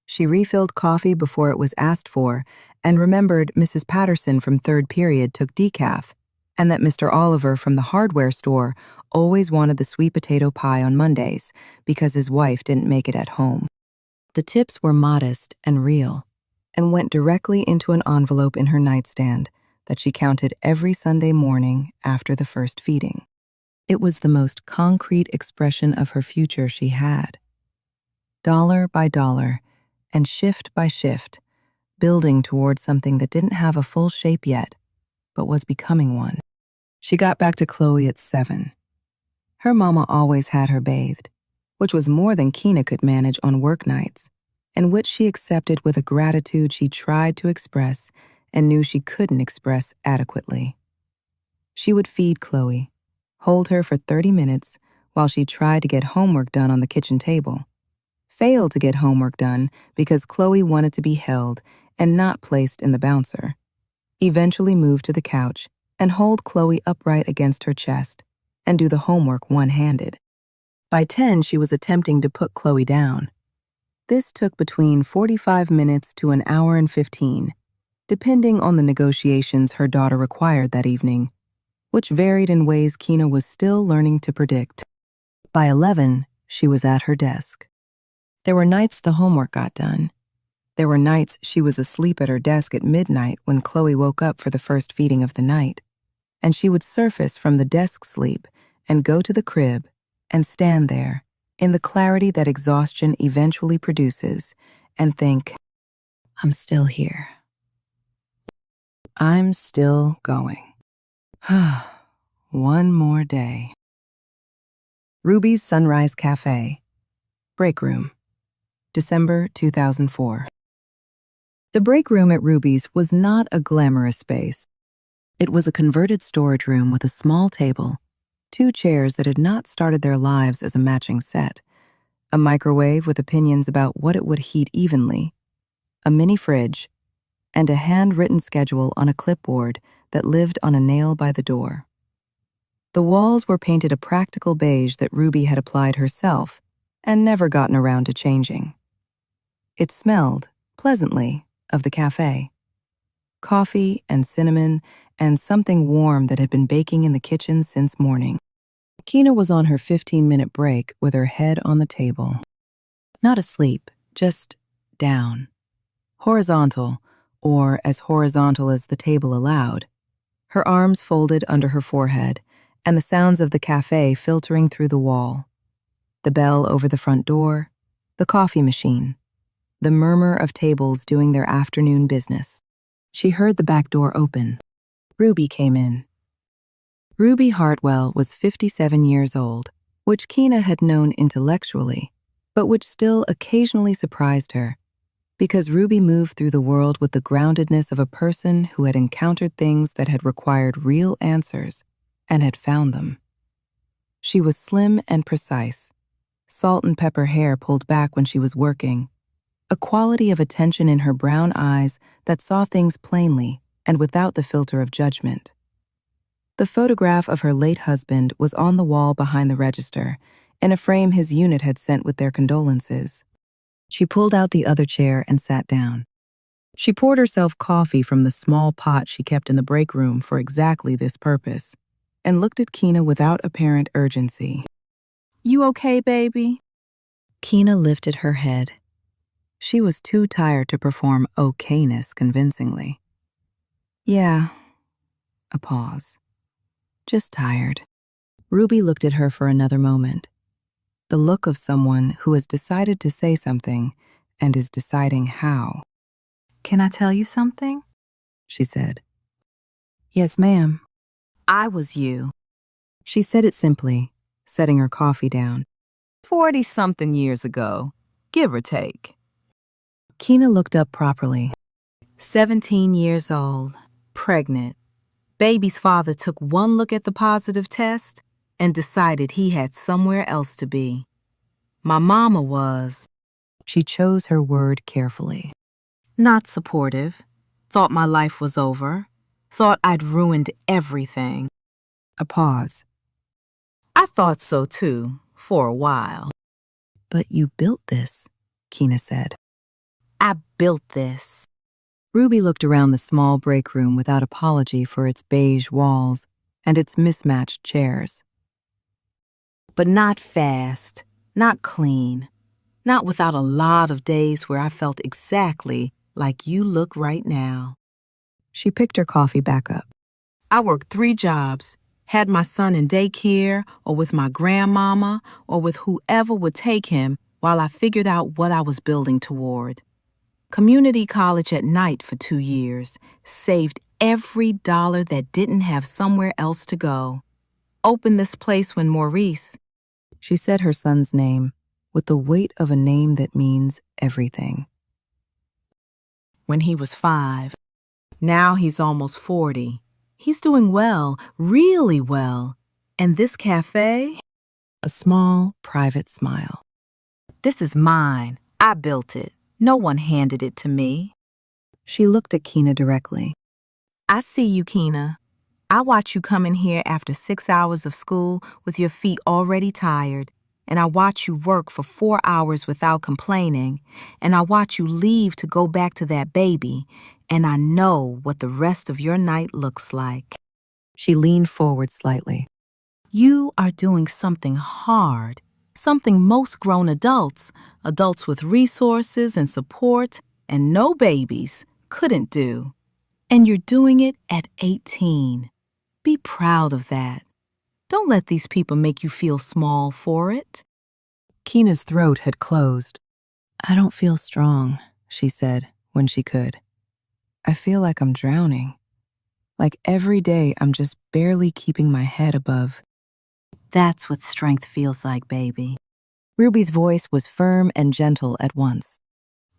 She refilled coffee before it was asked for and remembered Mrs. Patterson from 3rd period took decaf, and that Mr. Oliver from the hardware store always wanted the sweet potato pie on Mondays because his wife didn't make it at home. The tips were modest and real, and went directly into an envelope in her nightstand that she counted every Sunday morning after the first feeding. It was the most concrete expression of her future she had. Dollar by dollar, and shift by shift, building towards something that didn't have a full shape yet, but was becoming one. She got back to Chloe at 7. Her mama always had her bathed, which was more than Keena could manage on work nights, and which she accepted with a gratitude she tried to express and knew she couldn't express adequately. She would feed Chloe, hold her for 30 minutes while she tried to get homework done on the kitchen table, failed to get homework done because Chloe wanted to be held and not placed in the bouncer, eventually move to the couch and hold Chloe upright against her chest and do the homework one-handed. By 10, she was attempting to put Chloe down. This took between 45 minutes to an hour and 15, depending on the negotiations her daughter required that evening, which varied in ways Keena was still learning to predict. By 11, she was at her desk. There were nights the homework got done. There were nights she was asleep at her desk at midnight when Chloe woke up for the first feeding of the night, and she would surface from the desk sleep and go to the crib and stand there in the clarity that exhaustion eventually produces and think, "I'm still here. I'm still going. One more day." Ruby's Sunrise Cafe, Break Room, December 2004. The break room at Ruby's was not a glamorous space. It was a converted storage room with a small table, 2 chairs that had not started their lives as a matching set, a microwave with opinions about what it would heat evenly, a mini fridge, and a handwritten schedule on a clipboard that lived on a nail by the door. The walls were painted a practical beige that Ruby had applied herself and never gotten around to changing. It smelled, pleasantly, of the cafe. Coffee and cinnamon and something warm that had been baking in the kitchen since morning. Keena was on her 15-minute break with her head on the table. Not asleep, just down. Horizontal, or as horizontal as the table allowed. Her arms folded under her forehead, and the sounds of the cafe filtering through the wall. The bell over the front door, the coffee machine, the murmur of tables doing their afternoon business. She heard the back door open. Ruby came in. Ruby Hartwell was 57 years old, which Keena had known intellectually, but which still occasionally surprised her, because Ruby moved through the world with the groundedness of a person who had encountered things that had required real answers and had found them. She was slim and precise, salt and pepper hair pulled back when she was working, a quality of attention in her brown eyes that saw things plainly and without the filter of judgment. The photograph of her late husband was on the wall behind the register, in a frame his unit had sent with their condolences. She pulled out the other chair and sat down. She poured herself coffee from the small pot she kept in the break room for exactly this purpose, and looked at Keena without apparent urgency. "You okay, baby?" Keena lifted her head. She was too tired to perform okayness convincingly. "Yeah." A pause. "Just tired." Ruby looked at her for another moment. The look of someone who has decided to say something and is deciding how. "Can I tell you something?" she said. "Yes, ma'am." "I was you." She said it simply, setting her coffee down. 40-something years ago, give or take. Keena looked up properly. 17 years old, pregnant. Baby's father took one look at the positive test and decided he had somewhere else to be. My mama was, she chose her word carefully, not supportive, thought my life was over, thought I'd ruined everything. A pause. I thought so too, for a while. But you built this, Keena said. I built this. Ruby looked around the small break room without apology for its beige walls and its mismatched chairs. But not fast, not clean, not without a lot of days where I felt exactly like you look right now. She picked her coffee back up. I worked 3 jobs, had my son in daycare or with my grandmama or with whoever would take him while I figured out what I was building toward. Community college at night for 2 years, saved every dollar that didn't have somewhere else to go. Opened this place when Maurice, she said her son's name with the weight of a name that means everything. When he was 5. Now he's almost 40. He's doing well, really well. And this cafe? A small, private smile. This is mine. I built it. No one handed it to me. She looked at Keena directly. I see you, Keena. I watch you come in here after 6 hours of school with your feet already tired, and I watch you work for 4 hours without complaining, and I watch you leave to go back to that baby, and I know what the rest of your night looks like. She leaned forward slightly. You are doing something hard, something most grown adults with resources and support and no babies, couldn't do. And you're doing it at 18. Be proud of that. Don't let these people make you feel small for it. Keena's throat had closed. I don't feel strong, she said when she could. I feel like I'm drowning. Like every day I'm just barely keeping my head above. That's what strength feels like, baby. Ruby's voice was firm and gentle at once.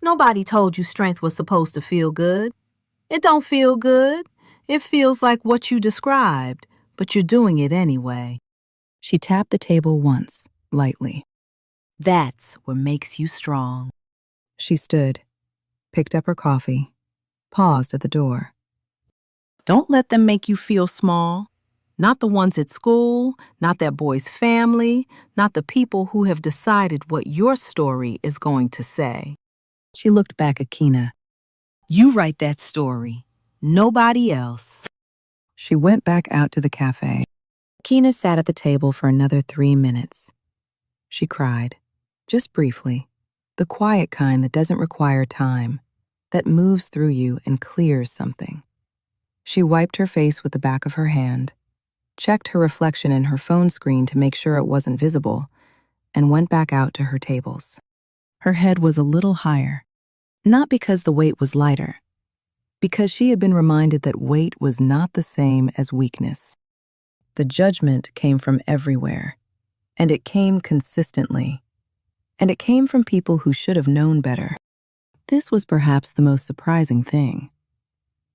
Nobody told you strength was supposed to feel good. It don't feel good. It feels like what you described, but you're doing it anyway. She tapped the table once, lightly. That's what makes you strong. She stood, picked up her coffee, paused at the door. Don't let them make you feel small. Not the ones at school, not that boy's family, not the people who have decided what your story is going to say. She looked back at Keena. You write that story. Nobody else. She went back out to the cafe. Keena sat at the table for another 3 minutes. She cried, just briefly, The quiet kind that doesn't require time, that moves through you and clears something. She wiped her face with the back of her hand, checked her reflection in her phone screen to make sure it wasn't visible, and went back out to her tables. Her head was a little higher, not because the weight was lighter, because she had been reminded that weight was not the same as weakness. The judgment came from everywhere, and it came consistently, and it came from people who should have known better. This was perhaps the most surprising thing.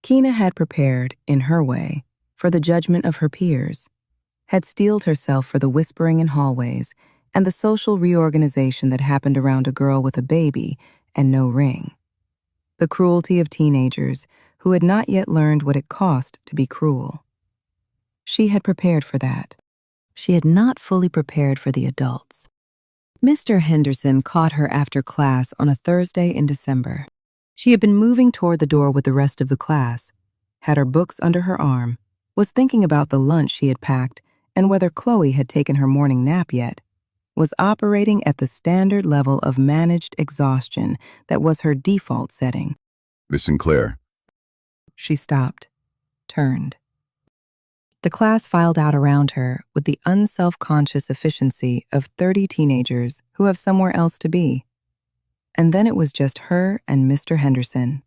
Keena had prepared, in her way, for the judgment of her peers, had steeled herself for the whispering in hallways and the social reorganization that happened around a girl with a baby and no ring. The cruelty of teenagers who had not yet learned what it cost to be cruel. She had prepared for that. She had not fully prepared for the adults. Mr. Henderson caught her after class on a Thursday in December. She had been moving toward the door with the rest of the class, had her books under her arm, was thinking about the lunch she had packed and whether Chloe had taken her morning nap yet, was operating at the standard level of managed exhaustion that was her default setting. Miss Sinclair. She stopped, turned. The class filed out around her with the unself-conscious efficiency of 30 teenagers who have somewhere else to be. And then it was just her and Mr. Henderson,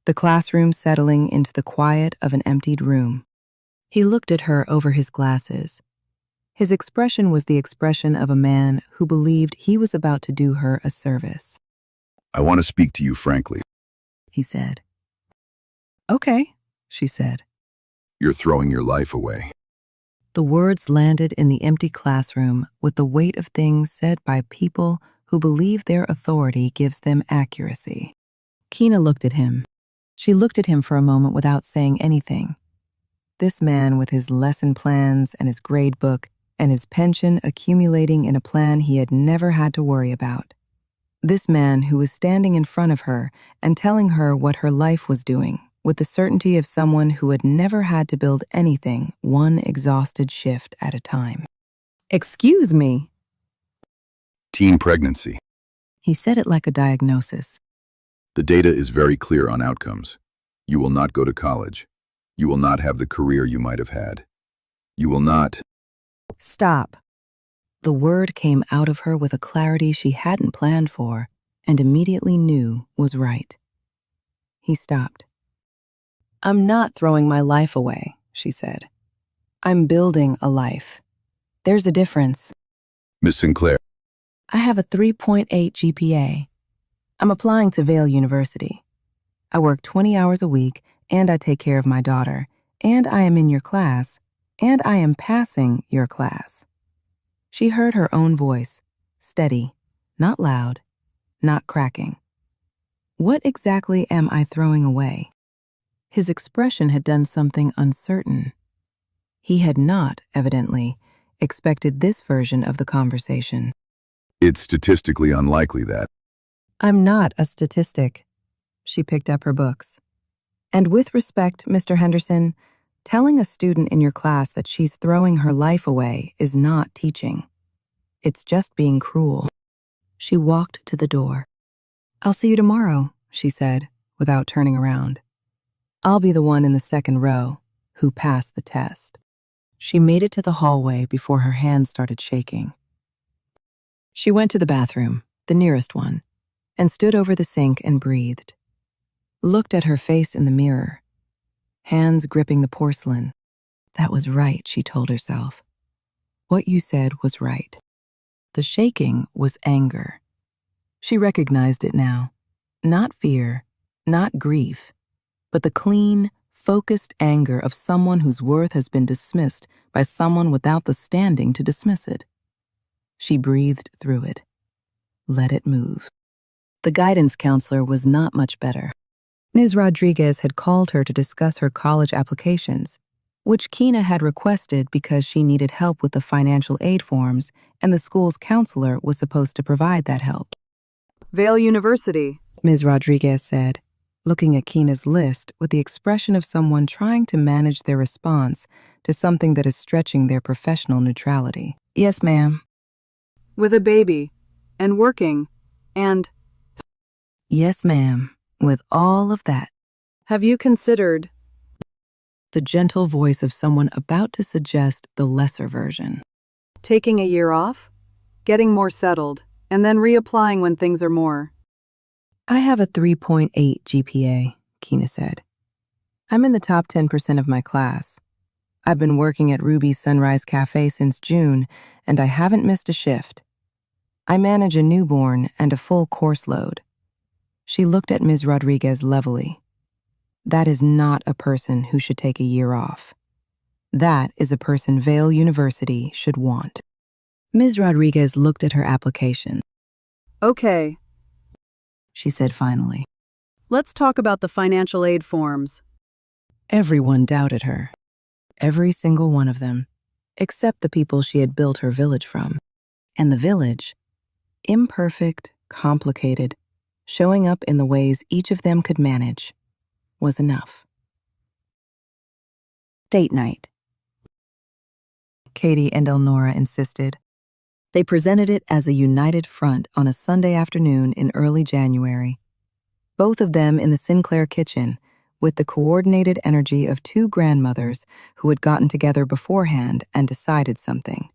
the classroom settling into the quiet of an emptied room. He looked at her over his glasses. His expression was the expression of a man who believed he was about to do her a service. I want to speak to you frankly, he said. Okay, she said. You're throwing your life away. The words landed in the empty classroom with the weight of things said by people who believe their authority gives them accuracy. Keena looked at him. She looked at him for a moment without saying anything. This man with his lesson plans and his grade book and his pension accumulating in a plan he had never had to worry about. This man who was standing in front of her and telling her what her life was doing with the certainty of someone who had never had to build anything one exhausted shift at a time. Excuse me. Teen pregnancy. He said it like a diagnosis. The data is very clear on outcomes. You will not go to college. You will not have the career you might have had. You will not... Stop. The word came out of her with a clarity she hadn't planned for and immediately knew was right. He stopped. I'm not throwing my life away, she said. I'm building a life. There's a difference. Miss Sinclair. I have a 3.8 GPA. I'm applying to Vail University. I work 20 hours a week, and I take care of my daughter, and I am in your class, and I am passing your class. She heard her own voice, steady, not loud, not cracking. What exactly am I throwing away? His expression had done something uncertain. He had not, evidently, expected this version of the conversation. It's statistically unlikely that... I'm not a statistic. She picked up her books. And with respect, Mr. Henderson, telling a student in your class that she's throwing her life away is not teaching. It's just being cruel. She walked to the door. I'll see you tomorrow, she said, without turning around. I'll be the one in the second row who passed the test. She made it to the hallway before her hands started shaking. She went to the bathroom, the nearest one, and stood over the sink and breathed. Looked at her face in the mirror, hands gripping the porcelain. That was right, she told herself. What you said was right. The shaking was anger. She recognized it now. Not fear, not grief, but the clean, focused anger of someone whose worth has been dismissed by someone without the standing to dismiss it. She breathed through it. Let it move. The guidance counselor was not much better. Ms. Rodriguez had called her to discuss her college applications, which Keena had requested because she needed help with the financial aid forms, and the school's counselor was supposed to provide that help. Vail University, Ms. Rodriguez said, looking at Keena's list with the expression of someone trying to manage their response to something that is stretching their professional neutrality. Yes, ma'am. with a baby, and working, and Yes, ma'am, with all of that. Have you considered? The gentle voice of someone about to suggest the lesser version. Taking a year off? Getting more settled, and then reapplying when things are more. I have a 3.8 GPA, Keena said. I'm in the top 10% of my class. I've been working at Ruby's Sunrise Cafe since June, and I haven't missed a shift. I manage a newborn and a full course load. She looked at Ms. Rodriguez levelly. That is not a person who should take a year off. That is a person Vail University should want. Ms. Rodriguez looked at her application. Okay, She said finally. let's talk about the financial aid forms. Everyone doubted her. Every single one of them, except the people she had built her village from. And the village, imperfect, complicated, showing up in the ways each of them could manage, was enough. Date night. Katie and Elnora insisted. They presented it as a united front on a Sunday afternoon in early January. Both of them in the Sinclair kitchen, with the coordinated energy of two grandmothers who had gotten together beforehand and decided something.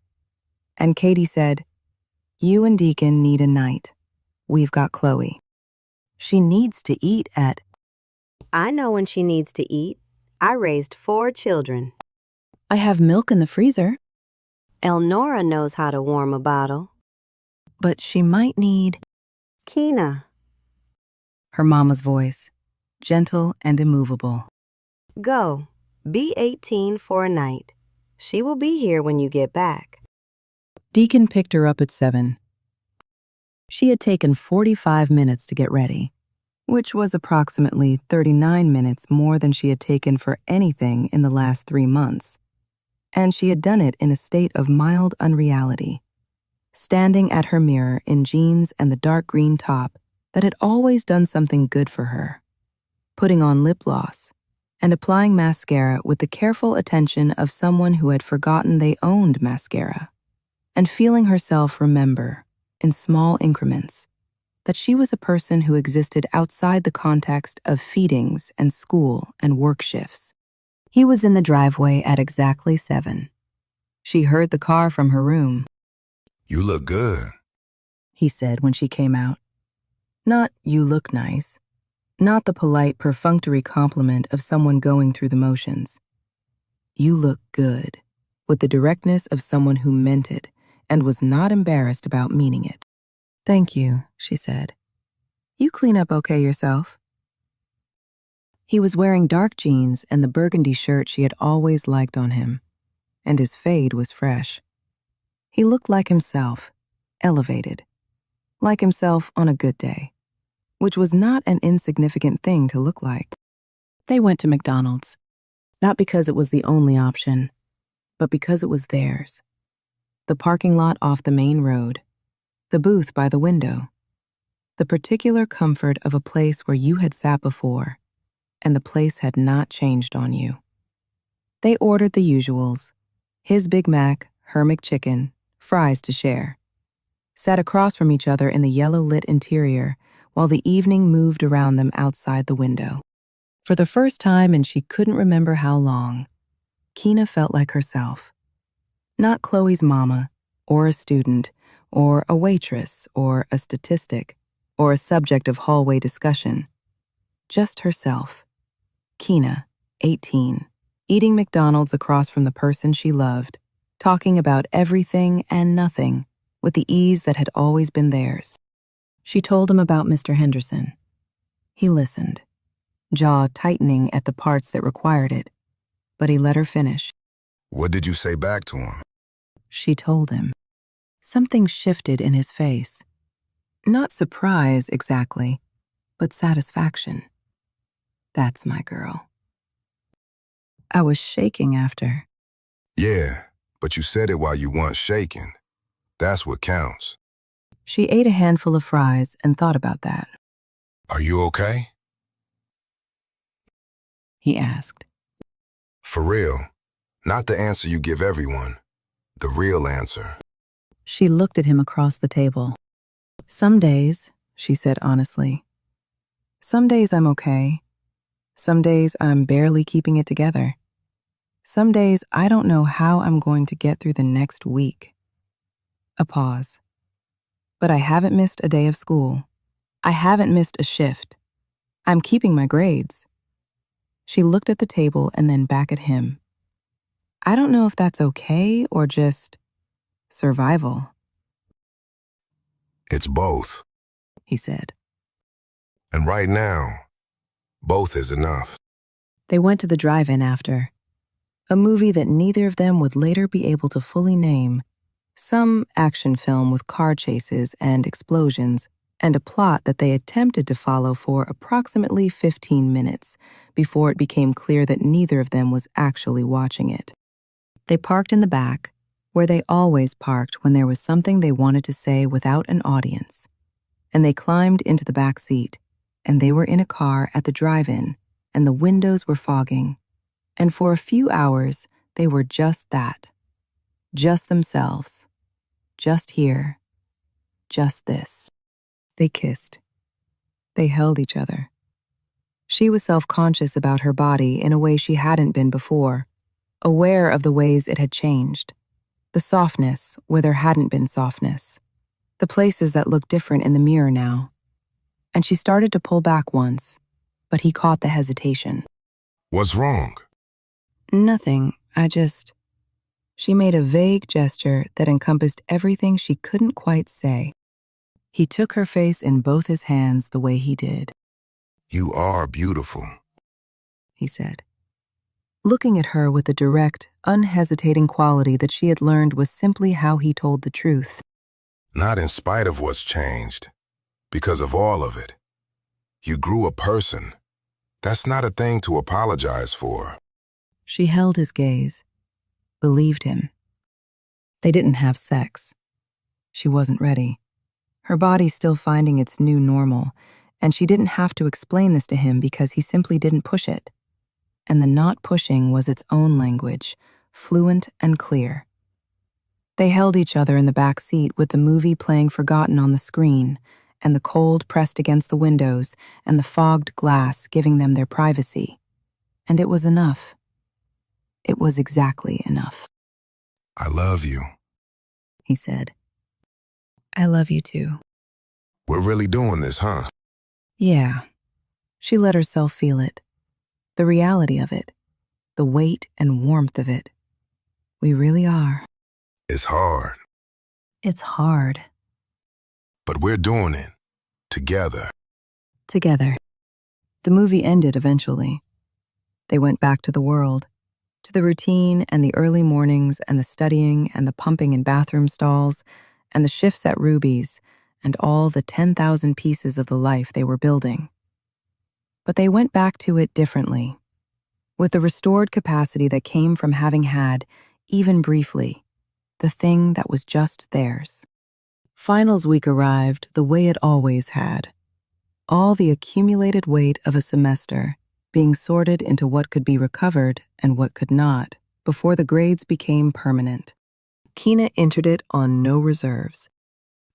And Katie said, "You and Deacon need a night. We've got Chloe. She needs to eat at..." I know when she needs to eat. I raised 4 children. "I have milk in the freezer." Elnora knows how to warm a bottle. "But she might need..." Keena, Her mama's voice, gentle and immovable. go. Be 18 for a night. She will be here when you get back. Deacon picked her up at 7. She had taken 45 minutes to get ready, which was approximately 39 minutes more than she had taken for anything in the last 3 months. And she had done it in a state of mild unreality, standing at her mirror in jeans and the dark green top that had always done something good for her, putting on lip gloss and applying mascara with the careful attention of someone who had forgotten they owned mascara, and feeling herself remember, in small increments, that she was a person who existed outside the context of feedings and school and work shifts. He was in the driveway at exactly 7. She heard the car from her room. You look good. He said when she came out. Not, "You look nice." Not the polite, perfunctory compliment of someone going through the motions. You look good, with the directness of someone who meant it and was not embarrassed about meaning it. "Thank you," she said. "You clean up okay yourself." He was wearing dark jeans and the burgundy shirt she had always liked on him, and his fade was fresh. He looked like himself, elevated, like himself on a good day, which was not an insignificant thing to look like. They went to McDonald's, not because it was the only option, but because it was theirs. The parking lot off the main road, the booth by the window, the particular comfort of a place where you had sat before, and the place had not changed on you. They ordered the usuals, his Big Mac, her McChicken, fries to share, sat across from each other in the yellow-lit interior while the evening moved around them outside the window. For the first time in she couldn't remember how long, Keena felt like herself. Not Chloe's mama, or a student, or a waitress, or a statistic, or a subject of hallway discussion. Just herself. Keena, 18, eating McDonald's across from the person she loved, talking about everything and nothing with the ease that had always been theirs. She told him about Mr. Henderson. He listened, jaw tightening at the parts that required it, but he let her finish. What did you say back to him? She told him. Something shifted in his face. Not surprise exactly, but satisfaction. That's my girl. I was shaking after. Yeah, but you said it while you weren't shaking. That's what counts. She ate a handful of fries and thought about that. Are you okay? He asked. For real. Not the answer you give everyone. The real answer. She looked at him across the table. Some days, she said honestly, Some days I'm okay. Some days I'm barely keeping it together. Some days I don't know how I'm going to get through the next week. A pause. But I haven't missed a day of school. I haven't missed a shift. I'm keeping my grades. She looked at the table and then back at him. I don't know if that's okay or just survival. It's both, he said. And right now, both is enough. They went to the drive-in after. A movie that neither of them would later be able to fully name. Some action film with car chases and explosions, and a plot that they attempted to follow for approximately 15 minutes before it became clear that neither of them was actually watching it. They parked in the back, where they always parked when there was something they wanted to say without an audience. And they climbed into the back seat, and they were in a car at the drive-in, and the windows were fogging. And for a few hours, they were just that. Just themselves. Just here. Just this. They kissed. They held each other. She was self-conscious about her body in a way she hadn't been before, aware of the ways it had changed. The softness where there hadn't been softness. The places that looked different in the mirror now. And she started to pull back once, but he caught the hesitation. What's wrong? Nothing, She made a vague gesture that encompassed everything she couldn't quite say. He took her face in both his hands the way he did. You are beautiful, he said, looking at her with the direct, unhesitating quality that she had learned was simply how he told the truth. Not in spite of what's changed, because of all of it. You grew a person. That's not a thing to apologize for. She held his gaze, believed him. They didn't have sex. She wasn't ready. Her body still finding its new normal, and she didn't have to explain this to him because he simply didn't push it. And the not pushing was its own language, fluent and clear. They held each other in the back seat with the movie playing forgotten on the screen, and the cold pressed against the windows, and the fogged glass giving them their privacy. And it was enough. It was exactly enough. I love you, he said. I love you too. We're really doing this, huh? Yeah. She let herself feel it. The reality of it. The weight and warmth of it. We really are. It's hard. It's hard. But we're doing it. Together. Together. The movie ended eventually. They went back to the world. To the routine and the early mornings and the studying and the pumping in bathroom stalls and the shifts at Ruby's and all the 10,000 pieces of the life they were building. But they went back to it differently, with the restored capacity that came from having had, even briefly, the thing that was just theirs. Finals week arrived the way it always had. All the accumulated weight of a semester being sorted into what could be recovered and what could not before the grades became permanent. Keena entered it on no reserves.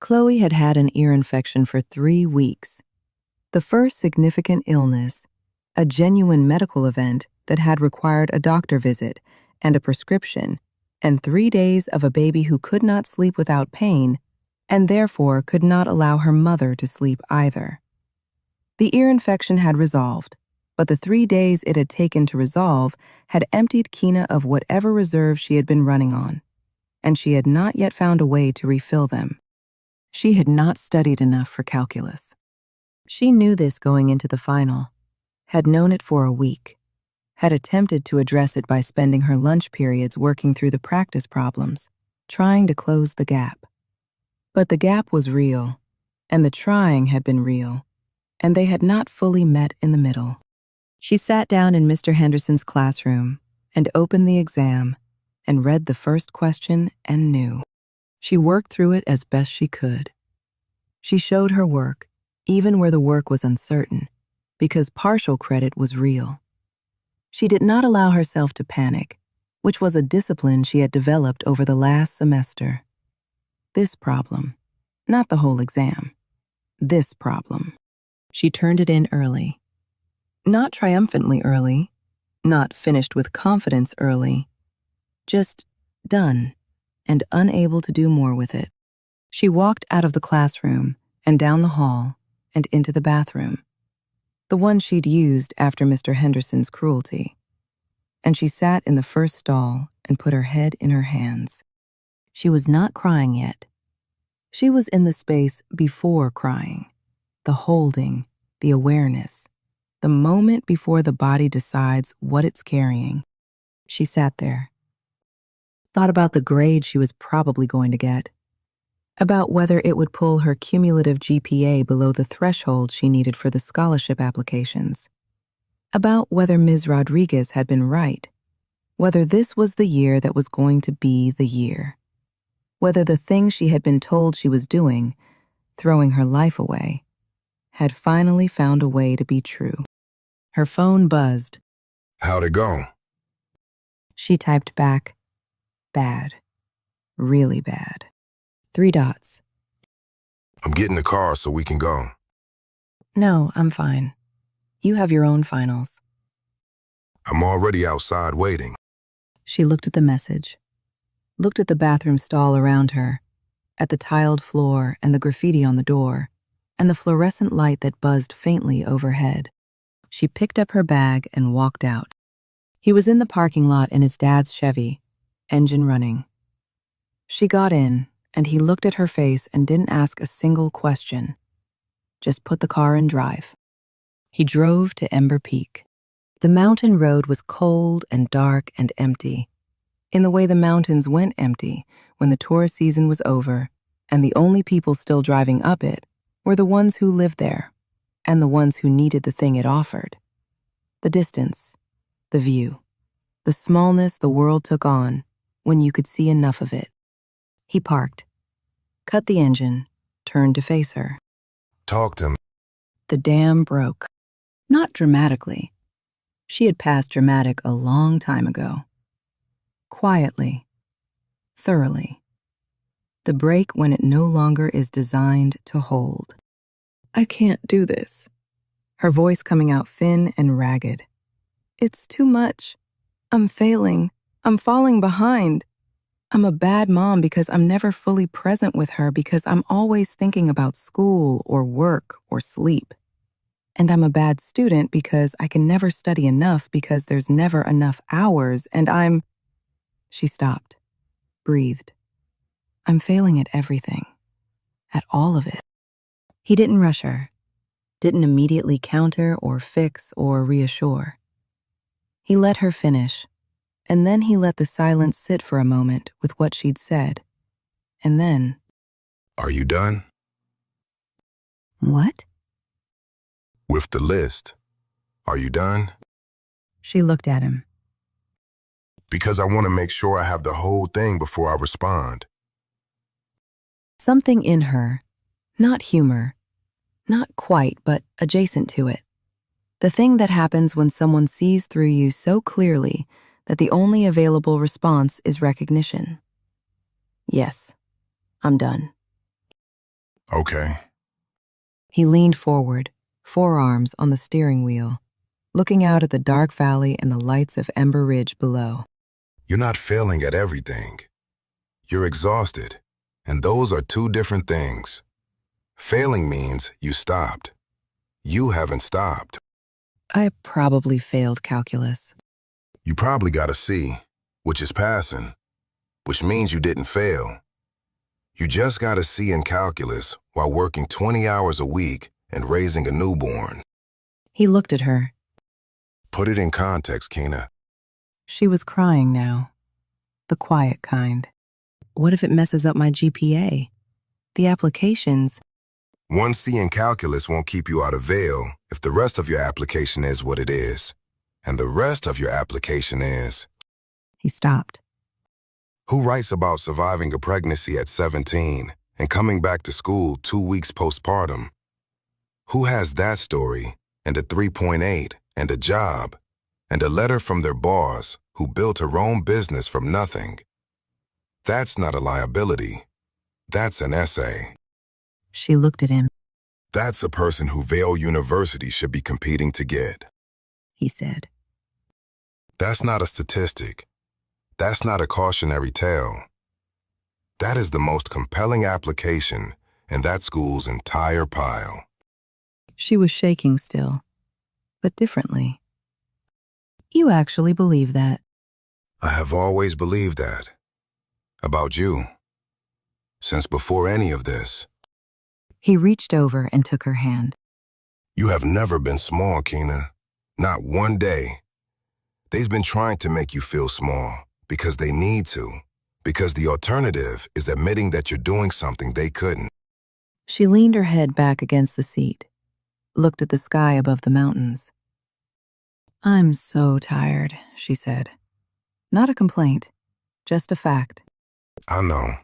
Chloe had had an ear infection for 3 weeks. The first significant illness, a genuine medical event that had required a doctor visit and a prescription, and 3 days of a baby who could not sleep without pain, and therefore could not allow her mother to sleep either. The ear infection had resolved, but the 3 days it had taken to resolve had emptied Keena of whatever reserve she had been running on, and she had not yet found a way to refill them. She had not studied enough for calculus. She knew this going into the final, had known it for a week, had attempted to address it by spending her lunch periods working through the practice problems, trying to close the gap. But the gap was real, and the trying had been real, and they had not fully met in the middle. She sat down in Mr. Henderson's classroom and opened the exam and read the first question and knew. She worked through it as best she could. She showed her work, even where the work was uncertain, because partial credit was real. She did not allow herself to panic, which was a discipline she had developed over the last semester. This problem, not the whole exam, this problem. She turned it in early. Not triumphantly early, not finished with confidence early, just done and unable to do more with it. She walked out of the classroom and down the hall and into the bathroom, the one she'd used after Mr. Henderson's cruelty. And she sat in the first stall and put her head in her hands. She was not crying yet. She was in the space before crying, the holding, the awareness, the moment before the body decides what it's carrying. She sat there, thought about the grade she was probably going to get, about whether it would pull her cumulative GPA below the threshold she needed for the scholarship applications, about whether Ms. Rodriguez had been right, whether this was the year that was going to be the year, whether the thing she had been told she was doing, throwing her life away, had finally found a way to be true. Her phone buzzed. How'd it go? She typed back, bad, really bad. 3 dots. I'm getting the car so we can go. No, I'm fine. You have your own finals. I'm already outside waiting. She looked at the message, looked at the bathroom stall around her, at the tiled floor and the graffiti on the door, and the fluorescent light that buzzed faintly overhead. She picked up her bag and walked out. He was in the parking lot in his dad's Chevy, engine running. She got in, and he looked at her face and didn't ask a single question. Just put the car in drive. He drove to Ember Peak. The mountain road was cold and dark and empty, in the way the mountains went empty when the tourist season was over, and the only people still driving up it were the ones who lived there, and the ones who needed the thing it offered. The distance, the view, the smallness the world took on when you could see enough of it. He parked, cut the engine, turned to face her. Talk to me. The dam broke. Not dramatically. She had passed dramatic a long time ago. Quietly, thoroughly. The break when it no longer is designed to hold. I can't do this. Her voice coming out thin and ragged. It's too much. I'm failing. I'm falling behind. I'm a bad mom because I'm never fully present with her because I'm always thinking about school or work or sleep. And I'm a bad student because I can never study enough because there's never enough hours and I'm... She stopped, breathed. I'm failing at everything, at all of it. He didn't rush her, didn't immediately counter or fix or reassure. He let her finish. And then he let the silence sit for a moment with what she'd said. And then... Are you done? What? With the list. Are you done? She looked at him. Because I want to make sure I have the whole thing before I respond. Something in her, not humor, not quite, but adjacent to it. The thing that happens when someone sees through you so clearly that the only available response is recognition. Yes, I'm done. Okay. He leaned forward, forearms on the steering wheel, looking out at the dark valley and the lights of Ember Ridge below. You're not failing at everything. You're exhausted, and those are 2 different things. Failing means you stopped. You haven't stopped. I probably failed calculus. You probably got a C, which is passing, which means you didn't fail. You just got a C in calculus while working 20 hours a week and raising a newborn. He looked at her. Put it in context, Keena. She was crying now, the quiet kind. What if it messes up my GPA? The applications. 1 C in calculus won't keep you out of Vail if the rest of your application is what it is. And the rest of your application is... He stopped. Who writes about surviving a pregnancy at 17 and coming back to school 2 weeks postpartum? Who has that story and a 3.8 and a job and a letter from their boss who built her own business from nothing? That's not a liability. That's an essay. She looked at him. That's a person who Vail University should be competing to get, he said. That's not a statistic. That's not a cautionary tale. That is the most compelling application in that school's entire pile. She was shaking still, but differently. You actually believe that? I have always believed that. About you. Since before any of this. He reached over and took her hand. You have never been small, Keena. Not one day. They've been trying to make you feel small because they need to. Because the alternative is admitting that you're doing something they couldn't. She leaned her head back against the seat, looked at the sky above the mountains. I'm so tired, she said. Not a complaint, just a fact. I know.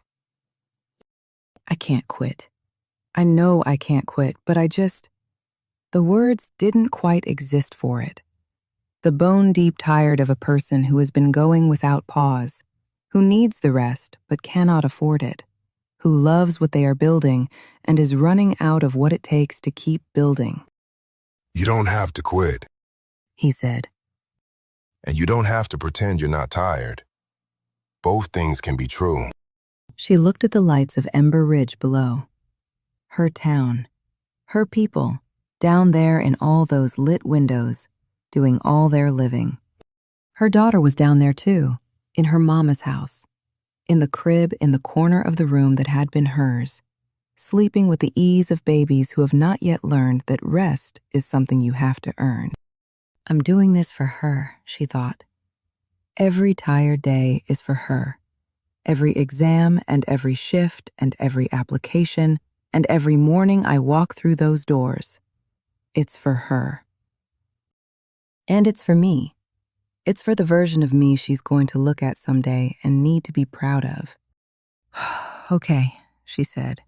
I can't quit. I know I can't quit, but the words didn't quite exist for it. The bone-deep tired of a person who has been going without pause, who needs the rest but cannot afford it, who loves what they are building and is running out of what it takes to keep building. You don't have to quit, he said. And you don't have to pretend you're not tired. Both things can be true. She looked at the lights of Ember Ridge below. Her town, her people, down there in all those lit windows, doing all their living. Her daughter was down there too, in her mama's house, in the crib in the corner of the room that had been hers, sleeping with the ease of babies who have not yet learned that rest is something you have to earn. I'm doing this for her, she thought. Every tired day is for her. Every exam and every shift and every application and every morning I walk through those doors. It's for her. And it's for me. It's for the version of me she's going to look at someday and need to be proud of. Okay, she said.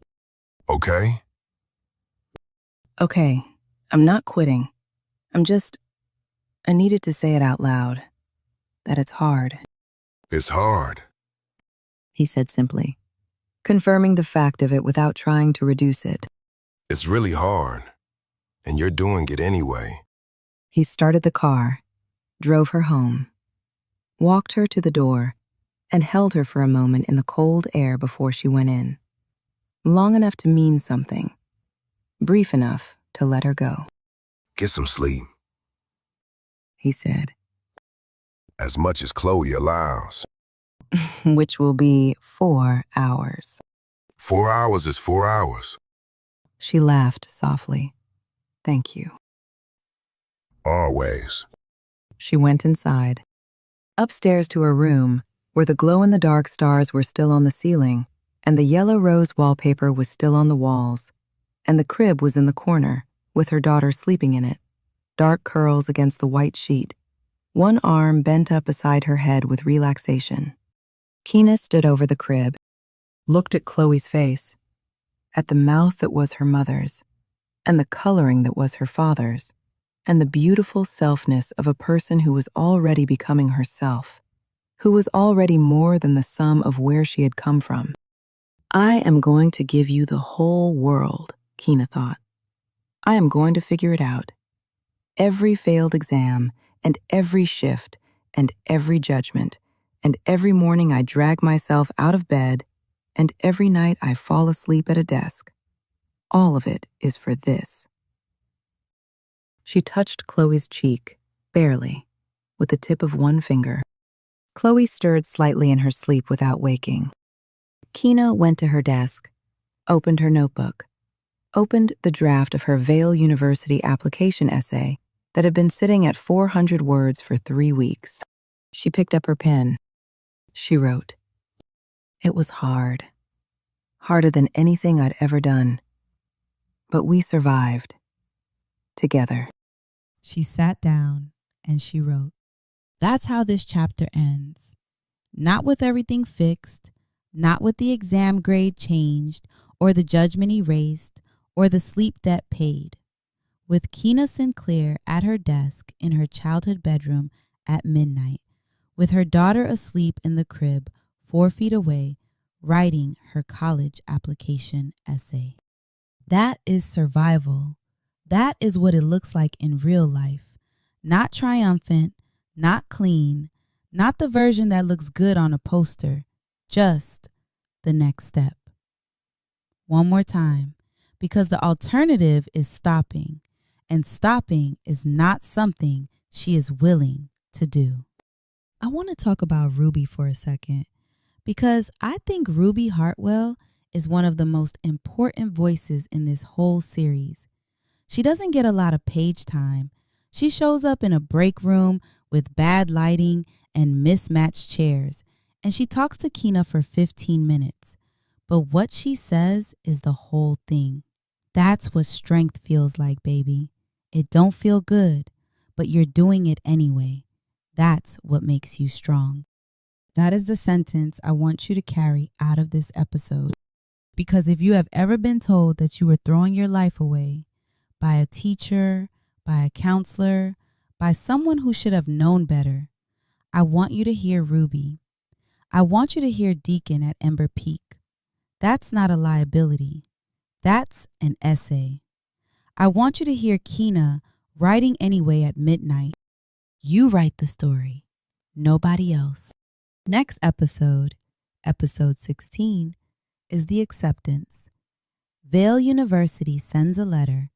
Okay? Okay, I'm not quitting. I needed to say it out loud. That it's hard. It's hard, he said simply, confirming the fact of it without trying to reduce it. It's really hard, and you're doing it anyway. He started the car, drove her home, walked her to the door, and held her for a moment in the cold air before she went in. Long enough to mean something, brief enough to let her go. Get some sleep, he said. As much as Chloe allows. Which will be 4 hours. 4 hours is 4 hours. She laughed softly. Thank you. Always. She went inside. Upstairs to her room, where the glow-in-the-dark stars were still on the ceiling, and the yellow rose wallpaper was still on the walls, and the crib was in the corner, with her daughter sleeping in it, dark curls against the white sheet, one arm bent up beside her head with relaxation. Keena stood over the crib, looked at Chloe's face, at the mouth that was her mother's, and the coloring that was her father's, and the beautiful selfness of a person who was already becoming herself, who was already more than the sum of where she had come from. I am going to give you the whole world, Keena thought. I am going to figure it out. Every failed exam, and every shift, and every judgment, and every morning I drag myself out of bed, and every night I fall asleep at a desk. All of it is for this. She touched Chloe's cheek, barely, with the tip of one finger. Chloe stirred slightly in her sleep without waking. Keena went to her desk, opened her notebook, opened the draft of her Vail University application essay that had been sitting at 400 words for 3 weeks. She picked up her pen. She wrote. It was hard. Harder than anything I'd ever done. But we survived. Together. She sat down and she wrote. That's how this chapter ends. Not with everything fixed, not with the exam grade changed, or the judgment erased, or the sleep debt paid. With Keena Sinclair at her desk in her childhood bedroom at midnight, with her daughter asleep in the crib 4 feet away, writing her college application essay. That is survival. That is what it looks like in real life. Not triumphant, not clean, not the version that looks good on a poster, just the next step. One more time, because the alternative is stopping, and stopping is not something she is willing to do. I want to talk about Ruby for a second, because I think Ruby Hartwell is one of the most important voices in this whole series. She doesn't get a lot of page time. She shows up in a break room with bad lighting and mismatched chairs, and she talks to Keena for 15 minutes. But what she says is the whole thing. That's what strength feels like, baby. It don't feel good, but you're doing it anyway. That's what makes you strong. That is the sentence I want you to carry out of this episode. Because if you have ever been told that you were throwing your life away by a teacher, by a counselor, by someone who should have known better, I want you to hear Ruby. I want you to hear Deacon at Ember Peak. That's not a liability. That's an essay. I want you to hear Keena writing anyway at midnight. You write the story, nobody else. Next episode, episode 16, is the acceptance. Vail University sends a letter,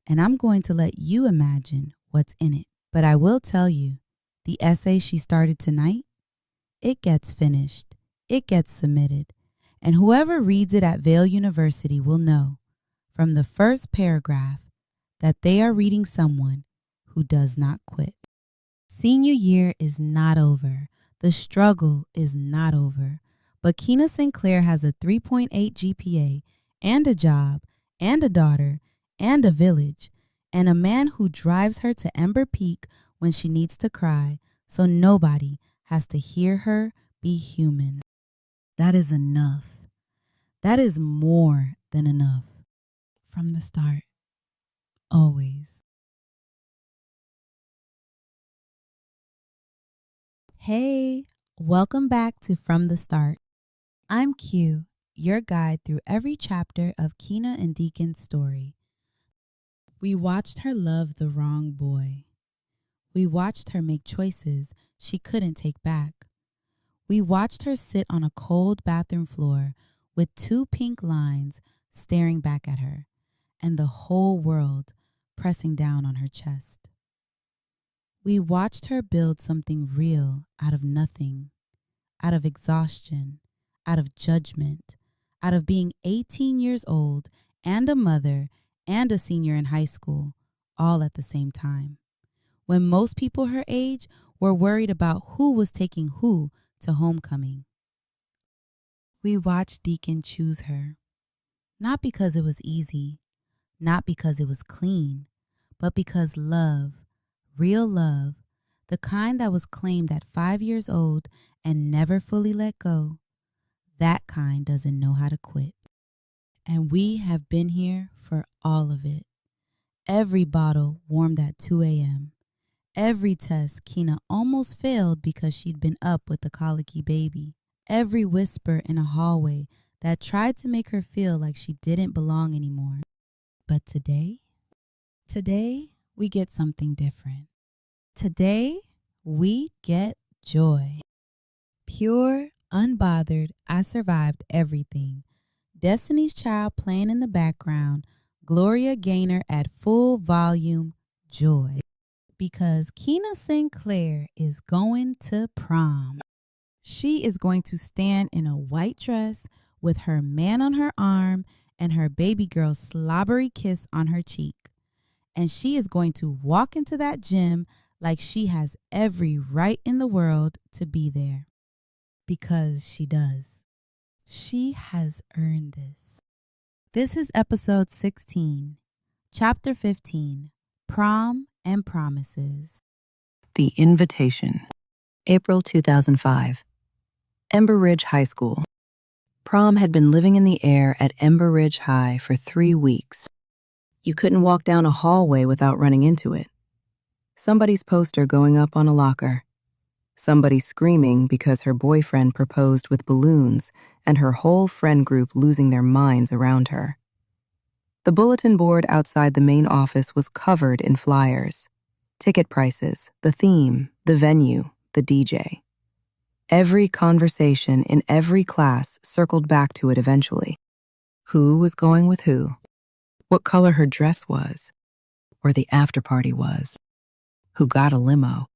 and I'm going to let you imagine what's in it. But I will tell you, the essay she started tonight, it gets finished, it gets submitted, and whoever reads it at Vail University will know from the first paragraph that they are reading someone who does not quit. Senior year is not over. The struggle is not over. But Keena Sinclair has a 3.8 GPA and a job and a daughter and a village and a man who drives her to Ember Peak when she needs to cry so nobody has to hear her be human. That is enough. That is more than enough. From the start. Always. Hey, welcome back to From the Start. I'm Q, your guide through every chapter of Keena and Deacon's story. We watched her love the wrong boy. We watched her make choices she couldn't take back. We watched her sit on a cold bathroom floor with 2 pink lines staring back at her and the whole world pressing down on her chest. We watched her build something real out of nothing, out of exhaustion, out of judgment, out of being 18 years old and a mother and a senior in high school, all at the same time. When most people her age were worried about who was taking who to homecoming. We watched Deacon choose her, not because it was easy, not because it was clean, but because love, real love, the kind that was claimed at 5 years old and never fully let go, that kind doesn't know how to quit. And we have been here for all of it. Every bottle warmed at 2 a.m. Every test Keena almost failed because she'd been up with a colicky baby. Every whisper in a hallway that tried to make her feel like she didn't belong anymore. But today we get something different. Today, we get joy. Pure, unbothered, I survived everything. Destiny's Child playing in the background, Gloria Gaynor at full volume, joy. Because Keena Sinclair is going to prom. She is going to stand in a white dress with her man on her arm and her baby girl's slobbery kiss on her cheek. And she is going to walk into that gym like she has every right in the world to be there. Because she does. She has earned this. This is episode 16, chapter 15, Prom and Promises. The Invitation. April 2005. Ember Ridge High School. Prom had been living in the air at Ember Ridge High for 3 weeks. You couldn't walk down a hallway without running into it. Somebody's poster going up on a locker. Somebody screaming because her boyfriend proposed with balloons and her whole friend group losing their minds around her. The bulletin board outside the main office was covered in flyers. Ticket prices, the theme, the venue, the DJ. Every conversation in every class circled back to it eventually. Who was going with who? What color her dress was, or the after party was. Who got a limo.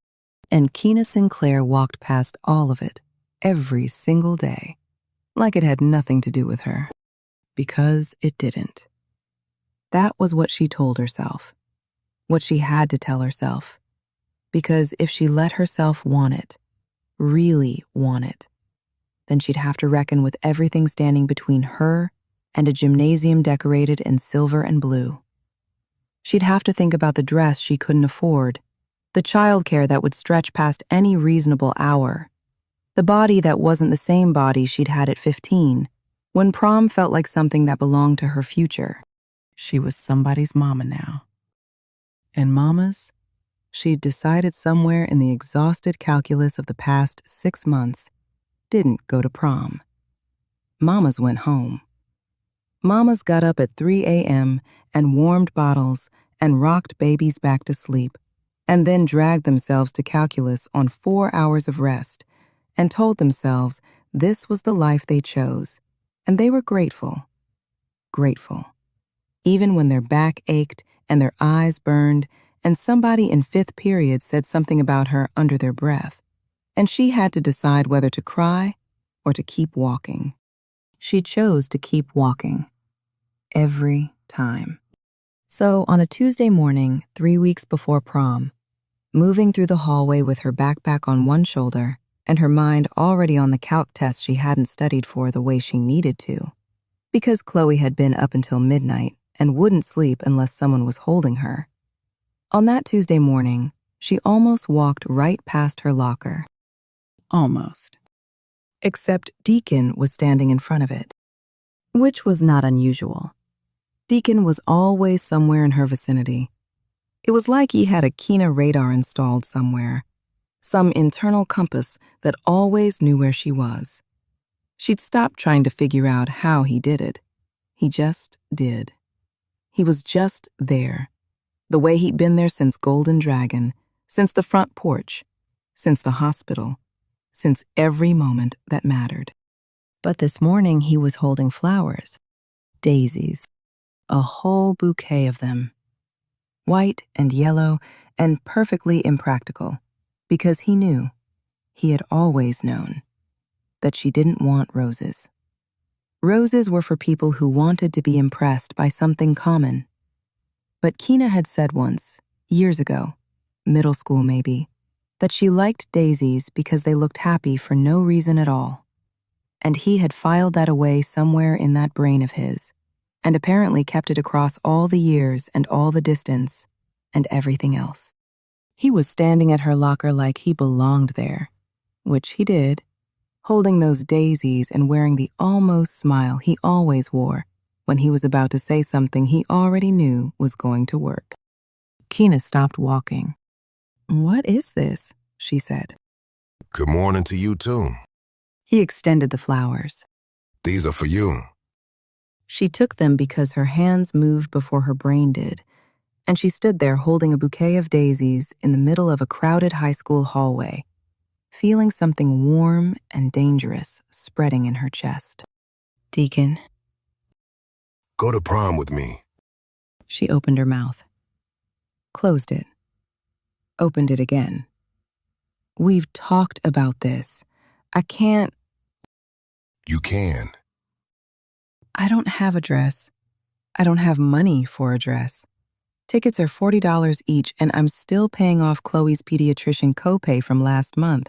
And Keena Sinclair walked past all of it, every single day, like it had nothing to do with her. Because it didn't. That was what she told herself, what she had to tell herself. Because if she let herself want it, really want it, then she'd have to reckon with everything standing between her and a gymnasium decorated in silver and blue. She'd have to think about the dress she couldn't afford, the childcare that would stretch past any reasonable hour, the body that wasn't the same body she'd had at 15, when prom felt like something that belonged to her future. She was somebody's mama now. And mamas? She'd decided somewhere in the exhausted calculus of the past 6 months, didn't go to prom. Mamas went home. Mamas got up at 3 a.m. and warmed bottles and rocked babies back to sleep, and then dragged themselves to calculus on 4 hours of rest, and told themselves this was the life they chose, and they were grateful. Grateful. Even when their back ached and their eyes burned, and somebody in 5th period said something about her under their breath, and she had to decide whether to cry or to keep walking. She chose to keep walking. Every time. So on a Tuesday morning, 3 weeks before prom, moving through the hallway with her backpack on one shoulder and her mind already on the calc test she hadn't studied for the way she needed to, because Chloe had been up until midnight and wouldn't sleep unless someone was holding her. On that Tuesday morning, she almost walked right past her locker. Almost. Except Deacon was standing in front of it, which was not unusual. Deacon was always somewhere in her vicinity. It was like he had a Keena radar installed somewhere, some internal compass that always knew where she was. She'd stopped trying to figure out how he did it. He just did. He was just there, the way he'd been there since Golden Dragon, since the front porch, since the hospital, since every moment that mattered. But this morning he was holding flowers, daisies, a whole bouquet of them. White and yellow and perfectly impractical, because he knew, he had always known, that she didn't want roses. Roses were for people who wanted to be impressed by something common. But Keena had said once, years ago, middle school maybe, that she liked daisies because they looked happy for no reason at all. And he had filed that away somewhere in that brain of his, and apparently kept it across all the years and all the distance, and everything else. He was standing at her locker like he belonged there, which he did, holding those daisies and wearing the almost smile he always wore when he was about to say something he already knew was going to work. Keena stopped walking. "What is this?" she said. Good morning to you, too. He extended the flowers. These are for you. She took them because her hands moved before her brain did, and she stood there holding a bouquet of daisies in the middle of a crowded high school hallway, feeling something warm and dangerous spreading in her chest. "Deacon." Go to prom with me. She opened her mouth, closed it, opened it again. "We've talked about this. I can't." You can. "I don't have a dress. I don't have money for a dress. Tickets are $40 each, and I'm still paying off Chloe's pediatrician copay from last month.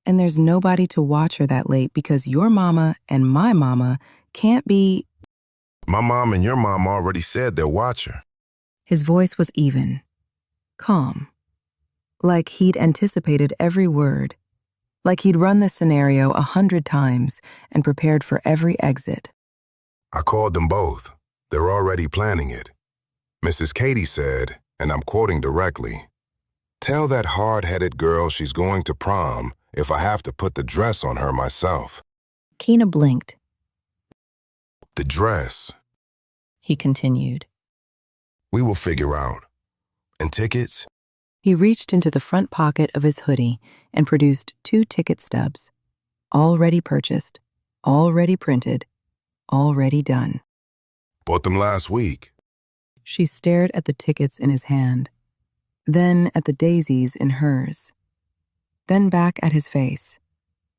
And there's nobody to watch her that late because your mama and my mama can't be." My mom and your mom already said they'll watch her. His voice was even, calm, like he'd anticipated every word, like he'd run the scenario 100 times and prepared for every exit. I called them both. They're already planning it. Mrs. Katie said, and I'm quoting directly, "Tell that hard-headed girl she's going to prom if I have to put the dress on her myself." Keena blinked. The dress. he continued. We will figure out. And tickets? He reached into the front pocket of his hoodie and produced 2 ticket stubs. Already purchased, already printed, already done. Bought them last week. She stared at the tickets in his hand, then at the daisies in hers, then back at his face,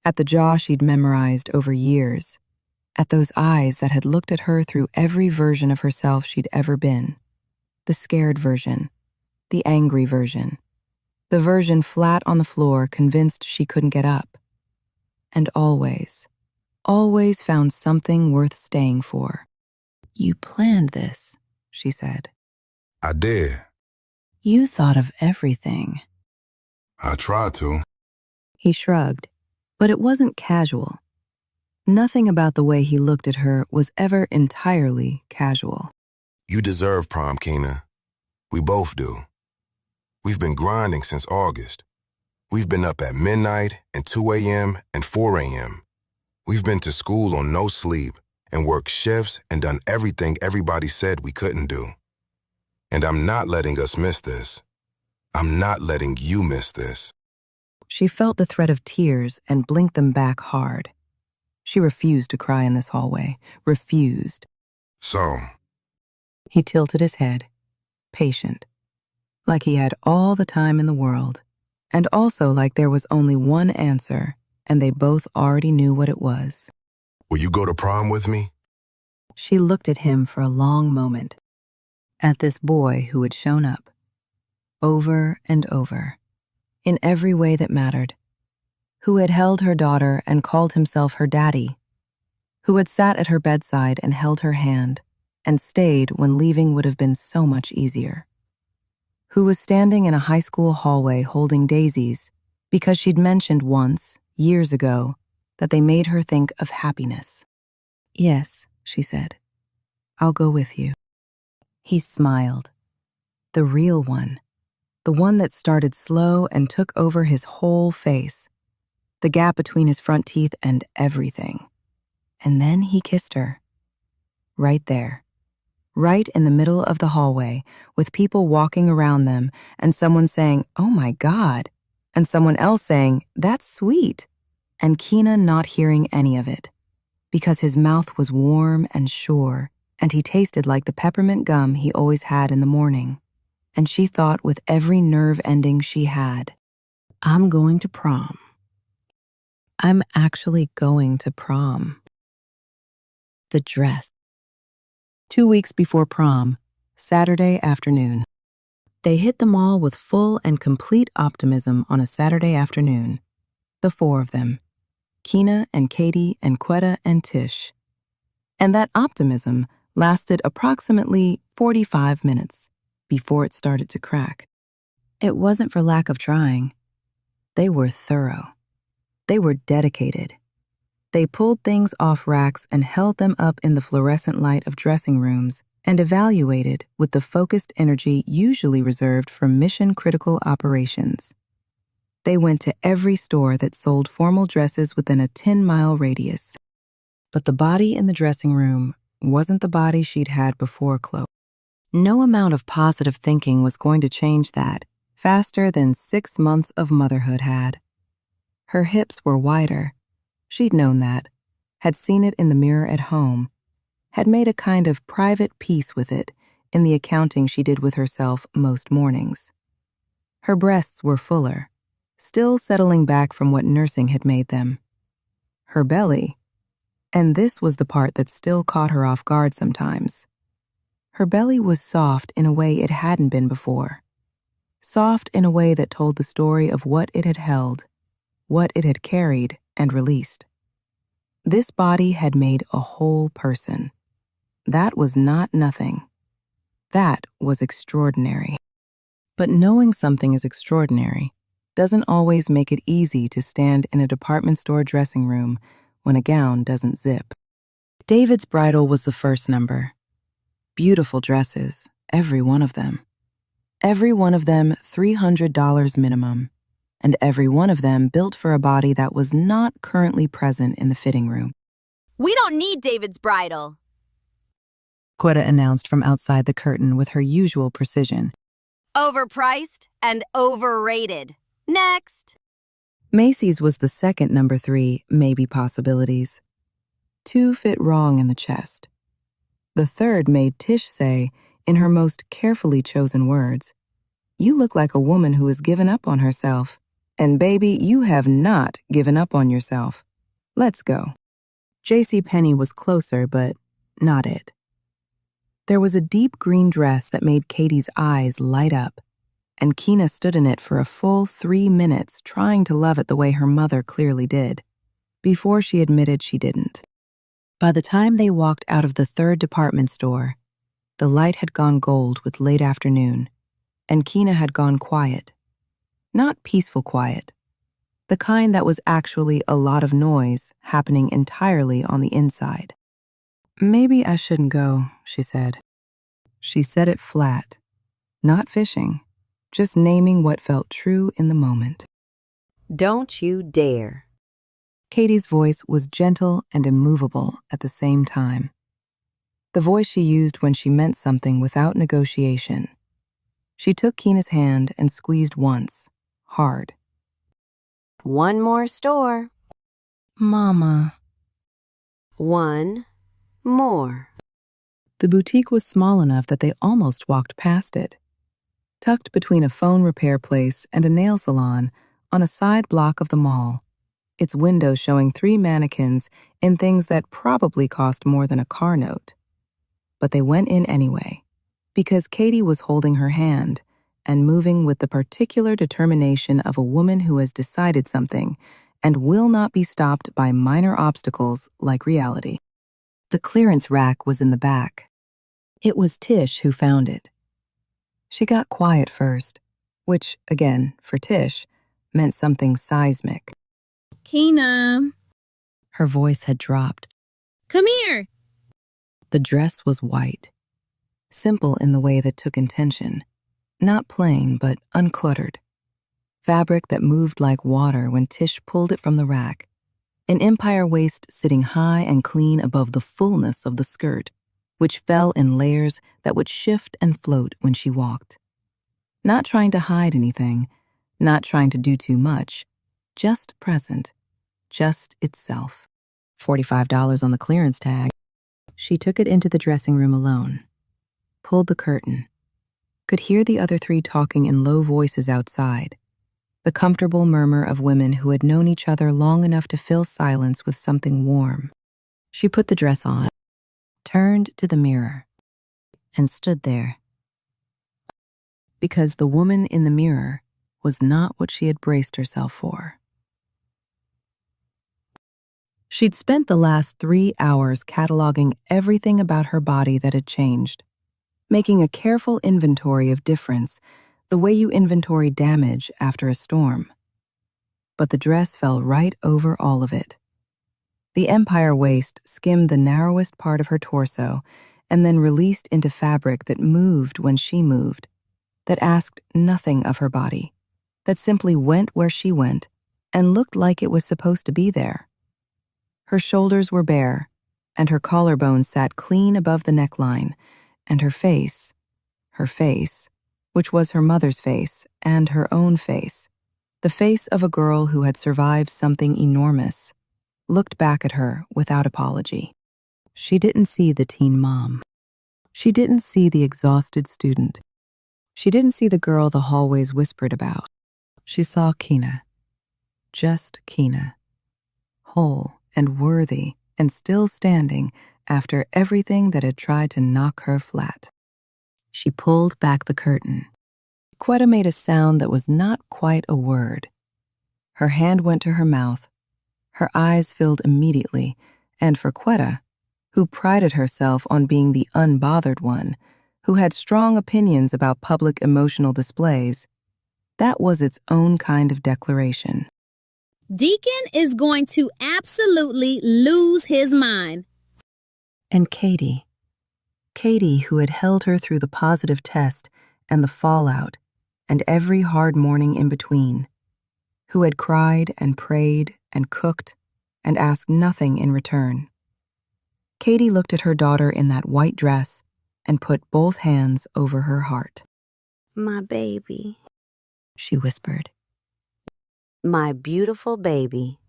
at the jaw she'd memorized over years, at those eyes that had looked at her through every version of herself she'd ever been. The scared version, the angry version, the version flat on the floor convinced she couldn't get up. And always found something worth staying for. You planned this, she said. I did. You thought of everything. I tried to. He shrugged, but it wasn't casual. Nothing about the way he looked at her was ever entirely casual. You deserve prom, Keena. We both do. We've been grinding since August. We've been up at midnight and 2 a.m. and 4 a.m. We've been to school on no sleep and worked shifts and done everything everybody said we couldn't do. And I'm not letting us miss this. I'm not letting you miss this. She felt the threat of tears and blinked them back hard. She refused to cry in this hallway. Refused. So? He tilted his head, patient, like he had all the time in the world, and also like there was only one answer, and they both already knew what it was. Will you go to prom with me? She looked at him for a long moment, at this boy who had shown up, over and over, in every way that mattered, who had held her daughter and called himself her daddy, who had sat at her bedside and held her hand, and stayed when leaving would have been so much easier, who was standing in a high school hallway holding daisies because she'd mentioned once, years ago, that they made her think of happiness. Yes, she said. I'll go with you. He smiled. The real one. The one that started slow and took over his whole face. The gap between his front teeth and everything. And then he kissed her. Right there. Right in the middle of the hallway, with people walking around them and someone saying, "Oh my God," and someone else saying, "That's sweet," and Keena not hearing any of it, because his mouth was warm and sure, and he tasted like the peppermint gum he always had in the morning. And she thought with every nerve ending she had, I'm going to prom. I'm actually going to prom. The dress. 2 weeks before prom, Saturday afternoon. They hit the mall with full and complete optimism on a Saturday afternoon. The 4 of them. Keena and Katie and Quetta and Tish. And that optimism lasted approximately 45 minutes before it started to crack. It wasn't for lack of trying. They were thorough. They were dedicated. They pulled things off racks and held them up in the fluorescent light of dressing rooms and evaluated with the focused energy usually reserved for mission-critical operations. They went to every store that sold formal dresses within a 10-mile radius. But the body in the dressing room wasn't the body she'd had before Chloe. No amount of positive thinking was going to change that faster than 6 months of motherhood had. Her hips were wider. She'd known that, had seen it in the mirror at home, had made a kind of private peace with it in the accounting she did with herself most mornings. Her breasts were fuller, still settling back from what nursing had made them. Her belly, and this was the part that still caught her off guard sometimes. Her belly was soft in a way it hadn't been before. Soft in a way that told the story of what it had held, what it had carried and released. This body had made a whole person. That was not nothing. That was extraordinary. But knowing something is extraordinary doesn't always make it easy to stand in a department store dressing room when a gown doesn't zip. David's bridal was the first number. Beautiful dresses, every one of them. Every one of them $300 minimum, and every one of them built for a body that was not currently present in the fitting room. We don't need David's bridal. Quetta announced from outside the curtain with her usual precision. Overpriced and overrated. Next. Macy's was the second number 3 maybe possibilities. 2 fit wrong in the chest. The third made Tish say, in her most carefully chosen words, "You look like a woman who has given up on herself. And baby, you have not given up on yourself. Let's go." JCPenney was closer, but not it. There was a deep green dress that made Katie's eyes light up, and Keena stood in it for a full 3 minutes trying to love it the way her mother clearly did, before she admitted she didn't. By the time they walked out of the third department store, the light had gone gold with late afternoon, and Keena had gone quiet. Not peaceful quiet, the kind that was actually a lot of noise happening entirely on the inside. "Maybe I shouldn't go," she said. She said it flat, not fishing, just naming what felt true in the moment. Don't you dare. Katie's voice was gentle and immovable at the same time. The voice she used when she meant something without negotiation. She took Keena's hand and squeezed once, hard. One more store. Mama. One more. The boutique was small enough that they almost walked past it. Tucked between a phone repair place and a nail salon on a side block of the mall, its windows showing 3 mannequins in things that probably cost more than a car note. But they went in anyway, because Katie was holding her hand and moving with the particular determination of a woman who has decided something and will not be stopped by minor obstacles like reality. The clearance rack was in the back. It was Tish who found it. She got quiet first, which, again, for Tish, meant something seismic. Keena. Her voice had dropped. Come here. The dress was white, simple in the way that took intention, not plain but uncluttered. Fabric that moved like water when Tish pulled it from the rack, an empire waist sitting high and clean above the fullness of the skirt, which fell in layers that would shift and float when she walked. Not trying to hide anything, not trying to do too much, just present, just itself. $45 on the clearance tag. She took it into the dressing room alone, pulled the curtain, could hear the other 3 talking in low voices outside, the comfortable murmur of women who had known each other long enough to fill silence with something warm. She put the dress on, turned to the mirror, and stood there. Because the woman in the mirror was not what she had braced herself for. She'd spent the last 3 hours cataloging everything about her body that had changed, making a careful inventory of difference, the way you inventory damage after a storm. But the dress fell right over all of it. The empire waist skimmed the narrowest part of her torso and then released into fabric that moved when she moved, that asked nothing of her body, that simply went where she went and looked like it was supposed to be there. Her shoulders were bare, and her collarbone sat clean above the neckline, and her face, which was her mother's face and her own face, the face of a girl who had survived something enormous, looked back at her without apology. She didn't see the teen mom. She didn't see the exhausted student. She didn't see the girl the hallways whispered about. She saw Keena. Just Keena. Whole and worthy and still standing after everything that had tried to knock her flat. She pulled back the curtain. Quetta made a sound that was not quite a word. Her hand went to her mouth. Her eyes filled immediately, and for Quetta, who prided herself on being the unbothered one, who had strong opinions about public emotional displays, that was its own kind of declaration. Deacon is going to absolutely lose his mind. And Katie, who had held her through the positive test and the fallout and every hard morning in between, who had cried and prayed and cooked and asked nothing in return. Katie looked at her daughter in that white dress and put both hands over her heart. My baby. She whispered. My beautiful baby.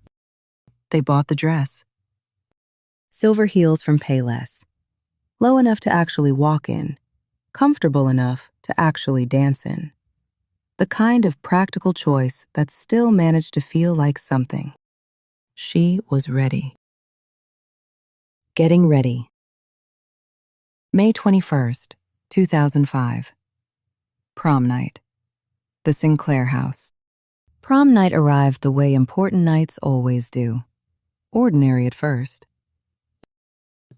They bought the dress. Silver heels from Payless. Low enough to actually walk in, comfortable enough to actually dance in. The kind of practical choice that still managed to feel like something. She was ready. Getting ready. May 21st, 2005. Prom night. The Sinclair house. Prom night arrived the way important nights always do. Ordinary at first.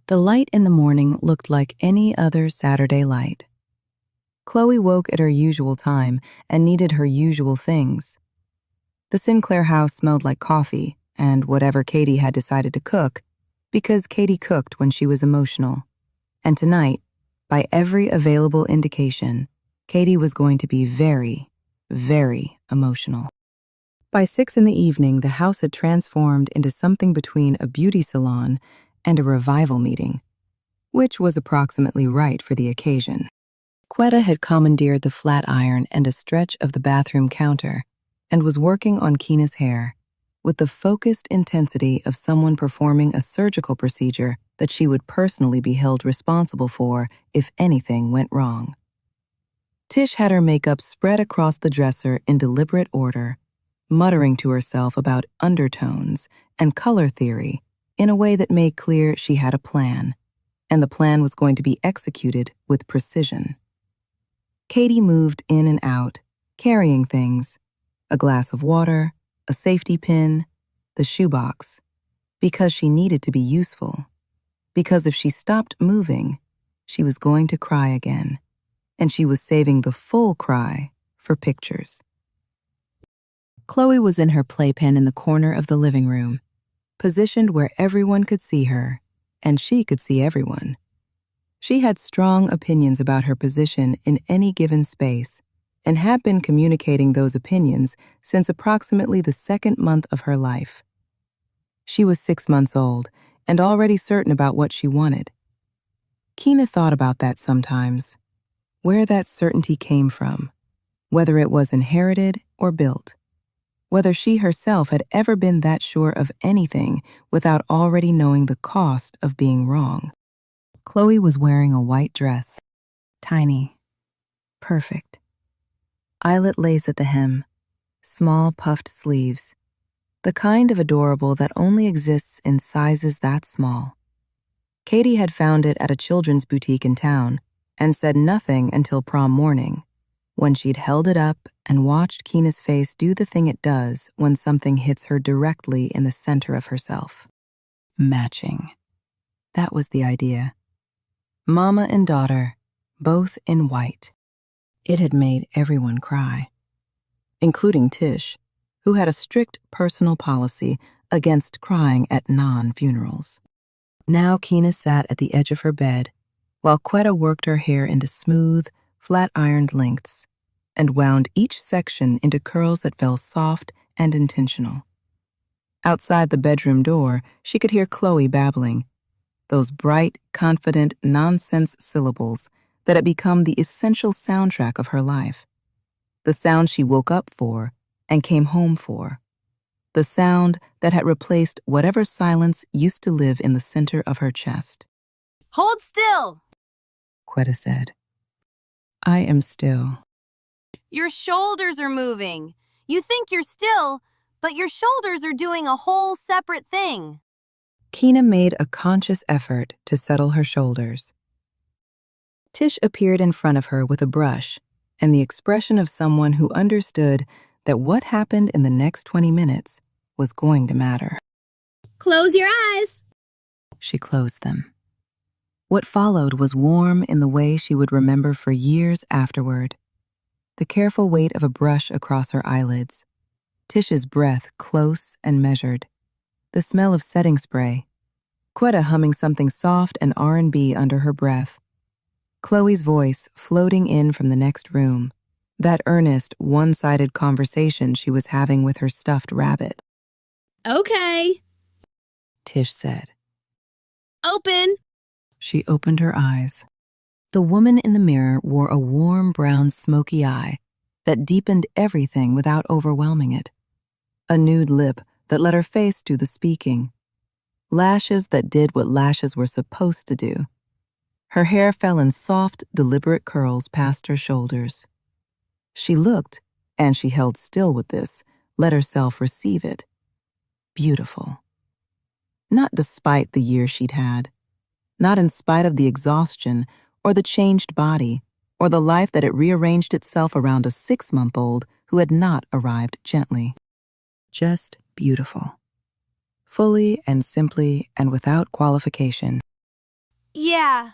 The light in the morning looked like any other Saturday light. Chloe woke at her usual time and needed her usual things. The Sinclair house smelled like coffee and whatever Katie had decided to cook, because Katie cooked when she was emotional. And tonight, by every available indication, Katie was going to be very, very emotional. By 6 in the evening, the house had transformed into something between a beauty salon and a revival meeting, which was approximately right for the occasion. Quetta had commandeered the flat iron and a stretch of the bathroom counter and was working on Keena's hair with the focused intensity of someone performing a surgical procedure that she would personally be held responsible for if anything went wrong. Tish had her makeup spread across the dresser in deliberate order, muttering to herself about undertones and color theory in a way that made clear she had a plan, and the plan was going to be executed with precision. Katie moved in and out, carrying things, a glass of water, a safety pin, the shoebox, because she needed to be useful, because if she stopped moving, she was going to cry again, and she was saving the full cry for pictures. Chloe was in her playpen in the corner of the living room, positioned where everyone could see her, and she could see everyone. She had strong opinions about her position in any given space, and had been communicating those opinions since approximately the 2nd month of her life. She was 6 months old, and already certain about what she wanted. Keena thought about that sometimes, where that certainty came from, whether it was inherited or built, whether she herself had ever been that sure of anything without already knowing the cost of being wrong. Chloe was wearing a white dress, tiny, perfect. Eyelet lace at the hem, small puffed sleeves, the kind of adorable that only exists in sizes that small. Katie had found it at a children's boutique in town and said nothing until prom morning, when she'd held it up and watched Keena's face do the thing it does when something hits her directly in the center of herself. Matching. That was the idea. Mama and daughter, both in white. It had made everyone cry, including Tish, who had a strict personal policy against crying at non-funerals. Now Keena sat at the edge of her bed while Quetta worked her hair into smooth, flat-ironed lengths and wound each section into curls that felt soft and intentional. Outside the bedroom door, she could hear Chloe babbling, those bright, confident, nonsense syllables that had become the essential soundtrack of her life. The sound she woke up for and came home for. The sound that had replaced whatever silence used to live in the center of her chest. Hold still! Quetta said. I am still. Your shoulders are moving. You think you're still, but your shoulders are doing a whole separate thing. Keena made a conscious effort to settle her shoulders. Tish appeared in front of her with a brush and the expression of someone who understood that what happened in the next 20 minutes was going to matter. Close your eyes. She closed them. What followed was warm in the way she would remember for years afterward. The careful weight of a brush across her eyelids, Tish's breath close and measured, the smell of setting spray, Quetta humming something soft and R&B under her breath, Chloe's voice floating in from the next room, that earnest, one-sided conversation she was having with her stuffed rabbit. Okay. Tish said. Open. She opened her eyes. The woman in the mirror wore a warm brown smoky eye that deepened everything without overwhelming it. A nude lip that let her face do the speaking. Lashes that did what lashes were supposed to do. Her hair fell in soft, deliberate curls past her shoulders. She looked, and she held still with this, let herself receive it. Beautiful. Not despite the year she'd had. Not in spite of the exhaustion, or the changed body, or the life that had rearranged itself around a 6-month-old who had not arrived gently. Just beautiful. Fully and simply and without qualification. Yeah,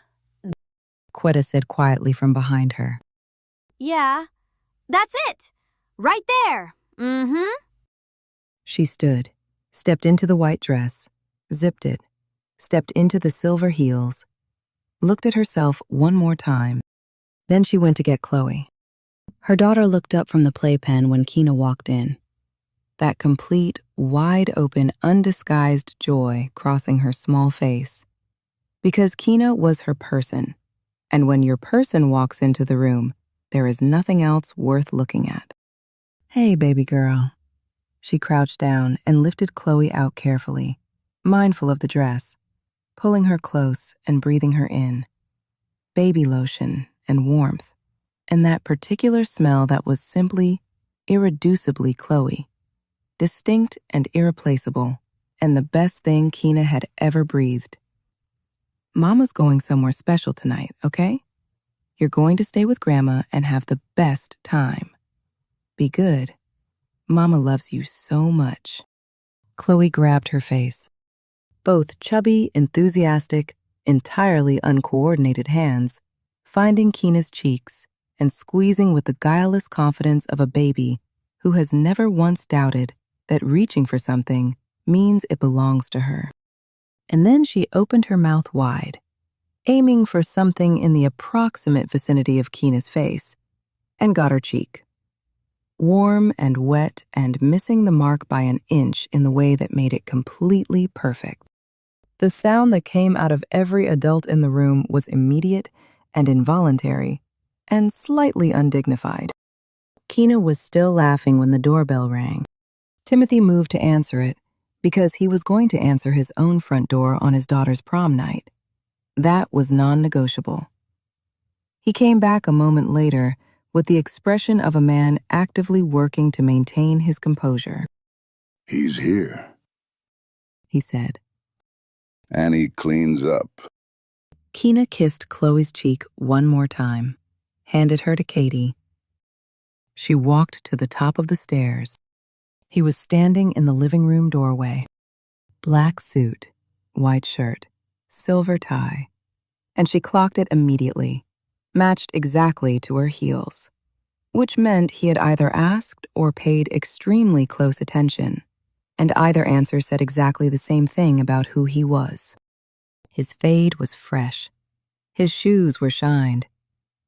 Quetta said quietly from behind her. yeah. That's it. Right there. Mm-hmm. She stood, stepped into the white dress, zipped it, stepped into the silver heels, looked at herself one more time. Then she went to get Chloe. Her daughter looked up from the playpen when Keena walked in. That complete, wide-open, undisguised joy crossing her small face. Because Keena was her person, and when your person walks into the room, there is nothing else worth looking at. Hey, baby girl. She crouched down and lifted Chloe out carefully, mindful of the dress, pulling her close and breathing her in. Baby lotion and warmth, and that particular smell that was simply, irreducibly Chloe. Distinct and irreplaceable, and the best thing Keena had ever breathed. Mama's going somewhere special tonight, okay? You're going to stay with Grandma and have the best time. Be good. Mama loves you so much. Chloe grabbed her face. Both chubby, enthusiastic, entirely uncoordinated hands, finding Keena's cheeks and squeezing with the guileless confidence of a baby who has never once doubted that reaching for something means it belongs to her. And then she opened her mouth wide, aiming for something in the approximate vicinity of Keena's face, and got her cheek. Warm and wet and missing the mark by an inch in the way that made it completely perfect. The sound that came out of every adult in the room was immediate and involuntary and slightly undignified. Keena was still laughing when the doorbell rang. Timothy moved to answer it because he was going to answer his own front door on his daughter's prom night. That was non-negotiable. He came back a moment later with the expression of a man actively working to maintain his composure. He's here. He said. And he cleans up. Keena kissed Chloe's cheek one more time, handed her to Katie. She walked to the top of the stairs. He was standing in the living room doorway. Black suit, white shirt, silver tie, and she clocked it immediately, matched exactly to her heels, which meant he had either asked or paid extremely close attention, and either answer said exactly the same thing about who he was. His fade was fresh. His shoes were shined.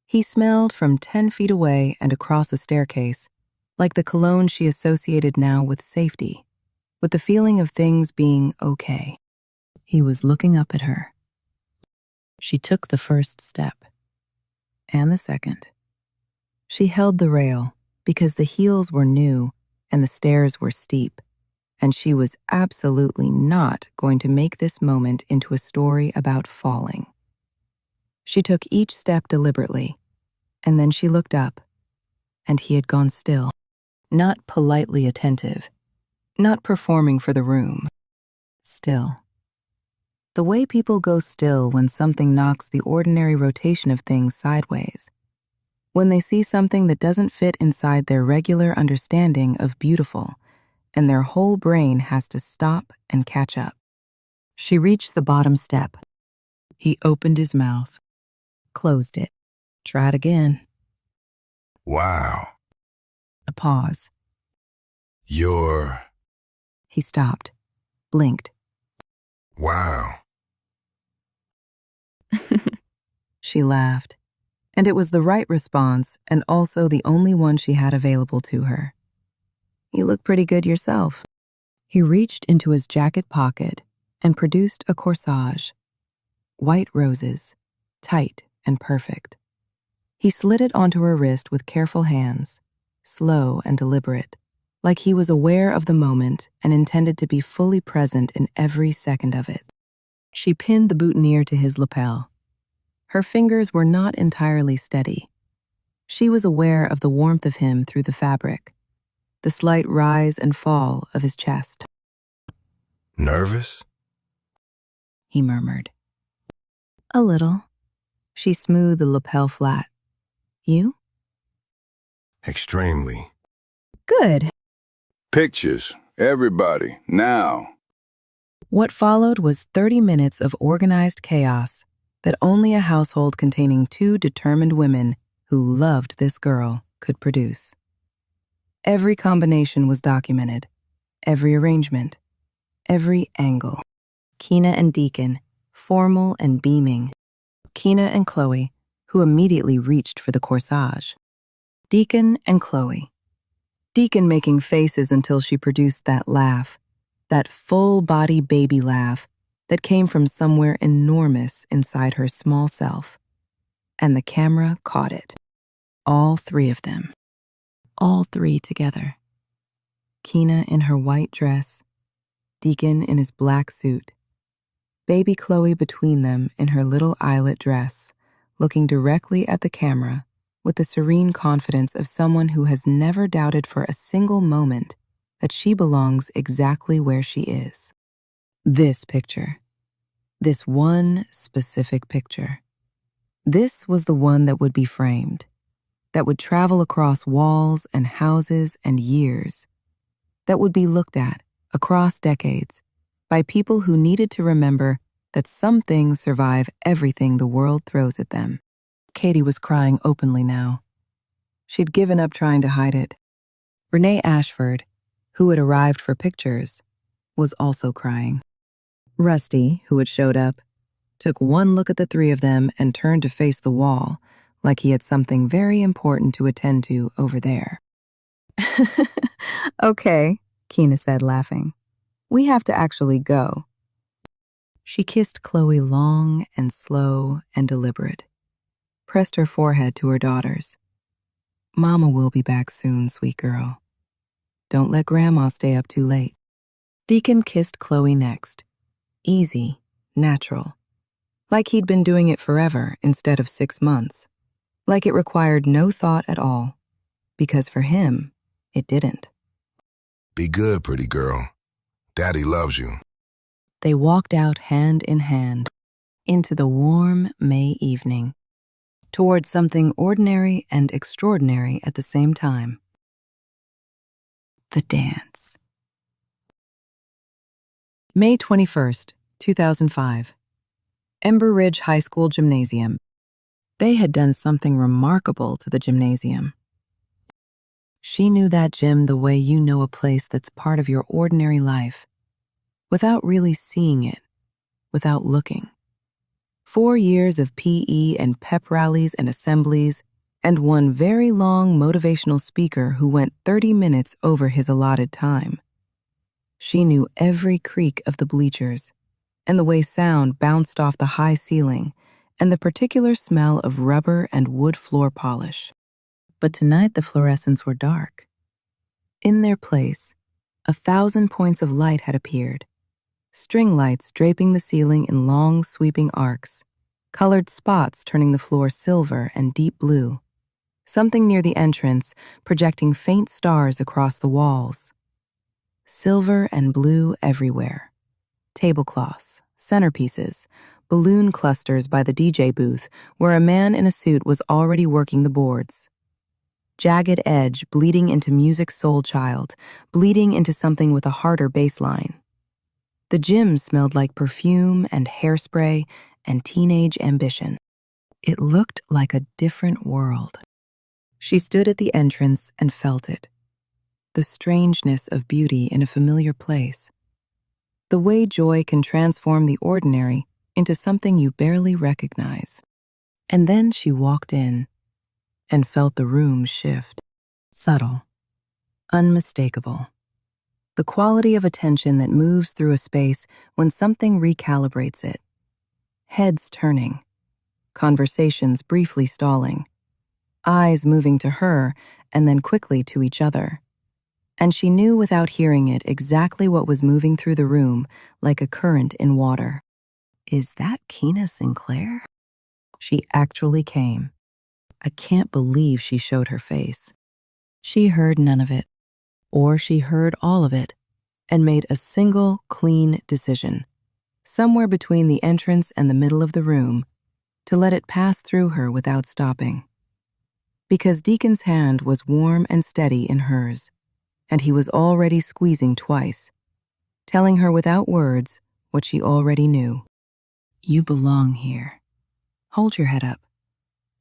He smelled from 10 feet away and across a staircase, like the cologne she associated now with safety, with the feeling of things being okay. He was looking up at her. She took the first step, and the second. She held the rail because the heels were new and the stairs were steep, and she was absolutely not going to make this moment into a story about falling. She took each step deliberately, and then she looked up, and he had gone still. Not politely attentive, not performing for the room. Still. The way people go still when something knocks the ordinary rotation of things sideways. When they see something that doesn't fit inside their regular understanding of beautiful, and their whole brain has to stop and catch up. She reached the bottom step. He opened his mouth, closed it, tried again. Wow. A pause. You're... He stopped, blinked. Wow. She laughed, and it was the right response and also the only one she had available to her. You look pretty good yourself. He reached into his jacket pocket and produced a corsage. White roses, tight and perfect. He slid it onto her wrist with careful hands, slow and deliberate, like he was aware of the moment and intended to be fully present in every second of it. She pinned the boutonniere to his lapel. Her fingers were not entirely steady. She was aware of the warmth of him through the fabric, the slight rise and fall of his chest. Nervous? He murmured. A little. She smoothed the lapel flat. You? Extremely. Good. Pictures. Everybody. Now. What followed was 30 minutes of organized chaos that only a household containing two determined women who loved this girl could produce. Every combination was documented, every arrangement, every angle. Keena and Deacon, formal and beaming. Keena and Chloe, who immediately reached for the corsage. Deacon and Chloe. Deacon making faces until she produced that laugh, that full-body baby laugh that came from somewhere enormous inside her small self. And the camera caught it. All three of them. All three together. Keena in her white dress, Deacon in his black suit, baby Chloe between them in her little eyelet dress, looking directly at the camera with the serene confidence of someone who has never doubted for a single moment that she belongs exactly where she is. This picture. This one specific picture. This was the one that would be framed, that would travel across walls and houses and years, that would be looked at across decades by people who needed to remember that some things survive everything the world throws at them. Katie was crying openly now. She'd given up trying to hide it. Renee Ashford, who had arrived for pictures, was also crying. Rusty, who had showed up, took one look at the three of them and turned to face the wall, like he had something very important to attend to over there. Okay, Keena said, laughing. We have to actually go. She kissed Chloe long and slow and deliberate, pressed her forehead to her daughter's. Mama will be back soon, sweet girl. Don't let Grandma stay up too late. Deacon kissed Chloe next. Easy, natural. Like he'd been doing it forever instead of 6 months. Like it required no thought at all. Because for him, it didn't. Be good, pretty girl. Daddy loves you. They walked out hand in hand into the warm May evening, towards something ordinary and extraordinary at the same time. The dance. May 21st, 2005. Ember Ridge High School Gymnasium. They had done something remarkable to the gymnasium. She knew that gym the way you know a place that's part of your ordinary life, without really seeing it, without looking. 4 years of PE and pep rallies and assemblies, and one very long motivational speaker who went 30 minutes over his allotted time. She knew every creak of the bleachers, and the way sound bounced off the high ceiling, and the particular smell of rubber and wood floor polish. But tonight the fluorescents were dark. In their place, 1,000 points of light had appeared. String lights draping the ceiling in long, sweeping arcs, colored spots turning the floor silver and deep blue, something near the entrance projecting faint stars across the walls. Silver and blue everywhere. Tablecloths, centerpieces, balloon clusters by the DJ booth where a man in a suit was already working the boards. Jagged edge bleeding into music soul child, bleeding into something with a harder bass line. The gym smelled like perfume and hairspray and teenage ambition. It looked like a different world. She stood at the entrance and felt it. The strangeness of beauty in a familiar place. The way joy can transform the ordinary into something you barely recognize. And then she walked in and felt the room shift. Subtle, unmistakable. The quality of attention that moves through a space when something recalibrates it. Heads turning, conversations briefly stalling, eyes moving to her and then quickly to each other. And she knew without hearing it exactly what was moving through the room like a current in water. Is that Keena Sinclair? She actually came. I can't believe she showed her face. She heard none of it, or she heard all of it, and made a single, clean decision, somewhere between the entrance and the middle of the room, to let it pass through her without stopping. Because Deacon's hand was warm and steady in hers, and he was already squeezing twice, telling her without words what she already knew. You belong here. Hold your head up.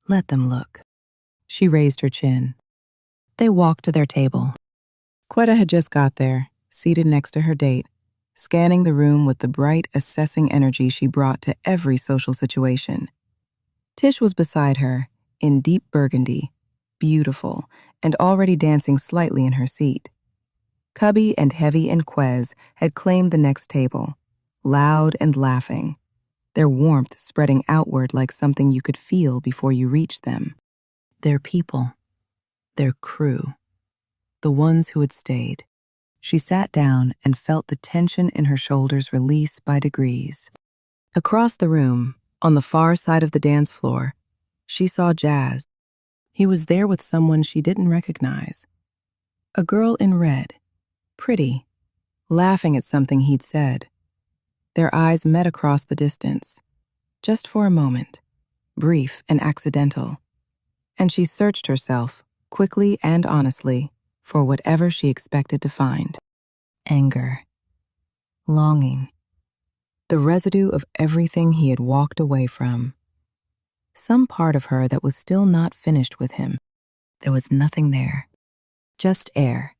Let them look. She raised her chin. They walked to their table. Quetta had just got there, seated next to her date, scanning the room with the bright, assessing energy she brought to every social situation. Tish was beside her, in deep burgundy, beautiful, and already dancing slightly in her seat. Cubby and Heavy and Quez had claimed the next table, loud and laughing, their warmth spreading outward like something you could feel before you reached them. Their people, their crew, the ones who had stayed. She sat down and felt the tension in her shoulders release by degrees. Across the room, on the far side of the dance floor, she saw Jazz. He was there with someone she didn't recognize. A girl in red, pretty, laughing at something he'd said. Their eyes met across the distance, just for a moment, brief and accidental, and she searched herself, quickly and honestly, for whatever she expected to find. Anger, longing, the residue of everything he had walked away from. Some part of her that was still not finished with him. There was nothing there, just air.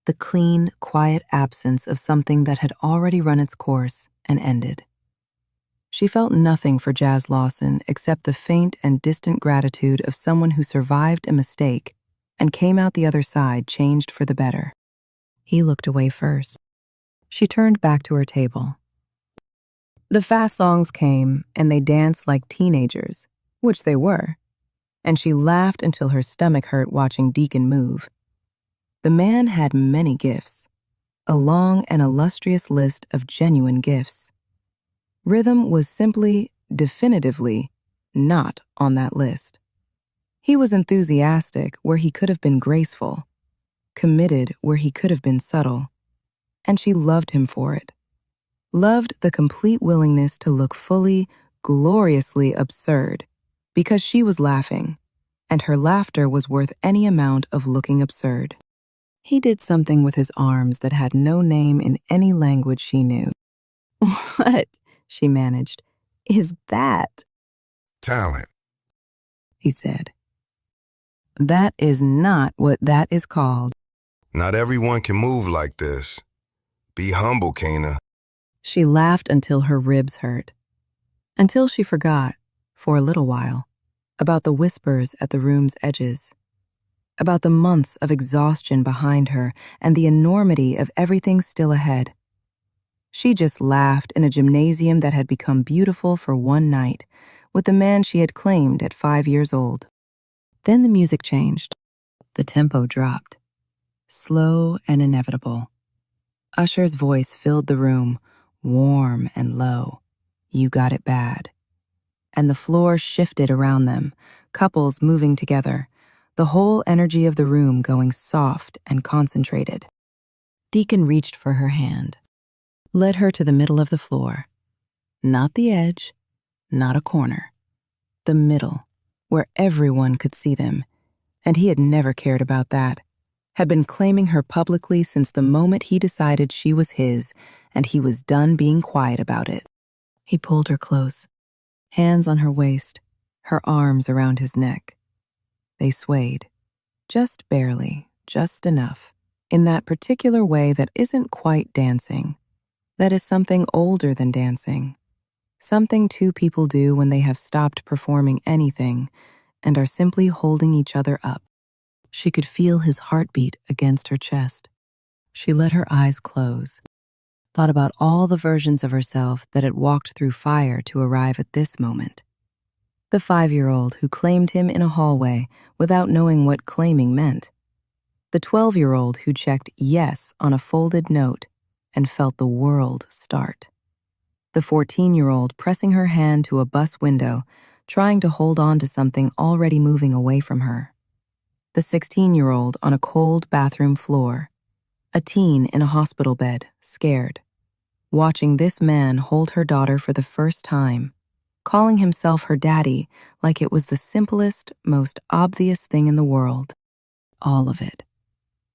The clean, quiet absence of something that had already run its course and ended. She felt nothing for Jazz Lawson except the faint and distant gratitude of someone who survived a mistake and came out the other side changed for the better. He looked away first. She turned back to her table. The fast songs came, and they danced like teenagers, which they were, and she laughed until her stomach hurt watching Deacon move. The man had many gifts, a long and illustrious list of genuine gifts. Rhythm was simply, definitively, not on that list. He was enthusiastic where he could have been graceful, committed where he could have been subtle, and she loved him for it. Loved the complete willingness to look fully, gloriously absurd, because she was laughing, and her laughter was worth any amount of looking absurd. He did something with his arms that had no name in any language she knew. What, she managed, is that? Talent, He said. That is not what that is called. not everyone can move like this. Be humble, Keena. She laughed until her ribs hurt. Until she forgot, for a little while, about the whispers at the room's edges. About the months of exhaustion behind her and the enormity of everything still ahead. She just laughed in a gymnasium that had become beautiful for one night with the man she had claimed at 5 years old. Then the music changed. The tempo dropped. Slow and inevitable. Usher's voice filled the room, warm and low. You got it bad. And the floor shifted around them, couples moving together, the whole energy of the room going soft and concentrated. Deacon reached for her hand, led her to the middle of the floor. Not the edge, not a corner. The middle, where everyone could see them, and he had never cared about that. Had been claiming her publicly since the moment he decided she was his, and he was done being quiet about it. He pulled her close, hands on her waist, her arms around his neck. They swayed, just barely, just enough, in that particular way that isn't quite dancing, that is something older than dancing, something two people do when they have stopped performing anything and are simply holding each other up. She could feel his heartbeat against her chest. She let her eyes close, thought about all the versions of herself that had walked through fire to arrive at this moment. The 5-year-old who claimed him in a hallway without knowing what claiming meant. The 12-year-old who checked yes on a folded note and felt the world start. The 14-year-old pressing her hand to a bus window, trying to hold on to something already moving away from her. The 16-year-old on a cold bathroom floor. A teen in a hospital bed, scared. Watching this man hold her daughter for the first time, calling himself her daddy like it was the simplest, most obvious thing in the world. All of it.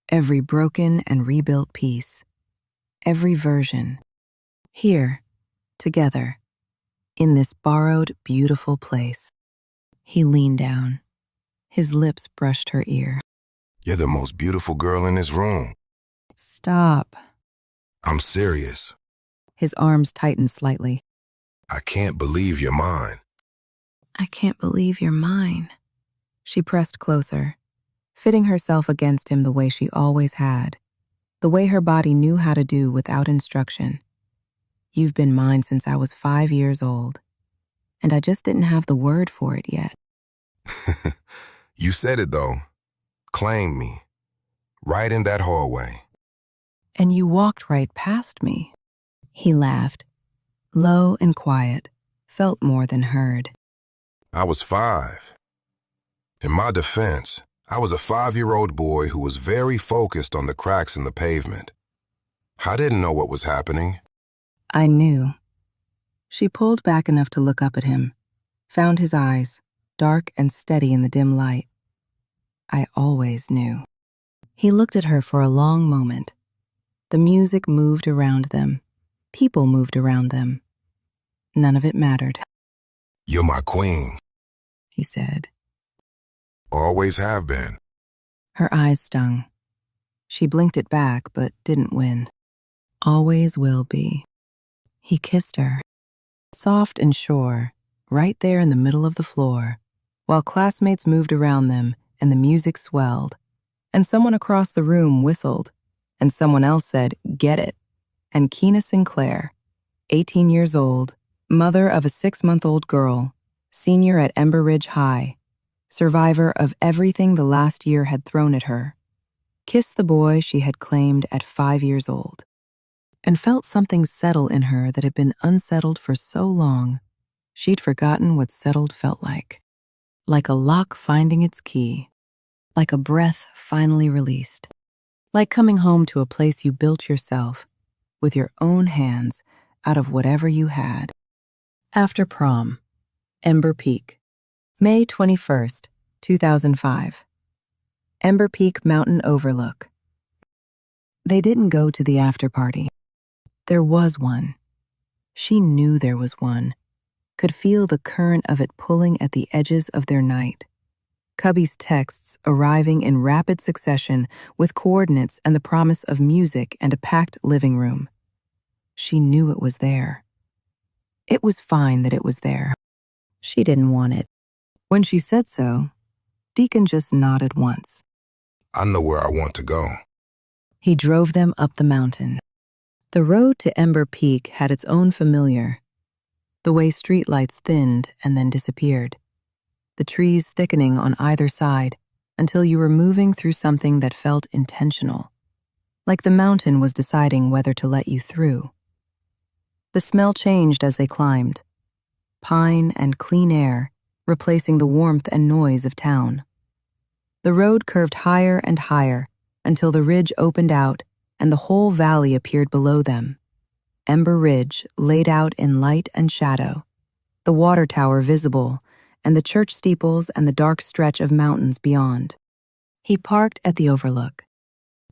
Every broken and rebuilt piece. Every version. Here, together, in this borrowed, beautiful place. He leaned down. His lips brushed her ear. You're the most beautiful girl in this room. Stop. I'm serious. His arms tightened slightly. I can't believe you're mine. I can't believe you're mine. She pressed closer, fitting herself against him the way she always had, the way her body knew how to do without instruction. You've been mine since I was 5 years old, and I just didn't have the word for it yet. You said it, though. Claim me. Right in that hallway. And you walked right past me. He laughed, low and quiet, felt more than heard. I was 5. In my defense, I was a 5-year-old boy who was very focused on the cracks in the pavement. I didn't know what was happening. I knew. She pulled back enough to look up at him, found his eyes, dark and steady in the dim light. I always knew. He looked at her for a long moment. The music moved around them. People moved around them. None of it mattered. You're my queen, he said. Always have been. Her eyes stung. She blinked it back, but didn't win. Always will be. He kissed her, soft and sure, right there in the middle of the floor, while classmates moved around them and the music swelled, and someone across the room whistled, and someone else said, "Get it." And Keena Sinclair, 18 years old, mother of a 6-month-old girl, senior at Ember Ridge High, survivor of everything the last year had thrown at her, kissed the boy she had claimed at 5 years old, and felt something settle in her that had been unsettled for so long, she'd forgotten what settled felt like. Like a lock finding its key. Like a breath finally released. Like coming home to a place you built yourself, with your own hands, out of whatever you had. After prom, Ember Peak. May 21st, 2005. Ember Peak Mountain Overlook. They didn't go to the after party. There was one. She knew there was one, could feel the current of it pulling at the edges of their night. Cubby's texts arriving in rapid succession with coordinates and the promise of music and a packed living room. She knew it was there. It was fine that it was there. She didn't want it. When she said so, Deacon just nodded once. I know where I want to go. He drove them up the mountain. The road to Ember Peak had its own familiar. The way streetlights thinned and then disappeared. The trees thickening on either side until you were moving through something that felt intentional, like the mountain was deciding whether to let you through. The smell changed as they climbed. Pine and clean air, replacing the warmth and noise of town. The road curved higher and higher until the ridge opened out and the whole valley appeared below them. Ember Ridge laid out in light and shadow, the water tower visible, and the church steeples and the dark stretch of mountains beyond. He parked at the overlook.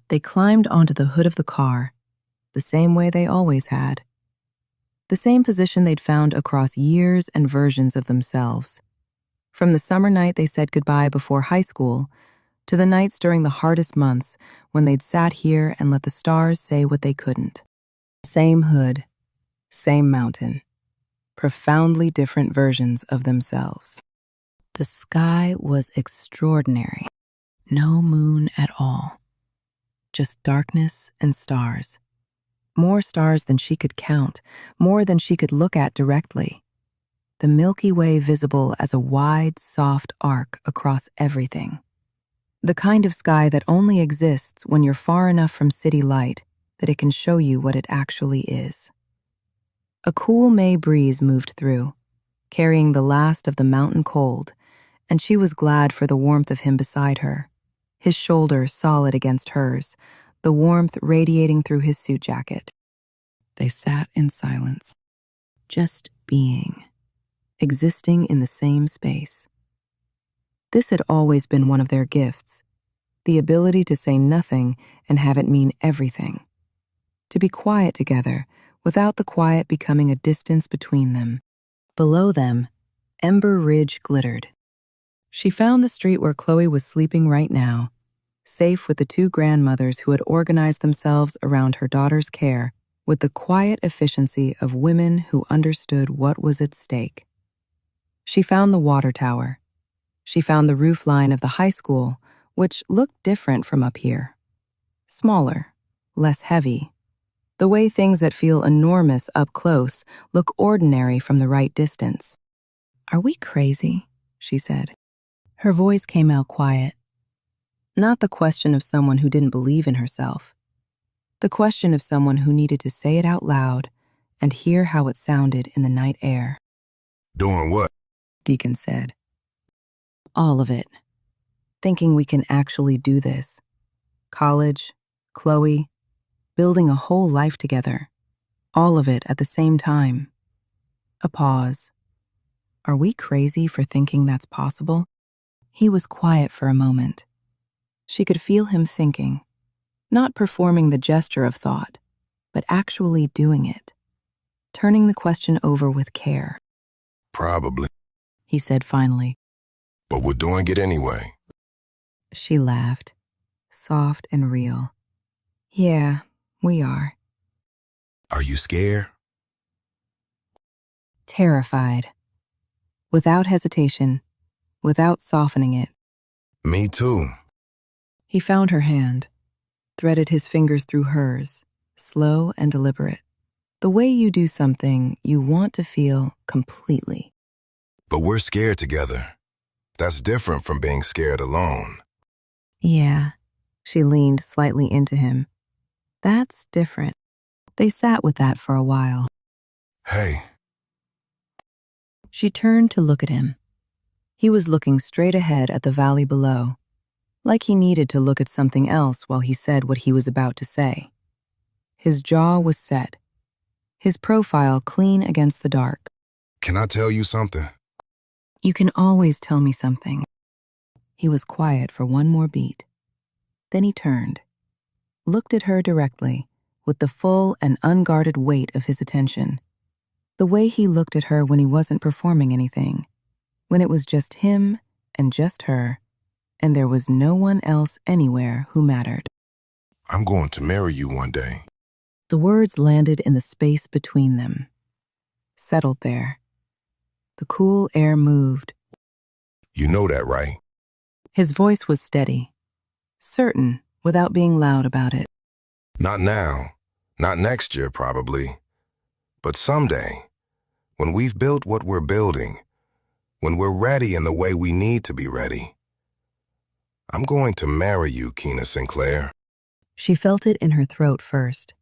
They climbed onto the hood of the car, the same way they always had. The same position they'd found across years and versions of themselves. From the summer night they said goodbye before high school, to the nights during the hardest months when they'd sat here and let the stars say what they couldn't. Same hood, same mountain. Profoundly different versions of themselves. The sky was extraordinary. No moon at all. Just darkness and stars. More stars than she could count, more than she could look at directly. the Milky Way visible as a wide, soft arc across everything. The kind of sky that only exists when you're far enough from city light that it can show you what it actually is. A cool May breeze moved through, carrying the last of the mountain cold, and she was glad for the warmth of him beside her, his shoulder solid against hers, the warmth radiating through his suit jacket. They sat in silence, just being, existing in the same space. This had always been one of their gifts, the ability to say nothing and have it mean everything. To be quiet together, without the quiet becoming a distance between them. Below them, Ember Ridge glittered. She found the street where Chloe was sleeping right now, safe with the two grandmothers who had organized themselves around her daughter's care with the quiet efficiency of women who understood what was at stake. She found the water tower. She found the roof line of the high school, which looked different from up here. Smaller, less heavy. The way things that feel enormous up close look ordinary from the right distance. "Are we crazy?" she said. Her voice came out quiet. Not the question of someone who didn't believe in herself. The question of someone who needed to say it out loud and hear how it sounded in the night air. Doing what? Deacon said. All of it. Thinking we can actually do this. College, Chloe, building a whole life together. All of it at the same time. A pause. Are we crazy for thinking that's possible? He was quiet for a moment. She could feel him thinking, not performing the gesture of thought, but actually doing it, turning the question over with care. Probably. He said finally. But we're doing it anyway. She laughed, soft and real. Yeah, we are. Are you scared? Terrified. Without hesitation, without softening it. Me too. He found her hand, threaded his fingers through hers, slow and deliberate. The way you do something you want to feel completely. But we're scared together. That's different from being scared alone. Yeah. She leaned slightly into him. That's different. They sat with that for a while. Hey. She turned to look at him. He was looking straight ahead at the valley below, like he needed to look at something else while he said what he was about to say. His jaw was set, his profile clean against the dark. Can I tell you something? You can always tell me something. He was quiet for one more beat. Then he turned, looked at her directly, with the full and unguarded weight of his attention. The way he looked at her when he wasn't performing anything, when it was just him and just her, and there was no one else anywhere who mattered. I'm going to marry you one day. The words landed in the space between them, settled there. The cool air moved. You know that, right? His voice was steady, certain, without being loud about it. Not now, not next year probably, but someday, when we've built what we're building, when we're ready in the way we need to be ready. I'm going to marry you, Keena Sinclair. She felt it in her throat first,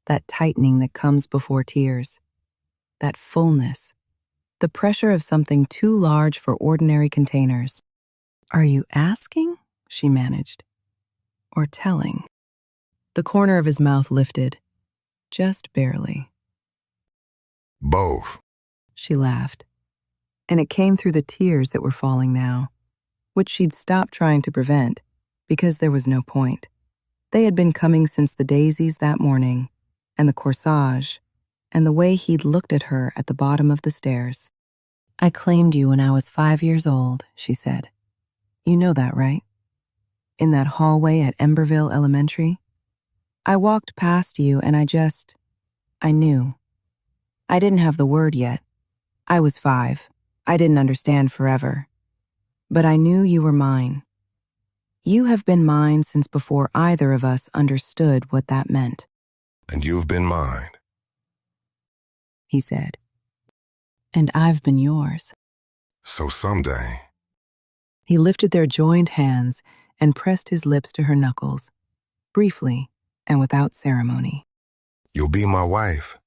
that tightening that comes before tears, that fullness, the pressure of something too large for ordinary containers. Are you asking? She managed. Or telling? The corner of his mouth lifted, just barely. Both. She laughed, and it came through the tears that were falling now, which she'd stopped trying to prevent because there was no point. They had been coming since the daisies that morning, and the corsage, and the way he'd looked at her at the bottom of the stairs. I claimed you when I was 5 years old, she said. You know that, right? In that hallway at Emberville Elementary. I walked past you and I knew. I didn't have the word yet. I was 5. I didn't understand forever. But I knew you were mine. You have been mine since before either of us understood what that meant. And you've been mine, he said. And I've been yours. So someday, He lifted their joined hands and pressed his lips to her knuckles, briefly and without ceremony. you'll be my wife.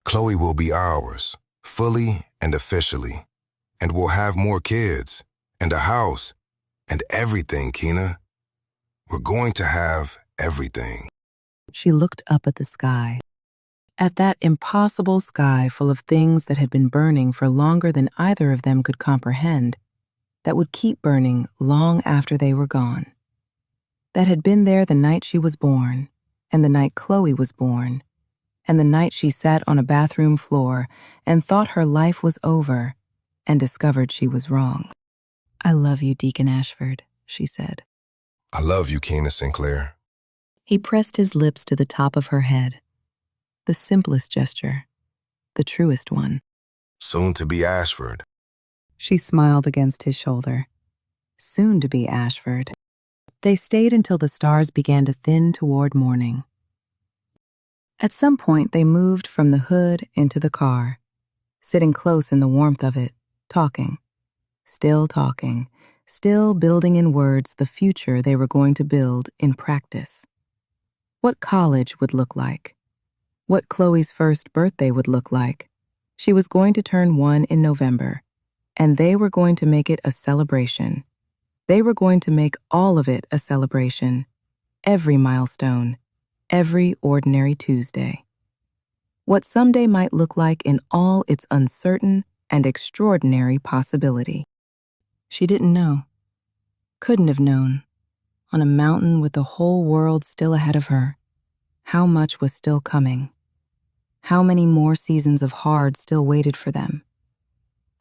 Chloe will be ours, fully and officially. And we'll have more kids, and a house, and everything, Keena. We're going to have everything. She looked up at the sky, at that impossible sky full of things that had been burning for longer than either of them could comprehend, that would keep burning long after they were gone, that had been there the night she was born, and the night Chloe was born, and the night she sat on a bathroom floor and thought her life was over and discovered she was wrong. "I love you, Deacon Ashford," she said. I love you, Keena Sinclair. He pressed his lips to the top of her head. The simplest gesture, the truest one. Soon to be Ashford. She smiled against his shoulder. Soon to be Ashford. They stayed until the stars began to thin toward morning. At some point, they moved from the hood into the car, sitting close in the warmth of it, talking, still building in words the future they were going to build in practice. What college would look like. What Chloe's first birthday would look like. She was going to turn 1 in November, and they were going to make it a celebration. They were going to make all of it a celebration. Every milestone, every ordinary Tuesday. What someday might look like in all its uncertain and extraordinary possibility. She didn't know. Couldn't have known. On a mountain with the whole world still ahead of her, how much was still coming. How many more seasons of hard still waited for them.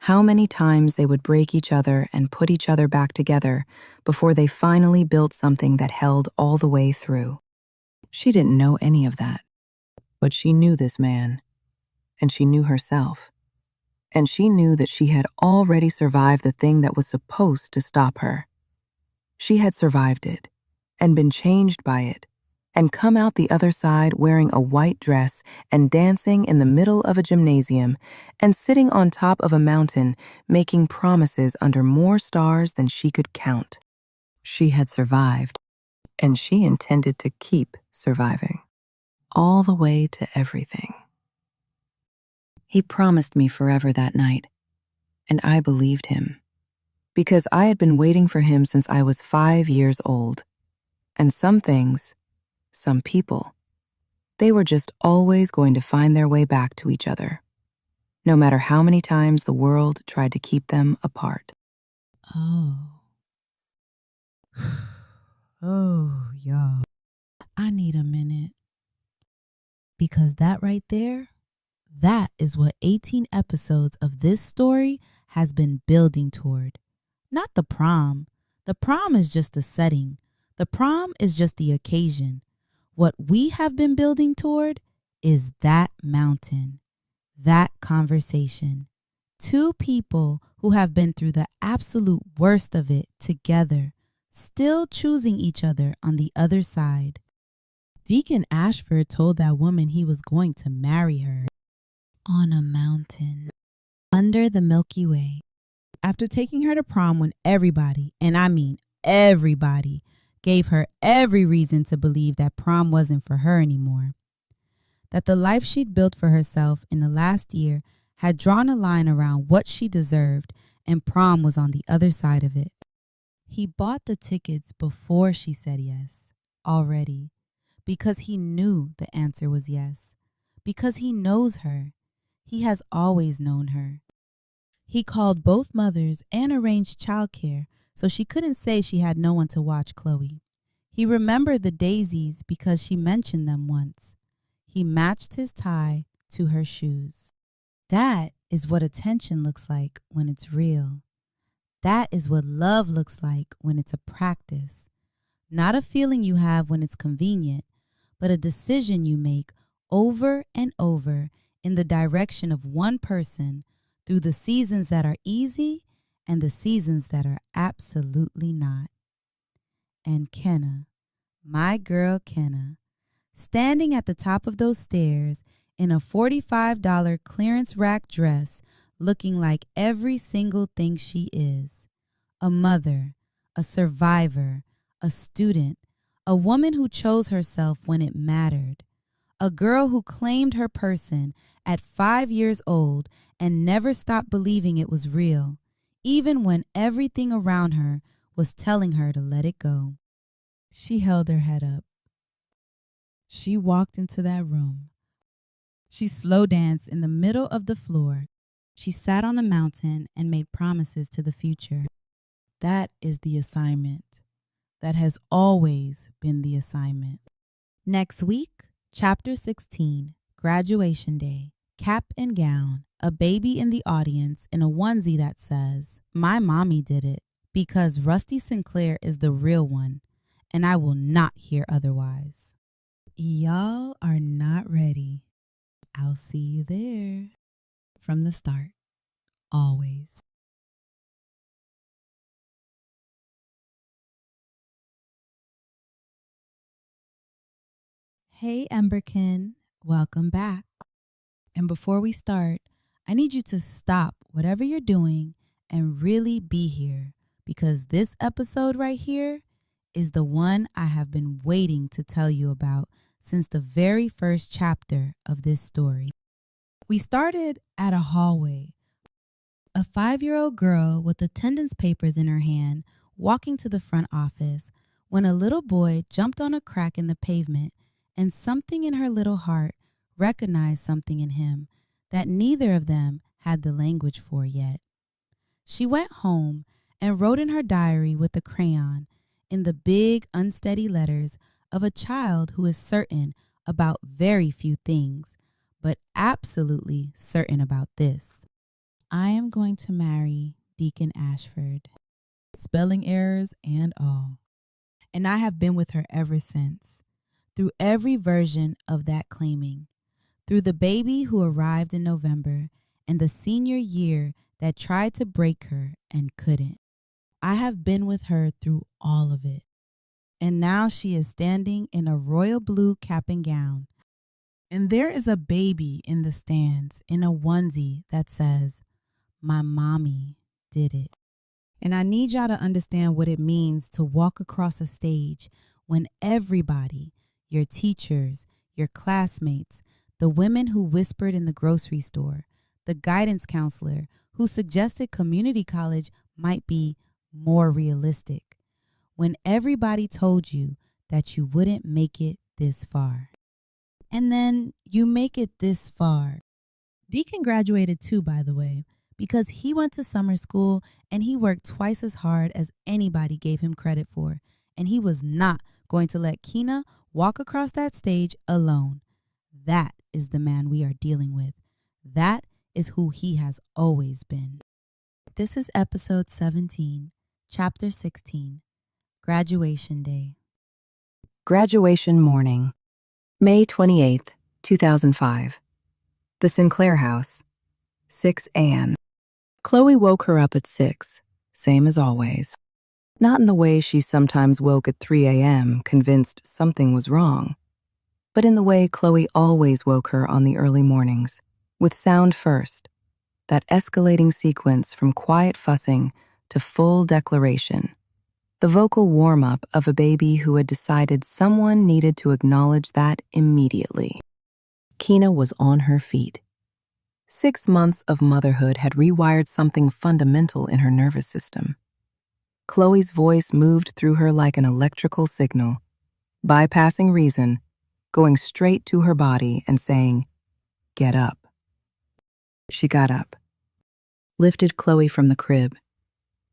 How many times they would break each other and put each other back together before they finally built something that held all the way through. She didn't know any of that. But she knew this man, and she knew herself. And she knew that she had already survived the thing that was supposed to stop her. She had survived it, and been changed by it, and come out the other side wearing a white dress and dancing in the middle of a gymnasium and sitting on top of a mountain making promises under more stars than she could count. She had survived, and she intended to keep surviving. All the way to everything. He promised me forever that night, and I believed him, because I had been waiting for him since I was 5 years old. And some things, some people, they were just always going to find their way back to each other, no matter how many times the world tried to keep them apart. Oh. Oh, y'all. I need a minute. Because that right there, that is what 18 episodes of this story has been building toward. Not the prom. The prom is just the setting. The prom is just the occasion. What we have been building toward is that mountain, that conversation. Two people who have been through the absolute worst of it together, still choosing each other on the other side. Deacon Ashford told that woman he was going to marry her on a mountain under the Milky Way. After taking her to prom when everybody, and I mean everybody, gave her every reason to believe that prom wasn't for her anymore. That the life she'd built for herself in the last year had drawn a line around what she deserved, and prom was on the other side of it. He bought the tickets before she said yes, already. Because he knew the answer was yes. Because he knows her. He has always known her. He called both mothers and arranged childcare so she couldn't say she had no one to watch Chloe. He remembered the daisies because she mentioned them once. He matched his tie to her shoes. That is what attention looks like when it's real. That is what love looks like when it's a practice. Not a feeling you have when it's convenient, but a decision you make over and over in the direction of one person through the seasons that are easy and the seasons that are absolutely not. And Kenna, my girl Kenna, standing at the top of those stairs in a $45 clearance rack dress, looking like every single thing she is: a mother, a survivor, a student, a woman who chose herself when it mattered, a girl who claimed her person at 5 years old and never stopped believing it was real, even when everything around her was telling her to let it go. She held her head up. She walked into that room. She slow danced in the middle of the floor. She sat on the mountain and made promises to the future. That is the assignment. That has always been the assignment. Next week, Chapter 16, Graduation Day, cap and gown, a baby in the audience in a onesie that says, "My mommy did it," because Rusty Sinclair is the real one, and I will not hear otherwise. Y'all are not ready. I'll see you there. From the start, always. Hey, Emberkin, welcome back. And before we start, I need you to stop whatever you're doing and really be here, because this episode right here is the one I have been waiting to tell you about since the very first chapter of this story. We started at a hallway. A 5-year-old girl with attendance papers in her hand walking to the front office when a little boy jumped on a crack in the pavement, and something in her little heart recognized something in him that neither of them had the language for yet. She went home and wrote in her diary with a crayon, in the big, unsteady letters of a child who is certain about very few things, but absolutely certain about this: I am going to marry Deacon Ashford. Spelling errors and all. And I have been with her ever since. Through every version of that claiming, through the baby who arrived in November and the senior year that tried to break her and couldn't. I have been with her through all of it. And now she is standing in a royal blue cap and gown. And there is a baby in the stands in a onesie that says, "My mommy did it." And I need y'all to understand what it means to walk across a stage when everybody, your teachers, your classmates, the women who whispered in the grocery store, the guidance counselor who suggested community college might be more realistic, when everybody told you that you wouldn't make it this far. And then you make it this far. Deacon graduated too, by the way, because he went to summer school and he worked twice as hard as anybody gave him credit for, and he was not going to let Keena walk across that stage alone. That is the man we are dealing with. That is who he has always been. This is episode 17, chapter 16, Graduation Day. Graduation morning, May 28th, 2005. The Sinclair house, 6 a.m. Chloe woke her up at 6, same as always. Not in the way she sometimes woke at 3 a.m. convinced something was wrong, but in the way Chloe always woke her on the early mornings, with sound first, that escalating sequence from quiet fussing to full declaration, the vocal warm-up of a baby who had decided someone needed to acknowledge that immediately. Keena was on her feet. 6 months of motherhood had rewired something fundamental in her nervous system. Chloe's voice moved through her like an electrical signal, bypassing reason, going straight to her body and saying, "Get up." She got up, lifted Chloe from the crib,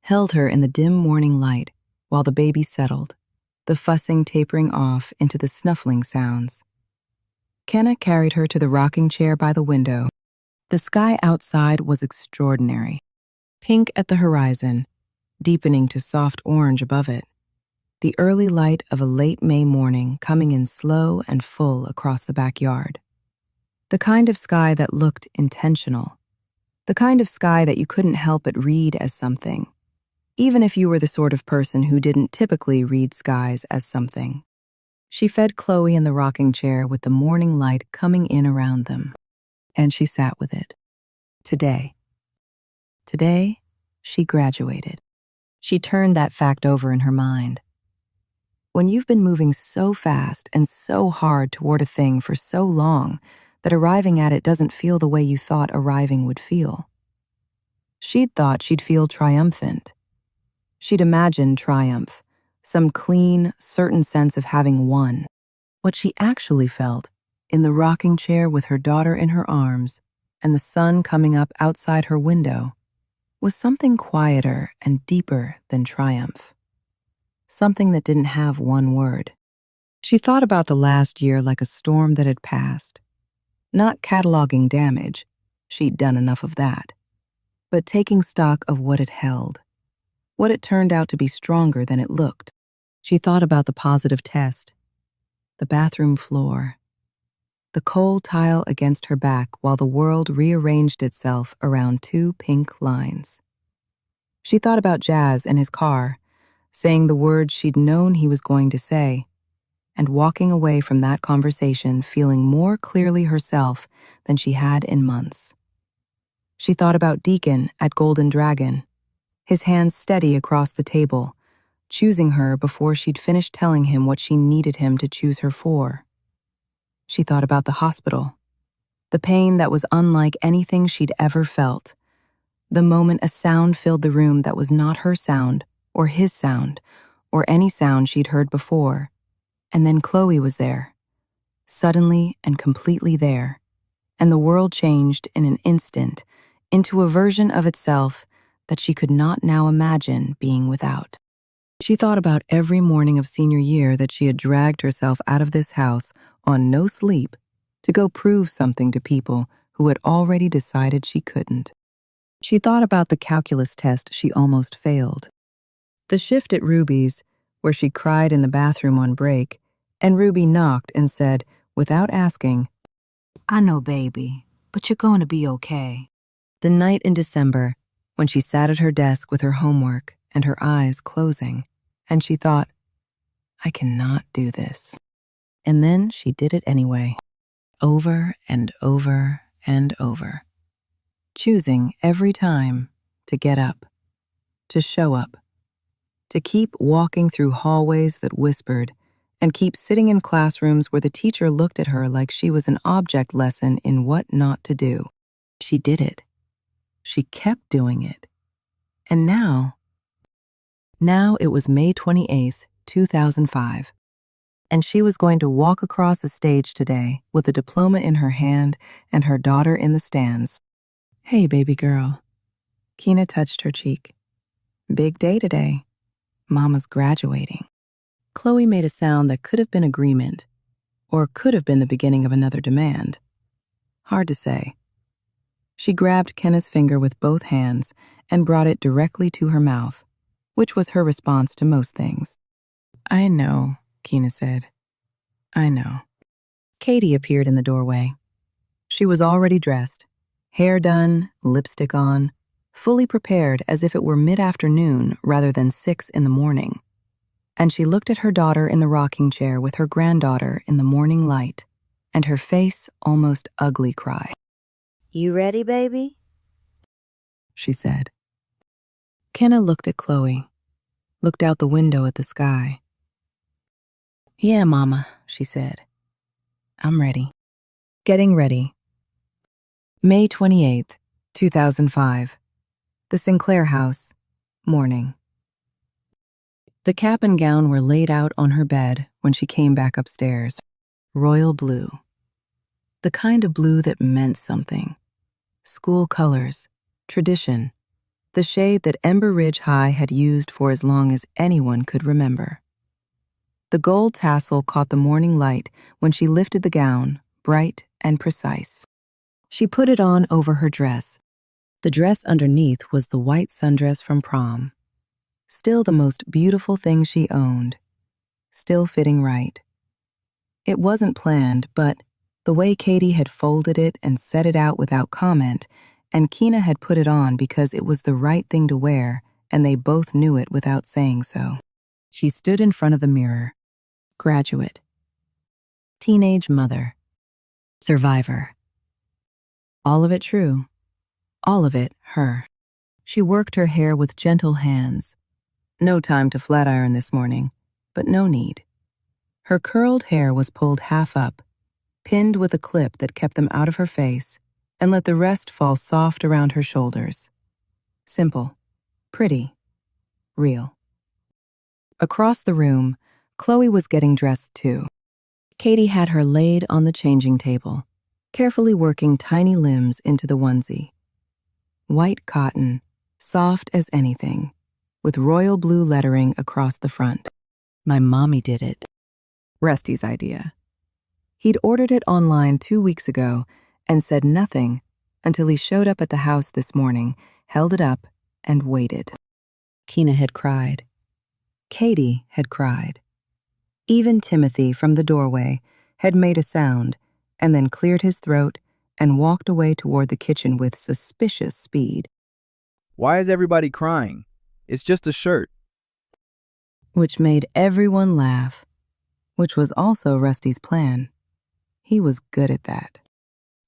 held her in the dim morning light while the baby settled, the fussing tapering off into the snuffling sounds. Kenna carried her to the rocking chair by the window. The sky outside was extraordinary, pink at the horizon, deepening to soft orange above it, the early light of a late May morning coming in slow and full across the backyard. The kind of sky that looked intentional, the kind of sky that you couldn't help but read as something, even if you were the sort of person who didn't typically read skies as something. She fed Chloe in the rocking chair with the morning light coming in around them, and she sat with it. Today, Today, she graduated. She turned that fact over in her mind. When you've been moving so fast and so hard toward a thing for so long that arriving at it doesn't feel the way you thought arriving would feel. She'd thought she'd feel triumphant. She'd imagined triumph, some clean, certain sense of having won. What she actually felt, in the rocking chair with her daughter in her arms and the sun coming up outside her window, was something quieter and deeper than triumph. Something that didn't have one word. She thought about the last year like a storm that had passed. Not cataloging damage, she'd done enough of that, but taking stock of what it held, what it turned out to be stronger than it looked. She thought about the positive test, the bathroom floor, the cold tile against her back while the world rearranged itself around two pink lines. She thought about Jazz and his car, saying the words she'd known he was going to say, and walking away from that conversation feeling more clearly herself than she had in months. She thought about Deacon at Golden Dragon, his hands steady across the table, choosing her before she'd finished telling him what she needed him to choose her for. She thought about the hospital, the pain that was unlike anything she'd ever felt, the moment a sound filled the room that was not her sound, or his sound, or any sound she'd heard before. And then Chloe was there, suddenly and completely there, and the world changed in an instant into a version of itself that she could not now imagine being without. She thought about every morning of senior year that she had dragged herself out of this house on no sleep to go prove something to people who had already decided she couldn't. She thought about the calculus test she almost failed. The shift at Ruby's, where she cried in the bathroom on break, and Ruby knocked and said, without asking, "I know, baby, but you're going to be okay." The night in December, when she sat at her desk with her homework and her eyes closing, and she thought, "I cannot do this." And then she did it anyway, over and over and over, choosing every time to get up, to show up, to keep walking through hallways that whispered, and keep sitting in classrooms where the teacher looked at her like she was an object lesson in what not to do. She did it. She kept doing it. And now it was May 28th, 2005. And she was going to walk across a stage today with a diploma in her hand and her daughter in the stands. "Hey, baby girl." Keena touched her cheek. "Big day today. Mama's graduating." Chloe made a sound that could have been agreement, or could have been the beginning of another demand. Hard to say. She grabbed Kenna's finger with both hands and brought it directly to her mouth, which was her response to most things. "I know," Keena said. "I know." Katie appeared in the doorway. She was already dressed, hair done, lipstick on, fully prepared as if it were mid-afternoon rather than 6 in the morning. And she looked at her daughter in the rocking chair with her granddaughter in the morning light, and her face almost ugly cry. "You ready, baby?" she said. Kenna looked at Chloe, looked out the window at the sky. "Yeah, Mama," she said. "I'm ready." Getting ready. May 28th, 2005. The Sinclair house, morning. The cap and gown were laid out on her bed when she came back upstairs. Royal blue. The kind of blue that meant something. School colors, tradition, the shade that Ember Ridge High had used for as long as anyone could remember. The gold tassel caught the morning light when she lifted the gown, bright and precise. She put it on over her dress. The dress underneath was the white sundress from Prom. Still the most beautiful thing she owned. Still fitting right. It wasn't planned, but the way Katie had folded it and set it out without comment, and Keena had put it on because it was the right thing to wear, and they both knew it without saying so. She stood in front of the mirror. Graduate. Teenage mother. Survivor. All of it true. All of it her. She worked her hair with gentle hands. No time to flat iron this morning, but no need. Her curled hair was pulled half up, pinned with a clip that kept them out of her face, and let the rest fall soft around her shoulders. Simple, pretty, real. Across the room, Chloe was getting dressed too. Katie had her laid on the changing table, carefully working tiny limbs into the onesie. White cotton, soft as anything, with royal blue lettering across the front. My mommy did it. Rusty's idea. He'd ordered it online 2 weeks ago and said nothing until he showed up at the house this morning, held it up, and waited. Keena had cried. Katie had cried. Even Timothy from the doorway had made a sound and then cleared his throat and walked away toward the kitchen with suspicious speed. Why is everybody crying? It's just a shirt. Which made everyone laugh, which was also Rusty's plan. He was good at that.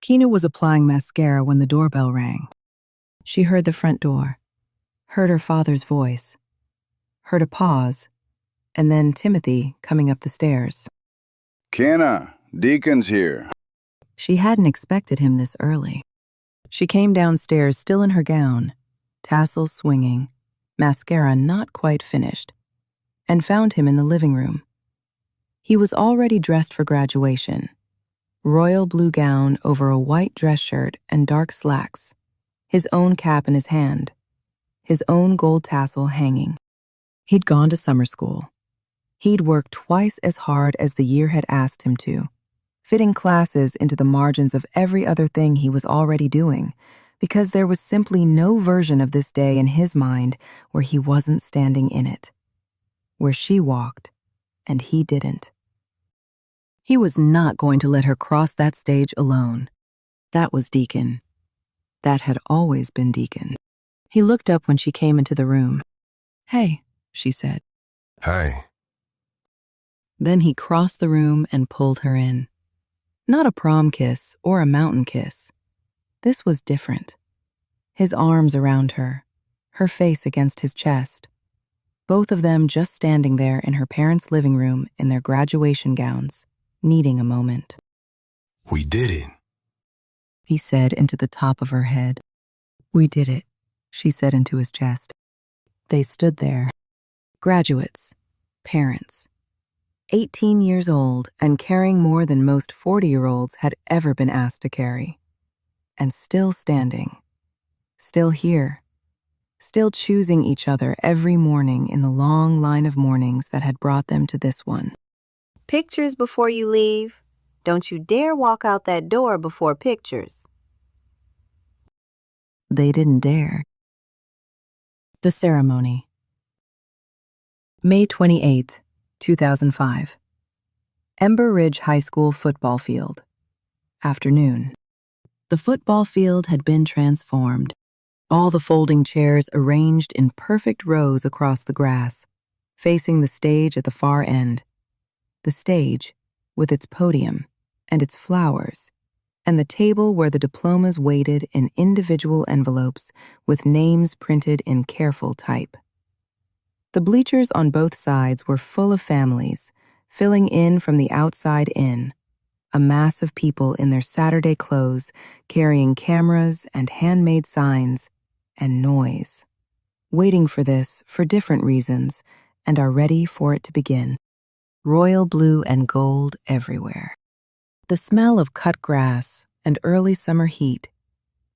Keena was applying mascara when the doorbell rang. She heard the front door, heard her father's voice, heard a pause, and then Timothy coming up the stairs. Kenna, Deacon's here. She hadn't expected him this early. She came downstairs still in her gown, tassels swinging, mascara not quite finished, and found him in the living room. He was already dressed for graduation. Royal blue gown over a white dress shirt and dark slacks, his own cap in his hand, his own gold tassel hanging. He'd gone to summer school. He'd worked twice as hard as the year had asked him to, fitting classes into the margins of every other thing he was already doing, because there was simply no version of this day in his mind where he wasn't standing in it, where she walked and he didn't. He was not going to let her cross that stage alone. That was Deacon. That had always been Deacon. He looked up when she came into the room. "Hey," she said. Hey. Then he crossed the room and pulled her in. Not a prom kiss or a mountain kiss. This was different. His arms around her, her face against his chest. Both of them just standing there in her parents' living room in their graduation gowns, needing a moment. We did it, He said into the top of her head. "We did it," she said into his chest. They stood there. Graduates, parents, 18 years old and carrying more than most 40-year-olds had ever been asked to carry. And still standing, still here, still choosing each other every morning in the long line of mornings that had brought them to this one. Pictures before you leave. Don't you dare walk out that door before pictures. They didn't dare. The ceremony. May 28th, 2005. Ember Ridge High School football field. Afternoon. The football field had been transformed. All the folding chairs arranged in perfect rows across the grass, facing the stage at the far end. The stage, with its podium and its flowers, and the table where the diplomas waited in individual envelopes with names printed in careful type. The bleachers on both sides were full of families, filling in from the outside in, a mass of people in their Saturday clothes, carrying cameras and handmade signs and noise, waiting for this for different reasons and are ready for it to begin. Royal blue and gold everywhere. The smell of cut grass and early summer heat,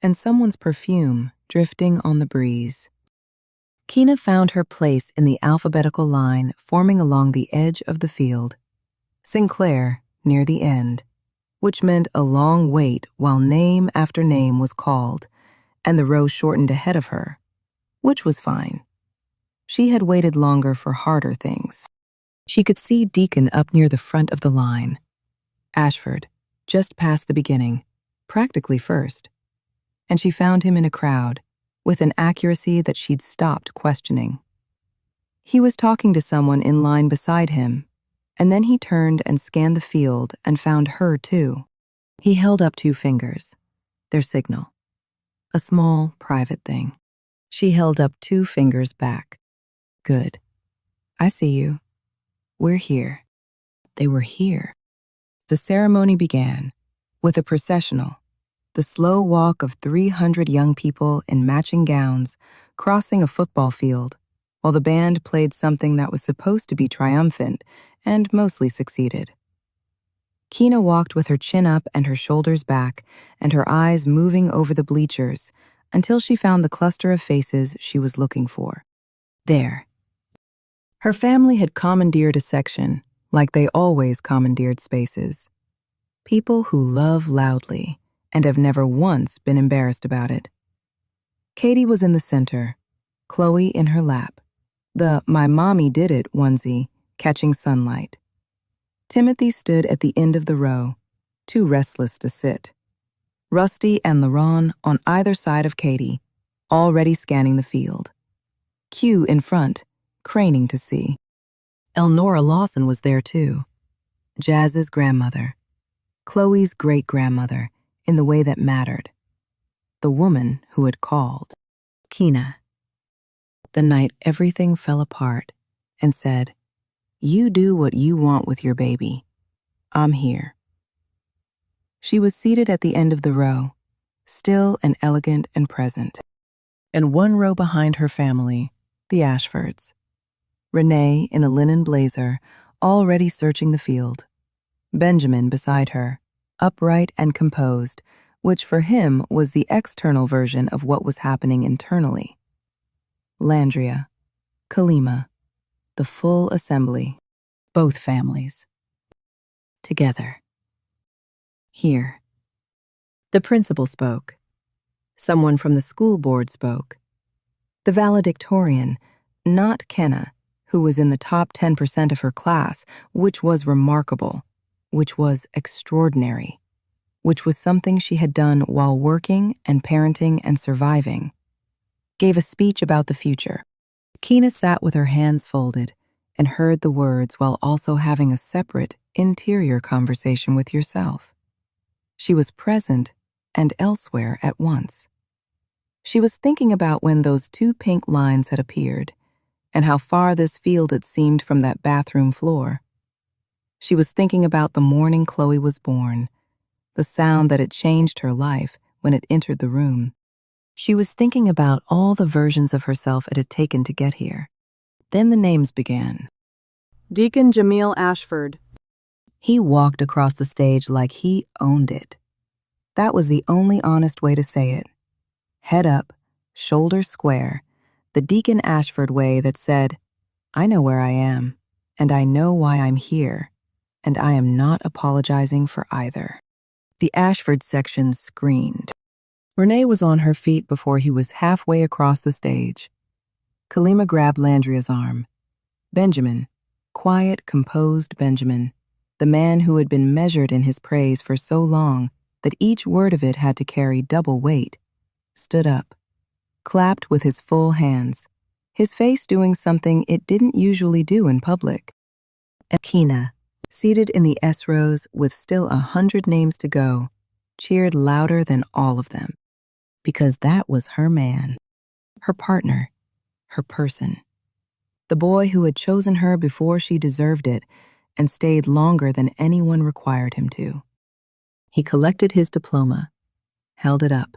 and someone's perfume drifting on the breeze. Keena found her place in the alphabetical line forming along the edge of the field. Sinclair, near the end, which meant a long wait while name after name was called, and the row shortened ahead of her, which was fine. She had waited longer for harder things. She could see Deacon up near the front of the line. Ashford, just past the beginning, practically first. And she found him in a crowd, with an accuracy that she'd stopped questioning. He was talking to someone in line beside him, and then he turned and scanned the field and found her too. He held up 2 fingers, their signal. A small, private thing. She held up 2 fingers back. Good. I see you. We're here. They were here. The ceremony began with a processional, the slow walk of 300 young people in matching gowns crossing a football field, while the band played something that was supposed to be triumphant and mostly succeeded. Keena walked with her chin up and her shoulders back and her eyes moving over the bleachers until she found the cluster of faces she was looking for. There. Her family had commandeered a section, like they always commandeered spaces. People who love loudly and have never once been embarrassed about it. Katie was in the center, Chloe in her lap, the "my mommy did it" onesie catching sunlight. Timothy stood at the end of the row, too restless to sit. Rusty and LaRon on either side of Katie, already scanning the field. Q in front, craning to see. Elnora Lawson was there too. Jazz's grandmother. Chloe's great-grandmother, in the way that mattered. The woman who had called. Keena. The night everything fell apart and said, "You do what you want with your baby. I'm here." She was seated at the end of the row, still and elegant and present. And 1 row behind her family, the Ashfords. Renee in a linen blazer, already searching the field. Benjamin beside her, upright and composed, which for him was the external version of what was happening internally. Landria, Kalima, the full assembly. Both families. Together. Here. The principal spoke. Someone from the school board spoke. The valedictorian, not Kenna, who was in the top 10% of her class, which was remarkable, which was extraordinary, which was something she had done while working and parenting and surviving, gave a speech about the future. Keena sat with her hands folded and heard the words while also having a separate, interior conversation with yourself. She was present and elsewhere at once. She was thinking about when those 2 pink lines had appeared and how far this field had seemed from that bathroom floor. She was thinking about the morning Chloe was born, the sound that had changed her life when it entered the room. She was thinking about all the versions of herself it had taken to get here. Then the names began. Deacon Jamil Ashford. He walked across the stage like he owned it. That was the only honest way to say it. Head up, shoulders square, the Deacon Ashford way that said, "I know where I am, and I know why I'm here, and I am not apologizing for either." The Ashford section screamed. Renee was on her feet before he was halfway across the stage. Kalima grabbed Landria's arm. Benjamin, quiet, composed Benjamin, the man who had been measured in his praise for so long that each word of it had to carry double weight, stood up, clapped with his full hands, his face doing something it didn't usually do in public. Keena, seated in the S rows with still 100 names to go, cheered louder than all of them, because that was her man, her partner, her person, the boy who had chosen her before she deserved it and stayed longer than anyone required him to. He collected his diploma, held it up,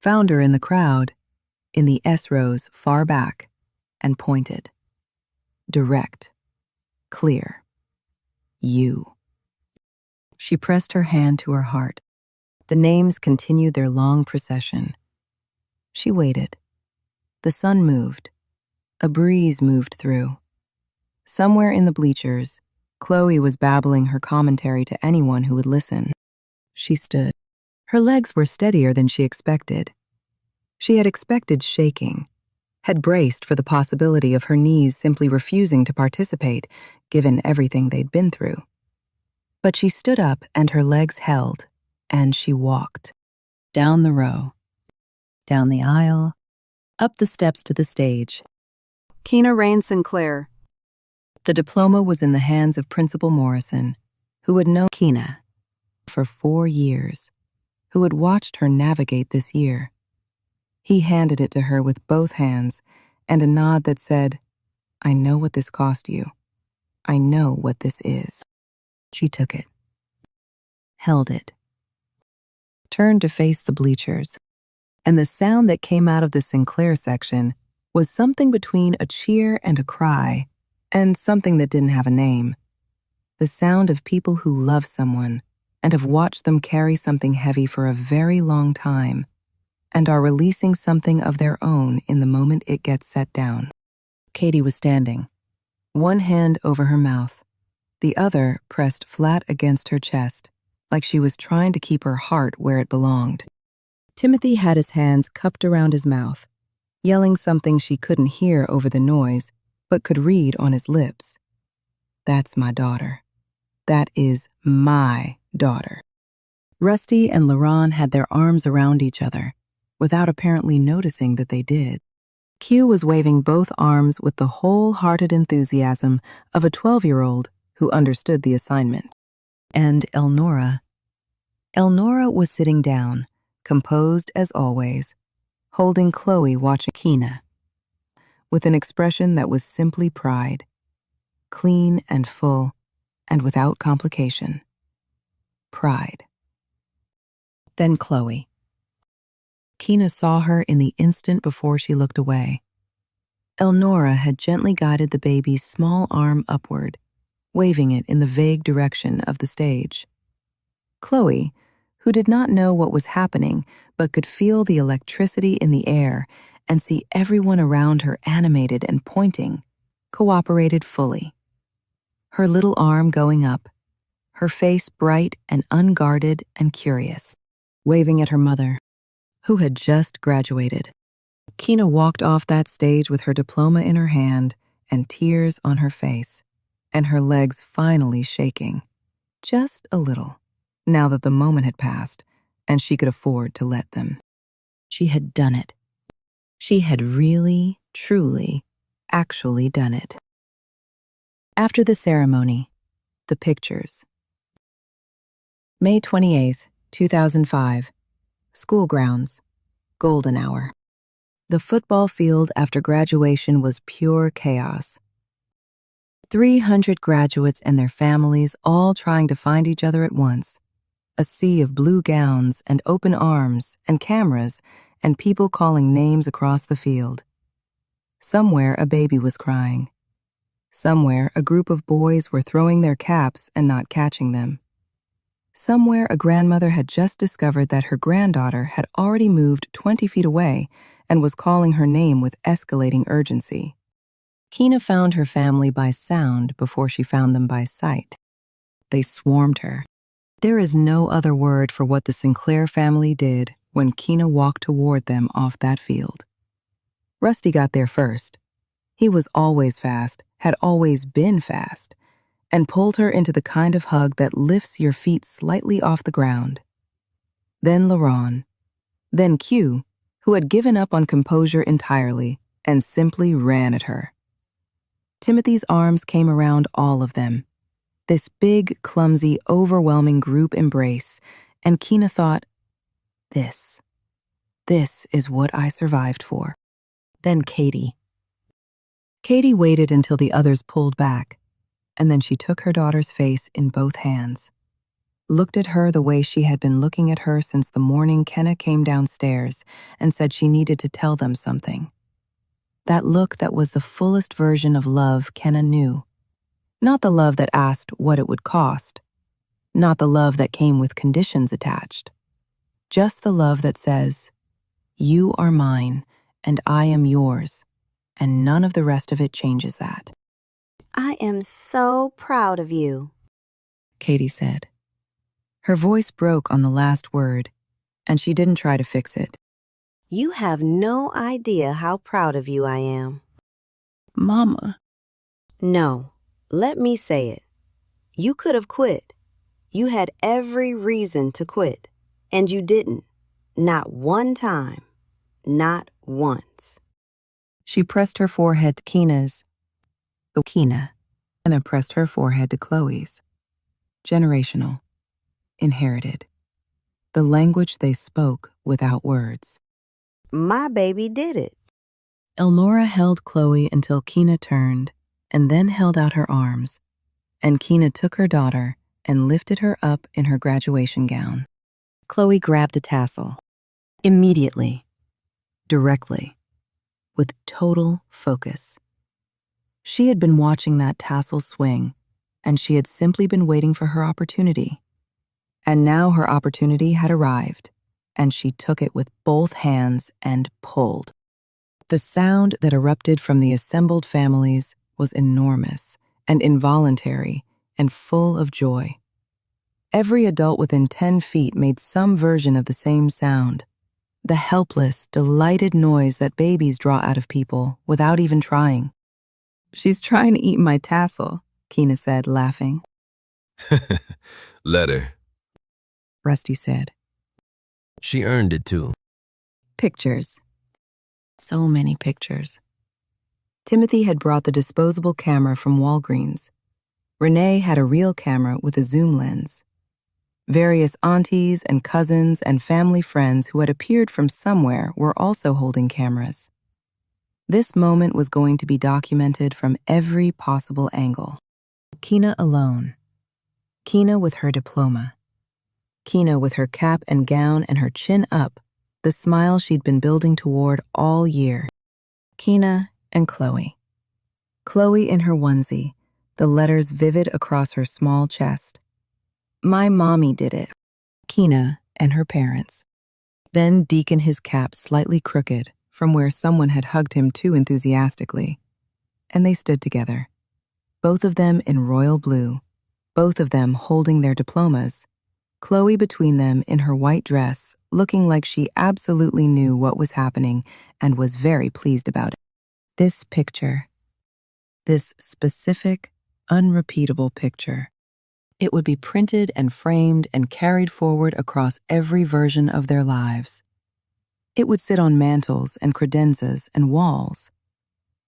found her in the crowd, in the S rows far back, and pointed. Direct, clear. You. She pressed her hand to her heart. The names continued their long procession. She waited. The sun moved. A breeze moved through. Somewhere in the bleachers, Chloe was babbling her commentary to anyone who would listen. She stood. Her legs were steadier than she expected. She had expected shaking, had braced for the possibility of her knees simply refusing to participate, given everything they'd been through. But she stood up and her legs held, and she walked. Down the row, down the aisle, up the steps to the stage. Keena Rain Sinclair. The diploma was in the hands of Principal Morrison, who had known Keena for 4 years, who had watched her navigate this year. He handed it to her with both hands and a nod that said, "I know what this cost you. I know what this is." She took it, held it, turned to face the bleachers, and the sound that came out of the Sinclair section was something between a cheer and a cry, and something that didn't have a name. The sound of people who love someone and have watched them carry something heavy for a very long time and are releasing something of their own in the moment it gets set down. Katie was standing, one hand over her mouth, the other pressed flat against her chest, like she was trying to keep her heart where it belonged. Timothy had his hands cupped around his mouth, yelling something she couldn't hear over the noise, but could read on his lips. "That's my daughter. That is my daughter." Rusty and LaRon had their arms around each other, without apparently noticing that they did. Q was waving both arms with the wholehearted enthusiasm of a 12-year-old who understood the assignment. And Elnora was sitting down, composed as always, holding Chloe watching Keena, with an expression that was simply pride, clean and full, and without complication. Pride. Then Chloe. Keena saw her in the instant before she looked away. Elnora had gently guided the baby's small arm upward, waving it in the vague direction of the stage. Chloe, who did not know what was happening but could feel the electricity in the air and see everyone around her animated and pointing, cooperated fully. Her little arm going up, her face bright and unguarded and curious, waving at her mother, who had just graduated. Keena walked off that stage with her diploma in her hand and tears on her face, and her legs finally shaking, just a little, now that the moment had passed and she could afford to let them. She had done it. She had really, truly, actually done it. After the ceremony, the pictures. May 28th, 2005. School grounds. Golden hour. The football field after graduation was pure chaos. 300 graduates and their families all trying to find each other at once. A sea of blue gowns and open arms and cameras and people calling names across the field. Somewhere a baby was crying. Somewhere a group of boys were throwing their caps and not catching them. Somewhere a grandmother had just discovered that her granddaughter had already moved 20 feet away and was calling her name with escalating urgency. Keena found her family by sound before she found them by sight. They swarmed her. There is no other word for what the Sinclair family did when Keena walked toward them off that field. Rusty got there first. He was always fast, had always been fast, and pulled her into the kind of hug that lifts your feet slightly off the ground. Then LaRon. Then Q, who had given up on composure entirely and simply ran at her. Timothy's arms came around all of them. This big, clumsy, overwhelming group embrace, and Keena thought, This is what I survived for. Then Katie. Katie waited until the others pulled back, and then she took her daughter's face in both hands, looked at her the way she had been looking at her since the morning Kenna came downstairs and said she needed to tell them something. That look that was the fullest version of love Kenna knew. Not the love that asked what it would cost. Not the love that came with conditions attached. Just the love that says, "You are mine, and I am yours, and none of the rest of it changes that." I am so proud of you, Katie said. Her voice broke on the last word, and she didn't try to fix it. You have no idea how proud of you I am. Mama. No, let me say it. You could have quit. You had every reason to quit, and you didn't. Not one time. Not once. She pressed her forehead to Keena's. Keena, and then pressed her forehead to Chloe's. Generational. Inherited. The language they spoke without words. My baby did it. Elnora held Chloe until Keena turned and then held out her arms, and Keena took her daughter and lifted her up in her graduation gown. Chloe grabbed the tassel. Immediately. Directly. With total focus. She had been watching that tassel swing, and she had simply been waiting for her opportunity. And now her opportunity had arrived, and she took it with both hands and pulled. The sound that erupted from the assembled families was enormous and involuntary and full of joy. Every adult within 10 feet made some version of the same sound, the helpless, delighted noise that babies draw out of people without even trying. "She's trying to eat my tassel," Keena said, laughing. Let her. Rusty said. She earned it too. Pictures. So many pictures. Timothy had brought the disposable camera from Walgreens. Renee had a real camera with a zoom lens. Various aunties and cousins and family friends who had appeared from somewhere were also holding cameras. This moment was going to be documented from every possible angle. Keena alone. Keena with her diploma. Keena with her cap and gown and her chin up, the smile she'd been building toward all year. Keena and Chloe. Chloe in her onesie, the letters vivid across her small chest. My mommy did it. Keena and her parents. Then Deacon, his cap slightly crooked from where someone had hugged him too enthusiastically. And they stood together. Both of them in royal blue, both of them holding their diplomas. Chloe between them in her white dress, looking like she absolutely knew what was happening and was very pleased about it. This picture, this specific, unrepeatable picture, it would be printed and framed and carried forward across every version of their lives. It would sit on mantels and credenzas and walls.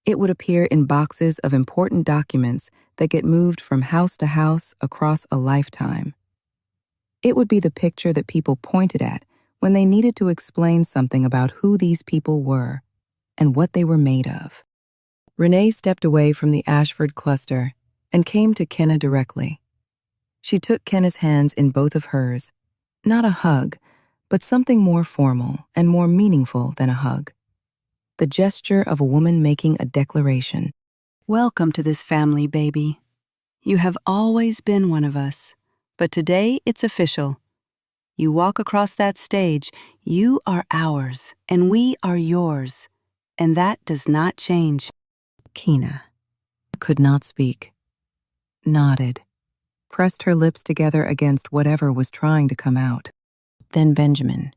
It would appear in boxes of important documents that get moved from house to house across a lifetime. It would be the picture that people pointed at when they needed to explain something about who these people were and what they were made of. Renee stepped away from the Ashford cluster and came to Kenna directly. She took Kenna's hands in both of hers, not a hug, but something more formal and more meaningful than a hug. The gesture of a woman making a declaration. Welcome to this family, baby. You have always been one of us, but today it's official. You walk across that stage, you are ours, and we are yours, and that does not change. Keena could not speak, nodded, pressed her lips together against whatever was trying to come out. Then Benjamin.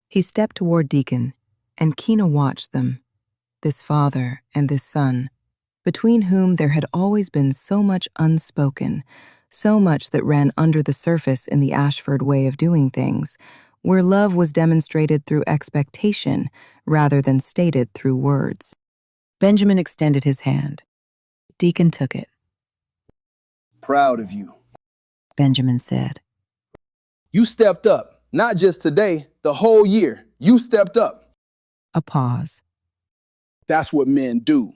He stepped toward Deacon, and Keena watched them, this father and this son, between whom there had always been so much unspoken, so much that ran under the surface in the Ashford way of doing things, where love was demonstrated through expectation rather than stated through words. Benjamin extended his hand. Deacon took it. Proud of you, Benjamin said. You stepped up, not just today, the whole year. You stepped up. A pause. That's what men do.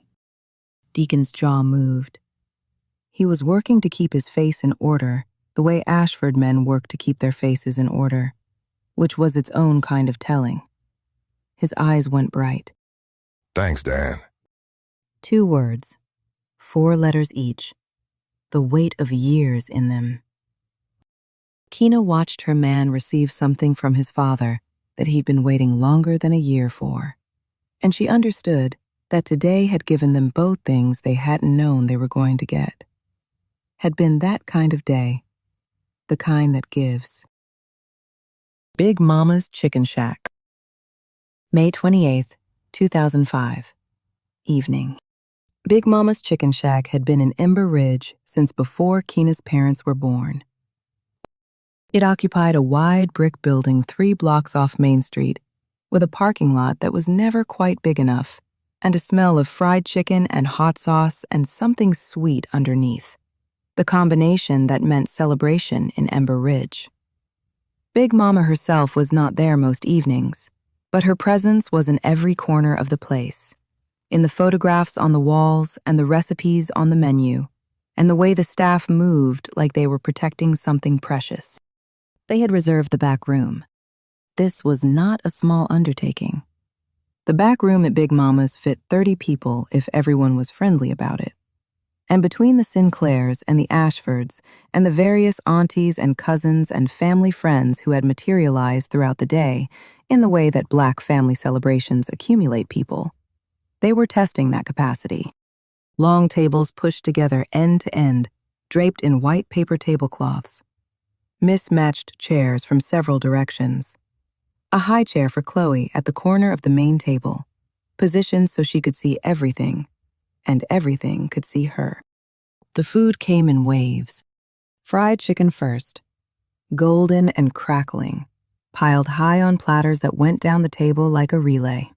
Deacon's jaw moved. He was working to keep his face in order, the way Ashford men work to keep their faces in order, which was its own kind of telling. His eyes went bright. Thanks, Dan. 2 words, 4 letters each, the weight of years in them. Keena watched her man receive something from his father that he'd been waiting longer than a year for, and she understood that today had given them both things they hadn't known they were going to get. Had been that kind of day, the kind that gives. Big Mama's Chicken Shack. May 28th, 2005. Evening. Big Mama's Chicken Shack had been in Ember Ridge since before Keena's parents were born. It occupied a wide brick building 3 blocks off Main Street, with a parking lot that was never quite big enough, and a smell of fried chicken and hot sauce and something sweet underneath. The combination that meant celebration in Ember Ridge. Big Mama herself was not there most evenings, But her presence was in every corner of the place, in the photographs on the walls and the recipes on the menu, and the way the staff moved like they were protecting something precious. They had reserved the back room. This was not a small undertaking. The back room at Big Mama's fit 30 people if everyone was friendly about it. And between the Sinclairs and the Ashfords and the various aunties and cousins and family friends who had materialized throughout the day in the way that Black family celebrations accumulate people, they were testing that capacity. Long tables pushed together end to end, draped in white paper tablecloths. Mismatched chairs from several directions. A high chair for Chloe at the corner of the main table, positioned so she could see everything, and everything could see her. The food came in waves. Fried chicken first, golden and crackling, piled high on platters that went down the table like a relay.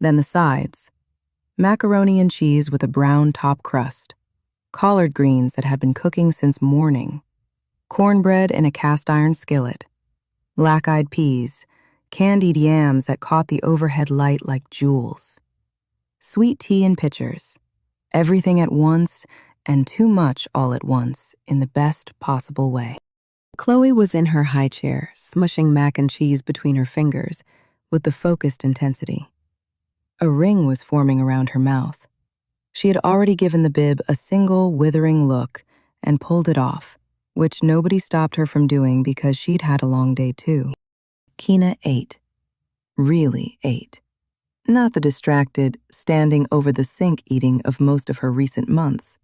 Then the sides, macaroni and cheese with a brown top crust, collard greens that had been cooking since morning, cornbread in a cast-iron skillet, black-eyed peas, candied yams that caught the overhead light like jewels, sweet tea in pitchers, everything at once and too much all at once in the best possible way. Chloe was in her high chair, smushing mac and cheese between her fingers with the focused intensity. A ring was forming around her mouth. She had already given the bib a single withering look and pulled it off, which nobody stopped her from doing because she'd had a long day too. Keena ate. Really ate. Not the distracted, standing over the sink eating of most of her recent months,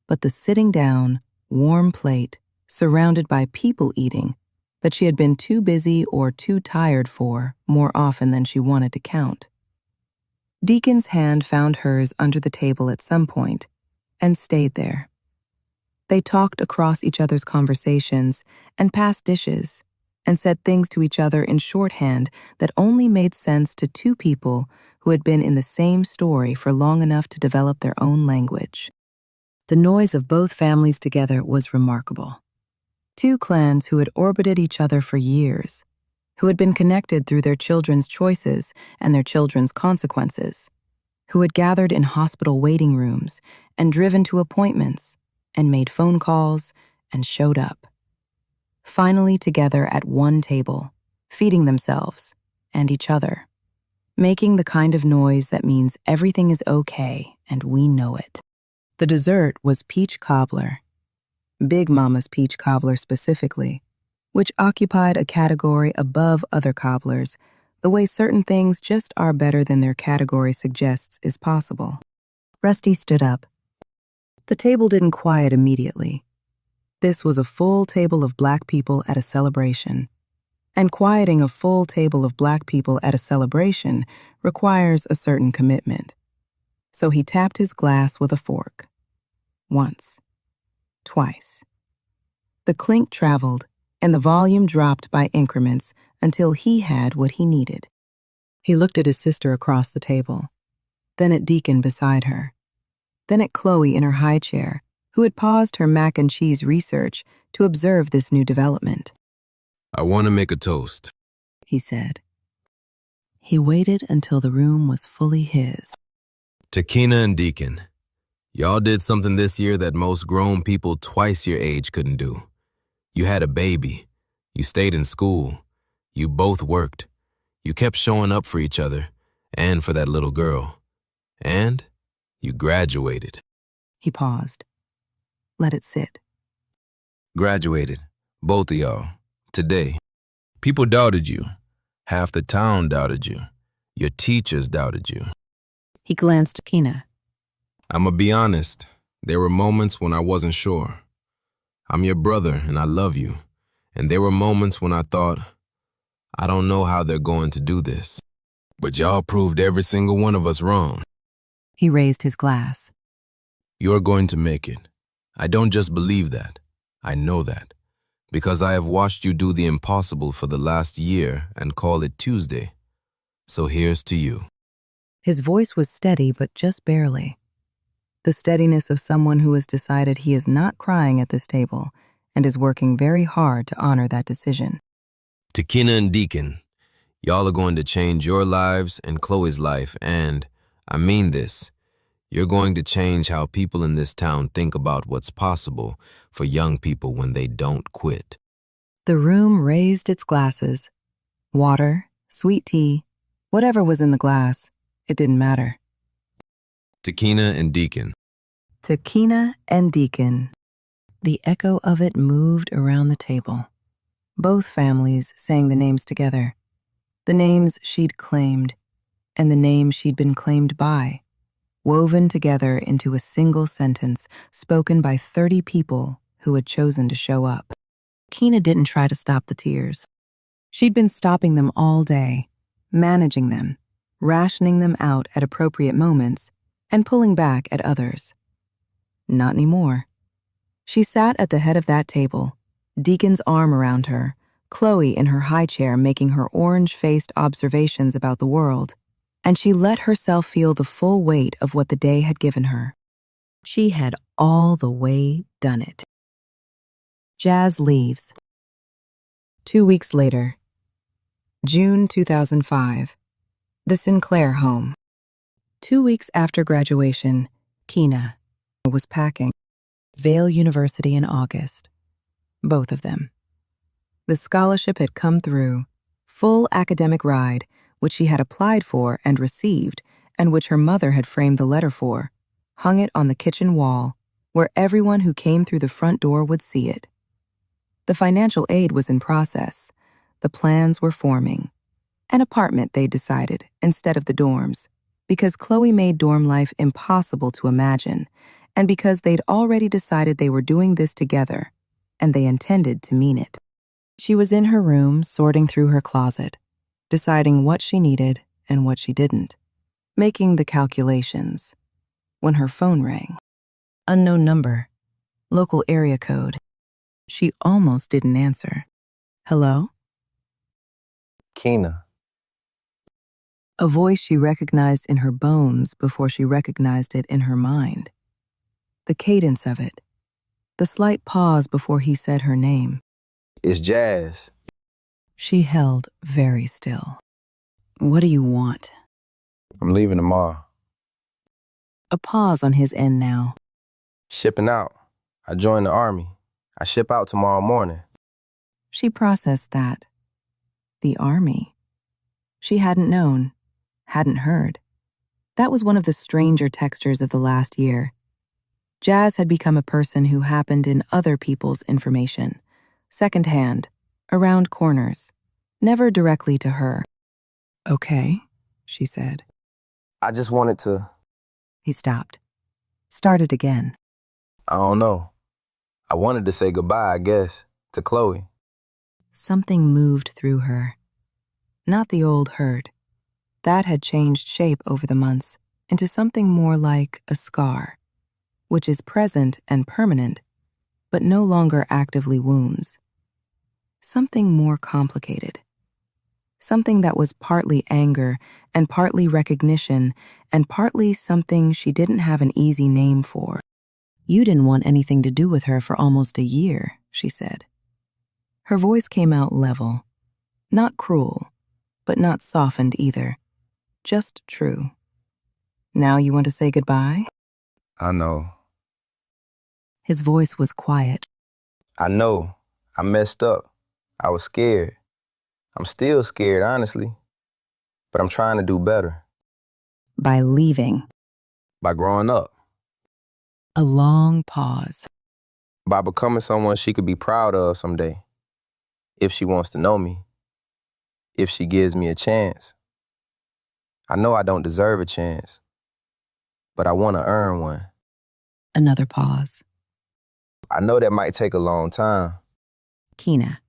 but the sitting down, warm plate, surrounded by people eating that she had been too busy or too tired for more often than she wanted to count. Deacon's hand found hers under the table at some point and stayed there. They talked across each other's conversations and passed dishes and said things to each other in shorthand that only made sense to two people who had been in the same story for long enough to develop their own language. The noise of both families together was remarkable. Two clans who had orbited each other for years, who had been connected through their children's choices and their children's consequences, who had gathered in hospital waiting rooms and driven to appointments and made phone calls and showed up. Finally together at one table, feeding themselves and each other, making the kind of noise that means everything is okay and we know it. The dessert was peach cobbler, Big Mama's peach cobbler specifically, which occupied a category above other cobblers, the way certain things just are better than their category suggests is possible. Rusty stood up. The table didn't quiet immediately. This was a full table of Black people at a celebration, and quieting a full table of Black people at a celebration requires a certain commitment. So he tapped his glass with a fork. Once. Twice. The clink traveled, and the volume dropped by increments until he had what he needed. He looked at his sister across the table, then at Deacon beside her, then at Chloe in her high chair, who had paused her mac and cheese research to observe this new development. I want to make a toast, he said. He waited until the room was fully his. To Keena and Deacon. Y'all did something this year that most grown people twice your age couldn't do. You had a baby. You stayed in school. You both worked. You kept showing up for each other and for that little girl. And you graduated. He paused. Let it sit. Graduated. Both of y'all. Today. People doubted you. Half the town doubted you. Your teachers doubted you. He glanced at Keena. I'ma be honest. There were moments when I wasn't sure. I'm your brother and I love you. And there were moments when I thought, I don't know how they're going to do this. But y'all proved every single one of us wrong. He raised his glass. You're going to make it. I don't just believe that. I know that. Because I have watched you do the impossible for the last year and call it Tuesday. So here's to you. His voice was steady, but just barely. The steadiness of someone who has decided he is not crying at this table and is working very hard to honor that decision. To Keena and Deacon, Y'all are going to change your lives and Chloe's life, and I mean this. You're going to change how people in this town think about what's possible for young people when they don't quit. The room raised its glasses. Water, sweet tea, whatever was in the glass, it didn't matter. To Keena and Deacon. To Keena and Deacon. The echo of it moved around the table. Both families sang the names together. The names she'd claimed, and the name she'd been claimed by, woven together into a single sentence spoken by 30 people who had chosen to show up. Keena didn't try to stop the tears. She'd been stopping them all day, managing them, rationing them out at appropriate moments, and pulling back at others. Not anymore. She sat at the head of that table, Deacon's arm around her, Chloe in her high chair making her orange-faced observations about the world, and she let herself feel the full weight of what the day had given her. She had all the way done it. Jazz leaves. 2 weeks later, June 2005, the Sinclair home. 2 weeks after graduation, Keena was packing. Vail University in August. Both of them. The scholarship had come through, full academic ride, which she had applied for and received, and which her mother had framed the letter for, hung it on the kitchen wall, where everyone who came through the front door would see it. The financial aid was in process. The plans were forming. An apartment, they decided, instead of the dorms, because Chloe made dorm life impossible to imagine, and because they'd already decided they were doing this together, and they intended to mean it. She was in her room, sorting through her closet, deciding what she needed and what she didn't, making the calculations, when her phone rang. Unknown number, local area code. She almost didn't answer. Hello? Keena. A voice she recognized in her bones before she recognized it in her mind. The cadence of it, the slight pause before he said her name. It's Jazz. She held very still. What do you want? I'm leaving tomorrow. A pause on his end now. Shipping out. I joined the Army. I ship out tomorrow morning. She processed that. The Army. She hadn't known, hadn't heard. That was one of the stranger textures of the last year. Jazz had become a person who happened in other people's information, secondhand, around corners, never directly to her. Okay, she said. I just wanted to... He stopped. Started again. I don't know. I wanted to say goodbye, I guess, to Chloe. Something moved through her. Not the old hurt. That had changed shape over the months into something more like a scar, which is present and permanent, but no longer actively wounds. Something more complicated. Something that was partly anger and partly recognition and partly something she didn't have an easy name for. You didn't want anything to do with her for almost a year, she said. Her voice came out level, not cruel, but not softened either, just true. Now you want to say goodbye? I know. His voice was quiet. I know. I messed up. I was scared. I'm still scared, honestly. But I'm trying to do better. By leaving. By growing up. A long pause. By becoming someone she could be proud of someday. If she wants to know me. If she gives me a chance. I know I don't deserve a chance. But I want to earn one. Another pause. I know that might take a long time. Keena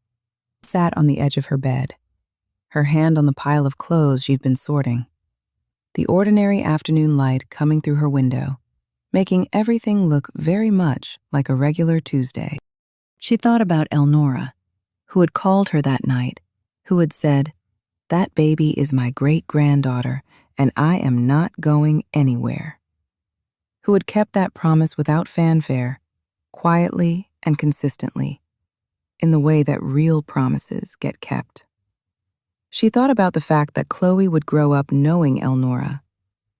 sat on the edge of her bed, her hand on the pile of clothes she'd been sorting. The ordinary afternoon light coming through her window, making everything look very much like a regular Tuesday. She thought about Elnora, who had called her that night, who had said, "That baby is my great-granddaughter, and I am not going anywhere." Who had kept that promise without fanfare, quietly and consistently, in the way that real promises get kept. She thought about the fact that Chloe would grow up knowing Elnora,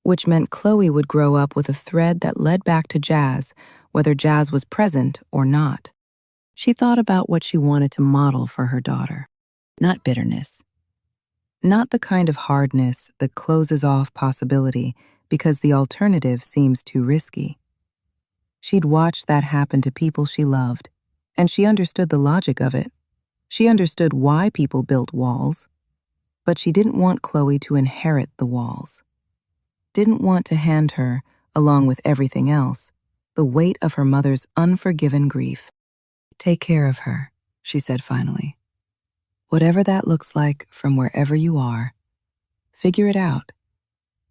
which meant Chloe would grow up with a thread that led back to Jazz, whether Jazz was present or not. She thought about what she wanted to model for her daughter. Not bitterness. Not the kind of hardness that closes off possibility because the alternative seems too risky. She'd watched that happen to people she loved, and she understood the logic of it. She understood why people built walls, but she didn't want Chloe to inherit the walls. Didn't want to hand her, along with everything else, the weight of her mother's unforgiven grief. "Take care of her," she said finally. "Whatever that looks like from wherever you are, figure it out.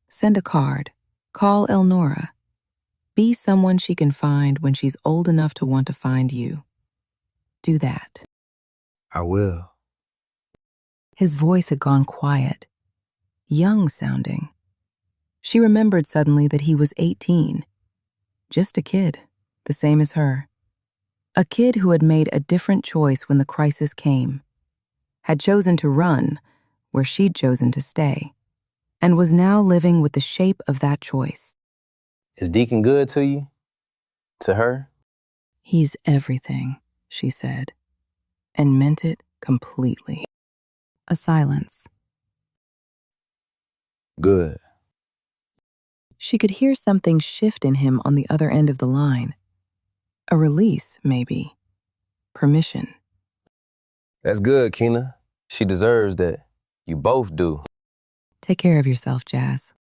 Send a card, call Elnora. Be someone she can find when she's old enough to want to find you. Do that." I will. His voice had gone quiet, young sounding. She remembered suddenly that he was 18. Just a kid, the same as her. A kid who had made a different choice when the crisis came, had chosen to run where she'd chosen to stay, and was now living with the shape of that choice. Is Deacon good to you? To her? "He's everything," she said, and meant it completely. A silence. Good. She could hear something shift in him on the other end of the line. A release, maybe. Permission. That's good, Keena. She deserves that. You both do. Take care of yourself, Jazz.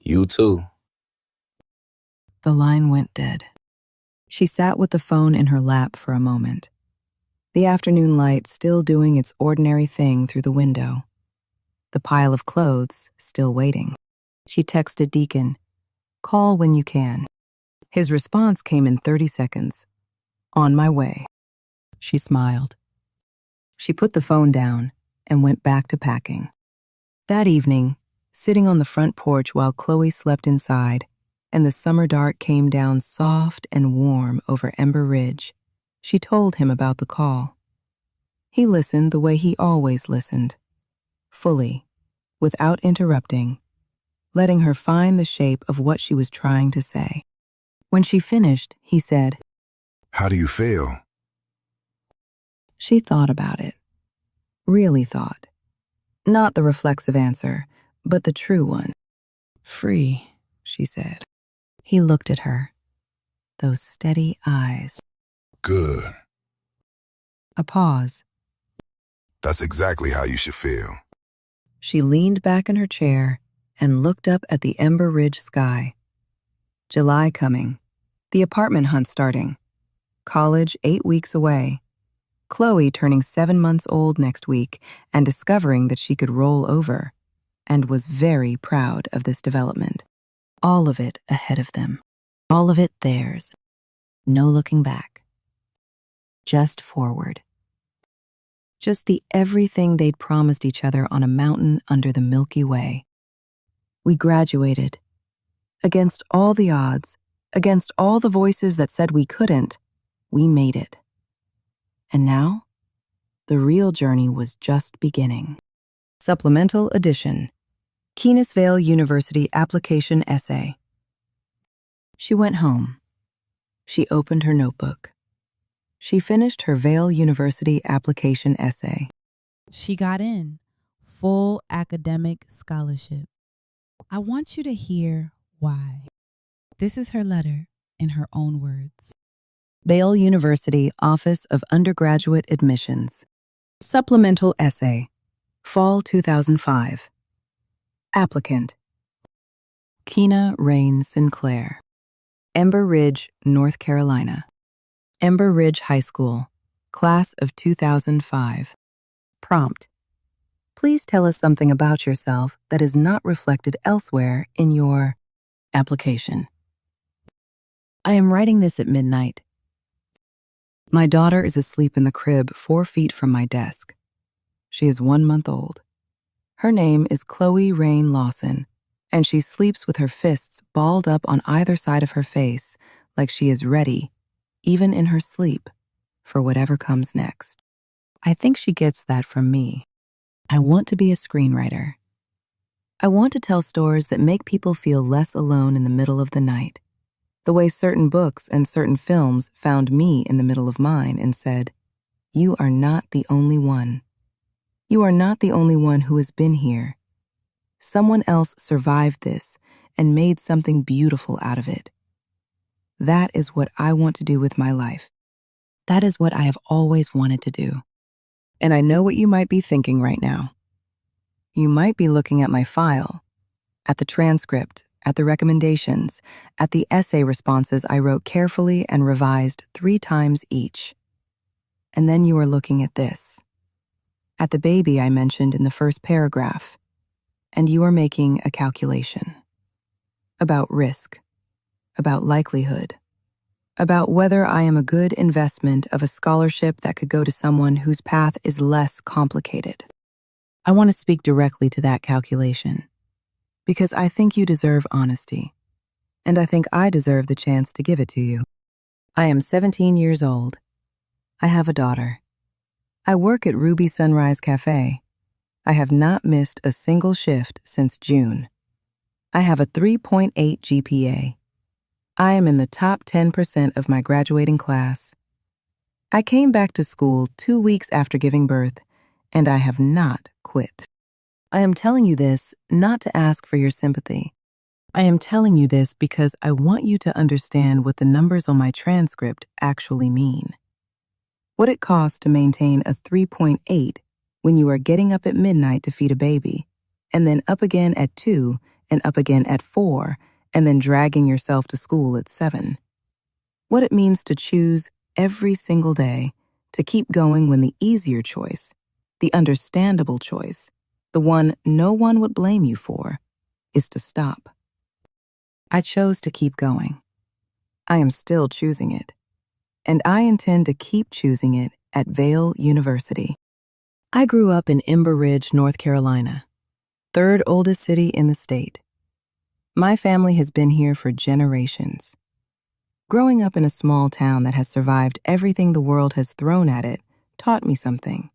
You too. The line went dead. She sat with the phone in her lap for a moment. The afternoon light still doing its ordinary thing through the window. The pile of clothes still waiting. She texted Deacon, "Call when you can." His response came in 30 seconds. "On my way." She smiled. She put the phone down and went back to packing. That evening, sitting on the front porch while Chloe slept inside, and the summer dark came down soft and warm over Ember Ridge, she told him about the call. He listened the way he always listened, fully, without interrupting, letting her find the shape of what she was trying to say. When she finished, he said, "How do you feel?" She thought about it. Really thought. Not the reflexive answer, but the true one. "Free," she said. He looked at her. Those steady eyes. "Good. A pause. That's exactly how you should feel." She leaned back in her chair and looked up at the Ember Ridge sky. July coming. The apartment hunt starting. College 8 weeks away. Chloe turning 7 months old next week and discovering that she could roll over, and was very proud of this development. All of it ahead of them. All of it theirs. No looking back. Just forward. Just the everything they'd promised each other on a mountain under the Milky Way. We graduated. Against all the odds, against all the voices that said we couldn't, we made it. And now, the real journey was just beginning. Supplemental edition. Keenesvale University application essay. She went home. She opened her notebook. She finished her Vail University application essay. She got in. Full academic scholarship. I want you to hear why. This is her letter in her own words. Vail University Office of Undergraduate Admissions. Supplemental essay. Fall 2005. Applicant. Keena Rain Sinclair. Ember Ridge, North Carolina. Ember Ridge High School. Class of 2005. Prompt. Please tell us something about yourself that is not reflected elsewhere in your application. I am writing this at midnight. My daughter is asleep in the crib 4 feet from my desk. She is 1 month old. Her name is Chloe Rain Lawson, and she sleeps with her fists balled up on either side of her face like she is ready, even in her sleep, for whatever comes next. I think she gets that from me. I want to be a screenwriter. I want to tell stories that make people feel less alone in the middle of the night, the way certain books and certain films found me in the middle of mine and said, "You are not the only one. You are not the only one who has been here. Someone else survived this and made something beautiful out of it." That is what I want to do with my life. That is what I have always wanted to do. And I know what you might be thinking right now. You might be looking at my file, at the transcript, at the recommendations, at the essay responses I wrote carefully and revised 3 times each. And then you are looking at this, at the baby I mentioned in the first paragraph, and you are making a calculation about risk, about likelihood, about whether I am a good investment of a scholarship that could go to someone whose path is less complicated. I want to speak directly to that calculation, because I think you deserve honesty, and I think I deserve the chance to give it to you. I am 17 years old. I have a daughter. I work at Ruby Sunrise Cafe. I have not missed a single shift since June. I have a 3.8 GPA. I am in the top 10% of my graduating class. I came back to school 2 weeks after giving birth, and I have not quit. I am telling you this not to ask for your sympathy. I am telling you this because I want you to understand what the numbers on my transcript actually mean. What it costs to maintain a 3.8 when you are getting up at midnight to feed a baby, and then up again at 2, and up again at 4, and then dragging yourself to school at 7. What it means to choose every single day to keep going when the easier choice, the understandable choice, the one no one would blame you for, is to stop. I chose to keep going. I am still choosing it, and I intend to keep choosing it at Vail University. I grew up in Ember Ridge, North Carolina, 3rd oldest city in the state. My family has been here for generations. Growing up in a small town that has survived everything the world has thrown at it taught me something.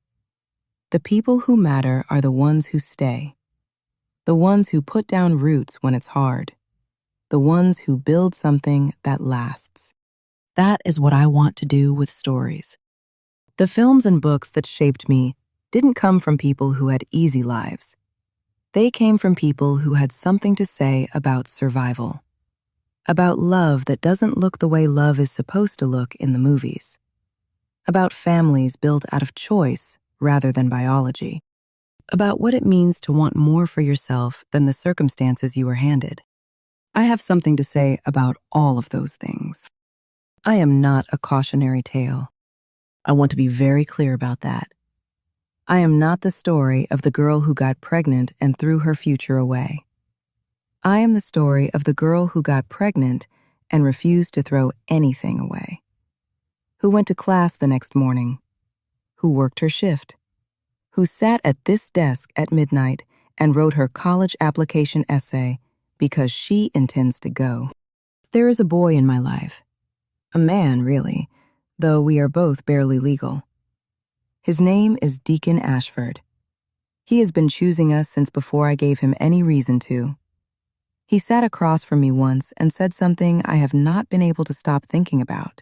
The people who matter are the ones who stay, the ones who put down roots when it's hard, the ones who build something that lasts. That is what I want to do with stories. The films and books that shaped me didn't come from people who had easy lives. They came from people who had something to say about survival, about love that doesn't look the way love is supposed to look in the movies, about families built out of choice rather than biology, about what it means to want more for yourself than the circumstances you were handed. I have something to say about all of those things. I am not a cautionary tale. I want to be very clear about that. I am not the story of the girl who got pregnant and threw her future away. I am the story of the girl who got pregnant and refused to throw anything away, who went to class the next morning, who worked her shift, who sat at this desk at midnight and wrote her college application essay because she intends to go. There is a boy in my life, a man really, though we are both barely legal. His name is Deacon Ashford. He has been choosing us since before I gave him any reason to. He sat across from me once and said something I have not been able to stop thinking about.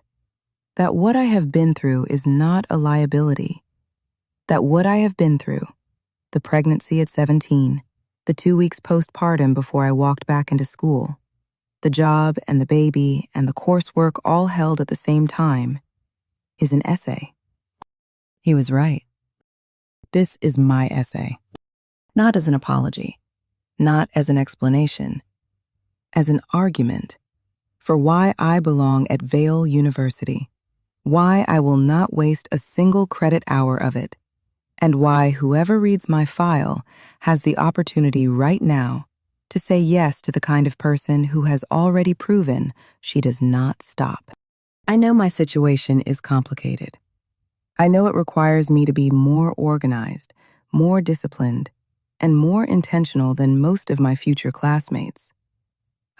That what I have been through is not a liability. That what I have been through, the pregnancy at 17, the 2 weeks postpartum before I walked back into school, the job and the baby and the coursework all held at the same time, is an essay. He was right. This is my essay. Not as an apology, not as an explanation, as an argument for why I belong at Vail University, why I will not waste a single credit hour of it, and why whoever reads my file has the opportunity right now to say yes to the kind of person who has already proven she does not stop. I know my situation is complicated. I know it requires me to be more organized, more disciplined, and more intentional than most of my future classmates.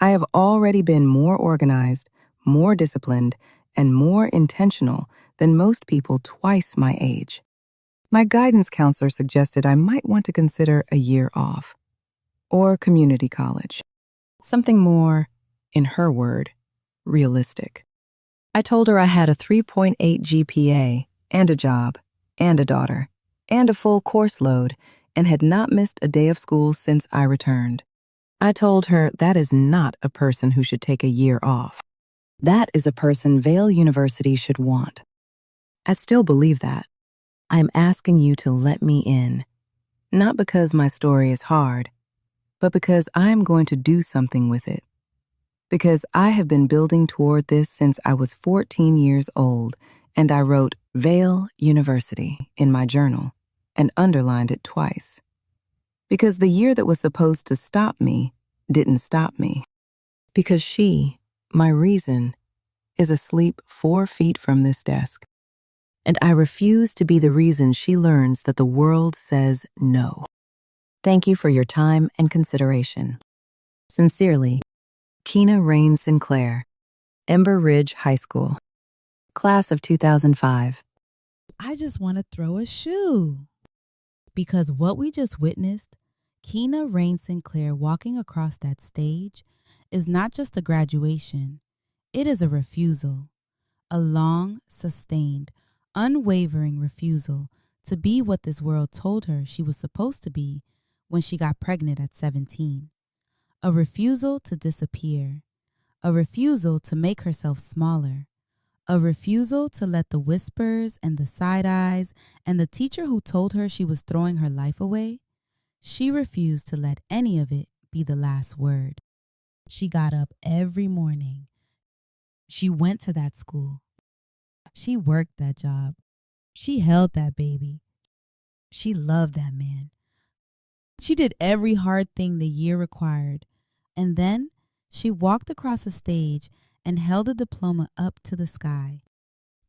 I have already been more organized, more disciplined, and more intentional than most people twice my age. My guidance counselor suggested I might want to consider a year off, or community college. Something more, in her word, realistic. I told her I had a 3.8 GPA, and a job, and a daughter, and a full course load, and had not missed a day of school since I returned. I told her that is not a person who should take a year off. That is a person Vail University should want. I still believe that. I'm asking you to let me in, not because my story is hard, but because I'm going to do something with it. Because I have been building toward this since I was 14 years old, and I wrote Vail University in my journal and underlined it twice. Because the year that was supposed to stop me didn't stop me. Because she, my reason, is asleep 4 feet from this desk. And I refuse to be the reason she learns that the world says no. Thank you for your time and consideration. Sincerely, Keena Rain Sinclair, Ember Ridge High School, Class of 2005. I just want to throw a shoe. Because what we just witnessed, Keena Rain Sinclair walking across that stage, is not just a graduation. It is a refusal. A long, sustained, unwavering refusal to be what this world told her she was supposed to be when she got pregnant at 17. A refusal to disappear. A refusal to make herself smaller. A refusal to let the whispers and the side eyes and the teacher who told her she was throwing her life away, she refused to let any of it be the last word. She got up every morning. She went to that school. She worked that job. She held that baby. She loved that man. She did every hard thing the year required. And then she walked across the stage and held a diploma up to the sky.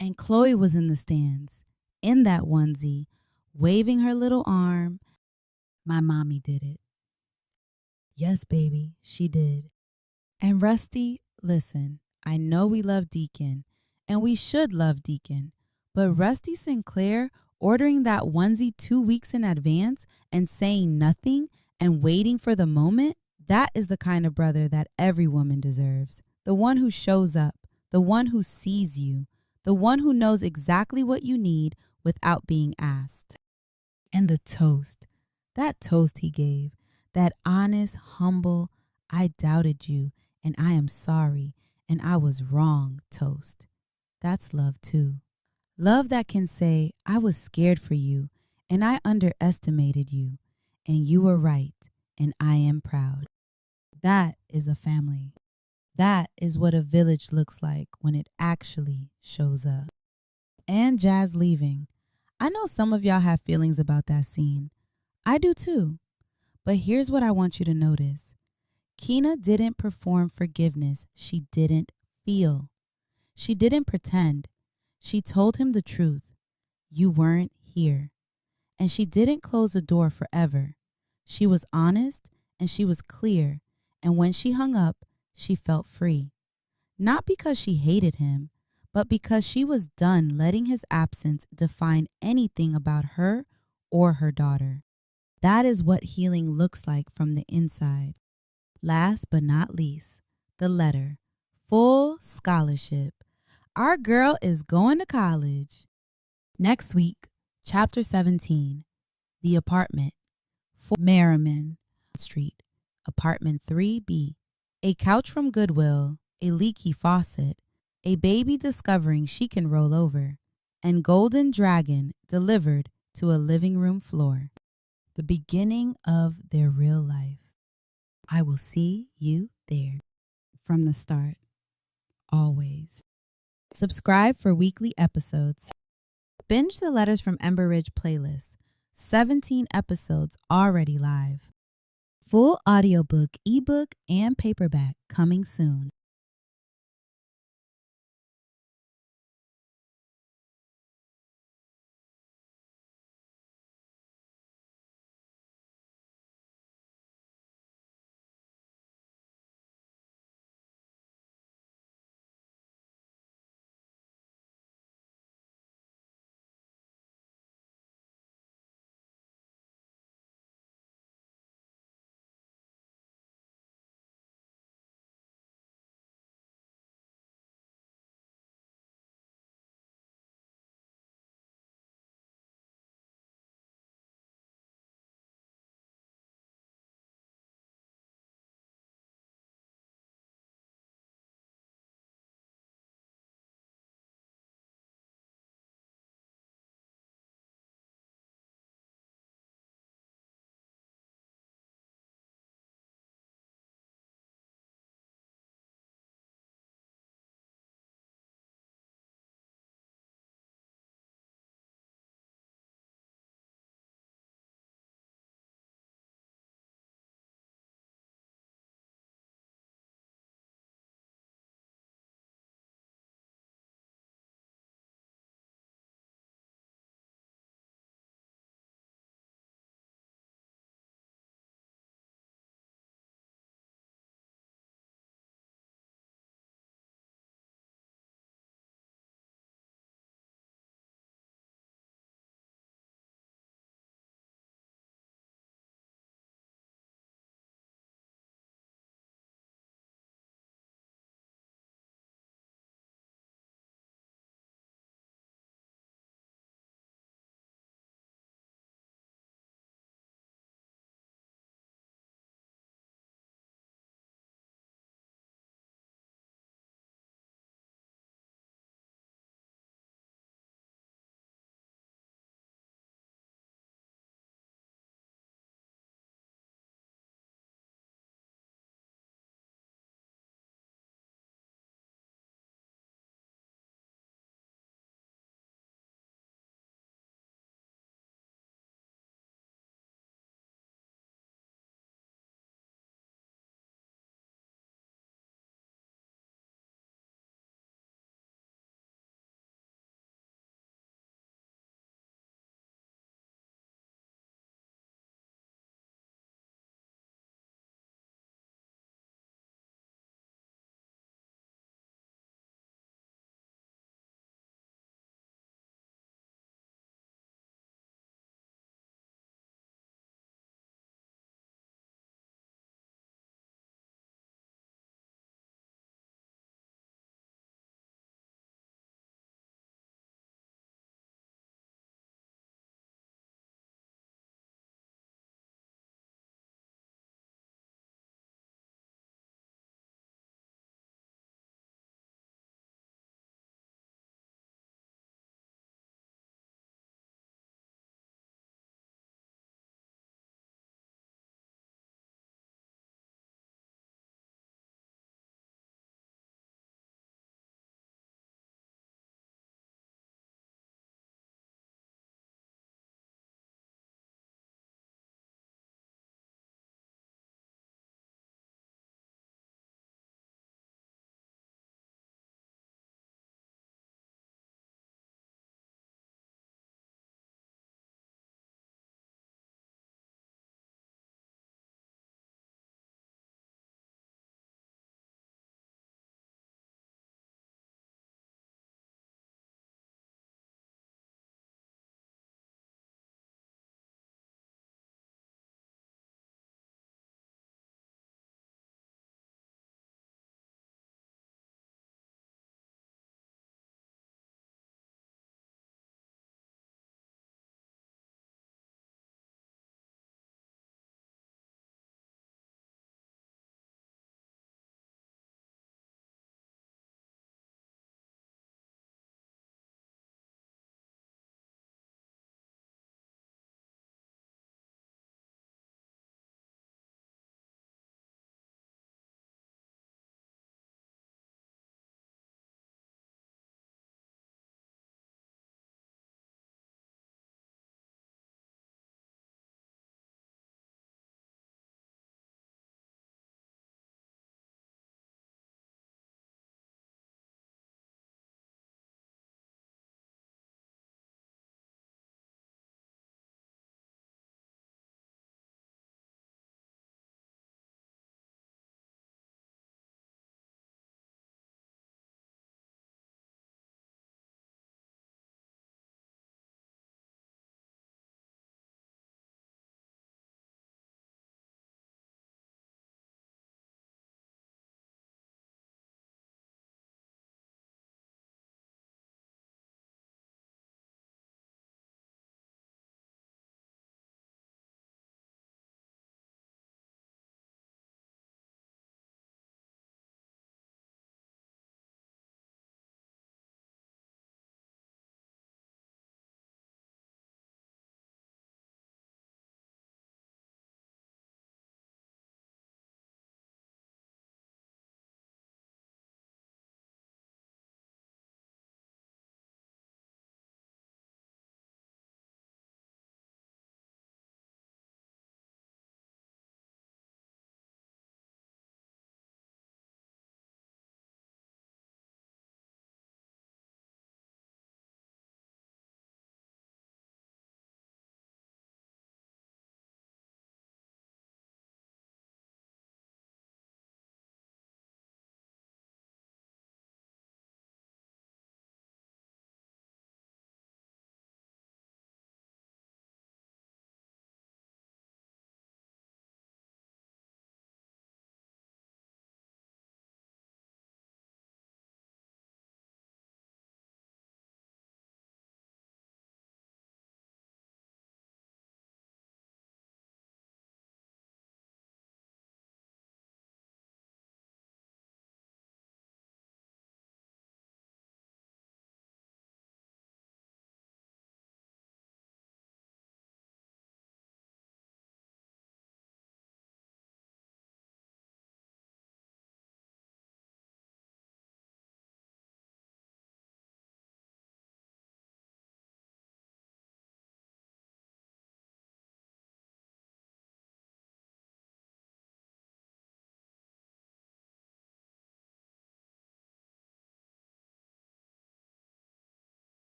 And Chloe was in the stands, in that onesie, waving her little arm. My mommy did it. Yes, baby, she did. And Rusty, listen, I know we love Deacon, and we should love Deacon, but Rusty Sinclair ordering that onesie 2 weeks in advance and saying nothing and waiting for the moment, that is the kind of brother that every woman deserves. The one who shows up, the one who sees you, the one who knows exactly what you need without being asked. And the toast, that toast he gave, that honest, humble, I doubted you, and I am sorry, and I was wrong toast. That's love too. Love that can say, I was scared for you, and I underestimated you, and you were right, and I am proud. That is a family. That is what a village looks like when it actually shows up. And Jazz leaving. I know some of y'all have feelings about that scene. I do too. But here's what I want you to notice. Keena didn't perform forgiveness. She didn't feel. She didn't pretend. She told him the truth. You weren't here. And she didn't close the door forever. She was honest and she was clear. And when she hung up, she felt free. Not because she hated him, but because she was done letting his absence define anything about her or her daughter. That is what healing looks like from the inside. Last but not least, the letter. Full scholarship. Our girl is going to college. Next week, Chapter 17, The Apartment, 4 Merriman Street, Apartment 3B. A couch from Goodwill, a leaky faucet, a baby discovering she can roll over, and Golden Dragon delivered to a living room floor. The beginning of their real life. I will see you there. From the start. Always. Subscribe for weekly episodes. Binge the Letters from Ember Ridge playlist. 17 episodes already live. Full audiobook, ebook, and paperback coming soon.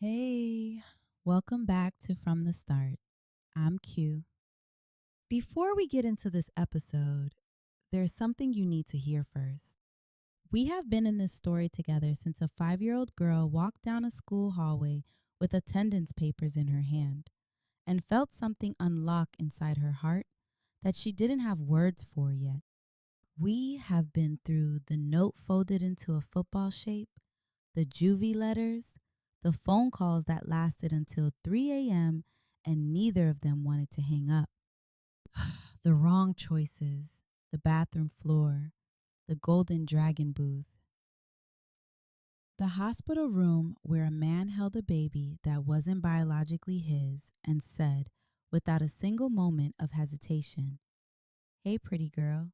Hey, welcome back to From the Start. I'm Q. Before we get into this episode, there's something you need to hear first. We have been in this story together since a 5-year-old girl walked down a school hallway with attendance papers in her hand and felt something unlock inside her heart that she didn't have words for yet. We have been through the note folded into a football shape, the Juvie letters, the phone calls that lasted until 3 a.m. and neither of them wanted to hang up. The wrong choices, the bathroom floor, the Golden Dragon booth. The hospital room where a man held a baby that wasn't biologically his and said, without a single moment of hesitation, "Hey, pretty girl,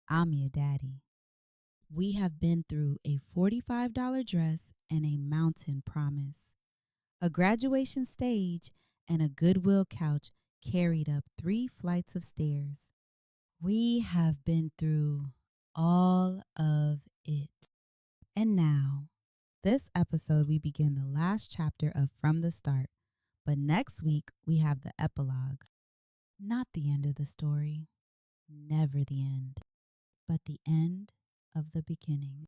I'm your daddy." We have been through a $45 dress and a mountain promise, a graduation stage and a Goodwill couch carried up 3 flights of stairs. We have been through all of it. And now, this episode, we begin the last chapter of From the Start, but next week we have the epilogue. Not the end of the story, never the end, but the end of the beginning.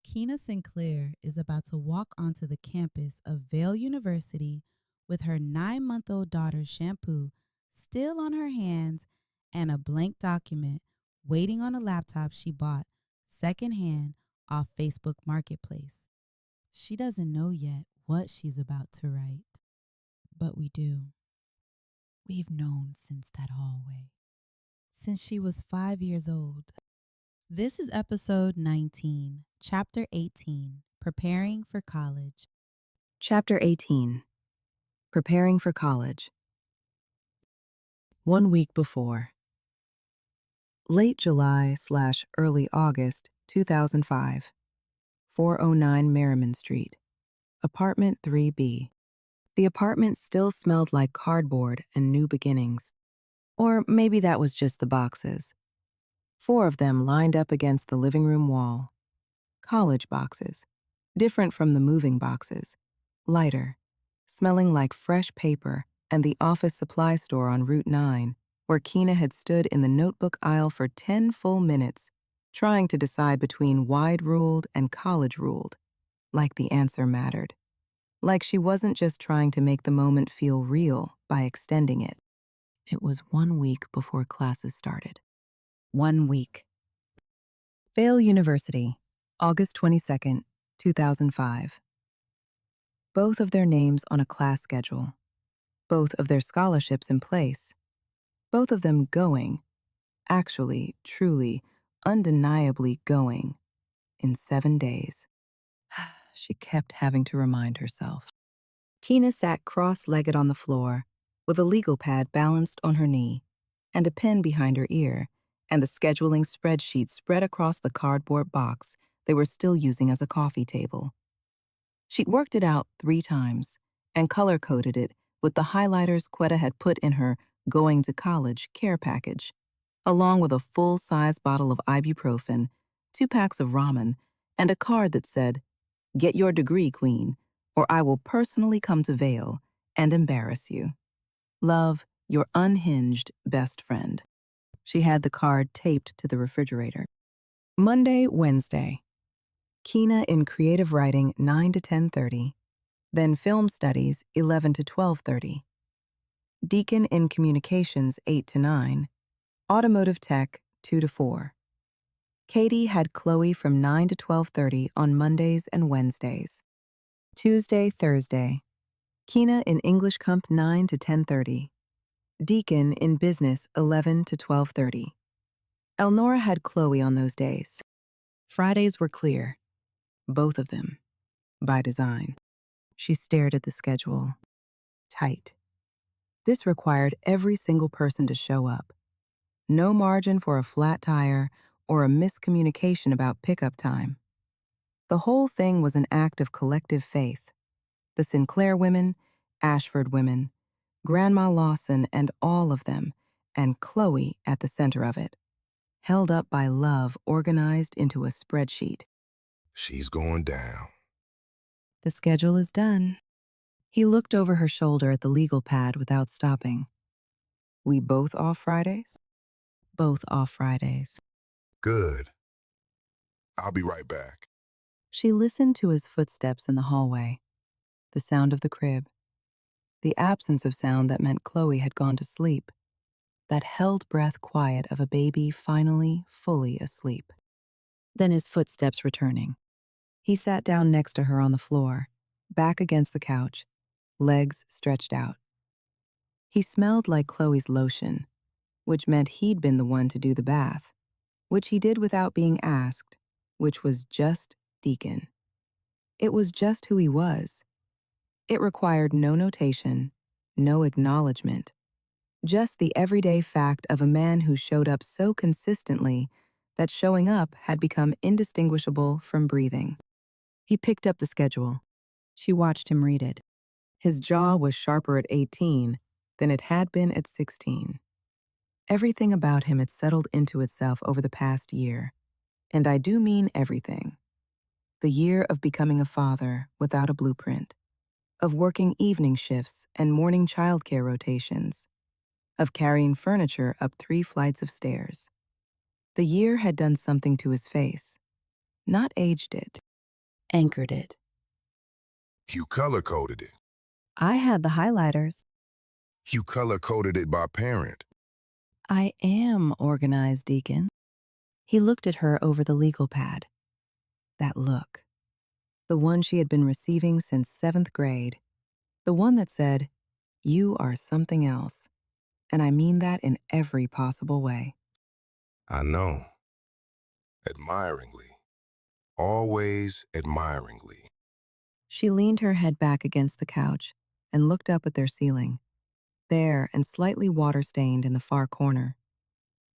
Keena Sinclair is about to walk onto the campus of Vail University with her 9-month-old daughter's shampoo still on her hands and a blank document waiting on a laptop she bought secondhand off Facebook Marketplace. She doesn't know yet what she's about to write, but we do. We've known since that hallway, since she was 5 years old. This is episode 19, chapter 18, Preparing for College. Chapter 18. Preparing for College. 1 week before. Late July/early August 2005. 409 Merriman Street. Apartment 3B. The apartment still smelled like cardboard and new beginnings. Or maybe that was just the boxes. 4 of them lined up against the living room wall. College boxes, different from the moving boxes, lighter, smelling like fresh paper and the office supply store on Route 9, where Keena had stood in the notebook aisle for 10 full minutes, trying to decide between wide-ruled and college-ruled, like the answer mattered. Like she wasn't just trying to make the moment feel real by extending it. It was 1 week before classes started. 1 week. Vail University, August 22nd, 2005. Both of their names on a class schedule. Both of their scholarships in place. Both of them going, actually, truly, undeniably going, in 7 days. She kept having to remind herself. Keena sat cross-legged on the floor, with a legal pad balanced on her knee, and a pen behind her ear, and the scheduling spreadsheet spread across the cardboard box they were still using as a coffee table. She'd worked it out 3 times and color-coded it with the highlighters Quetta had put in her going to college care package, along with a full-size bottle of ibuprofen, 2 packs of ramen, and a card that said, "Get your degree, Queen, or I will personally come to Vail and embarrass you. Love, your unhinged best friend." She had the card taped to the refrigerator. Monday, Wednesday. Keena in creative writing 9 to 10:30, then film studies 11 to 12:30. Deacon in communications 8 to 9, automotive tech 2 to 4. Katie had Chloe from 9 to 12:30 on Mondays and Wednesdays. Tuesday, Thursday. Keena in English Comp 9 to 10:30. Deacon in business 11 to 12:30. Elnora had Chloe on those days. Fridays were clear. Both of them. By design. She stared at the schedule. Tight. This required every single person to show up. No margin for a flat tire or a miscommunication about pickup time. The whole thing was an act of collective faith. The Sinclair women, Ashford women, Grandma Lawson and all of them, and Chloe at the center of it. Held up by love organized into a spreadsheet. She's going down. The schedule is done. He looked over her shoulder at the legal pad without stopping. We both off Fridays? Both off Fridays. Good. I'll be right back. She listened to his footsteps in the hallway, the sound of the crib, the absence of sound that meant Chloe had gone to sleep, that held breath quiet of a baby finally fully asleep. Then his footsteps returning. He sat down next to her on the floor, back against the couch, legs stretched out. He smelled like Chloe's lotion, which meant he'd been the one to do the bath, which he did without being asked, which was just Deacon. It was just who he was. It required no notation, no acknowledgement, just the everyday fact of a man who showed up so consistently that showing up had become indistinguishable from breathing. He picked up the schedule. She watched him read it. His jaw was sharper at 18 than it had been at 16. Everything about him had settled into itself over the past year, and I do mean everything. The year of becoming a father without a blueprint, of working evening shifts and morning childcare rotations, of carrying furniture up 3 flights of stairs. The year had done something to his face, not aged it, anchored it. You color-coded it. I had the highlighters. You color-coded it by parent. I am organized, Deacon. He looked at her over the legal pad. That look. The one she had been receiving since 7th grade. The one that said, "You are something else." And I mean that in every possible way. I know. Admiringly. Always admiringly. She leaned her head back against the couch and looked up at their ceiling. There and slightly water-stained in the far corner.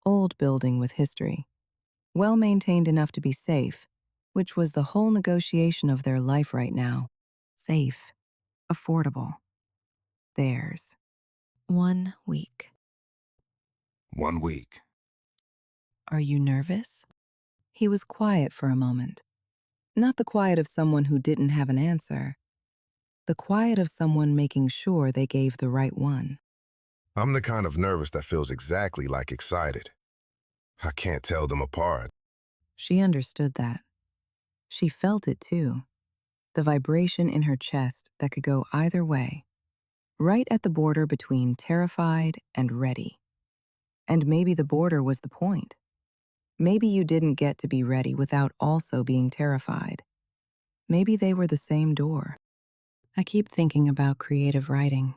Old building with history. Well-maintained enough to be safe, which was the whole negotiation of their life right now. Safe. Affordable. Theirs. 1 week. 1 week. Are you nervous? He was quiet for a moment. Not the quiet of someone who didn't have an answer. The quiet of someone making sure they gave the right one. I'm the kind of nervous that feels exactly like excited. I can't tell them apart. She understood that. She felt it too. The vibration in her chest that could go either way. Right at the border between terrified and ready. And maybe the border was the point. Maybe you didn't get to be ready without also being terrified. Maybe they were the same door. I keep thinking about creative writing.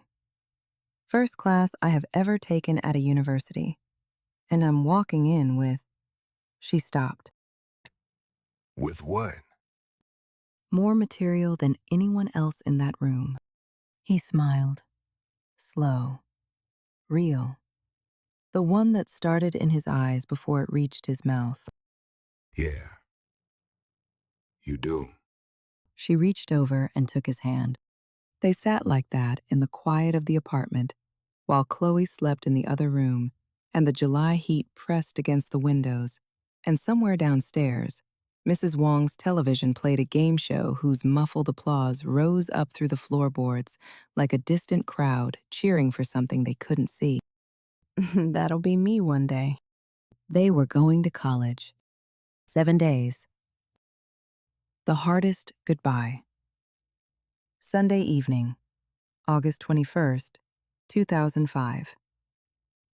First class I have ever taken at a university. And I'm walking in with... She stopped. With what? More material than anyone else in that room. He smiled. Slow. Real. The one that started in his eyes before it reached his mouth. Yeah. You do. She reached over and took his hand. They sat like that in the quiet of the apartment, while Chloe slept in the other room, and the July heat pressed against the windows, and somewhere downstairs, Mrs. Wong's television played a game show whose muffled applause rose up through the floorboards like a distant crowd cheering for something they couldn't see. That'll be me one day. They were going to college. 7 days. The hardest goodbye. Sunday evening, August 21st, 2005.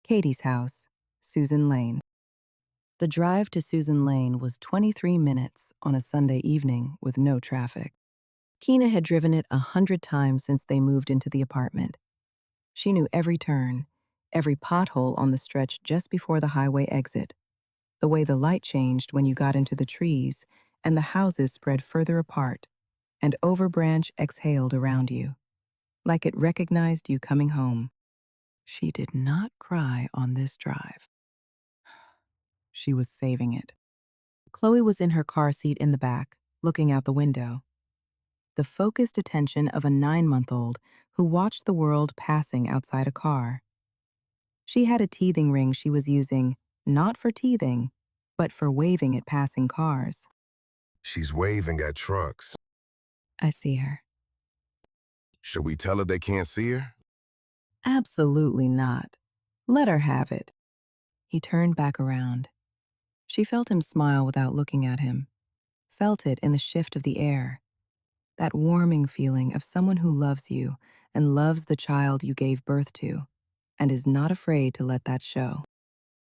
Katie's house, Susan Lane. The drive to Susan Lane was 23 minutes on a Sunday evening with no traffic. Keena had driven it 100 times since they moved into the apartment. She knew every turn, every pothole on the stretch just before the highway exit, the way the light changed when you got into the trees and the houses spread further apart, and overbranch exhaled around you, like it recognized you coming home. She did not cry on this drive. She was saving it. Chloe was in her car seat in the back, looking out the window. The focused attention of a 9-month-old who watched the world passing outside a car. She had a teething ring she was using, not for teething, but for waving at passing cars. She's waving at trucks. I see her. Should we tell her they can't see her? Absolutely not. Let her have it. He turned back around. She felt him smile without looking at him, felt it in the shift of the air, that warming feeling of someone who loves you and loves the child you gave birth to, and is not afraid to let that show.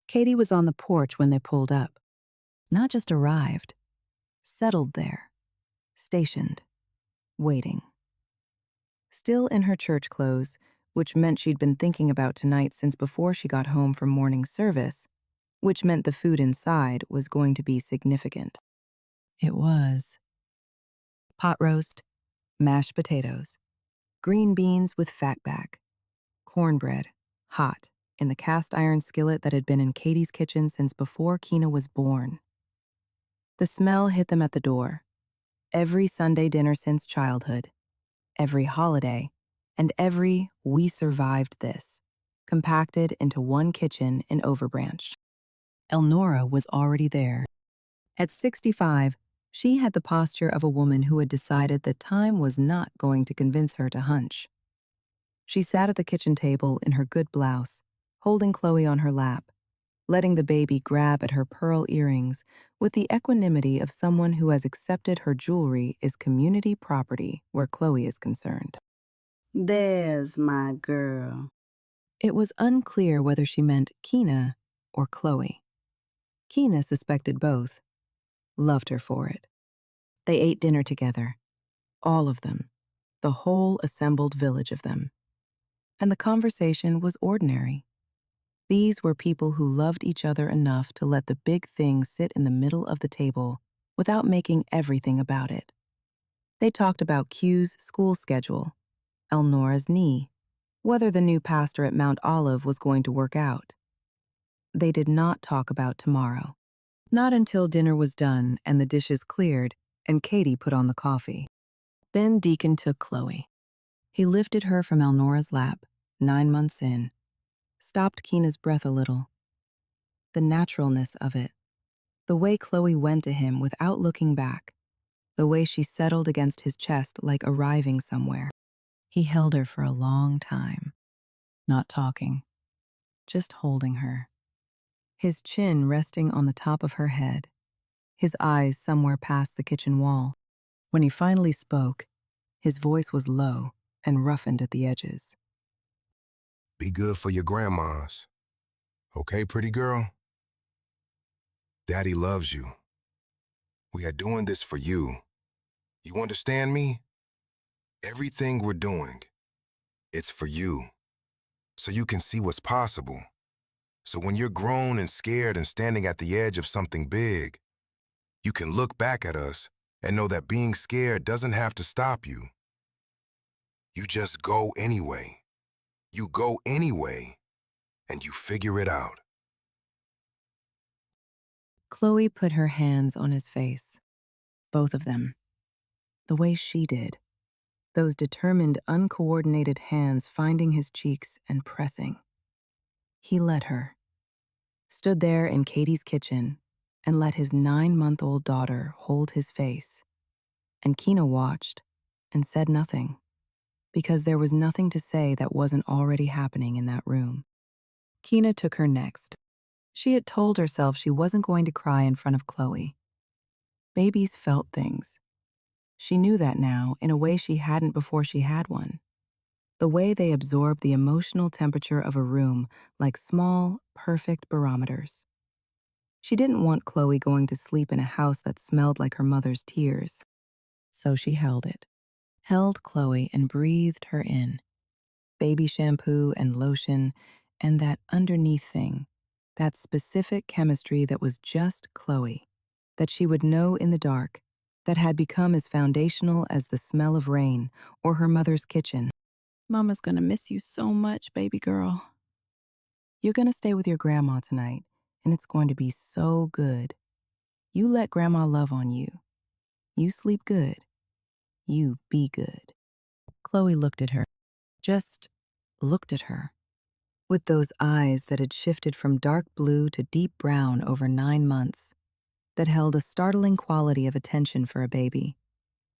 Katie was on the porch when they pulled up. Not just arrived, settled there, stationed, waiting. Still in her church clothes, which meant she'd been thinking about tonight since before she got home from morning service, which meant the food inside was going to be significant. It was. Pot roast, mashed potatoes, green beans with fatback, cornbread, hot, in the cast iron skillet that had been in Katie's kitchen since before Keena was born. The smell hit them at the door. Every Sunday dinner since childhood, every holiday, and every "we survived this," compacted into one kitchen in Overbranch. Elnora was already there. At 65, she had the posture of a woman who had decided that time was not going to convince her to hunch. She sat at the kitchen table in her good blouse, holding Chloe on her lap, letting the baby grab at her pearl earrings with the equanimity of someone who has accepted her jewelry is community property where Chloe is concerned. There's my girl. It was unclear whether she meant Keena or Chloe. Keena suspected both, loved her for it. They ate dinner together, all of them, the whole assembled village of them. And the conversation was ordinary. These were people who loved each other enough to let the big thing sit in the middle of the table without making everything about it. They talked about Q's school schedule, Elnora's knee, whether the new pastor at Mount Olive was going to work out. They did not talk about tomorrow. Not until dinner was done and the dishes cleared and Katie put on the coffee. Then Deacon took Chloe. He lifted her from Elnora's lap, 9 months in, stopped Keena's breath a little. The naturalness of it, the way Chloe went to him without looking back, the way she settled against his chest like arriving somewhere. He held her for a long time, not talking, just holding her. His chin resting on the top of her head, his eyes somewhere past the kitchen wall. When he finally spoke, his voice was low and roughened at the edges. Be good for your grandmas. Okay, pretty girl? Daddy loves you. We are doing this for you. You understand me? Everything we're doing, it's for you. So you can see what's possible. So when you're grown and scared and standing at the edge of something big, you can look back at us and know that being scared doesn't have to stop you. You just go anyway. You go anyway, and you figure it out. Chloe put her hands on his face, both of them, the way she did, those determined, uncoordinated hands finding his cheeks and pressing. He let her, stood there in Katie's kitchen, and let his 9-month-old daughter hold his face. And Keena watched and said nothing, because there was nothing to say that wasn't already happening in that room. Keena took her next. She had told herself she wasn't going to cry in front of Chloe. Babies felt things. She knew that now in a way she hadn't before she had one. The way they absorb the emotional temperature of a room like small, perfect barometers. She didn't want Chloe going to sleep in a house that smelled like her mother's tears. So she held it. Held Chloe and breathed her in. Baby shampoo and lotion and that underneath thing, that specific chemistry that was just Chloe, that she would know in the dark, that had become as foundational as the smell of rain or her mother's kitchen. Mama's gonna miss you so much, baby girl. You're gonna stay with your grandma tonight, and it's going to be so good. You let grandma love on you. You sleep good. You be good. Chloe looked at her, just looked at her, with those eyes that had shifted from dark blue to deep brown over 9 months, that held a startling quality of attention for a baby.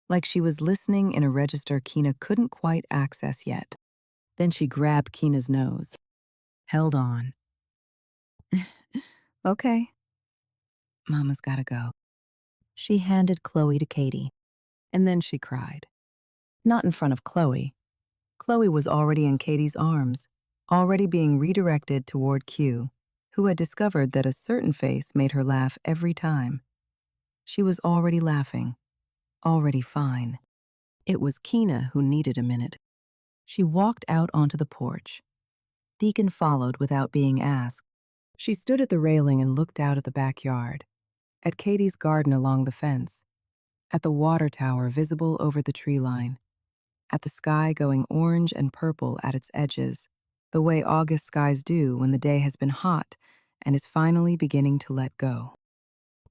like she was listening in a register Keena couldn't quite access yet. Then she grabbed Keena's nose. Held on. Okay. Mama's gotta go. She handed Chloe to Katie. And then she cried. Not in front of Chloe. Chloe was already in Katie's arms, already being redirected toward Q, who had discovered that a certain face made her laugh every time. She was already laughing, already fine. It was Keena who needed a minute. She walked out onto the porch. Deacon followed without being asked. She stood at the railing and looked out at the backyard, at Katie's garden along the fence, at the water tower visible over the tree line, at the sky going orange and purple at its edges, the way August skies do when the day has been hot and is finally beginning to let go.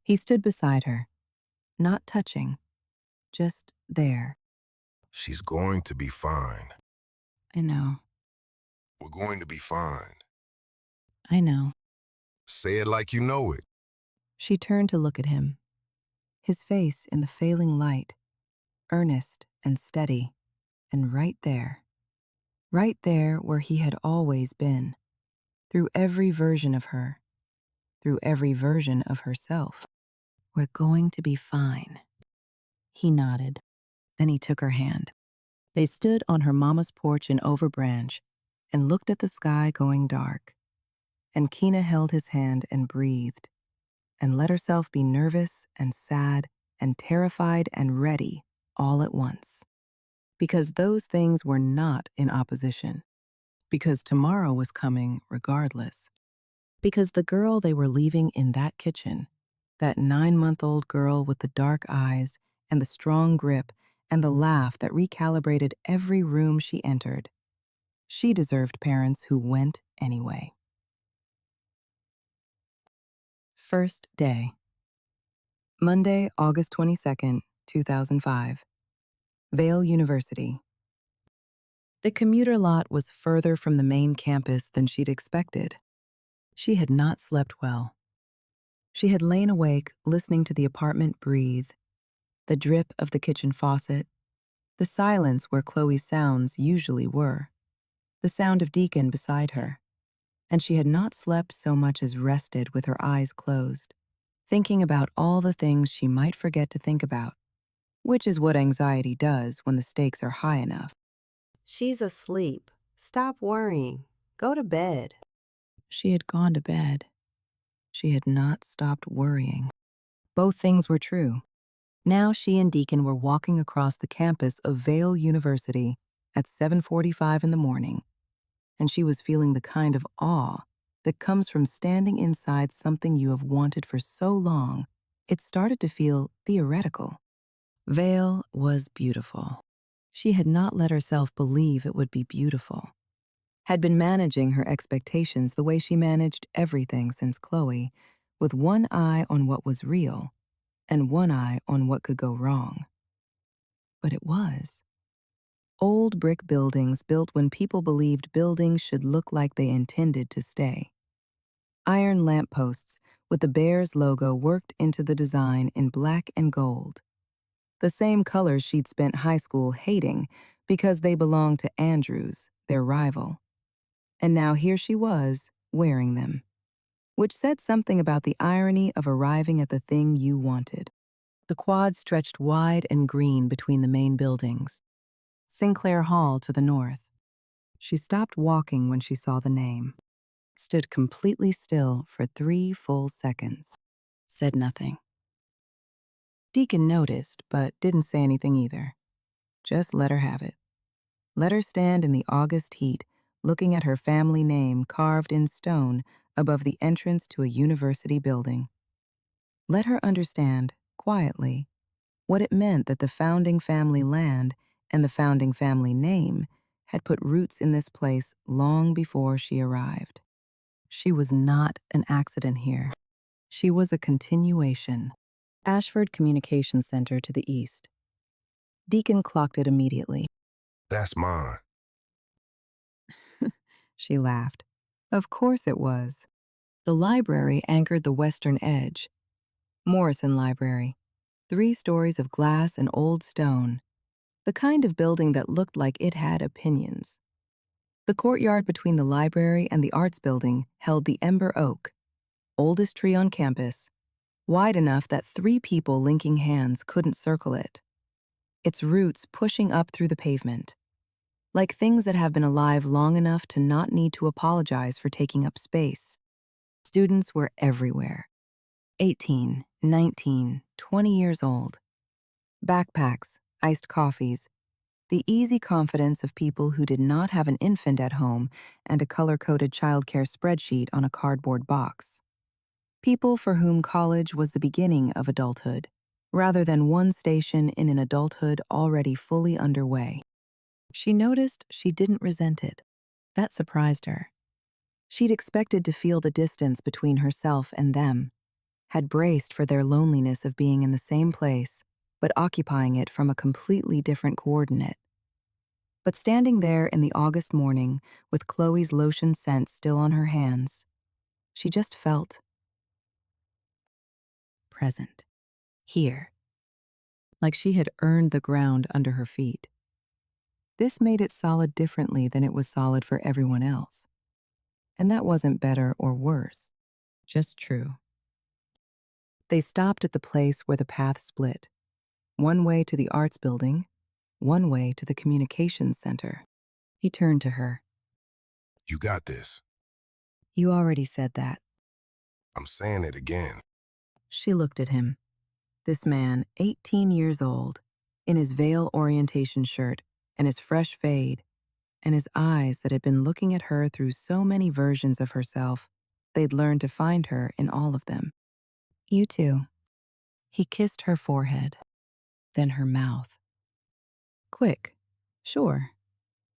He stood beside her, not touching, just there. She's going to be fine. I know. We're going to be fine. I know. Say it like you know it. She turned to look at him. His face in the failing light, earnest and steady, and right there where he had always been, through every version of her, through every version of herself. We're going to be fine. He nodded. Then he took her hand. They stood on her mama's porch in Overbranch and looked at the sky going dark. And Keena held his hand and breathed, and let herself be nervous and sad and terrified and ready all at once. Because those things were not in opposition. Because tomorrow was coming regardless. Because the girl they were leaving in that kitchen, that 9-month-old girl with the dark eyes and the strong grip and the laugh that recalibrated every room she entered, she deserved parents who went anyway. First day. Monday, August 22nd, 2005. Vail University. The commuter lot was further from the main campus than she'd expected. She had not slept well. She had lain awake listening to the apartment breathe, the drip of the kitchen faucet, the silence where Chloe's sounds usually were, the sound of Deacon beside her, and she had not slept so much as rested with her eyes closed, thinking about all the things she might forget to think about, which is what anxiety does when the stakes are high enough. She's asleep. Stop worrying. Go to bed. She had gone to bed. She had not stopped worrying. Both things were true. Now she and Deacon were walking across the campus of Vail University at 7:45 in the morning, and she was feeling the kind of awe that comes from standing inside something you have wanted for so long, it started to feel theoretical. Vail was beautiful. She had not let herself believe it would be beautiful. Had been managing her expectations the way she managed everything since Chloe, with one eye on what was real and one eye on what could go wrong. But it was. Old brick buildings built when people believed buildings should look like they intended to stay. Iron lampposts with the Bears logo worked into the design in black and gold. The same colors she'd spent high school hating because they belonged to Andrews, their rival. And now here she was, wearing them, which said something about the irony of arriving at the thing you wanted. The quad stretched wide and green between the main buildings. Sinclair Hall to the north. She stopped walking when she saw the name, stood completely still for 3 full seconds, said nothing. Deacon noticed, but didn't say anything either. Just let her have it. Let her stand in the August heat, looking at her family name carved in stone above the entrance to a university building. Let her understand, quietly, what it meant that the founding family land and the founding family name had put roots in this place long before she arrived. She was not an accident here. She was a continuation. Ashford Communications Center to the east. Deacon clocked it immediately. That's mine. She laughed. Of course it was. The library anchored the western edge. Morrison Library, 3 stories of glass and old stone, the kind of building that looked like it had opinions. The courtyard between the library and the arts building held the Ember Oak, oldest tree on campus, wide enough that 3 people linking hands couldn't circle it, its roots pushing up through the pavement, like things that have been alive long enough to not need to apologize for taking up space. Students were everywhere. 18, 19, 20 years old. Backpacks, iced coffees, the easy confidence of people who did not have an infant at home and a color-coded childcare spreadsheet on a cardboard box. People for whom college was the beginning of adulthood, rather than one station in an adulthood already fully underway. She noticed she didn't resent it. That surprised her. She'd expected to feel the distance between herself and them, had braced for their loneliness of being in the same place, but occupying it from a completely different coordinate. But standing there in the August morning, with Chloe's lotion scent still on her hands, she just felt present, here, like she had earned the ground under her feet. This made it solid differently than it was solid for everyone else. And that wasn't better or worse, just true. They stopped at the place where the path split, one way to the arts building, one way to the communications center. He turned to her. You got this. You already said that. I'm saying it again. She looked at him. This man, 18 years old, in his veil orientation shirt and his fresh fade, and his eyes that had been looking at her through so many versions of herself, they'd learned to find her in all of them. You too. He kissed her forehead, then her mouth. Quick, sure.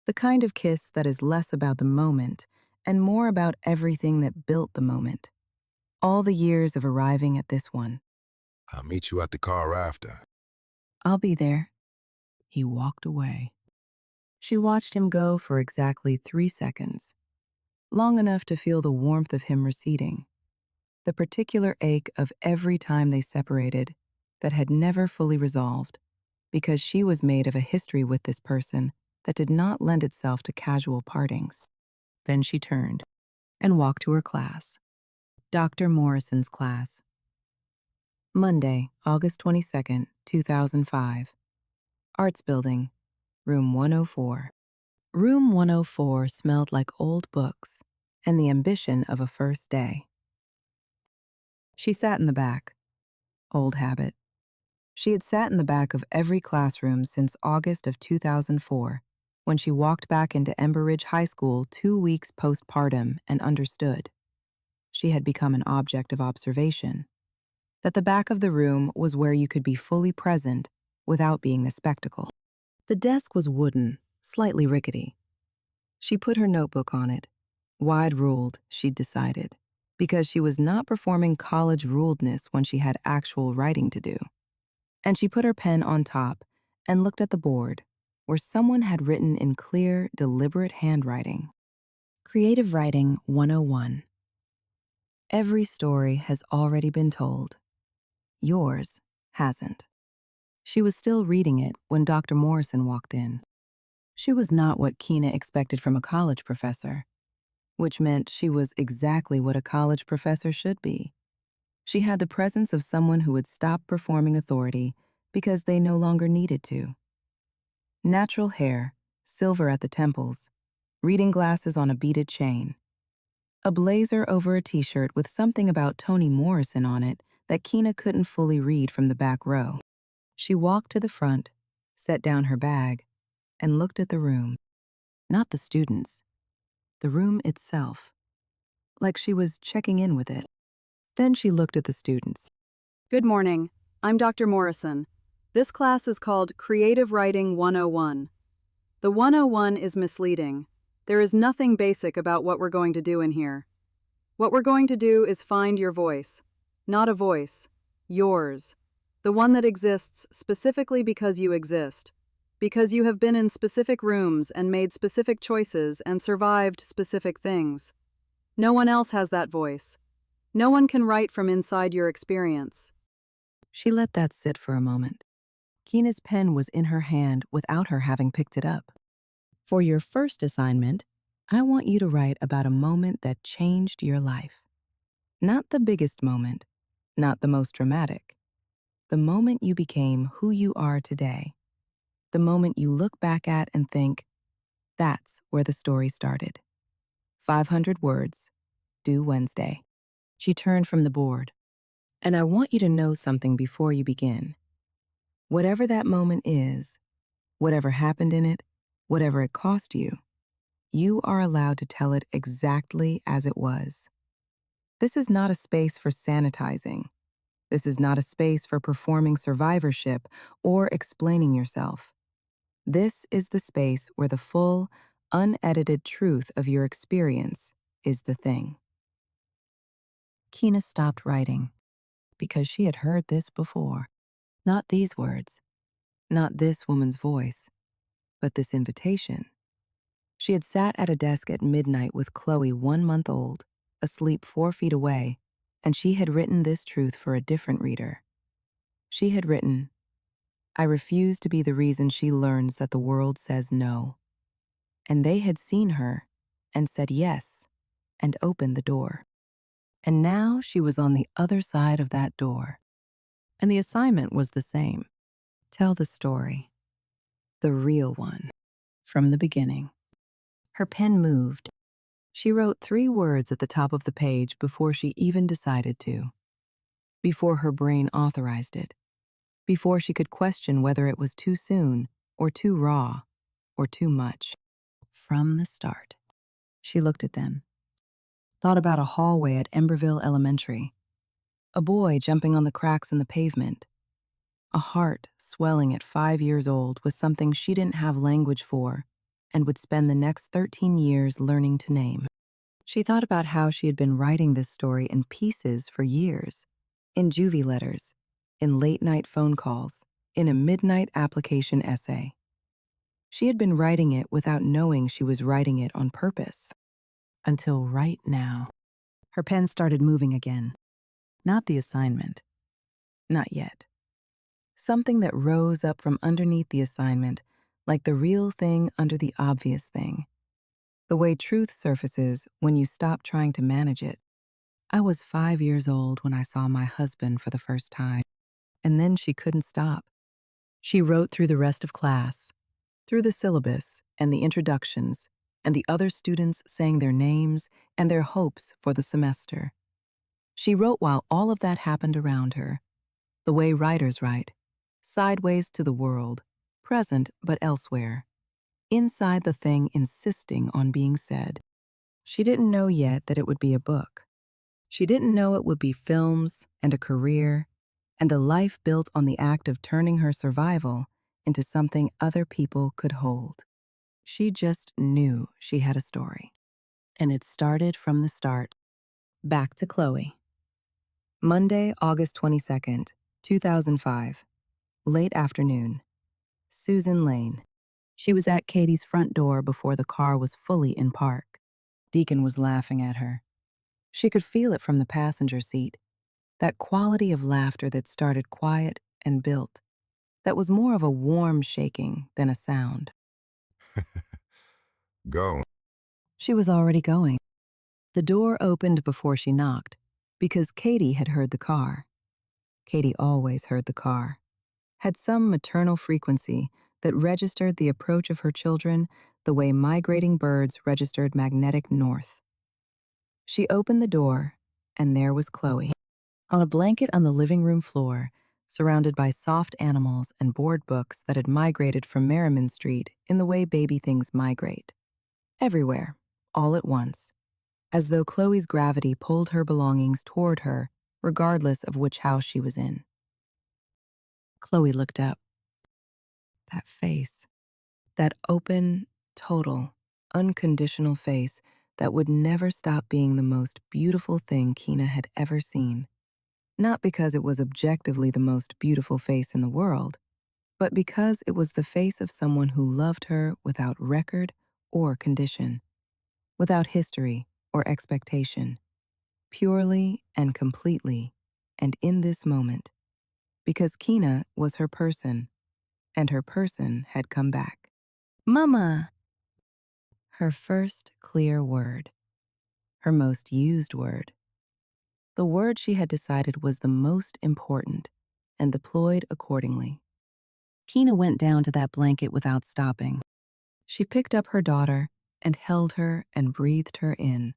The kind of kiss that is less about the moment and more about everything that built the moment. All the years of arriving at this one. I'll meet you at the car after. I'll be there. He walked away. She watched him go for exactly 3 seconds, long enough to feel the warmth of him receding, the particular ache of every time they separated that had never fully resolved, because she was made of a history with this person that did not lend itself to casual partings. Then she turned and walked to her class, Dr. Morrison's class. Monday, August 22nd, 2005. Arts Building, Room 104. Room 104 smelled like old books and the ambition of a first day. She sat in the back. Old habit. She had sat in the back of every classroom since August of 2004, when she walked back into Ember Ridge High School 2 weeks postpartum and understood. She had become an object of observation. That the back of the room was where you could be fully present without being the spectacle. The desk was wooden, slightly rickety. She put her notebook on it, wide-ruled, she'd decided, because she was not performing college-ruledness when she had actual writing to do. And she put her pen on top and looked at the board, where someone had written in clear, deliberate handwriting. Creative Writing 101. Every story has already been told. Yours hasn't. She was still reading it when Dr. Morrison walked in. She was not what Keena expected from a college professor, which meant she was exactly what a college professor should be. She had the presence of someone who would stop performing authority because they no longer needed to. Natural hair, silver at the temples, reading glasses on a beaded chain. A blazer over a t-shirt with something about Toni Morrison on it that Keena couldn't fully read from the back row. She walked to the front, set down her bag, and looked at the room. Not the students. The room itself. Like she was checking in with it. Then she looked at the students. Good morning. I'm Dr. Morrison. This class is called Creative Writing 101. The 101 is misleading. There is nothing basic about what we're going to do in here. What we're going to do is find your voice. Not a voice. Yours. The one that exists specifically because you exist. Because you have been in specific rooms and made specific choices and survived specific things. No one else has that voice. No one can write from inside your experience. She let that sit for a moment. Keena's pen was in her hand without her having picked it up. For your first assignment, I want you to write about a moment that changed your life. Not the biggest moment, not the most dramatic. The moment you became who you are today. The moment you look back at and think, that's where the story started. 500 words, due Wednesday. She turned from the board. And I want you to know something before you begin. Whatever that moment is, whatever happened in it, whatever it cost you, you are allowed to tell it exactly as it was. This is not a space for sanitizing. This is not a space for performing survivorship or explaining yourself. This is the space where the full, unedited truth of your experience is the thing. Keena stopped writing because she had heard this before. Not these words, not this woman's voice, but this invitation. She had sat at a desk at midnight with Chloe 1 month old, asleep 4 feet away, and she had written this truth for a different reader. She had written, I refuse to be the reason she learns that the world says no. And they had seen her and said yes and opened the door. And now she was on the other side of that door. And the assignment was the same. Tell the story. The real one. From the beginning. Her pen moved. She wrote 3 words at the top of the page before she even decided to. Before her brain authorized it. Before she could question whether it was too soon, or too raw, or too much. From the start. She looked at them. Thought about a hallway at Emberville Elementary. A boy jumping on the cracks in the pavement. A heart swelling at 5 years old with something she didn't have language for and would spend the next 13 years learning to name. She thought about how she had been writing this story in pieces for years. In Juvie letters, in late-night phone calls, in a midnight application essay. She had been writing it without knowing she was writing it on purpose. Until right now. Her pen started moving again. Not the assignment. Not yet. Something that rose up from underneath the assignment, like the real thing under the obvious thing. The way truth surfaces when you stop trying to manage it. I was 5 years old when I saw my husband for the first time. And then she couldn't stop. She wrote through the rest of class, through the syllabus and the introductions, and the other students saying their names and their hopes for the semester. She wrote while all of that happened around her, the way writers write, sideways to the world, present but elsewhere, inside the thing insisting on being said. She didn't know yet that it would be a book. She didn't know it would be films and a career, and a life built on the act of turning her survival into something other people could hold. She just knew she had a story. And it started from the start. Back to Chloe. Monday, August 22nd, 2005. Late afternoon. Susan Lane. She was at Katie's front door before the car was fully in park. Deacon was laughing at her. She could feel it from the passenger seat. That quality of laughter that started quiet and built. That was more of a warm shaking than a sound. Go. She was already going. The door opened before she knocked, because Katie had heard the car. Katie always heard the car. Had some maternal frequency that registered the approach of her children the way migrating birds registered magnetic north. She opened the door, and there was Chloe. On a blanket on the living room floor, surrounded by soft animals and board books that had migrated from Merriman Street in the way baby things migrate. Everywhere, all at once, as though Chloe's gravity pulled her belongings toward her, regardless of which house she was in. Chloe looked up. That face. That open, total, unconditional face that would never stop being the most beautiful thing Keena had ever seen. Not because it was objectively the most beautiful face in the world, but because it was the face of someone who loved her without record or condition, without history or expectation, purely and completely, and in this moment. because Keena was her person, and her person had come back. Mama! Her first clear word. Her most used word. The word she had decided was the most important and deployed accordingly. Keena went down to that blanket without stopping. She picked up her daughter and held her and breathed her in.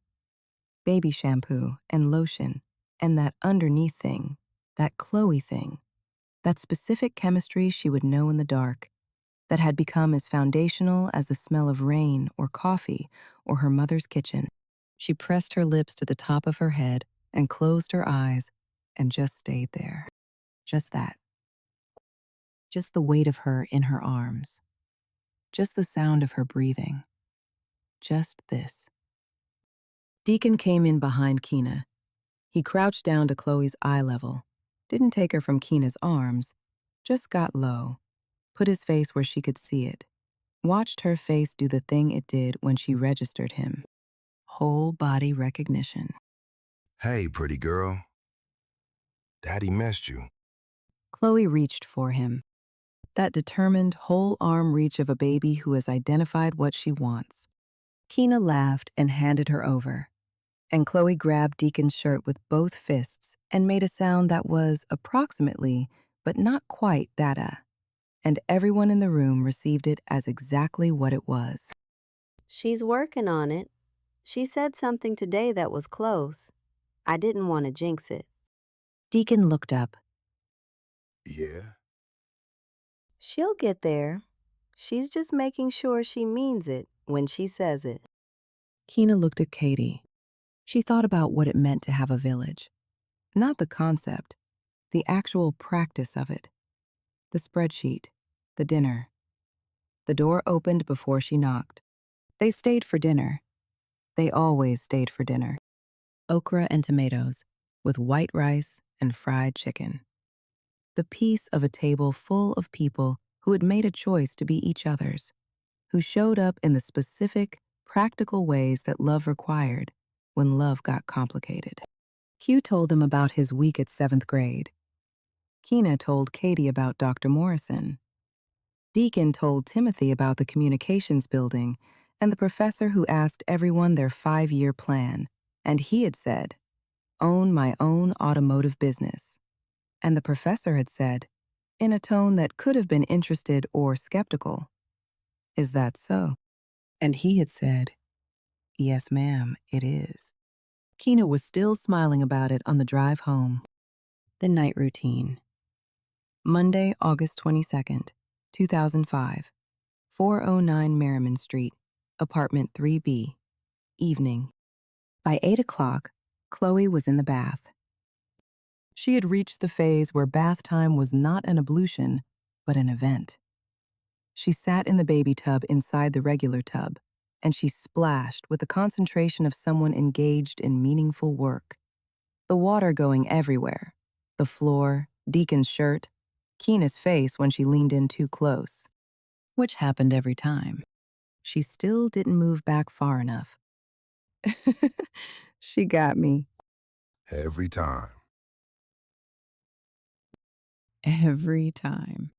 Baby shampoo and lotion and that underneath thing, that Chloe thing, that specific chemistry she would know in the dark, that had become as foundational as the smell of rain or coffee or her mother's kitchen. She pressed her lips to the top of her head and closed her eyes and just stayed there. Just that. Just the weight of her in her arms. Just the sound of her breathing. Just this. Deacon came in behind Keena. He crouched down to Chloe's eye level, didn't take her from Keena's arms, just got low, put his face where she could see it, watched her face do the thing it did when she registered him. Whole body recognition. Hey, pretty girl. Daddy missed you. Chloe reached for him. That determined whole arm reach of a baby who has identified what she wants. Keena laughed and handed her over, and Chloe grabbed Deacon's shirt with both fists and made a sound that was approximately, but not quite that and everyone in the room received it as exactly what it was. She's working on it. She said something today that was close. I didn't want to jinx it. Deacon looked up. Yeah? She'll get there. She's just making sure she means it when she says it. Keena looked at Katie. She thought about what it meant to have a village. Not the concept, the actual practice of it. The spreadsheet, the dinner. The door opened before she knocked. They stayed for dinner. They always stayed for dinner. Okra and tomatoes, with white rice and fried chicken. The piece of a table full of people who had made a choice to be each other's, who showed up in the specific, practical ways that love required when love got complicated. Q told them about his week at 7th grade. Keena told Katie about Dr. Morrison. Deacon told Timothy about the communications building and the professor who asked everyone their 5-year plan, and he had said, "Own my own automotive business." And the professor had said, in a tone that could have been interested or skeptical, "Is that so?" And he had said, "Yes, ma'am, it is." Keena was still smiling about it on the drive home. The night routine. Monday, August 22nd, 2005, 409 Merriman Street, apartment 3B, evening. By 8 o'clock, Chloe was in the bath. She had reached the phase where bath time was not an ablution, but an event. She sat in the baby tub inside the regular tub, and she splashed with the concentration of someone engaged in meaningful work. The water going everywhere, the floor, Deacon's shirt, Keena's face when she leaned in too close. Which happened every time. She still didn't move back far enough. She got me. Every time. Every time.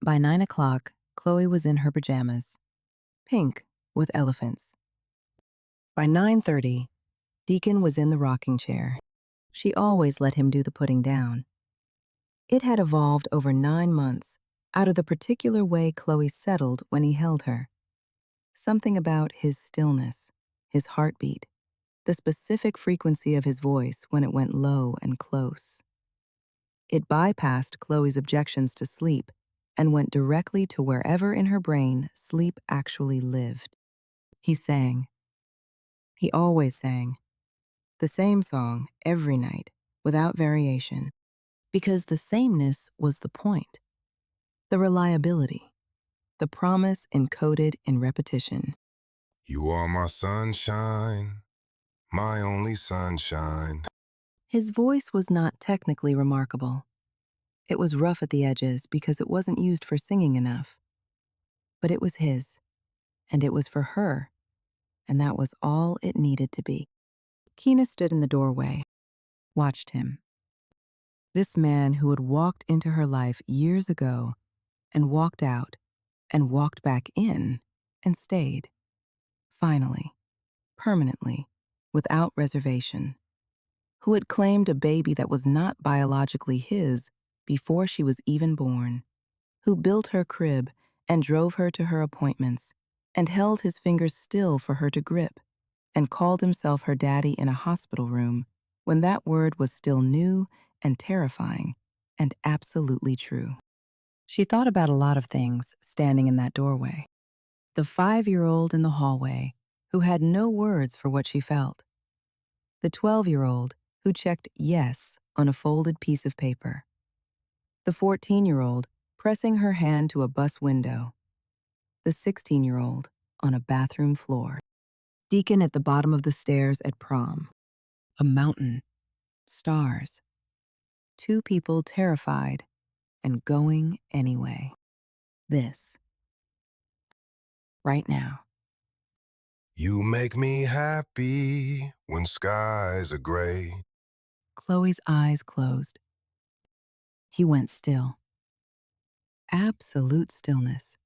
By 9 o'clock, Chloe was in her pajamas. Pink, with elephants. By 9:30, Deacon was in the rocking chair. She always let him do the putting down. It had evolved over 9 months out of the particular way Chloe settled when he held her. Something about his stillness, his heartbeat, the specific frequency of his voice when it went low and close. It bypassed Chloe's objections to sleep and went directly to wherever in her brain sleep actually lived. He sang. He always sang. The same song every night, without variation, because the sameness was the point. The reliability, the promise encoded in repetition. You are my sunshine, my only sunshine. His voice was not technically remarkable. It was rough at the edges because it wasn't used for singing enough. But it was his, and it was for her, and that was all it needed to be. Keena stood in the doorway, watched him. This man who had walked into her life years ago and walked out and walked back in and stayed. Finally, permanently, without reservation. Who had claimed a baby that was not biologically his before she was even born. Who built her crib and drove her to her appointments and held his fingers still for her to grip and called himself her daddy in a hospital room when that word was still new and terrifying and absolutely true. She thought about a lot of things standing in that doorway. The 5-year-old in the hallway who had no words for what she felt. The 12-year-old who checked yes on a folded piece of paper. The 14-year-old pressing her hand to a bus window. The 16-year-old on a bathroom floor. Deacon at the bottom of the stairs at prom. A mountain. Stars. 2 people terrified and going anyway. This. Right now. You make me happy when skies are gray. Chloe's eyes closed. He went still. Absolute stillness.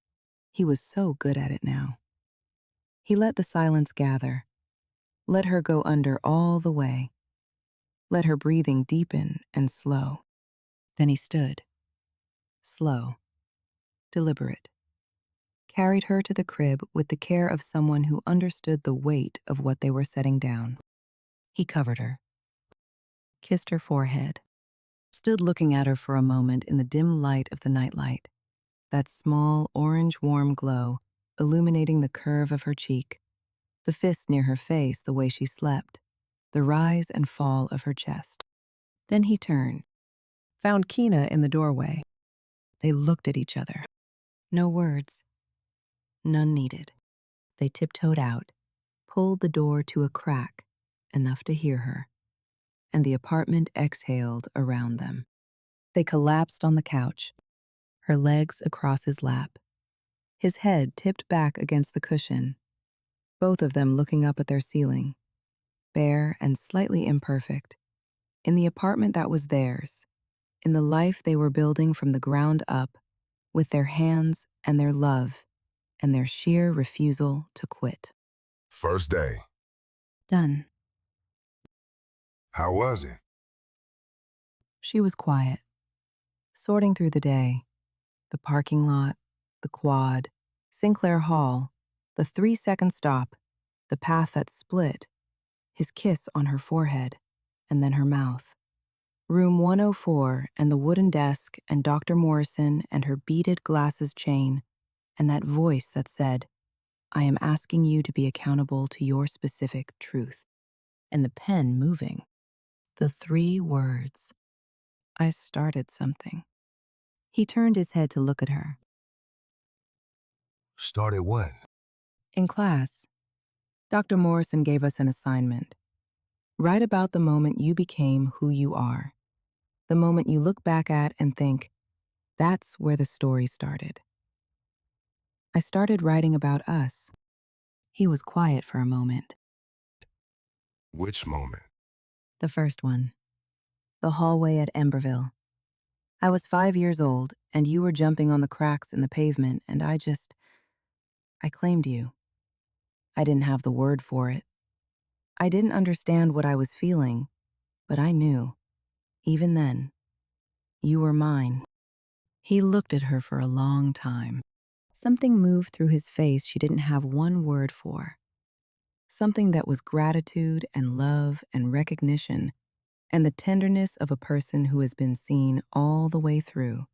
He was so good at it now. He let the silence gather. Let her go under all the way. Let her breathing deepen and slow. Then he stood. Slow. Deliberate. Carried her to the crib with the care of someone who understood the weight of what they were setting down. He covered her. Kissed her forehead. Stood looking at her for a moment in the dim light of the nightlight. That small orange warm glow illuminating the curve of her cheek. The fist near her face the way she slept. The rise and fall of her chest. Then he turned. Found Keena in the doorway. They looked at each other. No words. None needed. They tiptoed out, pulled the door to a crack, enough to hear her, and the apartment exhaled around them. They collapsed on the couch, her legs across his lap, his head tipped back against the cushion, both of them looking up at their ceiling, bare and slightly imperfect, in the apartment that was theirs, in the life they were building from the ground up, with their hands and their love, and their sheer refusal to quit. First day. Done. How was it? She was quiet, sorting through the day, the parking lot, the quad, Sinclair Hall, the 3-second stop, the path that split, his kiss on her forehead, and then her mouth. Room 104 and the wooden desk and Dr. Morrison and her beaded glasses chain, and that voice that said, I am asking you to be accountable to your specific truth. And the pen moving. The 3 words. I started something. He turned his head to look at her. Started when? In class, Dr. Morrison gave us an assignment. Write about the moment you became who you are. The moment you look back at and think, that's where the story started. I started writing about us. He was quiet for a moment. Which moment? The first one. The hallway at Emberville. I was 5 years old, and you were jumping on the cracks in the pavement, and I claimed you. I didn't have the word for it. I didn't understand what I was feeling, but I knew. Even then, you were mine. He looked at her for a long time. Something moved through his face she didn't have one word for. Something that was gratitude and love and recognition and the tenderness of a person who has been seen all the way through,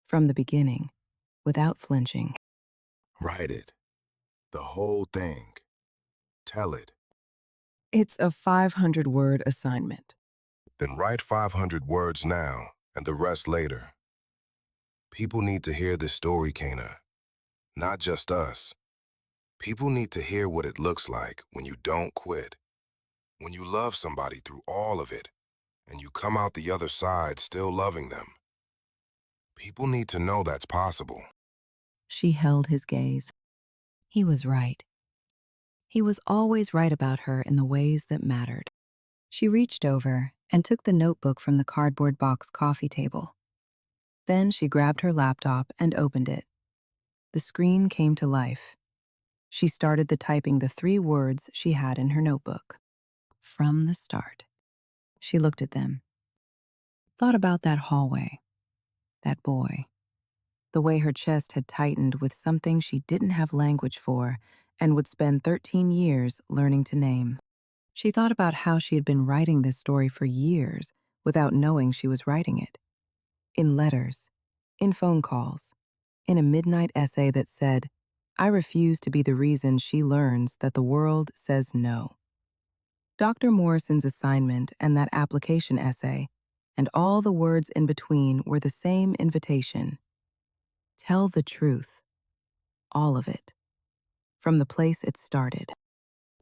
from the beginning, without flinching. Write it. The whole thing. Tell it. It's a 500-word assignment. Then write 500 words now and the rest later. People need to hear this story, Kana. Not just us. People need to hear what it looks like when you don't quit. When you love somebody through all of it, and you come out the other side still loving them. People need to know that's possible. She held his gaze. He was right. He was always right about her in the ways that mattered. She reached over and took the notebook from the cardboard box coffee table. Then she grabbed her laptop and opened it. The screen came to life. She started typing the 3 words she had in her notebook. From the start. She looked at them. Thought about that hallway. That boy. The way her chest had tightened with something she didn't have language for and would spend 13 years learning to name. She thought about how she had been writing this story for years without knowing she was writing it. In letters, in phone calls, in a midnight essay that said, "I refuse to be the reason she learns that the world says no." Dr. Morrison's assignment and that application essay, and all the words in between were the same invitation. Tell the truth. All of it. From the place it started.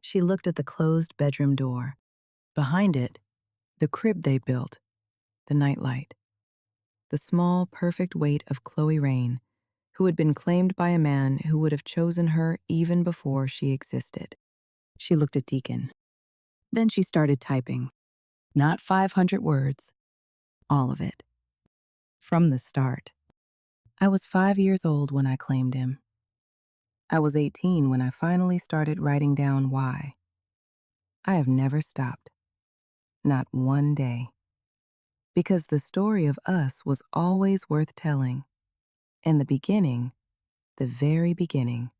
She looked at the closed bedroom door. Behind it, the crib they built, the nightlight. The small, perfect weight of Chloe Rain, who had been claimed by a man who would have chosen her even before she existed. She looked at Deacon. Then she started typing. Not 500 words. All of it. From the start. I was 5 years old when I claimed him. I was 18 when I finally started writing down why. I have never stopped. Not one day. Because the story of us was always worth telling. And the beginning, the very beginning,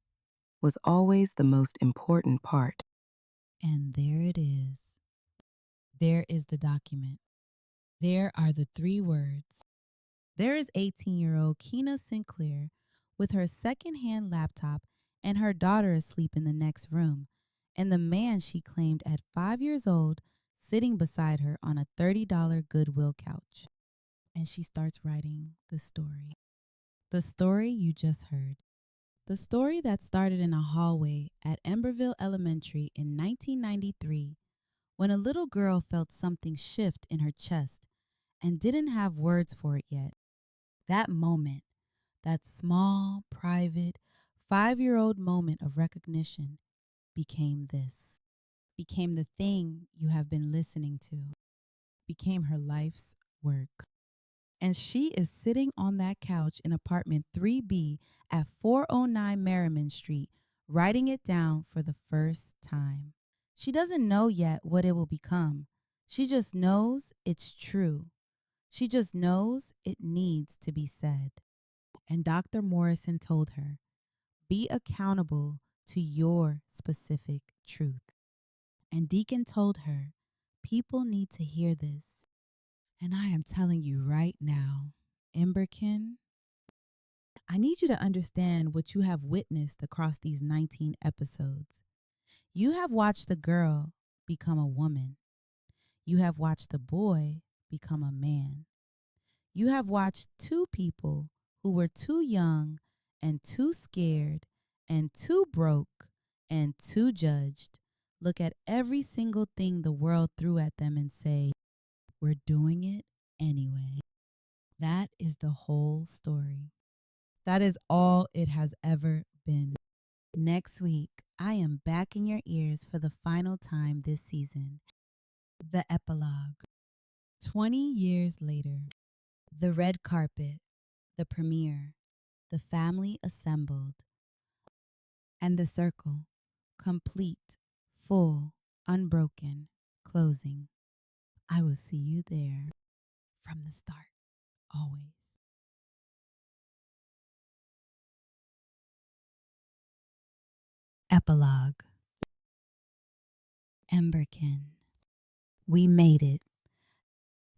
was always the most important part. And there it is. There is the document. There are the 3 words. There is 18-year-old Keena Sinclair with her second-hand laptop and her daughter asleep in the next room, and the man she claimed at 5 years old sitting beside her on a $30 Goodwill couch. And she starts writing the story. The story you just heard. The story that started in a hallway at Emberville Elementary in 1993 when a little girl felt something shift in her chest and didn't have words for it yet. That moment, that small, private, 5-year-old moment of recognition became this. Became the thing you have been listening to. Became her life's work. And she is sitting on that couch in apartment 3B at 409 Merriman Street, writing it down for the first time. She doesn't know yet what it will become. She just knows it's true. She just knows it needs to be said. And Dr. Morrison told her, be accountable to your specific truth. And Deacon told her, people need to hear this. And I am telling you right now, Emberkin, I need you to understand what you have witnessed across these 19 episodes. You have watched a girl become a woman. You have watched a boy become a man. You have watched 2 people who were too young and too scared and too broke and too judged look at every single thing the world threw at them and say, we're doing it anyway. That is the whole story. That is all it has ever been. Next week, I am back in your ears for the final time this season. The Epilogue. 20 years later. The red carpet, the premiere, the family assembled, and the circle, complete, full, unbroken, closing. I will see you there from the start, always. Epilogue. Emberkin. We made it.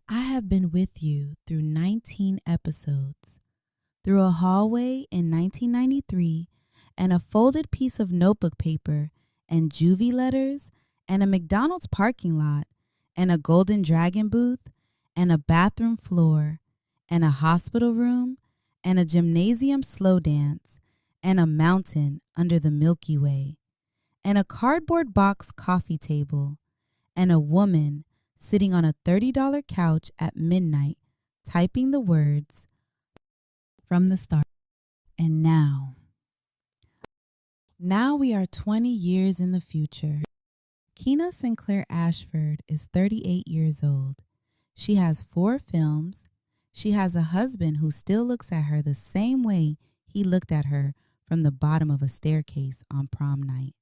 I have been with you through 19 episodes, through a hallway in 1993 and a folded piece of notebook paper and Juvie letters and a McDonald's parking lot and a Golden Dragon booth and a bathroom floor and a hospital room and a gymnasium slow dance and a mountain under the Milky Way and a cardboard box coffee table and a woman sitting on a $30 couch at midnight typing the words from the start. And now we are 20 years in the future. Keena Sinclair Ashford is 38 years old. She has 4 films. She has a husband who still looks at her the same way he looked at her from the bottom of a staircase on prom night,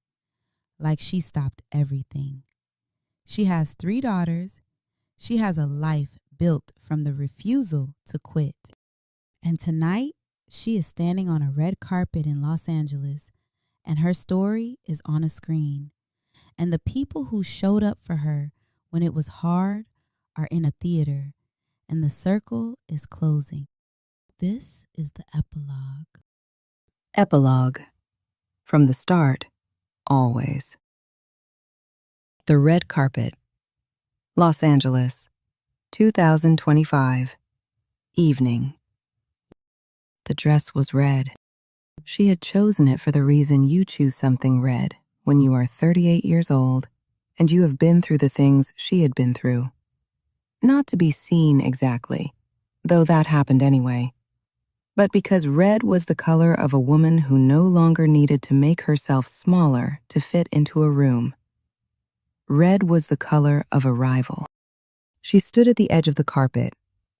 like she stopped everything. She has 3 daughters. She has a life built from the refusal to quit. And tonight, she is standing on a red carpet in Los Angeles, and her story is on a screen. And the people who showed up for her when it was hard are in a theater, and the circle is closing. This is the epilogue. Epilogue. From the start, always. The Red Carpet. Los Angeles, 2025. Evening. The dress was red. She had chosen it for the reason you choose something red when you are 38 years old and you have been through the things she had been through. Not to be seen exactly, though that happened anyway, but because red was the color of a woman who no longer needed to make herself smaller to fit into a room. Red was the color of arrival. She stood at the edge of the carpet,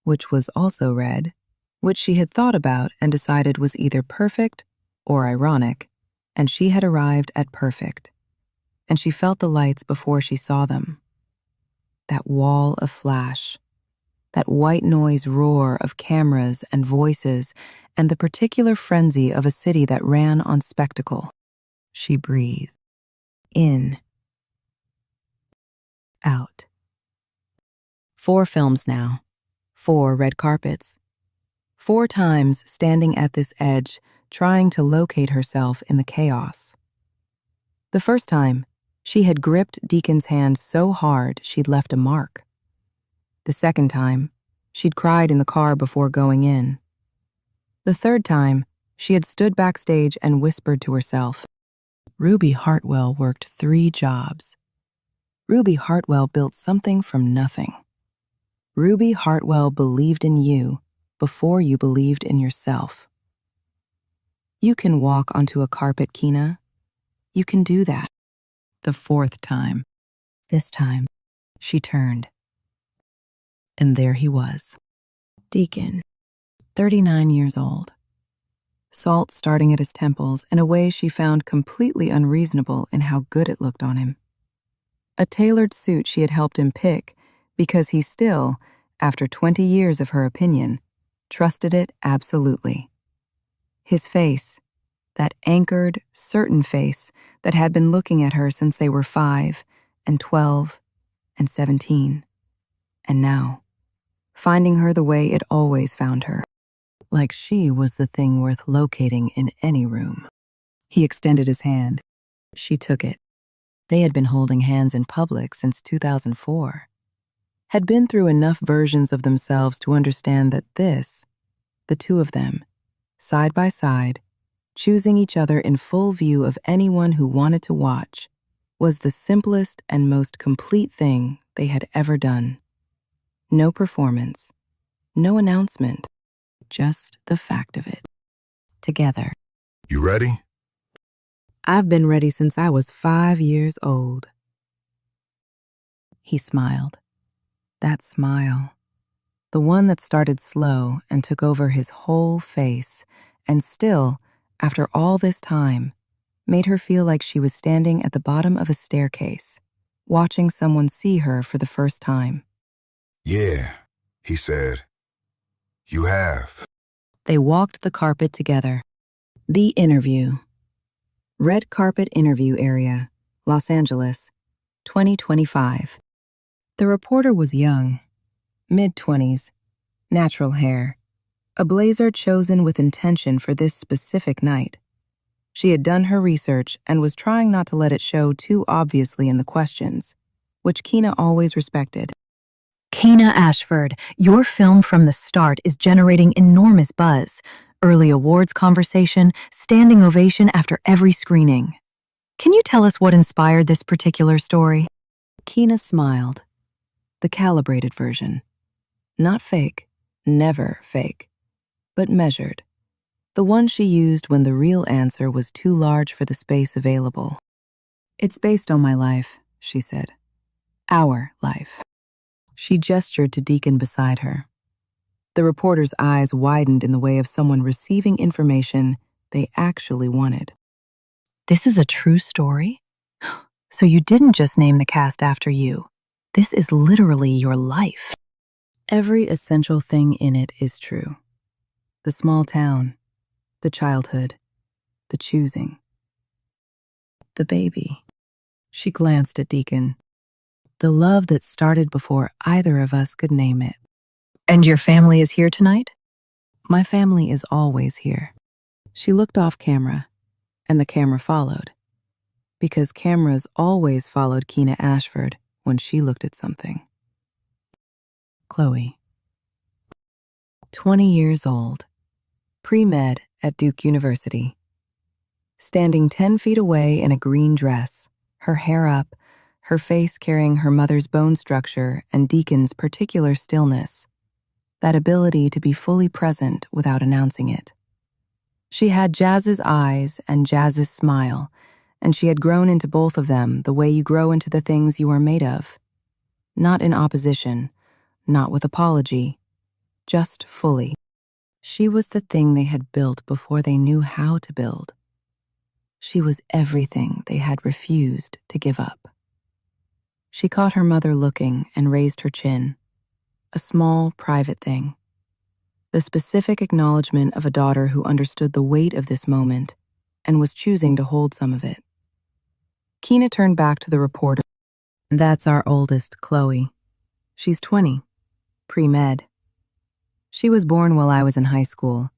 which was also red, which she had thought about and decided was either perfect or ironic, and she had arrived at perfect. And she felt the lights before she saw them. That wall of flash, that white noise roar of cameras and voices, and the particular frenzy of a city that ran on spectacle. She breathed. In. Out. 4 films now. 4 red carpets. 4 times standing at this edge, trying to locate herself in the chaos. The first time, she had gripped Deacon's hand so hard she'd left a mark. The second time, she'd cried in the car before going in. The third time, she had stood backstage and whispered to herself, Ruby Hartwell worked 3 jobs. Ruby Hartwell built something from nothing. Ruby Hartwell believed in you before you believed in yourself. You can walk onto a carpet, Kina. You can do that. The 4th time. This time, she turned. And there he was. Deacon, 39 years old. Salt starting at his temples in a way she found completely unreasonable in how good it looked on him. A tailored suit she had helped him pick because he still, after 20 years of her opinion, trusted it absolutely. His face, that anchored, certain face that had been looking at her since they were 5 and 12 and 17. And now, finding her the way it always found her, like she was the thing worth locating in any room. He extended his hand. She took it. They had been holding hands in public since 2004. Had been through enough versions of themselves to understand that this, the 2 of them, side by side, choosing each other in full view of anyone who wanted to watch, was the simplest and most complete thing they had ever done. No performance, no announcement, just the fact of it. Together. You ready? I've been ready since I was 5 years old. He smiled. That smile. The one that started slow and took over his whole face, and still, after all this time, made her feel like she was standing at the bottom of a staircase, watching someone see her for the first time. Yeah, he said. You have. They walked the carpet together. The interview. Red carpet interview area, Los Angeles, 2025. The reporter was young, mid-20s, natural hair, a blazer chosen with intention for this specific night. She had done her research and was trying not to let it show too obviously in the questions, which Kina always respected. Kina Ashford, your film from the start is generating enormous buzz. Early awards conversation, standing ovation after every screening. Can you tell us what inspired this particular story? Kina smiled. The calibrated version. Not fake, never fake, but measured. The one she used when the real answer was too large for the space available. It's based on my life, she said. Our life. She gestured to Deacon beside her. The reporter's eyes widened in the way of someone receiving information they actually wanted. This is a true story? So you didn't just name the cast after you. This is literally your life. Every essential thing in it is true. The small town, the childhood, the choosing, the baby. She glanced at Deacon. The love that started before either of us could name it. And your family is here tonight? My family is always here. She looked off camera, and the camera followed. Because cameras always followed Keena Ashford when she looked at something. Chloe. 20 years old. Pre-med at Duke University. Standing 10 feet away in a green dress, her hair up, her face carrying her mother's bone structure and Deacon's particular stillness. That ability to be fully present without announcing it. She had Jazz's eyes and Jazz's smile, and she had grown into both of them the way you grow into the things you are made of. Not in opposition, not with apology, just fully. She was the thing they had built before they knew how to build. She was everything they had refused to give up. She caught her mother looking and raised her chin. A small, private thing. The specific acknowledgement of a daughter who understood the weight of this moment and was choosing to hold some of it. Keena turned back to the reporter. That's our oldest, Chloe. She's 20, pre-med. She was born while I was in high school.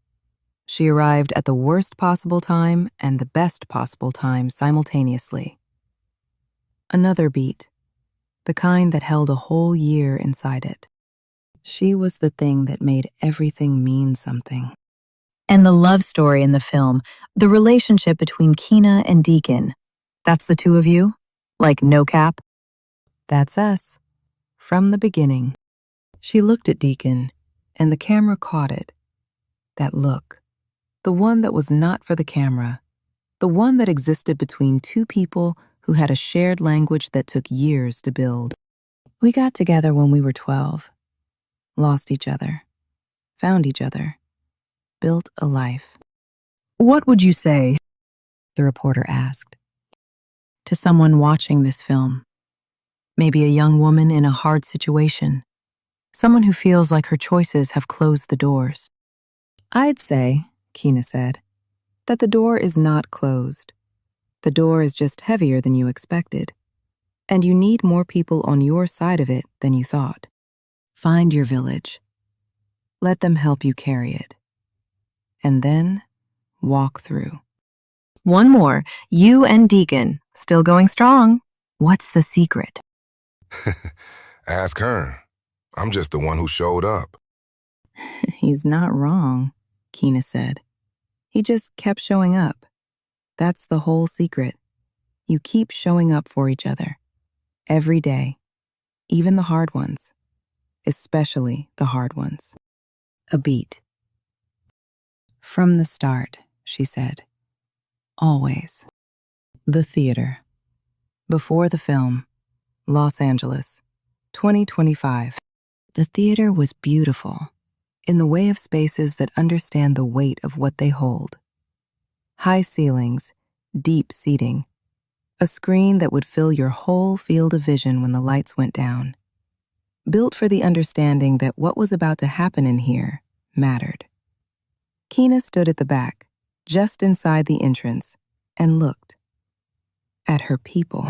She arrived at the worst possible time and the best possible time simultaneously. Another beat, the kind that held a whole year inside it. She was the thing that made everything mean something. And the love story in the film, the relationship between Keena and Deacon, that's the two of you? Like no cap? That's us. From the beginning. She looked at Deacon, and the camera caught it. That look. The one that was not for the camera. The one that existed between two people who had a shared language that took years to build. We got together when we were 12. Lost each other. Found each other. Built a life. What would you say? The reporter asked. To someone watching this film. Maybe a young woman in a hard situation. Someone who feels like her choices have closed the doors. I'd say, Keena said, that the door is not closed. The door is just heavier than you expected. And you need more people on your side of it than you thought. Find your village. Let them help you carry it. And then walk through. One more. You and Deacon, still going strong. What's the secret? Ask her. I'm just the one who showed up. He's not wrong, Keena said. He just kept showing up. That's the whole secret. You keep showing up for each other. Every day. Even the hard ones. Especially the hard ones. A beat. From the start, she said. Always. The theater. Before the film. Los Angeles. 2025. The theater was beautiful. In the way of spaces that understand the weight of what they hold. High ceilings, deep seating. A screen that would fill your whole field of vision when the lights went down. Built for the understanding that what was about to happen in here mattered. Keena stood at the back, just inside the entrance, and looked. At her people.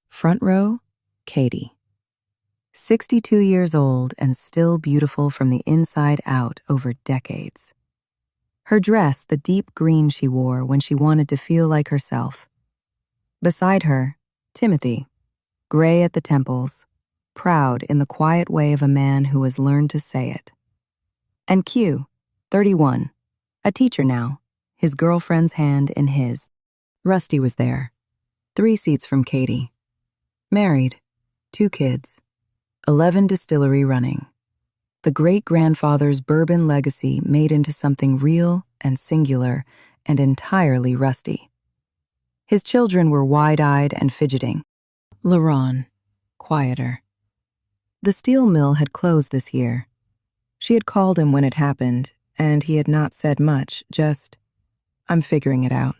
Front row, Katie. 62 years old and still beautiful from the inside out over decades. Her dress the deep green she wore when she wanted to feel like herself. Beside her, Timothy, gray at the temples, proud in the quiet way of a man who has learned to say it. And Q, 31, a teacher now, his girlfriend's hand in his. Rusty was there, 3 seats from Katie. Married, 2 kids, 11 distillery running. The great-grandfather's bourbon legacy made into something real and singular and entirely Rusty. His children were wide-eyed and fidgeting. LaRon, quieter. The steel mill had closed this year. She had called him when it happened, and he had not said much, just, "I'm figuring it out."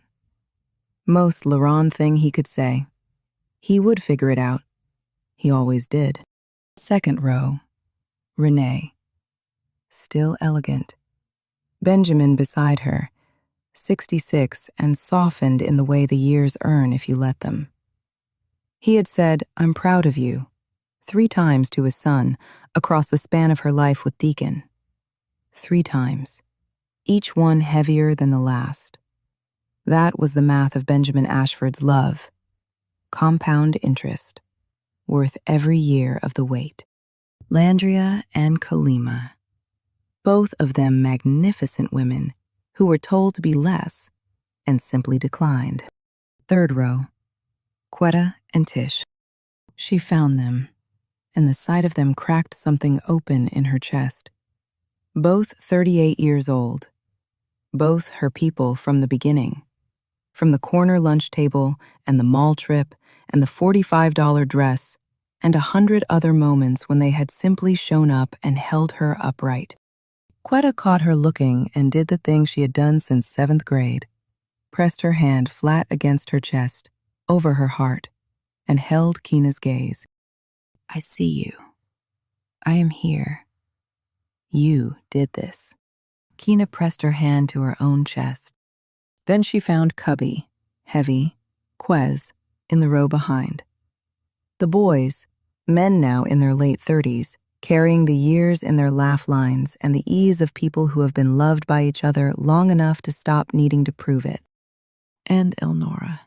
Most Laurent thing he could say. He would figure it out. He always did. Second row, Renee. Still elegant. Benjamin beside her, 66 and softened in the way the years earn if you let them. He had said, "I'm proud of you," 3 times to his son across the span of her life with Deacon. 3 times, each one heavier than the last. That was the math of Benjamin Ashford's love. Compound interest, worth every year of the wait. Landria and Kalima, both of them magnificent women who were told to be less and simply declined. Third row, Quetta and Tish. She found them, and the sight of them cracked something open in her chest. Both 38 years old, both her people from the beginning. From the corner lunch table and the mall trip and the $45 dress and 100 other moments when they had simply shown up and held her upright. Quetta caught her looking and did the thing she had done since 7th grade, pressed her hand flat against her chest, over her heart, and held Keena's gaze. "I see you. I am here. You did this." Keena pressed her hand to her own chest. Then she found Cubby, Heavy, Quez, in the row behind. The boys, men now in their late 30s, carrying the years in their laugh lines and the ease of people who have been loved by each other long enough to stop needing to prove it. And Elnora.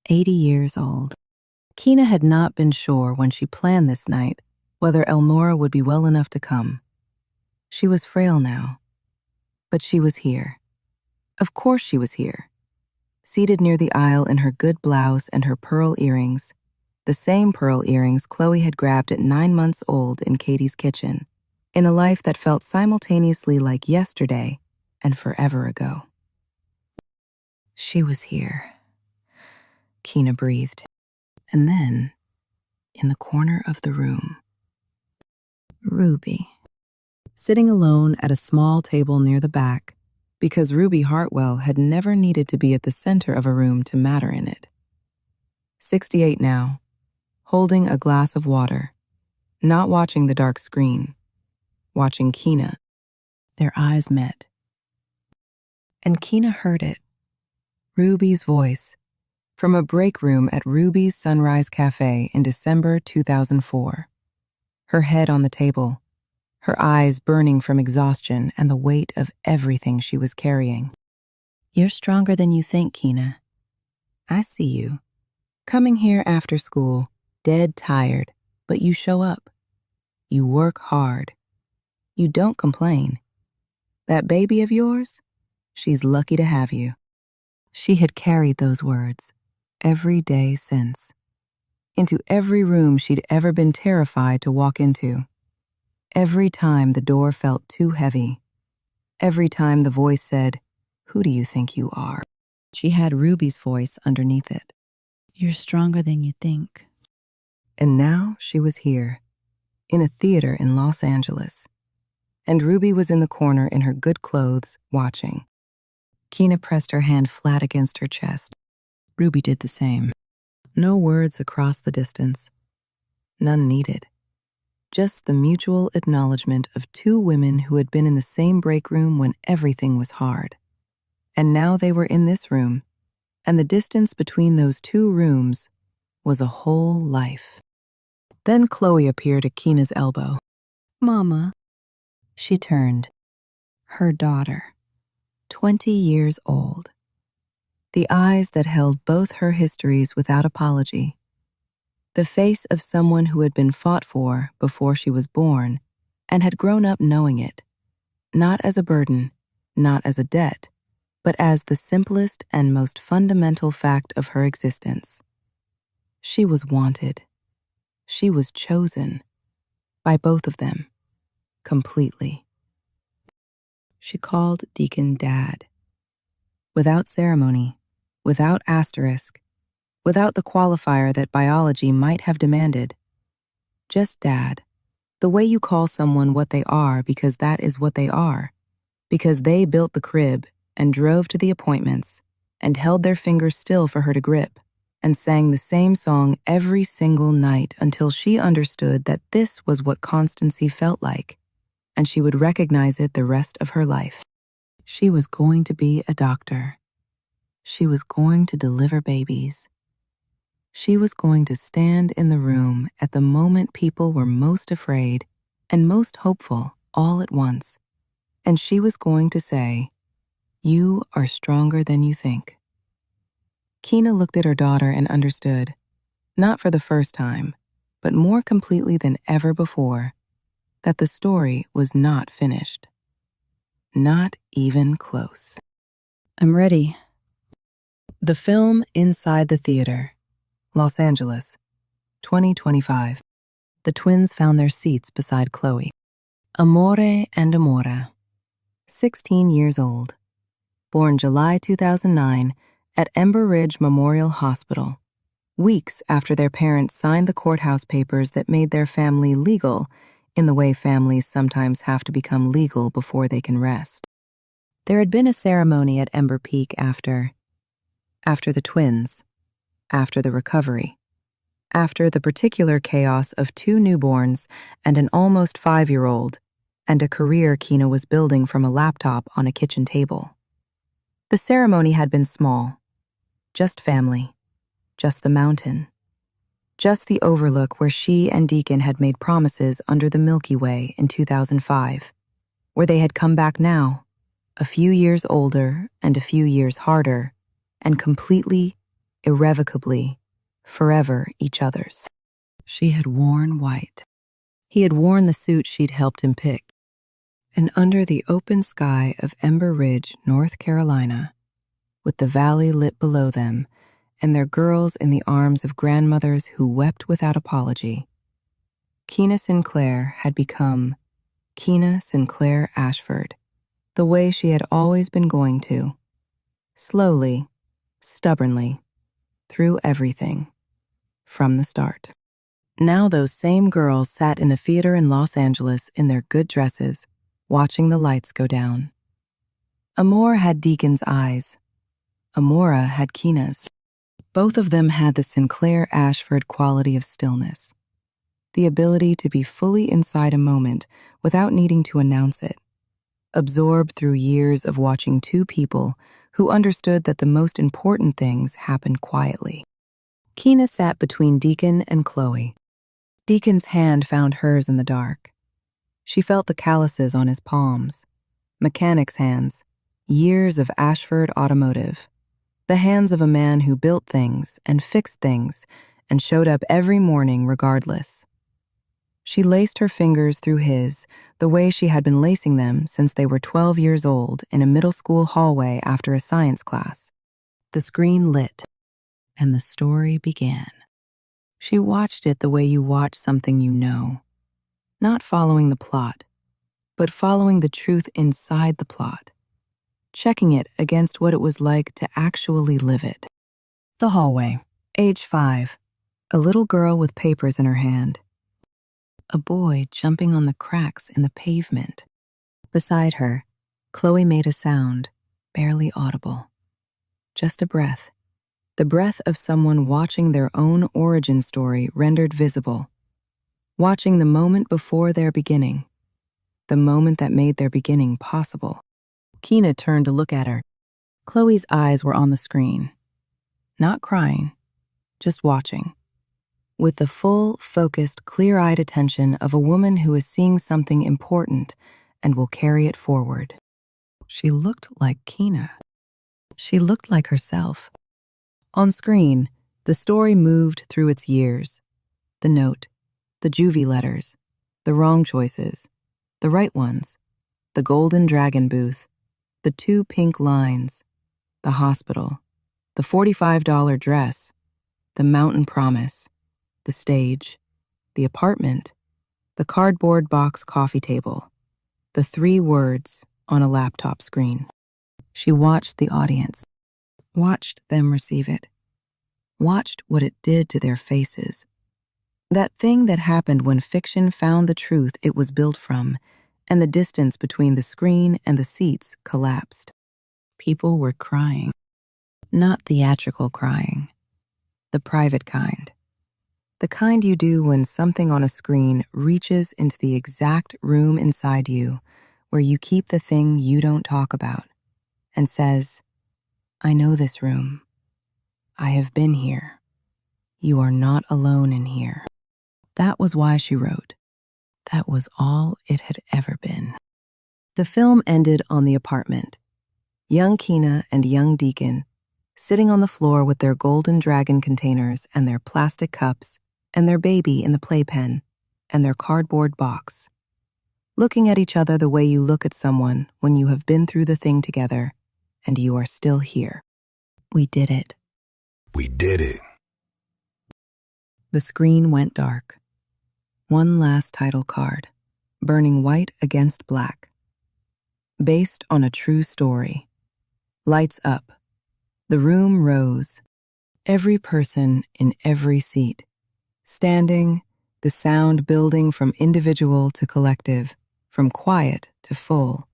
80 years old. Keena had not been sure when she planned this night whether Elnora would be well enough to come. She was frail now, but she was here. Of course she was here. Seated near the aisle in her good blouse and her pearl earrings, the same pearl earrings Chloe had grabbed at 9 months old in Katie's kitchen, in a life that felt simultaneously like yesterday and forever ago. She was here. Keena breathed. And then, in the corner of the room, Ruby. Sitting alone at a small table near the back, because Ruby Hartwell had never needed to be at the center of a room to matter in it. 68 now, holding a glass of water, not watching the dark screen, watching Keena. Their eyes met. And Keena heard it. Ruby's voice, from a break room at Ruby's Sunrise Cafe in December 2004. Her head on the table, her eyes burning from exhaustion and the weight of everything she was carrying. "You're stronger than you think, Keena. I see you. Coming here after school, dead tired, but you show up. You work hard. You don't complain. That baby of yours, she's lucky to have you." She had carried those words every day since, into every room she'd ever been terrified to walk into. Every time the door felt too heavy, every time the voice said, "Who do you think you are?" She had Ruby's voice underneath it. "You're stronger than you think." And now she was here, in a theater in Los Angeles, and Ruby was in the corner in her good clothes, watching. Keena pressed her hand flat against her chest. Ruby did the same. No words across the distance. None needed. Just the mutual acknowledgement of 2 women who had been in the same break room when everything was hard. And now they were in this room, and the distance between those 2 rooms was a whole life. Then Chloe appeared at Keena's elbow. "Mama." She turned. Her daughter, 20 years old. The eyes that held both her histories without apology. The face of someone who had been fought for before she was born and had grown up knowing it, not as a burden, not as a debt, but as the simplest and most fundamental fact of her existence. She was wanted. She was chosen by both of them, completely. She called Deacon Dad. Without ceremony, without asterisk, without the qualifier that biology might have demanded, Just Dad. The way you call someone what they are because that is what they are. Because they built the crib and drove to the appointments and held their fingers still for her to grip and sang the same song every single night until she understood that this was what constancy felt like, and she would recognize it the rest of her life. She was going to be a doctor. She was going to deliver babies. She was going to stand in the room at the moment people were most afraid and most hopeful all at once. And she was going to say, "You are stronger than you think." Keena looked at her daughter and understood, not for the first time, but more completely than ever before, that the story was not finished. Not even close. I'm ready. The film Inside the Theater, Los Angeles, 2025. The twins found their seats beside Chloe. Amore and Amora, 16 years old, born July 2009 at Ember Ridge Memorial Hospital, weeks after their parents signed the courthouse papers that made their family legal in the way families sometimes have to become legal before they can rest. There had been a ceremony at Ember Peak after the twins, after the recovery, after the particular chaos of 2 newborns and an almost 5-year-old, and a career Keena was building from a laptop on a kitchen table. The ceremony had been small, just family, just the mountain, just the overlook where she and Deacon had made promises under the Milky Way in 2005, where they had come back now, a few years older and a few years harder, and completely, irrevocably, forever each other's. She had worn white. He had worn the suit she'd helped him pick. And under the open sky of Ember Ridge, North Carolina, with the valley lit below them and their girls in the arms of grandmothers who wept without apology, Keena Sinclair had become Keena Sinclair Ashford, the way she had always been going to, slowly, stubbornly, through everything, from the start. Now those same girls sat in a theater in Los Angeles in their good dresses, watching the lights go down. Amor had Deacon's eyes. Amora had Keena's. Both of them had the Sinclair Ashford quality of stillness, the ability to be fully inside a moment without needing to announce it, absorbed through years of watching 2 people who understood that the most important things happened quietly. Keena sat between Deacon and Chloe. Deacon's hand found hers in the dark. She felt the calluses on his palms, mechanic's hands, years of Ashford automotive, the hands of a man who built things and fixed things and showed up every morning regardless. She laced her fingers through his the way she had been lacing them since they were 12 years old in a middle school hallway after a science class. The screen lit, and the story began. She watched it the way you watch something you know, not following the plot, but following the truth inside the plot, checking it against what it was like to actually live it. The hallway, age 5, a little girl with papers in her hand. A boy jumping on the cracks in the pavement. Beside her, Chloe made a sound, barely audible. Just a breath. The breath of someone watching their own origin story rendered visible. Watching the moment before their beginning. The moment that made their beginning possible. Keena turned to look at her. Chloe's eyes were on the screen. Not crying, just watching. With the full, focused, clear-eyed attention of a woman who is seeing something important and will carry it forward. She looked like Keena. She looked like herself. On screen, the story moved through its years. The note, the Juvie letters, the wrong choices, the right ones, the golden dragon booth, the 2 pink lines, the hospital, the $45 dress, the mountain promise, the stage, the apartment, the cardboard box coffee table, the 3 words on a laptop screen. She watched the audience, watched them receive it, watched what it did to their faces. That thing that happened when fiction found the truth it was built from, and the distance between the screen and the seats collapsed. People were crying. Not theatrical crying. The private kind. The kind you do when something on a screen reaches into the exact room inside you where you keep the thing you don't talk about and says, I know this room. I have been here. You are not alone in here. That was why she wrote. That was all it had ever been. The film ended on the apartment. Young Keena and young Deacon, sitting on the floor with their golden dragon containers and their plastic cups and their baby in the playpen and their cardboard box, looking at each other the way you look at someone when you have been through the thing together and you are still here. We did it. We did it. The screen went dark. One last title card, burning white against black. Based on a true story. Lights up. The room rose. Every person in every seat. Standing, the sound building from individual to collective, from quiet to full.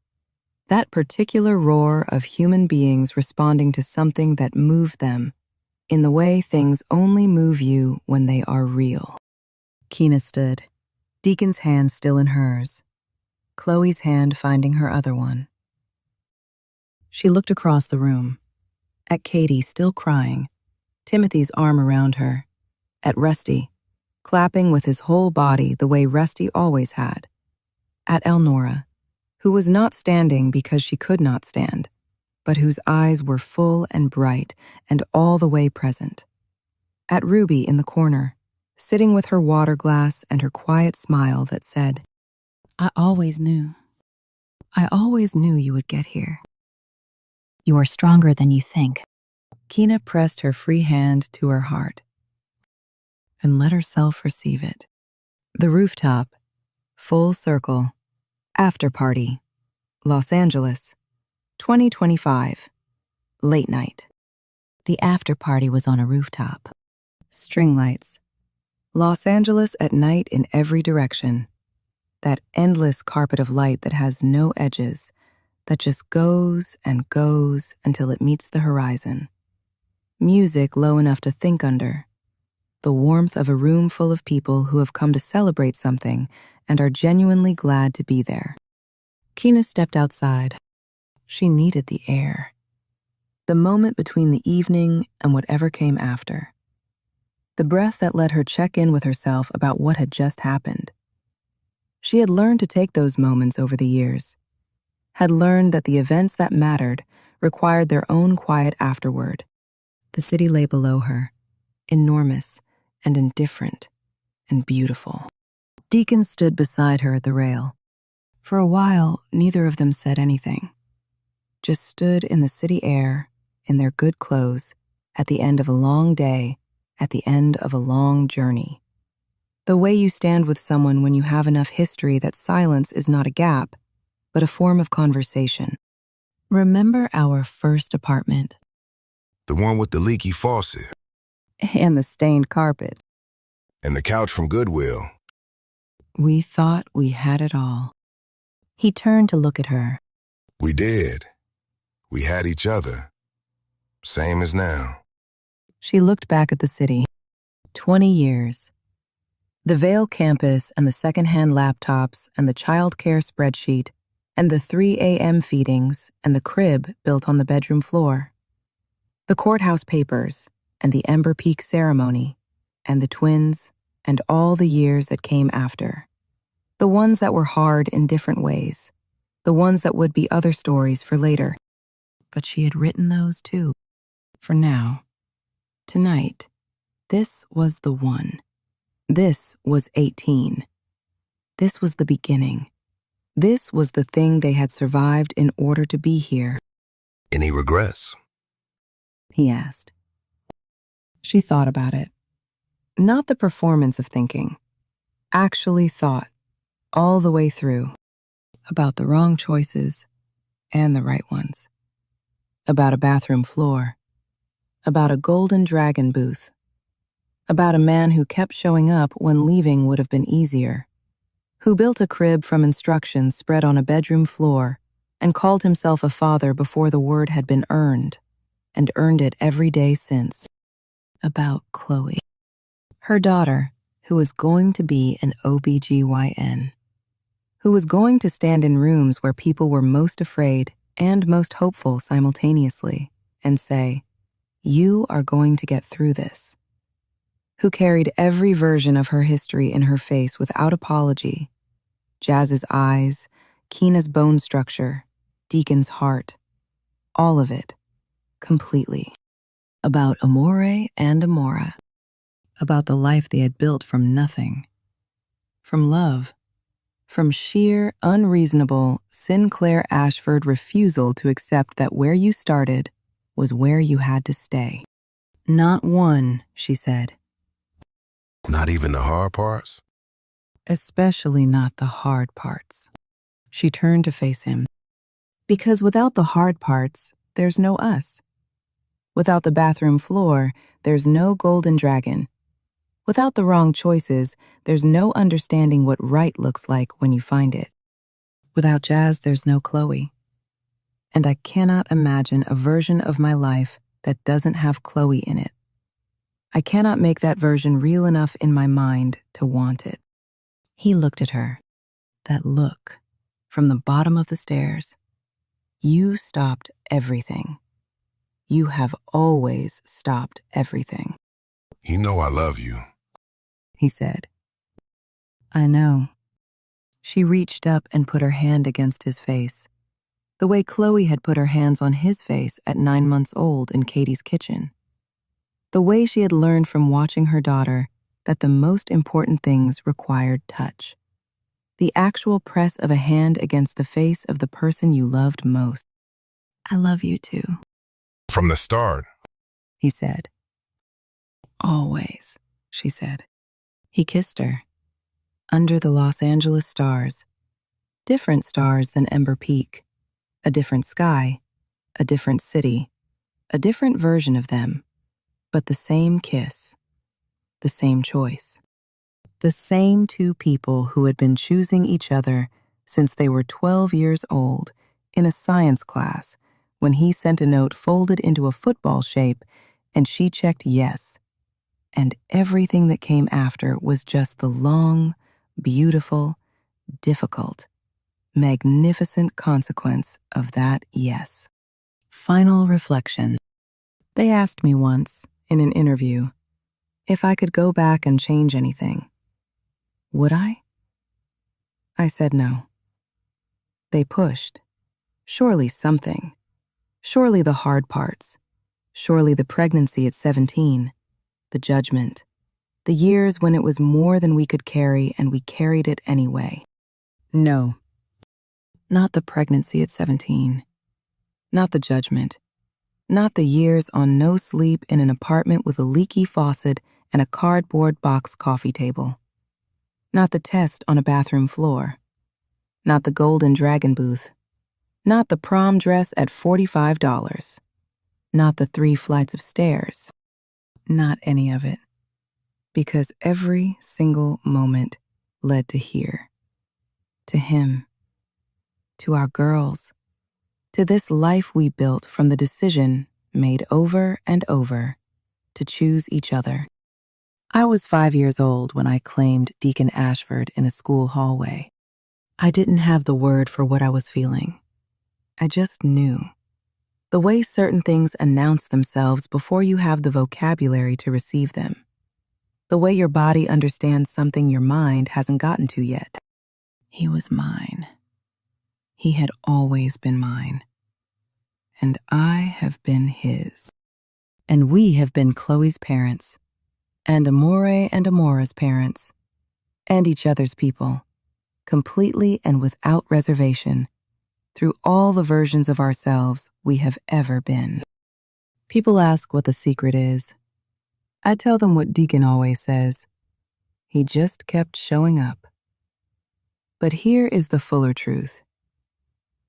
That particular roar of human beings responding to something that moved them, in the way things only move you when they are real. Keena stood, Deacon's hand still in hers, Chloe's hand finding her other one. She looked across the room, at Katie still crying, Timothy's arm around her, at Rusty, clapping with his whole body the way Rusty always had, at Elnora, who was not standing because she could not stand, but whose eyes were full and bright and all the way present, at Ruby in the corner, sitting with her water glass and her quiet smile that said, I always knew you would get here. You are stronger than you think. Keena pressed her free hand to her heart and let herself receive it. The rooftop, full circle, after party, Los Angeles, 2025, late night. The after party was on a rooftop. String lights. Los Angeles at night in every direction. That endless carpet of light that has no edges, that just goes and goes until it meets the horizon. Music low enough to think under. The warmth of a room full of people who have come to celebrate something and are genuinely glad to be there. Keena stepped outside. She needed the air. The moment between the evening and whatever came after. The breath that let her check in with herself about what had just happened. She had learned to take those moments over the years. Had learned that the events that mattered required their own quiet afterward. The city lay below her, enormous and indifferent and beautiful. Deacon stood beside her at the rail. For a while, neither of them said anything. Just stood in the city air, in their good clothes, at the end of a long day, at the end of a long journey. The way you stand with someone when you have enough history that silence is not a gap, but a form of conversation. Remember our first apartment? The one with the leaky faucet. And the stained carpet. And the couch from Goodwill. We thought we had it all. He turned to look at her. We did. We had each other. Same as now. She looked back at the city. 20 years. The Vail campus and the secondhand laptops and the childcare spreadsheet and the 3 a.m. feedings and the crib built on the bedroom floor. The courthouse papers and the Ember Peak ceremony and the twins and all the years that came after. The ones that were hard in different ways. The ones that would be other stories for later. But she had written those too. For now. Tonight. This was the one. This was 18. This was the beginning. This was the thing they had survived in order to be here. Any regrets? He asked. She thought about it. Not the performance of thinking. Actually thought, all the way through, about the wrong choices and the right ones. About a bathroom floor. About a golden dragon booth. About a man who kept showing up when leaving would have been easier, who built a crib from instructions spread on a bedroom floor and called himself a father before the word had been earned, and earned it every day since. About Chloe, her daughter, who was going to be an OBGYN, who was going to stand in rooms where people were most afraid and most hopeful simultaneously and say, "You are going to get through this," who carried every version of her history in her face without apology. Jazz's eyes, Keena's bone structure, Deacon's heart, all of it, completely. About Amore and Amora. About the life they had built from nothing. From love. From sheer, unreasonable Sinclair Ashford refusal to accept that where you started was where you had to stay. Not one, she said. Not even the hard parts? Especially not the hard parts. She turned to face him. Because without the hard parts, there's no us. Without the bathroom floor, there's no golden dragon. Without the wrong choices, there's no understanding what right looks like when you find it. Without Jazz, there's no Chloe. And I cannot imagine a version of my life that doesn't have Chloe in it. I cannot make that version real enough in my mind to want it. He looked at her. That look, from the bottom of the stairs. You stopped everything. You have always stopped everything. You know I love you, he said. I know. She reached up and put her hand against his face, the way Chloe had put her hands on his face at 9 months old in Katie's kitchen. The way she had learned from watching her daughter that the most important things required touch. The actual press of a hand against the face of the person you loved most. I love you too, from the start, he said. Always, she said. He kissed her. Under the Los Angeles stars. Different stars than Ember Peak. A different sky. A different city. A different version of them. But the same kiss. The same choice. The same two people who had been choosing each other since they were 12 years old in a science class when he sent a note folded into a football shape and she checked yes. And everything that came after was just the long, beautiful, difficult, magnificent consequence of that yes. Final reflection. They asked me once, in an interview, if I could go back and change anything. Would I? I said no. They pushed. Surely something. Surely the hard parts. Surely the pregnancy at 17. The judgment. The years when it was more than we could carry and we carried it anyway. No. Not the pregnancy at 17. Not the judgment. Not the years on no sleep in an apartment with a leaky faucet and a cardboard box coffee table. Not the test on a bathroom floor. Not the golden dragon booth. Not the prom dress at $45. Not the 3 flights of stairs. Not any of it. Because every single moment led to here. To him. To our girls. To this life we built from the decision, made over and over, to choose each other. I was 5 years old when I claimed Deacon Ashford in a school hallway. I didn't have the word for what I was feeling. I just knew. The way certain things announce themselves before you have the vocabulary to receive them. The way your body understands something your mind hasn't gotten to yet. He was mine. He had always been mine. And I have been his. And we have been Chloe's parents, and Amore and Amora's parents, and each other's people, completely and without reservation, through all the versions of ourselves we have ever been. People ask what the secret is. I tell them what Deacon always says. He just kept showing up. But here is the fuller truth.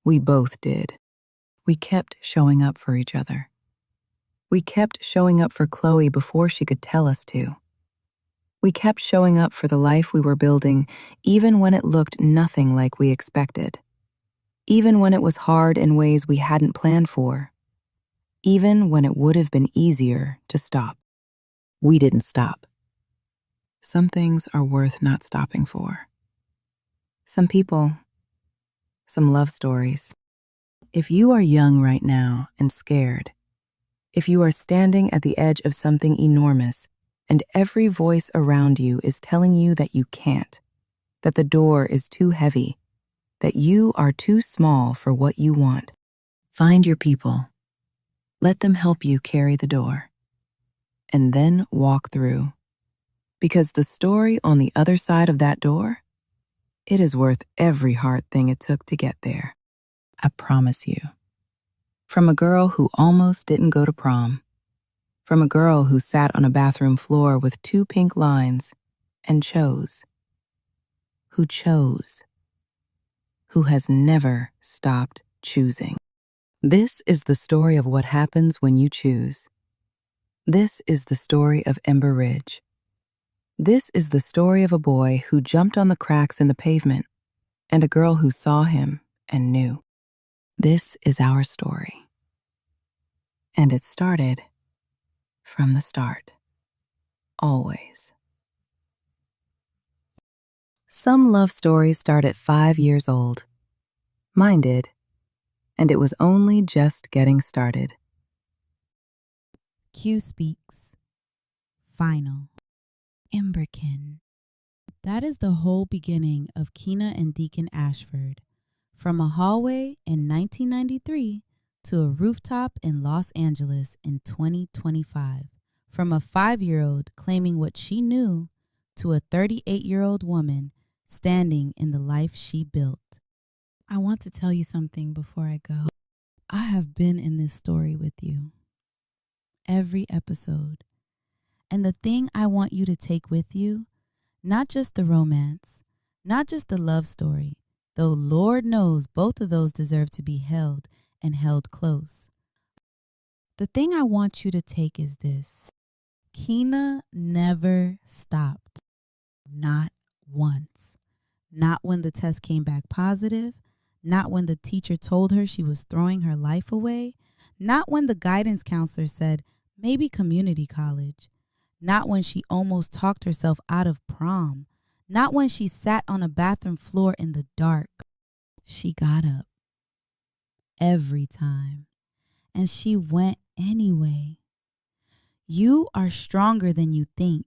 We both did. We kept showing up for each other. We kept showing up for Chloe before she could tell us to. We kept showing up for the life we were building, even when it looked nothing like we expected. Even when it was hard in ways we hadn't planned for. Even when it would have been easier to stop. We didn't stop. Some things are worth not stopping for. Some people, some love stories. If you are young right now and scared, if you are standing at the edge of something enormous and every voice around you is telling you that you can't, that the door is too heavy, that you are too small for what you want, find your people. Let them help you carry the door. And then walk through. Because the story on the other side of that door, it is worth every hard thing it took to get there. I promise you. From a girl who almost didn't go to prom. From a girl who sat on a bathroom floor with 2 pink lines and chose. Who chose. Who has never stopped choosing. This is the story of what happens when you choose. This is the story of Ember Ridge. This is the story of a boy who jumped on the cracks in the pavement and a girl who saw him and knew. This is our story. And it started from the start. Always. Some love stories start at 5 years old. Mine did. And it was only just getting started. Q speaks. Final. Emberkin. That is the whole beginning of Keena and Deacon Ashford. From a hallway in 1993 to a rooftop in Los Angeles in 2025. From a 5-year-old claiming what she knew to a 38-year-old woman standing in the life she built. I want to tell you something before I go. I have been in this story with you. Every episode. And the thing I want you to take with you, not just the romance, not just the love story, though Lord knows both of those deserve to be held and held close. The thing I want you to take is this. Keena never stopped. Not once. Not when the test came back positive. Not when the teacher told her she was throwing her life away. Not when the guidance counselor said, maybe community college. Not when she almost talked herself out of prom. Not when she sat on a bathroom floor in the dark. She got up. Every time. And she went anyway. You are stronger than you think.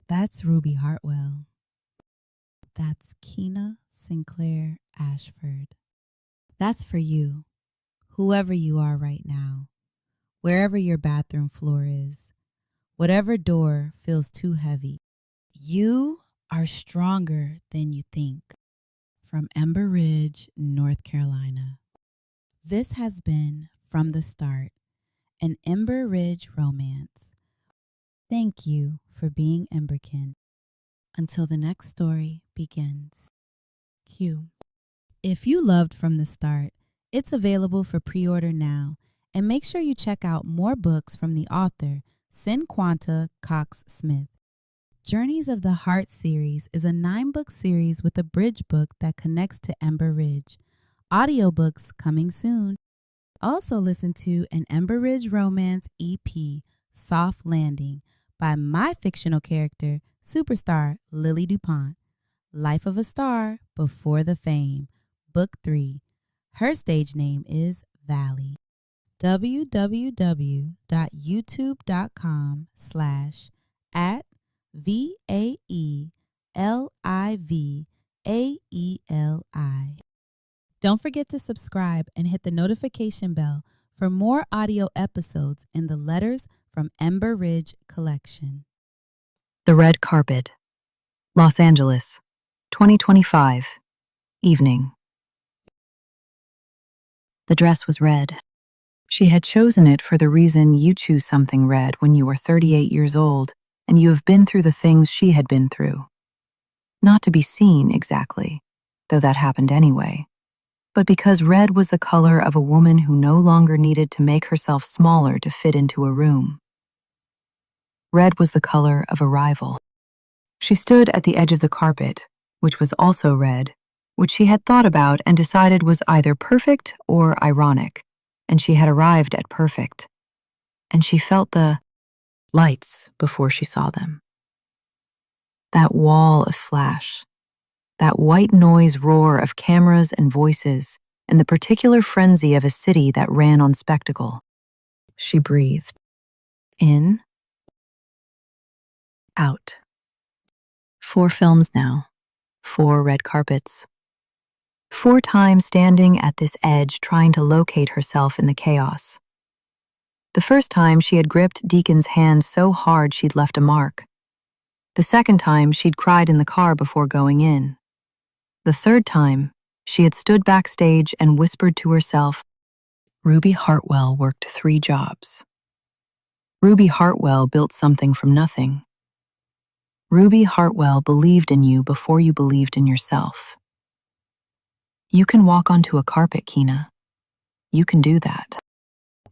That's Ruby Hartwell. That's Keena Sinclair Ashford. That's for you, whoever you are right now, wherever your bathroom floor is, whatever door feels too heavy. You are stronger than you think. From Ember Ridge, North Carolina. This has been From the Start, an Ember Ridge romance. Thank you for being Emberkin. Until the next story begins. Q. If you loved From the Start, it's available for pre-order now, and make sure you check out more books from the author, Cinquanta Cox-Smith. Journeys of the Heart series is a 9-book series with a bridge book that connects to Ember Ridge. Audiobooks coming soon. Also listen to an Ember Ridge Romance EP, Soft Landing, by my fictional character, superstar Lily DuPont. Life of a Star Before the Fame, Book 3. Her stage name is Valley. www.youtube.com/@VAELIVAELI. Don't forget to subscribe and hit the notification bell for more audio episodes in the Letters from Ember Ridge collection. The Red Carpet. Los Angeles, 2025. Evening. The dress was red. She had chosen it for the reason you choose something red when you were 38 years old and you have been through the things she had been through. Not to be seen exactly, though that happened anyway, but because red was the color of a woman who no longer needed to make herself smaller to fit into a room. Red was the color of arrival. She stood at the edge of the carpet, which was also red, which she had thought about and decided was either perfect or ironic, and she had arrived at perfect. And she felt the lights before she saw them. That wall of flash, that white noise roar of cameras and voices, and the particular frenzy of a city that ran on spectacle. She breathed. In. Out. 4 films now. 4 red carpets. 4 times standing at this edge trying to locate herself in the chaos. The first time she had gripped Deacon's hand so hard she'd left a mark. The second time she'd cried in the car before going in. The third time, she had stood backstage and whispered to herself, Ruby Hartwell worked 3 jobs. Ruby Hartwell built something from nothing. Ruby Hartwell believed in you before you believed in yourself. You can walk onto a carpet, Keena. You can do that.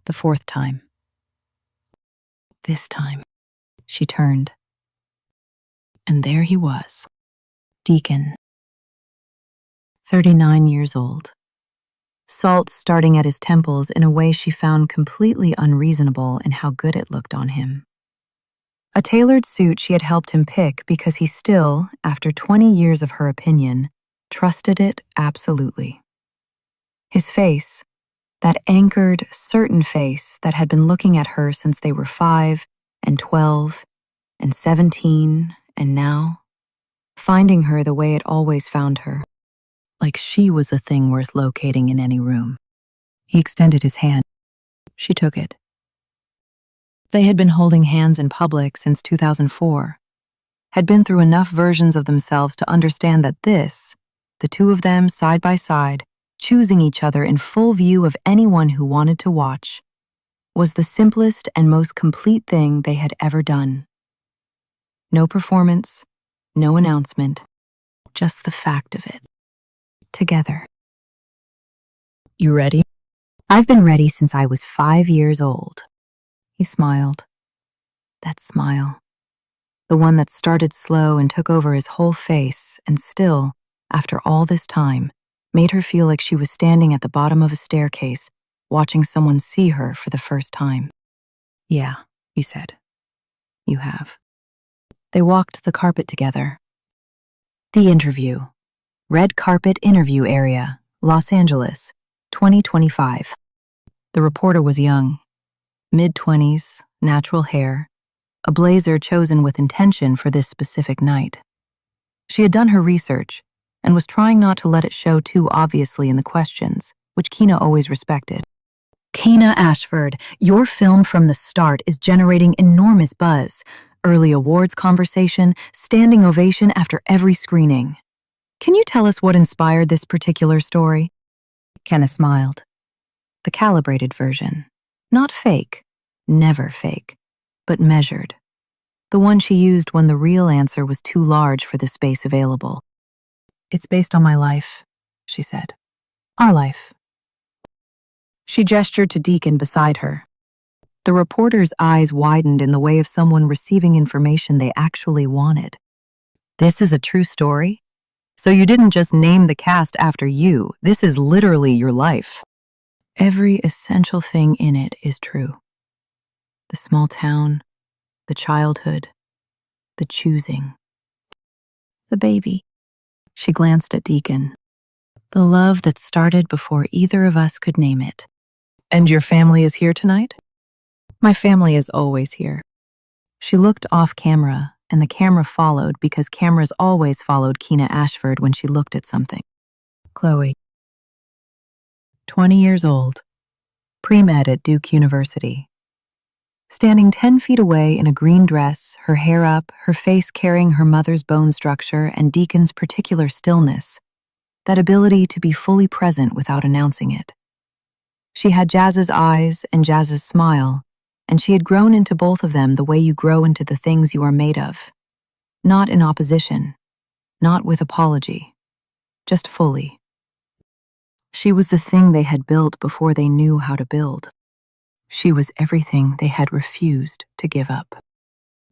The 4th time. This time, she turned. And there he was, Deacon. 39 years old. Salt starting at his temples in a way she found completely unreasonable in how good it looked on him. A tailored suit she had helped him pick because he still, after 20 years of her opinion, trusted it absolutely. His face, that anchored, certain face that had been looking at her since they were 5 and 12 and 17 and now, finding her the way it always found her, like she was the thing worth locating in any room. He extended his hand. She took it. They had been holding hands in public since 2004, had been through enough versions of themselves to understand that this, the 2 of them side by side, choosing each other in full view of anyone who wanted to watch, was the simplest and most complete thing they had ever done. No performance, no announcement, just the fact of it. Together. You ready? I've been ready since I was 5 years old. He smiled. That smile. The one that started slow and took over his whole face and still, after all this time, made her feel like she was standing at the bottom of a staircase, watching someone see her for the first time. Yeah, he said. You have. They walked the carpet together. The interview. Red carpet interview area, Los Angeles, 2025. The reporter was young. Mid-20s, natural hair, a blazer chosen with intention for this specific night. She had done her research and was trying not to let it show too obviously in the questions, which Keena always respected. Keena Ashford, your film from the start is generating enormous buzz. Early awards conversation, standing ovation after every screening. Can you tell us what inspired this particular story? Kenna smiled. The calibrated version. Not fake, never fake, but measured. The one she used when the real answer was too large for the space available. It's based on my life, she said. Our life. She gestured to Deacon beside her. The reporter's eyes widened in the way of someone receiving information they actually wanted. This is a true story? So you didn't just name the cast after you, this is literally your life. Every essential thing in it is true. The small town, the childhood, the choosing. The baby. She glanced at Deacon. The love that started before either of us could name it. And your family is here tonight? My family is always here. She looked off camera, and the camera followed because cameras always followed Keena Ashford when she looked at something. Chloe. 20 years old. Pre-med at Duke University. Standing 10 feet away in a green dress, her hair up, her face carrying her mother's bone structure and Deacon's particular stillness, that ability to be fully present without announcing it. She had Jazz's eyes and Jazz's smile, and she had grown into both of them the way you grow into the things you are made of. Not in opposition, not with apology, just fully. She was the thing they had built before they knew how to build. She was everything they had refused to give up.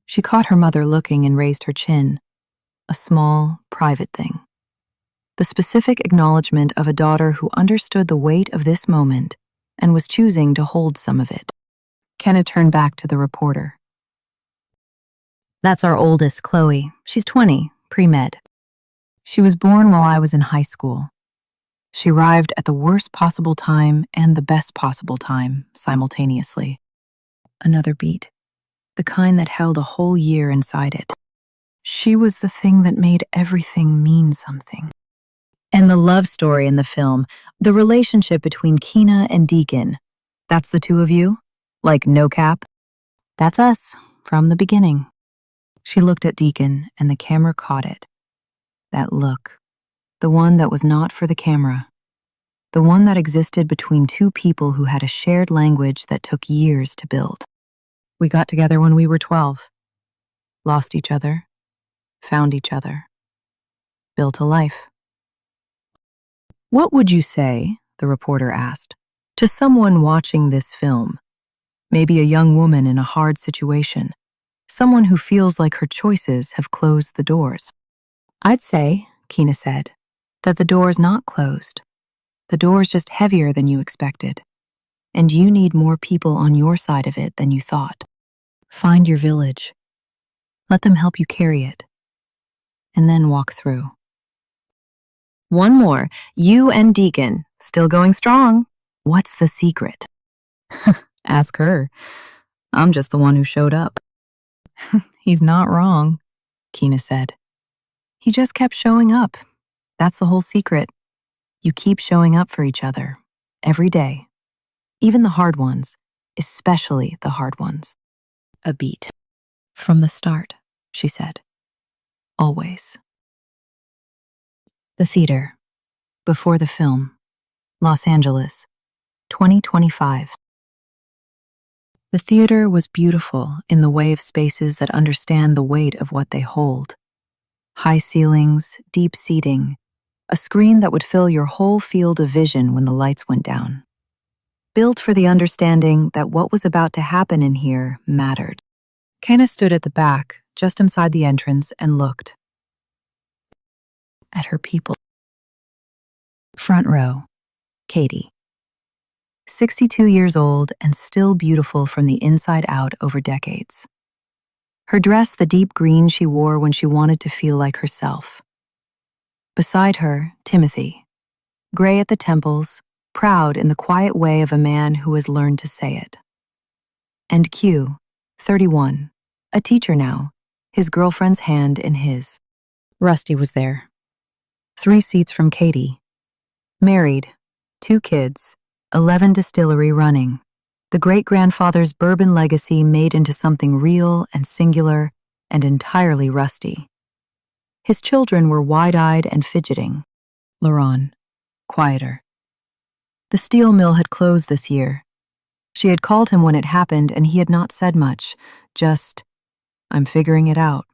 She caught her mother looking and raised her chin, a small, private thing. The specific acknowledgement of a daughter who understood the weight of this moment and was choosing to hold some of it. Kenna turned back to the reporter. That's our oldest, Chloe. She's 20, pre-med. She was born while I was in high school. She arrived at the worst possible time and the best possible time simultaneously. Another beat, the kind that held a whole year inside it. She was the thing that made everything mean something. And the love story in the film, the relationship between Keena and Deacon. That's the two of you? Like no cap? That's us, from the beginning. She looked at Deacon and the camera caught it. That look, the one that was not for the camera. The one that existed between two people who had a shared language that took years to build. We got together when we were 12. Lost each other. Found each other. Built a life. What would you say, the reporter asked, to someone watching this film? Maybe a young woman in a hard situation. Someone who feels like her choices have closed the doors. I'd say, Keena said, that the door's not closed. The door's just heavier than you expected. And you need more people on your side of it than you thought. Find your village. Let them help you carry it. And then walk through. One more. You and Deacon, still going strong. What's the secret? Ask her. I'm just the one who showed up. He's not wrong, Keena said. He just kept showing up. That's the whole secret. You keep showing up for each other, every day. Even the hard ones, especially the hard ones. A beat. From the start, she said. Always. The theater. Before the film. Los Angeles. 2025. The theater was beautiful in the way of spaces that understand the weight of what they hold. High ceilings, deep seating, a screen that would fill your whole field of vision when the lights went down. Built for the understanding that what was about to happen in here mattered. Kenna stood at the back, just inside the entrance, and looked at her people. Front row, Katie. 62 years old and still beautiful from the inside out over decades. Her dress the deep green she wore when she wanted to feel like herself. Beside her, Timothy, gray at the temples, proud in the quiet way of a man who has learned to say it. And Q, 31, a teacher now, his girlfriend's hand in his. Rusty was there. 3 seats from Katie. Married, 2 kids, 11 distillery running. The great-grandfather's bourbon legacy made into something real and singular and entirely Rusty. His children were wide-eyed and fidgeting. Laron, quieter. The steel mill had closed this year. She had called him when it happened and he had not said much, just, I'm figuring it out.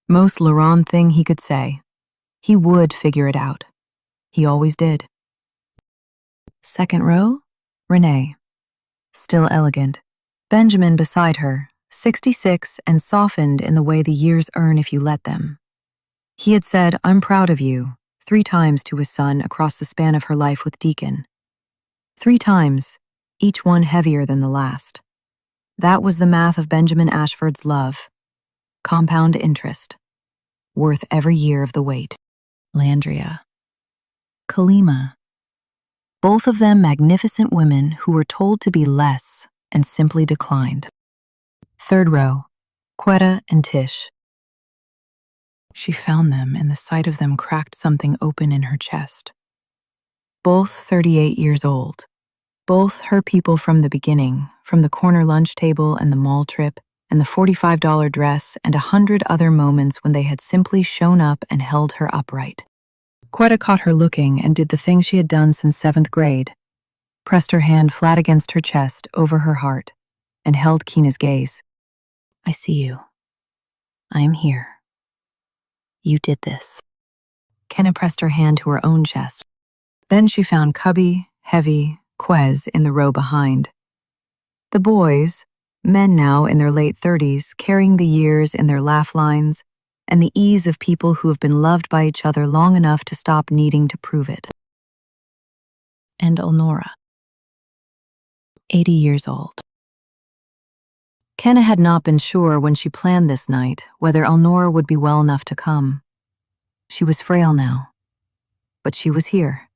Most Laron thing he could say. He would figure it out. He always did. Second row, Renee. Still elegant. Benjamin beside her, 66 and softened in the way the years earn if you let them. He had said, I'm proud of you, 3 times to his son across the span of her life with Deacon. 3 times, each one heavier than the last. That was the math of Benjamin Ashford's love. Compound interest. Worth every year of the wait. Landria. Kalima. Both of them magnificent women who were told to be less and simply declined. Third row, Quetta and Tish. She found them and the sight of them cracked something open in her chest. Both 38 years old. Both her people from the beginning, from the corner lunch table and the mall trip and the $45 dress and 100 other moments when they had simply shown up and held her upright. Quetta caught her looking and did the thing she had done since 7th grade, pressed her hand flat against her chest over her heart, and held Keena's gaze. I see you. I am here. You did this. Kenna pressed her hand to her own chest. Then she found Cubby, Heavy, Quez in the row behind. The boys, men now in their late 30s, carrying the years in their laugh lines, and the ease of people who have been loved by each other long enough to stop needing to prove it. And Elnora, 80 years old. Kenna had not been sure when she planned this night whether Elnora would be well enough to come. She was frail now, but she was here.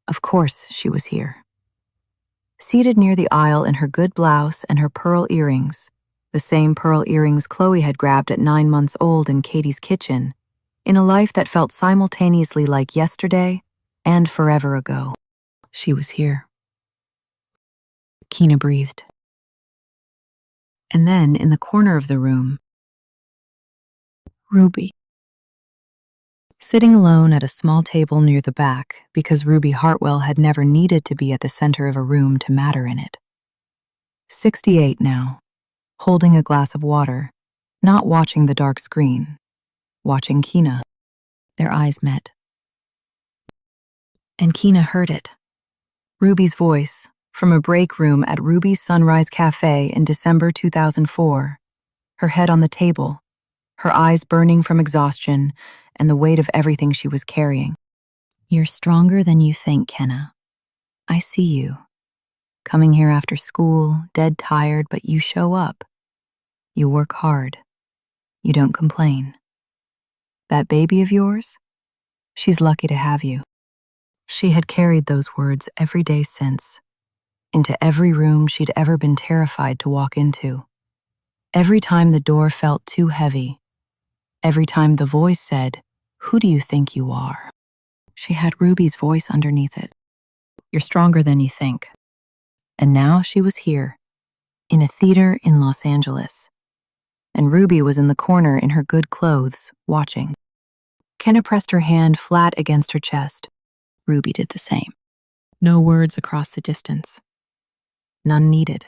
Of course she was here. Seated near the aisle in her good blouse and her pearl earrings, the same pearl earrings Chloe had grabbed at 9 months old in Katie's kitchen, in a life that felt simultaneously like yesterday and forever ago. She was here. Keena breathed. And then, in the corner of the room, Ruby. Sitting alone at a small table near the back because Ruby Hartwell had never needed to be at the center of a room to matter in it. 68 now, holding a glass of water, not watching the dark screen, watching Keena. Their eyes met. And Keena heard it. Ruby's voice, from a break room at Ruby's Sunrise Cafe in December 2004, her head on the table, her eyes burning from exhaustion and the weight of everything she was carrying. You're stronger than you think, Kenna. I see you. Coming here after school, dead tired, but you show up. You work hard. You don't complain. That baby of yours? She's lucky to have you. She had carried those words every day since, into every room she'd ever been terrified to walk into. Every time the door felt too heavy, every time the voice said, "Who do you think you are?" She had Ruby's voice underneath it. You're stronger than you think. And now she was here, in a theater in Los Angeles. And Ruby was in the corner in her good clothes, watching. Kenna pressed her hand flat against her chest. Ruby did the same. No words across the distance. None needed.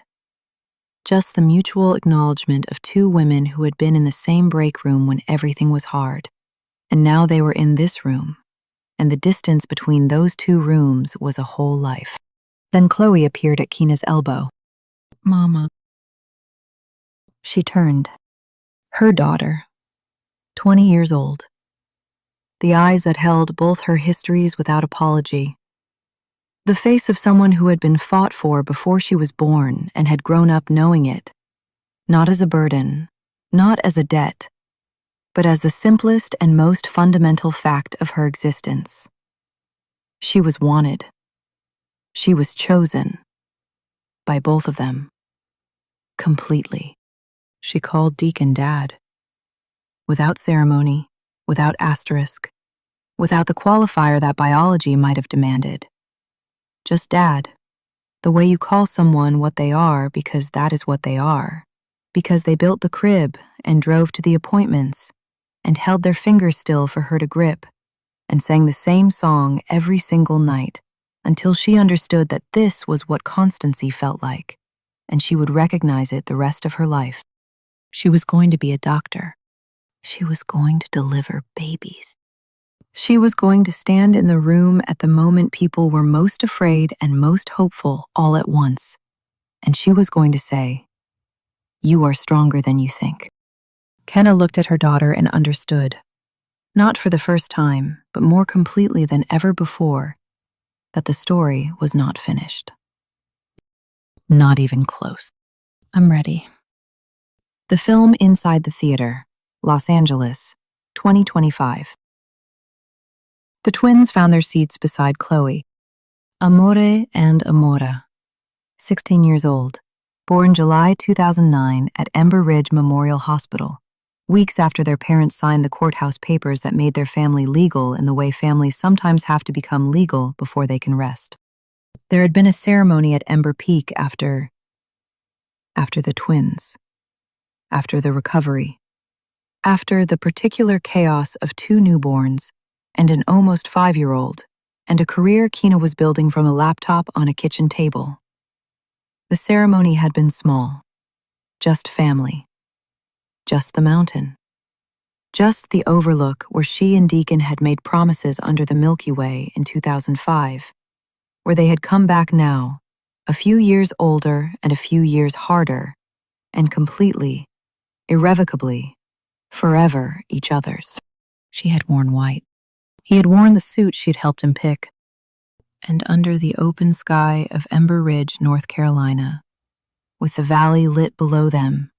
Just the mutual acknowledgement of two women who had been in the same break room when everything was hard. And now they were in this room, and the distance between those two rooms was a whole life. Then Chloe appeared at Keena's elbow. Mama. She turned. Her daughter, 20 years old. The eyes that held both her histories without apology. The face of someone who had been fought for before she was born and had grown up knowing it, not as a burden, not as a debt, but as the simplest and most fundamental fact of her existence. She was wanted. She was chosen. By both of them. Completely. She called Deacon Dad. Without ceremony, without asterisk, without the qualifier that biology might have demanded. Just Dad, the way you call someone what they are because that is what they are, because they built the crib and drove to the appointments and held their fingers still for her to grip and sang the same song every single night until she understood that this was what constancy felt like, and she would recognize it the rest of her life. She was going to be a doctor. She was going to deliver babies. She was going to stand in the room at the moment people were most afraid and most hopeful all at once. And she was going to say, "You are stronger than you think." Kenna looked at her daughter and understood, not for the first time, but more completely than ever before, that the story was not finished. Not even close. I'm ready. The film Inside the Theater, Los Angeles, 2025. The twins found their seats beside Chloe. Amore and Amora, 16 years old, born July 2009 at Ember Ridge Memorial Hospital, weeks after their parents signed the courthouse papers that made their family legal in the way families sometimes have to become legal before they can rest. There had been a ceremony at Ember Peak after the twins, after the recovery, after the particular chaos of 2 newborns and an almost 5-year-old, and a career Keena was building from a laptop on a kitchen table. The ceremony had been small, just family, just the mountain, just the overlook where she and Deacon had made promises under the Milky Way in 2005, where they had come back now, a few years older and a few years harder, and completely, irrevocably, forever each other's. She had worn white. He had worn the suit she'd helped him pick. And under the open sky of Ember Ridge, North Carolina, with the valley lit below them,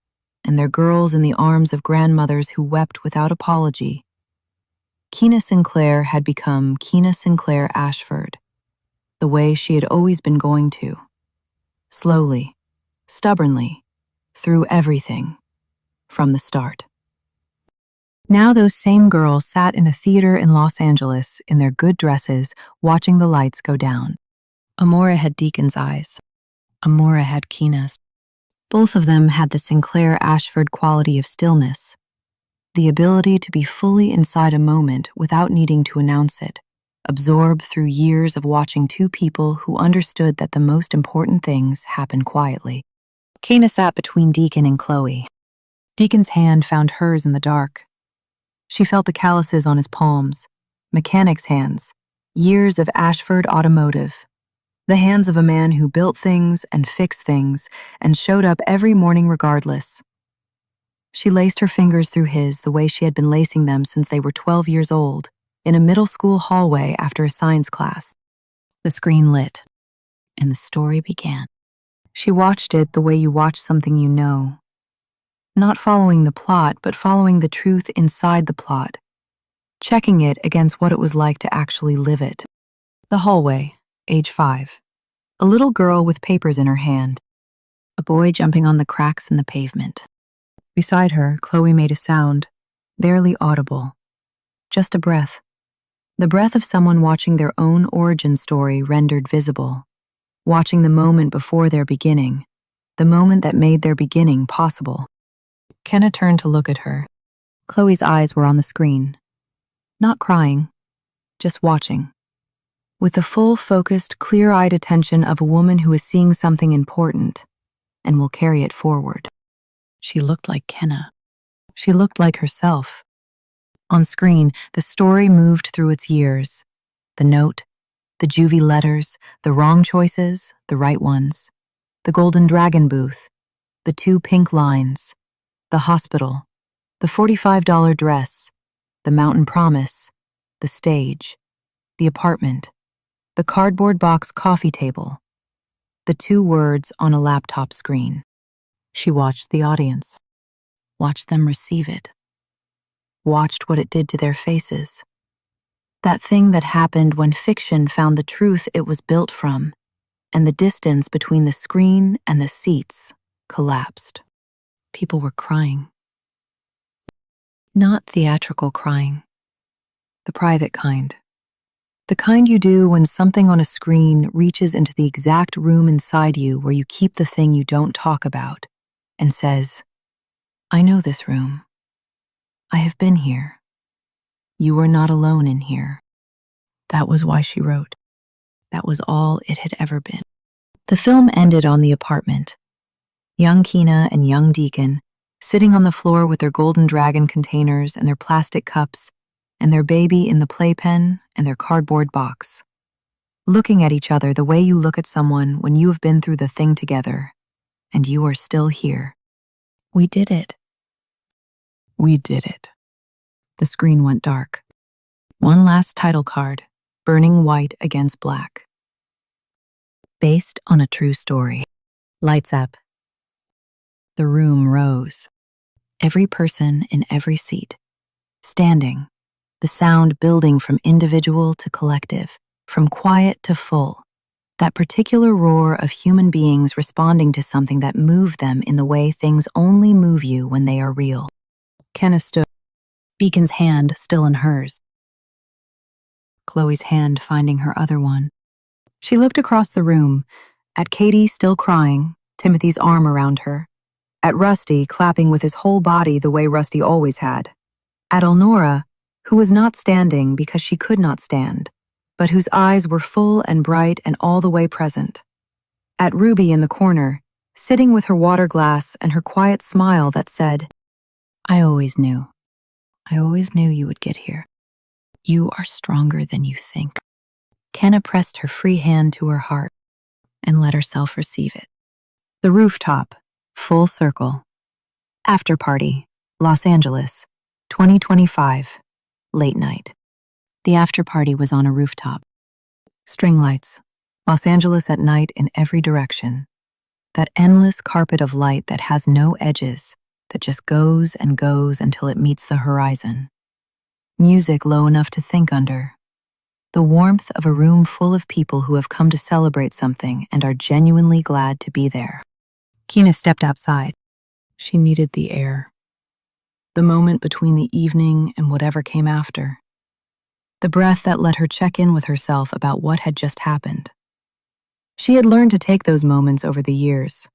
and their girls in the arms of grandmothers who wept without apology, Keena Sinclair had become Keena Sinclair Ashford, the way she had always been going to. Slowly, stubbornly, through everything, from the start. Now those same girls sat in a theater in Los Angeles in their good dresses, watching the lights go down. Amora had Deacon's eyes. Amora had Keena's. Both of them had the Sinclair Ashford quality of stillness, the ability to be fully inside a moment without needing to announce it, absorbed through years of watching two people who understood that the most important things happen quietly. Keena sat between Deacon and Chloe. Deacon's hand found hers in the dark. She felt the calluses on his palms, mechanic's hands, years of Ashford automotive, the hands of a man who built things and fixed things and showed up every morning regardless. She laced her fingers through his the way she had been lacing them since they were 12 years old, in a middle school hallway after a science class. The screen lit, and the story began. She watched it the way you watch something you know. Not following the plot, but following the truth inside the plot, checking it against what it was like to actually live it. The hallway, age 5. A little girl with papers in her hand. A boy jumping on the cracks in the pavement. Beside her, Chloe made a sound, barely audible. Just a breath. The breath of someone watching their own origin story rendered visible. Watching the moment before their beginning. The moment that made their beginning possible. Kenna turned to look at her. Chloe's eyes were on the screen. Not crying, just watching. With the full, focused, clear-eyed attention of a woman who is seeing something important and will carry it forward. She looked like Kenna. She looked like herself. On screen, the story moved through its years. The note, the Juvie letters, the wrong choices, the right ones. The golden dragon booth, the 2 pink lines, the hospital, the $45 dress, the mountain promise, the stage, the apartment, the cardboard box coffee table, the 2 words on a laptop screen. She watched the audience, watched them receive it, watched what it did to their faces. That thing that happened when fiction found the truth it was built from, and the distance between the screen and the seats collapsed. People were crying. Not theatrical crying. The private kind. The kind you do when something on a screen reaches into the exact room inside you where you keep the thing you don't talk about and says, I know this room. I have been here. You are not alone in here. That was why she wrote. That was all it had ever been. The film ended on the apartment. Young Keena and young Deacon, sitting on the floor with their golden dragon containers and their plastic cups, and their baby in the playpen and their cardboard box. Looking at each other the way you look at someone when you have been through the thing together, and you are still here. We did it. We did it. The screen went dark. One last title card, burning white against black. Based on a true story. Lights up. The room rose. Every person in every seat, standing, the sound building from individual to collective, from quiet to full, that particular roar of human beings responding to something that moved them in the way things only move you when they are real. Kenna stood, Beacon's hand still in hers. Chloe's hand finding her other one. She looked across the room, at Katie still crying, Timothy's arm around her, at Rusty clapping with his whole body the way Rusty always had, at Elnora, who was not standing because she could not stand, but whose eyes were full and bright and all the way present, at Ruby in the corner, sitting with her water glass and her quiet smile that said, I always knew you would get here. You are stronger than you think. Kenna pressed her free hand to her heart and let herself receive it. The rooftop, full circle. After party, Los Angeles, 2025, late night. The after party was on a rooftop. String lights, Los Angeles at night in every direction. That endless carpet of light that has no edges, that just goes and goes until it meets the horizon. Music low enough to think under. The warmth of a room full of people who have come to celebrate something and are genuinely glad to be there. Keena stepped outside. She needed the air. The moment between the evening and whatever came after. The breath that let her check in with herself about what had just happened. She had learned to take those moments over the years,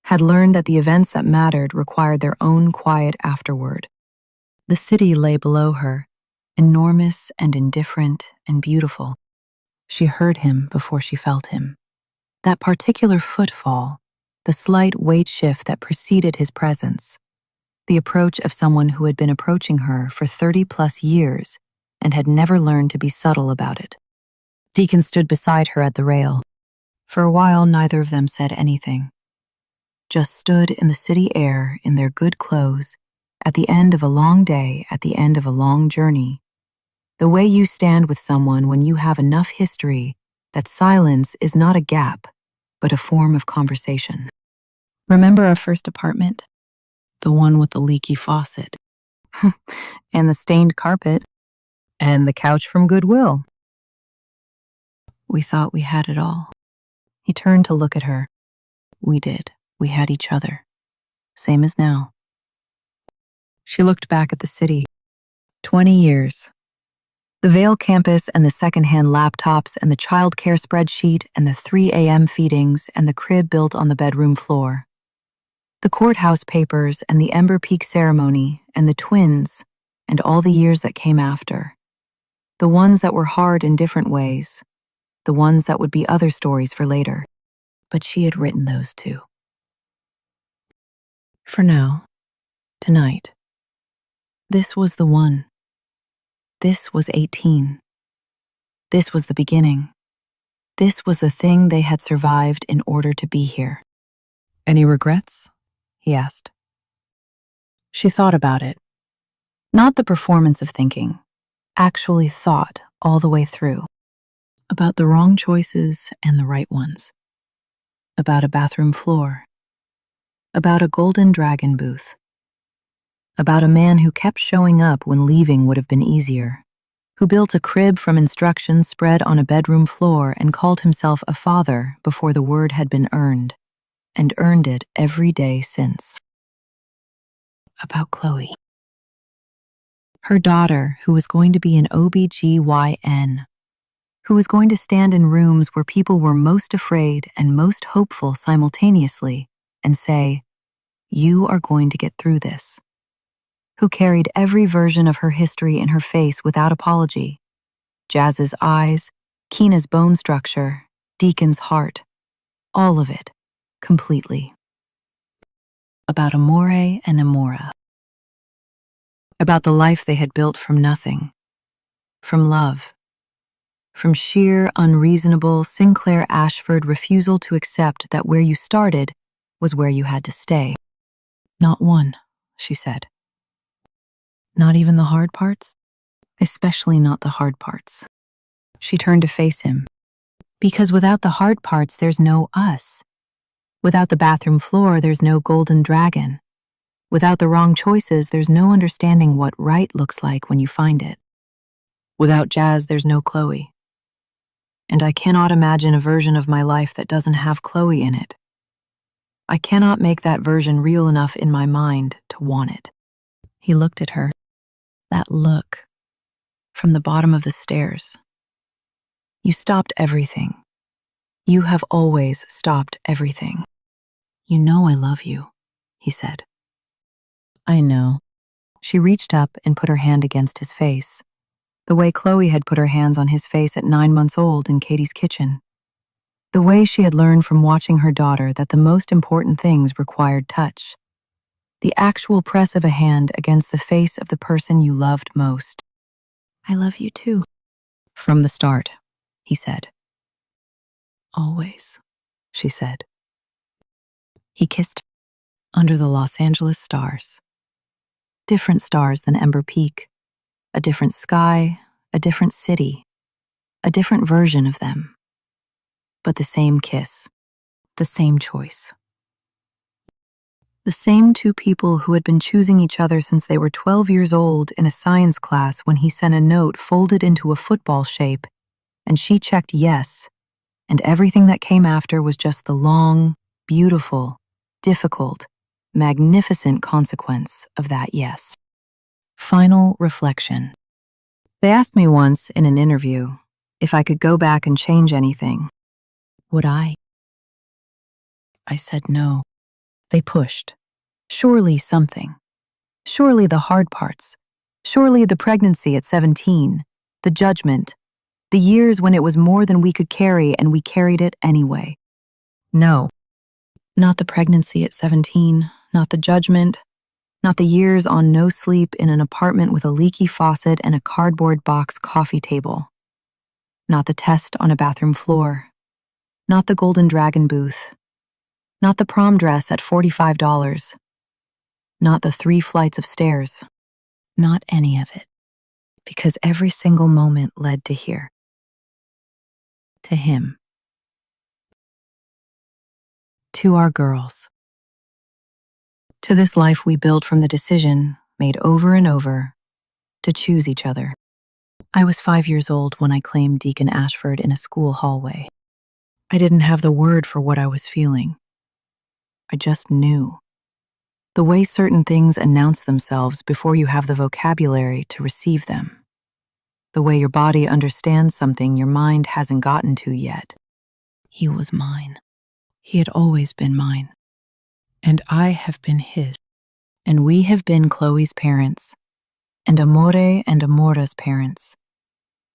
had learned that the events that mattered required their own quiet afterward. The city lay below her, enormous and indifferent and beautiful. She heard him before she felt him. That particular footfall, the slight weight shift that preceded his presence, the approach of someone who had been approaching her for 30+ years and had never learned to be subtle about it. Deacon stood beside her at the rail. For a while, neither of them said anything. Just stood in the city air in their good clothes, at the end of a long day, at the end of a long journey. The way you stand with someone when you have enough history that silence is not a gap, but a form of conversation. Remember our first apartment? The one with the leaky faucet. And the stained carpet. And the couch from Goodwill. We thought we had it all. He turned to look at her. We did. We had each other. Same as now. She looked back at the city. 20 years. The Vail campus and the secondhand laptops and the childcare spreadsheet and the 3 a.m. feedings and the crib built on the bedroom floor. The courthouse papers and the Ember Peak ceremony and the twins and all the years that came after. The ones that were hard in different ways. The ones that would be other stories for later. But she had written those too. For now, tonight, this was the one. This was 18. This was the beginning. This was the thing they had survived in order to be here. Any regrets? He asked. She thought about it. Not the performance of thinking, actually thought all the way through. About the wrong choices and the right ones. About a bathroom floor. About a golden dragon booth. About a man who kept showing up when leaving would have been easier, who built a crib from instructions spread on a bedroom floor and called himself a father before the word had been earned, and earned it every day since. About Chloe. Her daughter, who was going to be an OBGYN, who was going to stand in rooms where people were most afraid and most hopeful simultaneously and say, "You are going to get through this." Who carried every version of her history in her face without apology. Jazz's eyes, Keena's bone structure, Deacon's heart. All of it, completely. About Amore and Amora. About the life they had built from nothing. From love. From sheer, unreasonable Sinclair Ashford refusal to accept that where you started was where you had to stay. Not one, she said. Not even the hard parts? Especially not the hard parts. She turned to face him. Because without the hard parts, there's no us. Without the bathroom floor, there's no golden dragon. Without the wrong choices, there's no understanding what right looks like when you find it. Without Jazz, there's no Chloe. And I cannot imagine a version of my life that doesn't have Chloe in it. I cannot make that version real enough in my mind to want it. He looked at her. That look. From the bottom of the stairs. You stopped everything. You have always stopped everything. You know I love you, he said. I know. She reached up and put her hand against his face, the way Chloe had put her hands on his face at 9 months old in Katie's kitchen. The way she had learned from watching her daughter that the most important things required touch. The actual press of a hand against the face of the person you loved most. I love you too. From the start, he said. Always, she said. He kissed her under the Los Angeles stars. different stars than Ember Peak, a different sky, a different city, a different version of them. But the same kiss, the same choice. The same two people who had been choosing each other since they were 12 years old in a science class when he sent a note folded into a football shape, and she checked yes, and everything that came after was just the long, beautiful, difficult, magnificent consequence of that yes. Final reflection. They asked me once in an interview if I could go back and change anything. Would I? I said no. They pushed. Surely something. Surely the hard parts. Surely the pregnancy at 17, the judgment, the years when it was more than we could carry and we carried it anyway. No. Not the pregnancy at 17, not the judgment, not the years on no sleep in an apartment with a leaky faucet and a cardboard box coffee table. Not the test on a bathroom floor. Not the Golden Dragon booth. Not the prom dress at $45. Not the 3 flights of stairs. Not any of it. Because every single moment led to here. To him. To our girls. To this life we built from the decision, made over and over, to choose each other. I was 5 years old when I claimed Deacon Ashford in a school hallway. I didn't have the word for what I was feeling. I just knew. The way certain things announce themselves before you have the vocabulary to receive them. The way your body understands something your mind hasn't gotten to yet. He was mine. He had always been mine. And I have been his. And we have been Chloe's parents, and Amore and Amora's parents,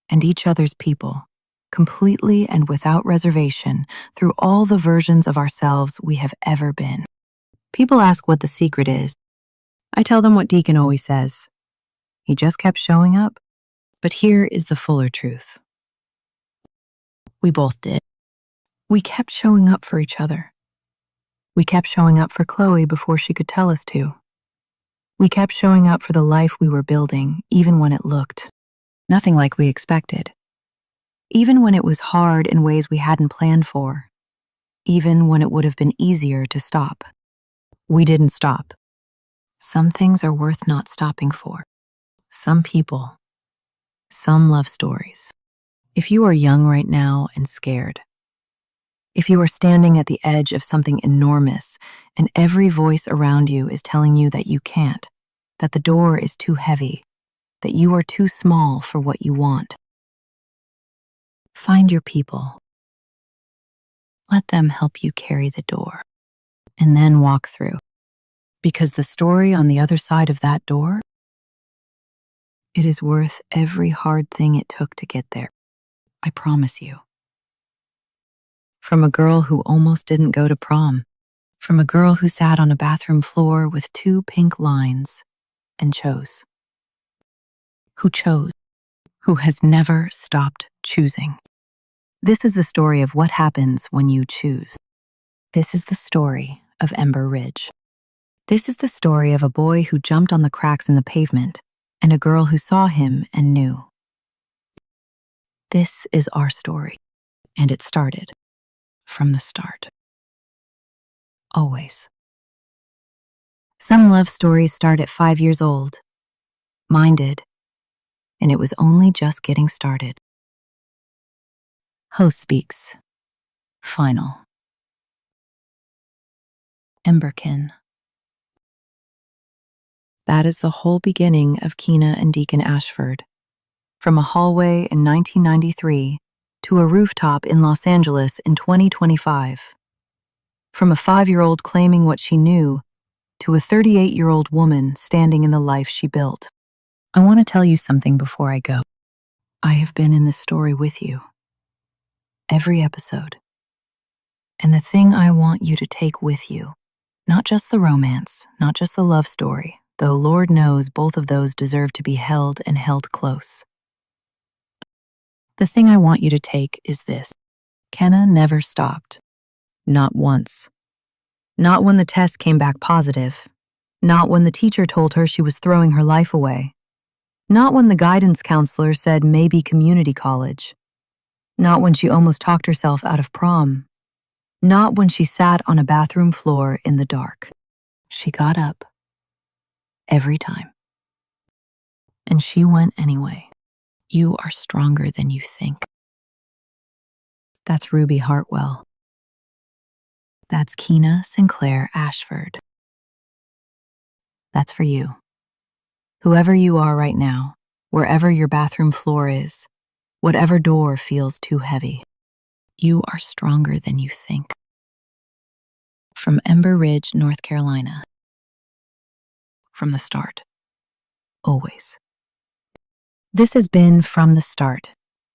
and each other's people, completely and without reservation, through all the versions of ourselves we have ever been. People ask what the secret is. I tell them what Deacon always says. He just kept showing up. But here is the fuller truth. We both did. We kept showing up for each other. We kept showing up for Chloe before she could tell us to. We kept showing up for the life we were building, even when it looked nothing like we expected. Even when it was hard in ways we hadn't planned for. Even when it would have been easier to stop. We didn't stop. Some things are worth not stopping for. Some people. Some love stories. If you are young right now and scared, if you are standing at the edge of something enormous and every voice around you is telling you that you can't, that the door is too heavy, that you are too small for what you want, find your people. Let them help you carry the door, and then walk through. Because the story on the other side of that door, it is worth every hard thing it took to get there. I promise you. From a girl who almost didn't go to prom. From a girl who sat on a bathroom floor with 2 pink lines and chose. Who chose. Who has never stopped choosing. This is the story of what happens when you choose. This is the story of Ember Ridge. This is the story of a boy who jumped on the cracks in the pavement and a girl who saw him and knew. This is our story, and it started from the start. Always. Some love stories start at 5 years old. Mine did, and it was only just getting started. Host speaks. Final. Emberkin. That is the whole beginning of Keena and Deacon Ashford. From a hallway in 1993 to a rooftop in Los Angeles in 2025. From a 5-year-old claiming what she knew to a 38-year-old woman standing in the life she built. I want to tell you something before I go. I have been in this story with you. Every episode. And the thing I want you to take with you, not just the romance, not just the love story, though Lord knows both of those deserve to be held and held close. The thing I want you to take is this. Kenna never stopped. Not once. Not when the test came back positive. Not when the teacher told her she was throwing her life away. Not when the guidance counselor said maybe community college. Not when she almost talked herself out of prom. Not when she sat on a bathroom floor in the dark. She got up. Every time. And she went anyway. You are stronger than you think. That's Ruby Hartwell. That's Keena Sinclair Ashford. That's for you. Whoever you are right now, wherever your bathroom floor is, whatever door feels too heavy, you are stronger than you think. From Ember Ridge, North Carolina. From the start. Always. This has been From the Start,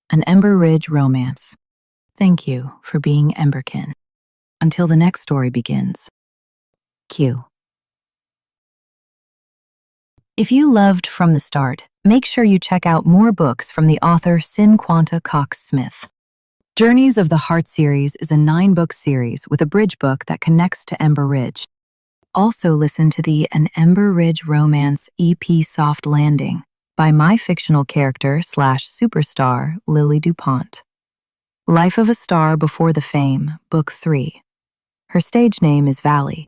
an Ember Ridge romance. Thank you for being Emberkin. Until the next story begins. Q. If you loved From the Start, make sure you check out more books from the author Cinquanta Cox-Smith. Journeys of the Heart series is a 9-book series with a bridge book that connects to Ember Ridge. Also listen to the An Ember Ridge Romance EP Soft Landing by my fictional character / superstar Lily DuPont. Life of a Star Before the Fame, Book 3. Her stage name is Valley.